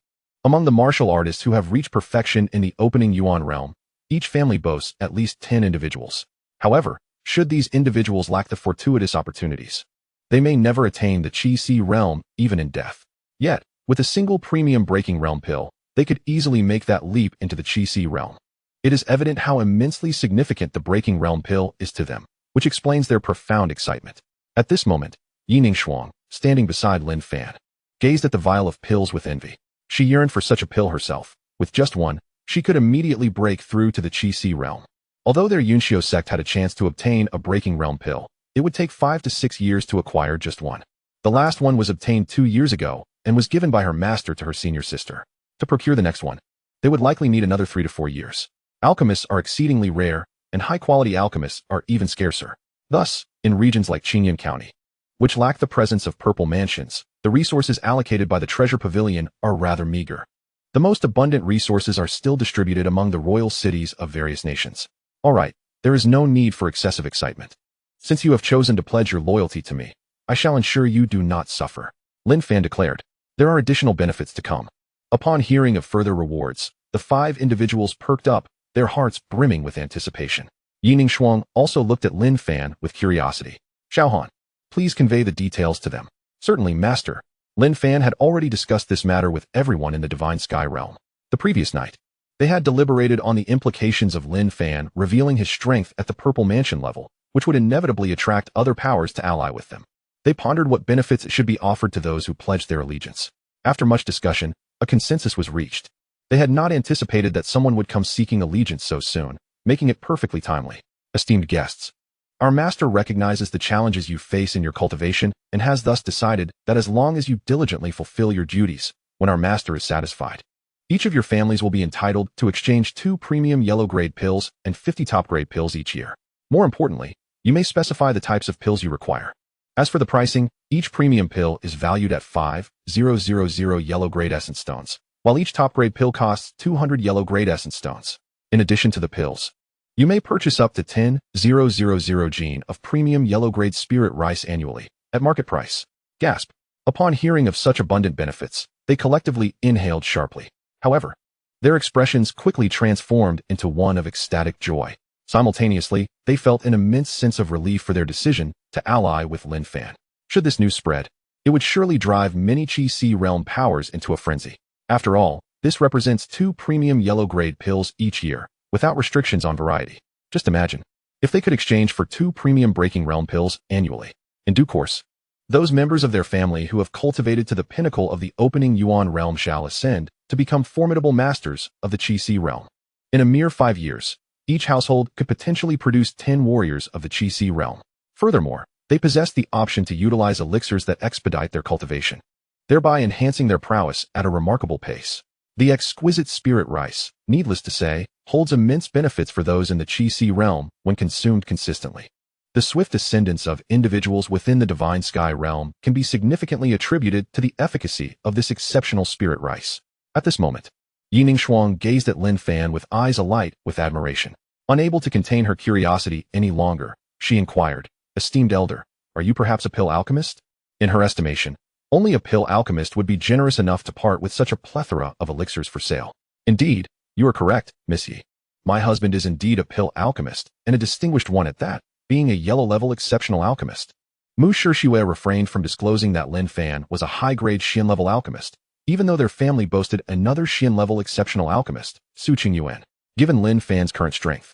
among the martial artists who have reached perfection in the opening Yuan realm, each family boasts at least 10 individuals. However, should these individuals lack the fortuitous opportunities, they may never attain the Qi realm even in death. Yet, with a single premium breaking realm pill, they could easily make that leap into the Qi realm. It is evident how immensely significant the breaking realm pill is to them, which explains their profound excitement. At this moment, Yining Shuang, standing beside Lin Fan, gazed at the vial of pills with envy. She yearned for such a pill herself. With just one, she could immediately break through to the Qi realm. Although their Yunxiu sect had a chance to obtain a breaking realm pill, it would take 5 to 6 years to acquire just one. The last one was obtained 2 years ago and was given by her master to her senior sister. To procure the next one, they would likely need another 3 to 4 years. Alchemists are exceedingly rare, and high-quality alchemists are even scarcer. Thus, in regions like Qingyuan County, which lack the presence of purple mansions, the resources allocated by the Treasure Pavilion are rather meager. The most abundant resources are still distributed among the royal cities of various nations. Alright, there is no need for excessive excitement. Since you have chosen to pledge your loyalty to me, I shall ensure you do not suffer. Lin Fan declared. There are additional benefits to come. Upon hearing of further rewards, the 5 individuals perked up, their hearts brimming with anticipation. Yining Shuang also looked at Lin Fan with curiosity. Xiaohan, please convey the details to them. Certainly, Master. Lin Fan had already discussed this matter with everyone in the Divine Sky realm. The previous night, they had deliberated on the implications of Lin Fan revealing his strength at the Purple Mansion level, which would inevitably attract other powers to ally with them. They pondered what benefits should be offered to those who pledged their allegiance. After much discussion, a consensus was reached. They had not anticipated that someone would come seeking allegiance so soon, making it perfectly timely. Esteemed guests, our master recognizes the challenges you face in your cultivation and has thus decided that as long as you diligently fulfill your duties, when our master is satisfied, each of your families will be entitled to exchange 2 premium yellow-grade pills and 50 top-grade pills each year. More importantly, you may specify the types of pills you require. As for the pricing, each premium pill is valued at 5,000 yellow-grade essence stones, while each top-grade pill costs 200 yellow-grade essence stones. In addition to the pills, you may purchase up to 10,000 gene of premium yellow-grade spirit rice annually, at market price. Gasp! Upon hearing of such abundant benefits, they collectively inhaled sharply. However, their expressions quickly transformed into one of ecstatic joy. Simultaneously, they felt an immense sense of relief for their decision to ally with Lin Fan. Should this news spread, it would surely drive many Qi realm powers into a frenzy. After all, this represents 2 premium yellow-grade pills each year, without restrictions on variety. Just imagine, if they could exchange for 2 premium breaking realm pills annually. In due course, those members of their family who have cultivated to the pinnacle of the opening Yuan realm shall ascend to become formidable masters of the Qi realm. In a mere 5 years, each household could potentially produce 10 warriors of the Qi realm. Furthermore, they possess the option to utilize elixirs that expedite their cultivation, thereby enhancing their prowess at a remarkable pace. The exquisite spirit rice, needless to say, holds immense benefits for those in the Qi realm when consumed consistently. The swift descendants of individuals within the Divine Sky realm can be significantly attributed to the efficacy of this exceptional spirit rice. At this moment, Yi Ningshuang gazed at Lin Fan with eyes alight with admiration. Unable to contain her curiosity any longer, she inquired, "Esteemed elder, are you perhaps a pill alchemist?" In her estimation, only a pill alchemist would be generous enough to part with such a plethora of elixirs for sale. "Indeed, you are correct, Miss Yi. My husband is indeed a pill alchemist, and a distinguished one at that, being a yellow-level exceptional alchemist." Mu Shishue refrained from disclosing that Lin Fan was a high-grade Xian-level alchemist, even though their family boasted another Xian-level exceptional alchemist, Su Qingyuan. Given Lin Fan's current strength,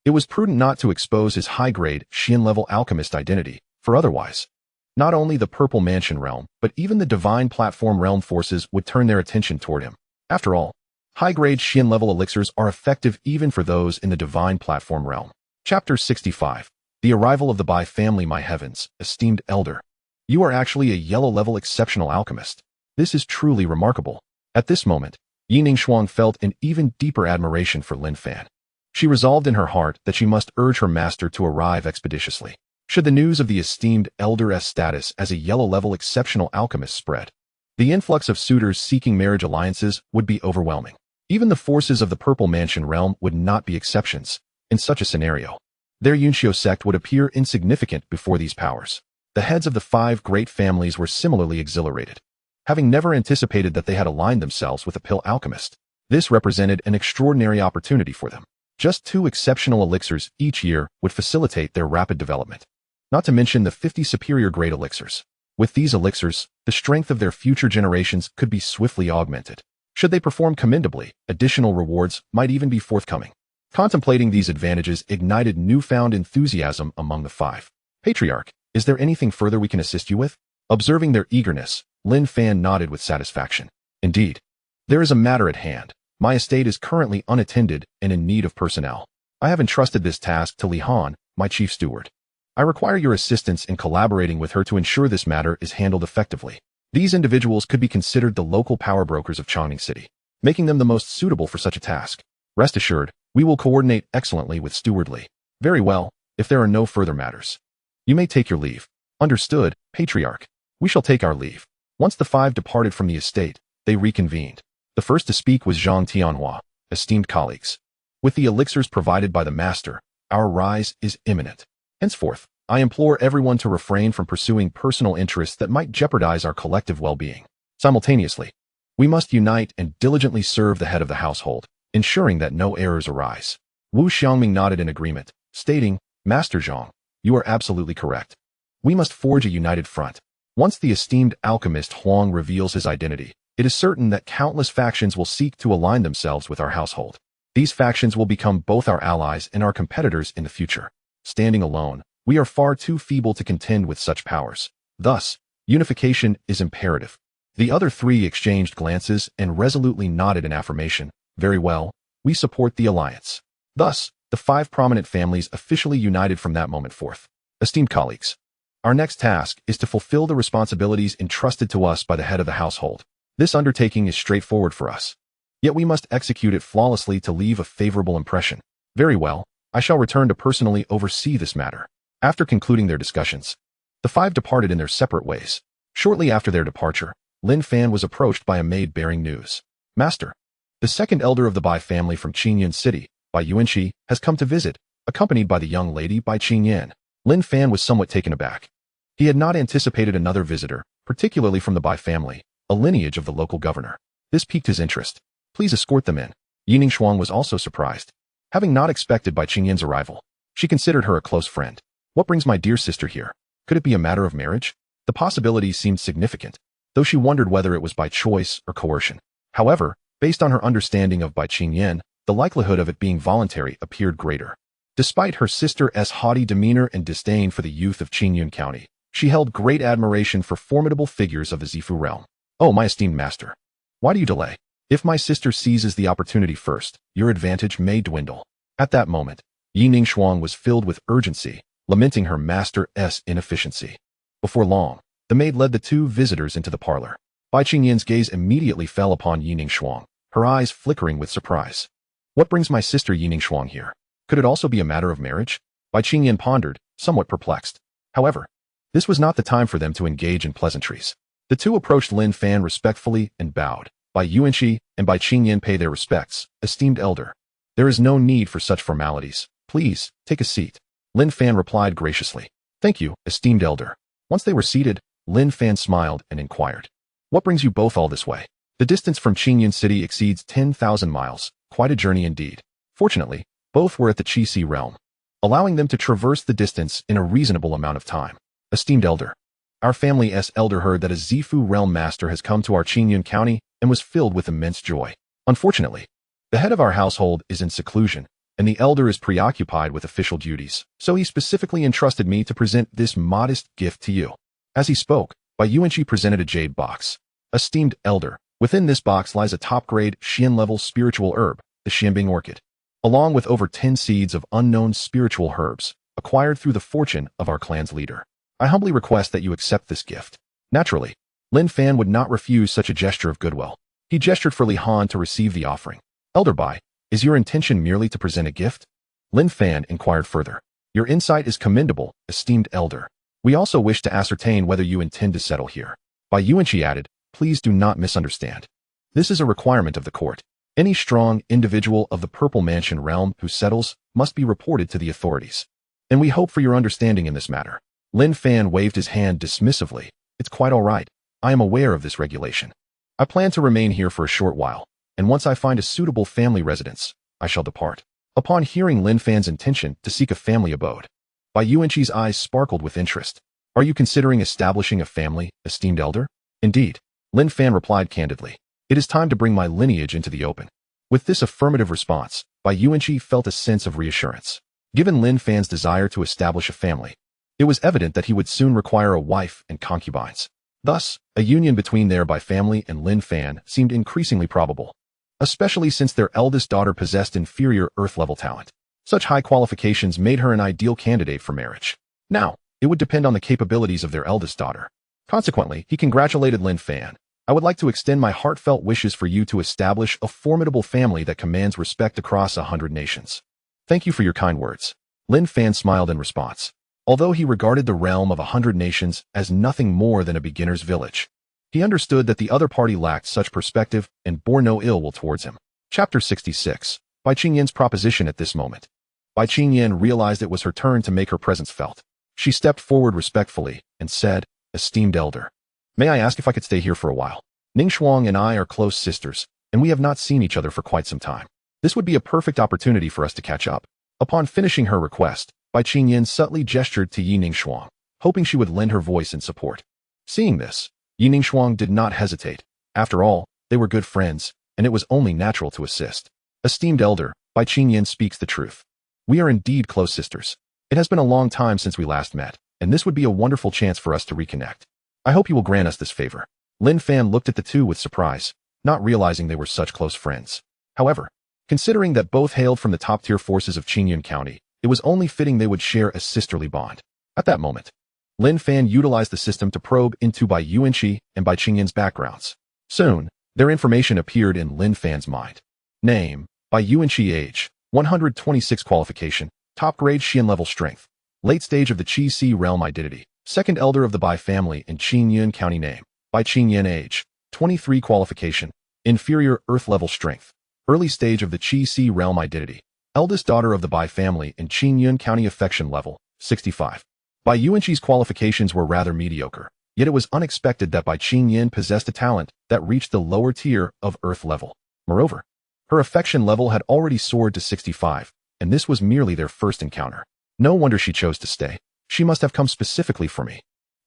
it was prudent not to expose his high-grade Xian-level alchemist identity, for otherwise, not only the Purple Mansion realm, but even the Divine Platform realm forces would turn their attention toward him. After all, high-grade Xian-level elixirs are effective even for those in the Divine Platform realm. Chapter 65. The Arrival of the Bai Family. My heavens, esteemed elder. You are actually a yellow-level exceptional alchemist. This is truly remarkable. At this moment, Yi Ningshuang felt an even deeper admiration for Lin Fan. She resolved in her heart that she must urge her master to arrive expeditiously. Should the news of the esteemed elder's status as a yellow-level exceptional alchemist spread, the influx of suitors seeking marriage alliances would be overwhelming. Even the forces of the Purple Mansion realm would not be exceptions. In such a scenario, their Yunxiu sect would appear insignificant before these powers. The heads of the 5 great families were similarly exhilarated, having never anticipated that they had aligned themselves with a pill alchemist. This represented an extraordinary opportunity for them. Just 2 exceptional elixirs each year would facilitate their rapid development, not to mention the 50 superior grade elixirs. With these elixirs, the strength of their future generations could be swiftly augmented. Should they perform commendably, additional rewards might even be forthcoming. Contemplating these advantages ignited newfound enthusiasm among the 5. Patriarch, is there anything further we can assist you with? Observing their eagerness, Lin Fan nodded with satisfaction. Indeed, there is a matter at hand. My estate is currently unattended and in need of personnel. I have entrusted this task to Li Han, my chief steward. I require your assistance in collaborating with her to ensure this matter is handled effectively. These individuals could be considered the local power brokers of Changning City, making them the most suitable for such a task. Rest assured, we will coordinate excellently with Steward Li. Very well, if there are no further matters, you may take your leave. Understood, Patriarch. We shall take our leave. Once the 5 departed from the estate, they reconvened. The first to speak was Zhang Tianhua. Esteemed colleagues, with the elixirs provided by the master, our rise is imminent. Henceforth, I implore everyone to refrain from pursuing personal interests that might jeopardize our collective well-being. Simultaneously, we must unite and diligently serve the head of the household, ensuring that no errors arise. Wu Xiangming nodded in agreement, stating, Master Zhang, you are absolutely correct. We must forge a united front. Once the esteemed alchemist Huang reveals his identity, it is certain that countless factions will seek to align themselves with our household. These factions will become both our allies and our competitors in the future. Standing alone, we are far too feeble to contend with such powers. Thus, unification is imperative. The other 3 exchanged glances and resolutely nodded in affirmation. Very well, we support the alliance. Thus, the 5 prominent families officially united from that moment forth. Esteemed colleagues, our next task is to fulfill the responsibilities entrusted to us by the head of the household. This undertaking is straightforward for us, yet we must execute it flawlessly to leave a favorable impression. Very well, I shall return to personally oversee this matter. After concluding their discussions, the 5 departed in their separate ways. Shortly after their departure, Lin Fan was approached by a maid bearing news. Master, the second elder of the Bai family from Qinyan City, Bai Yuanqi, has come to visit, accompanied by the young lady Bai Qinyan. Lin Fan was somewhat taken aback. He had not anticipated another visitor, particularly from the Bai family, a lineage of the local governor. This piqued his interest. Please escort them in. Yi Ningshuang was also surprised, having not expected Bai Qinyan's arrival. She considered her a close friend. What brings my dear sister here? Could it be a matter of marriage? The possibility seemed significant, though she wondered whether it was by choice or coercion. However, based on her understanding of Bai Qinyan, the likelihood of it being voluntary appeared greater. Despite her sister's haughty demeanor and disdain for the youth of Qingyun County, she held great admiration for formidable figures of the Zifu realm. Oh, my esteemed master, why do you delay? If my sister seizes the opportunity first, your advantage may dwindle. At that moment, Yi Ningshuang was filled with urgency, lamenting her master's inefficiency. Before long, the maid led the 2 visitors into the parlor. Bai Qingyan's gaze immediately fell upon Yi Ningshuang, her eyes flickering with surprise. What brings my sister Yi Ningshuang here? Could it also be a matter of marriage? Bai Qingyan pondered, somewhat perplexed. However, this was not the time for them to engage in pleasantries. The 2 approached Lin Fan respectfully and bowed. Bai Yuanqi and Bai Qingyan pay their respects, esteemed elder. There is no need for such formalities. Please, take a seat. Lin Fan replied graciously. Thank you, esteemed elder. Once they were seated, Lin Fan smiled and inquired. What brings you both all this way? The distance from Qingyan City exceeds 10,000 miles, quite a journey indeed. Fortunately, both were at the Qi realm, allowing them to traverse the distance in a reasonable amount of time. Esteemed elder. Our family's elder heard that a Zifu realm master has come to our Qingyan county and was filled with immense joy. Unfortunately, the head of our household is in seclusion, and the elder is preoccupied with official duties, so he specifically entrusted me to present this modest gift to you. As he spoke, Bai Yuanqi presented a jade box. Esteemed elder, within this box lies a top-grade Xian-level spiritual herb, the Xianbing orchid, along with over 10 seeds of unknown spiritual herbs, acquired through the fortune of our clan's leader. I humbly request that you accept this gift. Naturally, Lin Fan would not refuse such a gesture of goodwill. He gestured for Li Han to receive the offering. Elder Bai, is your intention merely to present a gift? Lin Fan inquired further. Your insight is commendable, esteemed elder. We also wish to ascertain whether you intend to settle here. Bai Yuanqi added, please do not misunderstand. This is a requirement of the court. Any strong individual of the Purple Mansion realm who settles must be reported to the authorities. And we hope for your understanding in this matter. Lin Fan waved his hand dismissively. It's quite all right. I am aware of this regulation. I plan to remain here for a short while, and once I find a suitable family residence, I shall depart. Upon hearing Lin Fan's intention to seek a family abode, Bai Yuanqi's eyes sparkled with interest. Are you considering establishing a family, esteemed elder? Indeed, Lin Fan replied candidly. It is time to bring my lineage into the open. With this affirmative response, Bai Yuanqi felt a sense of reassurance. Given Lin Fan's desire to establish a family, it was evident that he would soon require a wife and concubines. Thus, a union between their Bai family and Lin Fan seemed increasingly probable, especially since their eldest daughter possessed inferior earth-level talent. Such high qualifications made her an ideal candidate for marriage. Now, it would depend on the capabilities of their eldest daughter. Consequently, he congratulated Lin Fan. I would like to extend my heartfelt wishes for you to establish a formidable family that commands respect across 100 nations. Thank you for your kind words. Lin Fan smiled in response. Although he regarded the realm of 100 nations as nothing more than a beginner's village, he understood that the other party lacked such perspective and bore no ill will towards him. Chapter 66. Bai Qingyan's proposition at this moment. Bai Qingyan realized it was her turn to make her presence felt. She stepped forward respectfully and said, esteemed elder, may I ask if I could stay here for a while? Ning Shuang and I are close sisters, and we have not seen each other for quite some time. This would be a perfect opportunity for us to catch up. Upon finishing her request, Bai Qingyan subtly gestured to Yi Ningshuang, hoping she would lend her voice in support. Seeing this, Yi Ningshuang did not hesitate. After all, they were good friends, and it was only natural to assist. Esteemed elder, Bai Qingyan speaks the truth. We are indeed close sisters. It has been a long time since we last met, and this would be a wonderful chance for us to reconnect. I hope you will grant us this favor. Lin Fan looked at the two with surprise, not realizing they were such close friends. However, considering that both hailed from the top-tier forces of Qingyan County, it was only fitting they would share a sisterly bond. At that moment, Lin Fan utilized the system to probe into Bai Yuanqi and Bai Qingyan's backgrounds. Soon, their information appeared in Lin Fan's mind. Name, Bai Yuanqi age, 126 qualification, top-grade Xian-level strength, late stage of the Qi realm identity, second elder of the Bai family in Qingyan County name, Bai Qingyan age, 23 qualification, inferior earth-level strength, early stage of the Qi realm identity, eldest daughter of the Bai family in Qingyan County affection level, 65. Bai Yuanqi's qualifications were rather mediocre, yet it was unexpected that Bai Qingyan possessed a talent that reached the lower tier of earth level. Moreover, her affection level had already soared to 65, and this was merely their first encounter. No wonder she chose to stay. She must have come specifically for me.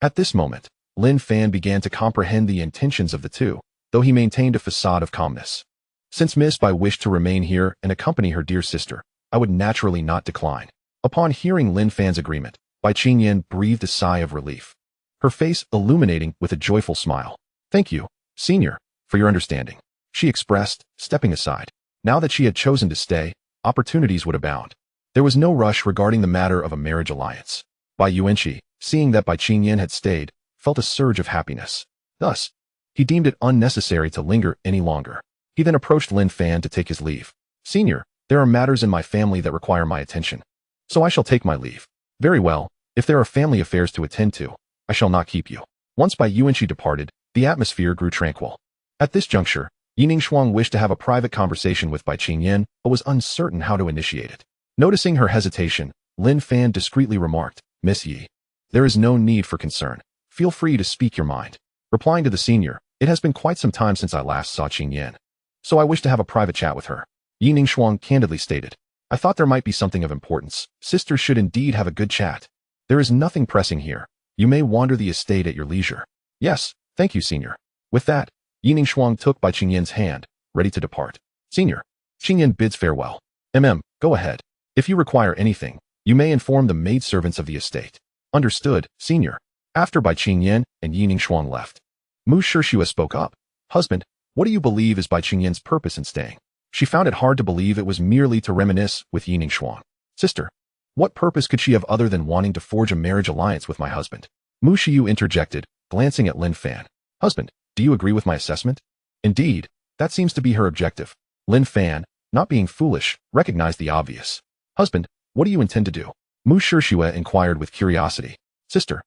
At this moment, Lin Fan began to comprehend the intentions of the two, though he maintained a facade of calmness. Since Miss Bai wished to remain here and accompany her dear sister, I would naturally not decline. Upon hearing Lin Fan's agreement, Bai Qingyan breathed a sigh of relief, her face illuminating with a joyful smile. Thank you, senior, for your understanding, she expressed, stepping aside. Now that she had chosen to stay, opportunities would abound. There was no rush regarding the matter of a marriage alliance. Bai Yuanqi, seeing that Bai Qingyan had stayed, felt a surge of happiness. Thus, he deemed it unnecessary to linger any longer. He then approached Lin Fan to take his leave. Senior, there are matters in my family that require my attention, so I shall take my leave. Very well, if there are family affairs to attend to, I shall not keep you. Once Bai Yuanqi departed, the atmosphere grew tranquil. At this juncture, Yi Ningshuang wished to have a private conversation with Bai Qingyan, but was uncertain how to initiate it. Noticing her hesitation, Lin Fan discreetly remarked, "Miss Yi, there is no need for concern. Feel free to speak your mind." Replying to the senior, "It has been quite some time since I last saw Qingyan, so I wish to have a private chat with her." Yi Ningshuang candidly stated, "I thought there might be something of importance. Sisters should indeed have a good chat. There is nothing pressing here. You may wander the estate at your leisure." "Yes, thank you, senior." With that, Yi Ningshuang took Bai Qingyan's hand, ready to depart. "Senior." Qingyan bids farewell. Go ahead. If you require anything, you may inform the maidservants of the estate." "Understood, senior." After Bai Qingyan and Yi Ningshuang left, Mu Shishua spoke up. "Husband, what do you believe is Bai Qingyan's purpose in staying?" She found it hard to believe it was merely to reminisce with Yi Ningshuang. "Sister, what purpose could she have other than wanting to forge a marriage alliance with my husband?" Mu Shiyu interjected, glancing at Lin Fan. "Husband, do you agree with my assessment?" "Indeed, that seems to be her objective." Lin Fan, not being foolish, recognized the obvious. "Husband, what do you intend to do?" Mu Shishua inquired with curiosity. "Sister,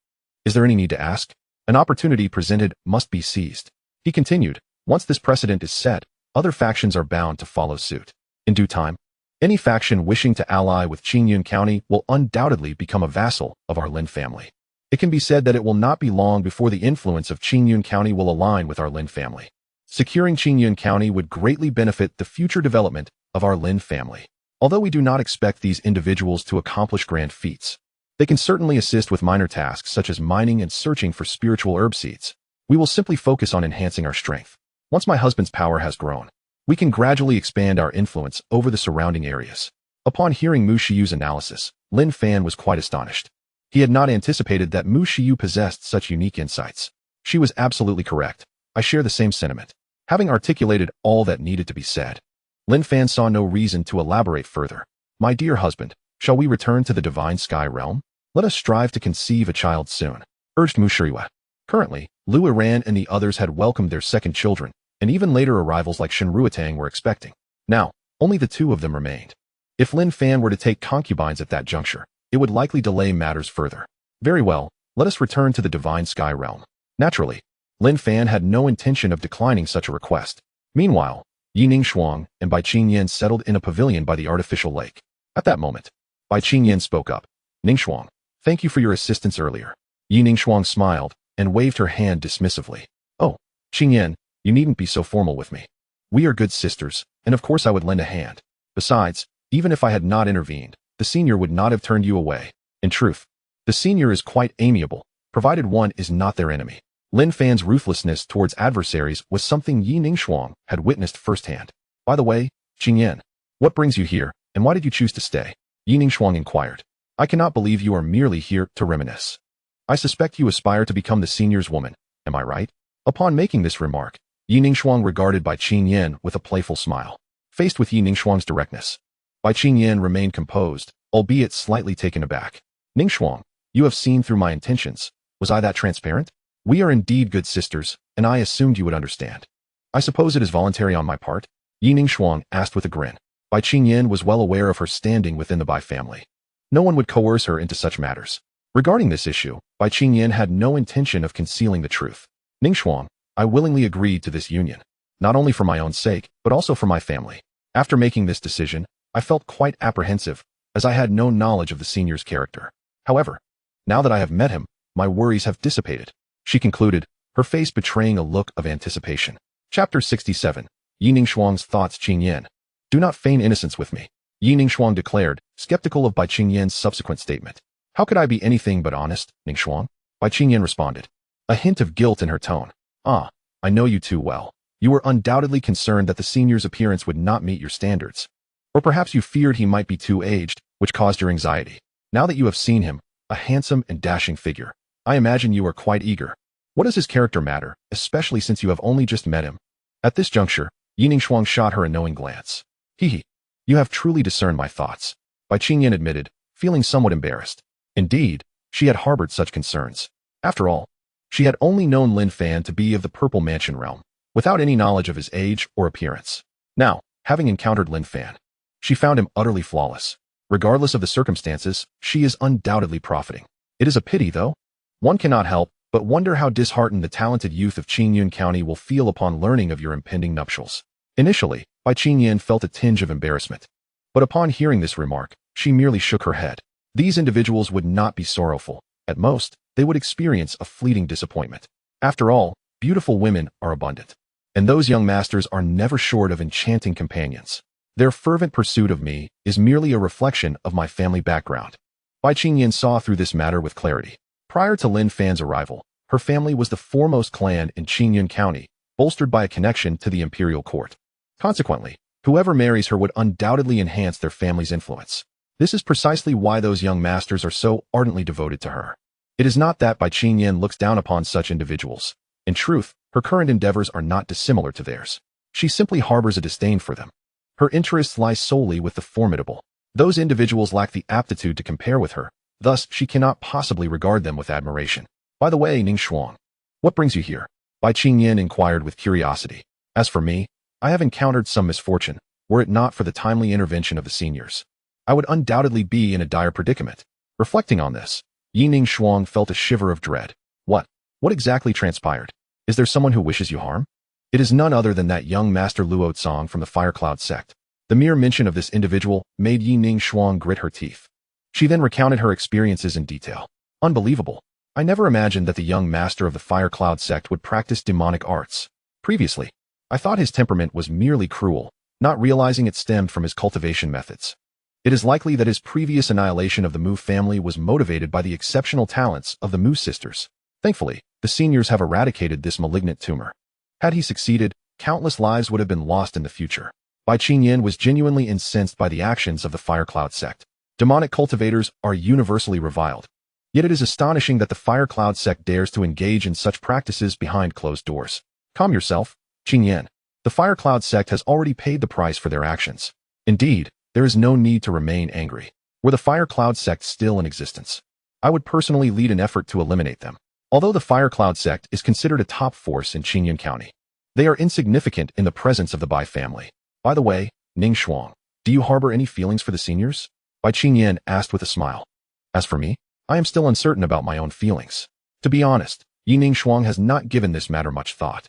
is there any need to ask? An opportunity presented must be seized." He continued, "Once this precedent is set, other factions are bound to follow suit. In due time, any faction wishing to ally with Qingyun County will undoubtedly become a vassal of our Lin family. It can be said that it will not be long before the influence of Qingyun County will align with our Lin family. Securing Qingyun County would greatly benefit the future development of our Lin family. Although we do not expect these individuals to accomplish grand feats, they can certainly assist with minor tasks such as mining and searching for spiritual herb seeds. We will simply focus on enhancing our strength. Once my husband's power has grown, we can gradually expand our influence over the surrounding areas." Upon hearing Mu Shiyu's analysis, Lin Fan was quite astonished. He had not anticipated that Mu Shiyu possessed such unique insights. She was absolutely correct. I share the same sentiment. Having articulated all that needed to be said, Lin Fan saw no reason to elaborate further. "My dear husband, shall we return to the divine sky realm? Let us strive to conceive a child soon," urged Mu Shirua. Currently, Lu Iran and the others had welcomed their second children, and even later arrivals like Shen Ruotang were expecting. Now, only the two of them remained. If Lin Fan were to take concubines at that juncture, it would likely delay matters further. "Very well, let us return to the divine sky realm." Naturally, Lin Fan had no intention of declining such a request. Meanwhile, Yi Ningshuang and Bai Qingyan settled in a pavilion by the artificial lake. At that moment, Bai Qingyan spoke up. "Ningshuang, thank you for your assistance earlier." Yi Ningshuang smiled and waved her hand dismissively. "Oh, Qingyan, you needn't be so formal with me. We are good sisters, and of course I would lend a hand. Besides, even if I had not intervened, the senior would not have turned you away. In truth, the senior is quite amiable, provided one is not their enemy." Lin Fan's ruthlessness towards adversaries was something Yi Ningshuang had witnessed firsthand. "By the way, Qingyan, what brings you here, and why did you choose to stay?" Yi Ningshuang inquired. "I cannot believe you are merely here to reminisce. I suspect you aspire to become the senior's woman, am I right?" Upon making this remark, Yi Ningshuang regarded Bai Qingyan with a playful smile. Faced with Yi Ningshuang's directness, Bai Qingyan remained composed, albeit slightly taken aback. "Ningshuang, you have seen through my intentions. Was I that transparent? We are indeed good sisters, and I assumed you would understand." "I suppose it is voluntary on my part?" Yi Ningshuang asked with a grin. Bai Qingyan was well aware of her standing within the Bai family. No one would coerce her into such matters. Regarding this issue, Bai Qingyan had no intention of concealing the truth. "Ningshuang, I willingly agreed to this union, not only for my own sake, but also for my family. After making this decision, I felt quite apprehensive, as I had no knowledge of the senior's character. However, now that I have met him, my worries have dissipated," she concluded, her face betraying a look of anticipation. Chapter 67. Yi Ningshuang's thoughts. "Qingyan, do not feign innocence with me," Yi Ningshuang declared, skeptical of Bai Qingyan's subsequent statement. "How could I be anything but honest, Ningshuang?" Bai Qingyan responded, a hint of guilt in her tone. "Ah, I know you too well. You were undoubtedly concerned that the senior's appearance would not meet your standards. Or perhaps you feared he might be too aged, which caused your anxiety. Now that you have seen him, a handsome and dashing figure, I imagine you are quite eager. What does his character matter, especially since you have only just met him?" At this juncture, Yi Ningshuang shot her a knowing glance. "Hee, you have truly discerned my thoughts," Bai Qingyan admitted, feeling somewhat embarrassed. Indeed, she had harbored such concerns. After all, she had only known Lin Fan to be of the Purple Mansion realm, without any knowledge of his age or appearance. Now, having encountered Lin Fan, she found him utterly flawless. Regardless of the circumstances, she is undoubtedly profiting. It is a pity, though. One cannot help but wonder how disheartened the talented youth of Qingyun County will feel upon learning of your impending nuptials. Initially, Bai Qingyan felt a tinge of embarrassment. But upon hearing this remark, she merely shook her head. These individuals would not be sorrowful. At most, they would experience a fleeting disappointment. After all, beautiful women are abundant. And those young masters are never short of enchanting companions. Their fervent pursuit of me is merely a reflection of my family background. Bai Qingyan saw through this matter with clarity. Prior to Lin Fan's arrival, her family was the foremost clan in Qingyun County, bolstered by a connection to the imperial court. Consequently, whoever marries her would undoubtedly enhance their family's influence. This is precisely why those young masters are so ardently devoted to her. It is not that Bai Qingyan looks down upon such individuals. In truth, her current endeavors are not dissimilar to theirs. She simply harbors a disdain for them. Her interests lie solely with the formidable. Those individuals lack the aptitude to compare with her, thus she cannot possibly regard them with admiration. By the way, Ning Shuang, what brings you here? Bai Qingyan inquired with curiosity. As for me, I have encountered some misfortune. Were it not for the timely intervention of the seniors, I would undoubtedly be in a dire predicament. Reflecting on this, Ning Shuang felt a shiver of dread. What exactly transpired? Is there someone who wishes you harm? It is none other than that young master Luo Tsong from the Firecloud sect. The mere mention of this individual made Ning Shuang grit her teeth. She then recounted her experiences in detail. Unbelievable. I never imagined that the young master of the Firecloud sect would practice demonic arts. Previously, I thought his temperament was merely cruel, not realizing it stemmed from his cultivation methods. It is likely that his previous annihilation of the Mu family was motivated by the exceptional talents of the Mu sisters. Thankfully, the seniors have eradicated this malignant tumor. Had he succeeded, countless lives would have been lost in the future. Bai Qingyan was genuinely incensed by the actions of the Firecloud sect. Demonic cultivators are universally reviled. Yet it is astonishing that the Firecloud sect dares to engage in such practices behind closed doors. Calm yourself, Qingyan. The Firecloud sect has already paid the price for their actions. Indeed, there is no need to remain angry. Were the Firecloud sect still in existence, I would personally lead an effort to eliminate them. Although the Firecloud sect is considered a top force in Qingyun County, they are insignificant in the presence of the Bai family. By the way, Ning Shuang, do you harbor any feelings for the seniors? Bai Qingyan asked with a smile. As for me, I am still uncertain about my own feelings. To be honest, Ning Shuang has not given this matter much thought.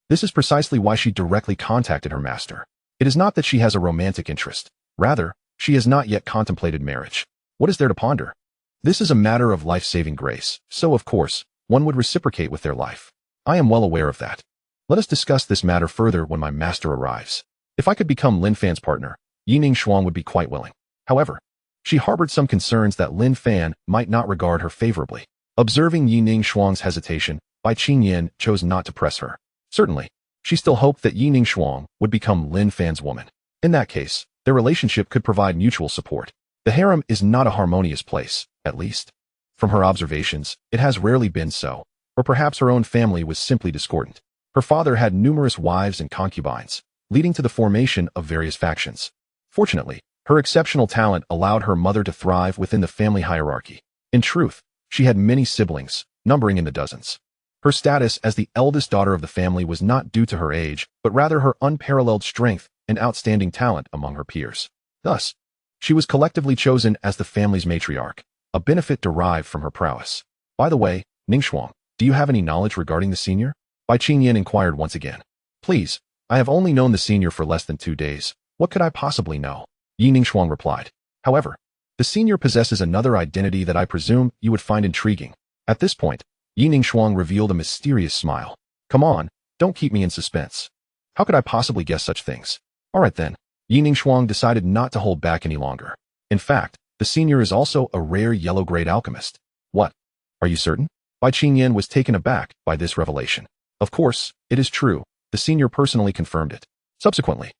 This is precisely why she directly contacted her master. It is not that she has a romantic interest. Rather, she has not yet contemplated marriage. What is there to ponder? This is a matter of life-saving grace, so of course, one would reciprocate with their life. I am well aware of that. Let us discuss this matter further when my master arrives. If I could become Lin Fan's partner, Ning Shuang would be quite willing. However, she harbored some concerns that Lin Fan might not regard her favorably. Observing Ning Shuang's hesitation, Bai Qingyan chose not to press her. Certainly, she still hoped that Ning Shuang would become Lin Fan's woman. In that case, their relationship could provide mutual support. The harem is not a harmonious place, at least. From her observations, it has rarely been so, or perhaps her own family was simply discordant. Her father had numerous wives and concubines, leading to the formation of various factions. Fortunately, her exceptional talent allowed her mother to thrive within the family hierarchy. In truth, she had many siblings, numbering in the dozens. Her status as the eldest daughter of the family was not due to her age, but rather her unparalleled strength and outstanding talent among her peers. Thus, she was collectively chosen as the family's matriarch, a benefit derived from her prowess. By the way, Ning Shuang, do you have any knowledge regarding the senior? Bai Qingyan inquired once again. Please, I have only known the senior for less than 2 days. What could I possibly know? Ning Shuang replied. However, the senior possesses another identity that I presume you would find intriguing. At this point, Ning Shuang revealed a mysterious smile. Come on, don't keep me in suspense. How could I possibly guess such things? Alright then. Ning Shuang decided not to hold back any longer. In fact, the senior is also a rare yellow-grade alchemist. What? Are you certain? Bai Qingyan was taken aback by this revelation. Of course, it is true. The senior personally confirmed it. Subsequently,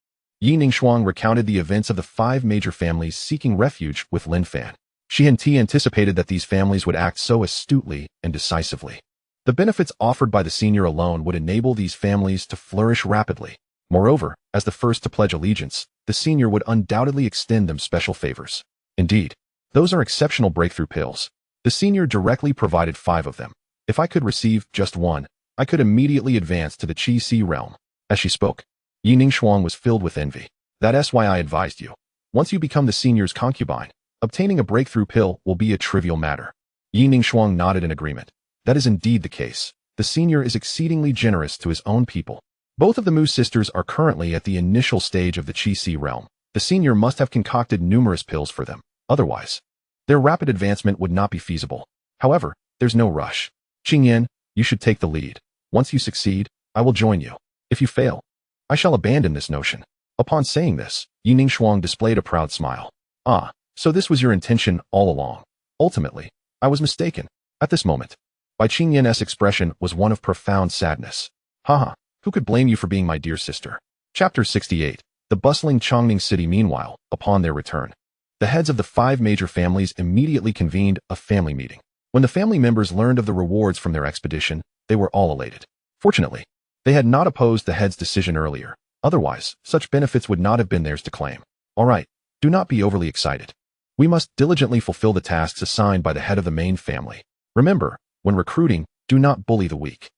Ning Shuang recounted the events of the 5 major families seeking refuge with Lin Fan. She anticipated that these families would act so astutely and decisively. The benefits offered by the senior alone would enable these families to flourish rapidly. Moreover, as the first to pledge allegiance, the senior would undoubtedly extend them special favors. Indeed, those are exceptional breakthrough pills. The senior directly provided 5 of them. If I could receive just one, I could immediately advance to the Qi Si realm. As she spoke, Ning Shuang was filled with envy. That's why I advised you. Once you become the senior's concubine, obtaining a breakthrough pill will be a trivial matter. Ning Shuang nodded in agreement. That is indeed the case. The senior is exceedingly generous to his own people. Both of the Mu sisters are currently at the initial stage of the Qi realm. The senior must have concocted numerous pills for them. Otherwise, their rapid advancement would not be feasible. However, there's no rush. Qingyan, you should take the lead. Once you succeed, I will join you. If you fail, I shall abandon this notion. Upon saying this, Yining Shuang displayed a proud smile. Ah, so this was your intention all along. Ultimately, I was mistaken. At this moment, Bai Qingyan's expression was one of profound sadness. Haha, who could blame you for being my dear sister? Chapter 68. The bustling Chongning city. Meanwhile, upon their return, the heads of the 5 major families immediately convened a family meeting. When the family members learned of the rewards from their expedition, they were all elated. Fortunately, they had not opposed the head's decision earlier. Otherwise, such benefits would not have been theirs to claim. All right, do not be overly excited. We must diligently fulfill the tasks assigned by the head of the main family. Remember, when recruiting, do not bully the weak.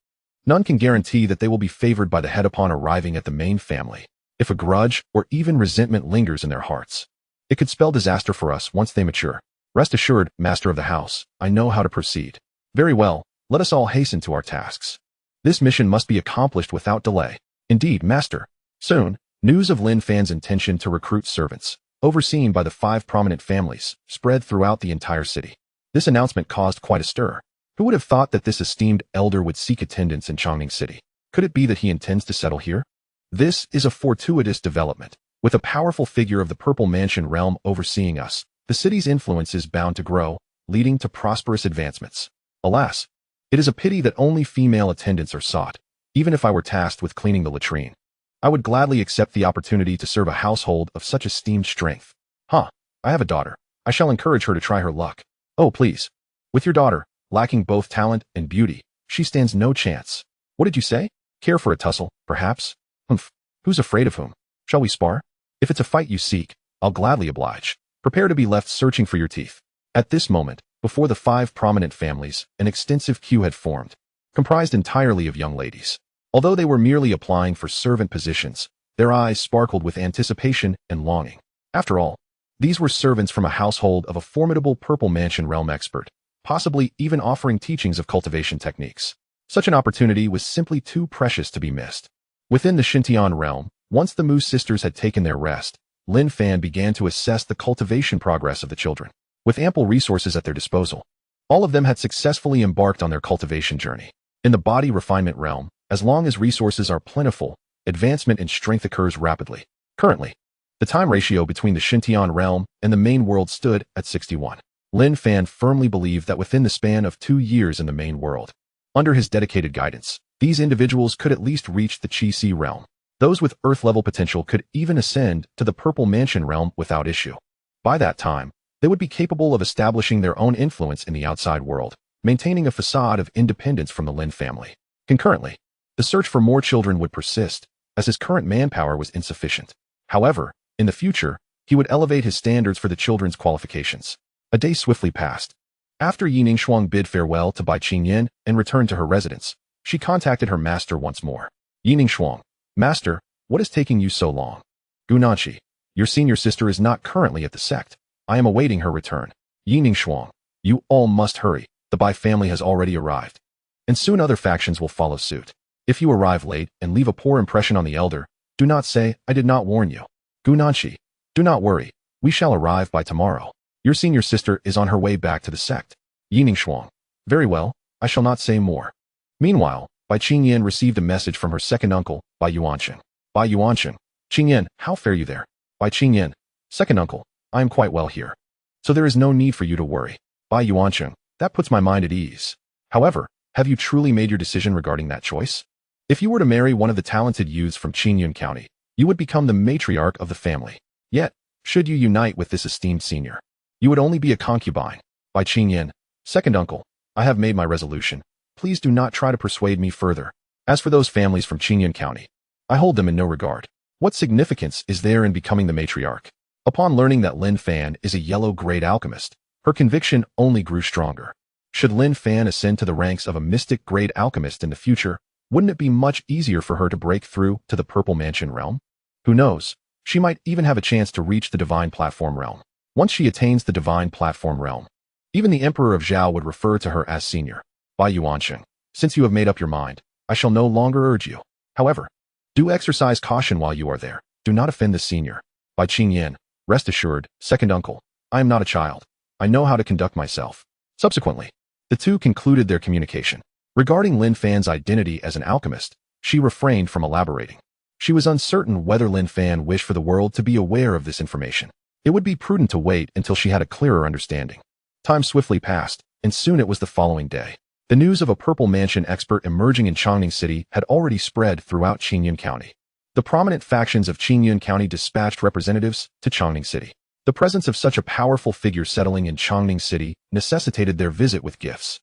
None can guarantee that they will be favored by the head upon arriving at the main family. If a grudge or even resentment lingers in their hearts, it could spell disaster for us once they mature. Rest assured, master of the house, I know how to proceed. Very well, let us all hasten to our tasks. This mission must be accomplished without delay. Indeed, master. Soon, news of Lin Fan's intention to recruit servants, overseen by the 5 prominent families, spread throughout the entire city. This announcement caused quite a stir. Who would have thought that this esteemed elder would seek attendance in Chongning City? Could it be that he intends to settle here? This is a fortuitous development. With a powerful figure of the Purple Mansion realm overseeing us, the city's influence is bound to grow, leading to prosperous advancements. Alas, it is a pity that only female attendants are sought. Even if I were tasked with cleaning the latrine, I would gladly accept the opportunity to serve a household of such esteemed strength. I have a daughter. I shall encourage her to try her luck. Oh, please. With your daughter, lacking both talent and beauty, she stands no chance. What did you say? Care for a tussle, perhaps? Humph. Who's afraid of whom? Shall we spar? If it's a fight you seek, I'll gladly oblige. Prepare to be left searching for your teeth. At this moment, before the 5 prominent families, an extensive queue had formed, comprised entirely of young ladies. Although they were merely applying for servant positions, their eyes sparkled with anticipation and longing. After all, these were servants from a household of a formidable Purple Mansion realm expert, possibly even offering teachings of cultivation techniques. Such an opportunity was simply too precious to be missed. Within the Xintian realm, once the Mu sisters had taken their rest, Lin Fan began to assess the cultivation progress of the children. With ample resources at their disposal, all of them had successfully embarked on their cultivation journey. In the body refinement realm, as long as resources are plentiful, advancement in strength occurs rapidly. Currently, the time ratio between the Xintian realm and the main world stood at 61. Lin Fan firmly believed that within the span of 2 years in the main world, under his dedicated guidance, these individuals could at least reach the Qi realm. Those with Earth-level potential could even ascend to the Purple Mansion realm without issue. By that time, they would be capable of establishing their own influence in the outside world, maintaining a facade of independence from the Lin family. Concurrently, the search for more children would persist, as his current manpower was insufficient. However, in the future, he would elevate his standards for the children's qualifications. A day swiftly passed. After Yining Shuang bid farewell to Bai Qingyan and returned to her residence, she contacted her master once more. Yining Shuang, Master, what is taking you so long? Gunanshi, your senior sister is not currently at the sect. I am awaiting her return. Yining Shuang, you all must hurry. The Bai family has already arrived. And soon other factions will follow suit. If you arrive late and leave a poor impression on the elder, do not say, I did not warn you. Gunanshi, do not worry. We shall arrive by tomorrow. Your senior sister is on her way back to the sect. Yining Shuang, very well, I shall not say more. Meanwhile, Bai Qingyan received a message from her second uncle, Bai Yuancheng. Bai Yuancheng, Qingyan, how fare you there? Bai Qingyan, second uncle, I am quite well here. So there is no need for you to worry. Bai Yuancheng, that puts my mind at ease. However, have you truly made your decision regarding that choice? If you were to marry one of the talented youths from Qingyun County, you would become the matriarch of the family. Yet, should you unite with this esteemed senior, you would only be a concubine. Bai Qingyan, second uncle, I have made my resolution. Please do not try to persuade me further. As for those families from Qingyun County, I hold them in no regard. What significance is there in becoming the matriarch? Upon learning that Lin Fan is a yellow great alchemist, her conviction only grew stronger. Should Lin Fan ascend to the ranks of a mystic great alchemist in the future, wouldn't it be much easier for her to break through to the Purple Mansion realm? Who knows? She might even have a chance to reach the Divine Platform realm. Once she attains the Divine Platform realm, even the Emperor of Zhao would refer to her as senior. Bai Yuansheng, since you have made up your mind, I shall no longer urge you. However, do exercise caution while you are there. Do not offend the senior. Bai Qingyan, rest assured, second uncle, I am not a child. I know how to conduct myself. Subsequently, the two concluded their communication. Regarding Lin Fan's identity as an alchemist, she refrained from elaborating. She was uncertain whether Lin Fan wished for the world to be aware of this information. It would be prudent to wait until she had a clearer understanding. Time swiftly passed, and soon it was the following day. The news of a Purple Mansion expert emerging in Chongning City had already spread throughout Qingyun County. The prominent factions of Qingyun County dispatched representatives to Chongning City. The presence of such a powerful figure settling in Chongning City necessitated their visit with gifts.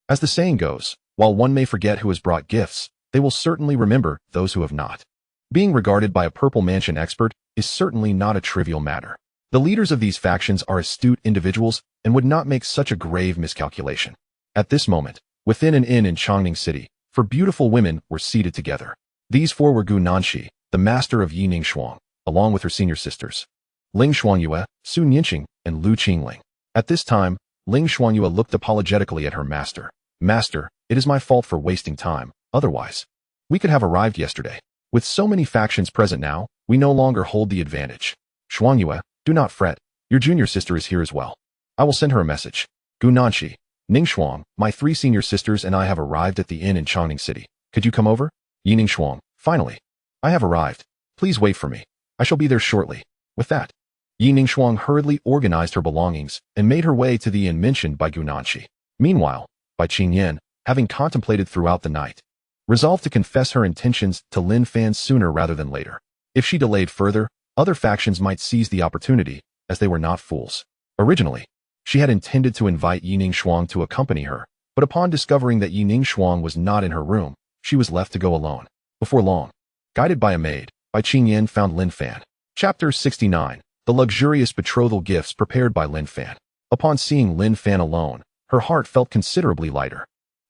As the saying goes, while one may forget who has brought gifts, they will certainly remember those who have not. Being regarded by a Purple Mansion expert is certainly not a trivial matter. The leaders of these factions are astute individuals and would not make such a grave miscalculation. At this moment, within an inn in Chongning City, 4 beautiful women were seated together. These 4 were Gu Nanxi, the master of Yining Shuang, along with her senior sisters, Ling Shuangyue, Su Nianqing, and Lu Qingling. At this time, Ling Shuangyue looked apologetically at her master. Master, it is my fault for wasting time, otherwise we could have arrived yesterday. With so many factions present now, we no longer hold the advantage. Shuangyue, do not fret, your junior sister is here as well. I will send her a message. Gu Nanxi, Ning Shuang, my 3 senior sisters and I have arrived at the inn in Chongning City. Could you come over? Yining Shuang, finally. I have arrived. Please wait for me. I shall be there shortly. With that, Yining Shuang hurriedly organized her belongings and made her way to the inn mentioned by Gu Nanxi. Meanwhile, Bai Qingyan, having contemplated throughout the night, resolved to confess her intentions to Lin Fan sooner rather than later. If she delayed further, other factions might seize the opportunity, as they were not fools. Originally, she had intended to invite Yining Shuang to accompany her, but upon discovering that Yining Shuang was not in her room, she was left to go alone. Before long, guided by a maid, Bai Qingyan found Lin Fan. Chapter 69. The luxurious betrothal gifts prepared by Lin Fan. Upon seeing Lin Fan alone, her heart felt considerably lighter.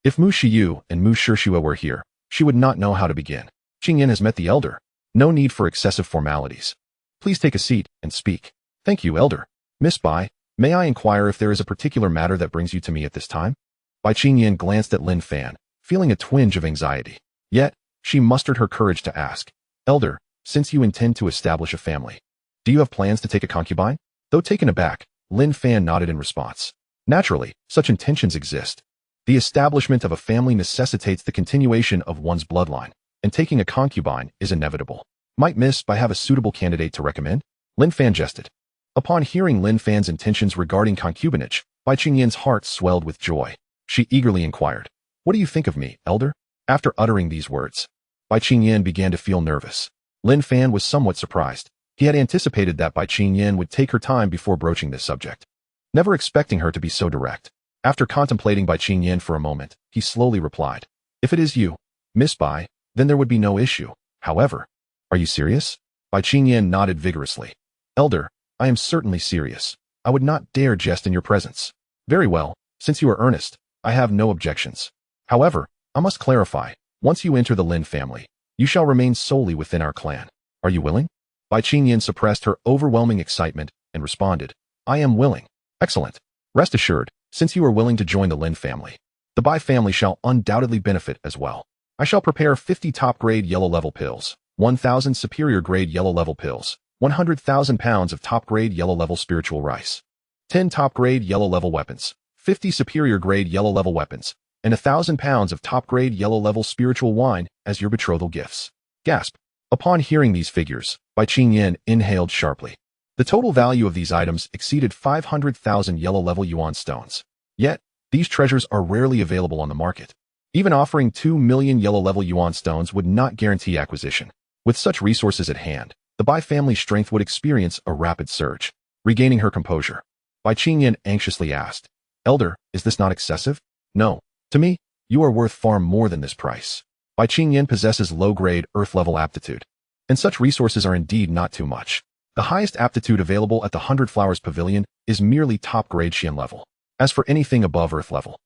If Mu Shiyu and Mu Shishua were here, she would not know how to begin. Qingyan has met the elder. No need for excessive formalities. Please take a seat and speak. Thank you, elder. Miss Bai, may I inquire if there is a particular matter that brings you to me at this time? Bai Qingyan glanced at Lin Fan, feeling a twinge of anxiety. Yet, she mustered her courage to ask, Elder, since you intend to establish a family, do you have plans to take a concubine? Though taken aback, Lin Fan nodded in response. Naturally, such intentions exist. The establishment of a family necessitates the continuation of one's bloodline, and taking a concubine is inevitable. Might Miss Bai have a suitable candidate to recommend? Lin Fan jested. Upon hearing Lin Fan's intentions regarding concubinage, Bai Qingyan's heart swelled with joy. She eagerly inquired, What do you think of me, elder? After uttering these words, Bai Qingyan began to feel nervous. Lin Fan was somewhat surprised. He had anticipated that Bai Qingyan would take her time before broaching this subject, never expecting her to be so direct. After contemplating Bai Qingyan for a moment, he slowly replied, If it is you, Miss Bai, then there would be no issue. However, are you serious? Bai Qingyan nodded vigorously. Elder, I am certainly serious. I would not dare jest in your presence. Very well, since you are earnest, I have no objections. However, I must clarify, once you enter the Lin family, you shall remain solely within our clan. Are you willing? Bai Qingyan suppressed her overwhelming excitement and responded, I am willing. Excellent. Rest assured, since you are willing to join the Lin family, the Bai family shall undoubtedly benefit as well. I shall prepare 50 top-grade yellow-level pills, 1,000 superior-grade yellow-level pills, 100,000 pounds of top-grade yellow-level spiritual rice, 10 top-grade yellow-level weapons, 50 superior-grade yellow-level weapons, and 1,000 pounds of top-grade yellow-level spiritual wine as your betrothal gifts. Gasp. Upon hearing these figures, Bai Qingyan inhaled sharply. The total value of these items exceeded 500,000 yellow-level yuan stones. Yet, these treasures are rarely available on the market. Even offering 2 million yellow-level yuan stones would not guarantee acquisition. With such resources at hand, the Bai family's strength would experience a rapid surge. Regaining her composure, Bai Qingyan anxiously asked, Elder, is this not excessive? No. To me, you are worth far more than this price. Bai Qingyan possesses low-grade, earth-level aptitude, and such resources are indeed not too much. The highest aptitude available at the 100 Flowers Pavilion is merely top-grade Xian level. As for anything above Earth level,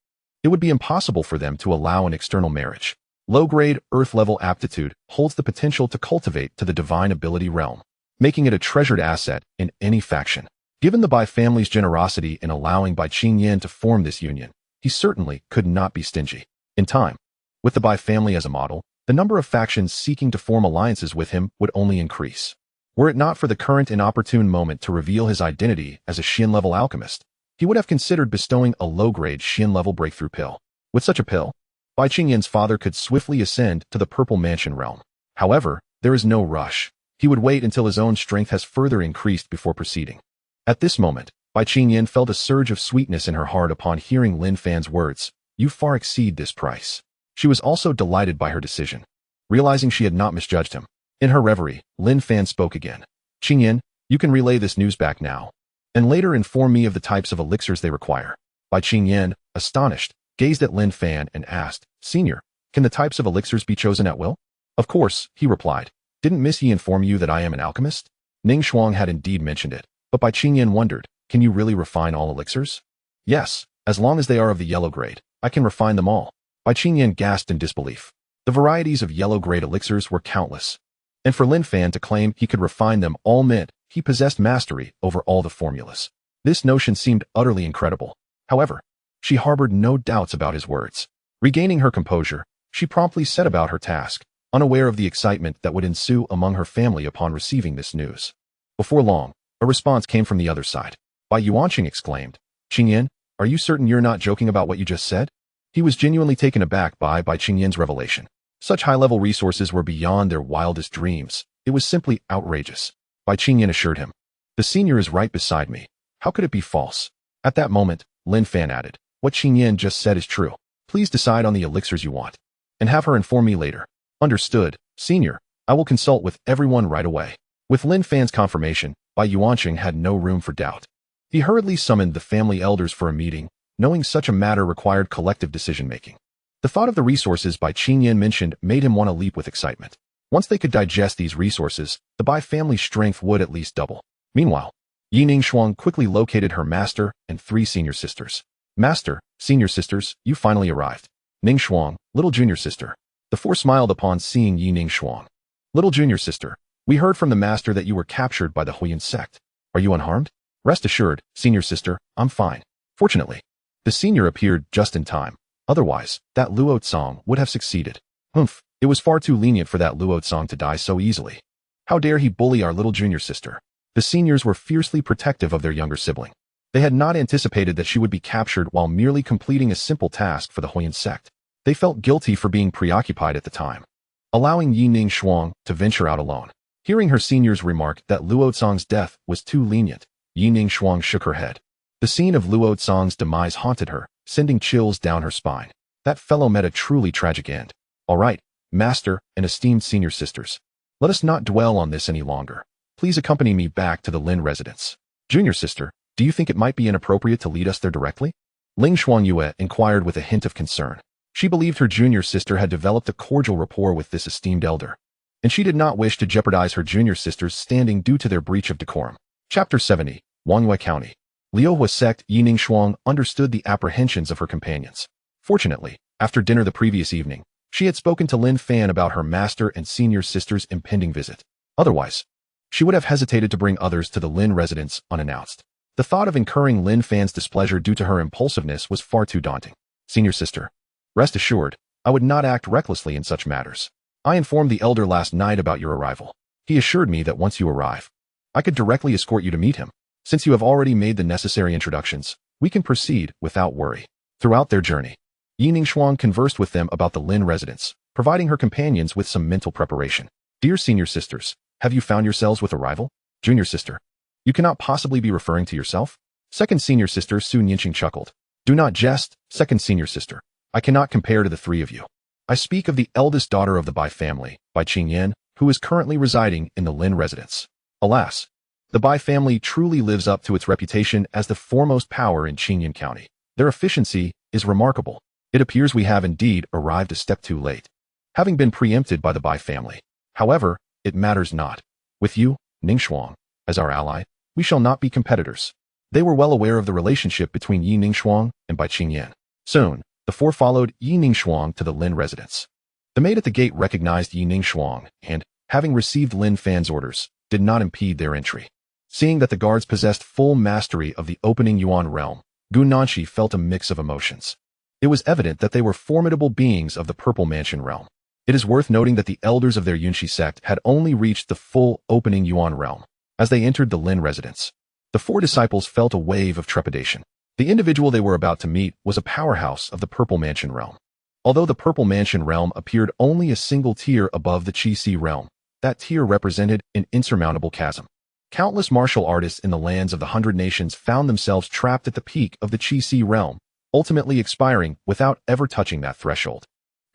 it would be impossible for them to allow an external marriage. Low-grade, Earth-level aptitude holds the potential to cultivate to the divine ability realm, making it a treasured asset in any faction. Given the Bai family's generosity in allowing Bai Qingyan to form this union, he certainly could not be stingy. In time, with the Bai family as a model, the number of factions seeking to form alliances with him would only increase. Were it not for the current inopportune moment to reveal his identity as a Xian-level alchemist, he would have considered bestowing a low-grade Xian-level breakthrough pill. With such a pill, Bai Qingyan's father could swiftly ascend to the Purple Mansion realm. However, there is no rush. He would wait until his own strength has further increased before proceeding. At this moment, Bai Qingyan felt a surge of sweetness in her heart upon hearing Lin Fan's words, "You far exceed this price." She was also delighted by her decision, realizing she had not misjudged him. In her reverie, Lin Fan spoke again. "Qingyan, you can relay this news back now, and later inform me of the types of elixirs they require." Bai Qingyan, astonished, gazed at Lin Fan and asked, "Senior, can the types of elixirs be chosen at will?" "Of course," he replied. "Didn't Miss Yi inform you that I am an alchemist?" Ning Shuang had indeed mentioned it, but Bai Qingyan wondered, "Can you really refine all elixirs?" "Yes, as long as they are of the yellow grade, I can refine them all." Bai Qingyan gasped in disbelief. The varieties of yellow grade elixirs were countless, and for Lin Fan to claim he could refine them all meant he possessed mastery over all the formulas. This notion seemed utterly incredible. However, she harbored no doubts about his words. Regaining her composure, she promptly set about her task, unaware of the excitement that would ensue among her family upon receiving this news. Before long, a response came from the other side. Bai Yuanqing exclaimed, "Qingyan, are you certain you're not joking about what you just said?" He was genuinely taken aback by Qingyan's revelation. Such high-level resources were beyond their wildest dreams. It was simply outrageous. Bai Qingyan assured him, "The senior is right beside me. How could it be false?" At that moment, Lin Fan added, "What Qingyan just said is true. Please decide on the elixirs you want, and have her inform me later." "Understood, senior. I will consult with everyone right away." With Lin Fan's confirmation, Bai Yuanqing had no room for doubt. He hurriedly summoned the family elders for a meeting, knowing such a matter required collective decision-making. The thought of the resources Bai Qingyan mentioned made him want to leap with excitement. Once they could digest these resources, the Bai family's strength would at least double. Meanwhile, Yi Ningshuang quickly located her master and 3 senior sisters. "Master, senior sisters, you finally arrived." "Ningshuang, little junior sister." The 4 smiled upon seeing Yi Ningshuang. "Little junior sister, we heard from the master that you were captured by the Huyan sect. Are you unharmed?" "Rest assured, senior sister, I'm fine." Fortunately, the senior appeared just in time. Otherwise, that Luo Tsang would have succeeded. Humph, it was far too lenient for that Luo Tsang to die so easily. How dare he bully our little junior sister? The seniors were fiercely protective of their younger sibling. They had not anticipated that she would be captured while merely completing a simple task for the Huyan sect. They felt guilty for being preoccupied at the time, allowing Yi Ningshuang to venture out alone. Hearing her seniors remark that Luo Tsang's death was too lenient, Yi Ningshuang shook her head. The scene of Luo Tsang's demise haunted her, sending chills down her spine. That fellow met a truly tragic end. "All right, master and esteemed senior sisters. Let us not dwell on this any longer. Please accompany me back to the Lin residence." "Junior sister, do you think it might be inappropriate to lead us there directly?" Ling Xuanyue inquired with a hint of concern. She believed her junior sister had developed a cordial rapport with this esteemed elder, and she did not wish to jeopardize her junior sister's standing due to their breach of decorum. Chapter 70, Wangyue County. Liuhua sect Yi Ningshuang understood the apprehensions of her companions. Fortunately, after dinner the previous evening, she had spoken to Lin Fan about her master and senior sister's impending visit. Otherwise, she would have hesitated to bring others to the Lin residence unannounced. The thought of incurring Lin Fan's displeasure due to her impulsiveness was far too daunting. "Senior sister, rest assured, I would not act recklessly in such matters. I informed the elder last night about your arrival. He assured me that once you arrive, I could directly escort you to meet him. Since you have already made the necessary introductions, we can proceed without worry." Throughout their journey, Yi Ningshuang conversed with them about the Lin residence, providing her companions with some mental preparation. "Dear senior sisters, have you found yourselves with a rival?" "Junior sister, you cannot possibly be referring to yourself?" Second senior sister Sun Yinqing chuckled. "Do not jest, second senior sister. I cannot compare to the 3 of you. I speak of the eldest daughter of the Bai family, Bai Qingyan, who is currently residing in the Lin residence. Alas, the Bai family truly lives up to its reputation as the foremost power in Qingyan County. Their efficiency is remarkable. It appears we have indeed arrived a step too late, having been preempted by the Bai family. However, it matters not. With you, Ningshuang, as our ally, we shall not be competitors." They were well aware of the relationship between Yi Ningshuang and Bai Qingyan. Soon, the 4 followed Yi Ningshuang to the Lin residence. The maid at the gate recognized Yi Ningshuang and, having received Lin Fan's orders, did not impede their entry. Seeing that the guards possessed full mastery of the opening Yuan realm, Gu Nanshi felt a mix of emotions. It was evident that they were formidable beings of the Purple Mansion realm. It is worth noting that the elders of their Yunshi sect had only reached the full opening Yuan realm as they entered the Lin residence. The four disciples felt a wave of trepidation. The individual they were about to meet was a powerhouse of the Purple Mansion realm. Although the Purple Mansion realm appeared only a single tier above the Qi realm, that tier represented an insurmountable chasm. Countless martial artists in the lands of the 100 Nations found themselves trapped at the peak of the Qi realm, ultimately expiring without ever touching that threshold.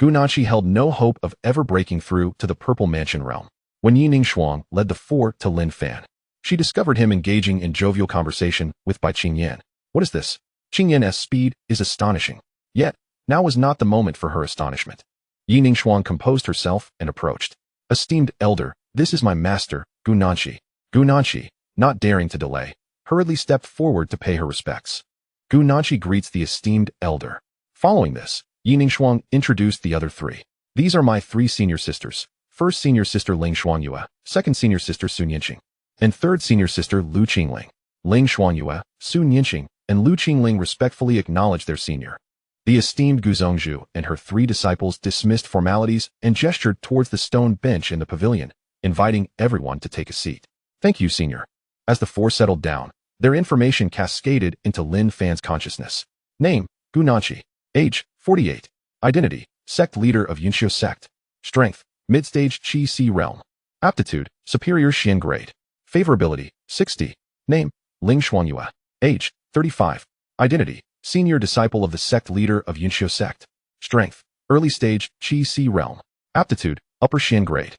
Gunachi held no hope of ever breaking through to the Purple Mansion realm. When Yi Ningxuang led the four to Lin Fan, she discovered him engaging in jovial conversation with Bai Qingyan. What is this? Qingyan's speed is astonishing. Yet, now was not the moment for her astonishment. Yi Ningxuang composed herself and approached. Esteemed elder, this is my master, Gunachi. Gunachi, not daring to delay, hurriedly stepped forward to pay her respects. Gunachi greets the esteemed elder. Following this, Yi Ningxuang introduced the other three. These are my three senior sisters. First senior sister Ling Xuanyue, second senior sister Sun Yinqing, and third senior sister Lu Qingling. Ling Xuanyue, Sun Yinqing, and Lu Qingling respectfully acknowledged their senior. The esteemed Gu Zongzhu and her three disciples dismissed formalities and gestured towards the stone bench in the pavilion, inviting everyone to take a seat. Thank you, senior. As the four settled down, their information cascaded into Lin Fan's consciousness. Name, Gunachi. Age, 48. Identity, sect leader of Yunxiu sect. Strength, mid-stage Qi realm. Aptitude, superior Xian grade. Favorability, 60. Name, Ling Xuanyue. Age, 35. Identity, senior disciple of the sect leader of Yunxiu sect. Strength, early stage Qi realm. Aptitude, upper Xian grade.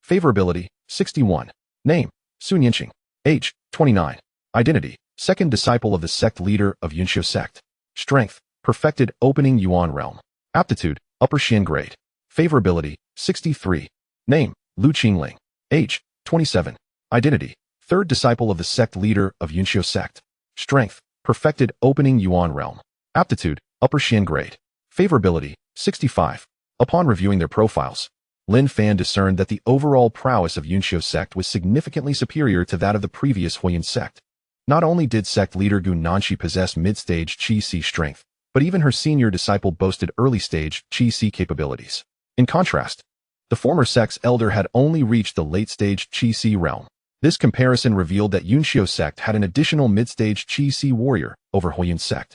Favorability, 61. Name, Sun Yinqing. Age, 29. Identity, second disciple of the sect leader of Yunxiu sect. Strength, perfected opening Yuan realm. Aptitude, upper Xian grade. Favorability, 63. Name, Lu Qingling. Age, 27. Identity, third disciple of the sect leader of Yunxiu sect. Strength, perfected opening Yuan realm. Aptitude, upper Xian grade. Favorability, 65. Upon reviewing their profiles, Lin Fan discerned that the overall prowess of Yunxiu sect was significantly superior to that of the previous Huayan sect. Not only did sect leader Gunachi possess mid-stage Qi strength, but even her senior disciple boasted early-stage Qi capabilities. In contrast, the former sect's elder had only reached the late-stage Qi realm. This comparison revealed that Yunxiu sect had an additional mid-stage Qi warrior over Huayan sect.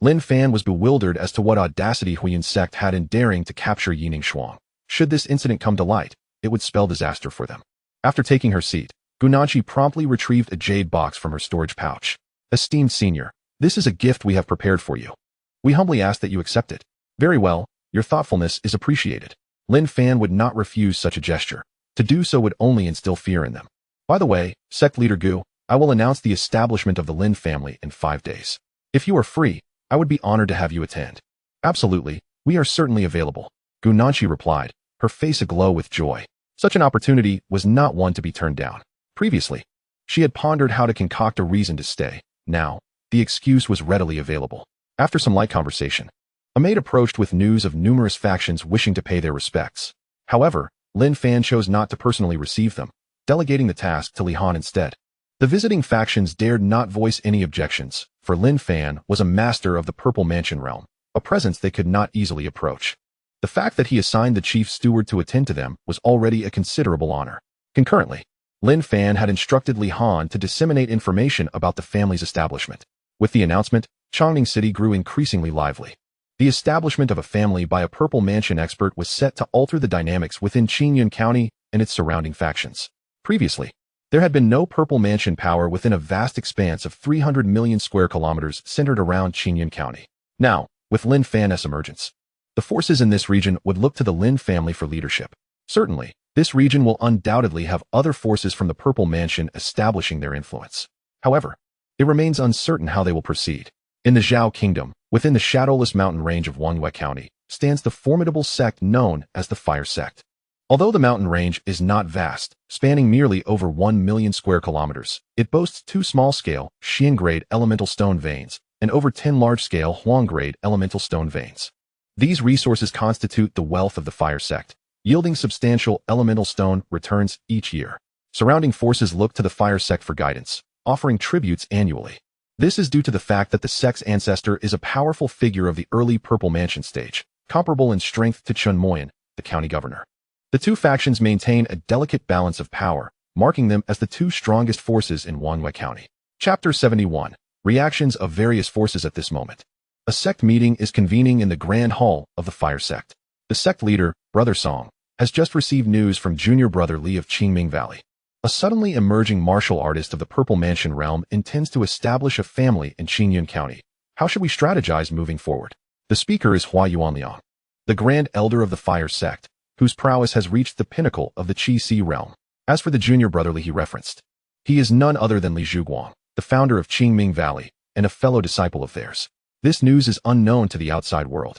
Lin Fan was bewildered as to what audacity Huayan sect had in daring to capture Yi Ningxuang. Should this incident come to light, it would spell disaster for them. After taking her seat, Gunachi promptly retrieved a jade box from her storage pouch. Esteemed senior, this is a gift we have prepared for you. We humbly ask that you accept it. Very well, your thoughtfulness is appreciated. Lin Fan would not refuse such a gesture. To do so would only instill fear in them. By the way, sect leader Gu, I will announce the establishment of the Lin family in 5 days. If you are free, I would be honored to have you attend. Absolutely, we are certainly available. Gunachi replied, her face aglow with joy. Such an opportunity was not one to be turned down. Previously, she had pondered how to concoct a reason to stay. Now, the excuse was readily available. After some light conversation, a maid approached with news of numerous factions wishing to pay their respects. However, Lin Fan chose not to personally receive them, delegating the task to Li Han instead. The visiting factions dared not voice any objections, for Lin Fan was a master of the Purple Mansion realm, a presence they could not easily approach. The fact that he assigned the chief steward to attend to them was already a considerable honor. Concurrently, Lin Fan had instructed Li Han to disseminate information about the family's establishment. With the announcement, Chongning City grew increasingly lively. The establishment of a family by a Purple Mansion expert was set to alter the dynamics within Qingyun County and its surrounding factions. Previously, there had been no Purple Mansion power within a vast expanse of 300 million square kilometers centered around Qingyun County. Now, with Lin Fan's emergence, the forces in this region would look to the Lin family for leadership. Certainly, this region will undoubtedly have other forces from the Purple Mansion establishing their influence. However, it remains uncertain how they will proceed. In the Zhao Kingdom, within the shadowless mountain range of Wangyue County, stands the formidable sect known as the Fire Sect. Although the mountain range is not vast, spanning merely over 1 million square kilometers, it boasts 2 small-scale, Xian-grade elemental stone veins, and over 10 large-scale Huang-grade elemental stone veins. These resources constitute the wealth of the Fire Sect, yielding substantial elemental stone returns each year. Surrounding forces look to the Fire Sect for guidance, offering tributes annually. This is due to the fact that the sect's ancestor is a powerful figure of the early Purple Mansion stage, comparable in strength to Chun Moyen, the county governor. The two factions maintain a delicate balance of power, marking them as the two strongest forces in Wanhua County. Chapter 71. Reactions of various forces at this moment. A sect meeting is convening in the Grand Hall of the Fire Sect. The sect leader, Brother Song, has just received news from junior brother Li of Qingming Valley. A suddenly emerging martial artist of the Purple Mansion realm intends to establish a family in Qingyun County. How should we strategize moving forward? The speaker is Hua Yuanliang, the Grand Elder of the Fire Sect, whose prowess has reached the pinnacle of the Qi Si realm. As for the junior brother Li he referenced, he is none other than Li Zhuguang, the founder of Qingming Valley, and a fellow disciple of theirs. This news is unknown to the outside world,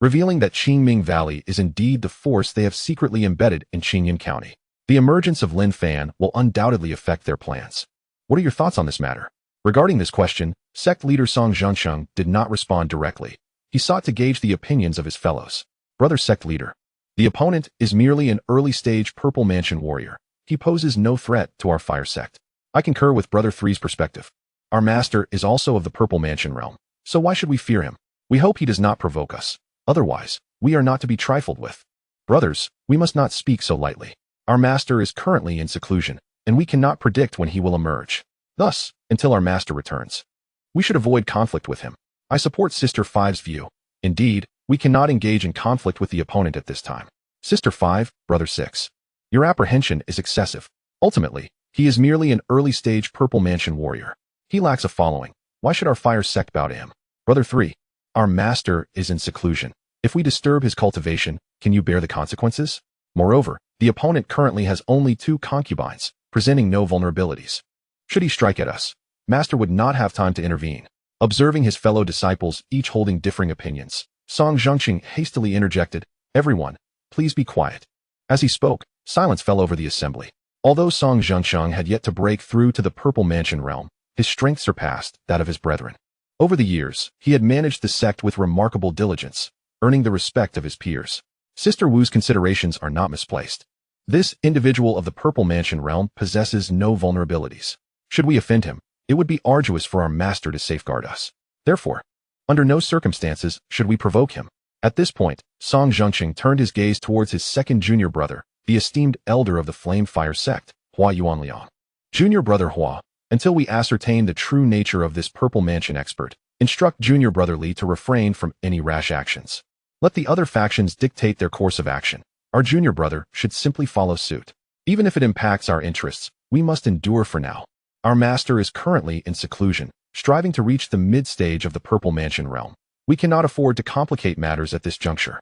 revealing that Qingming Valley is indeed the force they have secretly embedded in Qingyun County. The emergence of Lin Fan will undoubtedly affect their plans. What are your thoughts on this matter? Regarding this question, sect leader Song Zhengsheng did not respond directly. He sought to gauge the opinions of his fellows. Brother sect leader. The opponent is merely an early-stage Purple Mansion warrior. He poses no threat to our fire sect. I concur with Brother 3's perspective. Our master is also of the Purple Mansion realm, so why should we fear him? We hope he does not provoke us. Otherwise, we are not to be trifled with. Brothers, we must not speak so lightly. Our master is currently in seclusion, and we cannot predict when he will emerge. Thus, until our master returns, we should avoid conflict with him. I support Sister 5's view. Indeed, we cannot engage in conflict with the opponent at this time. Sister 5, Brother 6. Your apprehension is excessive. Ultimately, he is merely an early-stage Purple Mansion warrior. He lacks a following. Why should our fire sect bow to him? Brother 3. Our master is in seclusion. If we disturb his cultivation, can you bear the consequences? Moreover, the opponent currently has only 2 concubines, presenting no vulnerabilities. Should he strike at us, Master would not have time to intervene. Observing his fellow disciples, each holding differing opinions, Song Zhengsheng hastily interjected, "Everyone, please be quiet." As he spoke, silence fell over the assembly. Although Song Zhengsheng had yet to break through to the Purple Mansion realm, his strength surpassed that of his brethren. Over the years, he had managed the sect with remarkable diligence, earning the respect of his peers. Sister Wu's considerations are not misplaced. This individual of the Purple Mansion realm possesses no vulnerabilities. Should we offend him, it would be arduous for our master to safeguard us. Therefore, under no circumstances should we provoke him. At this point, Song Zhengsheng turned his gaze towards his second junior brother, the esteemed elder of the Flame Fire sect, Hua Yuanliang. Junior brother Hua, until we ascertain the true nature of this Purple Mansion expert, instruct junior brother Li to refrain from any rash actions. Let the other factions dictate their course of action. Our junior brother should simply follow suit. Even if it impacts our interests, we must endure for now. Our master is currently in seclusion, striving to reach the mid-stage of the Purple Mansion realm. We cannot afford to complicate matters at this juncture.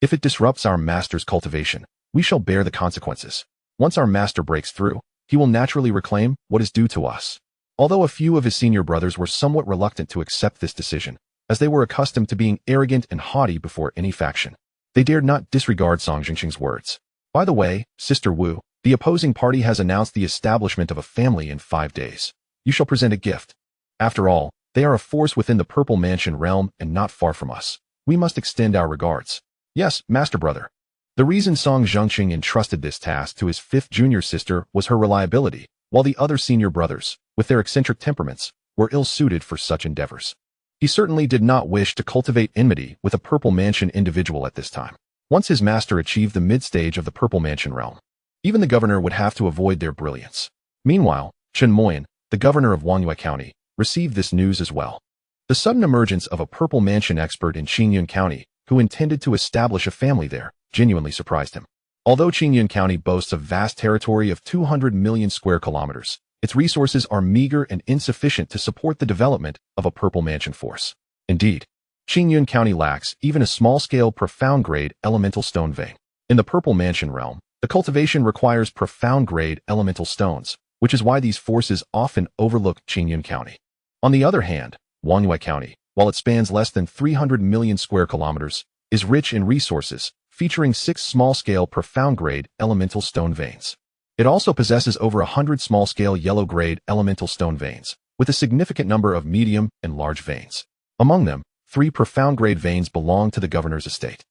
If it disrupts our master's cultivation, we shall bear the consequences. Once our master breaks through, he will naturally reclaim what is due to us. Although a few of his senior brothers were somewhat reluctant to accept this decision, as they were accustomed to being arrogant and haughty before any faction, they dared not disregard Song Zhengsheng's words. By the way, Sister Wu, the opposing party has announced the establishment of a family in 5 days. You shall present a gift. After all, they are a force within the Purple Mansion realm and not far from us. We must extend our regards. Yes, Master Brother. The reason Song Zhengsheng entrusted this task to his 5th junior sister was her reliability, while the other senior brothers, with their eccentric temperaments, were ill-suited for such endeavors. He certainly did not wish to cultivate enmity with a Purple Mansion individual at this time. Once his master achieved the mid-stage of the Purple Mansion realm, even the governor would have to avoid their brilliance. Meanwhile, Chen Moyen, the governor of Wanhua County, received this news as well. The sudden emergence of a Purple Mansion expert in Qingyun County, who intended to establish a family there, genuinely surprised him. Although Qingyun County boasts a vast territory of 200 million square kilometers, its resources are meager and insufficient to support the development of a Purple Mansion force. Indeed, Qingyun County lacks even a small-scale profound-grade elemental stone vein. In the Purple Mansion realm, the cultivation requires profound-grade elemental stones, which is why these forces often overlook Qingyun County. On the other hand, Wanhua County, while it spans less than 300 million square kilometers, is rich in resources, featuring 6 small-scale profound-grade elemental stone veins. It also possesses over 100 small-scale yellow-grade elemental stone veins, with a significant number of medium and large veins. Among them, 3 profound-grade veins belong to the governor's estate.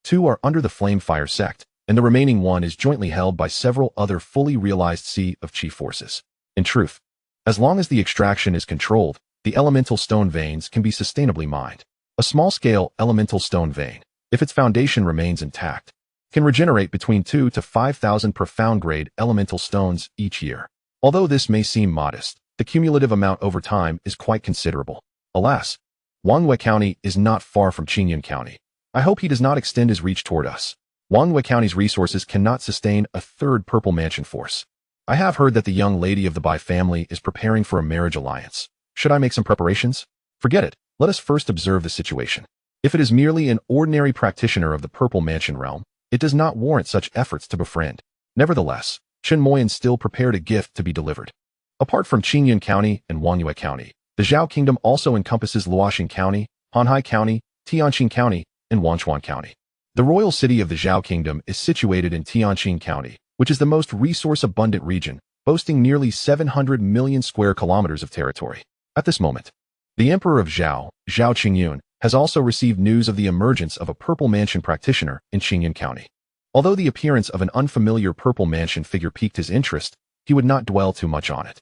2 are under the Flame Fire sect, and the remaining 1 is jointly held by several other fully realized Sea of Qi forces. In truth, as long as the extraction is controlled, the elemental stone veins can be sustainably mined. A small-scale elemental stone vein, if its foundation remains intact, can regenerate between 2 to 5,000 profound-grade elemental stones each year. Although this may seem modest, the cumulative amount over time is quite considerable. Alas, Wangyue County is not far from Qingyun County. I hope he does not extend his reach toward us. Wangyue County's resources cannot sustain a third Purple Mansion force. I have heard that the young lady of the Bai family is preparing for a marriage alliance. Should I make some preparations? Forget it. Let us first observe the situation. If it is merely an ordinary practitioner of the Purple Mansion realm, it does not warrant such efforts to befriend. Nevertheless, Chen Moyan still prepared a gift to be delivered. Apart from Qingyun County and Wangyue County, the Zhao Kingdom also encompasses Luoxing County, Hanhai County, Tianqing County, and Wanchuan County. The royal city of the Zhao Kingdom is situated in Tianqing County, which is the most resource-abundant region, boasting nearly 700 million square kilometers of territory. At this moment, the Emperor of Zhao, Zhao Qingyun, has also received news of the emergence of a Purple Mansion practitioner in Qingyun County. Although the appearance of an unfamiliar Purple Mansion figure piqued his interest, he would not dwell too much on it.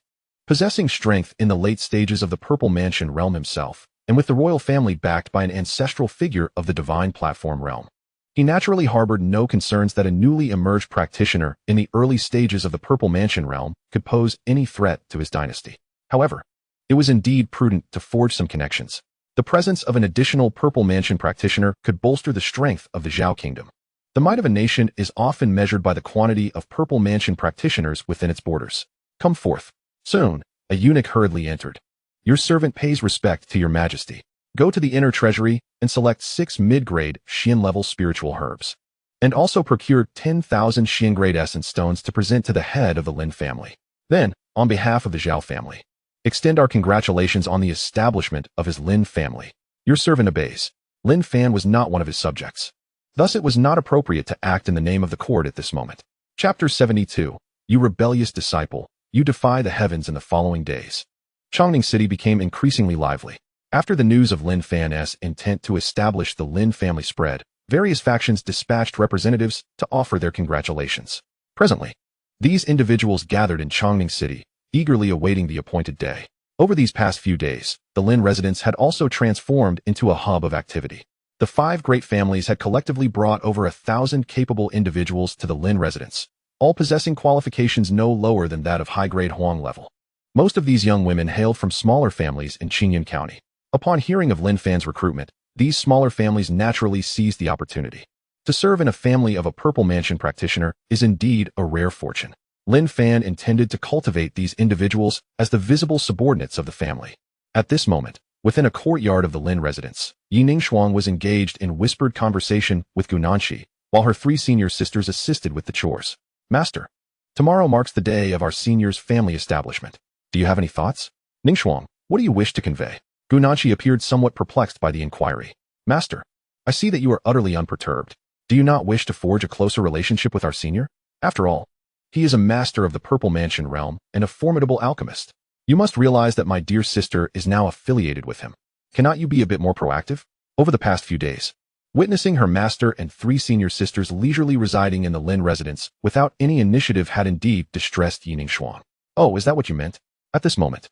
Possessing strength in the late stages of the Purple Mansion realm himself, and with the royal family backed by an ancestral figure of the divine platform realm, he naturally harbored no concerns that a newly emerged practitioner in the early stages of the Purple Mansion realm could pose any threat to his dynasty. However, it was indeed prudent to forge some connections. The presence of an additional Purple Mansion practitioner could bolster the strength of the Zhao Kingdom. The might of a nation is often measured by the quantity of Purple Mansion practitioners within its borders. Come forth. Soon, a eunuch hurriedly entered. Your servant pays respect to your majesty. Go to the inner treasury and select 6 mid-grade Xian-level spiritual herbs. And also procure 10,000 Xian-grade essence stones to present to the head of the Lin family. Then, on behalf of the Zhao family, extend our congratulations on the establishment of his Lin family. Your servant obeys. Lin Fan was not one of his subjects. Thus it was not appropriate to act in the name of the court at this moment. Chapter 72. You rebellious disciple, you defy the heavens in the following days. Chongning City became increasingly lively. After the news of Lin Fan's intent to establish the Lin family spread, various factions dispatched representatives to offer their congratulations. Presently, these individuals gathered in Chongning City, eagerly awaiting the appointed day. Over these past few days, the Lin residence had also transformed into a hub of activity. The 5 great families had collectively brought over 1,000 capable individuals to the Lin residence, all possessing qualifications no lower than that of high-grade Huang level. Most of these young women hailed from smaller families in Qingyun County. Upon hearing of Lin Fan's recruitment, these smaller families naturally seized the opportunity. To serve in a family of a Purple Mansion practitioner is indeed a rare fortune. Lin Fan intended to cultivate these individuals as the visible subordinates of the family. At this moment, within a courtyard of the Lin residence, Yi Ningxuang was engaged in whispered conversation with Gunanxi, while her 3 senior sisters assisted with the chores. Master, tomorrow marks the day of our senior's family establishment. Do you have any thoughts? Ningxuang, what do you wish to convey? Gunanxi appeared somewhat perplexed by the inquiry. Master, I see that you are utterly unperturbed. Do you not wish to forge a closer relationship with our senior? After all, he is a master of the Purple Mansion realm and a formidable alchemist. You must realize that my dear sister is now affiliated with him. Cannot you be a bit more proactive? Over the past few days, witnessing her master and 3 senior sisters leisurely residing in the Lin residence without any initiative had indeed distressed Yi Ningxuang. Oh, is that what you meant? At this moment,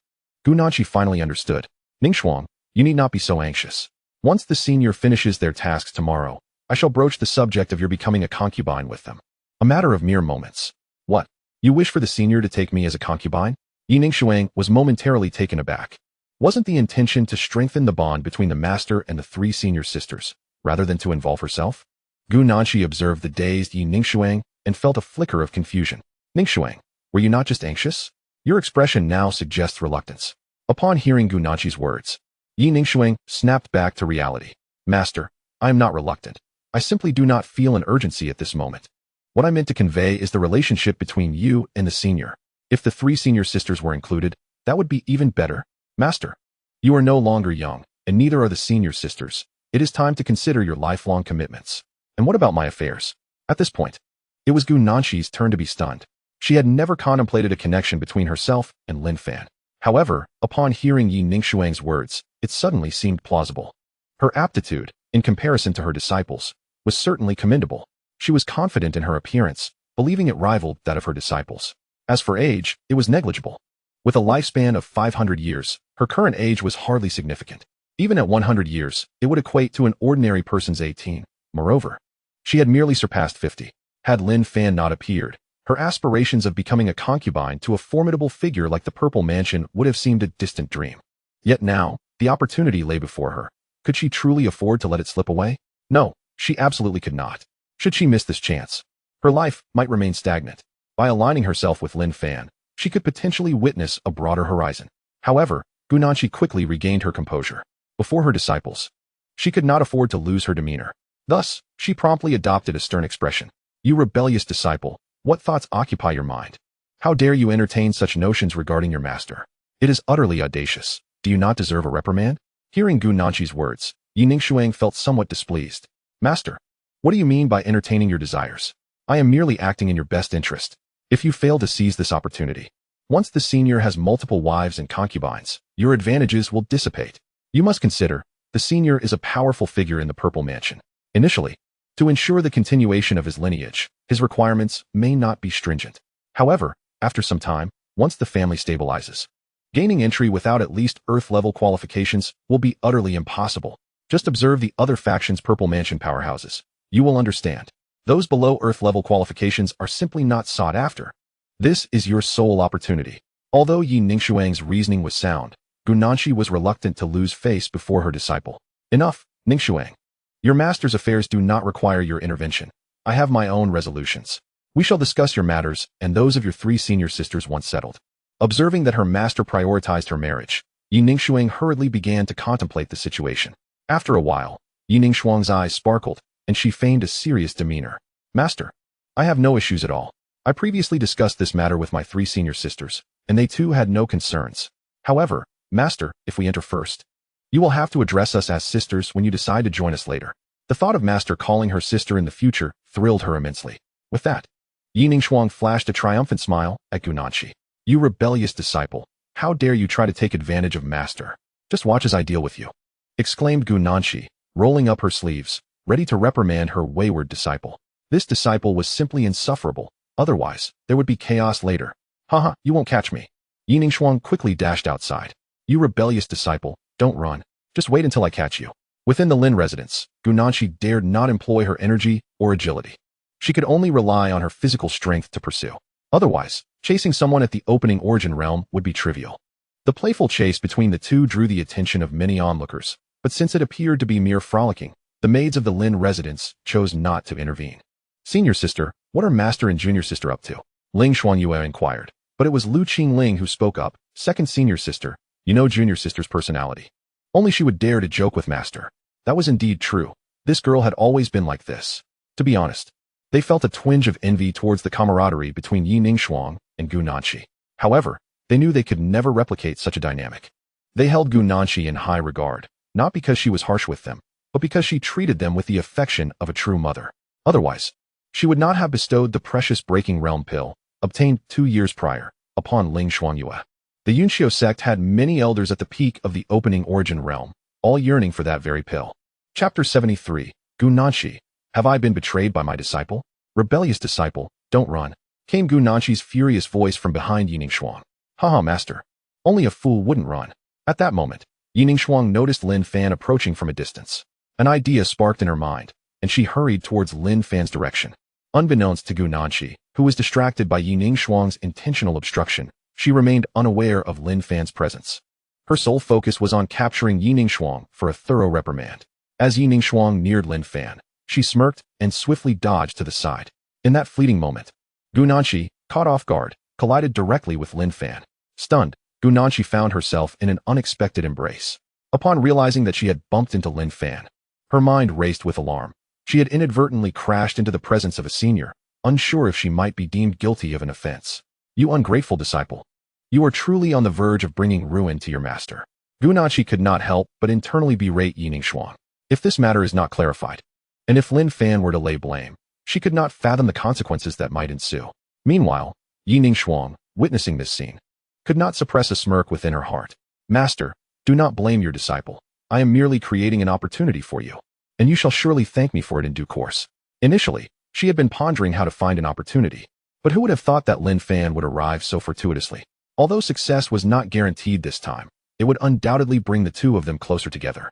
Gunanxi finally understood. Ningxuang, you need not be so anxious. Once the senior finishes their tasks tomorrow, I shall broach the subject of your becoming a concubine with them. A matter of mere moments. What? You wish for the senior to take me as a concubine? Yi Ningxuang was momentarily taken aback. Wasn't the intention to strengthen the bond between the master and the 3 senior sisters, rather than to involve herself? Gunanxi observed the dazed Yi Ningxuang and felt a flicker of confusion. Ningxuang, were you not just anxious? Your expression now suggests reluctance. Upon hearing Gunanxi's words, Yi Ningxuang snapped back to reality. Master, I am not reluctant. I simply do not feel an urgency at this moment. What I meant to convey is the relationship between you and the senior. If the 3 senior sisters were included, that would be even better. Master, you are no longer young, and neither are the senior sisters. It is time to consider your lifelong commitments. And what about my affairs? At this point, it was Gunanxi's turn to be stunned. She had never contemplated a connection between herself and Lin Fan. However, upon hearing Yi Ningxuang's words, it suddenly seemed plausible. Her aptitude, in comparison to her disciples, was certainly commendable. She was confident in her appearance, believing it rivaled that of her disciples. As for age, it was negligible. With a lifespan of 500 years, her current age was hardly significant. Even at 100 years, it would equate to an ordinary person's 18. Moreover, she had merely surpassed 50. Had Lin Fan not appeared, her aspirations of becoming a concubine to a formidable figure like the Purple Mansion would have seemed a distant dream. Yet now, the opportunity lay before her. Could she truly afford to let it slip away? No, she absolutely could not. Should she miss this chance, her life might remain stagnant. By aligning herself with Lin Fan, she could potentially witness a broader horizon. However, Gunanshi quickly regained her composure. Before her disciples, she could not afford to lose her demeanor. Thus, she promptly adopted a stern expression. You rebellious disciple, what thoughts occupy your mind? How dare you entertain such notions regarding your master? It is utterly audacious. Do you not deserve a reprimand? Hearing Gunanshi's words, Yi Ningshuang felt somewhat displeased. Master, what do you mean by entertaining your desires? I am merely acting in your best interest. If you fail to seize this opportunity, once the senior has multiple wives and concubines, your advantages will dissipate. You must consider, the senior is a powerful figure in the Purple Mansion. Initially, to ensure the continuation of his lineage, his requirements may not be stringent. However, after some time, once the family stabilizes, gaining entry without at least Earth-level qualifications will be utterly impossible. Just observe the other factions' Purple Mansion powerhouses. You will understand. Those below Earth-level qualifications are simply not sought after. This is your sole opportunity. Although Yi Ningshuang's reasoning was sound, Gunanshi was reluctant to lose face before her disciple. Enough, Ningshuang. Your master's affairs do not require your intervention. I have my own resolutions. We shall discuss your matters and those of your 3 senior sisters once settled. Observing that her master prioritized her marriage, Yi Ningshuang hurriedly began to contemplate the situation. After a while, Yi Ningshuang's eyes sparkled, and she feigned a serious demeanor. Master, I have no issues at all. I previously discussed this matter with my 3 senior sisters, and they too had no concerns. However, Master, if we enter first, you will have to address us as sisters when you decide to join us later. The thought of Master calling her sister in the future thrilled her immensely. With that, Yi Ningshuang flashed a triumphant smile at Gunanshi. You rebellious disciple, how dare you try to take advantage of Master? Just watch as I deal with you, exclaimed Gunanshi, rolling up her sleeves, ready to reprimand her wayward disciple. This disciple was simply insufferable, otherwise, there would be chaos later. Haha, you won't catch me. Yi Ningshuang quickly dashed outside. You rebellious disciple, don't run. Just wait until I catch you. Within the Lin residence, Gunanshi dared not employ her energy or agility. She could only rely on her physical strength to pursue. Otherwise, chasing someone at the opening origin realm would be trivial. The playful chase between the two drew the attention of many onlookers, but since it appeared to be mere frolicking, the maids of the Lin residence chose not to intervene. Senior sister, what are master and junior sister up to? Ling Xuanyue inquired, but it was Lu Qingling who spoke up. Second senior sister, you know junior sister's personality. Only she would dare to joke with master. That was indeed true. This girl had always been like this. To be honest, they felt a twinge of envy towards the camaraderie between Yi Ningshuang and Gunanshi. However, they knew they could never replicate such a dynamic. They held Gunanshi in high regard, not because she was harsh with them, but because she treated them with the affection of a true mother. Otherwise, she would not have bestowed the precious Breaking Realm pill, obtained 2 years prior, upon Ling Xuanyue. The Yunxiu sect had many elders at the peak of the opening origin realm, all yearning for that very pill. Chapter 73, Gunanshi, have I been betrayed by my disciple? Rebellious disciple, don't run, came Gunanshi's furious voice from behind Yi Ningshuang. Haha, master. Only a fool wouldn't run. At that moment, Yi Ningshuang noticed Lin Fan approaching from a distance. An idea sparked in her mind, and she hurried towards Lin Fan's direction. Unbeknownst to Gunanshi, who was distracted by Yi Ningshuang's intentional obstruction, she remained unaware of Lin Fan's presence. Her sole focus was on capturing Yi Ningshuang for a thorough reprimand. As Yi Ningshuang neared Lin Fan, she smirked and swiftly dodged to the side. In that fleeting moment, Gunanshi, caught off guard, collided directly with Lin Fan. Stunned, Gunanshi found herself in an unexpected embrace. Upon realizing that she had bumped into Lin Fan, her mind raced with alarm. She had inadvertently crashed into the presence of a senior, unsure if she might be deemed guilty of an offense. You ungrateful disciple. You are truly on the verge of bringing ruin to your master. Gunanshi could not help but internally berate Yi Ningshuang. If this matter is not clarified, and if Lin Fan were to lay blame, she could not fathom the consequences that might ensue. Meanwhile, Yi Ningshuang, witnessing this scene, could not suppress a smirk within her heart. Master, do not blame your disciple. I am merely creating an opportunity for you, and you shall surely thank me for it in due course. Initially, she had been pondering how to find an opportunity, but who would have thought that Lin Fan would arrive so fortuitously? Although success was not guaranteed this time, it would undoubtedly bring the two of them closer together,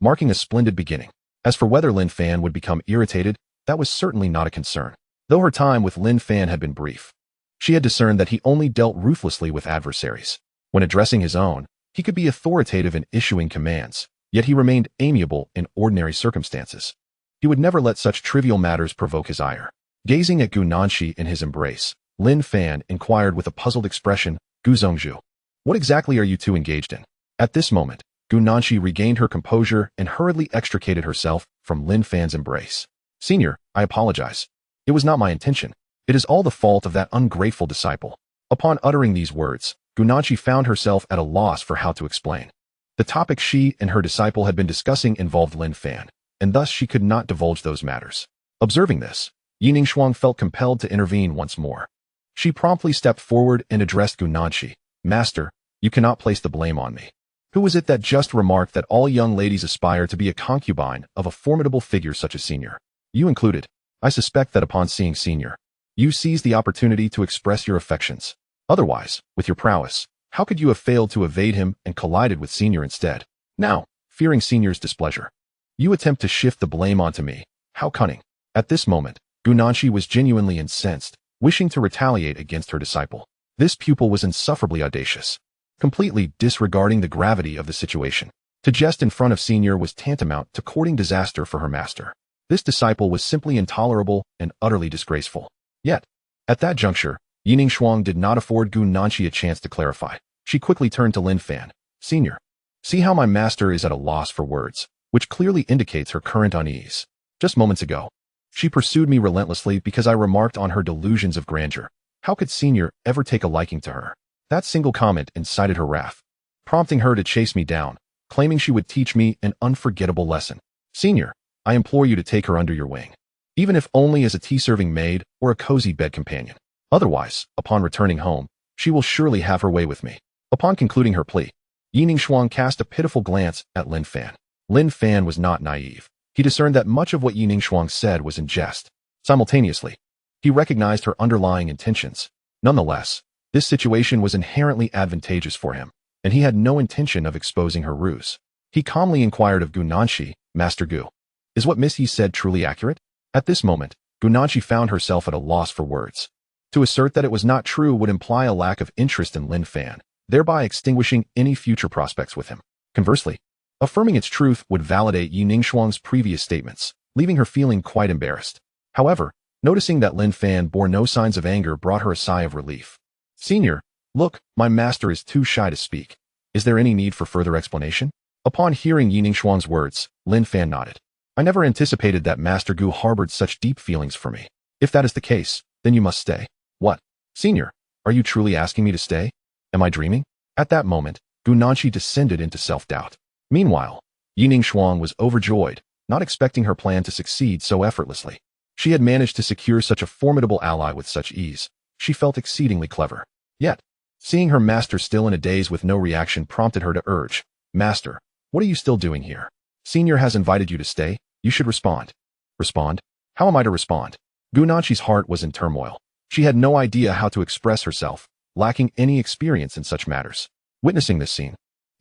marking a splendid beginning. As for whether Lin Fan would become irritated, that was certainly not a concern. Though her time with Lin Fan had been brief, she had discerned that he only dealt ruthlessly with adversaries. When addressing his own, he could be authoritative in issuing commands, yet he remained amiable in ordinary circumstances. He would never let such trivial matters provoke his ire. Gazing at Gu Nanxi in his embrace, Lin Fan inquired with a puzzled expression, Gu Zhongzhu, what exactly are you two engaged in? At this moment, Gu Nanxi regained her composure and hurriedly extricated herself from Lin Fan's embrace. Senior, I apologize. It was not my intention. It is all the fault of that ungrateful disciple. Upon uttering these words, Gu Nanxi found herself at a loss for how to explain. The topic she and her disciple had been discussing involved Lin Fan, and thus she could not divulge those matters. Observing this, Yining Shuang felt compelled to intervene once more. She promptly stepped forward and addressed Gu Nanxi. Master, you cannot place the blame on me. Who was it that just remarked that all young ladies aspire to be a concubine of a formidable figure such as Senior? You included. I suspect that upon seeing Senior, you seized the opportunity to express your affections. Otherwise, with your prowess, how could you have failed to evade him and collided with Senior instead? Now, fearing Senior's displeasure, you attempt to shift the blame onto me. How cunning. At this moment, Gu Nanxi was genuinely incensed, wishing to retaliate against her disciple. This pupil was insufferably audacious, completely disregarding the gravity of the situation. To jest in front of Senior was tantamount to courting disaster for her master. This disciple was simply intolerable and utterly disgraceful. Yet, at that juncture, Yining Shuang did not afford Gu Nanxi a chance to clarify. She quickly turned to Lin Fan. Senior, see how my master is at a loss for words, which clearly indicates her current unease. Just moments ago, she pursued me relentlessly because I remarked on her delusions of grandeur. How could Senior ever take a liking to her? That single comment incited her wrath, prompting her to chase me down, claiming she would teach me an unforgettable lesson. Senior, I implore you to take her under your wing, even if only as a tea-serving maid or a cozy bed companion. Otherwise, upon returning home, she will surely have her way with me. Upon concluding her plea, Yining Shuang cast a pitiful glance at Lin Fan. Lin Fan was not naive. He discerned that much of what Yining Shuang said was in jest. Simultaneously, he recognized her underlying intentions. Nonetheless, this situation was inherently advantageous for him, and he had no intention of exposing her ruse. He calmly inquired of Gu Nanxi, Master Gu, is what Miss Yi said truly accurate? At this moment, Gu Nanxi found herself at a loss for words. To assert that it was not true would imply a lack of interest in Lin Fan, thereby extinguishing any future prospects with him. Conversely, affirming its truth would validate Yining Shuang's previous statements, leaving her feeling quite embarrassed. However, noticing that Lin Fan bore no signs of anger brought her a sigh of relief. Senior, look, my master is too shy to speak. Is there any need for further explanation? Upon hearing Yining Shuang's words, Lin Fan nodded. I never anticipated that Master Gu harbored such deep feelings for me. If that is the case, then you must stay. What? Senior, are you truly asking me to stay? Am I dreaming? At that moment, Gu Nanxi descended into self-doubt. Meanwhile, Yining Shuang was overjoyed, not expecting her plan to succeed so effortlessly. She had managed to secure such a formidable ally with such ease. She felt exceedingly clever. Yet, seeing her master still in a daze with no reaction prompted her to urge, Master, what are you still doing here? Senior has invited you to stay. You should respond. Respond? How am I to respond? Gu Nanxi's heart was in turmoil. She had no idea how to express herself, lacking any experience in such matters. Witnessing this scene,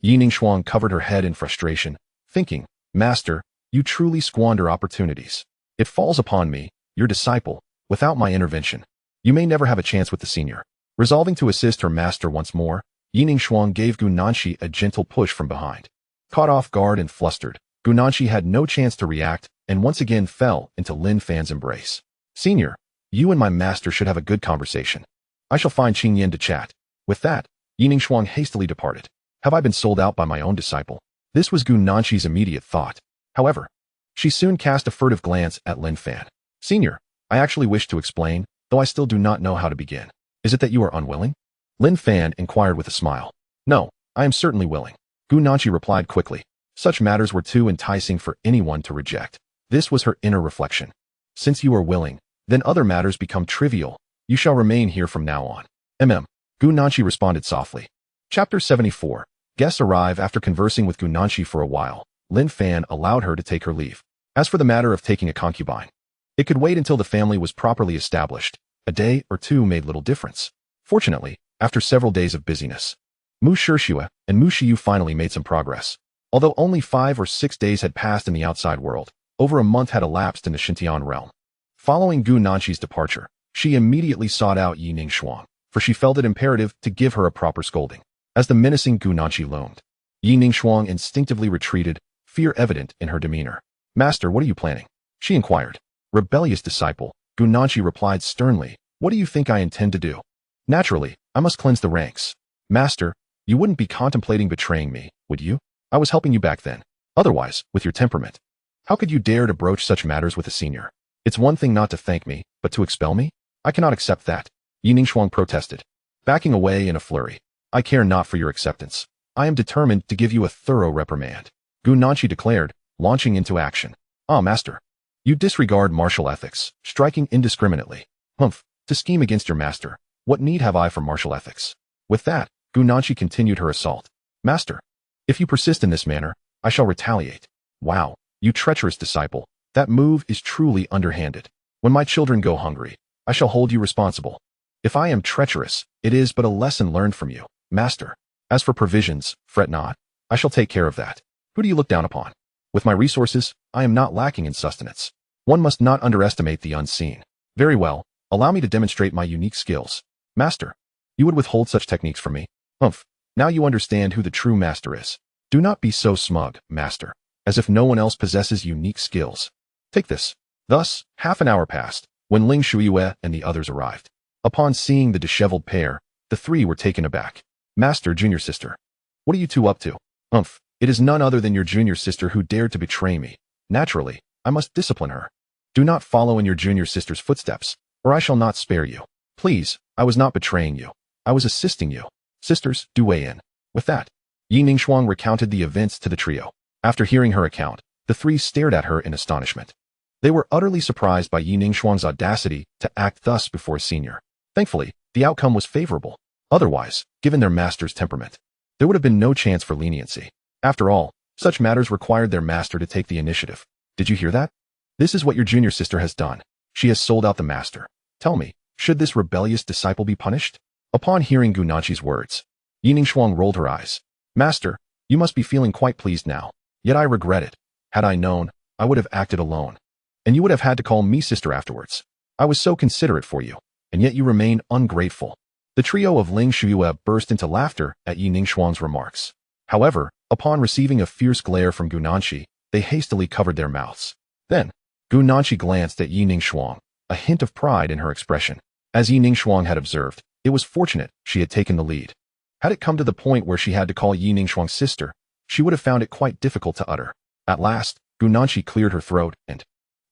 Yining Shuang covered her head in frustration, thinking, Master, you truly squander opportunities. It falls upon me, your disciple, without my intervention. You may never have a chance with the senior. Resolving to assist her master once more, Yining Shuang gave Gu Nanxi a gentle push from behind. Caught off guard and flustered, Gu Nanxi had no chance to react and once again fell into Lin Fan's embrace. Senior, you and my master should have a good conversation. I shall find Qing Yin to chat. With that, Yining Shuang hastily departed. Have I been sold out by my own disciple? This was Gu Nanxi's immediate thought. However, she soon cast a furtive glance at Lin Fan. Senior, I actually wish to explain, though I still do not know how to begin. Is it that you are unwilling? Lin Fan inquired with a smile. No, I am certainly willing. Gu Nanxi replied quickly. Such matters were too enticing for anyone to reject. This was her inner reflection. Since you are willing, then other matters become trivial. You shall remain here from now on. Gu Nanxi responded softly. Chapter 74. Guests arrive. After conversing with Gu Nanxi for a while, Lin Fan allowed her to take her leave. As for the matter of taking a concubine, it could wait until the family was properly established. A day or two made little difference. Fortunately, After several days of busyness, Mu Shishua and Mu Shiyu finally made some progress. Although only 5 or 6 days had passed in the outside world, over a month had elapsed in the Xintian realm. Following Gu Nanqi's departure, she immediately sought out Yi Ningxuang, for she felt it imperative to give her a proper scolding. As the menacing Gu Nanqi loomed, Yi Ningxuang instinctively retreated, fear evident in her demeanor. "Master, what are you planning?" she inquired. "Rebellious disciple," Gu Nanqi replied sternly, "what do you think I intend to do?" "Naturally, I must cleanse the ranks." "Master, you wouldn't be contemplating betraying me, would you? I was helping you back then. Otherwise, with your temperament, how could you dare to broach such matters with a senior? It's one thing not to thank me, but to expel me? I cannot accept that," Yi Ningxuang protested, backing away in a flurry. "I care not for your acceptance. I am determined to give you a thorough reprimand," Gu Nanqi declared, launching into action. "Ah, master, you disregard martial ethics, striking indiscriminately. Humph, to scheme against your master, what need have I for martial ethics?" With that, Gu Nanqi continued her assault. "Master, if you persist in this manner, I shall retaliate." "Wow, you treacherous disciple, that move is truly underhanded. When my children go hungry, I shall hold you responsible. If I am treacherous, it is but a lesson learned from you, master. As for provisions, fret not, I shall take care of that. Who do you look down upon? With my resources, I am not lacking in sustenance. One must not underestimate the unseen. Very well, allow me to demonstrate my unique skills. Master, you would withhold such techniques from me? Humph, now you understand who the true master is. Do not be so smug, master, as if no one else possesses unique skills. Take this." Thus, half an hour passed, when Ling Shuiyue and the others arrived. Upon seeing the disheveled pair, the three were taken aback. "Master, junior sister, what are you two up to?" "Humph, it is none other than your junior sister who dared to betray me. Naturally, I must discipline her. Do not follow in your junior sister's footsteps, or I shall not spare you. Please, I was not betraying you. I was assisting you. Sisters, do weigh in." With that, Yi Ningxuang recounted the events to the trio. After hearing her account, the three stared at her in astonishment. They were utterly surprised by Yi Ningxuang's audacity to act thus before a senior. Thankfully, the outcome was favorable. Otherwise, given their master's temperament, there would have been no chance for leniency. After all, such matters required their master to take the initiative. "Did you hear that? This is what your junior sister has done. She has sold out the master. Tell me, should this rebellious disciple be punished?" Upon hearing Gu Nanqi's words, Yi Ningxuang rolled her eyes. "Master, you must be feeling quite pleased now. Yet I regret it. Had I known, I would have acted alone. And you would have had to call me sister afterwards. I was so considerate for you, and yet you remain ungrateful." The trio of Ling Shuiyue burst into laughter at Yi Ningxuang's remarks. However, upon receiving a fierce glare from Gu Nanqi, they hastily covered their mouths. Then, Gu Nanqi glanced at Yi Ningxuang, a hint of pride in her expression. As Yi Ningxuang had observed, it was fortunate she had taken the lead. Had it come to the point where she had to call Yi Ningxuang's sister, she would have found it quite difficult to utter. At last, Gu Nanqi cleared her throat and,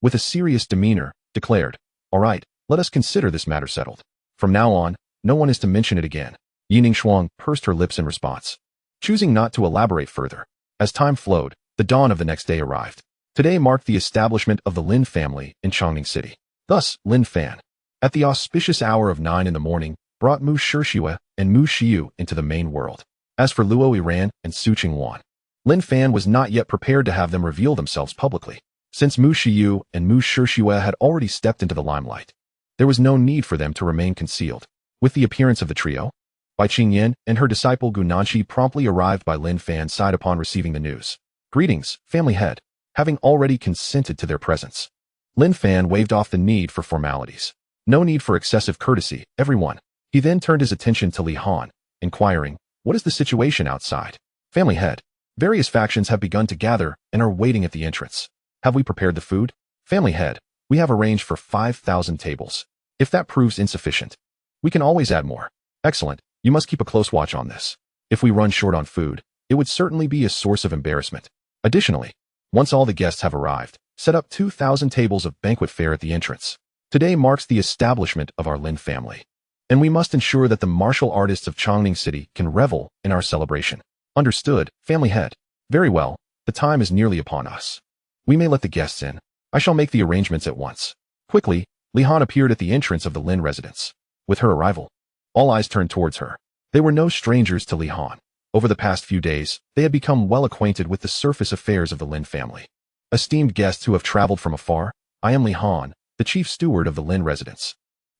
with a serious demeanor, declared, "All right, let us consider this matter settled. From now on, no one is to mention it again." Yi Ningxuang pursed her lips in response, choosing not to elaborate further. As time flowed, the dawn of the next day arrived. Today marked the establishment of the Lin family in Chongning City. Thus, Lin Fan, at the auspicious hour of 9 in the morning, brought Mu Shishua and Mu Shiyu into the main world. As for Luo Yiran and Su Qingwan, Lin Fan was not yet prepared to have them reveal themselves publicly. Since Mu Shiyu and Mu Shishua had already stepped into the limelight, there was no need for them to remain concealed. With the appearance of the trio, Bai Qingyan and her disciple Gu Nanqi promptly arrived by Lin Fan's side upon receiving the news. "Greetings, family head." Having already consented to their presence, Lin Fan waved off the need for formalities. No need for excessive courtesy, everyone. He then turned his attention to Li Han, inquiring, "What is the situation outside?" "Family head, various factions have begun to gather and are waiting at the entrance. Have we prepared the food?" "Family head, we have arranged for 5,000 tables. If that proves insufficient, we can always add more." "Excellent, you must keep a close watch on this. If we run short on food, it would certainly be a source of embarrassment. Additionally, once all the guests have arrived, set up 2,000 tables of banquet fare at the entrance. Today marks the establishment of our Lin family, and we must ensure that the martial artists of Chongning City can revel in our celebration." "Understood, family head." "Very well, the time is nearly upon us. We may let the guests in. I shall make the arrangements at once." Quickly, Li Han appeared at the entrance of the Lin residence. With her arrival, all eyes turned towards her. They were no strangers to Li Han. Over the past few days, they had become well acquainted with the surface affairs of the Lin family. "Esteemed guests who have traveled from afar, I am Li Han, the chief steward of the Lin residence.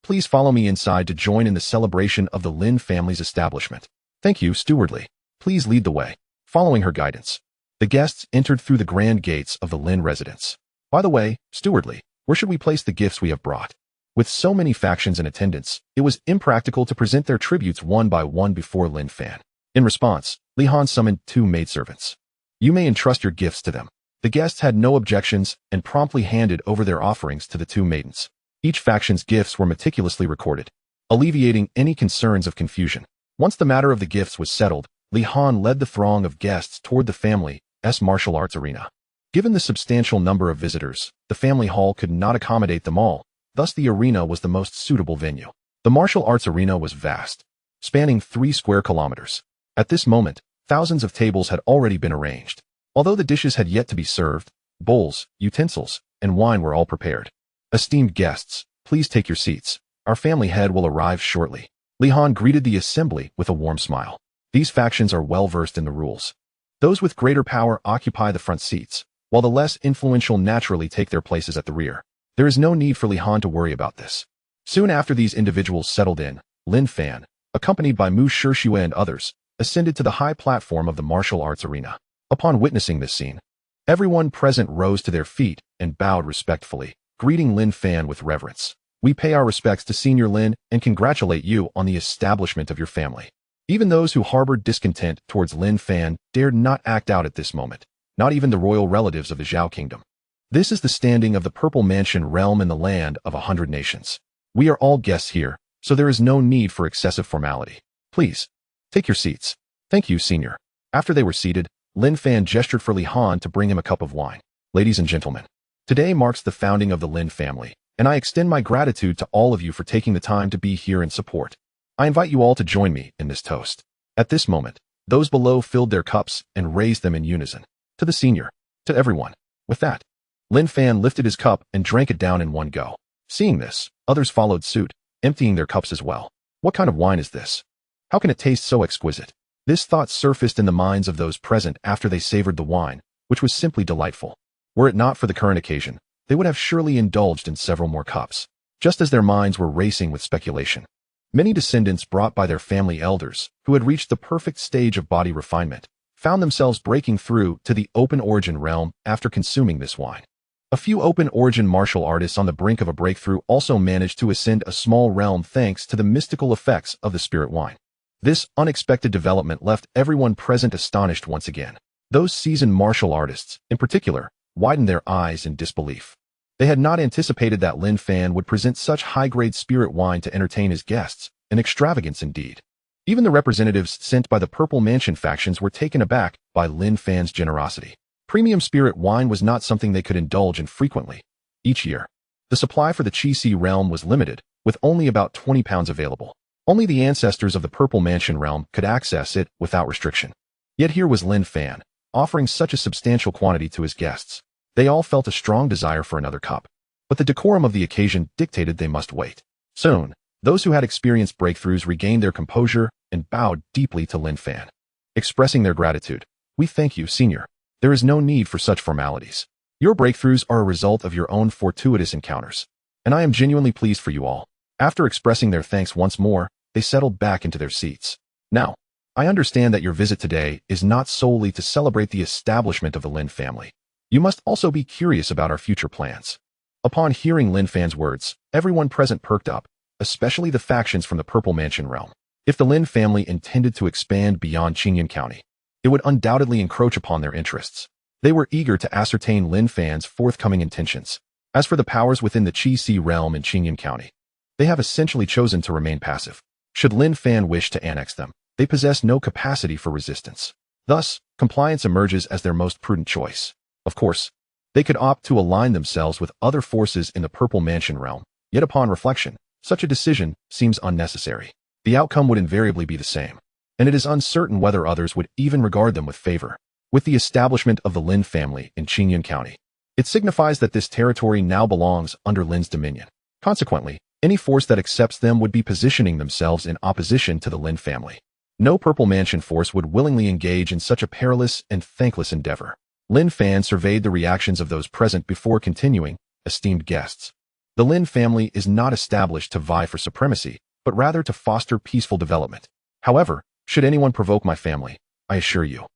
Please follow me inside to join in the celebration of the Lin family's establishment. Thank you, stewardly. Please lead the way. Following her guidance, the guests entered through the grand gates of the Lin residence. By the way, stewardly, where should we place the gifts we have brought? With so many factions in attendance, it was impractical to present their tributes one by one before Lin Fan. In response, Li Han summoned 2 maidservants. You may entrust your gifts to them. The guests had no objections and promptly handed over their offerings to the 2 maidens. Each faction's gifts were meticulously recorded, alleviating any concerns of confusion. Once the matter of the gifts was settled, Li Han led the throng of guests toward the family's martial arts arena. Given the substantial number of visitors, the family hall could not accommodate them all, thus the arena was the most suitable venue. The martial arts arena was vast, spanning 3 square kilometers. At this moment, thousands of tables had already been arranged. Although the dishes had yet to be served, bowls, utensils, and wine were all prepared. Esteemed guests, please take your seats. Our family head will arrive shortly. Li Han greeted the assembly with a warm smile. These factions are well versed in the rules. Those with greater power occupy the front seats, while the less influential naturally take their places at the rear. There is no need for Li Han to worry about this. Soon after these individuals settled in, Lin Fan, accompanied by Mu Shishue and others, ascended to the high platform of the martial arts arena. Upon witnessing this scene, everyone present rose to their feet and bowed respectfully, greeting Lin Fan with reverence. We pay our respects to Senior Lin and congratulate you on the establishment of your family. Even those who harbored discontent towards Lin Fan dared not act out at this moment, not even the royal relatives of the Zhao kingdom. This is the standing of the Purple Mansion realm in the land of 100 nations. We are all guests here, so there is no need for excessive formality. Please, take your seats. Thank you, Senior. After they were seated, Lin Fan gestured for Li Han to bring him a cup of wine. Ladies and gentlemen, today marks the founding of the Lin family, and I extend my gratitude to all of you for taking the time to be here in support. I invite you all to join me in this toast. At this moment, those below filled their cups and raised them in unison. To the Senior. To everyone. With that, Lin Fan lifted his cup and drank it down in one go. Seeing this, others followed suit, emptying their cups as well. What kind of wine is this? How can it taste so exquisite? This thought surfaced in the minds of those present after they savored the wine, which was simply delightful. Were it not for the current occasion, they would have surely indulged in several more cups, just as their minds were racing with speculation. Many descendants brought by their family elders, who had reached the perfect stage of body refinement, found themselves breaking through to the open origin realm after consuming this wine. A few open origin martial artists on the brink of a breakthrough also managed to ascend a small realm thanks to the mystical effects of the spirit wine. This unexpected development left everyone present astonished once again. Those seasoned martial artists, in particular, widened their eyes in disbelief. They had not anticipated that Lin Fan would present such high-grade spirit wine to entertain his guests, an extravagance indeed. Even the representatives sent by the Purple Mansion factions were taken aback by Lin Fan's generosity. Premium spirit wine was not something they could indulge in frequently. Each year, the supply for the Qi realm was limited, with only about 20 pounds available. Only the ancestors of the Purple Mansion realm could access it without restriction. Yet here was Lin Fan, offering such a substantial quantity to his guests. They all felt a strong desire for another cup. But the decorum of the occasion dictated they must wait. Soon, those who had experienced breakthroughs regained their composure and bowed deeply to Lin Fan. Expressing their gratitude, "We thank you, Senior. There is no need for such formalities. Your breakthroughs are a result of your own fortuitous encounters, and I am genuinely pleased for you all." After expressing their thanks once more, they settled back into their seats. Now, I understand that your visit today is not solely to celebrate the establishment of the Lin family. You must also be curious about our future plans. Upon hearing Lin Fan's words, everyone present perked up, especially the factions from the Purple Mansion realm. If the Lin family intended to expand beyond Qingyun County, it would undoubtedly encroach upon their interests. They were eager to ascertain Lin Fan's forthcoming intentions. As for the powers within the Qi realm in Qingyun County, they have essentially chosen to remain passive. Should Lin Fan wish to annex them, they possess no capacity for resistance. Thus, compliance emerges as their most prudent choice. Of course, they could opt to align themselves with other forces in the Purple Mansion realm, yet upon reflection, such a decision seems unnecessary. The outcome would invariably be the same, and it is uncertain whether others would even regard them with favor. With the establishment of the Lin family in Qingyun County, it signifies that this territory now belongs under Lin's dominion. Consequently, any force that accepts them would be positioning themselves in opposition to the Lin family. No Purple Mansion force would willingly engage in such a perilous and thankless endeavor. Lin Fan surveyed the reactions of those present before continuing, "Esteemed guests, The Lin family is not established to vie for supremacy, but rather to foster peaceful development. However, should anyone provoke my family, I assure you,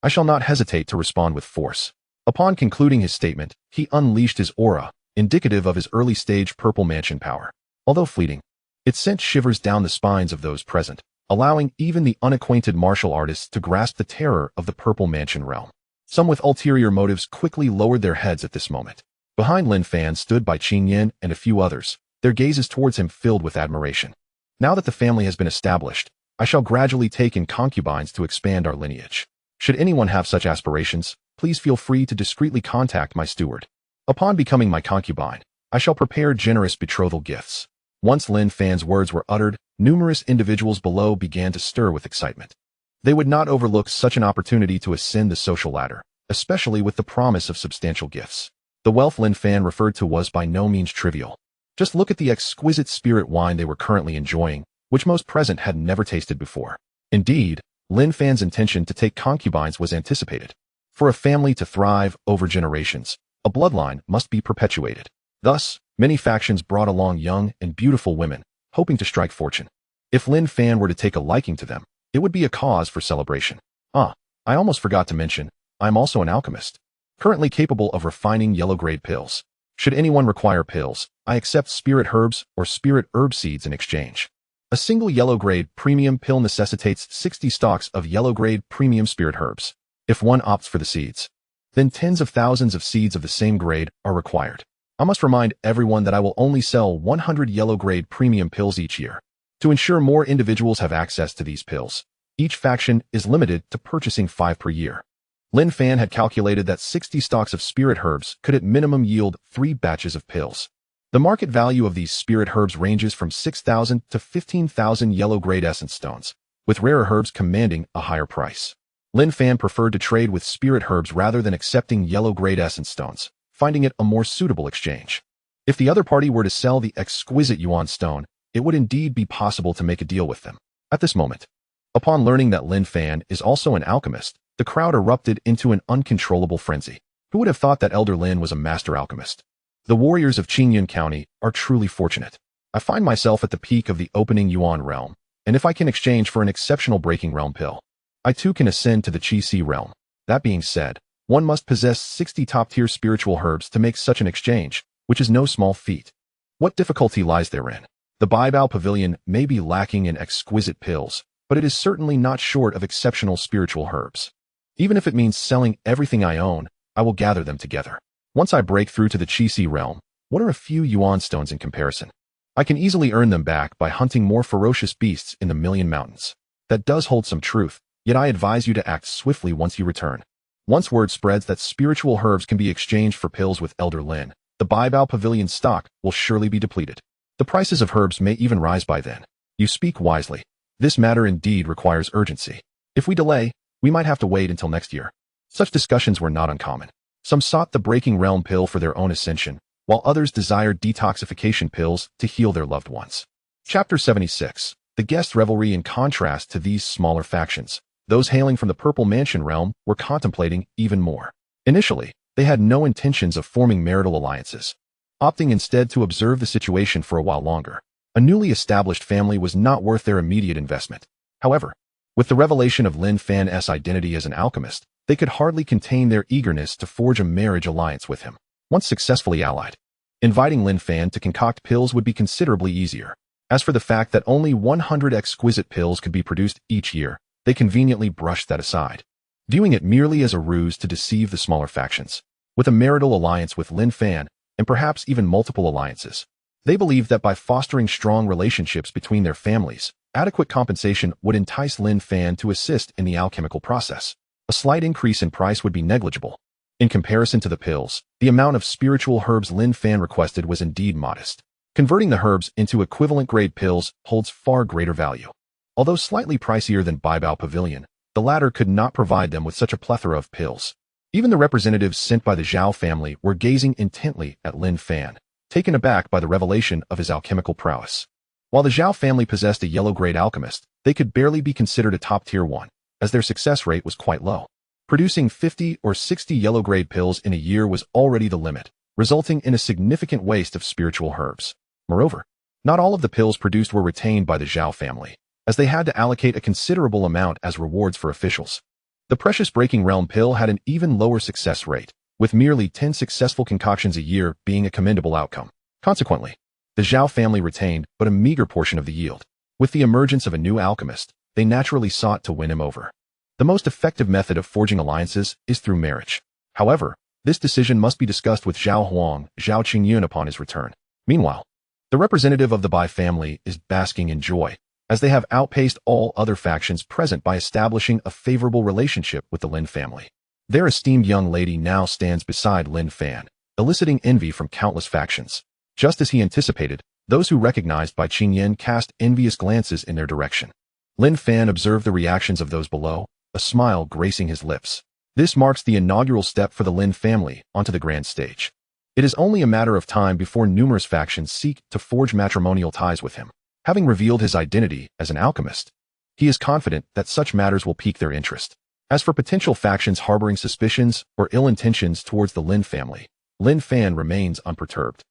I shall not hesitate to respond with force. Upon concluding his statement, he unleashed his aura, indicative of his early-stage purple mansion power. Although fleeting, it sent shivers down the spines of those present, allowing even the unacquainted martial artists to grasp the terror of the purple mansion realm. Some with ulterior motives quickly lowered their heads at this moment. Behind Lin Fan stood Bai Qingyan and a few others, their gazes towards him filled with admiration. Now that the family has been established, I shall gradually take in concubines to expand our lineage. Should anyone have such aspirations, please feel free to discreetly contact my steward. Upon becoming my concubine, I shall prepare generous betrothal gifts. Once Lin Fan's words were uttered, numerous individuals below began to stir with excitement. They would not overlook such an opportunity to ascend the social ladder, especially with the promise of substantial gifts. The wealth Lin Fan referred to was by no means trivial. Just look at the exquisite spirit wine they were currently enjoying, which most present had never tasted before. Indeed, Lin Fan's intention to take concubines was anticipated. For a family to thrive over generations, a bloodline must be perpetuated. Thus, many factions brought along young and beautiful women, hoping to strike fortune. If Lin Fan were to take a liking to them, it would be a cause for celebration. I almost forgot to mention, I am also an alchemist, currently capable of refining yellow-grade pills. Should anyone require pills, I accept spirit herbs or spirit herb seeds in exchange. A single yellow-grade premium pill necessitates 60 stalks of yellow-grade premium spirit herbs. If one opts for the seeds, then tens of thousands of seeds of the same grade are required. I must remind everyone that I will only sell 100 yellow-grade premium pills each year. To ensure more individuals have access to these pills, each faction is limited to purchasing 5 per year. Lin Fan had calculated that 60 stalks of spirit herbs could at minimum yield 3 batches of pills. The market value of these spirit herbs ranges from 6,000 to 15,000 yellow-grade essence stones, with rarer herbs commanding a higher price. Lin Fan preferred to trade with spirit herbs rather than accepting yellow-grade essence stones, finding it a more suitable exchange. If the other party were to sell the exquisite yuan stone, it would indeed be possible to make a deal with them. At this moment, upon learning that Lin Fan is also an alchemist, the crowd erupted into an uncontrollable frenzy. Who would have thought that Elder Lin was a master alchemist? The warriors of Qingyun County are truly fortunate. I find myself at the peak of the opening yuan realm, and if I can exchange for an exceptional breaking realm pill, I too can ascend to the Qi realm. That being said, one must possess 60 top-tier spiritual herbs to make such an exchange, which is no small feat. What difficulty lies therein? The Baihua Pavilion may be lacking in exquisite pills, but it is certainly not short of exceptional spiritual herbs. Even if it means selling everything I own, I will gather them together. Once I break through to the Qi realm, what are a few yuan stones in comparison? I can easily earn them back by hunting more ferocious beasts in the Million Mountains. That does hold some truth, yet I advise you to act swiftly once you return. Once word spreads that spiritual herbs can be exchanged for pills with Elder Lin, the Baihua Pavilion stock will surely be depleted. The prices of herbs may even rise by then. You speak wisely. This matter indeed requires urgency. If we delay, we might have to wait until next year. Such discussions were not uncommon. Some sought the breaking realm pill for their own ascension, while others desired detoxification pills to heal their loved ones. Chapter 76. The guest revelry. In contrast to these smaller factions, those hailing from the Purple Mansion realm were contemplating even more. Initially, they had no intentions of forming marital alliances, opting instead to observe the situation for a while longer. A newly established family was not worth their immediate investment. However, with the revelation of Lin Fan's identity as an alchemist, they could hardly contain their eagerness to forge a marriage alliance with him. Once successfully allied, inviting Lin Fan to concoct pills would be considerably easier. As for the fact that only 100 exquisite pills could be produced each year, they conveniently brushed that aside, viewing it merely as a ruse to deceive the smaller factions. With a marital alliance with Lin Fan, and perhaps even multiple alliances, they believed that by fostering strong relationships between their families, adequate compensation would entice Lin Fan to assist in the alchemical process. A slight increase in price would be negligible. In comparison to the pills, the amount of spiritual herbs Lin Fan requested was indeed modest. Converting the herbs into equivalent grade pills holds far greater value. Although slightly pricier than Baihua Pavilion, the latter could not provide them with such a plethora of pills. Even the representatives sent by the Zhao family were gazing intently at Lin Fan, taken aback by the revelation of his alchemical prowess. While the Zhao family possessed a yellow-grade alchemist, they could barely be considered a top-tier one, as their success rate was quite low. Producing 50 or 60 yellow-grade pills in a year was already the limit, resulting in a significant waste of spiritual herbs. Moreover, not all of the pills produced were retained by the Zhao family, as they had to allocate a considerable amount as rewards for officials. The precious Breaking Realm pill had an even lower success rate, with merely 10 successful concoctions a year being a commendable outcome. Consequently, the Zhao family retained but a meager portion of the yield. With the emergence of a new alchemist, they naturally sought to win him over. The most effective method of forging alliances is through marriage. However, this decision must be discussed with Zhao Huang, Zhao Qingyun upon his return. Meanwhile, the representative of the Bai family is basking in joy, as they have outpaced all other factions present by establishing a favorable relationship with the Lin family. Their esteemed young lady now stands beside Lin Fan, eliciting envy from countless factions. Just as he anticipated, those who recognized Bai Qingyan cast envious glances in their direction. Lin Fan observed the reactions of those below, a smile gracing his lips. This marks the inaugural step for the Lin family onto the grand stage. It is only a matter of time before numerous factions seek to forge matrimonial ties with him. Having revealed his identity as an alchemist, he is confident that such matters will pique their interest. As for potential factions harboring suspicions or ill intentions towards the Lin family, Lin Fan remains unperturbed.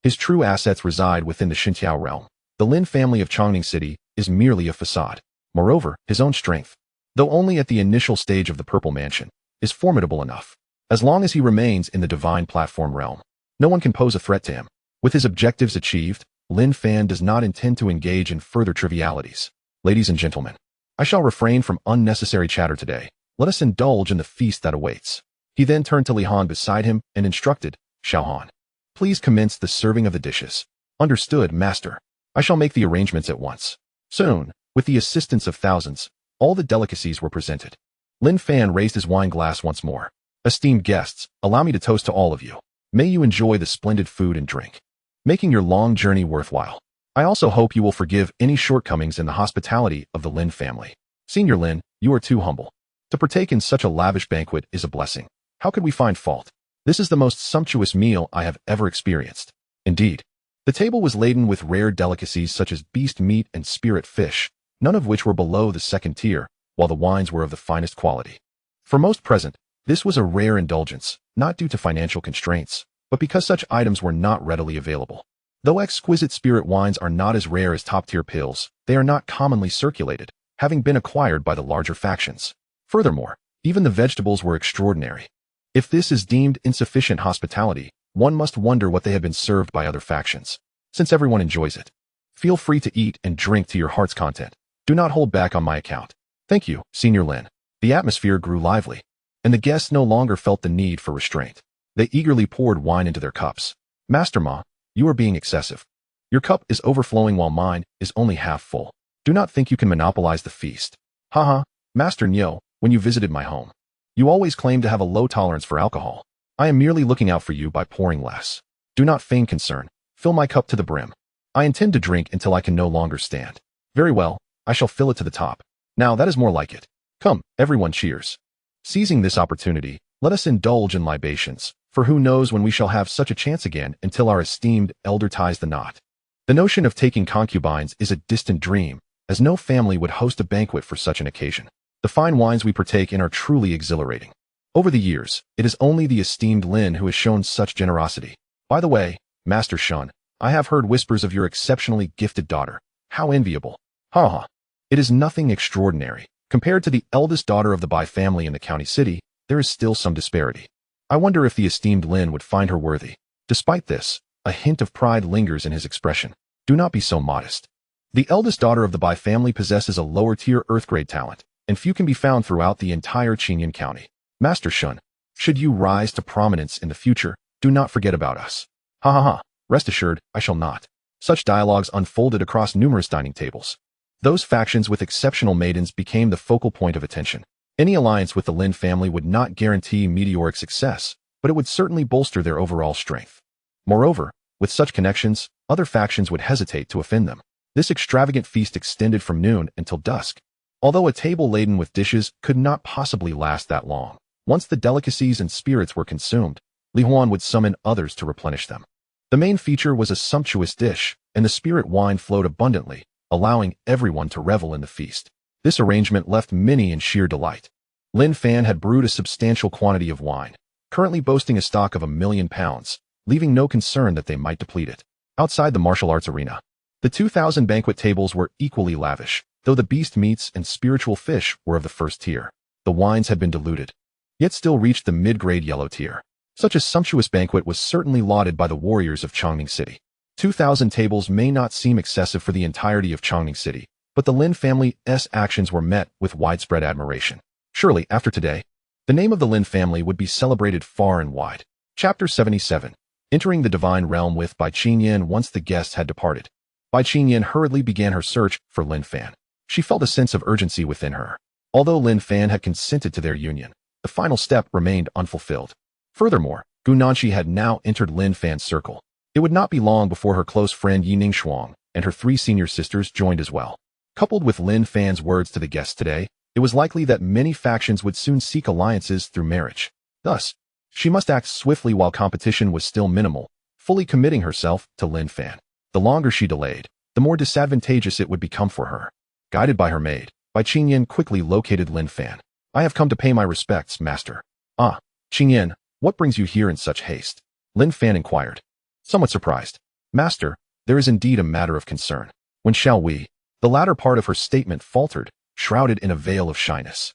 His true assets reside within the Xintiao realm. The Lin family of Chongning City is merely a facade. Moreover, his own strength, though only at the initial stage of the Purple Mansion, is formidable enough. As long as he remains in the divine platform realm, no one can pose a threat to him. With his objectives achieved, Lin Fan does not intend to engage in further trivialities. Ladies and gentlemen, I shall refrain from unnecessary chatter today. Let us indulge in the feast that awaits. He then turned to Li Han beside him and instructed, Xiao Han, please commence the serving of the dishes. Understood, master. I shall make the arrangements at once. Soon, with the assistance of thousands, all the delicacies were presented. Lin Fan raised his wine glass once more. Esteemed guests, allow me to toast to all of you. May you enjoy the splendid food and drink, making your long journey worthwhile. I also hope you will forgive any shortcomings in the hospitality of the Lin family. Senior Lin, you are too humble. To partake in such a lavish banquet is a blessing. How could we find fault? This is the most sumptuous meal I have ever experienced. Indeed, the table was laden with rare delicacies such as beast meat and spirit fish, none of which were below the second tier, while the wines were of the finest quality. For most present, this was a rare indulgence, not due to financial constraints, but because such items were not readily available. Though exquisite spirit wines are not as rare as top-tier pills, they are not commonly circulated, having been acquired by the larger factions. Furthermore, even the vegetables were extraordinary. If this is deemed insufficient hospitality, one must wonder what they have been served by other factions. Since everyone enjoys it, feel free to eat and drink to your heart's content. Do not hold back on my account. Thank you, Senior Lin. The atmosphere grew lively, and the guests no longer felt the need for restraint. They eagerly poured wine into their cups. Master Ma, you are being excessive. Your cup is overflowing while mine is only half full. Do not think you can monopolize the feast. Haha, Master Nyo, when you visited my home, you always claimed to have a low tolerance for alcohol. I am merely looking out for you by pouring less. Do not feign concern. Fill my cup to the brim. I intend to drink until I can no longer stand. Very well, I shall fill it to the top. Now that is more like it. Come, everyone cheers. Seizing this opportunity, let us indulge in libations, for who knows when we shall have such a chance again until our esteemed elder ties the knot. The notion of taking concubines is a distant dream, as no family would host a banquet for such an occasion. The fine wines we partake in are truly exhilarating. Over the years, it is only the esteemed Lin who has shown such generosity. By the way, Master Shun, I have heard whispers of your exceptionally gifted daughter. How enviable. Ha ha. It is nothing extraordinary. Compared to the eldest daughter of the Bai family in the county city, there is still some disparity. I wonder if the esteemed Lin would find her worthy. Despite this, a hint of pride lingers in his expression. Do not be so modest. The eldest daughter of the Bai family possesses a lower-tier earth-grade talent, and few can be found throughout the entire Qingyun County. Master Shun, should you rise to prominence in the future, do not forget about us. Ha ha ha, rest assured, I shall not. Such dialogues unfolded across numerous dining tables. Those factions with exceptional maidens became the focal point of attention. Any alliance with the Lin family would not guarantee meteoric success, but it would certainly bolster their overall strength. Moreover, with such connections, other factions would hesitate to offend them. This extravagant feast extended from noon until dusk. Although a table laden with dishes could not possibly last that long, once the delicacies and spirits were consumed, Li Huan would summon others to replenish them. The main feature was a sumptuous dish, and the spirit wine flowed abundantly, allowing everyone to revel in the feast. This arrangement left many in sheer delight. Lin Fan had brewed a substantial quantity of wine, currently boasting a stock of 1,000,000 pounds, leaving no concern that they might deplete it. Outside the martial arts arena, the 2,000 banquet tables were equally lavish, though the beast meats and spiritual fish were of the first tier. The wines had been diluted, yet still reached the mid-grade yellow tier. Such a sumptuous banquet was certainly lauded by the warriors of Chongning City. 2,000 tables may not seem excessive for the entirety of Chongning City, but the Lin family's actions were met with widespread admiration. Surely, after today, the name of the Lin family would be celebrated far and wide. Chapter 77. Entering the Divine Realm with Bai Qingyan. Once the guests had departed, Bai Qingyan hurriedly began her search for Lin Fan. She felt a sense of urgency within her. Although Lin Fan had consented to their union, the final step remained unfulfilled. Furthermore, Gu Nanxi had now entered Lin Fan's circle. It would not be long before her close friend Yi Ningshuang and her 3 senior sisters joined as well. Coupled with Lin Fan's words to the guests today, it was likely that many factions would soon seek alliances through marriage. Thus, she must act swiftly while competition was still minimal, fully committing herself to Lin Fan. The longer she delayed, the more disadvantageous it would become for her. Guided by her maid, Bai Qingyan quickly located Lin Fan. I have come to pay my respects, master. Ah, Qingyan, what brings you here in such haste? Lin Fan inquired, somewhat surprised. Master, there is indeed a matter of concern. When shall we? The latter part of her statement faltered, shrouded in a veil of shyness.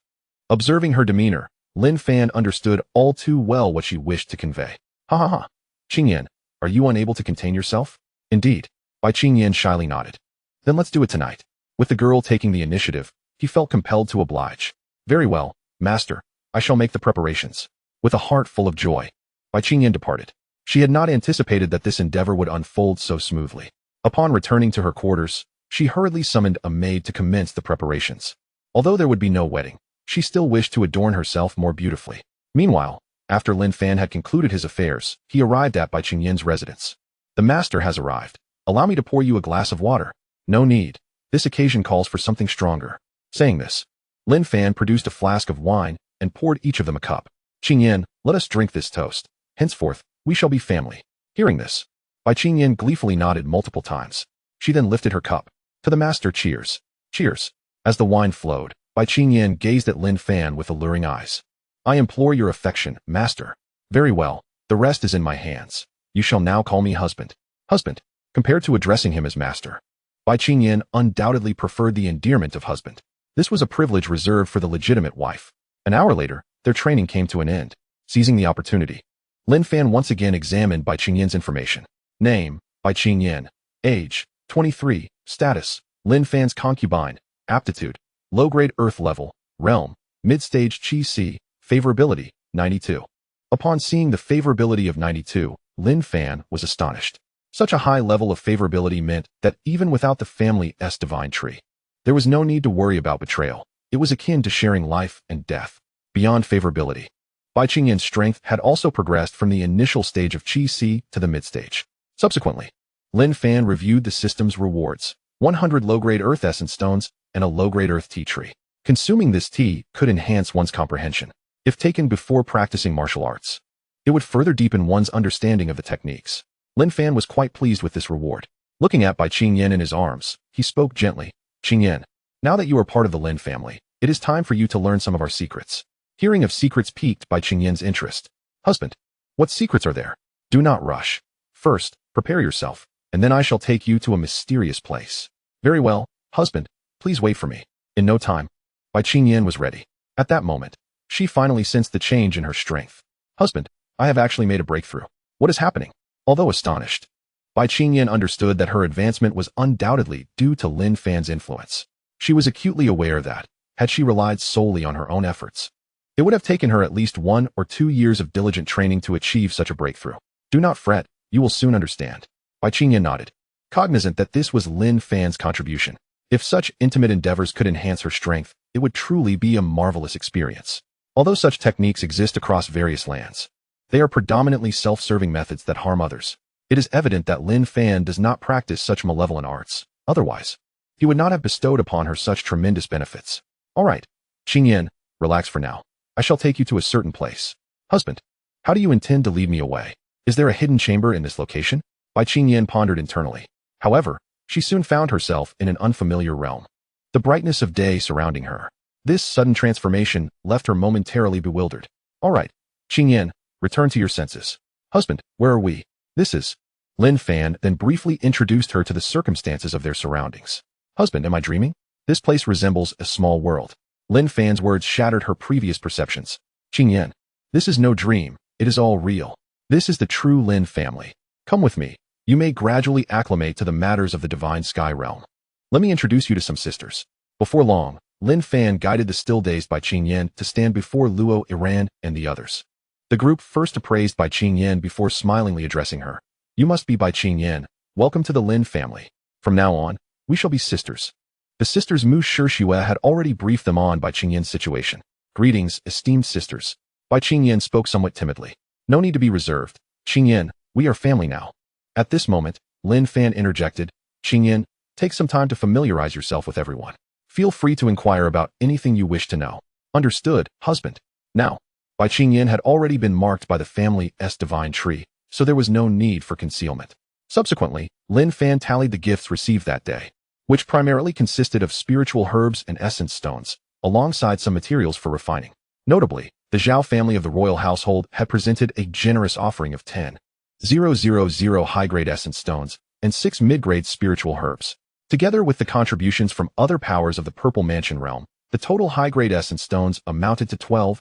Observing her demeanor, Lin Fan understood all too well what she wished to convey. Ha ha ha. Qingyan, are you unable to contain yourself? Indeed. Bai Qingyan shyly nodded. Then let's do it tonight. With the girl taking the initiative, he felt compelled to oblige. Very well, master. I shall make the preparations. With a heart full of joy, Bai Qingyan departed. She had not anticipated that this endeavor would unfold so smoothly. Upon returning to her quarters, she hurriedly summoned a maid to commence the preparations. Although there would be no wedding, she still wished to adorn herself more beautifully. Meanwhile, after Lin Fan had concluded his affairs, he arrived at Bai Qingyan's residence. The master has arrived. Allow me to pour you a glass of water. No need. This occasion calls for something stronger. Saying this, Lin Fan produced a flask of wine and poured each of them a cup. Qingyan, let us drink this toast. Henceforth, we shall be family. Hearing this, Bai Qingyan gleefully nodded multiple times. She then lifted her cup. To the master, cheers. Cheers. As the wine flowed, Bai Qingyan gazed at Lin Fan with alluring eyes. I implore your affection, master. Very well, the rest is in my hands. You shall now call me husband. Husband. Compared to addressing him as master, Bai Qingyan undoubtedly preferred the endearment of husband. This was a privilege reserved for the legitimate wife. An hour later, their training came to an end. Seizing the opportunity, Lin Fan once again examined Bai Qingyan's information. Name, Bai Qingyan. Age, 23. Status, Lin Fan's concubine. Aptitude, low-grade earth level. Realm, mid-stage Qi Si. Favorability, 92. Upon seeing the favorability of 92, Lin Fan was astonished. Such a high level of favorability meant that even without the family's divine tree, there was no need to worry about betrayal. It was akin to sharing life and death. Beyond favorability, Bai Qingyan's strength had also progressed from the initial stage of Qi Si to the mid-stage. Subsequently, Lin Fan reviewed the system's rewards: 100 low-grade earth essence stones and a low-grade earth tea tree. Consuming this tea could enhance one's comprehension. If taken before practicing martial arts, it would further deepen one's understanding of the techniques. Lin Fan was quite pleased with this reward. Looking at Bai Qingyan in his arms, he spoke gently. Qingyan, now that you are part of the Lin family, it is time for you to learn some of our secrets. Hearing of secrets piqued Bai Qingyan's interest. Husband, what secrets are there? Do not rush. First, prepare yourself, and then I shall take you to a mysterious place. Very well, husband, please wait for me. In no time, Bai Qingyan was ready. At that moment, she finally sensed the change in her strength. Husband, I have actually made a breakthrough. What is happening? Although astonished, Bai Qingyan understood that her advancement was undoubtedly due to Lin Fan's influence. She was acutely aware that, had she relied solely on her own efforts, it would have taken her at least 1 or 2 years of diligent training to achieve such a breakthrough. Do not fret, you will soon understand. Bai Qingyan nodded, cognizant that this was Lin Fan's contribution. If such intimate endeavors could enhance her strength, it would truly be a marvelous experience. Although such techniques exist across various lands, they are predominantly self-serving methods that harm others. It is evident that Lin Fan does not practice such malevolent arts. Otherwise, he would not have bestowed upon her such tremendous benefits. All right, Qingyan, relax for now. I shall take you to a certain place. Husband, how do you intend to lead me away? Is there a hidden chamber in this location? Bai Qingyan pondered internally. However, she soon found herself in an unfamiliar realm. The brightness of day surrounding her. This sudden transformation left her momentarily bewildered. All right, Qingyan, return to your senses. Husband, where are we? This is Lin Fan then briefly introduced her to the circumstances of their surroundings. Husband, am I dreaming? This place resembles a small world. Lin Fan's words shattered her previous perceptions. Qingyan, this is no dream, it is all real. This is the true Lin family. Come with me. You may gradually acclimate to the matters of the divine sky realm. Let me introduce you to some sisters. Before long, Lin Fan guided the still dazed by Qingyan to stand before Luo Iran and the others. The group first appraised by Qingyan before smilingly addressing her. You must be by Qingyan. Welcome to the Lin family. From now on, we shall be sisters. The sisters Mu Shishue had already briefed them on by Qingyan's situation. Greetings, esteemed sisters. Bai Qingyan spoke somewhat timidly. No need to be reserved. Qingyan, we are family now. At this moment, Lin Fan interjected. Qingyan, take some time to familiarize yourself with everyone. Feel free to inquire about anything you wish to know. Understood, husband. Now, Bai Qingyan had already been marked by the family's divine tree, so there was no need for concealment. Subsequently, Lin Fan tallied the gifts received that day, which primarily consisted of spiritual herbs and essence stones, alongside some materials for refining. Notably, the Zhao family of the royal household had presented a generous offering of 10,000 high-grade essence stones and 6 mid-grade spiritual herbs. Together with the contributions from other powers of the Purple Mansion realm, the total high-grade essence stones amounted to 12,000.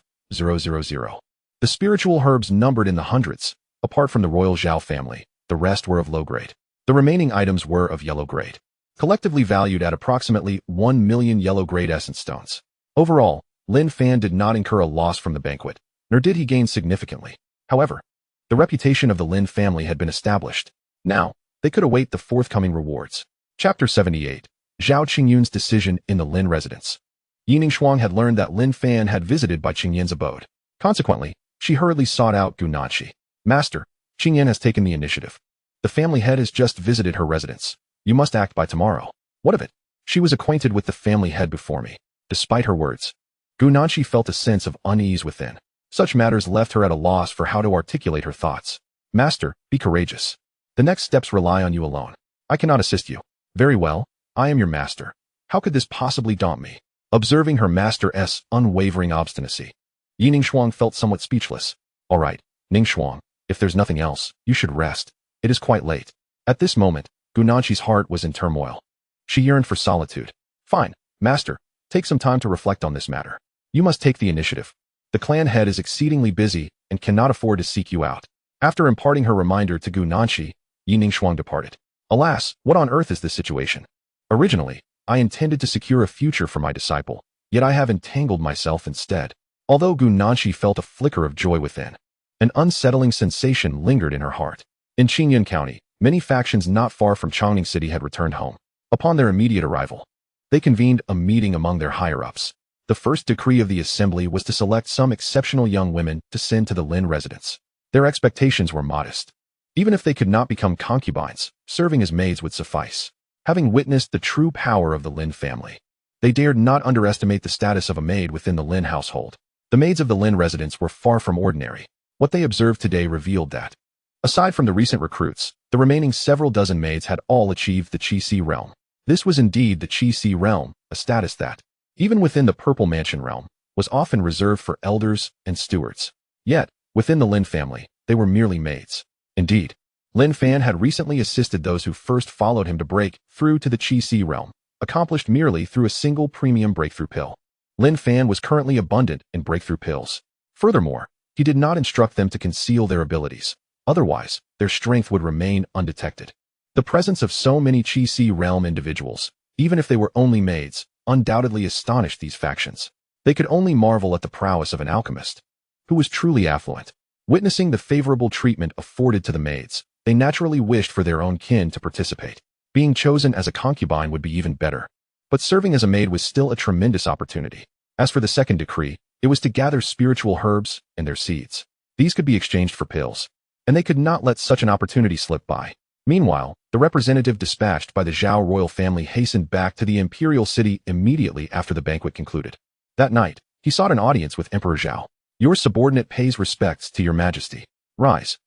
The spiritual herbs numbered in the hundreds. Apart from the royal Zhao family, the rest were of low grade. The remaining items were of yellow grade, collectively valued at approximately 1 million yellow grade essence stones. Overall, Lin Fan did not incur a loss from the banquet, nor did he gain significantly. However, the reputation of the Lin family had been established. Now, they could await the forthcoming rewards. Chapter 78. Zhao Qingyun's decision in the Lin residence. Yining Shuang had learned that Lin Fan had visited by Qingyan's abode. Consequently, she hurriedly sought out Gu Nanqi. Master, Qingyan has taken the initiative. The family head has just visited her residence. You must act by tomorrow. What of it? She was acquainted with the family head before me. Despite her words, Gu Nanqi felt a sense of unease within. Such matters left her at a loss for how to articulate her thoughts. Master, be courageous. The next steps rely on you alone. I cannot assist you. Very well, I am your master. How could this possibly daunt me? Observing her master's unwavering obstinacy, Yining Shuang felt somewhat speechless. All right, Ning Shuang, if there's nothing else, you should rest. It is quite late. At this moment, Gu Nanqi's heart was in turmoil. She yearned for solitude. Fine, master, take some time to reflect on this matter. You must take the initiative. The clan head is exceedingly busy and cannot afford to seek you out. After imparting her reminder to Gu Nanqi, Yining Shuang departed. Alas, what on earth is this situation? Originally, I intended to secure a future for my disciple, yet I have entangled myself instead. Although Gu Nanqi felt a flicker of joy within, an unsettling sensation lingered in her heart. In Qingyan County, many factions not far from Chongning City had returned home. Upon their immediate arrival, they convened a meeting among their higher-ups. The first decree of the assembly was to select some exceptional young women to send to the Lin residence. Their expectations were modest. Even if they could not become concubines, serving as maids would suffice. Having witnessed the true power of the Lin family, they dared not underestimate the status of a maid within the Lin household. The maids of the Lin residence were far from ordinary. What they observed today revealed that, aside from the recent recruits, the remaining several dozen maids had all achieved the Qi realm. This was indeed the Qi realm, a status that, even within the Purple Mansion realm, was often reserved for elders and stewards. Yet, within the Lin family, they were merely maids. Indeed, Lin Fan had recently assisted those who first followed him to break through to the Qi realm, accomplished merely through a single premium breakthrough pill. Lin Fan was currently abundant in breakthrough pills. Furthermore, he did not instruct them to conceal their abilities. Otherwise, their strength would remain undetected. The presence of so many Qi realm individuals, even if they were only maids, undoubtedly astonished these factions. They could only marvel at the prowess of an alchemist, who was truly affluent. Witnessing the favorable treatment afforded to the maids, they naturally wished for their own kin to participate. Being chosen as a concubine would be even better. But serving as a maid was still a tremendous opportunity. As for the second decree, it was to gather spiritual herbs and their seeds. These could be exchanged for pills, and they could not let such an opportunity slip by. Meanwhile, the representative dispatched by the Zhao royal family hastened back to the imperial city immediately after the banquet concluded. That night, he sought an audience with Emperor Zhao. Your subordinate pays respects to your majesty. Rise.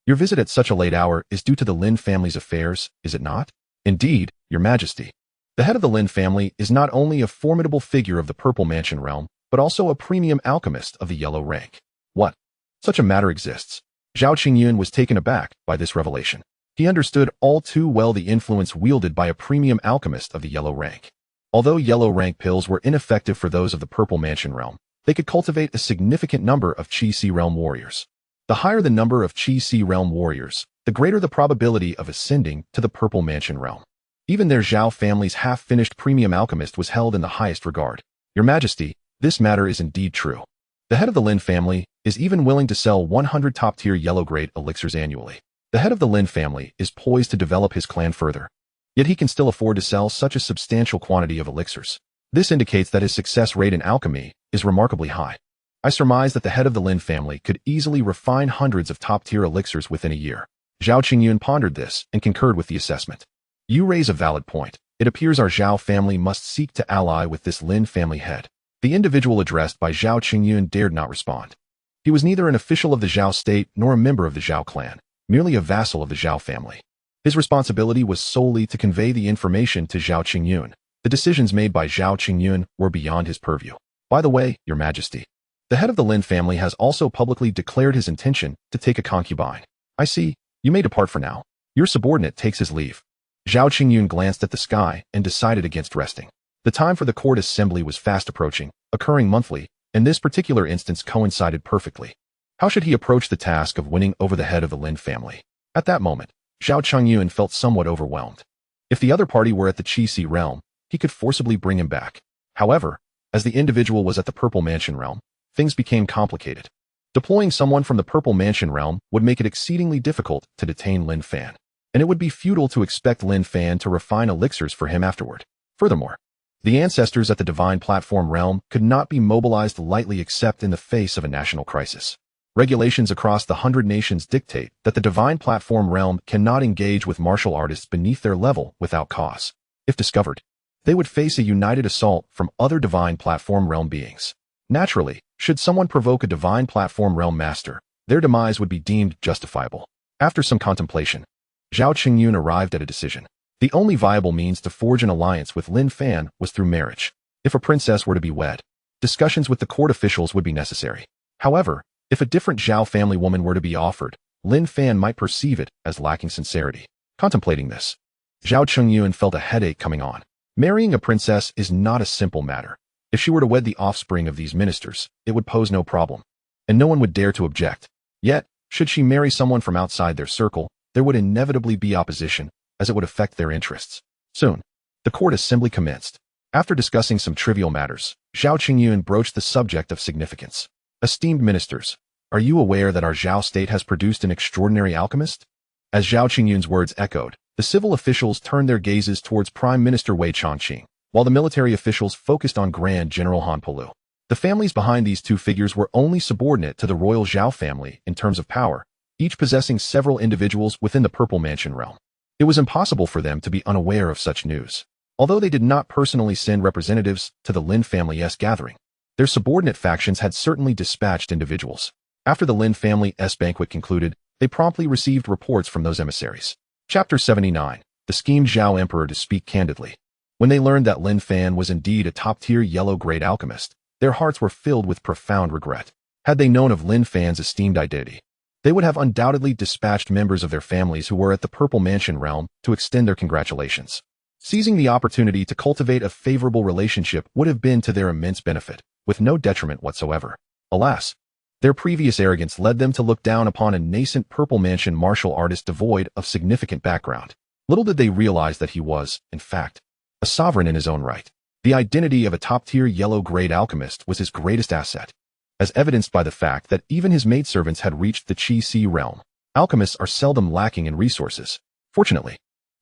Your visit at such a late hour is due to the Lin family's affairs, is it not? Indeed, your majesty. The head of the Lin family is not only a formidable figure of the Purple Mansion realm, but also a premium alchemist of the yellow rank. What? Such a matter exists. Zhao Qingyun was taken aback by this revelation. He understood all too well the influence wielded by a premium alchemist of the yellow rank. Although yellow rank pills were ineffective for those of the Purple Mansion realm, they could cultivate a significant number of Qi-Si realm warriors. The higher the number of Qi-Si realm warriors, the greater the probability of ascending to the Purple Mansion realm. Even their Zhao family's half-finished premium alchemist was held in the highest regard. Your Majesty, this matter is indeed true. The head of the Lin family is even willing to sell 100 top-tier yellow-grade elixirs annually. The head of the Lin family is poised to develop his clan further. Yet he can still afford to sell such a substantial quantity of elixirs. This indicates that his success rate in alchemy is remarkably high. I surmise that the head of the Lin family could easily refine hundreds of top-tier elixirs within a year. Zhao Qingyun pondered this and concurred with the assessment. You raise a valid point. It appears our Zhao family must seek to ally with this Lin family head. The individual addressed by Zhao Qingyun dared not respond. He was neither an official of the Zhao state nor a member of the Zhao clan, merely a vassal of the Zhao family. His responsibility was solely to convey the information to Zhao Qingyun. The decisions made by Zhao Qingyun were beyond his purview. By the way, Your Majesty, the head of the Lin family has also publicly declared his intention to take a concubine. I see. You may depart for now. Your subordinate takes his leave. Zhao Qingyun glanced at the sky and decided against resting. The time for the court assembly was fast approaching, occurring monthly, and this particular instance coincided perfectly. How should he approach the task of winning over the head of the Lin family? At that moment, Zhao Qingyun felt somewhat overwhelmed. If the other party were at the Qi-Si realm, he could forcibly bring him back. However, as the individual was at the Purple Mansion realm, things became complicated. Deploying someone from the Purple Mansion realm would make it exceedingly difficult to detain Lin Fan, and it would be futile to expect Lin Fan to refine elixirs for him afterward. Furthermore, the ancestors at the Divine Platform realm could not be mobilized lightly except in the face of a national crisis. Regulations across the 100 nations dictate that the Divine Platform realm cannot engage with martial artists beneath their level without cause. If discovered, they would face a united assault from other Divine Platform realm beings. Naturally, should someone provoke a Divine Platform realm master, their demise would be deemed justifiable. After some contemplation, Zhao Qingyun arrived at a decision. The only viable means to forge an alliance with Lin Fan was through marriage. If a princess were to be wed, discussions with the court officials would be necessary. However, if a different Zhao family woman were to be offered, Lin Fan might perceive it as lacking sincerity. Contemplating this, Zhao Qingyun felt a headache coming on. Marrying a princess is not a simple matter. If she were to wed the offspring of these ministers, it would pose no problem, and no one would dare to object. Yet, should she marry someone from outside their circle, there would inevitably be opposition, as it would affect their interests. Soon, the court assembly commenced. After discussing some trivial matters, Zhao Qingyun broached the subject of significance. Esteemed ministers, are you aware that our Zhao state has produced an extraordinary alchemist? As Zhao Qingyun's words echoed, the civil officials turned their gazes towards Prime Minister Wei Chongqing, while the military officials focused on Grand General Han Pelu. The families behind these two figures were only subordinate to the royal Zhao family in terms of power, each possessing several individuals within the Purple Mansion realm. It was impossible for them to be unaware of such news. Although they did not personally send representatives to the Lin family's gathering, their subordinate factions had certainly dispatched individuals. After the Lin family's banquet concluded, they promptly received reports from those emissaries. Chapter 79. The schemed Zhao Emperor to speak candidly. When they learned that Lin Fan was indeed a top-tier yellow-grade alchemist, their hearts were filled with profound regret. Had they known of Lin Fan's esteemed identity, they would have undoubtedly dispatched members of their families who were at the Purple Mansion realm to extend their congratulations. Seizing the opportunity to cultivate a favorable relationship would have been to their immense benefit, with no detriment whatsoever. Alas, their previous arrogance led them to look down upon a nascent Purple Mansion martial artist devoid of significant background. Little did they realize that he was, in fact, a sovereign in his own right. The identity of a top-tier yellow-grade alchemist was his greatest asset, as evidenced by the fact that even his maidservants had reached the Qi-Si realm. Alchemists are seldom lacking in resources. Fortunately,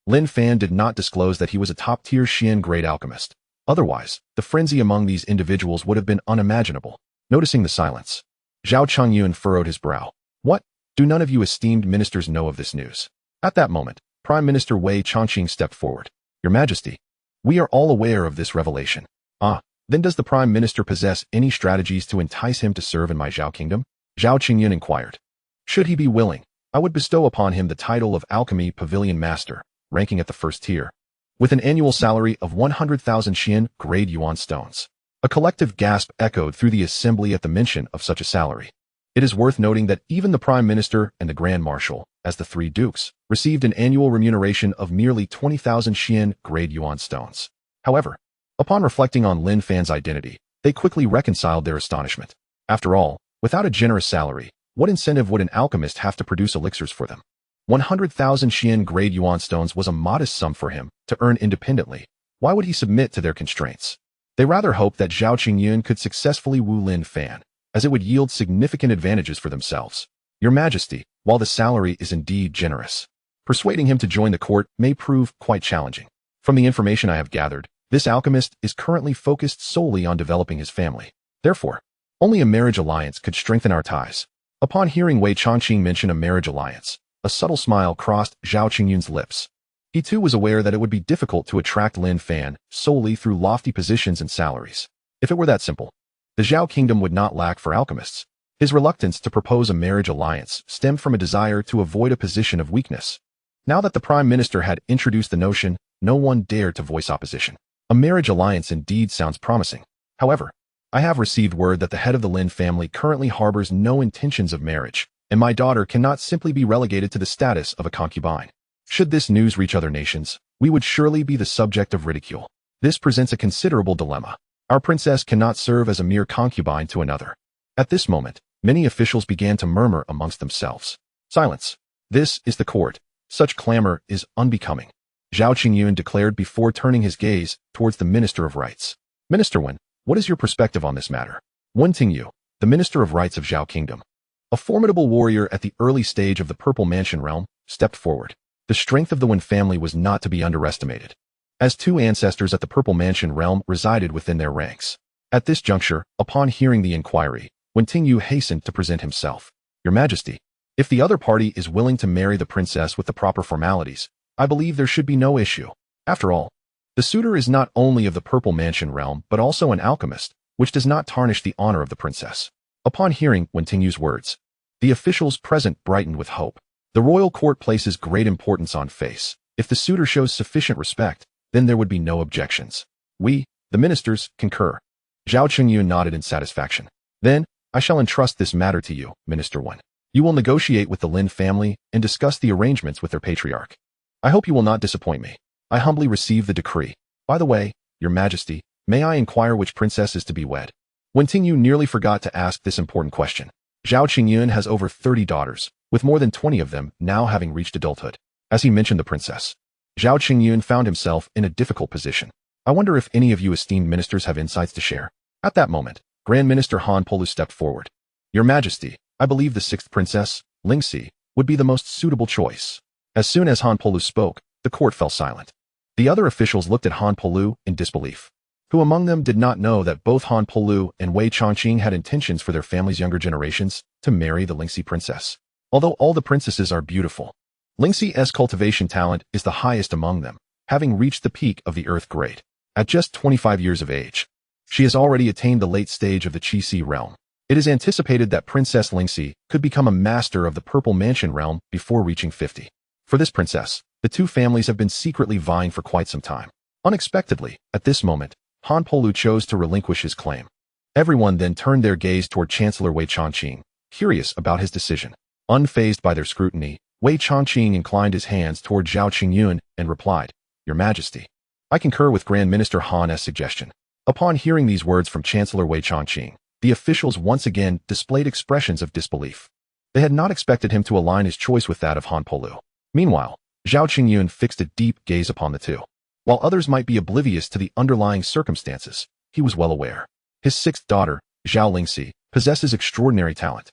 Lin Fan did not disclose that he was a top-tier Xian-grade alchemist. Otherwise, the frenzy among these individuals would have been unimaginable. Noticing the silence, Zhao Qingyun furrowed his brow. What? Do none of you esteemed ministers know of this news? At that moment, Prime Minister Wei Chongqing stepped forward. Your Majesty, we are all aware of this revelation. Ah, then does the Prime Minister possess any strategies to entice him to serve in my Zhao kingdom? Zhao Qingyun inquired. Should he be willing, I would bestow upon him the title of Alchemy Pavilion Master, ranking at the first tier, with an annual salary of 100,000 Xian grade yuan stones. A collective gasp echoed through the assembly at the mention of such a salary. It is worth noting that even the Prime Minister and the Grand Marshal, as the three dukes, received an annual remuneration of merely 20,000 Xian grade yuan stones. However, upon reflecting on Lin Fan's identity, they quickly reconciled their astonishment. After all, without a generous salary, what incentive would an alchemist have to produce elixirs for them? 100,000 Xian grade yuan stones was a modest sum for him to earn independently. Why would he submit to their constraints? They rather hoped that Zhao Qingyun could successfully woo Lin Fan, as it would yield significant advantages for themselves. Your Majesty, while the salary is indeed generous, persuading him to join the court may prove quite challenging. From the information I have gathered, this alchemist is currently focused solely on developing his family. Therefore, only a marriage alliance could strengthen our ties. Upon hearing Wei Changqing mention a marriage alliance, a subtle smile crossed Zhao Qingyun's lips. He too was aware that it would be difficult to attract Lin Fan solely through lofty positions and salaries. If it were that simple, the Zhao kingdom would not lack for alchemists. His reluctance to propose a marriage alliance stemmed from a desire to avoid a position of weakness. Now that the Prime Minister had introduced the notion, no one dared to voice opposition. A marriage alliance indeed sounds promising. However, I have received word that the head of the Lin family currently harbors no intentions of marriage, and my daughter cannot simply be relegated to the status of a concubine. Should this news reach other nations, we would surely be the subject of ridicule. This presents a considerable dilemma. Our princess cannot serve as a mere concubine to another. At this moment, many officials began to murmur amongst themselves. Silence. This is the court. Such clamor is unbecoming. Zhao Qingyun declared before turning his gaze towards the Minister of Rights. Minister Wen, what is your perspective on this matter? Wen Tingyu, the Minister of Rights of Zhao Kingdom, a formidable warrior at the early stage of the Purple Mansion realm, stepped forward. The strength of the Wen family was not to be underestimated, as two ancestors at the Purple Mansion realm resided within their ranks. At this juncture, upon hearing the inquiry, Wen Tingyu hastened to present himself. Your Majesty, if the other party is willing to marry the princess with the proper formalities, I believe there should be no issue. After all, the suitor is not only of the Purple Mansion realm but also an alchemist, which does not tarnish the honor of the princess. Upon hearing Wen Tingyu's words, the officials present brightened with hope. The royal court places great importance on face. If the suitor shows sufficient respect, then there would be no objections. We, the ministers, concur. Zhao Qingyun nodded in satisfaction. Then, I shall entrust this matter to you, Minister Wen. You will negotiate with the Lin family and discuss the arrangements with their patriarch. I hope you will not disappoint me. I humbly receive the decree. By the way, Your Majesty, may I inquire which princess is to be wed? Wen Tingyu nearly forgot to ask this important question. Zhao Qingyun has over 30 daughters, with more than 20 of them now having reached adulthood. As he mentioned the princess, Zhao Qingyun found himself in a difficult position. I wonder if any of you esteemed ministers have insights to share. At that moment, Grand Minister Han Polu stepped forward. Your Majesty, I believe the sixth princess, Lingxi, would be the most suitable choice. As soon as Han Polu spoke, the court fell silent. The other officials looked at Han Polu in disbelief. Who among them did not know that both Han Polu and Wei Changqing had intentions for their family's younger generations to marry the Lingxi princess? Although all the princesses are beautiful, Lingxi's cultivation talent is the highest among them, having reached the peak of the earth grade. At just 25 years of age, she has already attained the late stage of the Qi realm. It is anticipated that Princess Lingxi could become a master of the Purple Mansion realm before reaching 50. For this princess, the two families have been secretly vying for quite some time. Unexpectedly, at this moment, Han Polu chose to relinquish his claim. Everyone then turned their gaze toward Chancellor Wei Changqing, curious about his decision. Unfazed by their scrutiny, Wei Changqing inclined his hands toward Zhao Qingyun and replied, Your Majesty, I concur with Grand Minister Han's suggestion. Upon hearing these words from Chancellor Wei Changqing, the officials once again displayed expressions of disbelief. They had not expected him to align his choice with that of Han Polu. Meanwhile, Zhao Qingyun fixed a deep gaze upon the two. While others might be oblivious to the underlying circumstances, he was well aware. His sixth daughter, Zhao Lingxi, possesses extraordinary talent,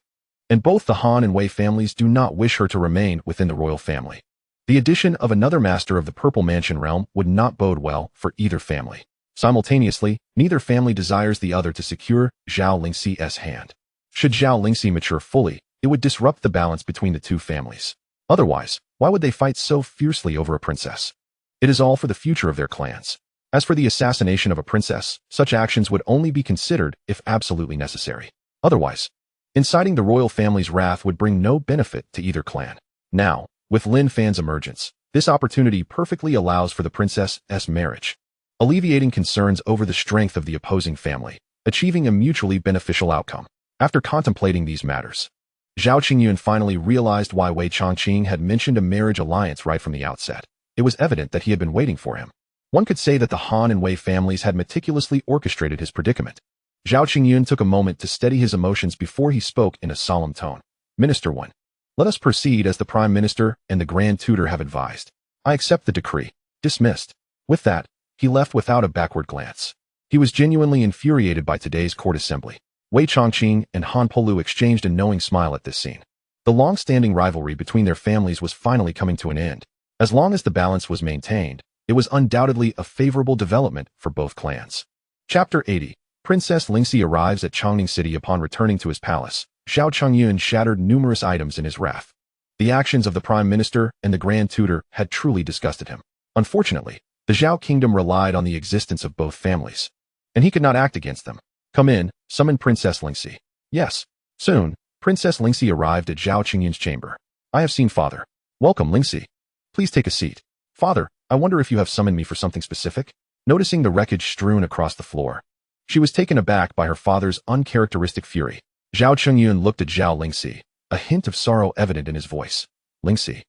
and both the Han and Wei families do not wish her to remain within the royal family. The addition of another master of the Purple Mansion realm would not bode well for either family. Simultaneously, neither family desires the other to secure Zhao Lingxi's hand. Should Zhao Lingxi mature fully, it would disrupt the balance between the two families. Otherwise, why would they fight so fiercely over a princess? It is all for the future of their clans. As for the assassination of a princess, such actions would only be considered if absolutely necessary. Otherwise, inciting the royal family's wrath would bring no benefit to either clan. Now, with Lin Fan's emergence, this opportunity perfectly allows for the princess's marriage, alleviating concerns over the strength of the opposing family, achieving a mutually beneficial outcome. After contemplating these matters, Zhao Qingyun finally realized why Wei Chongqing had mentioned a marriage alliance right from the outset. It was evident that he had been waiting for him. One could say that the Han and Wei families had meticulously orchestrated his predicament. Zhao Qingyun took a moment to steady his emotions before he spoke in a solemn tone. Minister 1. Let us proceed as the Prime Minister and the Grand Tutor have advised. I accept the decree. Dismissed. With that, he left without a backward glance. He was genuinely infuriated by today's court assembly. Wei Chongqing and Han Polu exchanged a knowing smile at this scene. The long-standing rivalry between their families was finally coming to an end. As long as the balance was maintained, it was undoubtedly a favorable development for both clans. Chapter 80. Princess Lingxi arrives at Chongning City. Upon returning to his palace, Zhao Chongyun shattered numerous items in his wrath. The actions of the Prime Minister and the Grand Tutor had truly disgusted him. Unfortunately, the Zhao kingdom relied on the existence of both families, and he could not act against them. Come in, summoned Princess Lingxi. Yes. Soon, Princess Lingxi arrived at Zhao Qingyun's chamber. I have seen Father. Welcome, Lingxi. Please take a seat. Father, I wonder if you have summoned me for something specific? Noticing the wreckage strewn across the floor, she was taken aback by her father's uncharacteristic fury. Zhao Qingyun looked at Zhao Lingxi, a hint of sorrow evident in his voice. Lingxi,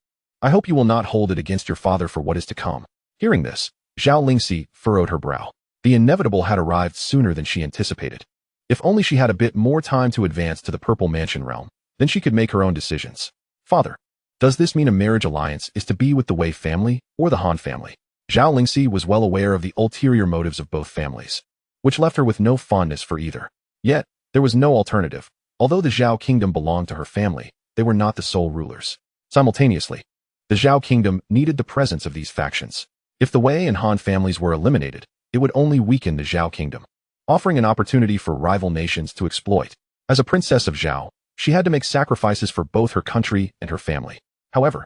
I hope you will not hold it against your father for what is to come. Hearing this, Zhao Lingxi furrowed her brow. The inevitable had arrived sooner than she anticipated. If only she had a bit more time to advance to the Purple Mansion realm, then she could make her own decisions. Father, does this mean a marriage alliance is to be with the Wei family or the Han family? Zhao Lingxi was well aware of the ulterior motives of both families, which left her with no fondness for either. Yet, there was no alternative. Although the Zhao kingdom belonged to her family, they were not the sole rulers. Simultaneously, the Zhao kingdom needed the presence of these factions. If the Wei and Han families were eliminated, it would only weaken the Zhao kingdom, offering an opportunity for rival nations to exploit. As a princess of Zhao, she had to make sacrifices for both her country and her family. However,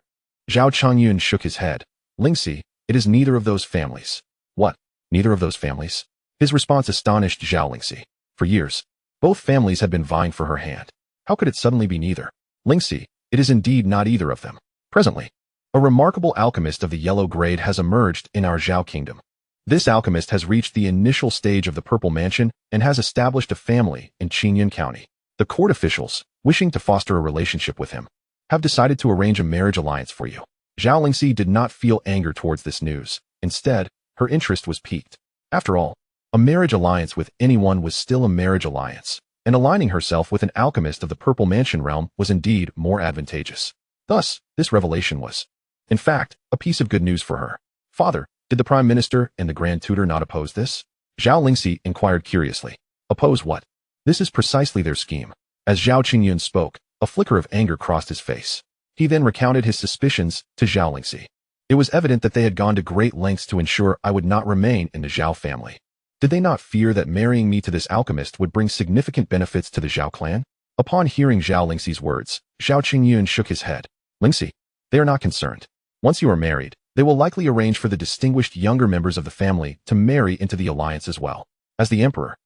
Zhao Chongyun shook his head. Lingxi, it is neither of those families. What? Neither of those families? His response astonished Zhao Lingxi. For years, both families had been vying for her hand. How could it suddenly be neither? Lingxi, it is indeed not either of them. Presently, a remarkable alchemist of the yellow grade has emerged in our Zhao kingdom. This alchemist has reached the initial stage of the Purple Mansion and has established a family in Qingyun County. The court officials, wishing to foster a relationship with him, have decided to arrange a marriage alliance for you. Zhao Lingxi did not feel anger towards this news. Instead, her interest was piqued. After all, a marriage alliance with anyone was still a marriage alliance, and aligning herself with an alchemist of the Purple Mansion realm was indeed more advantageous. Thus, this revelation was, in fact, a piece of good news for her. Father, did the Prime Minister and the Grand Tutor not oppose this? Zhao Lingxi inquired curiously. Oppose what? This is precisely their scheme. As Zhao Qingyun spoke, a flicker of anger crossed his face. He then recounted his suspicions to Zhao Lingxi. It was evident that they had gone to great lengths to ensure I would not remain in the Zhao family. Did they not fear that marrying me to this alchemist would bring significant benefits to the Zhao clan? Upon hearing Zhao Lingxi's words, Zhao Qingyun shook his head. Lingxi, they are not concerned. Once you are married, they will likely arrange for the distinguished younger members of the family to marry into the alliance as well. As the emperor,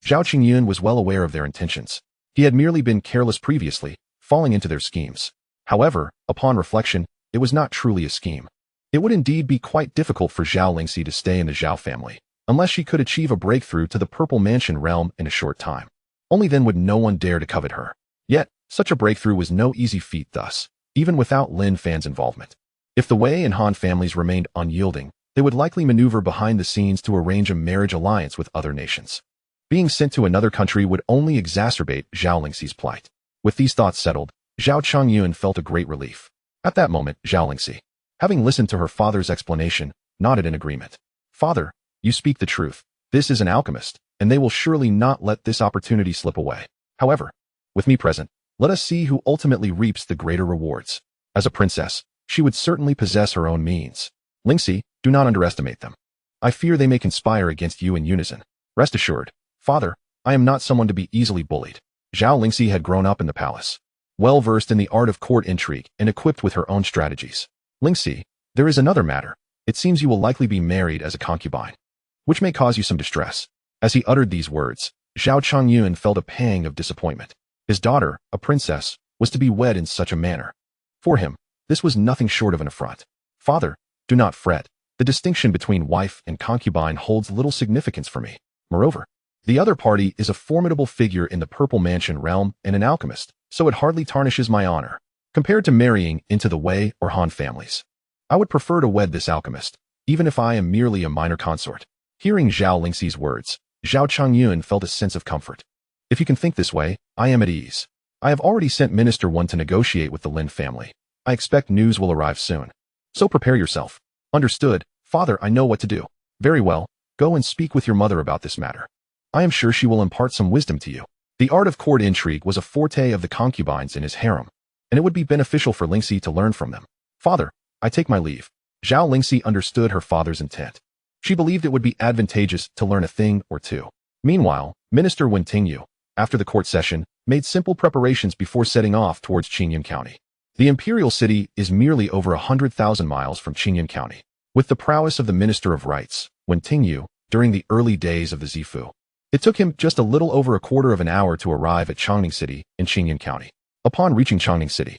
Zhao Qingyun was well aware of their intentions. He had merely been careless previously, falling into their schemes. However, upon reflection, it was not truly a scheme. It would indeed be quite difficult for Zhao Lingxi to stay in the Zhao family, unless she could achieve a breakthrough to the Purple Mansion realm in a short time. Only then would no one dare to covet her. Yet, such a breakthrough was no easy feat thus, even without Lin Fan's involvement. If the Wei and Han families remained unyielding, they would likely maneuver behind the scenes to arrange a marriage alliance with other nations. Being sent to another country would only exacerbate Zhao Lingxi's plight. With these thoughts settled, Zhao Chongyun felt a great relief. At that moment, Zhao Lingxi, having listened to her father's explanation, nodded in agreement. Father, you speak the truth. This is an alchemist, and they will surely not let this opportunity slip away. However, with me present, let us see who ultimately reaps the greater rewards. As a princess, she would certainly possess her own means. Lingxi, do not underestimate them. I fear they may conspire against you in unison. Rest assured, Father, I am not someone to be easily bullied. Zhao Lingxi had grown up in the palace, well versed in the art of court intrigue and equipped with her own strategies. Lingxi, there is another matter. It seems you will likely be married as a concubine, which may cause you some distress. As he uttered these words, Zhao Chongyun felt a pang of disappointment. His daughter, a princess, was to be wed in such a manner. For him, this was nothing short of an affront. Father, do not fret. The distinction between wife and concubine holds little significance for me. Moreover, The other party is a formidable figure in the Purple Mansion realm and an alchemist, so it hardly tarnishes my honor. Compared to marrying into the Wei or Han families, I would prefer to wed this alchemist, even if I am merely a minor consort. Hearing Zhao Lingxi's words, Zhao Changyun felt a sense of comfort. If you can think this way, I am at ease. I have already sent Minister 1 to negotiate with the Lin family. I expect news will arrive soon. So prepare yourself. Understood, father, I know what to do. Very well, go and speak with your mother about this matter. I am sure she will impart some wisdom to you. The art of court intrigue was a forte of the concubines in his harem, and it would be beneficial for Lingxi to learn from them. Father, I take my leave. Zhao Lingxi understood her father's intent. She believed it would be advantageous to learn a thing or two. Meanwhile, Minister Wen Tingyu, after the court session, made simple preparations before setting off towards Qingyun County. The imperial city is merely over 100,000 miles from Qingyun County. With the prowess of the Minister of Rights, Wen Tingyu, during the early days of the Zifu, it took him just a little over a quarter of an hour to arrive at Chongning City in Qingyun County. Upon reaching Chongning City,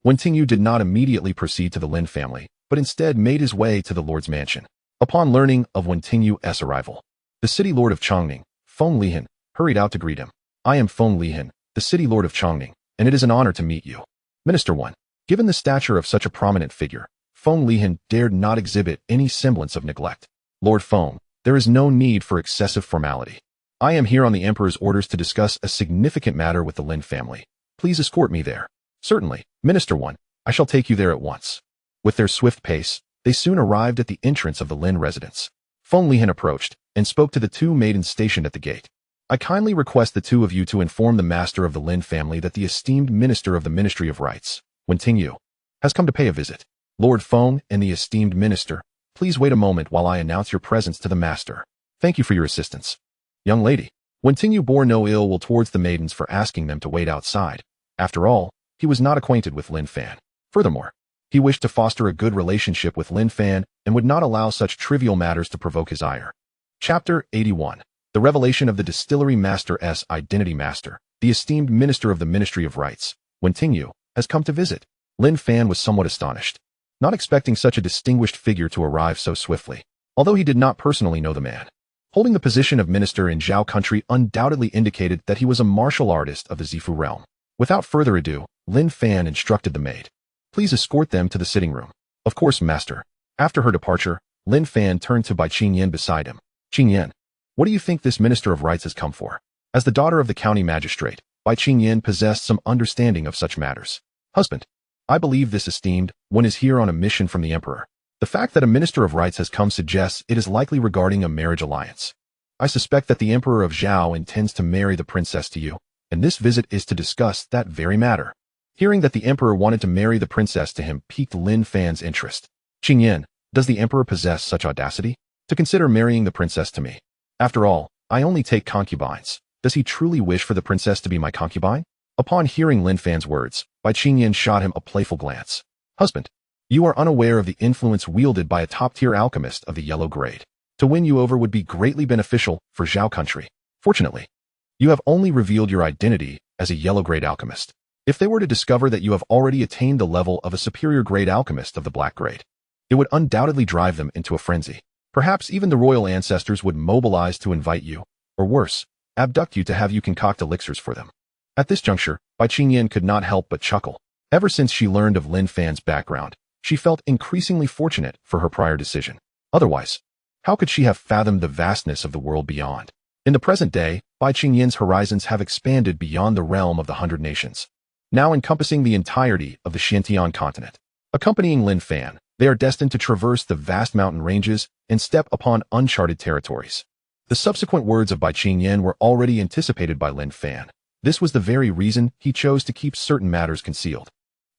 Wen Tingyu did not immediately proceed to the Lin family, but instead made his way to the Lord's mansion. Upon learning of Wen Tingyu's arrival, the city lord of Chongning, Feng Lihan, hurried out to greet him. I am Feng Lihan, the city lord of Chongning, and it is an honor to meet you. Minister 1. Given the stature of such a prominent figure, Feng Lihan dared not exhibit any semblance of neglect. Lord Feng, there is no need for excessive formality. I am here on the Emperor's orders to discuss a significant matter with the Lin family. Please escort me there. Certainly, Minister 1, I shall take you there at once. With their swift pace, they soon arrived at the entrance of the Lin residence. Feng Lihan approached and spoke to the two maidens stationed at the gate. I kindly request the two of you to inform the master of the Lin family that the esteemed minister of the Ministry of Rights, Wen Tingyu, has come to pay a visit. Lord Feng and the esteemed minister, please wait a moment while I announce your presence to the master. Thank you for your assistance. Young lady, Wen Tingyu bore no ill will towards the maidens for asking them to wait outside. After all, he was not acquainted with Lin Fan. Furthermore, he wished to foster a good relationship with Lin Fan and would not allow such trivial matters to provoke his ire. Chapter 81. The revelation of the distillery master's identity. Master, the esteemed minister of the Ministry of Rights, Wen Tingyu, has come to visit. Lin Fan was somewhat astonished, not expecting such a distinguished figure to arrive so swiftly, although he did not personally know the man. Holding the position of minister in Zhao country undoubtedly indicated that he was a martial artist of the Zifu realm. Without further ado, Lin Fan instructed the maid. Please escort them to the sitting room. Of course, master. After her departure, Lin Fan turned to Bai Qingyan beside him. Qingyan, what do you think this Minister of Rights has come for? As the daughter of the county magistrate, Bai Qingyan possessed some understanding of such matters. Husband, I believe this esteemed one is here on a mission from the Emperor. The fact that a Minister of Rights has come suggests it is likely regarding a marriage alliance. I suspect that the Emperor of Zhao intends to marry the princess to you, and this visit is to discuss that very matter. Hearing that the Emperor wanted to marry the princess to him piqued Lin Fan's interest. Qingyan, does the Emperor possess such audacity to consider marrying the princess to me? After all, I only take concubines. Does he truly wish for the princess to be my concubine? Upon hearing Lin Fan's words, Bai Qingyan shot him a playful glance. Husband, you are unaware of the influence wielded by a top-tier alchemist of the yellow grade. To win you over would be greatly beneficial for Zhao country. Fortunately, you have only revealed your identity as a yellow grade alchemist. If they were to discover that you have already attained the level of a superior grade alchemist of the black grade, it would undoubtedly drive them into a frenzy. Perhaps even the royal ancestors would mobilize to invite you, or worse, abduct you to have you concoct elixirs for them. At this juncture, Bai Qingyan could not help but chuckle. Ever since she learned of Lin Fan's background, she felt increasingly fortunate for her prior decision. Otherwise, how could she have fathomed the vastness of the world beyond? In the present day, Bai Qingyan's horizons have expanded beyond the realm of the 100 nations, now encompassing the entirety of the Xiantian continent. Accompanying Lin Fan, they are destined to traverse the vast mountain ranges and step upon uncharted territories. The subsequent words of Bai Qingyan were already anticipated by Lin Fan. This was the very reason he chose to keep certain matters concealed.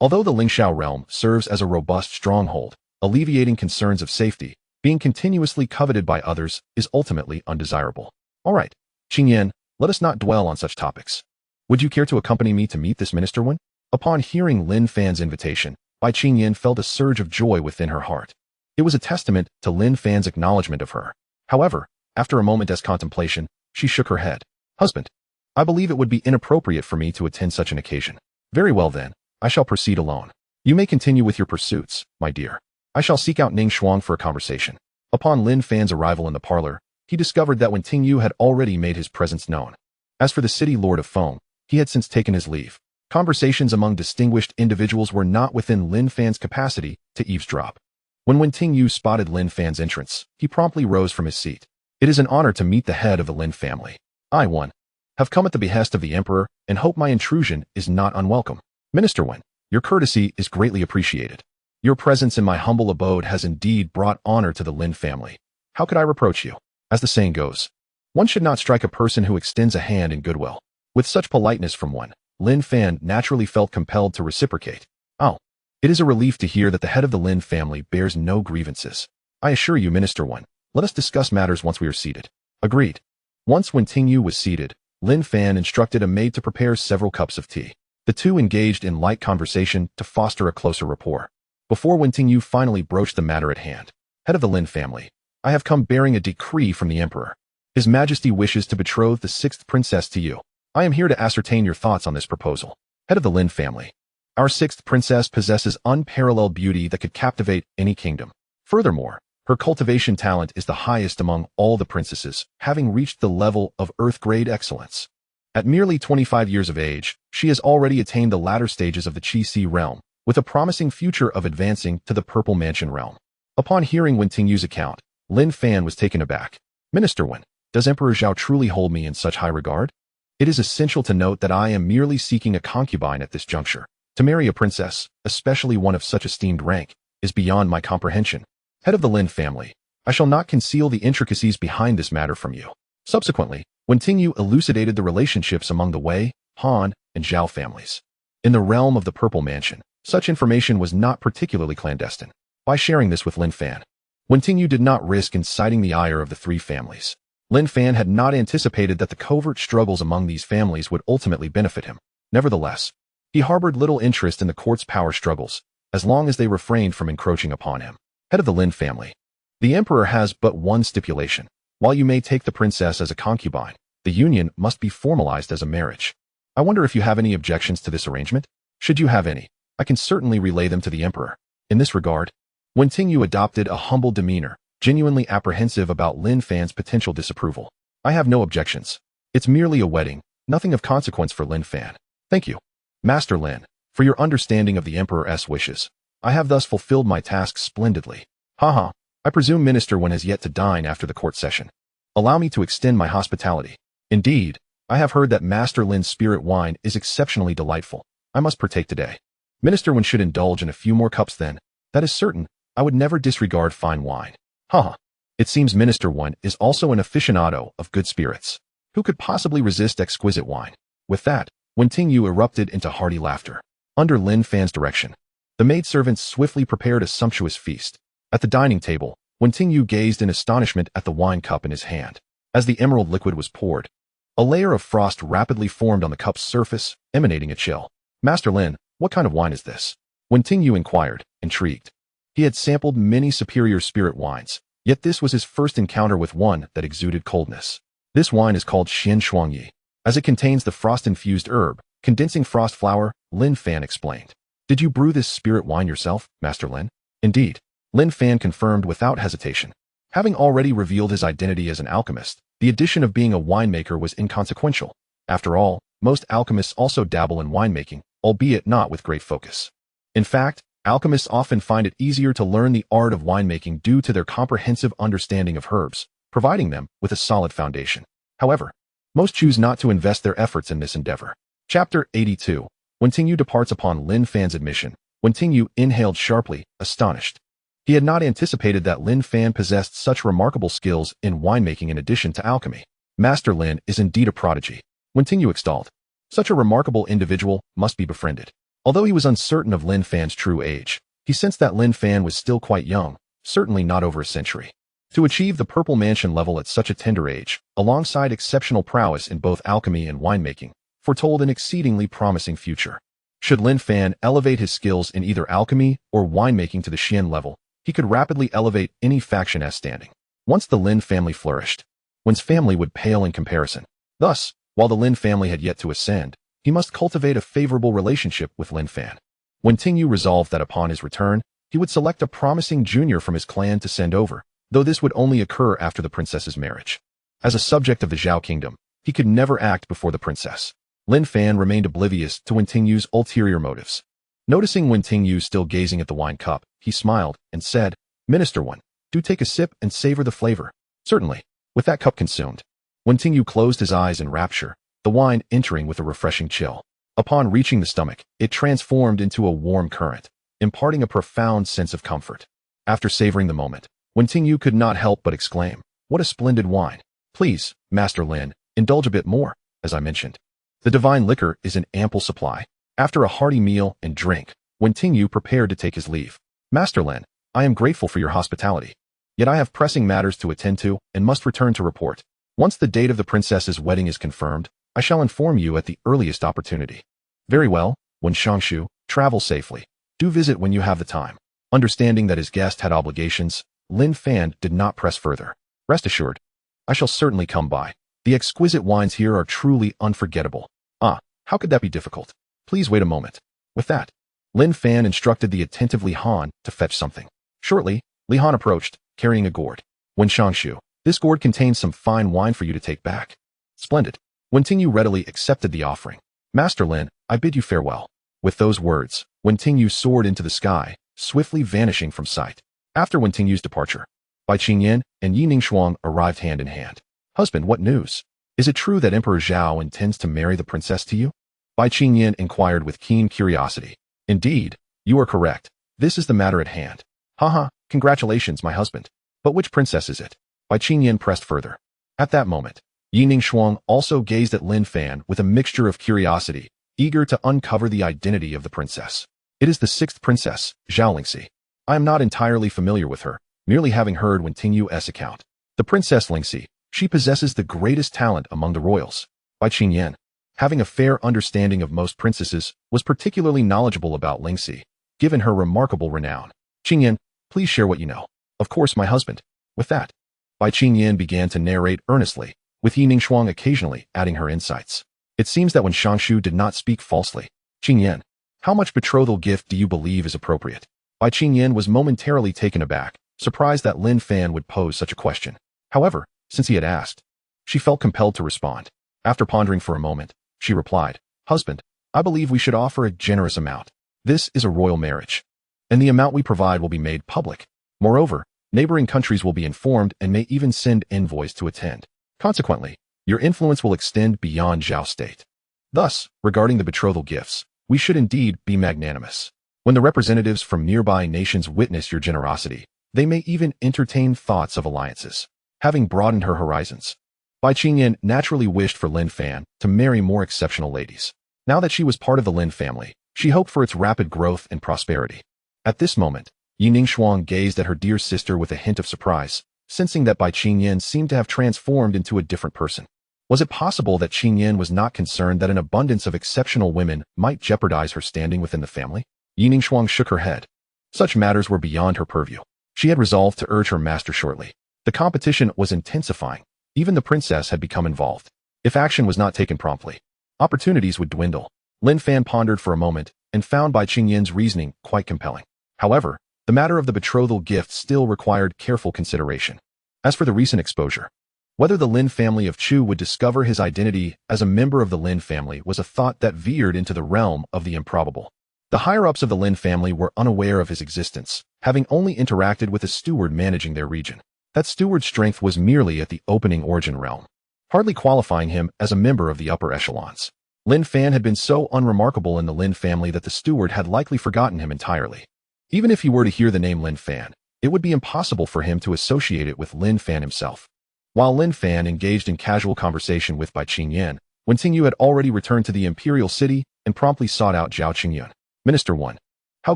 Although the Lingxiao realm serves as a robust stronghold, alleviating concerns of safety, being continuously coveted by others is ultimately undesirable. All right, Qingyan, let us not dwell on such topics. Would you care to accompany me to meet this minister one? Upon hearing Lin Fan's invitation, Bai Qingyan felt a surge of joy within her heart. It was a testament to Lin Fan's acknowledgement of her. However, after a moment's contemplation, she shook her head. Husband, I believe it would be inappropriate for me to attend such an occasion. Very well then, I shall proceed alone. You may continue with your pursuits, my dear. I shall seek out Ning Shuang for a conversation. Upon Lin Fan's arrival in the parlor, he discovered that Wen Tingyu had already made his presence known. As for the city lord of Feng, he had since taken his leave. Conversations among distinguished individuals were not within Lin Fan's capacity to eavesdrop. When Wen Tingyu spotted Lin Fan's entrance, he promptly rose from his seat. It is an honor to meet the head of the Lin family. I, Wen, have come at the behest of the emperor and hope my intrusion is not unwelcome. Minister Wen, your courtesy is greatly appreciated. Your presence in my humble abode has indeed brought honor to the Lin family. How could I reproach you? As the saying goes, one should not strike a person who extends a hand in goodwill. With such politeness from one, Lin Fan naturally felt compelled to reciprocate. Oh, it is a relief to hear that the head of the Lin family bears no grievances. I assure you, Minister Wen, let us discuss matters once we are seated. Agreed. Once Wen Tingyu was seated, Lin Fan instructed a maid to prepare several cups of tea. The two engaged in light conversation to foster a closer rapport. Before Wen Tingyu finally broached the matter at hand, head of the Lin family, I have come bearing a decree from the emperor. His Majesty wishes to betroth the 6th princess to you. I am here to ascertain your thoughts on this proposal. Head of the Lin family, our 6th princess possesses unparalleled beauty that could captivate any kingdom. Furthermore, her cultivation talent is the highest among all the princesses, having reached the level of Earth-grade excellence. At merely 25 years of age, she has already attained the latter stages of the Qi-Si realm, with a promising future of advancing to the Purple Mansion realm. Upon hearing Wen Tingyu's account, Lin Fan was taken aback. Minister Wen, does Emperor Zhao truly hold me in such high regard? It is essential to note that I am merely seeking a concubine at this juncture. To marry a princess, especially one of such esteemed rank, is beyond my comprehension. Head of the Lin family, I shall not conceal the intricacies behind this matter from you. Subsequently, Wen Tingyu elucidated the relationships among the Wei, Han, and Zhao families. In the realm of the Purple Mansion, such information was not particularly clandestine. By sharing this with Lin Fan, Wen Tingyu did not risk inciting the ire of the three families. Lin Fan had not anticipated that the covert struggles among these families would ultimately benefit him. Nevertheless, he harbored little interest in the court's power struggles, as long as they refrained from encroaching upon him. Head of the Lin family, the emperor has but one stipulation. While you may take the princess as a concubine, the union must be formalized as a marriage. I wonder if you have any objections to this arrangement? Should you have any, I can certainly relay them to the emperor. In this regard, Wen Tingyu adopted a humble demeanor, genuinely apprehensive about Lin Fan's potential disapproval. I have no objections. It's merely a wedding, nothing of consequence for Lin Fan. Thank you, Master Lin, for your understanding of the emperor's wishes. I have thus fulfilled my task splendidly. Haha, I presume Minister Wen has yet to dine after the court session. Allow me to extend my hospitality. Indeed, I have heard that Master Lin's spirit wine is exceptionally delightful. I must partake today. Minister Wen should indulge in a few more cups then. That is certain. I would never disregard fine wine. Haha. It seems Minister Wen is also an aficionado of good spirits. Who could possibly resist exquisite wine? With that, Wen Tingyu erupted into hearty laughter. Under Lin Fan's direction, the maidservants swiftly prepared a sumptuous feast. At the dining table, Wen Tingyu gazed in astonishment at the wine cup in his hand. As the emerald liquid was poured, a layer of frost rapidly formed on the cup's surface, emanating a chill. Master Lin, what kind of wine is this? Wen Tingyu inquired, intrigued. He had sampled many superior spirit wines, yet this was his first encounter with one that exuded coldness. This wine is called Xian Shuangyi, as it contains the frost-infused herb, condensing frost flower, Lin Fan explained. Did you brew this spirit wine yourself, Master Lin? Indeed, Lin Fan confirmed without hesitation. Having already revealed his identity as an alchemist, the addition of being a winemaker was inconsequential. After all, most alchemists also dabble in winemaking, albeit not with great focus. In fact, alchemists often find it easier to learn the art of winemaking due to their comprehensive understanding of herbs, providing them with a solid foundation. However, most choose not to invest their efforts in this endeavor. Chapter 82. Wen Tingyu departs upon Lin Fan's admission. Wen Tingyu inhaled sharply, astonished. He had not anticipated that Lin Fan possessed such remarkable skills in winemaking in addition to alchemy. Master Lin is indeed a prodigy. Wen Tingyu extolled. Such a remarkable individual must be befriended. Although he was uncertain of Lin Fan's true age, he sensed that Lin Fan was still quite young, certainly not over a century. To achieve the Purple Mansion level at such a tender age, alongside exceptional prowess in both alchemy and winemaking, foretold an exceedingly promising future. Should Lin Fan elevate his skills in either alchemy or winemaking to the Xian level, he could rapidly elevate any faction's standing. Once the Lin family flourished, Wen's family would pale in comparison. Thus, while the Lin family had yet to ascend, he must cultivate a favorable relationship with Lin Fan. Wen Tingyu resolved that upon his return, he would select a promising junior from his clan to send over, though this would only occur after the princess's marriage. As a subject of the Zhao kingdom, he could never act before the princess. Lin Fan remained oblivious to Wen Tingyu's ulterior motives. Noticing Wen Tingyu still gazing at the wine cup, he smiled and said, "Minister Wen, do take a sip and savor the flavor." "Certainly." With that cup consumed, Wen Tingyu closed his eyes in rapture, the wine entering with a refreshing chill. Upon reaching the stomach, it transformed into a warm current, imparting a profound sense of comfort. After savoring the moment, Wen Tingyu could not help but exclaim, "What a splendid wine! Please, Master Lin, indulge a bit more, as I mentioned. The divine liquor is in ample supply." After a hearty meal and drink, Wen Tingyu prepared to take his leave. "Master Lin, I am grateful for your hospitality. Yet I have pressing matters to attend to and must return to report. Once the date of the princess's wedding is confirmed, I shall inform you at the earliest opportunity." "Very well, Wen Shangshu, travel safely. Do visit when you have the time." Understanding that his guest had obligations, Lin Fan did not press further. "Rest assured, I shall certainly come by. The exquisite wines here are truly unforgettable." "Ah, how could that be difficult? Please wait a moment." With that, Lin Fan instructed the attentive Li Han to fetch something. Shortly, Li Han approached, carrying a gourd. "Wen Shangshu, this gourd contains some fine wine for you to take back." "Splendid." Wen Tingyu readily accepted the offering. "Master Lin, I bid you farewell." With those words, Wen Tingyu soared into the sky, swiftly vanishing from sight. After Wen Tingyu's departure, Bai Qingyan and Yi Ningxuang arrived hand in hand. "Husband, what news? Is it true that Emperor Zhao intends to marry the princess to you?" Bai Qingyan inquired with keen curiosity. "Indeed, you are correct. This is the matter at hand." "Haha, congratulations, my husband. But which princess is it?" Bai Qingyan pressed further. At that moment, Yi Ningxuang also gazed at Lin Fan with a mixture of curiosity, eager to uncover the identity of the princess. "It is the sixth princess, Zhao Lingxi. I am not entirely familiar with her, merely having heard Wen Tingyu's account. The Princess Lingxi, she possesses the greatest talent among the royals." Bai Qingyan, having a fair understanding of most princesses, was particularly knowledgeable about Lingxi, given her remarkable renown. "Qingyan, please share what you know." "Of course, my husband." With that, Bai Qingyan began to narrate earnestly, with Yi Ningxuang occasionally adding her insights. It seems that Wen Shangshu did not speak falsely. "Qingyan, how much betrothal gift do you believe is appropriate?" Bai Qingyan was momentarily taken aback, surprised that Lin Fan would pose such a question. However, since he had asked, she felt compelled to respond. After pondering for a moment, she replied, "Husband, I believe we should offer a generous amount. This is a royal marriage, and the amount we provide will be made public. Moreover, neighboring countries will be informed and may even send envoys to attend. Consequently, your influence will extend beyond Zhao state. Thus, regarding the betrothal gifts, we should indeed be magnanimous. When the representatives from nearby nations witness your generosity, they may even entertain thoughts of alliances." Having broadened her horizons, Bai Qingyan naturally wished for Lin Fan to marry more exceptional ladies. Now that she was part of the Lin family, she hoped for its rapid growth and prosperity. At this moment, Yi Ningxuang gazed at her dear sister with a hint of surprise, sensing that Bai Qingyan seemed to have transformed into a different person. Was it possible that Qingyan was not concerned that an abundance of exceptional women might jeopardize her standing within the family? Yi Ningxuang shook her head. Such matters were beyond her purview. She had resolved to urge her master shortly. The competition was intensifying. Even the princess had become involved. If action was not taken promptly, opportunities would dwindle. Lin Fan pondered for a moment and found Bai Qingyan's reasoning quite compelling. However, the matter of the betrothal gift still required careful consideration. As for the recent exposure, whether the Lin family of Chu would discover his identity as a member of the Lin family was a thought that veered into the realm of the improbable. The higher-ups of the Lin family were unaware of his existence, having only interacted with a steward managing their region. That steward's strength was merely at the opening origin realm, hardly qualifying him as a member of the upper echelons. Lin Fan had been so unremarkable in the Lin family that the steward had likely forgotten him entirely. Even if he were to hear the name Lin Fan, it would be impossible for him to associate it with Lin Fan himself. While Lin Fan engaged in casual conversation with Bai Qingyan, Wen Tingyu had already returned to the imperial city and promptly sought out Zhao Qingyun. "Minister 1. How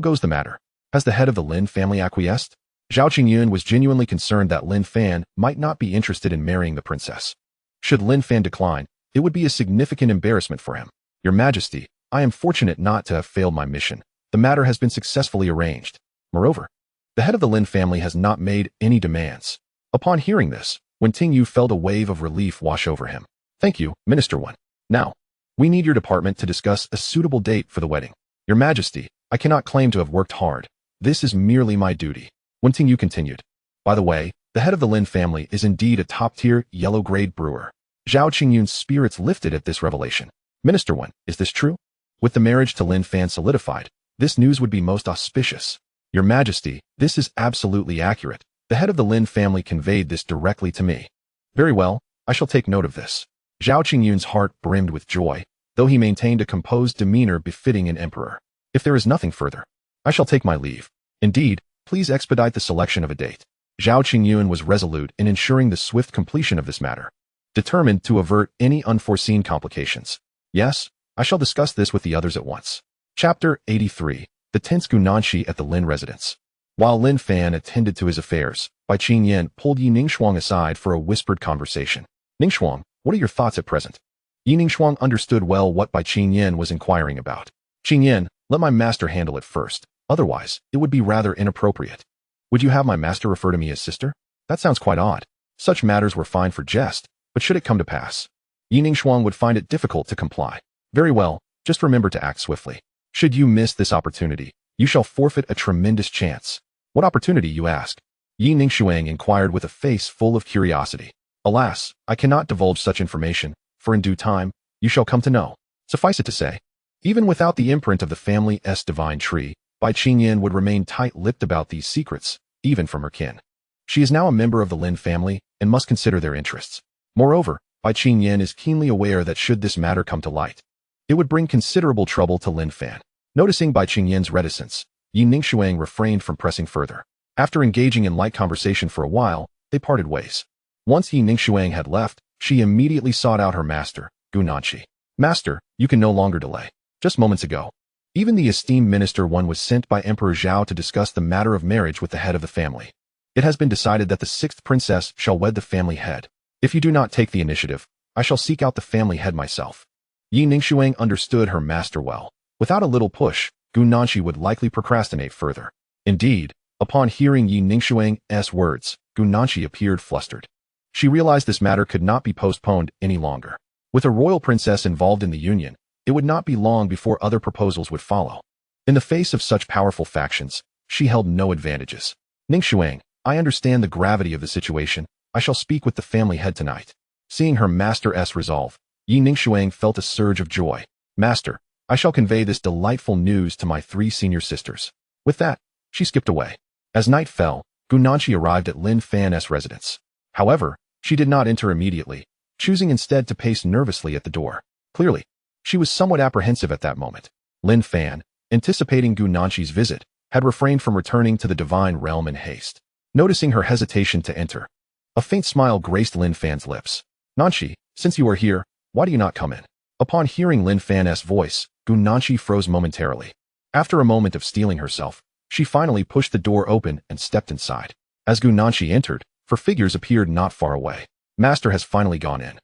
goes the matter? Has the head of the Lin family acquiesced?" Zhao Qingyun was genuinely concerned that Lin Fan might not be interested in marrying the princess. Should Lin Fan decline, it would be a significant embarrassment for him. "Your Majesty, I am fortunate not to have failed my mission. The matter has been successfully arranged. Moreover, the head of the Lin family has not made any demands." Upon hearing this, Wen Tingyu felt a wave of relief wash over him. "Thank you, Minister 1. Now, we need your department to discuss a suitable date for the wedding." "Your Majesty, I cannot claim to have worked hard. This is merely my duty." Wen Tingyu continued. "By the way, The head of the Lin family is indeed a top-tier, yellow-grade brewer. Zhao Qingyun's spirits lifted at this revelation. Minister Wen, is this true? With the marriage to Lin Fan solidified, this news would be most auspicious. Your Majesty, this is absolutely accurate. The head of the Lin family conveyed this directly to me. Very well, I shall take note of this. Zhao Qingyun's heart brimmed with joy, though he maintained a composed demeanor befitting an emperor. If there is nothing further, I shall take my leave. Indeed, please expedite the selection of a date. Zhao Qingyun was resolute in ensuring the swift completion of this matter, determined to avert any unforeseen complications. Yes, I shall discuss this with the others at once. Chapter 83. The tense Gunanshi at the Lin residence. While Lin Fan attended to his affairs, Bai Qingyan pulled Yi Ningxuang aside for a whispered conversation. Ningxuang, what are your thoughts at present? Yi Ningxuang understood well what Bai Qingyan was inquiring about. Qingyan, let my master handle it first, otherwise, it would be rather inappropriate. Would you have my master refer to me as sister? That sounds quite odd. Such matters were fine for jest, but should it come to pass, Yi Ningxuang would find it difficult to comply. Very well, just remember to act swiftly. Should you miss this opportunity, you shall forfeit a tremendous chance. What opportunity, you ask? Yi Ningxuang inquired with a face full of curiosity. Alas, I cannot divulge such information, for in due time, you shall come to know. Suffice it to say, even without the imprint of the family's divine tree, Bai Qingyan would remain tight-lipped about these secrets, even from her kin. She is now a member of the Lin family and must consider their interests. Moreover, Bai Qingyan is keenly aware that should this matter come to light, it would bring considerable trouble to Lin Fan. Noticing Bai Qingyan's reticence, Yi Ningxuang refrained from pressing further. After engaging in light conversation for a while, they parted ways. Once Yi Ningxuang had left, she immediately sought out her master, Gunanshi. Master, you can no longer delay. Just moments ago, even the esteemed Minister Wen was sent by Emperor Zhao to discuss the matter of marriage with the head of the family. It has been decided that the sixth princess shall wed the family head. If you do not take the initiative, I shall seek out the family head myself. Yi Ningxuang understood her master well. Without a little push, Gunanshi would likely procrastinate further. Indeed, upon hearing Yi Ningxuang's words, Gunanshi appeared flustered. She realized this matter could not be postponed any longer. With a royal princess involved in the union, it would not be long before other proposals would follow. In the face of such powerful factions, she held no advantages. Ningxuang, I understand the gravity of the situation. I shall speak with the family head tonight. Seeing her master's resolve, Yi Ningxuang felt a surge of joy. Master, I shall convey this delightful news to my 3 senior sisters. With that, she skipped away. As night fell, Gunanshi arrived at Lin Fan's residence. However, she did not enter immediately, choosing instead to pace nervously at the door. Clearly, she was somewhat apprehensive at that moment. Lin Fan, anticipating Gunanshi's visit, had refrained from returning to the divine realm in haste. Noticing her hesitation to enter, a faint smile graced Lin Fan's lips. Nanshi, since you are here, why do you not come in? Upon hearing Lin Fan's voice, Gunanshi froze momentarily. After a moment of steeling herself, she finally pushed the door open and stepped inside. As Gunanshi entered, her figures appeared not far away. Master has finally gone in.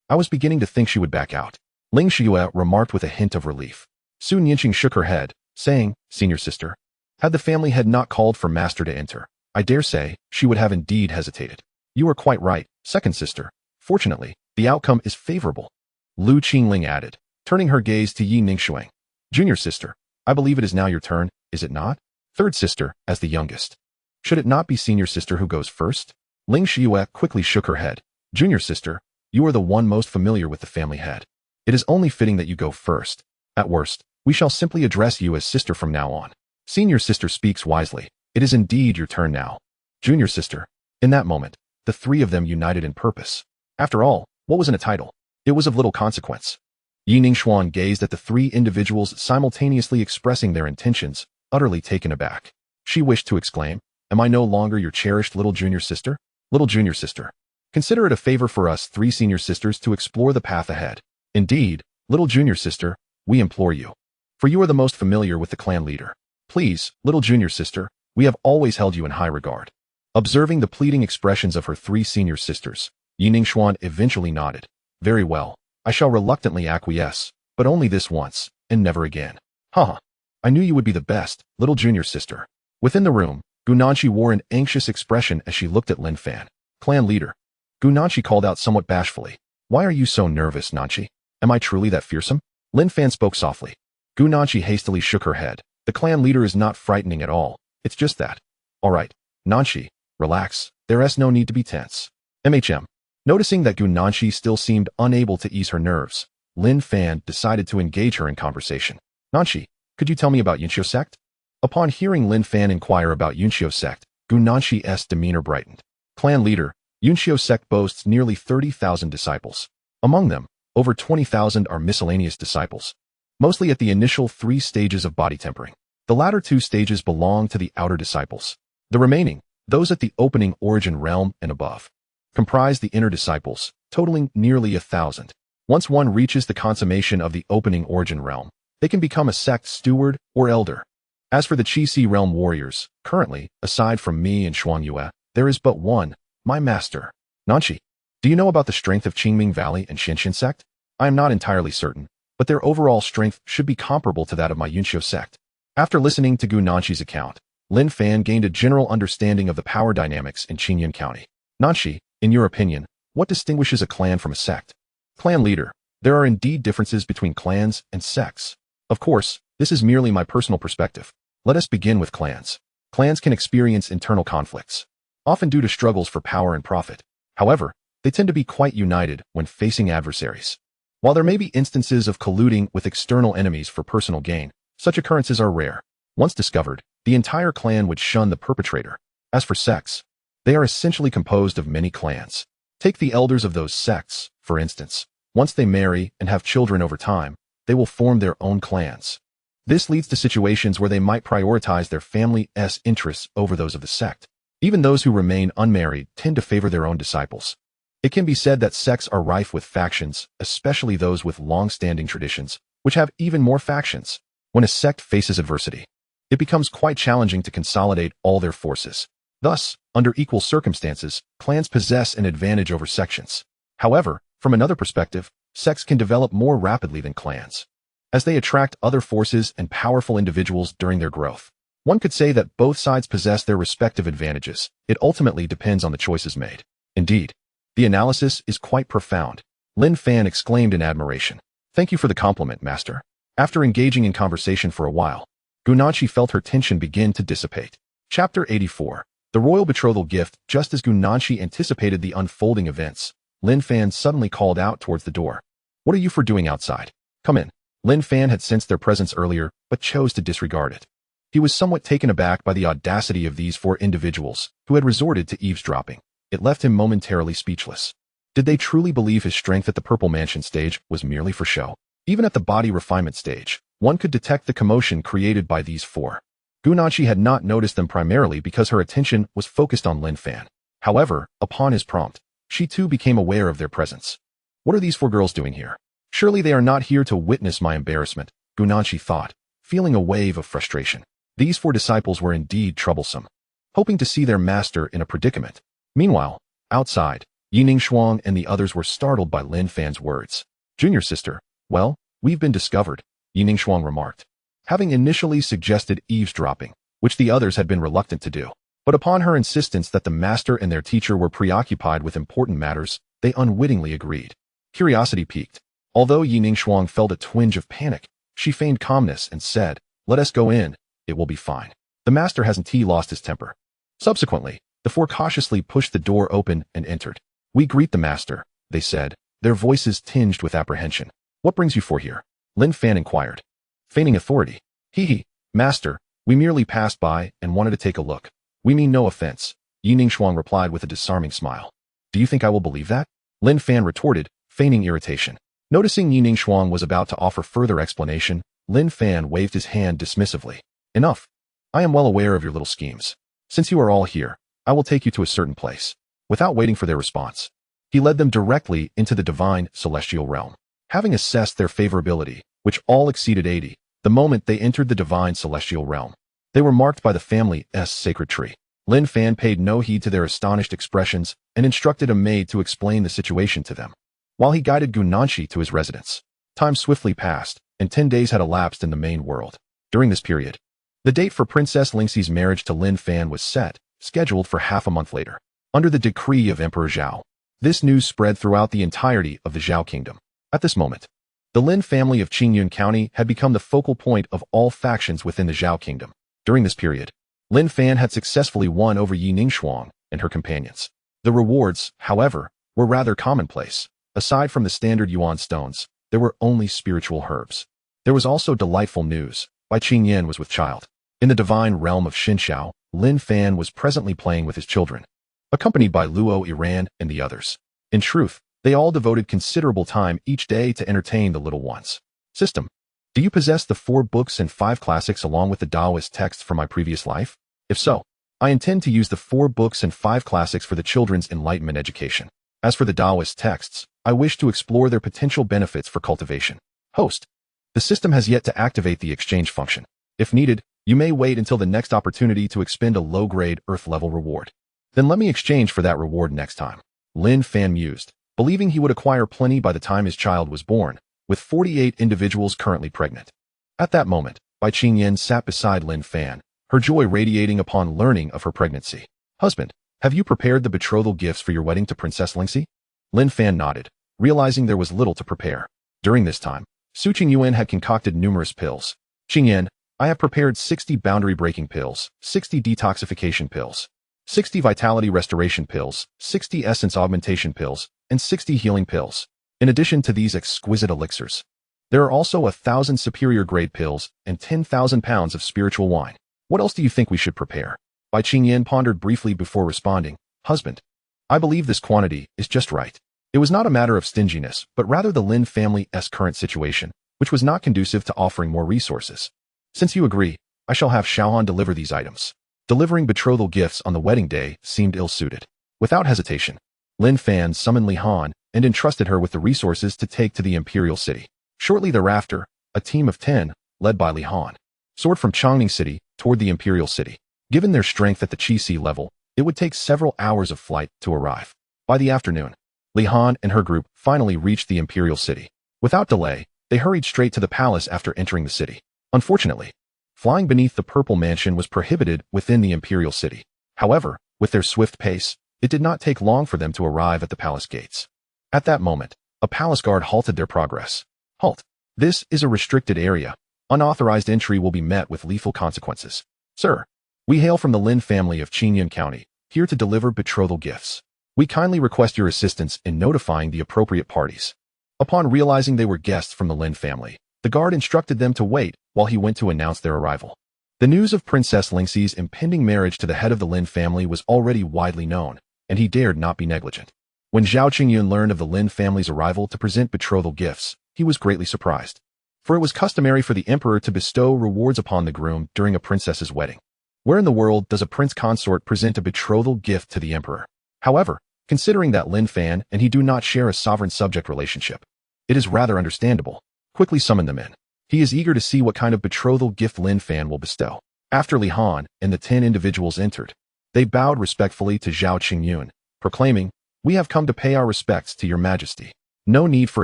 I was beginning to think she would back out, Ling Xiue remarked with a hint of relief. Su Nianqing shook her head, saying, Senior sister, had the family head not called for master to enter, I dare say, she would have indeed hesitated. You are quite right, second sister. Fortunately, the outcome is favorable. Lu Qingling added, turning her gaze to Yi Ningxuang. Junior sister, I believe it is now your turn, is it not? Third sister, as the youngest. Should it not be senior sister who goes first? Ling Xiue quickly shook her head. Junior sister, you are the one most familiar with the family head. It is only fitting that you go first. At worst, we shall simply address you as sister from now on. Senior sister speaks wisely. It is indeed your turn now. Junior sister. In that moment, the 3 of them united in purpose. After all, what was in a title? It was of little consequence. Yi Ningxuan gazed at the 3 individuals simultaneously expressing their intentions, utterly taken aback. She wished to exclaim, Am I no longer your cherished little junior sister? Little junior sister. Consider it a favor for us 3 senior sisters to explore the path ahead. Indeed, little junior sister, we implore you. For you are the most familiar with the clan leader. Please, little junior sister, we have always held you in high regard. Observing the pleading expressions of her 3 senior sisters, Yi Ningxuan eventually nodded. Very well, I shall reluctantly acquiesce, but only this once, and never again. Haha, I knew you would be the best, little junior sister. Within the room, Gunanshi wore an anxious expression as she looked at Lin Fan. Clan leader. Gunanshi called out somewhat bashfully. Why are you so nervous, Nanshi? Am I truly that fearsome? Lin Fan spoke softly. Gunanshi hastily shook her head. The clan leader is not frightening at all. It's just that. All right, Nanshi, Relax, there's no need to be tense. MHM. Noticing that Gu Nanxi still seemed unable to ease her nerves, Lin Fan decided to engage her in conversation. Nanxi, could you tell me about Yunxiu sect? Upon hearing Lin Fan inquire about Yunxiu sect, Gu Nanxi's demeanor brightened. Clan leader, Yunxiu sect boasts nearly 30,000 disciples. Among them, over 20,000 are miscellaneous disciples, mostly at the initial 3 stages of body tempering. The latter 2 stages belong to the outer disciples. The remaining, those at the opening origin realm and above, comprise the inner disciples, totaling nearly 1,000. Once one reaches the consummation of the opening origin realm, they can become a sect steward or elder. As for the Qi realm warriors, currently, aside from me and Shuangyue, there is but one, my master. Nanxi, do you know about the strength of Qingming Valley and Xianxian sect? I am not entirely certain, but their overall strength should be comparable to that of my Yunxiu sect. After listening to Gu Nanxi's account, Lin Fan gained a general understanding of the power dynamics in Qingyun County. Nanxi, in your opinion, what distinguishes a clan from a sect? Clan leader, there are indeed differences between clans and sects. Of course, this is merely my personal perspective. Let us begin with clans. Clans can experience internal conflicts, often due to struggles for power and profit. However, they tend to be quite united when facing adversaries. While there may be instances of colluding with external enemies for personal gain, such occurrences are rare. Once discovered, the entire clan would shun the perpetrator. As for sects, they are essentially composed of many clans. Take the elders of those sects, for instance. Once they marry and have children over time, they will form their own clans. This leads to situations where they might prioritize their family's interests over those of the sect. Even those who remain unmarried tend to favor their own disciples. It can be said that sects are rife with factions, especially those with long-standing traditions, which have even more factions. When a sect faces adversity, it becomes quite challenging to consolidate all their forces. Thus, under equal circumstances, clans possess an advantage over sections. However, from another perspective, sects can develop more rapidly than clans, as they attract other forces and powerful individuals during their growth. One could say that both sides possess their respective advantages. It ultimately depends on the choices made. Indeed, the analysis is quite profound. Lin Fan exclaimed in admiration. Thank you for the compliment, master. After engaging in conversation for a while, Gu Nanxi felt her tension begin to dissipate. Chapter 84. The Royal Betrothal Gift. Just as Gu Nanxi anticipated the unfolding events, Lin Fan suddenly called out towards the door. What are you for doing outside? Come in. Lin Fan had sensed their presence earlier, but chose to disregard it. He was somewhat taken aback by the audacity of these 4 individuals who had resorted to eavesdropping. It left him momentarily speechless. Did they truly believe his strength at the Purple Mansion stage was merely for show? Even at the body refinement stage, one could detect the commotion created by these 4. Gu Nanxi had not noticed them primarily because her attention was focused on Lin Fan. However, upon his prompt, she too became aware of their presence. What are these 4 girls doing here? Surely they are not here to witness my embarrassment, Gu Nanxi thought, feeling a wave of frustration. These 4 disciples were indeed troublesome, hoping to see their master in a predicament. Meanwhile, outside, Yining Shuang and the others were startled by Lin Fan's words. Junior sister, well, we've been discovered, Yining Shuang remarked, having initially suggested eavesdropping, which the others had been reluctant to do. But upon her insistence that the master and their teacher were preoccupied with important matters, they unwittingly agreed. Curiosity piqued. Although Yining Shuang felt a twinge of panic, she feigned calmness and said, let us go in, it will be fine. The master hasn't lost his temper. Subsequently, the 4 cautiously pushed the door open and entered. We greet the master, they said, their voices tinged with apprehension. What brings you 4 here? Lin Fan inquired. Feigning authority. Hee, master, we merely passed by and wanted to take a look. We mean no offense, Yining Shuang replied with a disarming smile. Do you think I will believe that? Lin Fan retorted, feigning irritation. Noticing Yining Shuang was about to offer further explanation, Lin Fan waved his hand dismissively. Enough. I am well aware of your little schemes. Since you are all here, I will take you to a certain place. Without waiting for their response, he led them directly into the divine celestial realm. Having assessed their favorability, which all exceeded 80, the moment they entered the divine celestial realm, they were marked by the family's sacred tree. Lin Fan paid no heed to their astonished expressions and instructed a maid to explain the situation to them, while he guided Gu Nanxi to his residence. Time swiftly passed, and 10 days had elapsed in the main world. During this period, the date for Princess Lingxi's marriage to Lin Fan was set, scheduled for half a month later. Under the decree of Emperor Zhao, this news spread throughout the entirety of the Zhao kingdom. At this moment, the Lin family of Qingyun County had become the focal point of all factions within the Zhao kingdom. During this period, Lin Fan had successfully won over Yining Shuang, and her companions. The rewards, however, were rather commonplace. Aside from the standard yuan stones, there were only spiritual herbs. There was also delightful news. Bai Qingyan was with child. In the divine realm of Xinxiao, Lin Fan was presently playing with his children, accompanied by Luo Iran and the others. In truth, they all devoted considerable time each day to entertain the little ones. System. Do you possess the 4 books and 5 classics along with the Taoist texts from my previous life? If so, I intend to use the 4 books and 5 classics for the children's enlightenment education. As for the Taoist texts, I wish to explore their potential benefits for cultivation. Host. The system has yet to activate the exchange function. If needed, you may wait until the next opportunity to expend a low-grade Earth-level reward. Then let me exchange for that reward next time. Lin Fan mused, believing he would acquire plenty by the time his child was born, with 48 individuals currently pregnant. At that moment, Bai Qingyan sat beside Lin Fan, her joy radiating upon learning of her pregnancy. Husband, have you prepared the betrothal gifts for your wedding to Princess Lingxi? Lin Fan nodded, realizing there was little to prepare. During this time, Su Qingyuan had concocted numerous pills. Qingyan, I have prepared 60 boundary-breaking pills, 60 detoxification pills, 60 vitality restoration pills, 60 essence augmentation pills, and 60 healing pills. In addition to these exquisite elixirs, there are also 1,000 superior grade pills and 10,000 pounds of spiritual wine. What else do you think we should prepare? Bai Qingyan pondered briefly before responding. Husband, I believe this quantity is just right. It was not a matter of stinginess, but rather the Lin family's current situation, which was not conducive to offering more resources. Since you agree, I shall have Xiaohan deliver these items. Delivering betrothal gifts on the wedding day seemed ill-suited. Without hesitation, Lin Fan summoned Li Han and entrusted her with the resources to take to the imperial city. Shortly thereafter, a team of 10, led by Li Han, soared from Changning City toward the imperial city. Given their strength at the Qi Sea level, it would take several hours of flight to arrive. By the afternoon, Li Han and her group finally reached the imperial city. Without delay, they hurried straight to the palace after entering the city. Unfortunately, flying beneath the purple mansion was prohibited within the imperial city. However, with their swift pace, it did not take long for them to arrive at the palace gates. At that moment, a palace guard halted their progress. Halt. This is a restricted area. Unauthorized entry will be met with lethal consequences. Sir, we hail from the Lin family of Qingyuan County, here to deliver betrothal gifts. We kindly request your assistance in notifying the appropriate parties. Upon realizing they were guests from the Lin family, the guard instructed them to wait while he went to announce their arrival. The news of Princess Lingxi's impending marriage to the head of the Lin family was already widely known, and he dared not be negligent. When Zhao Qingyun learned of the Lin family's arrival to present betrothal gifts, he was greatly surprised. For it was customary for the emperor to bestow rewards upon the groom during a princess's wedding. Where in the world does a prince consort present a betrothal gift to the emperor? However, considering that Lin Fan and he do not share a sovereign-subject relationship, it is rather understandable. Quickly summon them in. He is eager to see what kind of betrothal gift Lin Fan will bestow. After Li Han and the 10 individuals entered, they bowed respectfully to Zhao Qingyun, proclaiming, "We have come to pay our respects to your majesty. No need for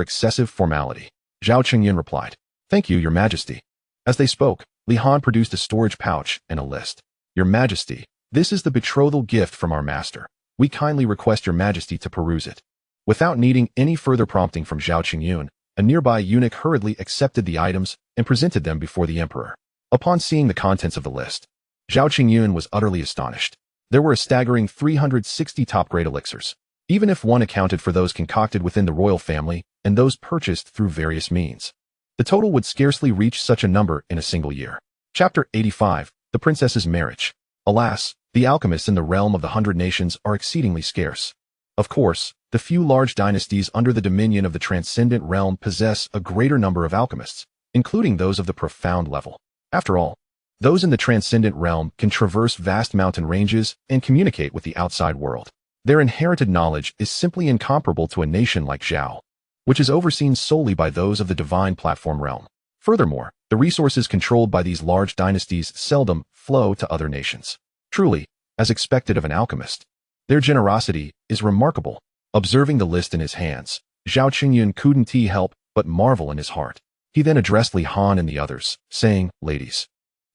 excessive formality." Zhao Qingyun replied, "Thank you, your majesty." As they spoke, Li Han produced a storage pouch and a list. "Your majesty, this is the betrothal gift from our master. We kindly request your majesty to peruse it." Without needing any further prompting from Zhao Qingyun, a nearby eunuch hurriedly accepted the items and presented them before the emperor. Upon seeing the contents of the list, Zhao Qingyun was utterly astonished. There were a staggering 360 top-grade elixirs, even if one accounted for those concocted within the royal family and those purchased through various means. The total would scarcely reach such a number in a single year. Chapter 85, The Princess's Marriage. Alas, the alchemists in the realm of the 100 Nations are exceedingly scarce. Of course, the few large dynasties under the dominion of the transcendent realm possess a greater number of alchemists, including those of the profound level. After all, those in the transcendent realm can traverse vast mountain ranges and communicate with the outside world. Their inherited knowledge is simply incomparable to a nation like Zhao, which is overseen solely by those of the divine platform realm. Furthermore, the resources controlled by these large dynasties seldom flow to other nations. Truly, as expected of an alchemist, their generosity is remarkable. Observing the list in his hands, Zhao Qingyun couldn't help but marvel in his heart. He then addressed Li Han and the others, saying, "Ladies,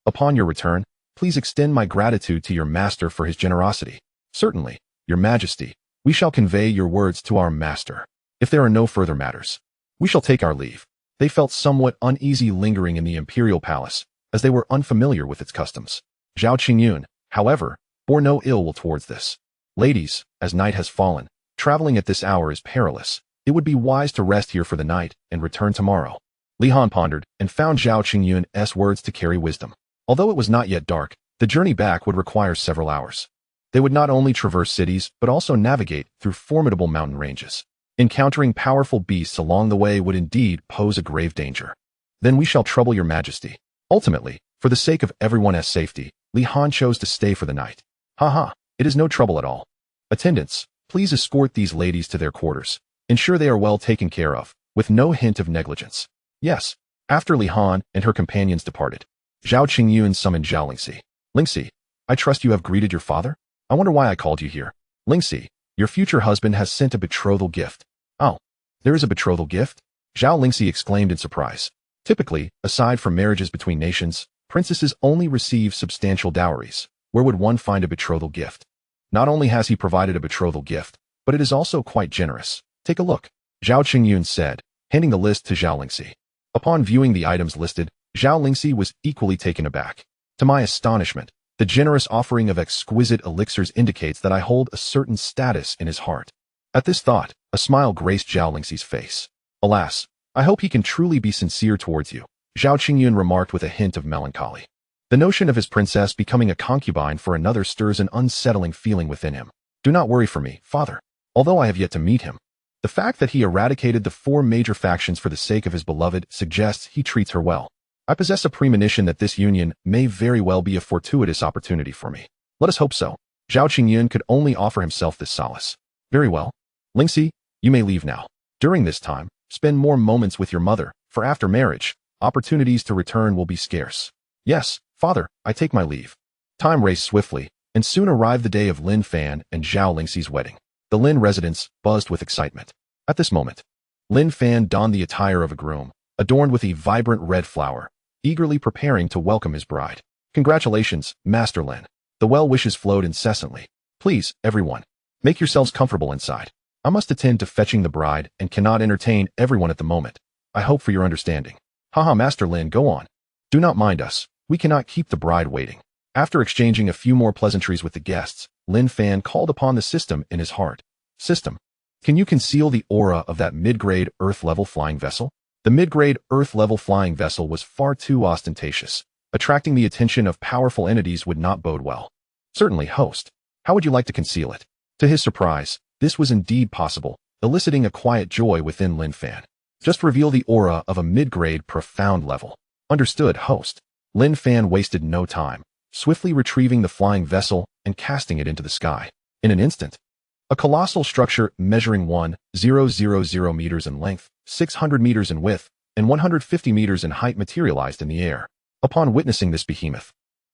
upon your return, please extend my gratitude to your master for his generosity." "Certainly, your majesty, we shall convey your words to our master. If there are no further matters, we shall take our leave." They felt somewhat uneasy lingering in the imperial palace, as they were unfamiliar with its customs. Zhao Qingyun, however, bore no ill will towards this. Ladies, as night has fallen, traveling at this hour is perilous. It would be wise to rest here for the night and return tomorrow. Li Han pondered and found Zhao Qingyun's words to carry wisdom. Although it was not yet dark, the journey back would require several hours. They would not only traverse cities, but also navigate through formidable mountain ranges. Encountering powerful beasts along the way would indeed pose a grave danger. Then we shall trouble your majesty. Ultimately, for the sake of everyone's safety, Li Han chose to stay for the night. Haha, it is no trouble at all. Attendants, please escort these ladies to their quarters. Ensure they are well taken care of, with no hint of negligence. Yes. After Li Han and her companions departed, Zhao Qingyun summoned Zhao Lingxi. Lingxi, I trust you have greeted your father? I wonder why I called you here. Lingxi, your future husband has sent a betrothal gift. Oh, there is a betrothal gift? Zhao Lingxi exclaimed in surprise. Typically, aside from marriages between nations, princesses only receive substantial dowries. Where would one find a betrothal gift? Not only has he provided a betrothal gift, but it is also quite generous. Take a look, Zhao Qingyun said, handing the list to Zhao Lingxi. Upon viewing the items listed, Zhao Lingxi was equally taken aback. To my astonishment, the generous offering of exquisite elixirs indicates that I hold a certain status in his heart. At this thought, a smile graced Zhao Lingxi's face. Alas, I hope he can truly be sincere towards you, Zhao Qingyun remarked with a hint of melancholy. The notion of his princess becoming a concubine for another stirs an unsettling feeling within him. Do not worry for me, father. Although I have yet to meet him, the fact that he eradicated the 4 major factions for the sake of his beloved suggests he treats her well. I possess a premonition that this union may very well be a fortuitous opportunity for me. Let us hope so. Zhao Qingyun could only offer himself this solace. Very well. Lingxi, you may leave now. During this time, spend more moments with your mother, for after marriage, opportunities to return will be scarce. Yes, father, I take my leave. Time raced swiftly, and soon arrived the day of Lin Fan and Zhao Lingxi's wedding. The Lin residence buzzed with excitement. At this moment, Lin Fan donned the attire of a groom, adorned with a vibrant red flower, eagerly preparing to welcome his bride. Congratulations, Master Lin. The well wishes flowed incessantly. Please, everyone, make yourselves comfortable inside. I must attend to fetching the bride and cannot entertain everyone at the moment. I hope for your understanding. Haha, Master Lin, go on. Do not mind us. We cannot keep the bride waiting. After exchanging a few more pleasantries with the guests, Lin Fan called upon the system in his heart. System, can you conceal the aura of that mid-grade Earth-level flying vessel? The mid-grade Earth-level flying vessel was far too ostentatious. Attracting the attention of powerful entities would not bode well. Certainly, host. How would you like to conceal it? To his surprise, this was indeed possible, eliciting a quiet joy within Lin Fan. Just reveal the aura of a mid-grade profound level. Understood, host. Lin Fan wasted no time, swiftly retrieving the flying vessel and casting it into the sky. In an instant, a colossal structure measuring 1,000 meters in length, 600 meters in width, and 150 meters in height materialized in the air. Upon witnessing this behemoth,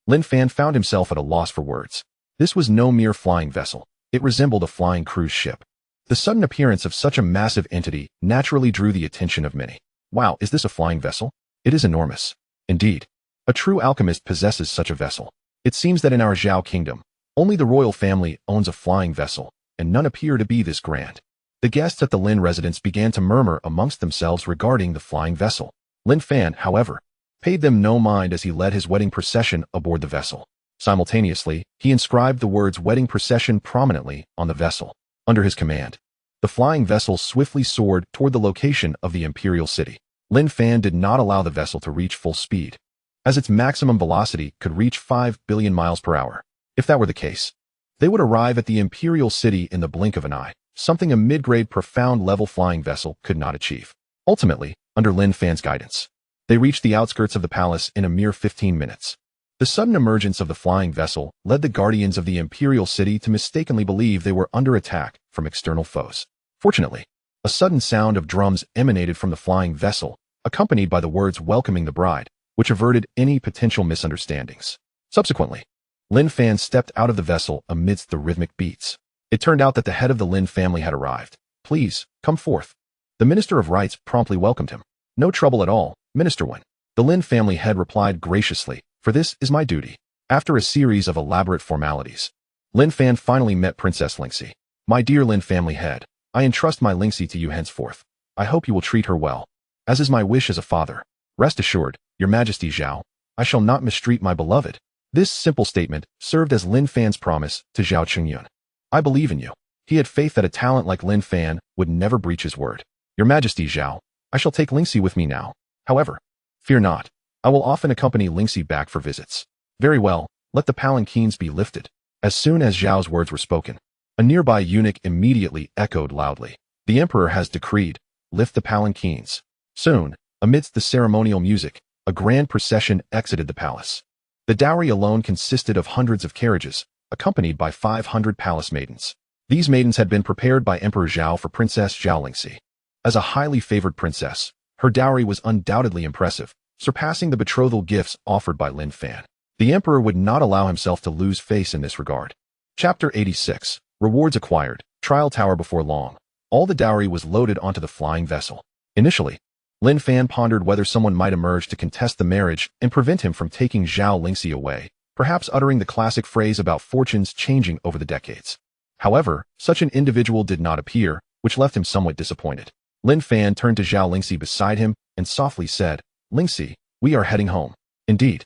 Lin Fan found himself at a loss for words. This was no mere flying vessel. It resembled a flying cruise ship. The sudden appearance of such a massive entity naturally drew the attention of many. Wow, is this a flying vessel? It is enormous. Indeed, a true alchemist possesses such a vessel. It seems that in our Zhao kingdom, only the royal family owns a flying vessel, and none appear to be this grand. The guests at the Lin residence began to murmur amongst themselves regarding the flying vessel. Lin Fan, however, paid them no mind as he led his wedding procession aboard the vessel. Simultaneously, he inscribed the words wedding procession prominently on the vessel. Under his command, the flying vessel swiftly soared toward the location of the imperial city. Lin Fan did not allow the vessel to reach full speed, as its maximum velocity could reach 5 billion miles per hour. If that were the case, they would arrive at the imperial city in the blink of an eye, something a mid-grade profound level flying vessel could not achieve. Ultimately, under Lin Fan's guidance, they reached the outskirts of the palace in a mere 15 minutes. The sudden emergence of the flying vessel led the guardians of the imperial city to mistakenly believe they were under attack from external foes. Fortunately, a sudden sound of drums emanated from the flying vessel, accompanied by the words welcoming the bride, which averted any potential misunderstandings. Subsequently, Lin Fan stepped out of the vessel amidst the rhythmic beats. It turned out that the head of the Lin family had arrived. Please, come forth. The Minister of Rites promptly welcomed him. No trouble at all, Minister Wen. The Lin family head replied graciously, for this is my duty. After a series of elaborate formalities, Lin Fan finally met Princess Lingxi. My dear Lin family head, I entrust my Lingxi to you henceforth. I hope you will treat her well, as is my wish as a father. Rest assured, Your Majesty Zhao, I shall not mistreat my beloved. This simple statement served as Lin Fan's promise to Zhao Qingyun. I believe in you. He had faith that a talent like Lin Fan would never breach his word. Your Majesty Zhao, I shall take Lingxi with me now. However, fear not. I will often accompany Lingxi back for visits. Very well, let the palanquins be lifted. As soon as Zhao's words were spoken, a nearby eunuch immediately echoed loudly. The emperor has decreed, lift the palanquins. Soon, amidst the ceremonial music, a grand procession exited the palace. The dowry alone consisted of hundreds of carriages, accompanied by 500 palace maidens. These maidens had been prepared by Emperor Zhao for Princess Zhao Lingxi. As a highly favored princess, her dowry was undoubtedly impressive, surpassing the betrothal gifts offered by Lin Fan. The emperor would not allow himself to lose face in this regard. Chapter 86. Rewards acquired. Trial tower before long. All the dowry was loaded onto the flying vessel. Initially, Lin Fan pondered whether someone might emerge to contest the marriage and prevent him from taking Zhao Lingxi away, perhaps uttering the classic phrase about fortunes changing over the decades. However, such an individual did not appear, which left him somewhat disappointed. Lin Fan turned to Zhao Lingxi beside him and softly said, Lingxi, we are heading home. Indeed.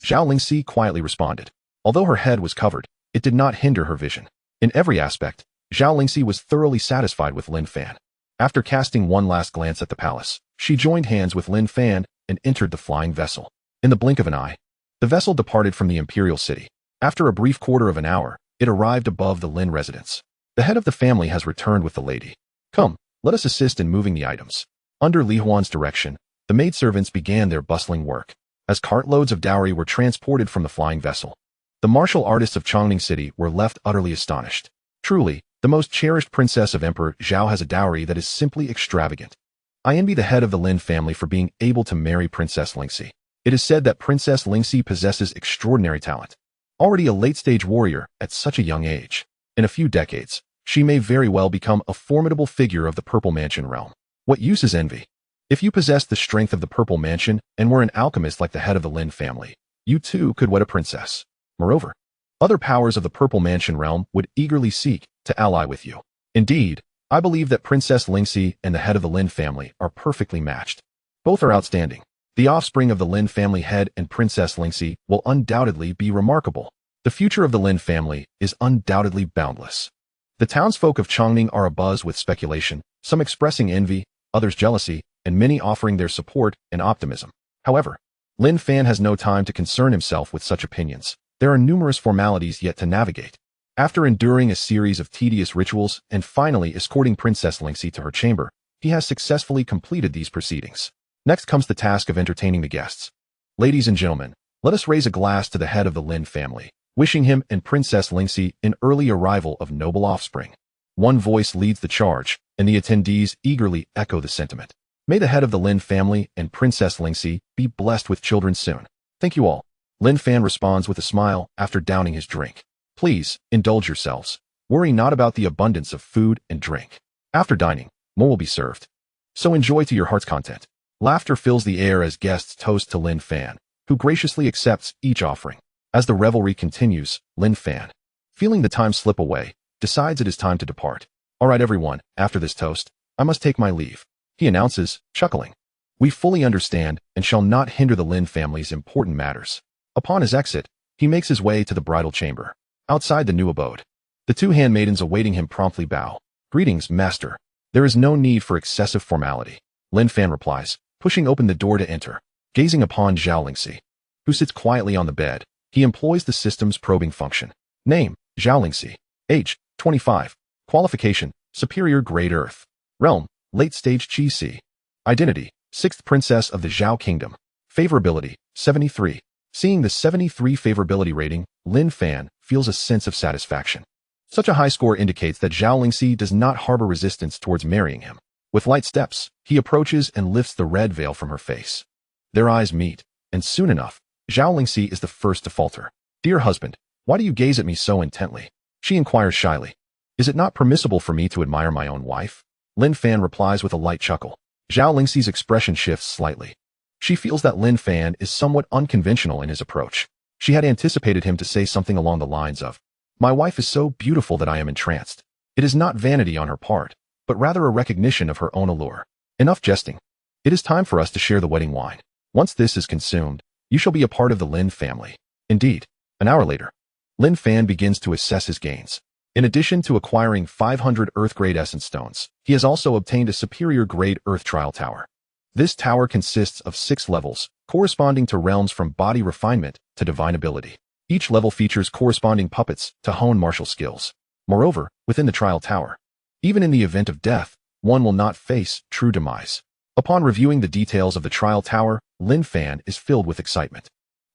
Zhao Lingxi quietly responded. Although her head was covered, it did not hinder her vision. In every aspect, Zhao Lingxi was thoroughly satisfied with Lin Fan. After casting one last glance at the palace, she joined hands with Lin Fan and entered the flying vessel. In the blink of an eye, the vessel departed from the imperial city. After a brief quarter of an hour, it arrived above the Lin residence. The head of the family has returned with the lady. Come, let us assist in moving the items. Under Li Huan's direction, the maidservants began their bustling work. As cartloads of dowry were transported from the flying vessel, the martial artists of Chongning City were left utterly astonished. Truly, the most cherished princess of Emperor Zhao has a dowry that is simply extravagant. I envy the head of the Lin family for being able to marry Princess Lingxi. It is said that Princess Lingxi possesses extraordinary talent. Already a late-stage warrior at such a young age. In a few decades, she may very well become a formidable figure of the Purple Mansion realm. What use is envy? If you possessed the strength of the Purple Mansion and were an alchemist like the head of the Lin family, you too could wed a princess. Moreover, other powers of the Purple Mansion realm would eagerly seek to ally with you. Indeed, I believe that Princess Lingxi and the head of the Lin family are perfectly matched. Both are outstanding. The offspring of the Lin family head and Princess Lingxi will undoubtedly be remarkable. The future of the Lin family is undoubtedly boundless. The townsfolk of Chongning are abuzz with speculation, some expressing envy, others jealousy, and many offering their support and optimism. However, Lin Fan has no time to concern himself with such opinions. There are numerous formalities yet to navigate. After enduring a series of tedious rituals and finally escorting Princess Lingxi to her chamber, he has successfully completed these proceedings. Next comes the task of entertaining the guests. Ladies and gentlemen, let us raise a glass to the head of the Lin family, wishing him and Princess Lingxi an early arrival of noble offspring. One voice leads the charge, and the attendees eagerly echo the sentiment. May the head of the Lin family and Princess Lingxi be blessed with children soon. Thank you all. Lin Fan responds with a smile after downing his drink. Please, indulge yourselves. Worry not about the abundance of food and drink. After dining, more will be served. So enjoy to your heart's content. Laughter fills the air as guests toast to Lin Fan, who graciously accepts each offering. As the revelry continues, Lin Fan, feeling the time slip away, decides it is time to depart. All right, everyone, after this toast, I must take my leave, he announces, chuckling. We fully understand and shall not hinder the Lin family's important matters. Upon his exit, he makes his way to the bridal chamber. Outside the new abode, the two handmaidens awaiting him promptly bow. Greetings, master. There is no need for excessive formality, Lin Fan replies, pushing open the door to enter. Gazing upon Zhao Lingxi, who sits quietly on the bed, he employs the system's probing function. Name, Zhao Lingxi. Age, 25. Qualification, Superior Grade Earth. Realm, Late Stage Qi Si. Identity, 6th Princess of the Zhao Kingdom. Favorability, 73. Seeing the 73 favorability rating, Lin Fan feels a sense of satisfaction. Such a high score indicates that Zhao Lingxi does not harbor resistance towards marrying him. With light steps, he approaches and lifts the red veil from her face. Their eyes meet, and soon enough, Zhao Lingxi is the first to falter. Dear husband, why do you gaze at me so intently? She inquires shyly. Is it not permissible for me to admire my own wife? Lin Fan replies with a light chuckle. Zhao Lingxi's expression shifts slightly. She feels that Lin Fan is somewhat unconventional in his approach. She had anticipated him to say something along the lines of, my wife is so beautiful that I am entranced. It is not vanity on her part, but rather a recognition of her own allure. Enough jesting. It is time for us to share the wedding wine. Once this is consumed, you shall be a part of the Lin family. Indeed, an hour later, Lin Fan begins to assess his gains. In addition to acquiring 500 Earth-grade Essence Stones, he has also obtained a superior grade Earth Trial Tower. This tower consists of 6 levels, corresponding to realms from body refinement to divine ability. Each level features corresponding puppets to hone martial skills. Moreover, within the Trial Tower, even in the event of death, one will not face true demise. Upon reviewing the details of the Trial Tower, Lin Fan is filled with excitement.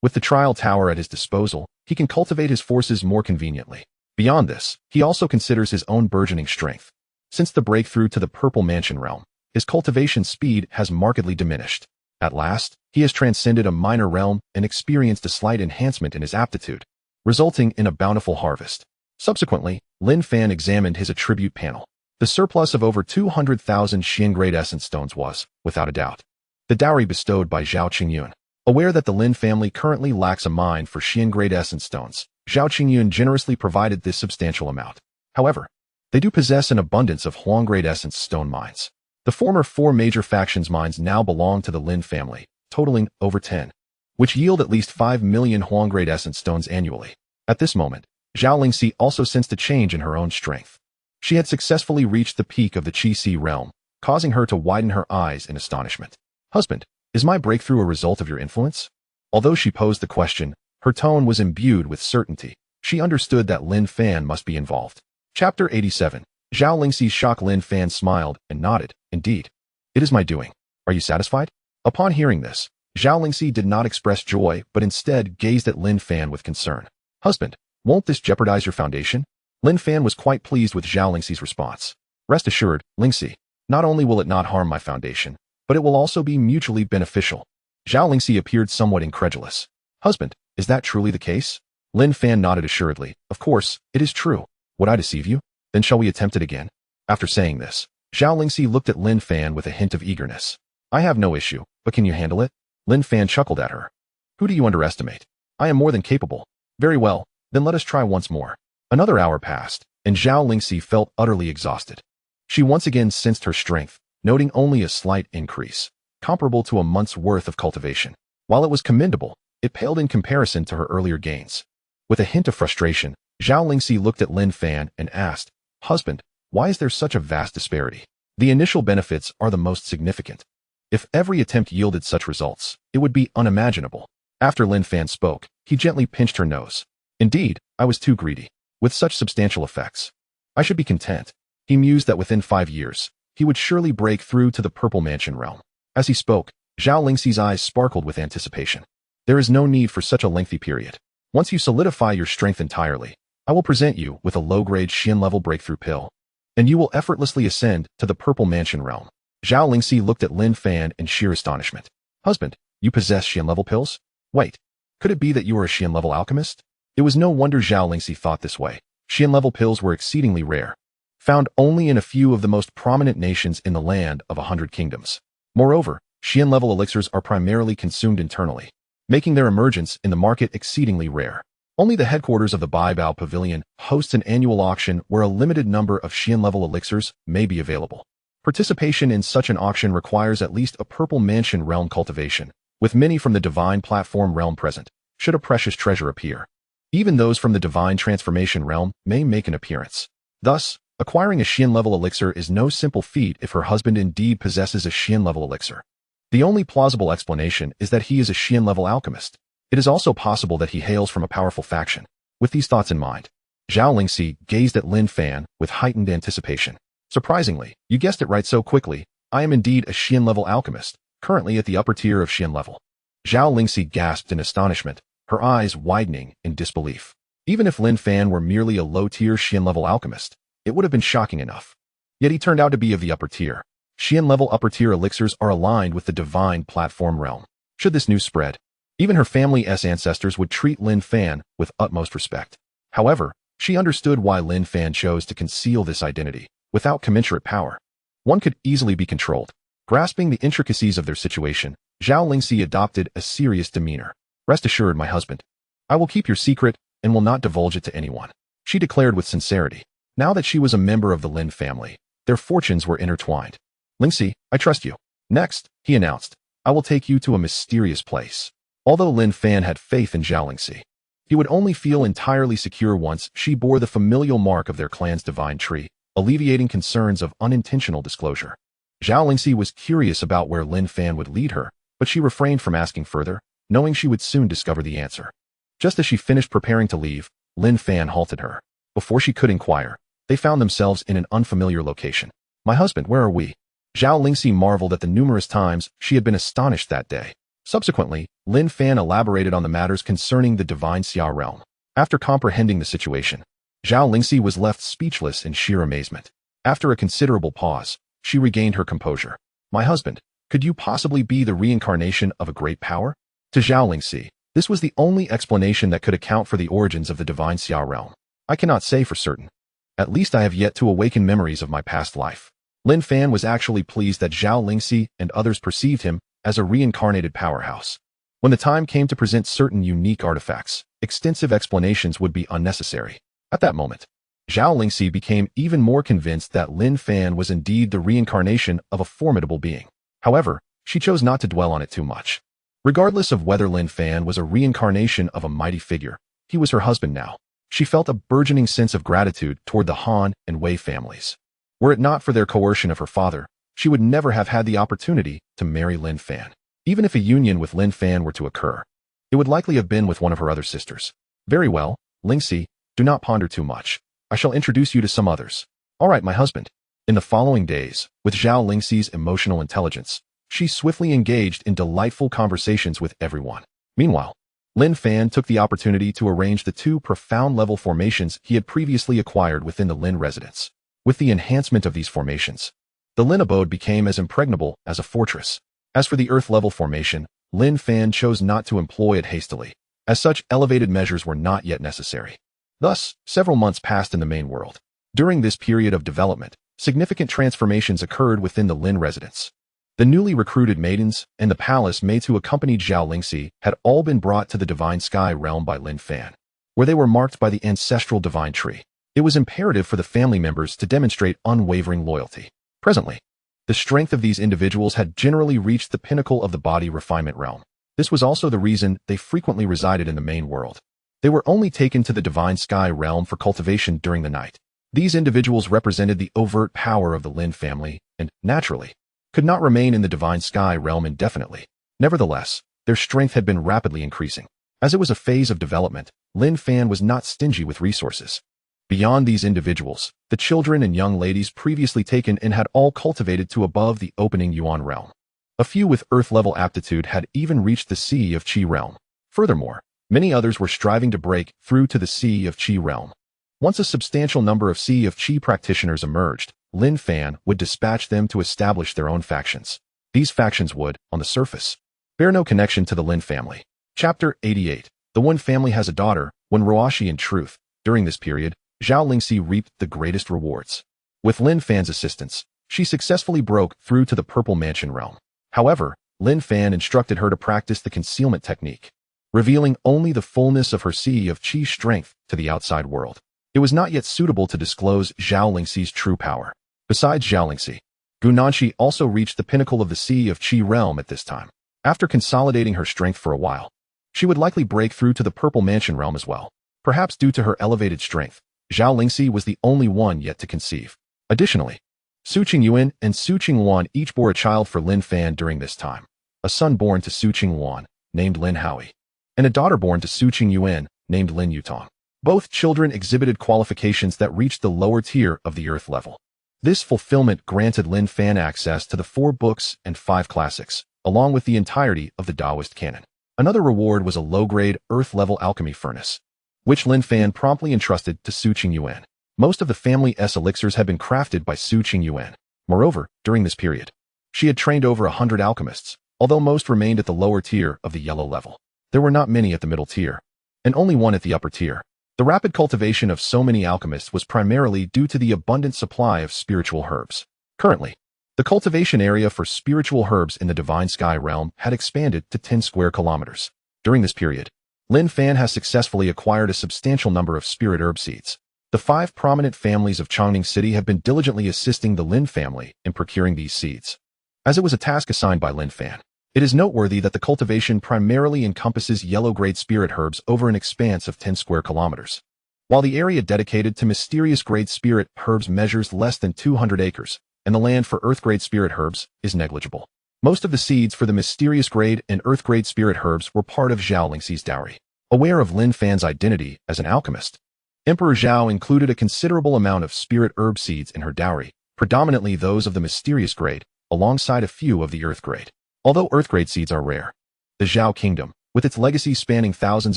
With the Trial Tower at his disposal, he can cultivate his forces more conveniently. Beyond this, he also considers his own burgeoning strength. Since the breakthrough to the Purple Mansion realm, his cultivation speed has markedly diminished. At last, he has transcended a minor realm and experienced a slight enhancement in his aptitude, resulting in a bountiful harvest. Subsequently, Lin Fan examined his attribute panel. The surplus of over 200,000 Xian-grade Essence Stones was, without a doubt, the dowry bestowed by Zhao Qingyun. Aware that the Lin family currently lacks a mine for Xian-grade Essence Stones, Zhao Qingyun generously provided this substantial amount. However, they do possess an abundance of Huang-grade Essence Stone mines. The former 4 major factions mines now belong to the Lin family, totaling over 10, which yield at least 5 million Huang-grade Essence Stones annually. At this moment, Zhao Lingxi also sensed a change in her own strength. She had successfully reached the peak of the Qi-Si realm, causing her to widen her eyes in astonishment. Husband, is my breakthrough a result of your influence? Although she posed the question, her tone was imbued with certainty. She understood that Lin Fan must be involved. Chapter 87. Zhao Lingxi's shock. Lin Fan smiled and nodded. Indeed. It is my doing. Are you satisfied? Upon hearing this, Zhao Lingxi did not express joy but instead gazed at Lin Fan with concern. Husband, won't this jeopardize your foundation? Lin Fan was quite pleased with Zhao Lingxi's response. Rest assured, Lingxi, not only will it not harm my foundation, but it will also be mutually beneficial. Zhao Lingxi appeared somewhat incredulous. Husband, is that truly the case? Lin Fan nodded assuredly. Of course, it is true. Would I deceive you? Then shall we attempt it again? After saying this, Zhao Lingxi looked at Lin Fan with a hint of eagerness. I have no issue, but can you handle it? Lin Fan chuckled at her. Who do you underestimate? I am more than capable. Very well, then let us try once more. Another hour passed, and Zhao Lingxi felt utterly exhausted. She once again sensed her strength, noting only a slight increase, comparable to a month's worth of cultivation. While it was commendable, it paled in comparison to her earlier gains. With a hint of frustration, Zhao Lingxi looked at Lin Fan and asked, Husband, why is there such a vast disparity? The initial benefits are the most significant. If every attempt yielded such results, it would be unimaginable. After Lin Fan spoke, he gently pinched her nose. Indeed, I was too greedy. With such substantial effects, I should be content. He mused that within 5 years, he would surely break through to the Purple Mansion realm. As he spoke, Zhao Lingxi's eyes sparkled with anticipation. There is no need for such a lengthy period. Once you solidify your strength entirely, I will present you with a low-grade Xian-level breakthrough pill, and you will effortlessly ascend to the Purple Mansion realm. Zhao Lingxi looked at Lin Fan in sheer astonishment. Husband, you possess Xian-level pills? Wait, could it be that you are a Xian-level alchemist? It was no wonder Zhao Lingxi thought this way. Xian-level pills were exceedingly rare, found only in a few of the most prominent nations in the land of 100 kingdoms. Moreover, Xian-level elixirs are primarily consumed internally, making their emergence in the market exceedingly rare. Only the headquarters of the Baihua Pavilion hosts an annual auction where a limited number of Xian-level elixirs may be available. Participation in such an auction requires at least a Purple Mansion realm cultivation, with many from the Divine Platform realm present, should a precious treasure appear. Even those from the Divine Transformation realm may make an appearance. Thus, acquiring a Xian-level elixir is no simple feat if her husband indeed possesses a Xian-level elixir. The only plausible explanation is that he is a Xian-level alchemist. It is also possible that he hails from a powerful faction. With these thoughts in mind, Zhao Lingxi gazed at Lin Fan with heightened anticipation. Surprisingly, you guessed it right so quickly. I am indeed a Xian-level alchemist, currently at the upper tier of Xian level. Zhao Lingxi gasped in astonishment, her eyes widening in disbelief. Even if Lin Fan were merely a low-tier Xian-level alchemist, it would have been shocking enough. Yet he turned out to be of the upper tier. Xian-level upper-tier elixirs are aligned with the Divine Platform realm. Should this news spread, even her family's ancestors would treat Lin Fan with utmost respect. However, she understood why Lin Fan chose to conceal this identity. Without commensurate power, one could easily be controlled. Grasping the intricacies of their situation, Zhao Lingxi adopted a serious demeanor. Rest assured, my husband, I will keep your secret and will not divulge it to anyone, she declared with sincerity. Now that she was a member of the Lin family, their fortunes were intertwined. Lingxi, I trust you. Next, he announced, I will take you to a mysterious place. Although Lin Fan had faith in Zhao Lingxi, He would only feel entirely secure once she bore the familial mark of their clan's divine tree, alleviating concerns of unintentional disclosure. Zhao Lingxi was curious about where Lin Fan would lead her, but she refrained from asking further, knowing she would soon discover the answer. Just as she finished preparing to leave, Lin Fan halted her. Before she could inquire, they found themselves in an unfamiliar location. "My husband, where are we?" Zhao Lingxi marveled at the numerous times she had been astonished that day. Subsequently, Lin Fan elaborated on the matters concerning the divine Xia realm. After comprehending the situation, Zhao Lingxi was left speechless in sheer amazement. After a considerable pause, she regained her composure. "My husband, could you possibly be the reincarnation of a great power?" To Zhao Lingxi, this was the only explanation that could account for the origins of the divine Xia realm. "I cannot say for certain. At least I have yet to awaken memories of my past life." Lin Fan was actually pleased that Zhao Lingxi and others perceived him as a reincarnated powerhouse. When the time came to present certain unique artifacts, extensive explanations would be unnecessary. At that moment, Zhao Lingxi became even more convinced that Lin Fan was indeed the reincarnation of a formidable being. However, she chose not to dwell on it too much. Regardless of whether Lin Fan was a reincarnation of a mighty figure, he was her husband now. She felt a burgeoning sense of gratitude toward the Han and Wei families. Were it not for their coercion of her father, she would never have had the opportunity to marry Lin Fan. Even if a union with Lin Fan were to occur, it would likely have been with one of her other sisters. "Very well, Lingxi, do not ponder too much. I shall introduce you to some others." "All right, my husband." In the following days, with Zhao Lingxi's emotional intelligence, she swiftly engaged in delightful conversations with everyone. Meanwhile, Lin Fan took the opportunity to arrange the 2 profound-level formations he had previously acquired within the Lin residence. With the enhancement of these formations, the Lin abode became as impregnable as a fortress. As for the Earth-level formation, Lin Fan chose not to employ it hastily, as such elevated measures were not yet necessary. Thus, several months passed in the main world. During this period of development, significant transformations occurred within the Lin residence. The newly recruited maidens and the palace maids who accompanied Zhao Lingxi had all been brought to the Divine Sky realm by Lin Fan, where they were marked by the ancestral divine tree. It was imperative for the family members to demonstrate unwavering loyalty. Presently, the strength of these individuals had generally reached the pinnacle of the body refinement realm. This was also the reason they frequently resided in the main world. They were only taken to the Divine Sky realm for cultivation during the night. These individuals represented the overt power of the Lin family and, naturally, could not remain in the Divine Sky realm indefinitely. Nevertheless, their strength had been rapidly increasing. As it was a phase of development, Lin Fan was not stingy with resources. Beyond these individuals, the children and young ladies previously taken in had all cultivated to above the opening Yuan realm. A few with Earth-level aptitude had even reached the Sea of Qi realm. Furthermore, many others were striving to break through to the Sea of Qi realm. Once a substantial number of Sea of Qi practitioners emerged, Lin Fan would dispatch them to establish their own factions. These factions would, on the surface, bear no connection to the Lin family. Chapter 88. The Wen family has a daughter, Wen Ruoxi. In truth, during this period, Zhao Lingxi reaped the greatest rewards. With Lin Fan's assistance, she successfully broke through to the Purple Mansion realm. However, Lin Fan instructed her to practice the concealment technique, revealing only the fullness of her Sea of Qi strength to the outside world. It was not yet suitable to disclose Zhao Lingxi's true power. Besides Zhao Lingxi, Gu Nanxi also reached the pinnacle of the Sea of Qi realm at this time. After consolidating her strength for a while, she would likely break through to the Purple Mansion realm as well. Perhaps due to her elevated strength, Zhao Lingxi was the only one yet to conceive. Additionally, Su Qingyuan and Su Qingwan each bore a child for Lin Fan during this time. A son born to Su Qingwan, named Lin Howie, and a daughter born to Su Qingyuan, named Lin Yutong. Both children exhibited qualifications that reached the lower tier of the Earth level. This fulfillment granted Lin Fan access to the 4 books and 5 classics, along with the entirety of the Taoist canon. Another reward was a low-grade, Earth-level alchemy furnace, which Lin Fan promptly entrusted to Su Qingyuan. Most of the family's elixirs had been crafted by Su Qingyuan. Moreover, during this period, she had trained over 100 alchemists, although most remained at the lower tier of the yellow level. There were not many at the middle tier, and only one at the upper tier. The rapid cultivation of so many alchemists was primarily due to the abundant supply of spiritual herbs. Currently, the cultivation area for spiritual herbs in the Divine Sky realm had expanded to 10 square kilometers. During this period, Lin Fan has successfully acquired a substantial number of spirit herb seeds. The 5 prominent families of Chongning City have been diligently assisting the Lin family in procuring these seeds. As it was a task assigned by Lin Fan, It is noteworthy that the cultivation primarily encompasses yellow-grade spirit herbs over an expanse of 10 square kilometers, while the area dedicated to mysterious grade spirit herbs measures less than 200 acres, and the land for earth-grade spirit herbs is negligible. Most of the seeds for the mysterious grade and earth-grade spirit herbs were part of Zhao Lingxi's dowry. Aware of Lin Fan's identity as an alchemist, Emperor Zhao included a considerable amount of spirit herb seeds in her dowry, predominantly those of the mysterious grade, alongside a few of the earth grade. Although earth-grade seeds are rare, the Zhao kingdom, with its legacy spanning thousands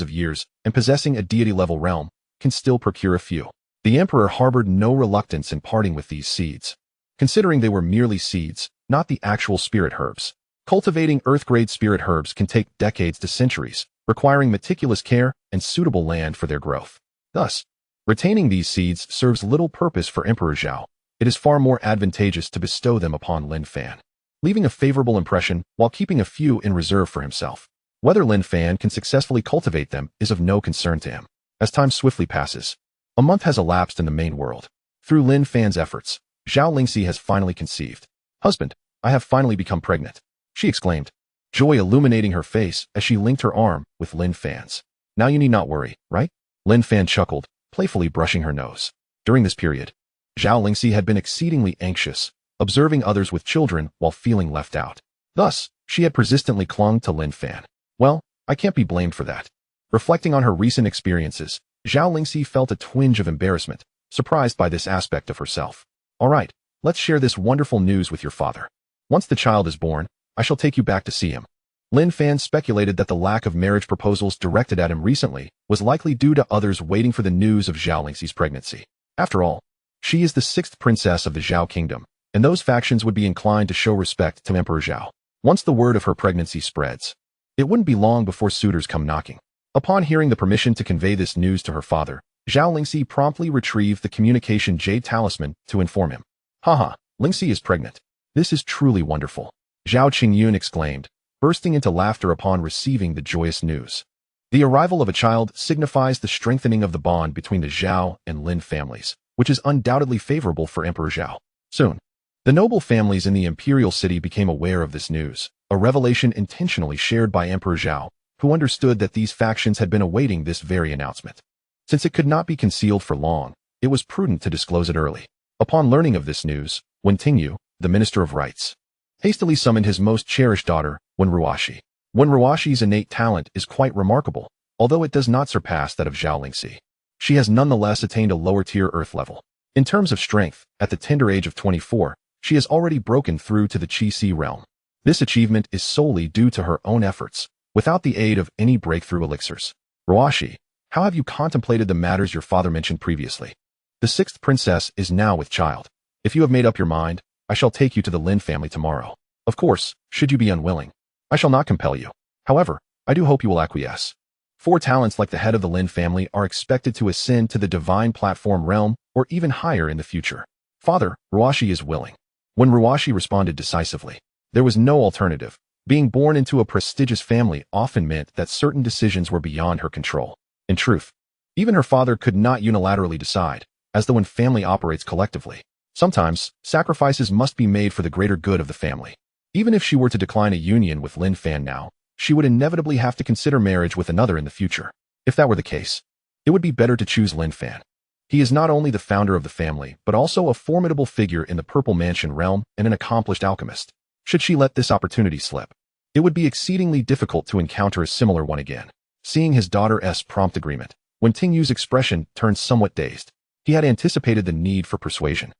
of years and possessing a deity-level realm, can still procure a few. The emperor harbored no reluctance in parting with these seeds, considering they were merely seeds, not the actual spirit herbs. Cultivating earth-grade spirit herbs can take decades to centuries, requiring meticulous care and suitable land for their growth. Thus, retaining these seeds serves little purpose for Emperor Zhao. It is far more advantageous to bestow them upon Lin Fan, leaving a favorable impression while keeping a few in reserve for himself. Whether Lin Fan can successfully cultivate them is of no concern to him. As time swiftly passes, a month has elapsed in the main world. Through Lin Fan's efforts, Zhao Lingxi has finally conceived. "Husband, I have finally become pregnant," she exclaimed, joy illuminating her face as she linked her arm with Lin Fan's. "Now you need not worry, right?" Lin Fan chuckled, playfully brushing her nose. During this period, Zhao Lingxi had been exceedingly anxious, observing others with children while feeling left out. Thus, she had persistently clung to Lin Fan. Well, I can't be blamed for that. Reflecting on her recent experiences, Zhao Lingxi felt a twinge of embarrassment, surprised by this aspect of herself. "All right, let's share this wonderful news with your father. Once the child is born, I shall take you back to see him." Lin Fan speculated that the lack of marriage proposals directed at him recently was likely due to others waiting for the news of Zhao Lingxi's pregnancy. After all, she is the sixth princess of the Zhao kingdom, and those factions would be inclined to show respect to Emperor Zhao. Once the word of her pregnancy spreads, it wouldn't be long before suitors come knocking. Upon hearing the permission to convey this news to her father, Zhao Lingxi promptly retrieved the communication jade talisman to inform him. "Haha, Lingxi is pregnant. This is truly wonderful," Zhao Qingyun exclaimed, bursting into laughter upon receiving the joyous news. The arrival of a child signifies the strengthening of the bond between the Zhao and Lin families, which is undoubtedly favorable for Emperor Zhao. Soon, the noble families in the imperial city became aware of this news, a revelation intentionally shared by Emperor Zhao, who understood that these factions had been awaiting this very announcement. Since it could not be concealed for long, it was prudent to disclose it early. Upon learning of this news, Wen Tingyu, the Minister of Rites, hastily summoned his most cherished daughter, Wen Ruoxi. Wen Ruoxi's innate talent is quite remarkable, although it does not surpass that of Zhao Lingxi. She has nonetheless attained a lower-tier earth level. In terms of strength, at the tender age of 24, she has already broken through to the Qi-Si realm. This achievement is solely due to her own efforts, without the aid of any breakthrough elixirs. "Ruoxi, how have you contemplated the matters your father mentioned previously? The sixth princess is now with child. If you have made up your mind, I shall take you to the Lin family tomorrow. Of course, should you be unwilling, I shall not compel you. However, I do hope you will acquiesce. 4 talents like the head of the Lin family are expected to ascend to the divine platform realm or even higher in the future. Father, Ruoxi is willing." When Ruoxi responded decisively, there was no alternative. Being born into a prestigious family often meant that certain decisions were beyond her control. In truth, even her father could not unilaterally decide, as though when family operates collectively. Sometimes, sacrifices must be made for the greater good of the family. Even if she were to decline a union with Lin Fan now, she would inevitably have to consider marriage with another in the future. If that were the case, it would be better to choose Lin Fan. He is not only the founder of the family, but also a formidable figure in the Purple Mansion realm and an accomplished alchemist. Should she let this opportunity slip, it would be exceedingly difficult to encounter a similar one again. Seeing his daughter's prompt agreement, Wen Tingyu's expression turned somewhat dazed. He had anticipated the need for persuasion,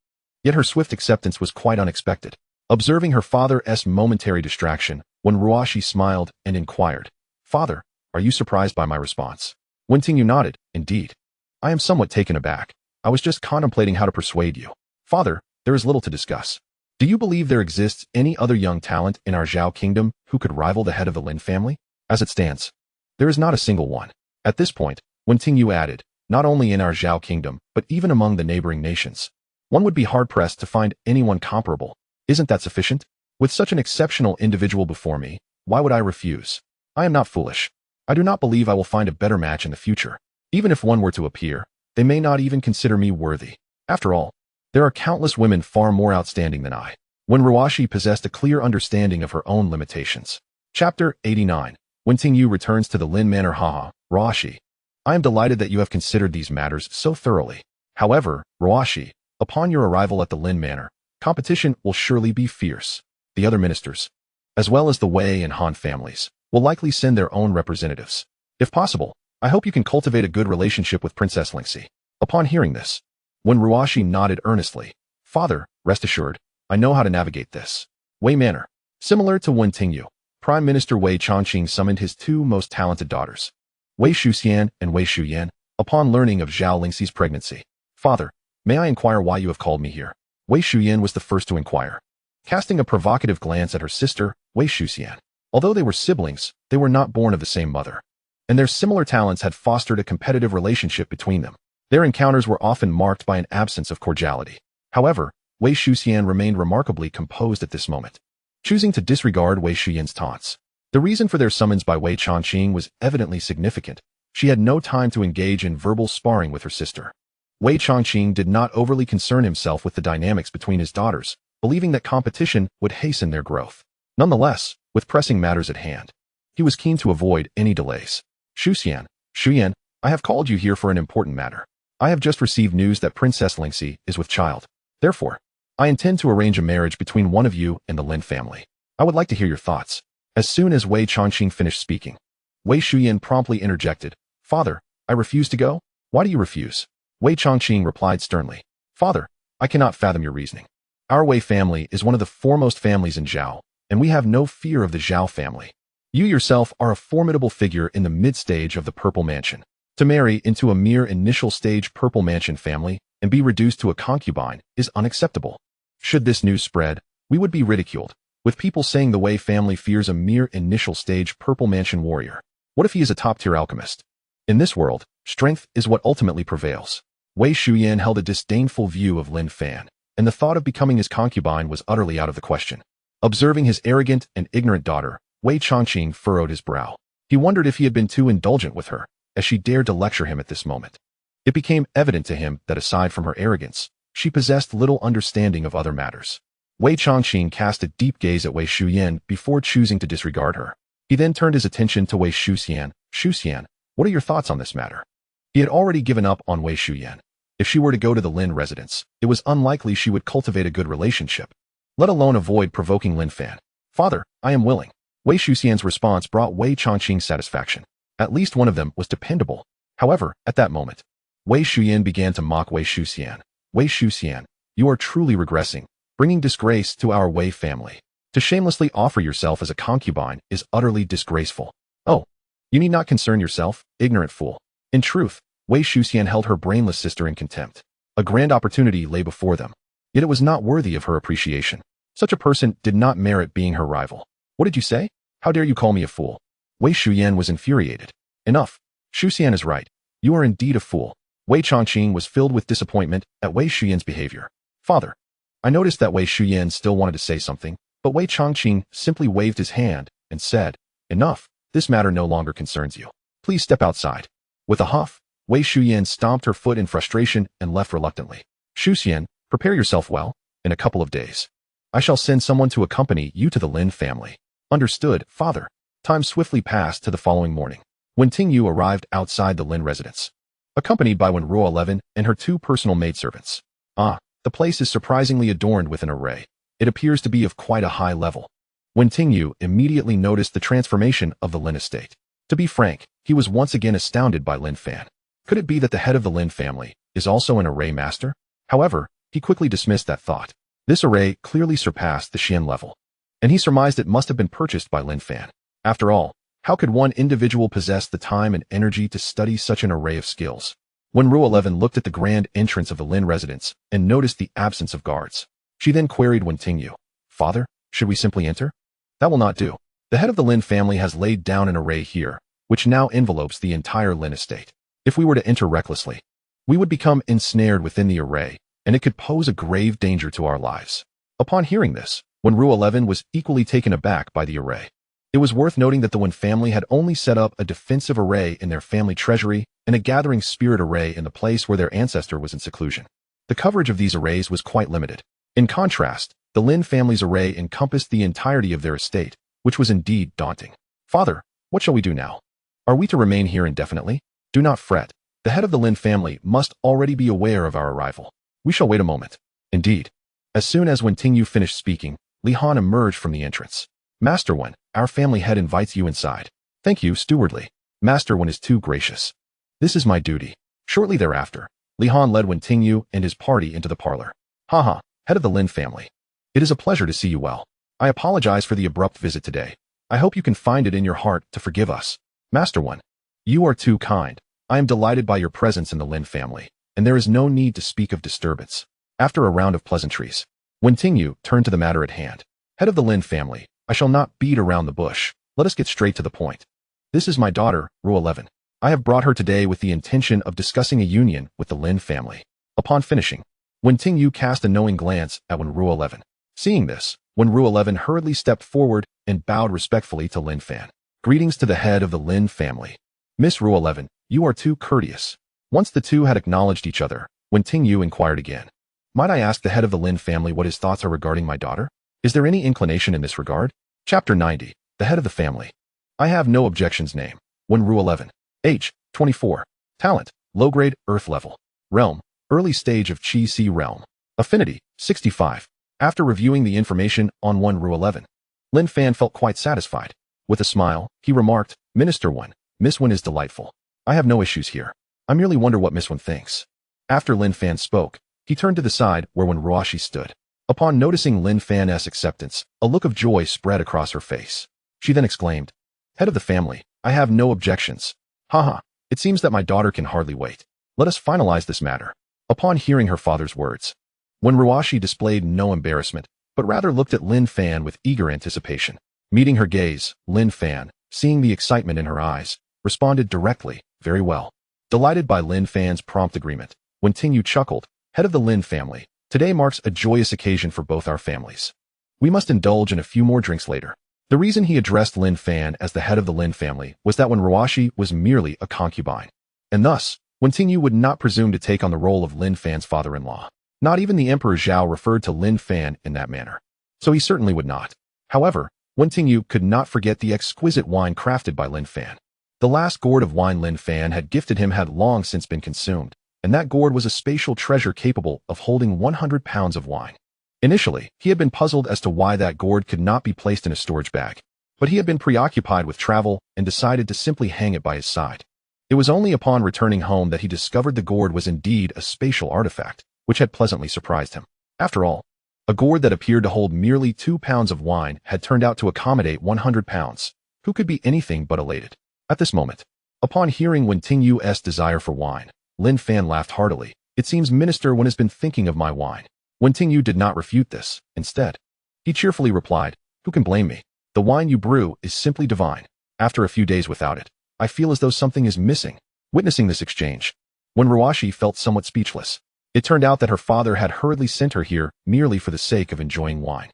yet her swift acceptance was quite unexpected. Observing her father's momentary distraction, Wen Ruoxi smiled and inquired, "Father, are you surprised by my response?" Wen Tingyu nodded, "Indeed. I am somewhat taken aback. I was just contemplating how to persuade you. Father, there is little to discuss. Do you believe there exists any other young talent in our Zhao kingdom who could rival the head of the Lin family? As it stands, there is not a single one." At this point, Wen Tingyu added, "Not only in our Zhao kingdom, but even among the neighboring nations. One would be hard-pressed to find anyone comparable. Isn't that sufficient? With such an exceptional individual before me, why would I refuse? I am not foolish. I do not believe I will find a better match in the future. Even if one were to appear, they may not even consider me worthy. After all, there are countless women far more outstanding than I." When Ruoxi possessed a clear understanding of her own limitations, Chapter 89. When Tingyu returns to the Lin Manor. Haha, Roashi. I am delighted that you have considered these matters so thoroughly. However, Roashi, upon your arrival at the Lin Manor, competition will surely be fierce. The other ministers, as well as the Wei and Han families, will likely send their own representatives. If possible, I hope you can cultivate a good relationship with Princess Lingxi. Upon hearing this, when Roashi nodded earnestly, Father, rest assured, I know how to navigate this. Wei Manor. Similar to when Tingyu, Prime Minister Wei Chongqing summoned his two most talented daughters, Wei Shuxian and Wei Shuyan, upon learning of Zhao Lingxi's pregnancy. Father, may I inquire why you have called me here? Wei Shuyan was the first to inquire, casting a provocative glance at her sister, Wei Shuxian. Although they were siblings, they were not born of the same mother, and their similar talents had fostered a competitive relationship between them. Their encounters were often marked by an absence of cordiality. However, Wei Shuxian remained remarkably composed at this moment, choosing to disregard Wei Shuyan's taunts. The reason for their summons by Wei Chongqing was evidently significant. She had no time to engage in verbal sparring with her sister. Wei Chongqing did not overly concern himself with the dynamics between his daughters, believing that competition would hasten their growth. Nonetheless, with pressing matters at hand, he was keen to avoid any delays. Shuxian, I have called you here for an important matter. I have just received news that Princess Lingxi is with child. Therefore, I intend to arrange a marriage between one of you and the Lin family. I would like to hear your thoughts. As soon as Wei Chongqing finished speaking, Wei Shuyan promptly interjected, Father, I refuse to go? Why do you refuse? Wei Chongqing replied sternly, Father, I cannot fathom your reasoning. Our Wei family is one of the foremost families in Zhao, and we have no fear of the Zhao family. You yourself are a formidable figure in the mid-stage of the Purple Mansion. To marry into a mere initial stage Purple Mansion family and be reduced to a concubine is unacceptable. Should this news spread, we would be ridiculed, with people saying the Wei family fears a mere initial stage Purple Mansion warrior. What if he is a top-tier alchemist? In this world, strength is what ultimately prevails. Wei Shuyan held a disdainful view of Lin Fan, and the thought of becoming his concubine was utterly out of the question. Observing his arrogant and ignorant daughter, Wei Chongqing furrowed his brow. He wondered if he had been too indulgent with her, as she dared to lecture him at this moment. It became evident to him that aside from her arrogance, she possessed little understanding of other matters. Wei Chongqing cast a deep gaze at Wei Shuyan before choosing to disregard her. He then turned his attention to Wei Shuxian. Shuxian, what are your thoughts on this matter? He had already given up on Wei Shuyan. If she were to go to the Lin residence, it was unlikely she would cultivate a good relationship, let alone avoid provoking Lin Fan. Father, I am willing. Wei Shuxian's response brought Wei Chongqing satisfaction. At least one of them was dependable. However, at that moment, Wei Shuyan began to mock Wei Shuxian. Wei Shuxian, you are truly regressing, bringing disgrace to our Wei family. To shamelessly offer yourself as a concubine is utterly disgraceful. Oh, you need not concern yourself, ignorant fool. In truth, Wei Shuxian held her brainless sister in contempt. A grand opportunity lay before them, yet it was not worthy of her appreciation. Such a person did not merit being her rival. What did you say? How dare you call me a fool? Wei Shuyan was infuriated. Enough. Shuxian is right. You are indeed a fool. Wei Chongqing was filled with disappointment at Wei Shuyan's behavior. Father, I noticed that Wei Shuyan still wanted to say something, but Wei Chongqing simply waved his hand and said, Enough. This matter no longer concerns you. Please step outside. With a huff, Wei Shuyan stomped her foot in frustration and left reluctantly. Shuxian, prepare yourself well. In a couple of days, I shall send someone to accompany you to the Lin family. Understood, Father. Time swiftly passed to the following morning, when Tingyu arrived outside the Lin residence, accompanied by Wenruo 11 and her two personal maidservants. Ah, the place is surprisingly adorned with an array. It appears to be of quite a high level. When Tingyu immediately noticed the transformation of the Lin estate. To be frank, he was once again astounded by Lin Fan. Could it be that the head of the Lin family is also an array master? However, he quickly dismissed that thought. This array clearly surpassed the Xian level, and he surmised it must have been purchased by Lin Fan. After all, how could one individual possess the time and energy to study such an array of skills? When Ru 11 looked at the grand entrance of the Lin residence and noticed the absence of guards, she then queried Wen Tingyu, Father, should we simply enter? That will not do. The head of the Lin family has laid down an array here, which now envelopes the entire Lin estate. If we were to enter recklessly, we would become ensnared within the array, and it could pose a grave danger to our lives. Upon hearing this, Wen Ru 11 was equally taken aback by the array. It was worth noting that the Wen family had only set up a defensive array in their family treasury and a gathering spirit array in the place where their ancestor was in seclusion. The coverage of these arrays was quite limited. In contrast, the Lin family's array encompassed the entirety of their estate, which was indeed daunting. Father, what shall we do now? Are we to remain here indefinitely? Do not fret. The head of the Lin family must already be aware of our arrival. We shall wait a moment. Indeed. As soon as Wen Tingyu finished speaking, Li Han emerged from the entrance. Master Wen, our family head invites you inside. Thank you, stewardly. Master Wen is too gracious. This is my duty. Shortly thereafter, Li Han led Wen Tingyu and his party into the parlor. Haha, head of the Lin family. It is a pleasure to see you well. I apologize for the abrupt visit today. I hope you can find it in your heart to forgive us. Master Wen, you are too kind. I am delighted by your presence in the Lin family, and there is no need to speak of disturbance. After a round of pleasantries, Wen Tingyu turned to the matter at hand. Head of the Lin family, I shall not beat around the bush. Let us get straight to the point. This is my daughter, Ru 11. I have brought her today with the intention of discussing a union with the Lin family. Upon finishing, Wen Tingyu cast a knowing glance at Wen Ru 11. Seeing this, Wen Ru 11 hurriedly stepped forward and bowed respectfully to Lin Fan. Greetings to the head of the Lin family. Miss Ru 11, you are too courteous. Once the two had acknowledged each other, Wen Tingyu inquired again. Might I ask the head of the Lin family what his thoughts are regarding my daughter? Is there any inclination in this regard? Chapter 90. The head of the family. I have no objections. Name, Wen Ru 11. Age, 24. Talent, low-grade, earth level. Realm, early stage of Qi Si realm. Affinity, 65. After reviewing the information on Wen Ru 11, Lin Fan felt quite satisfied. With a smile, he remarked, Minister Wen, Miss Wen is delightful. I have no issues here. I merely wonder what Miss Wen thinks. After Lin Fan spoke, he turned to the side where Wen Ruoshi stood. Upon noticing Lin Fan's acceptance, a look of joy spread across her face. She then exclaimed, Head of the family, I have no objections. Haha, it seems that my daughter can hardly wait. Let us finalize this matter. Upon hearing her father's words, Wen Ruoshi displayed no embarrassment, but rather looked at Lin Fan with eager anticipation. Meeting her gaze, Lin Fan, seeing the excitement in her eyes, responded directly, very well. Delighted by Lin Fan's prompt agreement, Wen Tingyu chuckled, Head of the Lin family, today marks a joyous occasion for both our families. We must indulge in a few more drinks later. The reason he addressed Lin Fan as the head of the Lin family was that Wen Ruoshi was merely a concubine, and thus, Wen Tingyu would not presume to take on the role of Lin Fan's father-in-law. Not even the Emperor Zhao referred to Lin Fan in that manner, so he certainly would not. However, Wen Tingyu could not forget the exquisite wine crafted by Lin Fan. The last gourd of wine Lin Fan had gifted him had long since been consumed, and that gourd was a spatial treasure capable of holding 100 pounds of wine. Initially, he had been puzzled as to why that gourd could not be placed in a storage bag, but he had been preoccupied with travel and decided to simply hang it by his side. It was only upon returning home that he discovered the gourd was indeed a spatial artifact, which had pleasantly surprised him. After all, a gourd that appeared to hold merely 2 pounds of wine had turned out to accommodate 100 pounds. Who could be anything but elated? At this moment, upon hearing Wen Tingyu's desire for wine, Lin Fan laughed heartily. It seems Minister Wen has been thinking of my wine. Wen Tingyu did not refute this. Instead, he cheerfully replied, Who can blame me? The wine you brew is simply divine. After a few days without it, I feel as though something is missing. Witnessing this exchange, Wen Ruoshi felt somewhat speechless. It turned out that her father had hurriedly sent her here merely for the sake of enjoying wine.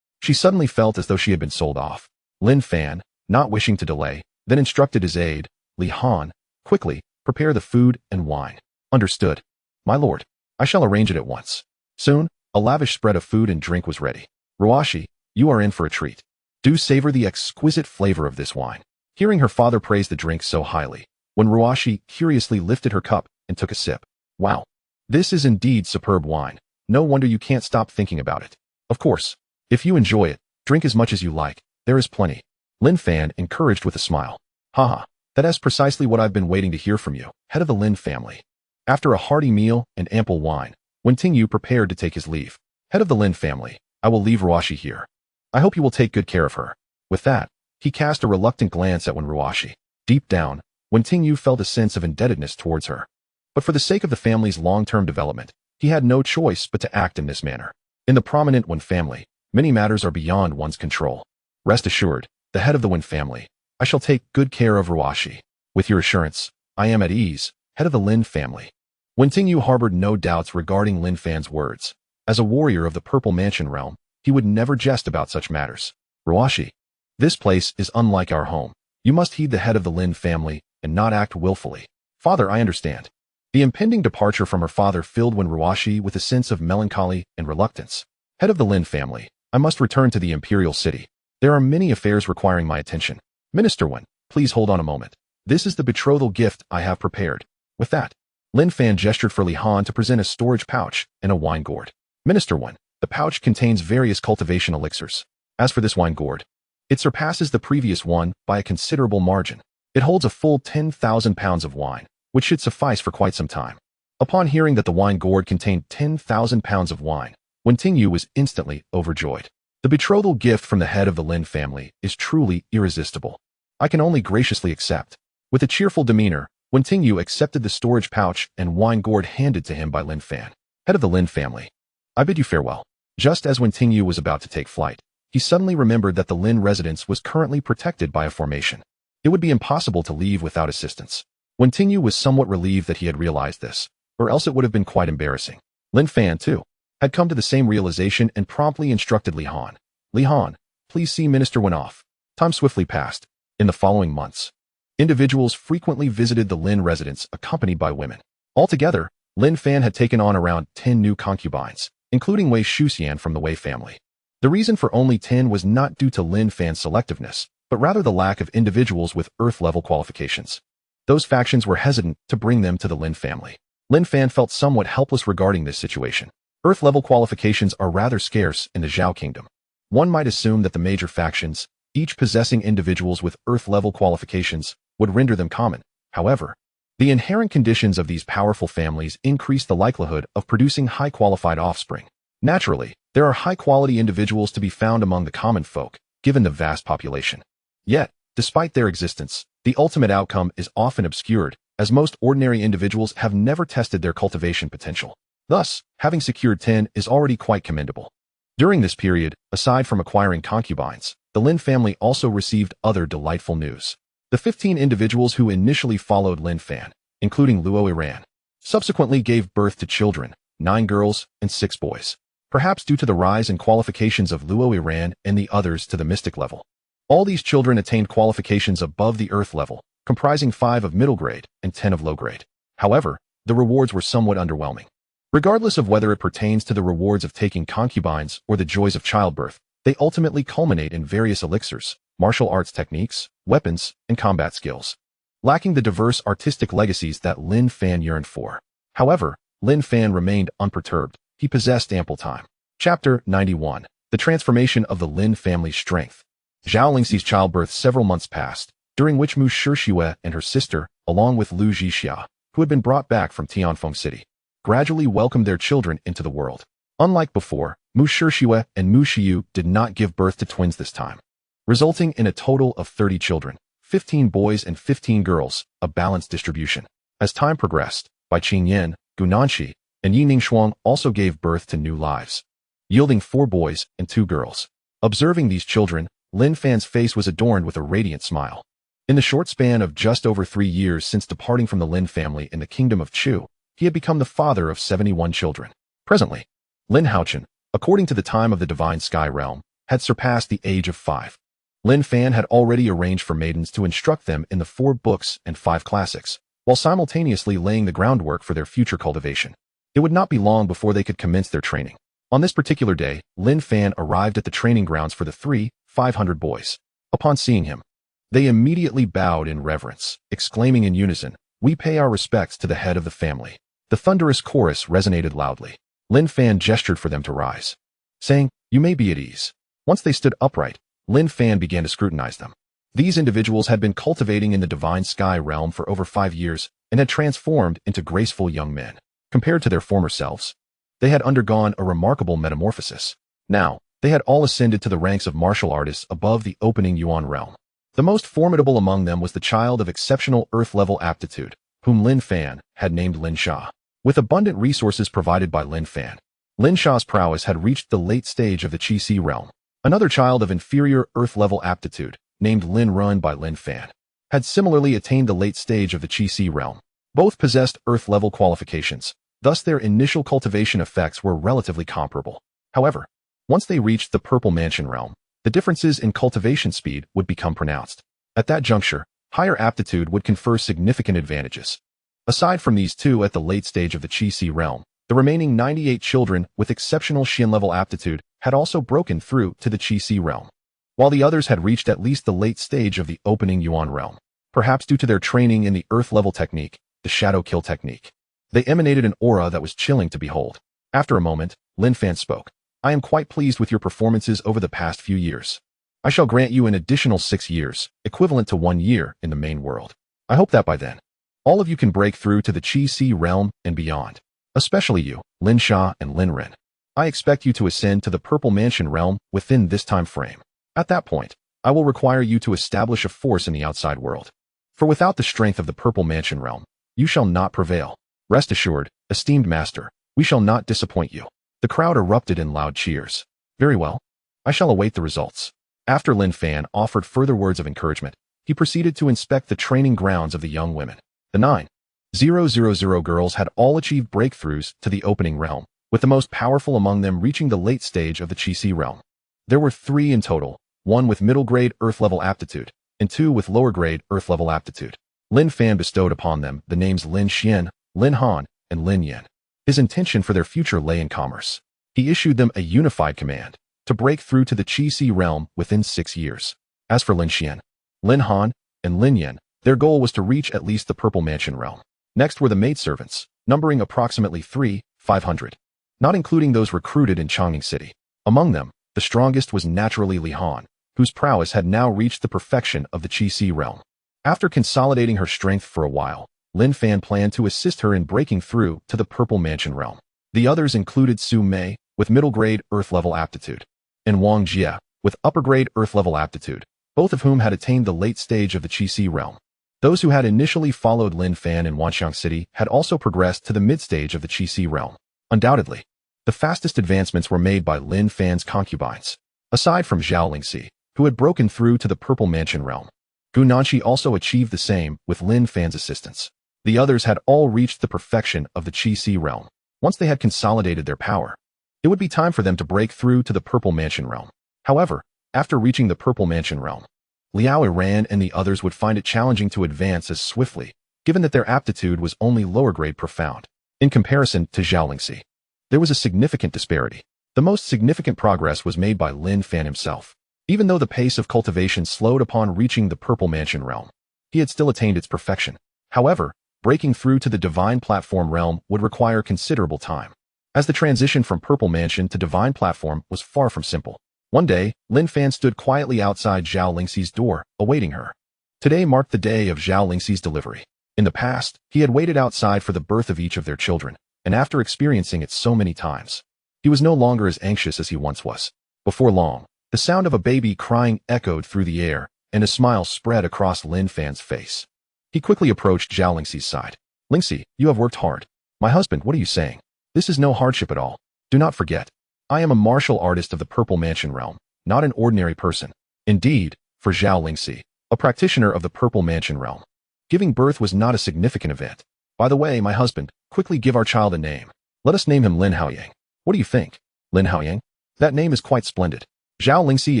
She suddenly felt as though she had been sold off. Lin Fan, not wishing to delay, then instructed his aide, Li Han, quickly, prepare the food and wine. Understood. My lord, I shall arrange it at once. Soon, a lavish spread of food and drink was ready. Ruoshi, you are in for a treat. Do savor the exquisite flavor of this wine. Hearing her father praise the drink so highly, Wen Ruoshi curiously lifted her cup and took a sip. Wow. This is indeed superb wine. No wonder you can't stop thinking about it. Of course, if you enjoy it, drink as much as you like. There is plenty. Lin Fan encouraged with a smile. Haha, that is precisely what I've been waiting to hear from you, head of the Lin family. After a hearty meal and ample wine, Wen Tingyu prepared to take his leave. Head of the Lin family, I will leave Ruoshi here. I hope you will take good care of her. With that, he cast a reluctant glance at Wen Ruoshi. Deep down, Wen Tingyu felt a sense of indebtedness towards her. But for the sake of the family's long-term development, he had no choice but to act in this manner. In the prominent Wen family, many matters are beyond one's control. Rest assured, the head of the Wen family, I shall take good care of Ruoshi. With your assurance, I am at ease, head of the Lin family. Wen Tingyu harbored no doubts regarding Lin Fan's words. As a warrior of the Purple Mansion realm, he would never jest about such matters. Ruoshi, this place is unlike our home. You must heed the head of the Lin family and not act willfully. Father, I understand. The impending departure from her father filled Wen Ruoshi with a sense of melancholy and reluctance. Head of the Lin family, I must return to the imperial city. There are many affairs requiring my attention. Minister 1, please hold on a moment. This is the betrothal gift I have prepared. With that, Lin Fan gestured for Li Han to present a storage pouch and a wine gourd. Minister 1, the pouch contains various cultivation elixirs. As for this wine gourd, it surpasses the previous one by a considerable margin. It holds a full 10,000 pounds of wine, which should suffice for quite some time. Upon hearing that the wine gourd contained 10,000 pounds of wine, Wen Tingyu was instantly overjoyed. The betrothal gift from the head of the Lin family is truly irresistible. I can only graciously accept. With a cheerful demeanor, Wen Tingyu accepted the storage pouch and wine gourd handed to him by Lin Fan, head of the Lin family. I bid you farewell. Just as Wen Tingyu was about to take flight, he suddenly remembered that the Lin residence was currently protected by a formation. It would be impossible to leave without assistance. Wen Tingyu was somewhat relieved that he had realized this, or else it would have been quite embarrassing. Lin Fan, too, had come to the same realization and promptly instructed Li Han. Li Han, please see Minister Wen off. Time swiftly passed. In the following months, individuals frequently visited the Lin residence accompanied by women. Altogether, Lin Fan had taken on around 10 new concubines, including Wei Shuxian from the Wei family. The reason for only 10 was not due to Lin Fan's selectiveness, but rather the lack of individuals with Earth-level qualifications. Those factions were hesitant to bring them to the Lin family. Lin Fan felt somewhat helpless regarding this situation. Earth-level qualifications are rather scarce in the Zhao Kingdom. One might assume that the major factions, each possessing individuals with Earth-level qualifications, would render them common. However, the inherent conditions of these powerful families increase the likelihood of producing high-qualified offspring. Naturally, there are high-quality individuals to be found among the common folk, given the vast population. Yet, despite their existence, the ultimate outcome is often obscured, as most ordinary individuals have never tested their cultivation potential. Thus, having secured 10 is already quite commendable. During this period, aside from acquiring concubines, the Lin family also received other delightful news. The 15 individuals who initially followed Lin Fan, including Luo Iran, subsequently gave birth to children, 9 girls and 6 boys. Perhaps due to the rise in qualifications of Luo Iran and the others to the mystic level. All these children attained qualifications above the earth level, comprising 5 of middle grade and 10 of low grade. However, the rewards were somewhat underwhelming. Regardless of whether it pertains to the rewards of taking concubines or the joys of childbirth, they ultimately culminate in various elixirs, martial arts techniques, weapons, and combat skills, lacking the diverse artistic legacies that Lin Fan yearned for. However, Lin Fan remained unperturbed. He possessed ample time. Chapter 91. The Transformation of the Lin Family's Strength. Zhao Lingxi's childbirth several months passed, during which Mu Shixue and her sister, along with Lu Zhixia, who had been brought back from Tianfeng City, gradually welcomed their children into the world. Unlike before, Mu Shixue and Mu Xiyu did not give birth to twins this time, resulting in a total of 30 children, 15 boys and 15 girls, a balanced distribution. As time progressed, Bai Qingyan, Gu Nanxi, and Yi Ningshuang also gave birth to new lives, yielding 4 boys and 2 girls. Observing these children, Lin Fan's face was adorned with a radiant smile. In the short span of just over 3 years since departing from the Lin family in the kingdom of Chu, he had become the father of 71 children. Presently, Lin Haochen, according to the time of the divine sky realm, had surpassed the age of 5. Lin Fan had already arranged for maidens to instruct them in the 4 books and 5 classics, while simultaneously laying the groundwork for their future cultivation. It would not be long before they could commence their training. On this particular day, Lin Fan arrived at the training grounds for the 500 boys. Upon seeing him, they immediately bowed in reverence, exclaiming in unison, "We pay our respects to the head of the family." The thunderous chorus resonated loudly. Lin Fan gestured for them to rise, saying, "You may be at ease." Once they stood upright, Lin Fan began to scrutinize them. These individuals had been cultivating in the divine sky realm for over 5 years and had transformed into graceful young men. Compared to their former selves, they had undergone a remarkable metamorphosis. Now, they had all ascended to the ranks of martial artists above the opening Yuan realm. The most formidable among them was the child of exceptional earth-level aptitude, whom Lin Fan had named Lin Sha. With abundant resources provided by Lin Fan, Lin Sha's prowess had reached the late stage of the Qi-Si realm. Another child of inferior earth-level aptitude, named Lin Run by Lin Fan, had similarly attained the late stage of the Qi-Si realm. Both possessed earth-level qualifications. Thus their initial cultivation effects were relatively comparable. However, once they reached the Purple Mansion realm, the differences in cultivation speed would become pronounced. At that juncture, higher aptitude would confer significant advantages. Aside from these 2 at the late stage of the Qi-Si realm, the remaining 98 children with exceptional Xian-level aptitude had also broken through to the Qi-Si realm. while the others had reached at least the late stage of the opening Yuan realm, perhaps due to their training in the earth-level technique, the shadow kill technique. They emanated an aura that was chilling to behold. After a moment, Lin Fan spoke. I am quite pleased with your performances over the past few years. I shall grant you an additional 6 years, equivalent to 1 year in the main world. I hope that by then, all of you can break through to the Qi realm and beyond. Especially you, Lin Sha and Lin Ren. I expect you to ascend to the Purple Mansion realm within this time frame. At that point, I will require you to establish a force in the outside world. For without the strength of the Purple Mansion realm, you shall not prevail. Rest assured, esteemed master, we shall not disappoint you. The crowd erupted in loud cheers. Very well. I shall await the results. After Lin Fan offered further words of encouragement, he proceeded to inspect the training grounds of the young women. The 9,000 girls had all achieved breakthroughs to the opening realm, with the most powerful among them reaching the late stage of the Qi realm. There were 3 in total, 1 with middle-grade earth-level aptitude, and 2 with lower-grade earth-level aptitude. Lin Fan bestowed upon them the names Lin Xian, Lin Han, and Lin Yan. His intention for their future lay in commerce. He issued them a unified command to break through to the Qi realm within 6 years. As for Lin Xian, Lin Han, and Lin Yan, their goal was to reach at least the Purple Mansion realm. Next were the maidservants, numbering approximately 500, not including those recruited in Changning City. Among them, the strongest was naturally Li Han, whose prowess had now reached the perfection of the Qi realm. After consolidating her strength for a while, Lin Fan planned to assist her in breaking through to the Purple Mansion realm. The others included Su Mei, with middle-grade earth-level aptitude, and Wang Jie, with upper-grade earth-level aptitude, both of whom had attained the late stage of the Qi realm. Those who had initially followed Lin Fan in Wanxiang City had also progressed to the mid-stage of the Qi realm. Undoubtedly, the fastest advancements were made by Lin Fan's concubines, aside from Zhao Lingxi, who had broken through to the Purple Mansion realm. Gu Nanqi also achieved the same with Lin Fan's assistance. The others had all reached the perfection of the Qi realm. Once they had consolidated their power, it would be time for them to break through to the Purple Mansion realm. However, after reaching the Purple Mansion realm, Liao Iran and the others would find it challenging to advance as swiftly, given that their aptitude was only lower-grade profound. In comparison to Zhao Lingxi, there was a significant disparity. The most significant progress was made by Lin Fan himself. Even though the pace of cultivation slowed upon reaching the Purple Mansion realm, he had still attained its perfection. However, breaking through to the Divine Platform realm would require considerable time, as the transition from Purple Mansion to Divine Platform was far from simple. One day, Lin Fan stood quietly outside Zhao Lingxi's door, awaiting her. Today marked the day of Zhao Lingxi's delivery. In the past, he had waited outside for the birth of each of their children, and after experiencing it so many times, he was no longer as anxious as he once was. Before long, the sound of a baby crying echoed through the air, and a smile spread across Lin Fan's face. He quickly approached Zhao Lingxi's side. Lingxi, you have worked hard. My husband, what are you saying? This is no hardship at all. Do not forget, I am a martial artist of the Purple Mansion realm, not an ordinary person. Indeed, for Zhao Lingxi, a practitioner of the Purple Mansion realm, giving birth was not a significant event. By the way, my husband, quickly give our child a name. Let us name him Lin Haoyang. What do you think? Lin Haoyang? That name is quite splendid. Zhao Lingxi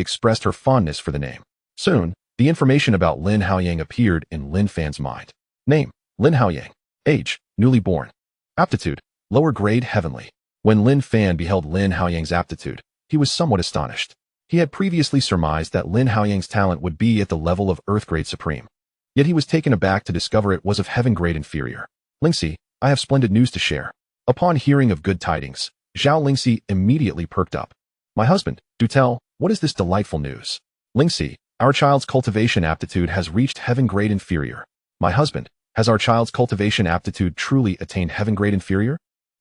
expressed her fondness for the name. Soon, the information about Lin Haoyang appeared in Lin Fan's mind. Name, Lin Haoyang. Age, newly born. Aptitude, lower grade heavenly. When Lin Fan beheld Lin Haoyang's aptitude, he was somewhat astonished. He had previously surmised that Lin Haoyang's talent would be at the level of Earth Grade Supreme. Yet he was taken aback to discover it was of Heaven Grade Inferior. Lingxi, I have splendid news to share. Upon hearing of good tidings, Zhao Lingxi immediately perked up. My husband, do tell, what is this delightful news? Lingxi, our child's cultivation aptitude has reached Heaven Grade Inferior. My husband, has our child's cultivation aptitude truly attained Heaven Grade Inferior?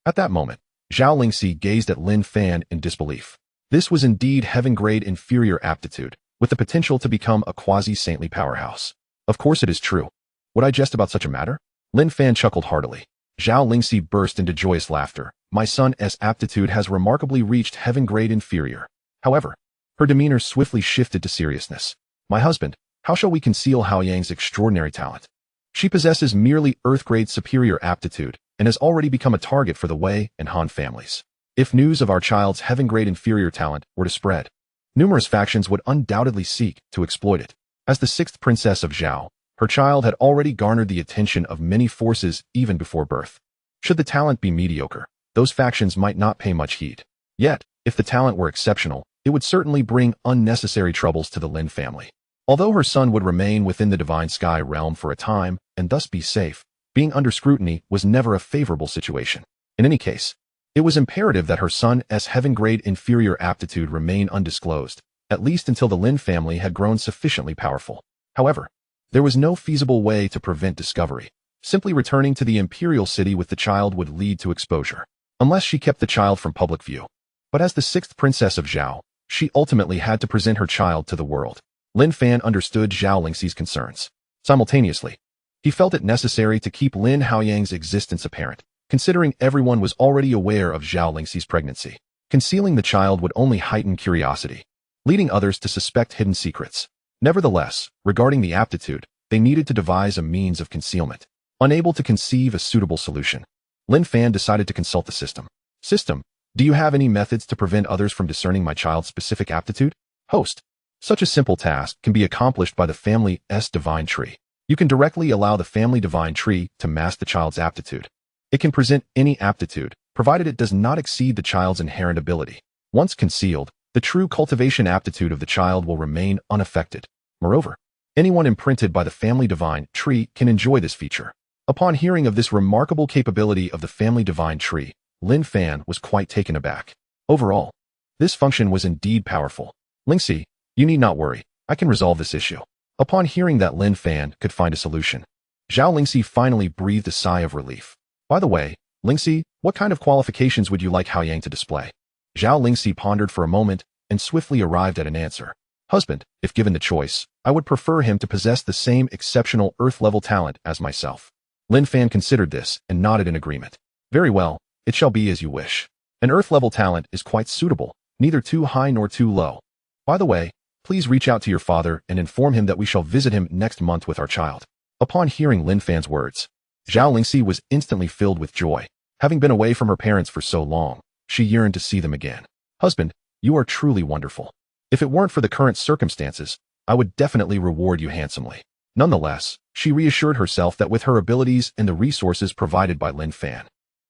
At that moment, Zhao Lingxi gazed at Lin Fan in disbelief. This was indeed Heaven Grade Inferior aptitude, with the potential to become a quasi-saintly powerhouse. Of course it is true. Would I jest about such a matter? Lin Fan chuckled heartily. Zhao Lingxi burst into joyous laughter. My son's aptitude has remarkably reached Heaven Grade Inferior. However, her demeanor swiftly shifted to seriousness. My husband, how shall we conceal Haoyang's extraordinary talent? She possesses merely Earth Grade Superior aptitude, and has already become a target for the Wei and Han families. If news of our child's Heaven Grade Inferior talent were to spread, numerous factions would undoubtedly seek to exploit it. As the 6th princess of Zhao, her child had already garnered the attention of many forces even before birth. Should the talent be mediocre, those factions might not pay much heed. Yet, if the talent were exceptional, it would certainly bring unnecessary troubles to the Lin family. Although her son would remain within the divine sky realm for a time and thus be safe, being under scrutiny was never a favorable situation. In any case, it was imperative that her son's heaven-grade inferior aptitude remain undisclosed, at least until the Lin family had grown sufficiently powerful. However, there was no feasible way to prevent discovery. Simply returning to the imperial city with the child would lead to exposure, unless she kept the child from public view. But as the sixth princess of Zhao, she ultimately had to present her child to the world. Lin Fan understood Zhao Lingxi's concerns. Simultaneously, he felt it necessary to keep Lin Haoyang's existence apparent, considering everyone was already aware of Zhao Lingxi's pregnancy. Concealing the child would only heighten curiosity, leading others to suspect hidden secrets. Nevertheless, regarding the aptitude, they needed to devise a means of concealment. Unable to conceive a suitable solution, Lin Fan decided to consult the system. System, do you have any methods to prevent others from discerning my child's specific aptitude? Host, such a simple task can be accomplished by the family's divine tree. You can directly allow the family divine tree to mask the child's aptitude. It can present any aptitude, provided it does not exceed the child's inherent ability. Once concealed, the true cultivation aptitude of the child will remain unaffected. Moreover, anyone imprinted by the family divine tree can enjoy this feature. Upon hearing of this remarkable capability of the family divine tree, Lin Fan was quite taken aback. Overall, this function was indeed powerful. Lingxi, you need not worry, I can resolve this issue. Upon hearing that Lin Fan could find a solution, Zhao Lingxi finally breathed a sigh of relief. By the way, Lingxi, what kind of qualifications would you like Haoyang to display? Zhao Lingxi pondered for a moment and swiftly arrived at an answer. Husband, if given the choice, I would prefer him to possess the same exceptional earth-level talent as myself. Lin Fan considered this and nodded in agreement. Very well, it shall be as you wish. An earth-level talent is quite suitable, neither too high nor too low. By the way, please reach out to your father and inform him that we shall visit him next month with our child. Upon hearing Lin Fan's words, Zhao Lingxi was instantly filled with joy. Having been away from her parents for so long, she yearned to see them again. Husband, you are truly wonderful. If it weren't for the current circumstances, I would definitely reward you handsomely. Nonetheless, she reassured herself that with her abilities and the resources provided by Lin Fan,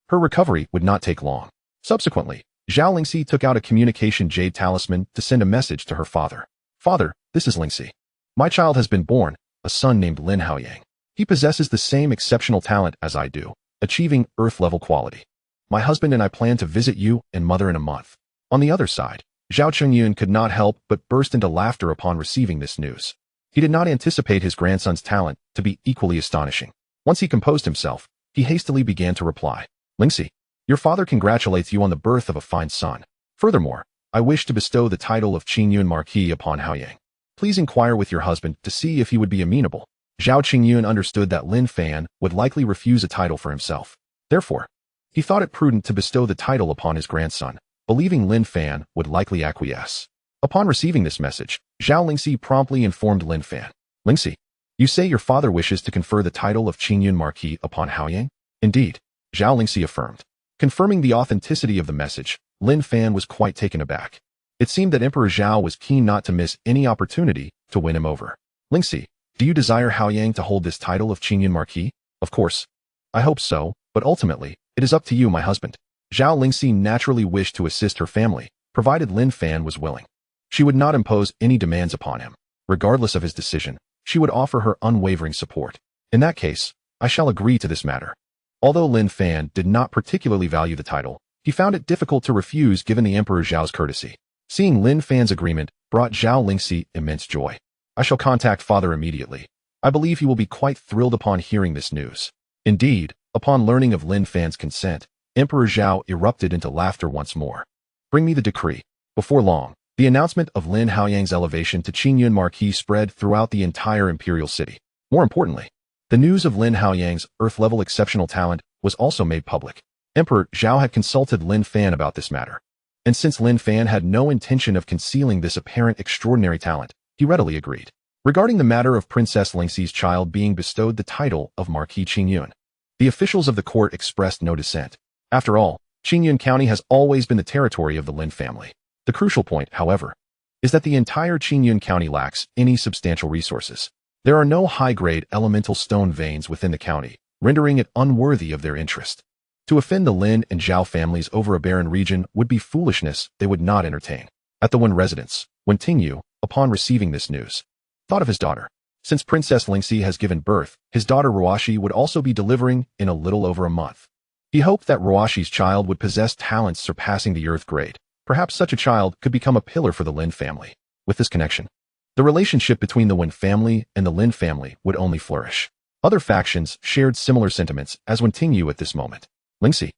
her recovery would not take long. Subsequently, Zhao Lingxi took out a communication jade talisman to send a message to her father. Father, this is Lingxi. My child has been born, a son named Lin Haoyang. He possesses the same exceptional talent as I do, achieving earth-level quality. My husband and I plan to visit you and mother in a month. On the other side, Zhao Chengyun could not help but burst into laughter upon receiving this news. He did not anticipate his grandson's talent to be equally astonishing. Once he composed himself, he hastily began to reply. Lingxi, your father congratulates you on the birth of a fine son. Furthermore, I wish to bestow the title of Qingyun Marquis upon Haoyang. Please inquire with your husband to see if he would be amenable. Zhao Qingyun understood that Lin Fan would likely refuse a title for himself. Therefore, he thought it prudent to bestow the title upon his grandson, believing Lin Fan would likely acquiesce. Upon receiving this message, Zhao Lingxi promptly informed Lin Fan. Lingxi, you say your father wishes to confer the title of Qingyun Marquis upon Haoyang? Indeed, Zhao Lingxi affirmed. Confirming the authenticity of the message, Lin Fan was quite taken aback. It seemed that Emperor Zhao was keen not to miss any opportunity to win him over. Lingxi, do you desire Haoyang to hold this title of Qingyun Marquis? Of course. I hope so, but ultimately, it is up to you, my husband. Zhao Lingxi naturally wished to assist her family, provided Lin Fan was willing. She would not impose any demands upon him. Regardless of his decision, she would offer her unwavering support. In that case, I shall agree to this matter. Although Lin Fan did not particularly value the title, he found it difficult to refuse given the Emperor Zhao's courtesy. Seeing Lin Fan's agreement brought Zhao Lingxi immense joy. I shall contact father immediately. I believe he will be quite thrilled upon hearing this news. Indeed, upon learning of Lin Fan's consent, Emperor Zhao erupted into laughter once more. Bring me the decree. Before long, the announcement of Lin Haoyang's elevation to Qingyun Marquis spread throughout the entire imperial city. More importantly, the news of Lin Haoyang's earth-level exceptional talent was also made public. Emperor Zhao had consulted Lin Fan about this matter. And since Lin Fan had no intention of concealing this apparent extraordinary talent, he readily agreed. Regarding the matter of Princess Lingxi's child being bestowed the title of Marquis Qingyun, the officials of the court expressed no dissent. After all, Qingyun County has always been the territory of the Lin family. The crucial point, however, is that the entire Qingyun County lacks any substantial resources. There are no high-grade elemental stone veins within the county, rendering it unworthy of their interest. To offend the Lin and Zhao families over a barren region would be foolishness they would not entertain. At the Wen residence, Wen Tingyu, upon receiving this news, thought of his daughter. Since Princess Lingxi has given birth, his daughter Ruoshi would also be delivering in a little over a month. He hoped that Ruoshi's child would possess talents surpassing the earth grade. Perhaps such a child could become a pillar for the Lin family. With this connection, the relationship between the Wen family and the Lin family would only flourish. Other factions shared similar sentiments as Wen Tingyu at this moment. Lingxi,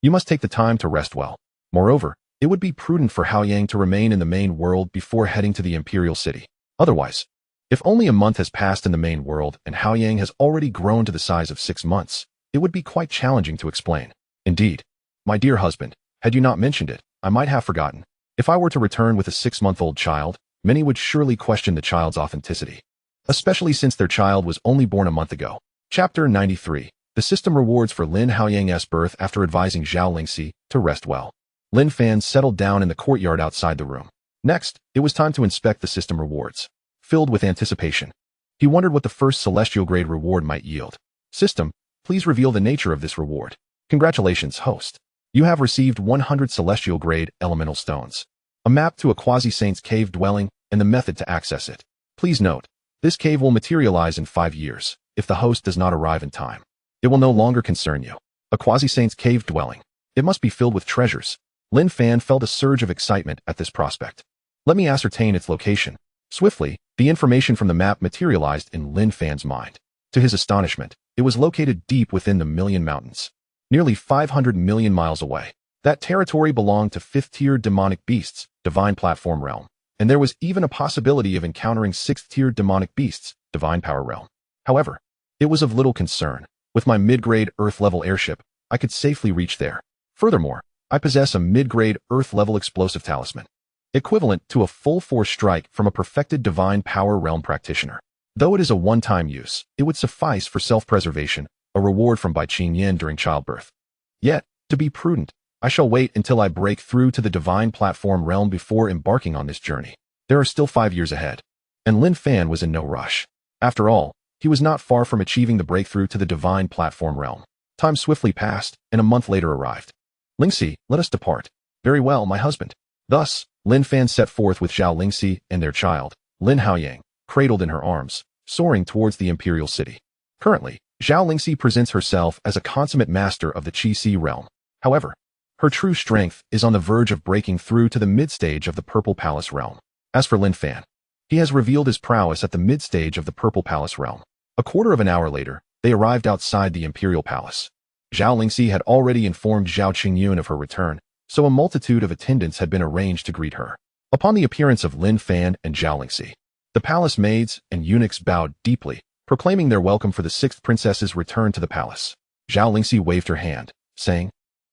you must take the time to rest well. Moreover, it would be prudent for Haoyang to remain in the main world before heading to the imperial city. Otherwise, if only a month has passed in the main world and Haoyang has already grown to the size of 6 months, it would be quite challenging to explain. Indeed, my dear husband, had you not mentioned it, I might have forgotten. If I were to return with a 6-month-old child, many would surely question the child's authenticity, especially since their child was only born a month ago. Chapter 93. The system rewards for Lin Haoyang's birth after advising Zhao Lingxi to rest well. Lin Fan settled down in the courtyard outside the room. Next, it was time to inspect the system rewards. Filled with anticipation, he wondered what the first celestial grade reward might yield. System, please reveal the nature of this reward. Congratulations, host. You have received 100 celestial grade elemental stones, a map to a quasi-saint's cave dwelling, and the method to access it. Please note, this cave will materialize in 5 years. If the host does not arrive in time, it will no longer concern you. A quasi-saint's cave dwelling. It must be filled with treasures. Lin Fan felt a surge of excitement at this prospect. Let me ascertain its location. Swiftly, the information from the map materialized in Lin Fan's mind. To his astonishment, it was located deep within the Million Mountains, nearly 500 million miles away. That territory belonged to 5th-tier demonic beasts, divine platform realm, and there was even a possibility of encountering 6th-tier demonic beasts, divine power realm. However, it was of little concern. With my mid-grade Earth-level airship, I could safely reach there. Furthermore, I possess a mid-grade Earth-level explosive talisman, equivalent to a full-force strike from a perfected divine power realm practitioner. Though it is a one-time use, it would suffice for self-preservation, a reward from Bai Qingyan during childbirth. Yet, to be prudent, I shall wait until I break through to the divine platform realm before embarking on this journey. There are still 5 years ahead, and Lin Fan was in no rush. After all, he was not far from achieving the breakthrough to the divine platform realm. Time swiftly passed, and a month later arrived. Lingxi, let us depart. Very well, my husband. Thus, Lin Fan set forth with Zhao Lingxi and their child, Lin Haoyang, cradled in her arms, soaring towards the imperial city. Currently, Zhao Lingxi presents herself as a consummate master of the Qi realm. However, her true strength is on the verge of breaking through to the mid-stage of the Purple Palace realm. As for Lin Fan, he has revealed his prowess at the mid-stage of the Purple Palace realm. A quarter of an hour later, they arrived outside the imperial palace. Zhao Lingxi had already informed Zhao Qingyun of her return, so a multitude of attendants had been arranged to greet her. Upon the appearance of Lin Fan and Zhao Lingxi, the palace maids and eunuchs bowed deeply, proclaiming their welcome for the 6th princess's return to the palace. Zhao Lingxi waved her hand, saying,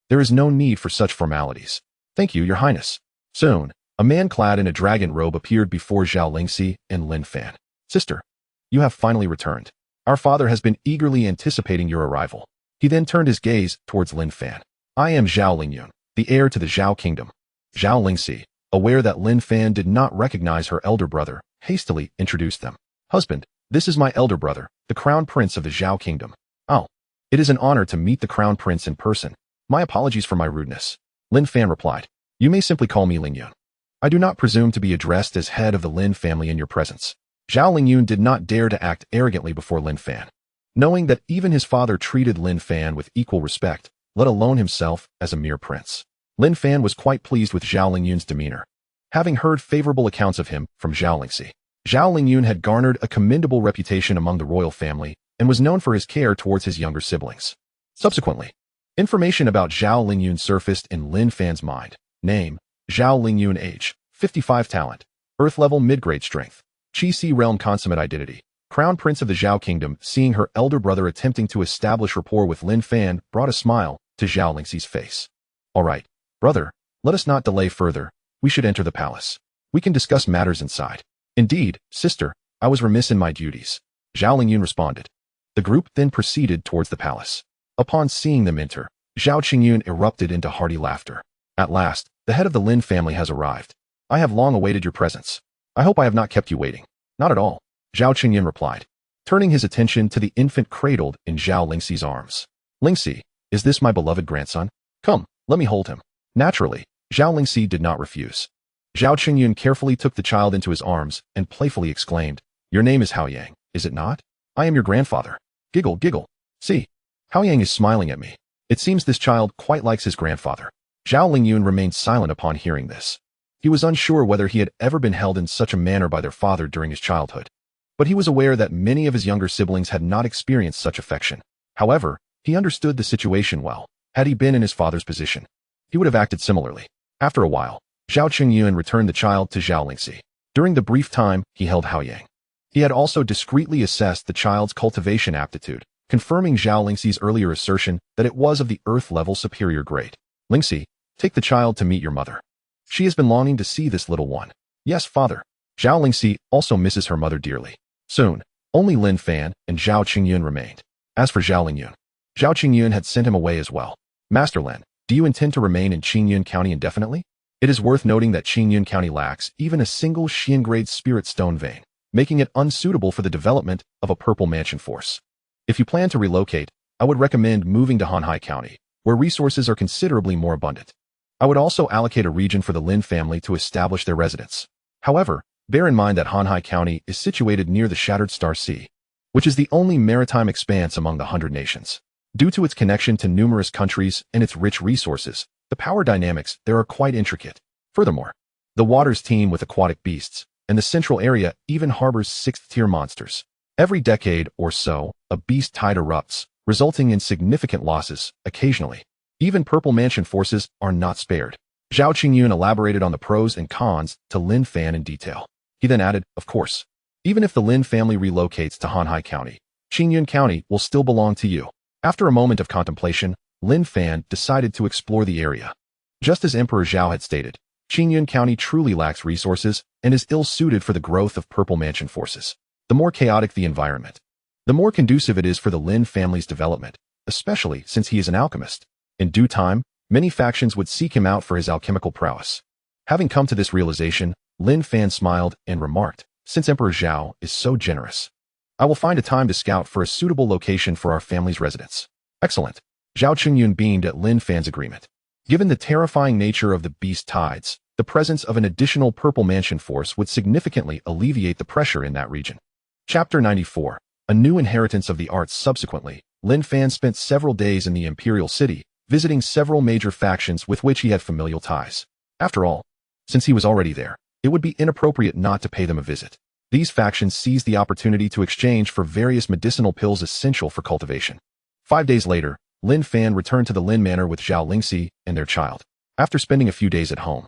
"There is no need for such formalities. Thank you, your highness." Soon, a man clad in a dragon robe appeared before Zhao Lingxi and Lin Fan. "Sister, you have finally returned. Our father has been eagerly anticipating your arrival." He then turned his gaze towards Lin Fan. "I am Zhao Lingyun, the heir to the Zhao kingdom." Zhao Lingxi, aware that Lin Fan did not recognize her elder brother, hastily introduced them. "Husband, this is my elder brother, the crown prince of the Zhao kingdom." "Oh, it is an honor to meet the crown prince in person. My apologies for my rudeness." Lin Fan replied, "You may simply call me Lingyun. I do not presume to be addressed as head of the Lin family in your presence." Zhao Lingyun did not dare to act arrogantly before Lin Fan, knowing that even his father treated Lin Fan with equal respect, let alone himself as a mere prince. Lin Fan was quite pleased with Zhao Lingyun's demeanor, having heard favorable accounts of him from Zhao Lingxi. Zhao Lingyun had garnered a commendable reputation among the royal family and was known for his care towards his younger siblings. Subsequently, information about Zhao Lingyun surfaced in Lin Fan's mind. Name, Zhao Lingyun. Age, 55. Talent, Earth-level mid-grade strength. Qi realm consummate identity. Crown Prince of the Zhao Kingdom. Seeing her elder brother attempting to establish rapport with Lin Fan brought a smile to Zhao Lingxi's face. "All right, brother, let us not delay further. We should enter the palace. We can discuss matters inside." "Indeed, sister, I was remiss in my duties," Zhao Lingyun responded. The group then proceeded towards the palace. Upon seeing them enter, Zhao Qingyun erupted into hearty laughter. "At last, the head of the Lin family has arrived. I have long awaited your presence. I hope I have not kept you waiting." "Not at all," Zhao Qingyun replied, turning his attention to the infant cradled in Zhao Lingxi's arms. "Lingxi, is this my beloved grandson? Come, let me hold him." Naturally, Zhao Lingxi did not refuse. Zhao Qingyun carefully took the child into his arms and playfully exclaimed, "Your name is Hao Yang, is it not? I am your grandfather." Giggle, giggle. See, Hao Yang is smiling at me. It seems this child quite likes his grandfather. Zhao Lingyun remained silent upon hearing this. He was unsure whether he had ever been held in such a manner by their father during his childhood. But he was aware that many of his younger siblings had not experienced such affection. However, he understood the situation well. Had he been in his father's position, he would have acted similarly. After a while, Zhao Qingyun returned the child to Zhao Lingxi. During the brief time he held Hao Yang, he had also discreetly assessed the child's cultivation aptitude, confirming Zhao Lingxi's earlier assertion that it was of the earth-level superior grade. "Lingxi, take the child to meet your mother. She has been longing to see this little one." "Yes, father." Zhao Lingxi also misses her mother dearly. Soon, only Lin Fan and Zhao Qingyun remained. As for Zhao Lingyun, Zhao Qingyun had sent him away as well. "Master Lin, do you intend to remain in Qingyun County indefinitely?" It is worth noting that Qingyun County lacks even a single Xian-grade spirit stone vein, making it unsuitable for the development of a purple mansion force. If you plan to relocate, I would recommend moving to Hanhai County, where resources are considerably more abundant. I would also allocate a region for the Lin family to establish their residence. However, bear in mind that Hanhai County is situated near the Shattered Star Sea, which is the only maritime expanse among the 100 nations. Due to its connection to numerous countries and its rich resources, the power dynamics there are quite intricate. Furthermore, the waters teem with aquatic beasts, and the central area even harbors 6th-tier monsters. Every decade or so, a beast tide erupts, resulting in significant losses. Occasionally, even purple mansion forces are not spared. Zhao Qingyun elaborated on the pros and cons to Lin Fan in detail. He then added, "Of course, even if the Lin family relocates to Hanhai County, Qingyun County will still belong to you." After a moment of contemplation, Lin Fan decided to explore the area. Just as Emperor Zhao had stated, Qingyun County truly lacks resources and is ill-suited for the growth of purple mansion forces. The more chaotic the environment, the more conducive it is for the Lin family's development, especially since he is an alchemist. In due time, many factions would seek him out for his alchemical prowess. Having come to this realization, Lin Fan smiled and remarked, "Since Emperor Zhao is so generous, I will find a time to scout for a suitable location for our family's residence." "Excellent." Zhao Qingyun beamed at Lin Fan's agreement. Given the terrifying nature of the beast tides, the presence of an additional purple mansion force would significantly alleviate the pressure in that region. Chapter 94. A new inheritance of the arts. Subsequently, Lin Fan spent several days in the Imperial City, visiting several major factions with which he had familial ties. After all, since he was already there, it would be inappropriate not to pay them a visit. These factions seized the opportunity to exchange for various medicinal pills essential for cultivation. 5 days later, Lin Fan returned to the Lin Manor with Zhao Lingxi and their child. After spending a few days at home,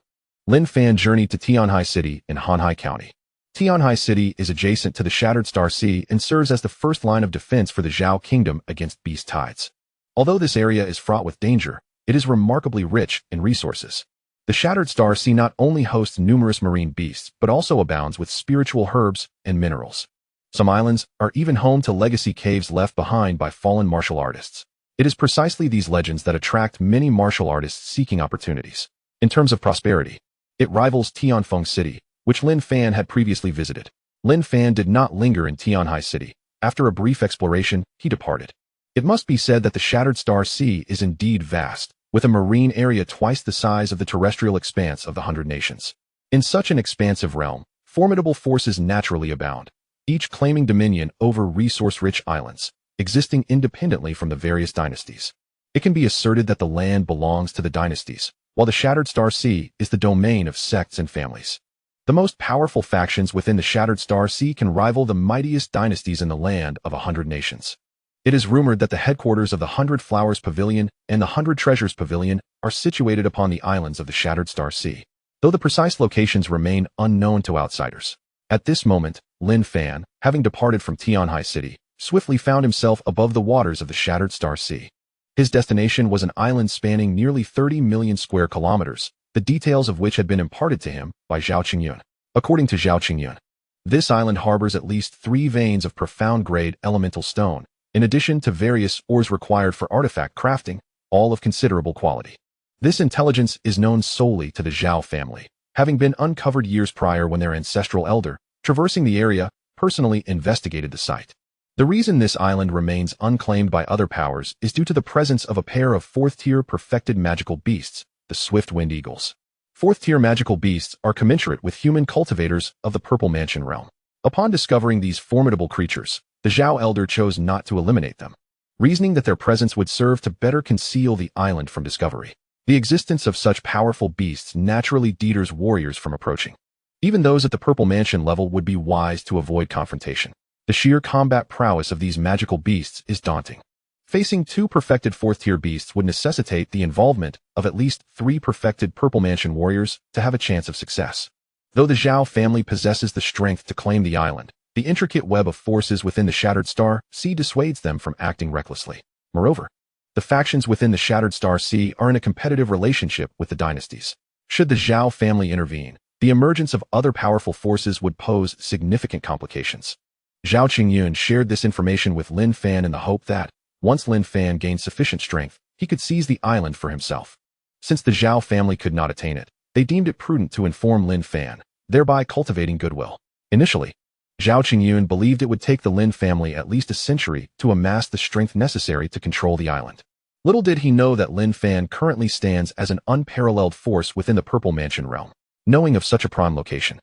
Lin Fan journeyed to Tianhai City in Hanhai County. Tianhai City is adjacent to the Shattered Star Sea and serves as the first line of defense for the Zhao Kingdom against beast tides. Although this area is fraught with danger, it is remarkably rich in resources. The Shattered Star Sea not only hosts numerous marine beasts, but also abounds with spiritual herbs and minerals. Some islands are even home to legacy caves left behind by fallen martial artists. It is precisely these legends that attract many martial artists seeking opportunities. In terms of prosperity, it rivals Tianfeng City, which Lin Fan had previously visited. Lin Fan did not linger in Tianhai City. After a brief exploration, he departed. It must be said that the Shattered Star Sea is indeed vast, with a marine area twice the size of the terrestrial expanse of the 100 nations. In such an expansive realm, formidable forces naturally abound, each claiming dominion over resource-rich islands, existing independently from the various dynasties. It can be asserted that the land belongs to the dynasties, while the Shattered Star Sea is the domain of sects and families. The most powerful factions within the Shattered Star Sea can rival the mightiest dynasties in the land of 100 nations. It is rumored that the headquarters of the 100 Flowers Pavilion and the 100 Treasures Pavilion are situated upon the islands of the Shattered Star Sea, though the precise locations remain unknown to outsiders. At this moment, Lin Fan, having departed from Tianhai City, swiftly found himself above the waters of the Shattered Star Sea. His destination was an island spanning nearly 30 million square kilometers, the details of which had been imparted to him by Zhao Qingyun. According to Zhao Qingyun, this island harbors at least 3 veins of profound-grade elemental stone, in addition to various ores required for artifact crafting, all of considerable quality. This intelligence is known solely to the Zhao family, having been uncovered years prior when their ancestral elder, traversing the area, personally investigated the site. The reason this island remains unclaimed by other powers is due to the presence of a pair of 4th-tier perfected magical beasts, the swift wind eagles. Fourth-tier magical beasts are commensurate with human cultivators of the Purple Mansion realm. Upon discovering these formidable creatures, the Zhao Elder chose not to eliminate them, reasoning that their presence would serve to better conceal the island from discovery. The existence of such powerful beasts naturally deters warriors from approaching. Even those at the Purple Mansion level would be wise to avoid confrontation. The sheer combat prowess of these magical beasts is daunting. Facing 2 perfected 4th-tier beasts would necessitate the involvement of at least 3 perfected Purple Mansion warriors to have a chance of success. Though the Zhao family possesses the strength to claim the island, the intricate web of forces within the Shattered Star Sea dissuades them from acting recklessly. Moreover, the factions within the Shattered Star Sea are in a competitive relationship with the dynasties. Should the Zhao family intervene, the emergence of other powerful forces would pose significant complications. Zhao Qingyun shared this information with Lin Fan in the hope that, once Lin Fan gained sufficient strength, he could seize the island for himself. Since the Zhao family could not attain it, they deemed it prudent to inform Lin Fan, thereby cultivating goodwill. Initially, Zhao Qingyun believed it would take the Lin family at least a century to amass the strength necessary to control the island. Little did he know that Lin Fan currently stands as an unparalleled force within the Purple Mansion realm. Knowing of such a prime location,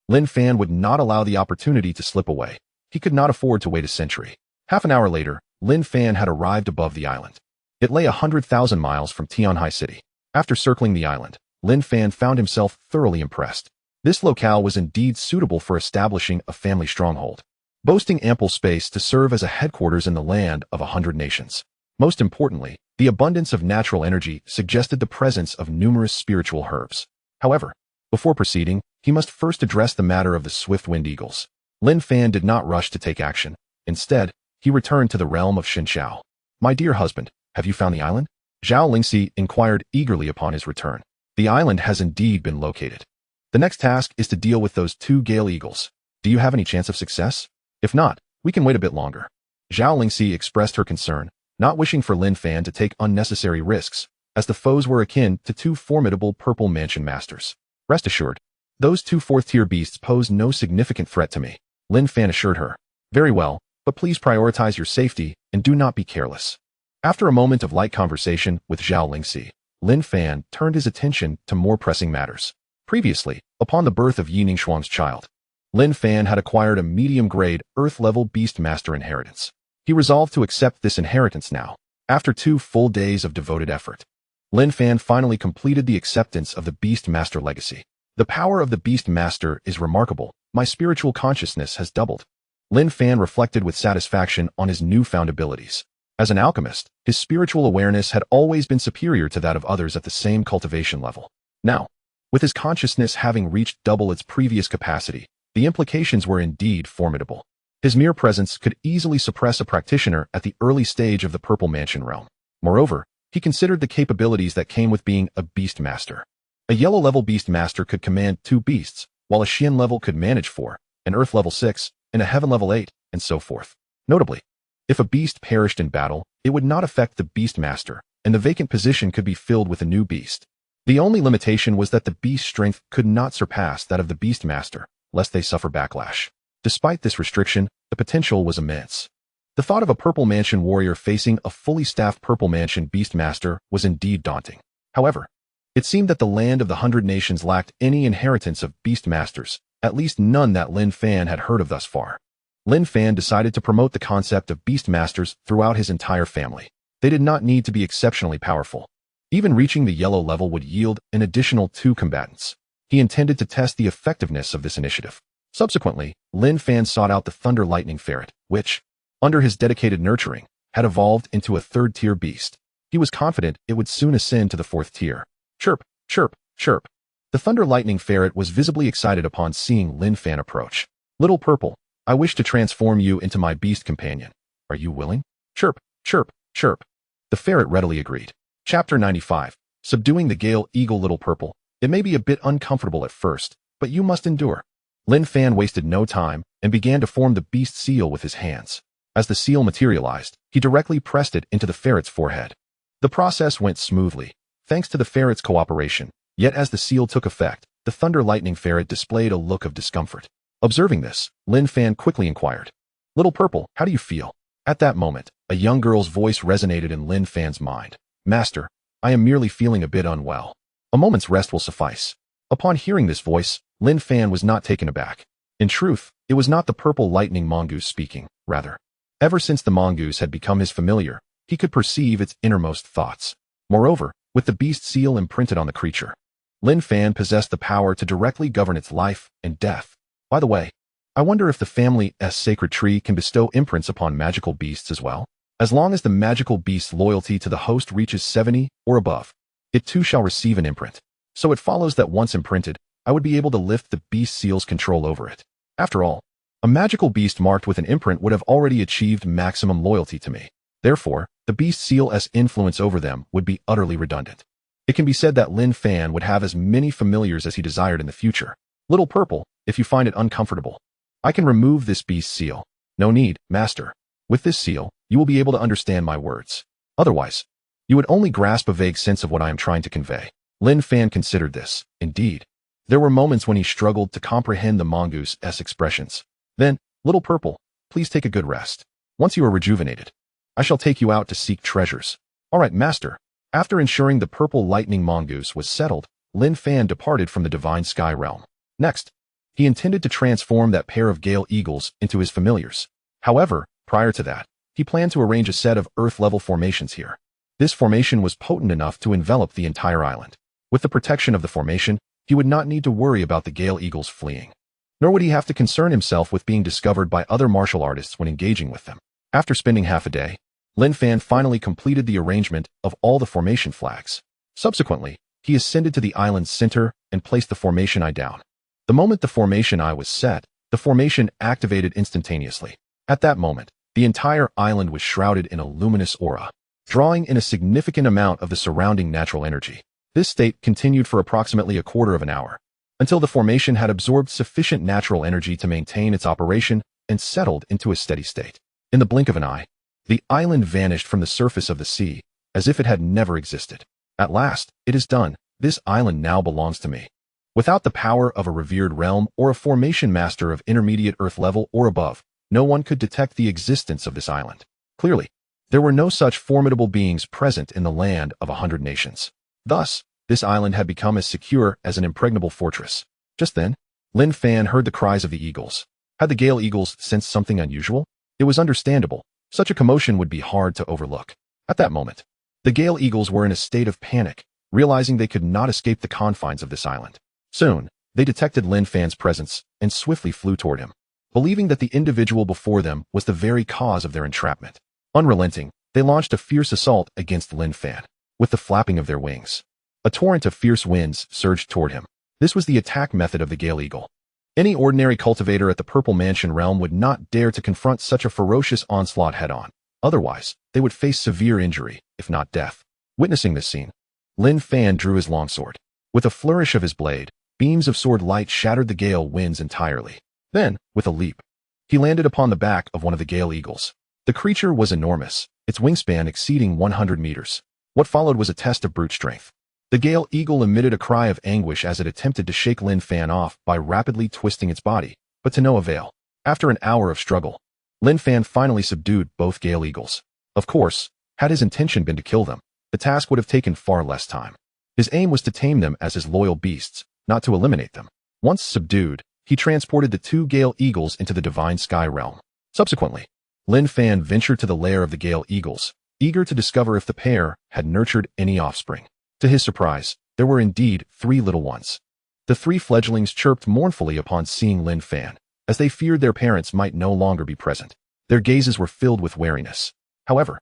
Lin Fan would not allow the opportunity to slip away. He could not afford to wait a century. Half an hour later, Lin Fan had arrived above the island. It lay 100,000 miles from Tianhai City. After circling the island, Lin Fan found himself thoroughly impressed. This locale was indeed suitable for establishing a family stronghold, boasting ample space to serve as a headquarters in the land of 100 nations. Most importantly, the abundance of natural energy suggested the presence of numerous spiritual herbs. However, before proceeding, he must first address the matter of the swift-winged eagles. Lin Fan did not rush to take action. Instead, he returned to the realm of Xinxiao. "My dear husband, have you found the island?" Zhao Lingxi inquired eagerly upon his return. "The island has indeed been located. The next task is to deal with those 2 Gale Eagles. Do you have any chance of success? If not, we can wait a bit longer." Zhao Lingxi expressed her concern, not wishing for Lin Fan to take unnecessary risks, as the foes were akin to 2 formidable Purple Mansion masters. "Rest assured, those 2 4th-tier beasts pose no significant threat to me," Lin Fan assured her. "Very well, but please prioritize your safety and do not be careless." After a moment of light conversation with Zhao Lingxi, Lin Fan turned his attention to more pressing matters. Previously, upon the birth of Yi Ningxuang's child, Lin Fan had acquired a medium-grade, Earth-level Beastmaster inheritance. He resolved to accept this inheritance now. After 2 full days of devoted effort, Lin Fan finally completed the acceptance of the Beastmaster legacy. "The power of the Beastmaster is remarkable. My spiritual consciousness has doubled." Lin Fan reflected with satisfaction on his newfound abilities. As an alchemist, his spiritual awareness had always been superior to that of others at the same cultivation level. Now, with his consciousness having reached double its previous capacity, the implications were indeed formidable. His mere presence could easily suppress a practitioner at the early stage of the Purple Mansion realm. Moreover, he considered the capabilities that came with being a Beastmaster. A Yellow-level Beastmaster could command 2 beasts, while a Xian level could manage 4, an Earth level 6, and a Heaven level 8, and so forth. Notably, if a beast perished in battle, it would not affect the Beastmaster, and the vacant position could be filled with a new beast. The only limitation was that the beast's strength could not surpass that of the Beastmaster, lest they suffer backlash. Despite this restriction, the potential was immense. The thought of a Purple Mansion warrior facing a fully staffed Purple Mansion Beastmaster was indeed daunting. However, it seemed that the land of the 100 nations lacked any inheritance of Beastmasters, at least none that Lin Fan had heard of thus far. Lin Fan decided to promote the concept of Beastmasters throughout his entire family. They did not need to be exceptionally powerful. Even reaching the yellow level would yield an additional 2 combatants. He intended to test the effectiveness of this initiative. Subsequently, Lin Fan sought out the Thunder Lightning Ferret, which, under his dedicated nurturing, had evolved into a 3rd-tier beast. He was confident it would soon ascend to the 4th tier. Chirp, chirp, chirp. The Thunder Lightning Ferret was visibly excited upon seeing Lin Fan approach. "Little Purple, I wish to transform you into my beast companion. Are you willing?" Chirp, chirp, chirp. The ferret readily agreed. Chapter 95. Subduing the Gale Eagle. Little Purple, it may be a bit uncomfortable at first, but you must endure. Lin Fan wasted no time and began to form the beast seal with his hands. As the seal materialized, he directly pressed it into the ferret's forehead. The process went smoothly, thanks to the ferret's cooperation, yet as the seal took effect, the Thunder Lightning Ferret displayed a look of discomfort. Observing this, Lin Fan quickly inquired, "Little Purple, how do you feel?" At that moment, a young girl's voice resonated in Lin Fan's mind. "Master, I am merely feeling a bit unwell. A moment's rest will suffice." Upon hearing this voice, Lin Fan was not taken aback. In truth, it was not the purple lightning mongoose speaking, rather. Ever since the mongoose had become his familiar, he could perceive its innermost thoughts. Moreover, with the beast seal imprinted on the creature, Lin Fan possessed the power to directly govern its life and death. By the way, I wonder if the family's sacred tree can bestow imprints upon magical beasts as well? As long as the magical beast's loyalty to the host reaches 70 or above, it too shall receive an imprint. So it follows that once imprinted, I would be able to lift the beast seal's control over it. After all, a magical beast marked with an imprint would have already achieved maximum loyalty to me. Therefore, the beast seal's influence over them would be utterly redundant. It can be said that Lin Fan would have as many familiars as he desired in the future. Little Purple, if you find it uncomfortable, I can remove this beast seal. No need, master. With this seal, you will be able to understand my words. Otherwise, you would only grasp a vague sense of what I am trying to convey. Lin Fan considered this. Indeed, there were moments when he struggled to comprehend the mongoose's expressions. Then, Little Purple, please take a good rest. Once you are rejuvenated, I shall take you out to seek treasures. All right, master. After ensuring the purple lightning mongoose was settled, Lin Fan departed from the divine sky realm. Next, he intended to transform that pair of gale eagles into his familiars. However, prior to that, he planned to arrange a set of Earth-level formations here. This formation was potent enough to envelop the entire island. With the protection of the formation, he would not need to worry about the gale eagles fleeing. Nor would he have to concern himself with being discovered by other martial artists when engaging with them. After spending half a day, Lin Fan finally completed the arrangement of all the formation flags. Subsequently, he ascended to the island's center and placed the formation eye down. The moment the formation eye was set, the formation activated instantaneously. At that moment, the entire island was shrouded in a luminous aura, drawing in a significant amount of the surrounding natural energy. This state continued for approximately a quarter of an hour, until the formation had absorbed sufficient natural energy to maintain its operation and settled into a steady state. In the blink of an eye, the island vanished from the surface of the sea, as if it had never existed. At last, it is done. This island now belongs to me. Without the power of a revered realm or a formation master of intermediate Earth level or above, no one could detect the existence of this island. Clearly, there were no such formidable beings present in the land of 100 nations. Thus, this island had become as secure as an impregnable fortress. Just then, Lin Fan heard the cries of the eagles. Had the gale eagles sensed something unusual? It was understandable. Such a commotion would be hard to overlook. At that moment, the gale eagles were in a state of panic, realizing they could not escape the confines of this island. Soon, they detected Lin Fan's presence and swiftly flew toward him, believing that the individual before them was the very cause of their entrapment. Unrelenting, they launched a fierce assault against Lin Fan. With the flapping of their wings, a torrent of fierce winds surged toward him. This was the attack method of the gale eagle. Any ordinary cultivator at the Purple Mansion realm would not dare to confront such a ferocious onslaught head-on. Otherwise, they would face severe injury, if not death. Witnessing this scene, Lin Fan drew his longsword. With a flourish of his blade, beams of sword light shattered the gale winds entirely. Then, with a leap, he landed upon the back of one of the gale eagles. The creature was enormous, its wingspan exceeding 100 meters. What followed was a test of brute strength. The gale eagle emitted a cry of anguish as it attempted to shake Lin Fan off by rapidly twisting its body, but to no avail. After an hour of struggle, Lin Fan finally subdued both gale eagles. Of course, had his intention been to kill them, the task would have taken far less time. His aim was to tame them as his loyal beasts, not to eliminate them. Once subdued, he transported the two gale eagles into the divine sky realm. Subsequently, Lin Fan ventured to the lair of the gale eagles, eager to discover if the pair had nurtured any offspring. To his surprise, there were indeed 3 little ones. The 3 fledglings chirped mournfully upon seeing Lin Fan, as they feared their parents might no longer be present. Their gazes were filled with wariness. However,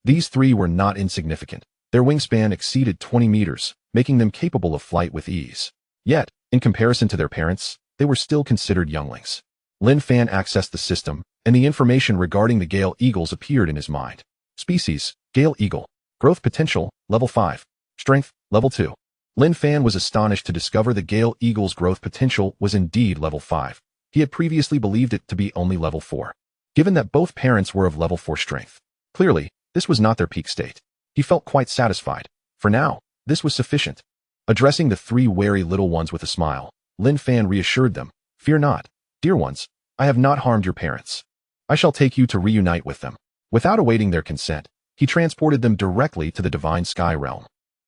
these 3 were not insignificant. Their wingspan exceeded 20 meters, making them capable of flight with ease. Yet, in comparison to their parents, they were still considered younglings. Lin Fan accessed the system, and the information regarding the gale eagles appeared in his mind. Species, gale eagle. Growth potential, level 5. Strength, level 2. Lin Fan was astonished to discover the gale eagle's growth potential was indeed level 5. He had previously believed it to be only level 4. Given that both parents were of level 4 strength, clearly, this was not their peak state. He felt quite satisfied. For now, this was sufficient. Addressing the 3 wary little ones with a smile, Lin Fan reassured them, "Fear not, dear ones, I have not harmed your parents. I shall take you to reunite with them." Without awaiting their consent, he transported them directly to the divine sky realm.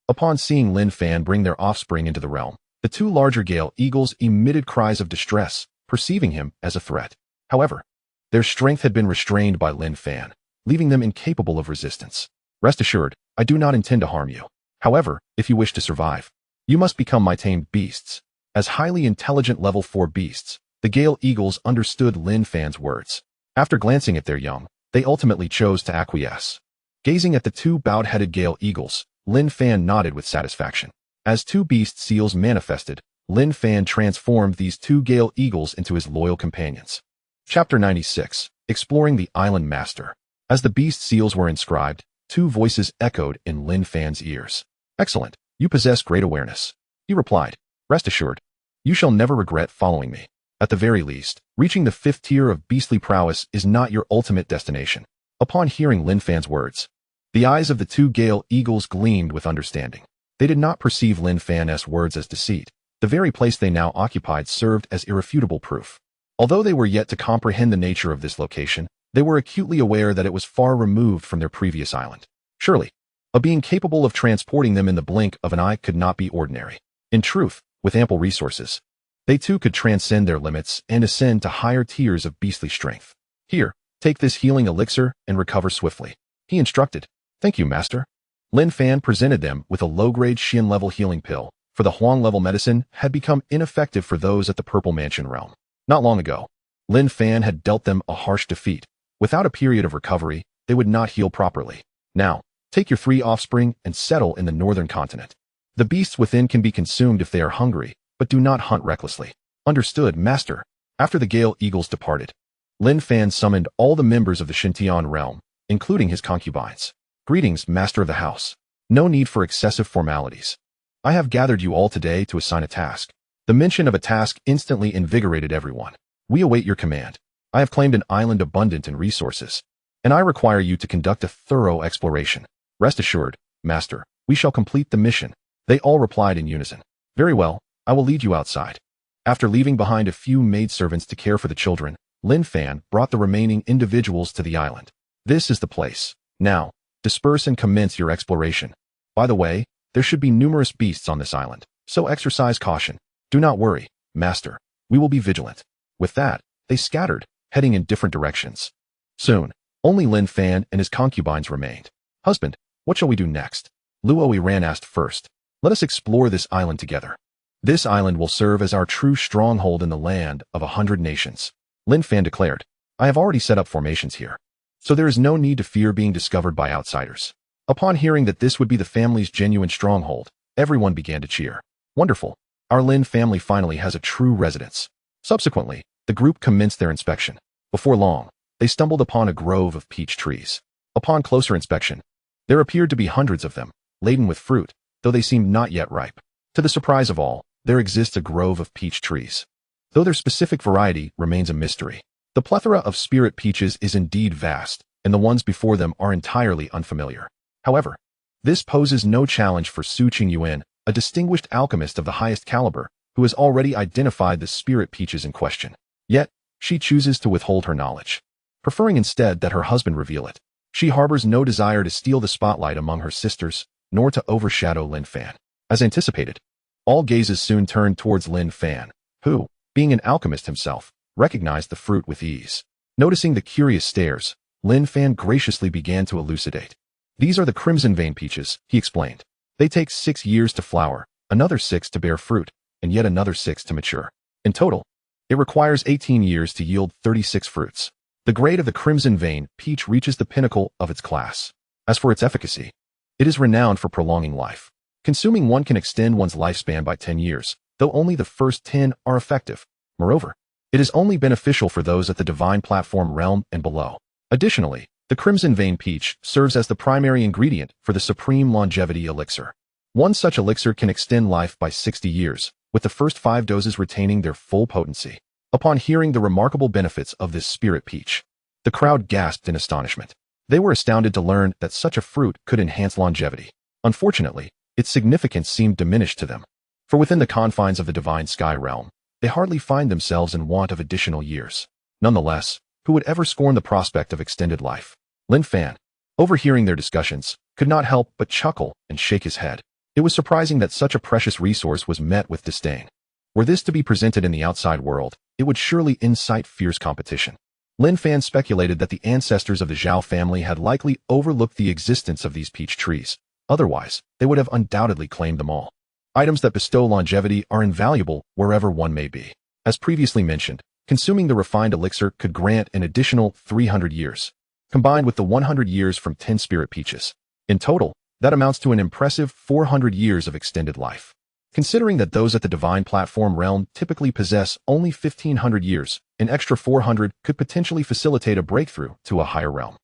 Upon seeing Lin Fan bring their offspring into the realm, The two larger Gale Eagles emitted cries of distress, perceiving him as a threat. However, their strength had been restrained by Lin Fan, leaving them incapable of resistance. Rest assured, I do not intend to harm you. However, if you wish to survive, you must become my tamed beasts. As highly intelligent level 4 beasts, the Gale Eagles understood Lin Fan's words. After glancing at their young, they ultimately chose to acquiesce. Gazing at the two bowed-headed Gale Eagles, Lin Fan nodded with satisfaction. As two beast seals manifested, Lin Fan transformed these two Gale Eagles into his loyal companions. Chapter 96. Exploring the Island Master. As the beast seals were inscribed, two voices echoed in Lin Fan's ears. Excellent, you possess great awareness. He replied, rest assured, you shall never regret following me. At the very least, reaching the 5th tier of beastly prowess is not your ultimate destination. Upon hearing Lin Fan's words, the eyes of the two Gale Eagles gleamed with understanding. They did not perceive Lin Fan's words as deceit. The very place they now occupied served as irrefutable proof. Although they were yet to comprehend the nature of this location, they were acutely aware that it was far removed from their previous island. Surely, a being capable of transporting them in the blink of an eye could not be ordinary. In truth, with ample resources, they too could transcend their limits and ascend to higher tiers of beastly strength. Here, take this healing elixir and recover swiftly, he instructed. Thank you, master. Lin Fan presented them with a low-grade Xian-level healing pill, for the Huang-level medicine had become ineffective for those at the Purple Mansion realm. Not long ago, Lin Fan had dealt them a harsh defeat. Without a period of recovery, they would not heal properly. Now, take your 3 offspring and settle in the northern continent. The beasts within can be consumed if they are hungry, but do not hunt recklessly. Understood, master. After the Gale Eagles departed, Lin Fan summoned all the members of the Xintian realm, including his concubines. Greetings, master of the house. No need for excessive formalities. I have gathered you all today to assign a task. The mention of a task instantly invigorated everyone. We await your command. I have claimed an island abundant in resources, and I require you to conduct a thorough exploration. Rest assured, master, we shall complete the mission. They all replied in unison. Very well, I will lead you outside. After leaving behind a few maidservants to care for the children, Lin Fan brought the remaining individuals to the island. This is the place. Now, disperse and commence your exploration. By the way, there should be numerous beasts on this island, so exercise caution. Do not worry, master. We will be vigilant. With that, they scattered, heading in different directions. Soon, only Lin Fan and his concubines remained. Husband, what shall we do next? Luo Ran asked first. Let us explore this island together. This island will serve as our true stronghold in the land of 100 nations. Lin Fan declared. I have already set up formations here, so there is no need to fear being discovered by outsiders. Upon hearing that this would be the family's genuine stronghold, everyone began to cheer. Wonderful. Our Lin family finally has a true residence. Subsequently, the group commenced their inspection. Before long, they stumbled upon a grove of peach trees. Upon closer inspection, there appeared to be hundreds of them, laden with fruit, though they seemed not yet ripe. To the surprise of all, there exists a grove of peach trees, though their specific variety remains a mystery. The plethora of spirit peaches is indeed vast, and the ones before them are entirely unfamiliar. However, this poses no challenge for Su Qingyuan, a distinguished alchemist of the highest caliber, who has already identified the spirit peaches in question. Yet, she chooses to withhold her knowledge, preferring instead that her husband reveal it. She harbors no desire to steal the spotlight among her sisters, nor to overshadow Lin Fan. As anticipated, all gazes soon turned towards Lin Fan, who, being an alchemist himself, recognized the fruit with ease. Noticing the curious stares, Lin Fan graciously began to elucidate. These are the crimson vein peaches, he explained. They take 6 years to flower, another 6 to bear fruit, and yet another 6 to mature. In total, it requires 18 years to yield 36 fruits. The grade of the crimson vein peach reaches the pinnacle of its class. As for its efficacy, it is renowned for prolonging life. Consuming one can extend one's lifespan by 10 years, though only the first 10 are effective. Moreover, it is only beneficial for those at the divine platform realm and below. Additionally, the crimson vein peach serves as the primary ingredient for the supreme longevity elixir. One such elixir can extend life by 60 years, with the first 5 doses retaining their full potency. Upon hearing the remarkable benefits of this spirit peach, the crowd gasped in astonishment. They were astounded to learn that such a fruit could enhance longevity. Unfortunately, its significance seemed diminished to them, for within the confines of the divine sky realm, they hardly find themselves in want of additional years. Nonetheless, who would ever scorn the prospect of extended life? Lin Fan, overhearing their discussions, could not help but chuckle and shake his head. It was surprising that such a precious resource was met with disdain. Were this to be presented in the outside world, it would surely incite fierce competition. Lin Fan speculated that the ancestors of the Zhao family had likely overlooked the existence of these peach trees. Otherwise, they would have undoubtedly claimed them all. Items that bestow longevity are invaluable wherever one may be. As previously mentioned, consuming the refined elixir could grant an additional 300 years, combined with the 100 years from 10 spirit peaches. In total, that amounts to an impressive 400 years of extended life. Considering that those at the divine platform realm typically possess only 1,500 years, an extra 400 could potentially facilitate a breakthrough to a higher realm.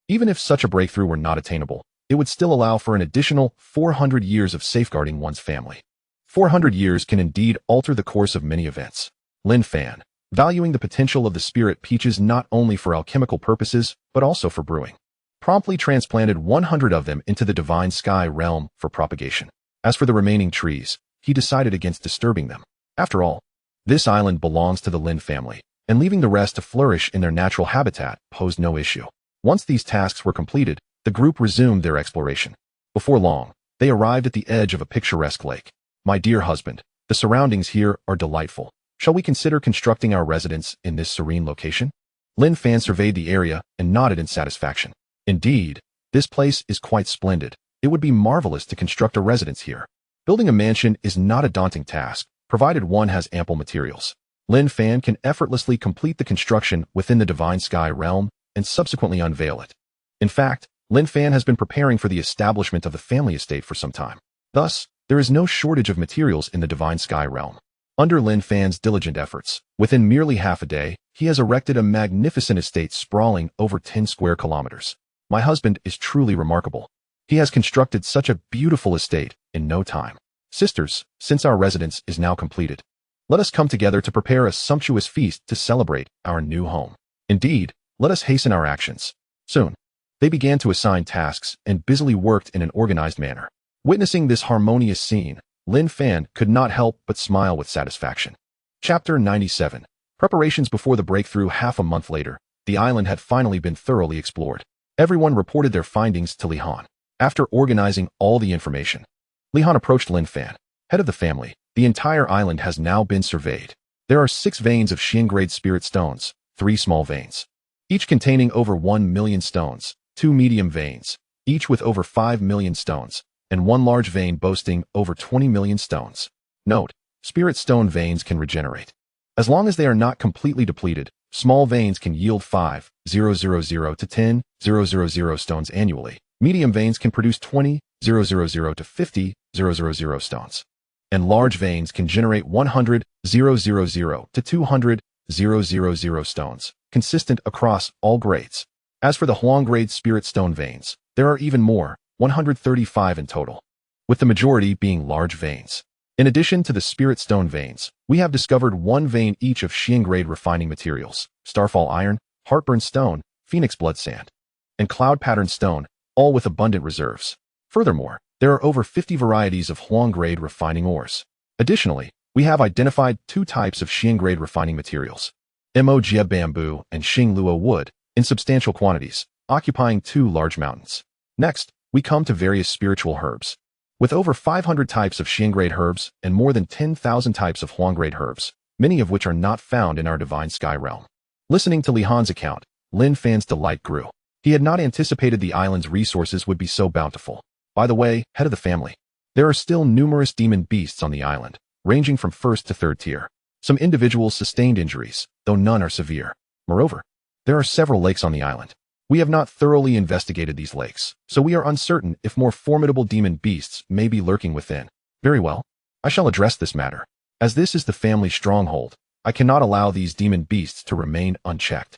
Even if such a breakthrough were not attainable, it would still allow for an additional 400 years of safeguarding one's family. 400 years can indeed alter the course of many events. Lin Fan, valuing the potential of the spirit peaches not only for alchemical purposes, but also for brewing, promptly transplanted 100 of them into the divine sky realm for propagation. As for the remaining trees, he decided against disturbing them. After all, this island belongs to the Lin family, and leaving the rest to flourish in their natural habitat posed no issue. Once these tasks were completed, the group resumed their exploration. Before long, they arrived at the edge of a picturesque lake. My dear husband, the surroundings here are delightful. Shall we consider constructing our residence in this serene location? Lin Fan surveyed the area and nodded in satisfaction. Indeed, this place is quite splendid. It would be marvelous to construct a residence here. Building a mansion is not a daunting task, provided one has ample materials. Lin Fan can effortlessly complete the construction within the divine sky realm and subsequently unveil it. In fact, Lin Fan has been preparing for the establishment of the family estate for some time. Thus, there is no shortage of materials in the divine sky realm. Under Lin Fan's diligent efforts, within merely half a day, he has erected a magnificent estate sprawling over 10 square kilometers. My husband is truly remarkable. He has constructed such a beautiful estate in no time. Sisters, since our residence is now completed, let us come together to prepare a sumptuous feast to celebrate our new home. Indeed, let us hasten our actions. Soon, they began to assign tasks and busily worked in an organized manner. Witnessing this harmonious scene, Lin Fan could not help but smile with satisfaction. Chapter 97. Preparations before the breakthrough. Half a month later, the island had finally been thoroughly explored. Everyone reported their findings to Li Han. After organizing all the information, Li Han approached Lin Fan, head of the family. The entire island has now been surveyed. There are 6 veins of Xian-grade spirit stones, 3 small veins, each containing over 1 million stones, 2 medium veins, each with over 5 million stones, and 1 large vein boasting over 20 million stones. Note: spirit stone veins can regenerate. As long as they are not completely depleted, small veins can yield 5,000 to 10,000 stones annually. Medium veins can produce 20,000 to 50,000 stones. And large veins can generate 100,000 to 200,000 stones, consistent across all grades. As for the Huang-grade spirit stone veins, there are even more, 135 in total, with the majority being large veins. In addition to the spirit stone veins, we have discovered 1 vein each of Xian-grade refining materials, starfall iron, heartburn stone, phoenix blood sand, and cloud pattern stone, all with abundant reserves. Furthermore, there are over 50 varieties of Huang-grade refining ores. Additionally, we have identified 2 types of Xian-grade refining materials, Mo-jia bamboo and Xing-luo wood, in substantial quantities, occupying 2 large mountains. Next, we come to various spiritual herbs. With over 500 types of Xian-grade herbs and more than 10,000 types of Huang-grade herbs, many of which are not found in our divine sky realm. Listening to Li Han's account, Lin Fan's delight grew. He had not anticipated the island's resources would be so bountiful. By the way, head of the family, there are still numerous demon beasts on the island, ranging from 1st to 3rd tier. Some individuals sustained injuries, though none are severe. Moreover, there are several lakes on the island. We have not thoroughly investigated these lakes, so we are uncertain if more formidable demon beasts may be lurking within. Very well, I shall address this matter. As this is the family stronghold, I cannot allow these demon beasts to remain unchecked.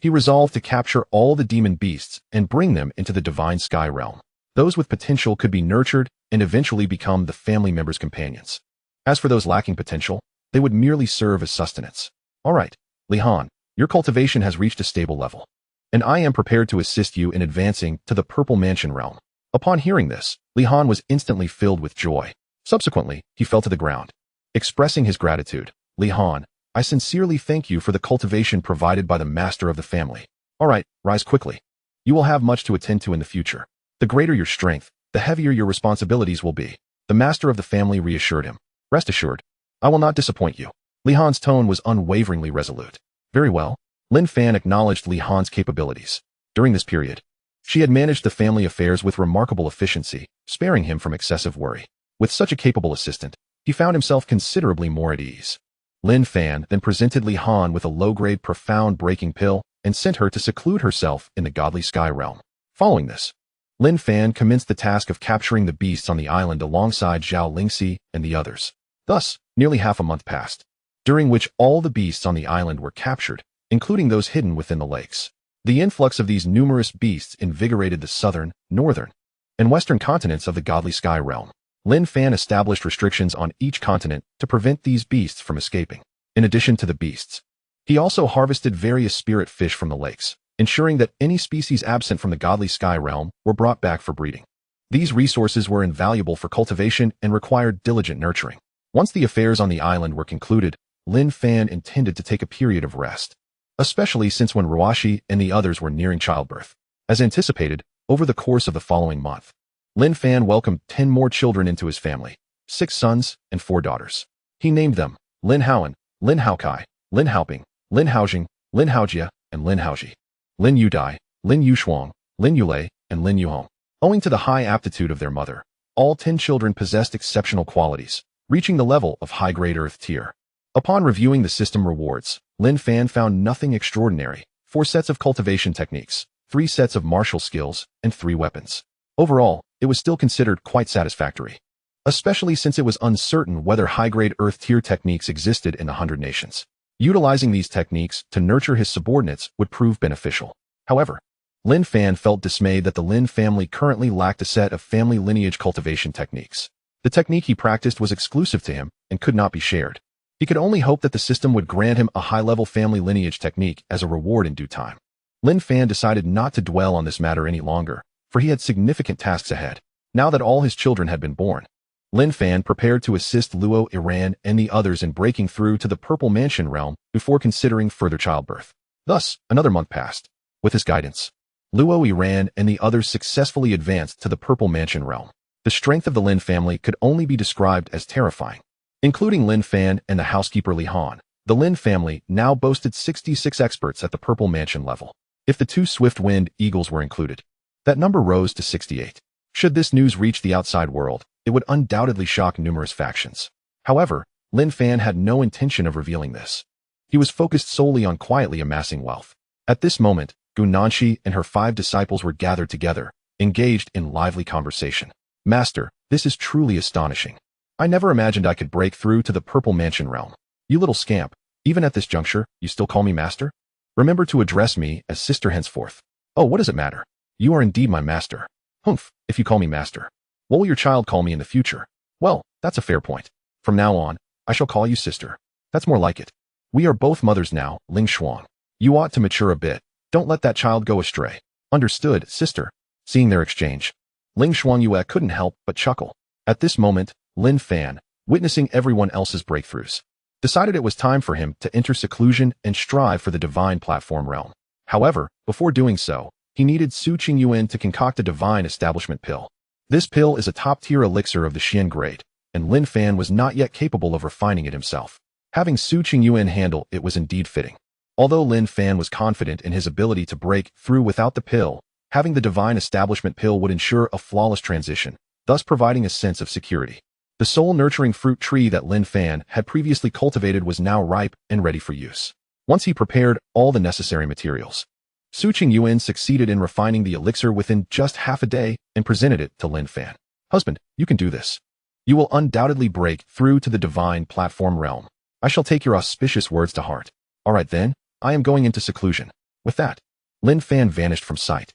He resolved to capture all the demon beasts and bring them into the divine sky realm. Those with potential could be nurtured and eventually become the family members' companions. As for those lacking potential, they would merely serve as sustenance. All right, Li Han, your cultivation has reached a stable level, and I am prepared to assist you in advancing to the Purple Mansion realm. Upon hearing this, Li Han was instantly filled with joy. Subsequently, he fell to the ground. Expressing his gratitude, Li Han, I sincerely thank you for the cultivation provided by the master of the family. All right, rise quickly. You will have much to attend to in the future. The greater your strength, the heavier your responsibilities will be. The master of the family reassured him. Rest assured, I will not disappoint you. Li Han's tone was unwaveringly resolute. Very well. Lin Fan acknowledged Li Han's capabilities. During this period, she had managed the family affairs with remarkable efficiency, sparing him from excessive worry. With such a capable assistant, he found himself considerably more at ease. Lin Fan then presented Li Han with a low-grade profound breaking pill and sent her to seclude herself in the godly sky realm. Following this, Lin Fan commenced the task of capturing the beasts on the island alongside Zhao Lingxi and the others. Thus, nearly half a month passed, during which all the beasts on the island were captured, including those hidden within the lakes. The influx of these numerous beasts invigorated the southern, northern, and western continents of the godly sky realm. Lin Fan established restrictions on each continent to prevent these beasts from escaping. In addition to the beasts, he also harvested various spirit fish from the lakes, ensuring that any species absent from the godly sky realm were brought back for breeding. These resources were invaluable for cultivation and required diligent nurturing. Once the affairs on the island were concluded, Lin Fan intended to take a period of rest, especially since when Ruashi and the others were nearing childbirth. As anticipated, over the course of the following month, Lin Fan welcomed 10 more children into his family, 6 sons and 4 daughters. He named them Lin Haoan, Lin Haokai, Lin Haoping, Lin Haojing, Lin Haojia, and Lin Haoji, Lin Yudai, Lin Yushuang, Lin Yulei, and Lin Yuhong. Owing to the high aptitude of their mother, all 10 children possessed exceptional qualities, reaching the level of high-grade Earth tier. Upon reviewing the system rewards, Lin Fan found nothing extraordinary: 4 sets of cultivation techniques, 3 sets of martial skills, and 3 weapons. Overall, it was still considered quite satisfactory, especially since it was uncertain whether high-grade Earth tier techniques existed in the 100 nations. Utilizing these techniques to nurture his subordinates would prove beneficial. However, Lin Fan felt dismayed that the Lin family currently lacked a set of family lineage cultivation techniques. The technique he practiced was exclusive to him and could not be shared. He could only hope that the system would grant him a high-level family lineage technique as a reward in due time. Lin Fan decided not to dwell on this matter any longer, for he had significant tasks ahead. Now that all his children had been born, Lin Fan prepared to assist Luo Iran and the others in breaking through to the Purple Mansion realm before considering further childbirth. Thus, another month passed. With his guidance, Luo Iran and the others successfully advanced to the Purple Mansion realm. The strength of the Lin family could only be described as terrifying. Including Lin Fan and the housekeeper Li Han, the Lin family now boasted 66 experts at the Purple Mansion level. If the 2 swift-winged eagles were included, that number rose to 68. Should this news reach the outside world, it would undoubtedly shock numerous factions. However, Lin Fan had no intention of revealing this. He was focused solely on quietly amassing wealth. At this moment, Gu Nanshi and her 5 disciples were gathered together, engaged in lively conversation. Master, this is truly astonishing. I never imagined I could break through to the Purple Mansion realm. You little scamp, even at this juncture, you still call me master? Remember to address me as sister henceforth. Oh, what does it matter? You are indeed my master. Humph, if you call me master. What will your child call me in the future? Well, that's a fair point. From now on, I shall call you sister. That's more like it. We are both mothers now, Ling Shuang. You ought to mature a bit. Don't let that child go astray. Understood, sister. Seeing their exchange, Ling Shuangyue couldn't help but chuckle. At this moment, Lin Fan, witnessing everyone else's breakthroughs, decided it was time for him to enter seclusion and strive for the divine platform realm. However, before doing so, he needed Su Qingyuan to concoct a divine establishment pill. This pill is a top-tier elixir of the Xian grade, and Lin Fan was not yet capable of refining it himself. Having Su Qingyuan handle it was indeed fitting. Although Lin Fan was confident in his ability to break through without the pill, having the divine establishment pill would ensure a flawless transition, thus providing a sense of security. The soul-nurturing fruit tree that Lin Fan had previously cultivated was now ripe and ready for use. Once he prepared all the necessary materials, Su Qingyuan succeeded in refining the elixir within just half a day and presented it to Lin Fan. Husband, you can do this. You will undoubtedly break through to the divine platform realm. I shall take your auspicious words to heart. All right then, I am going into seclusion. With that, Lin Fan vanished from sight.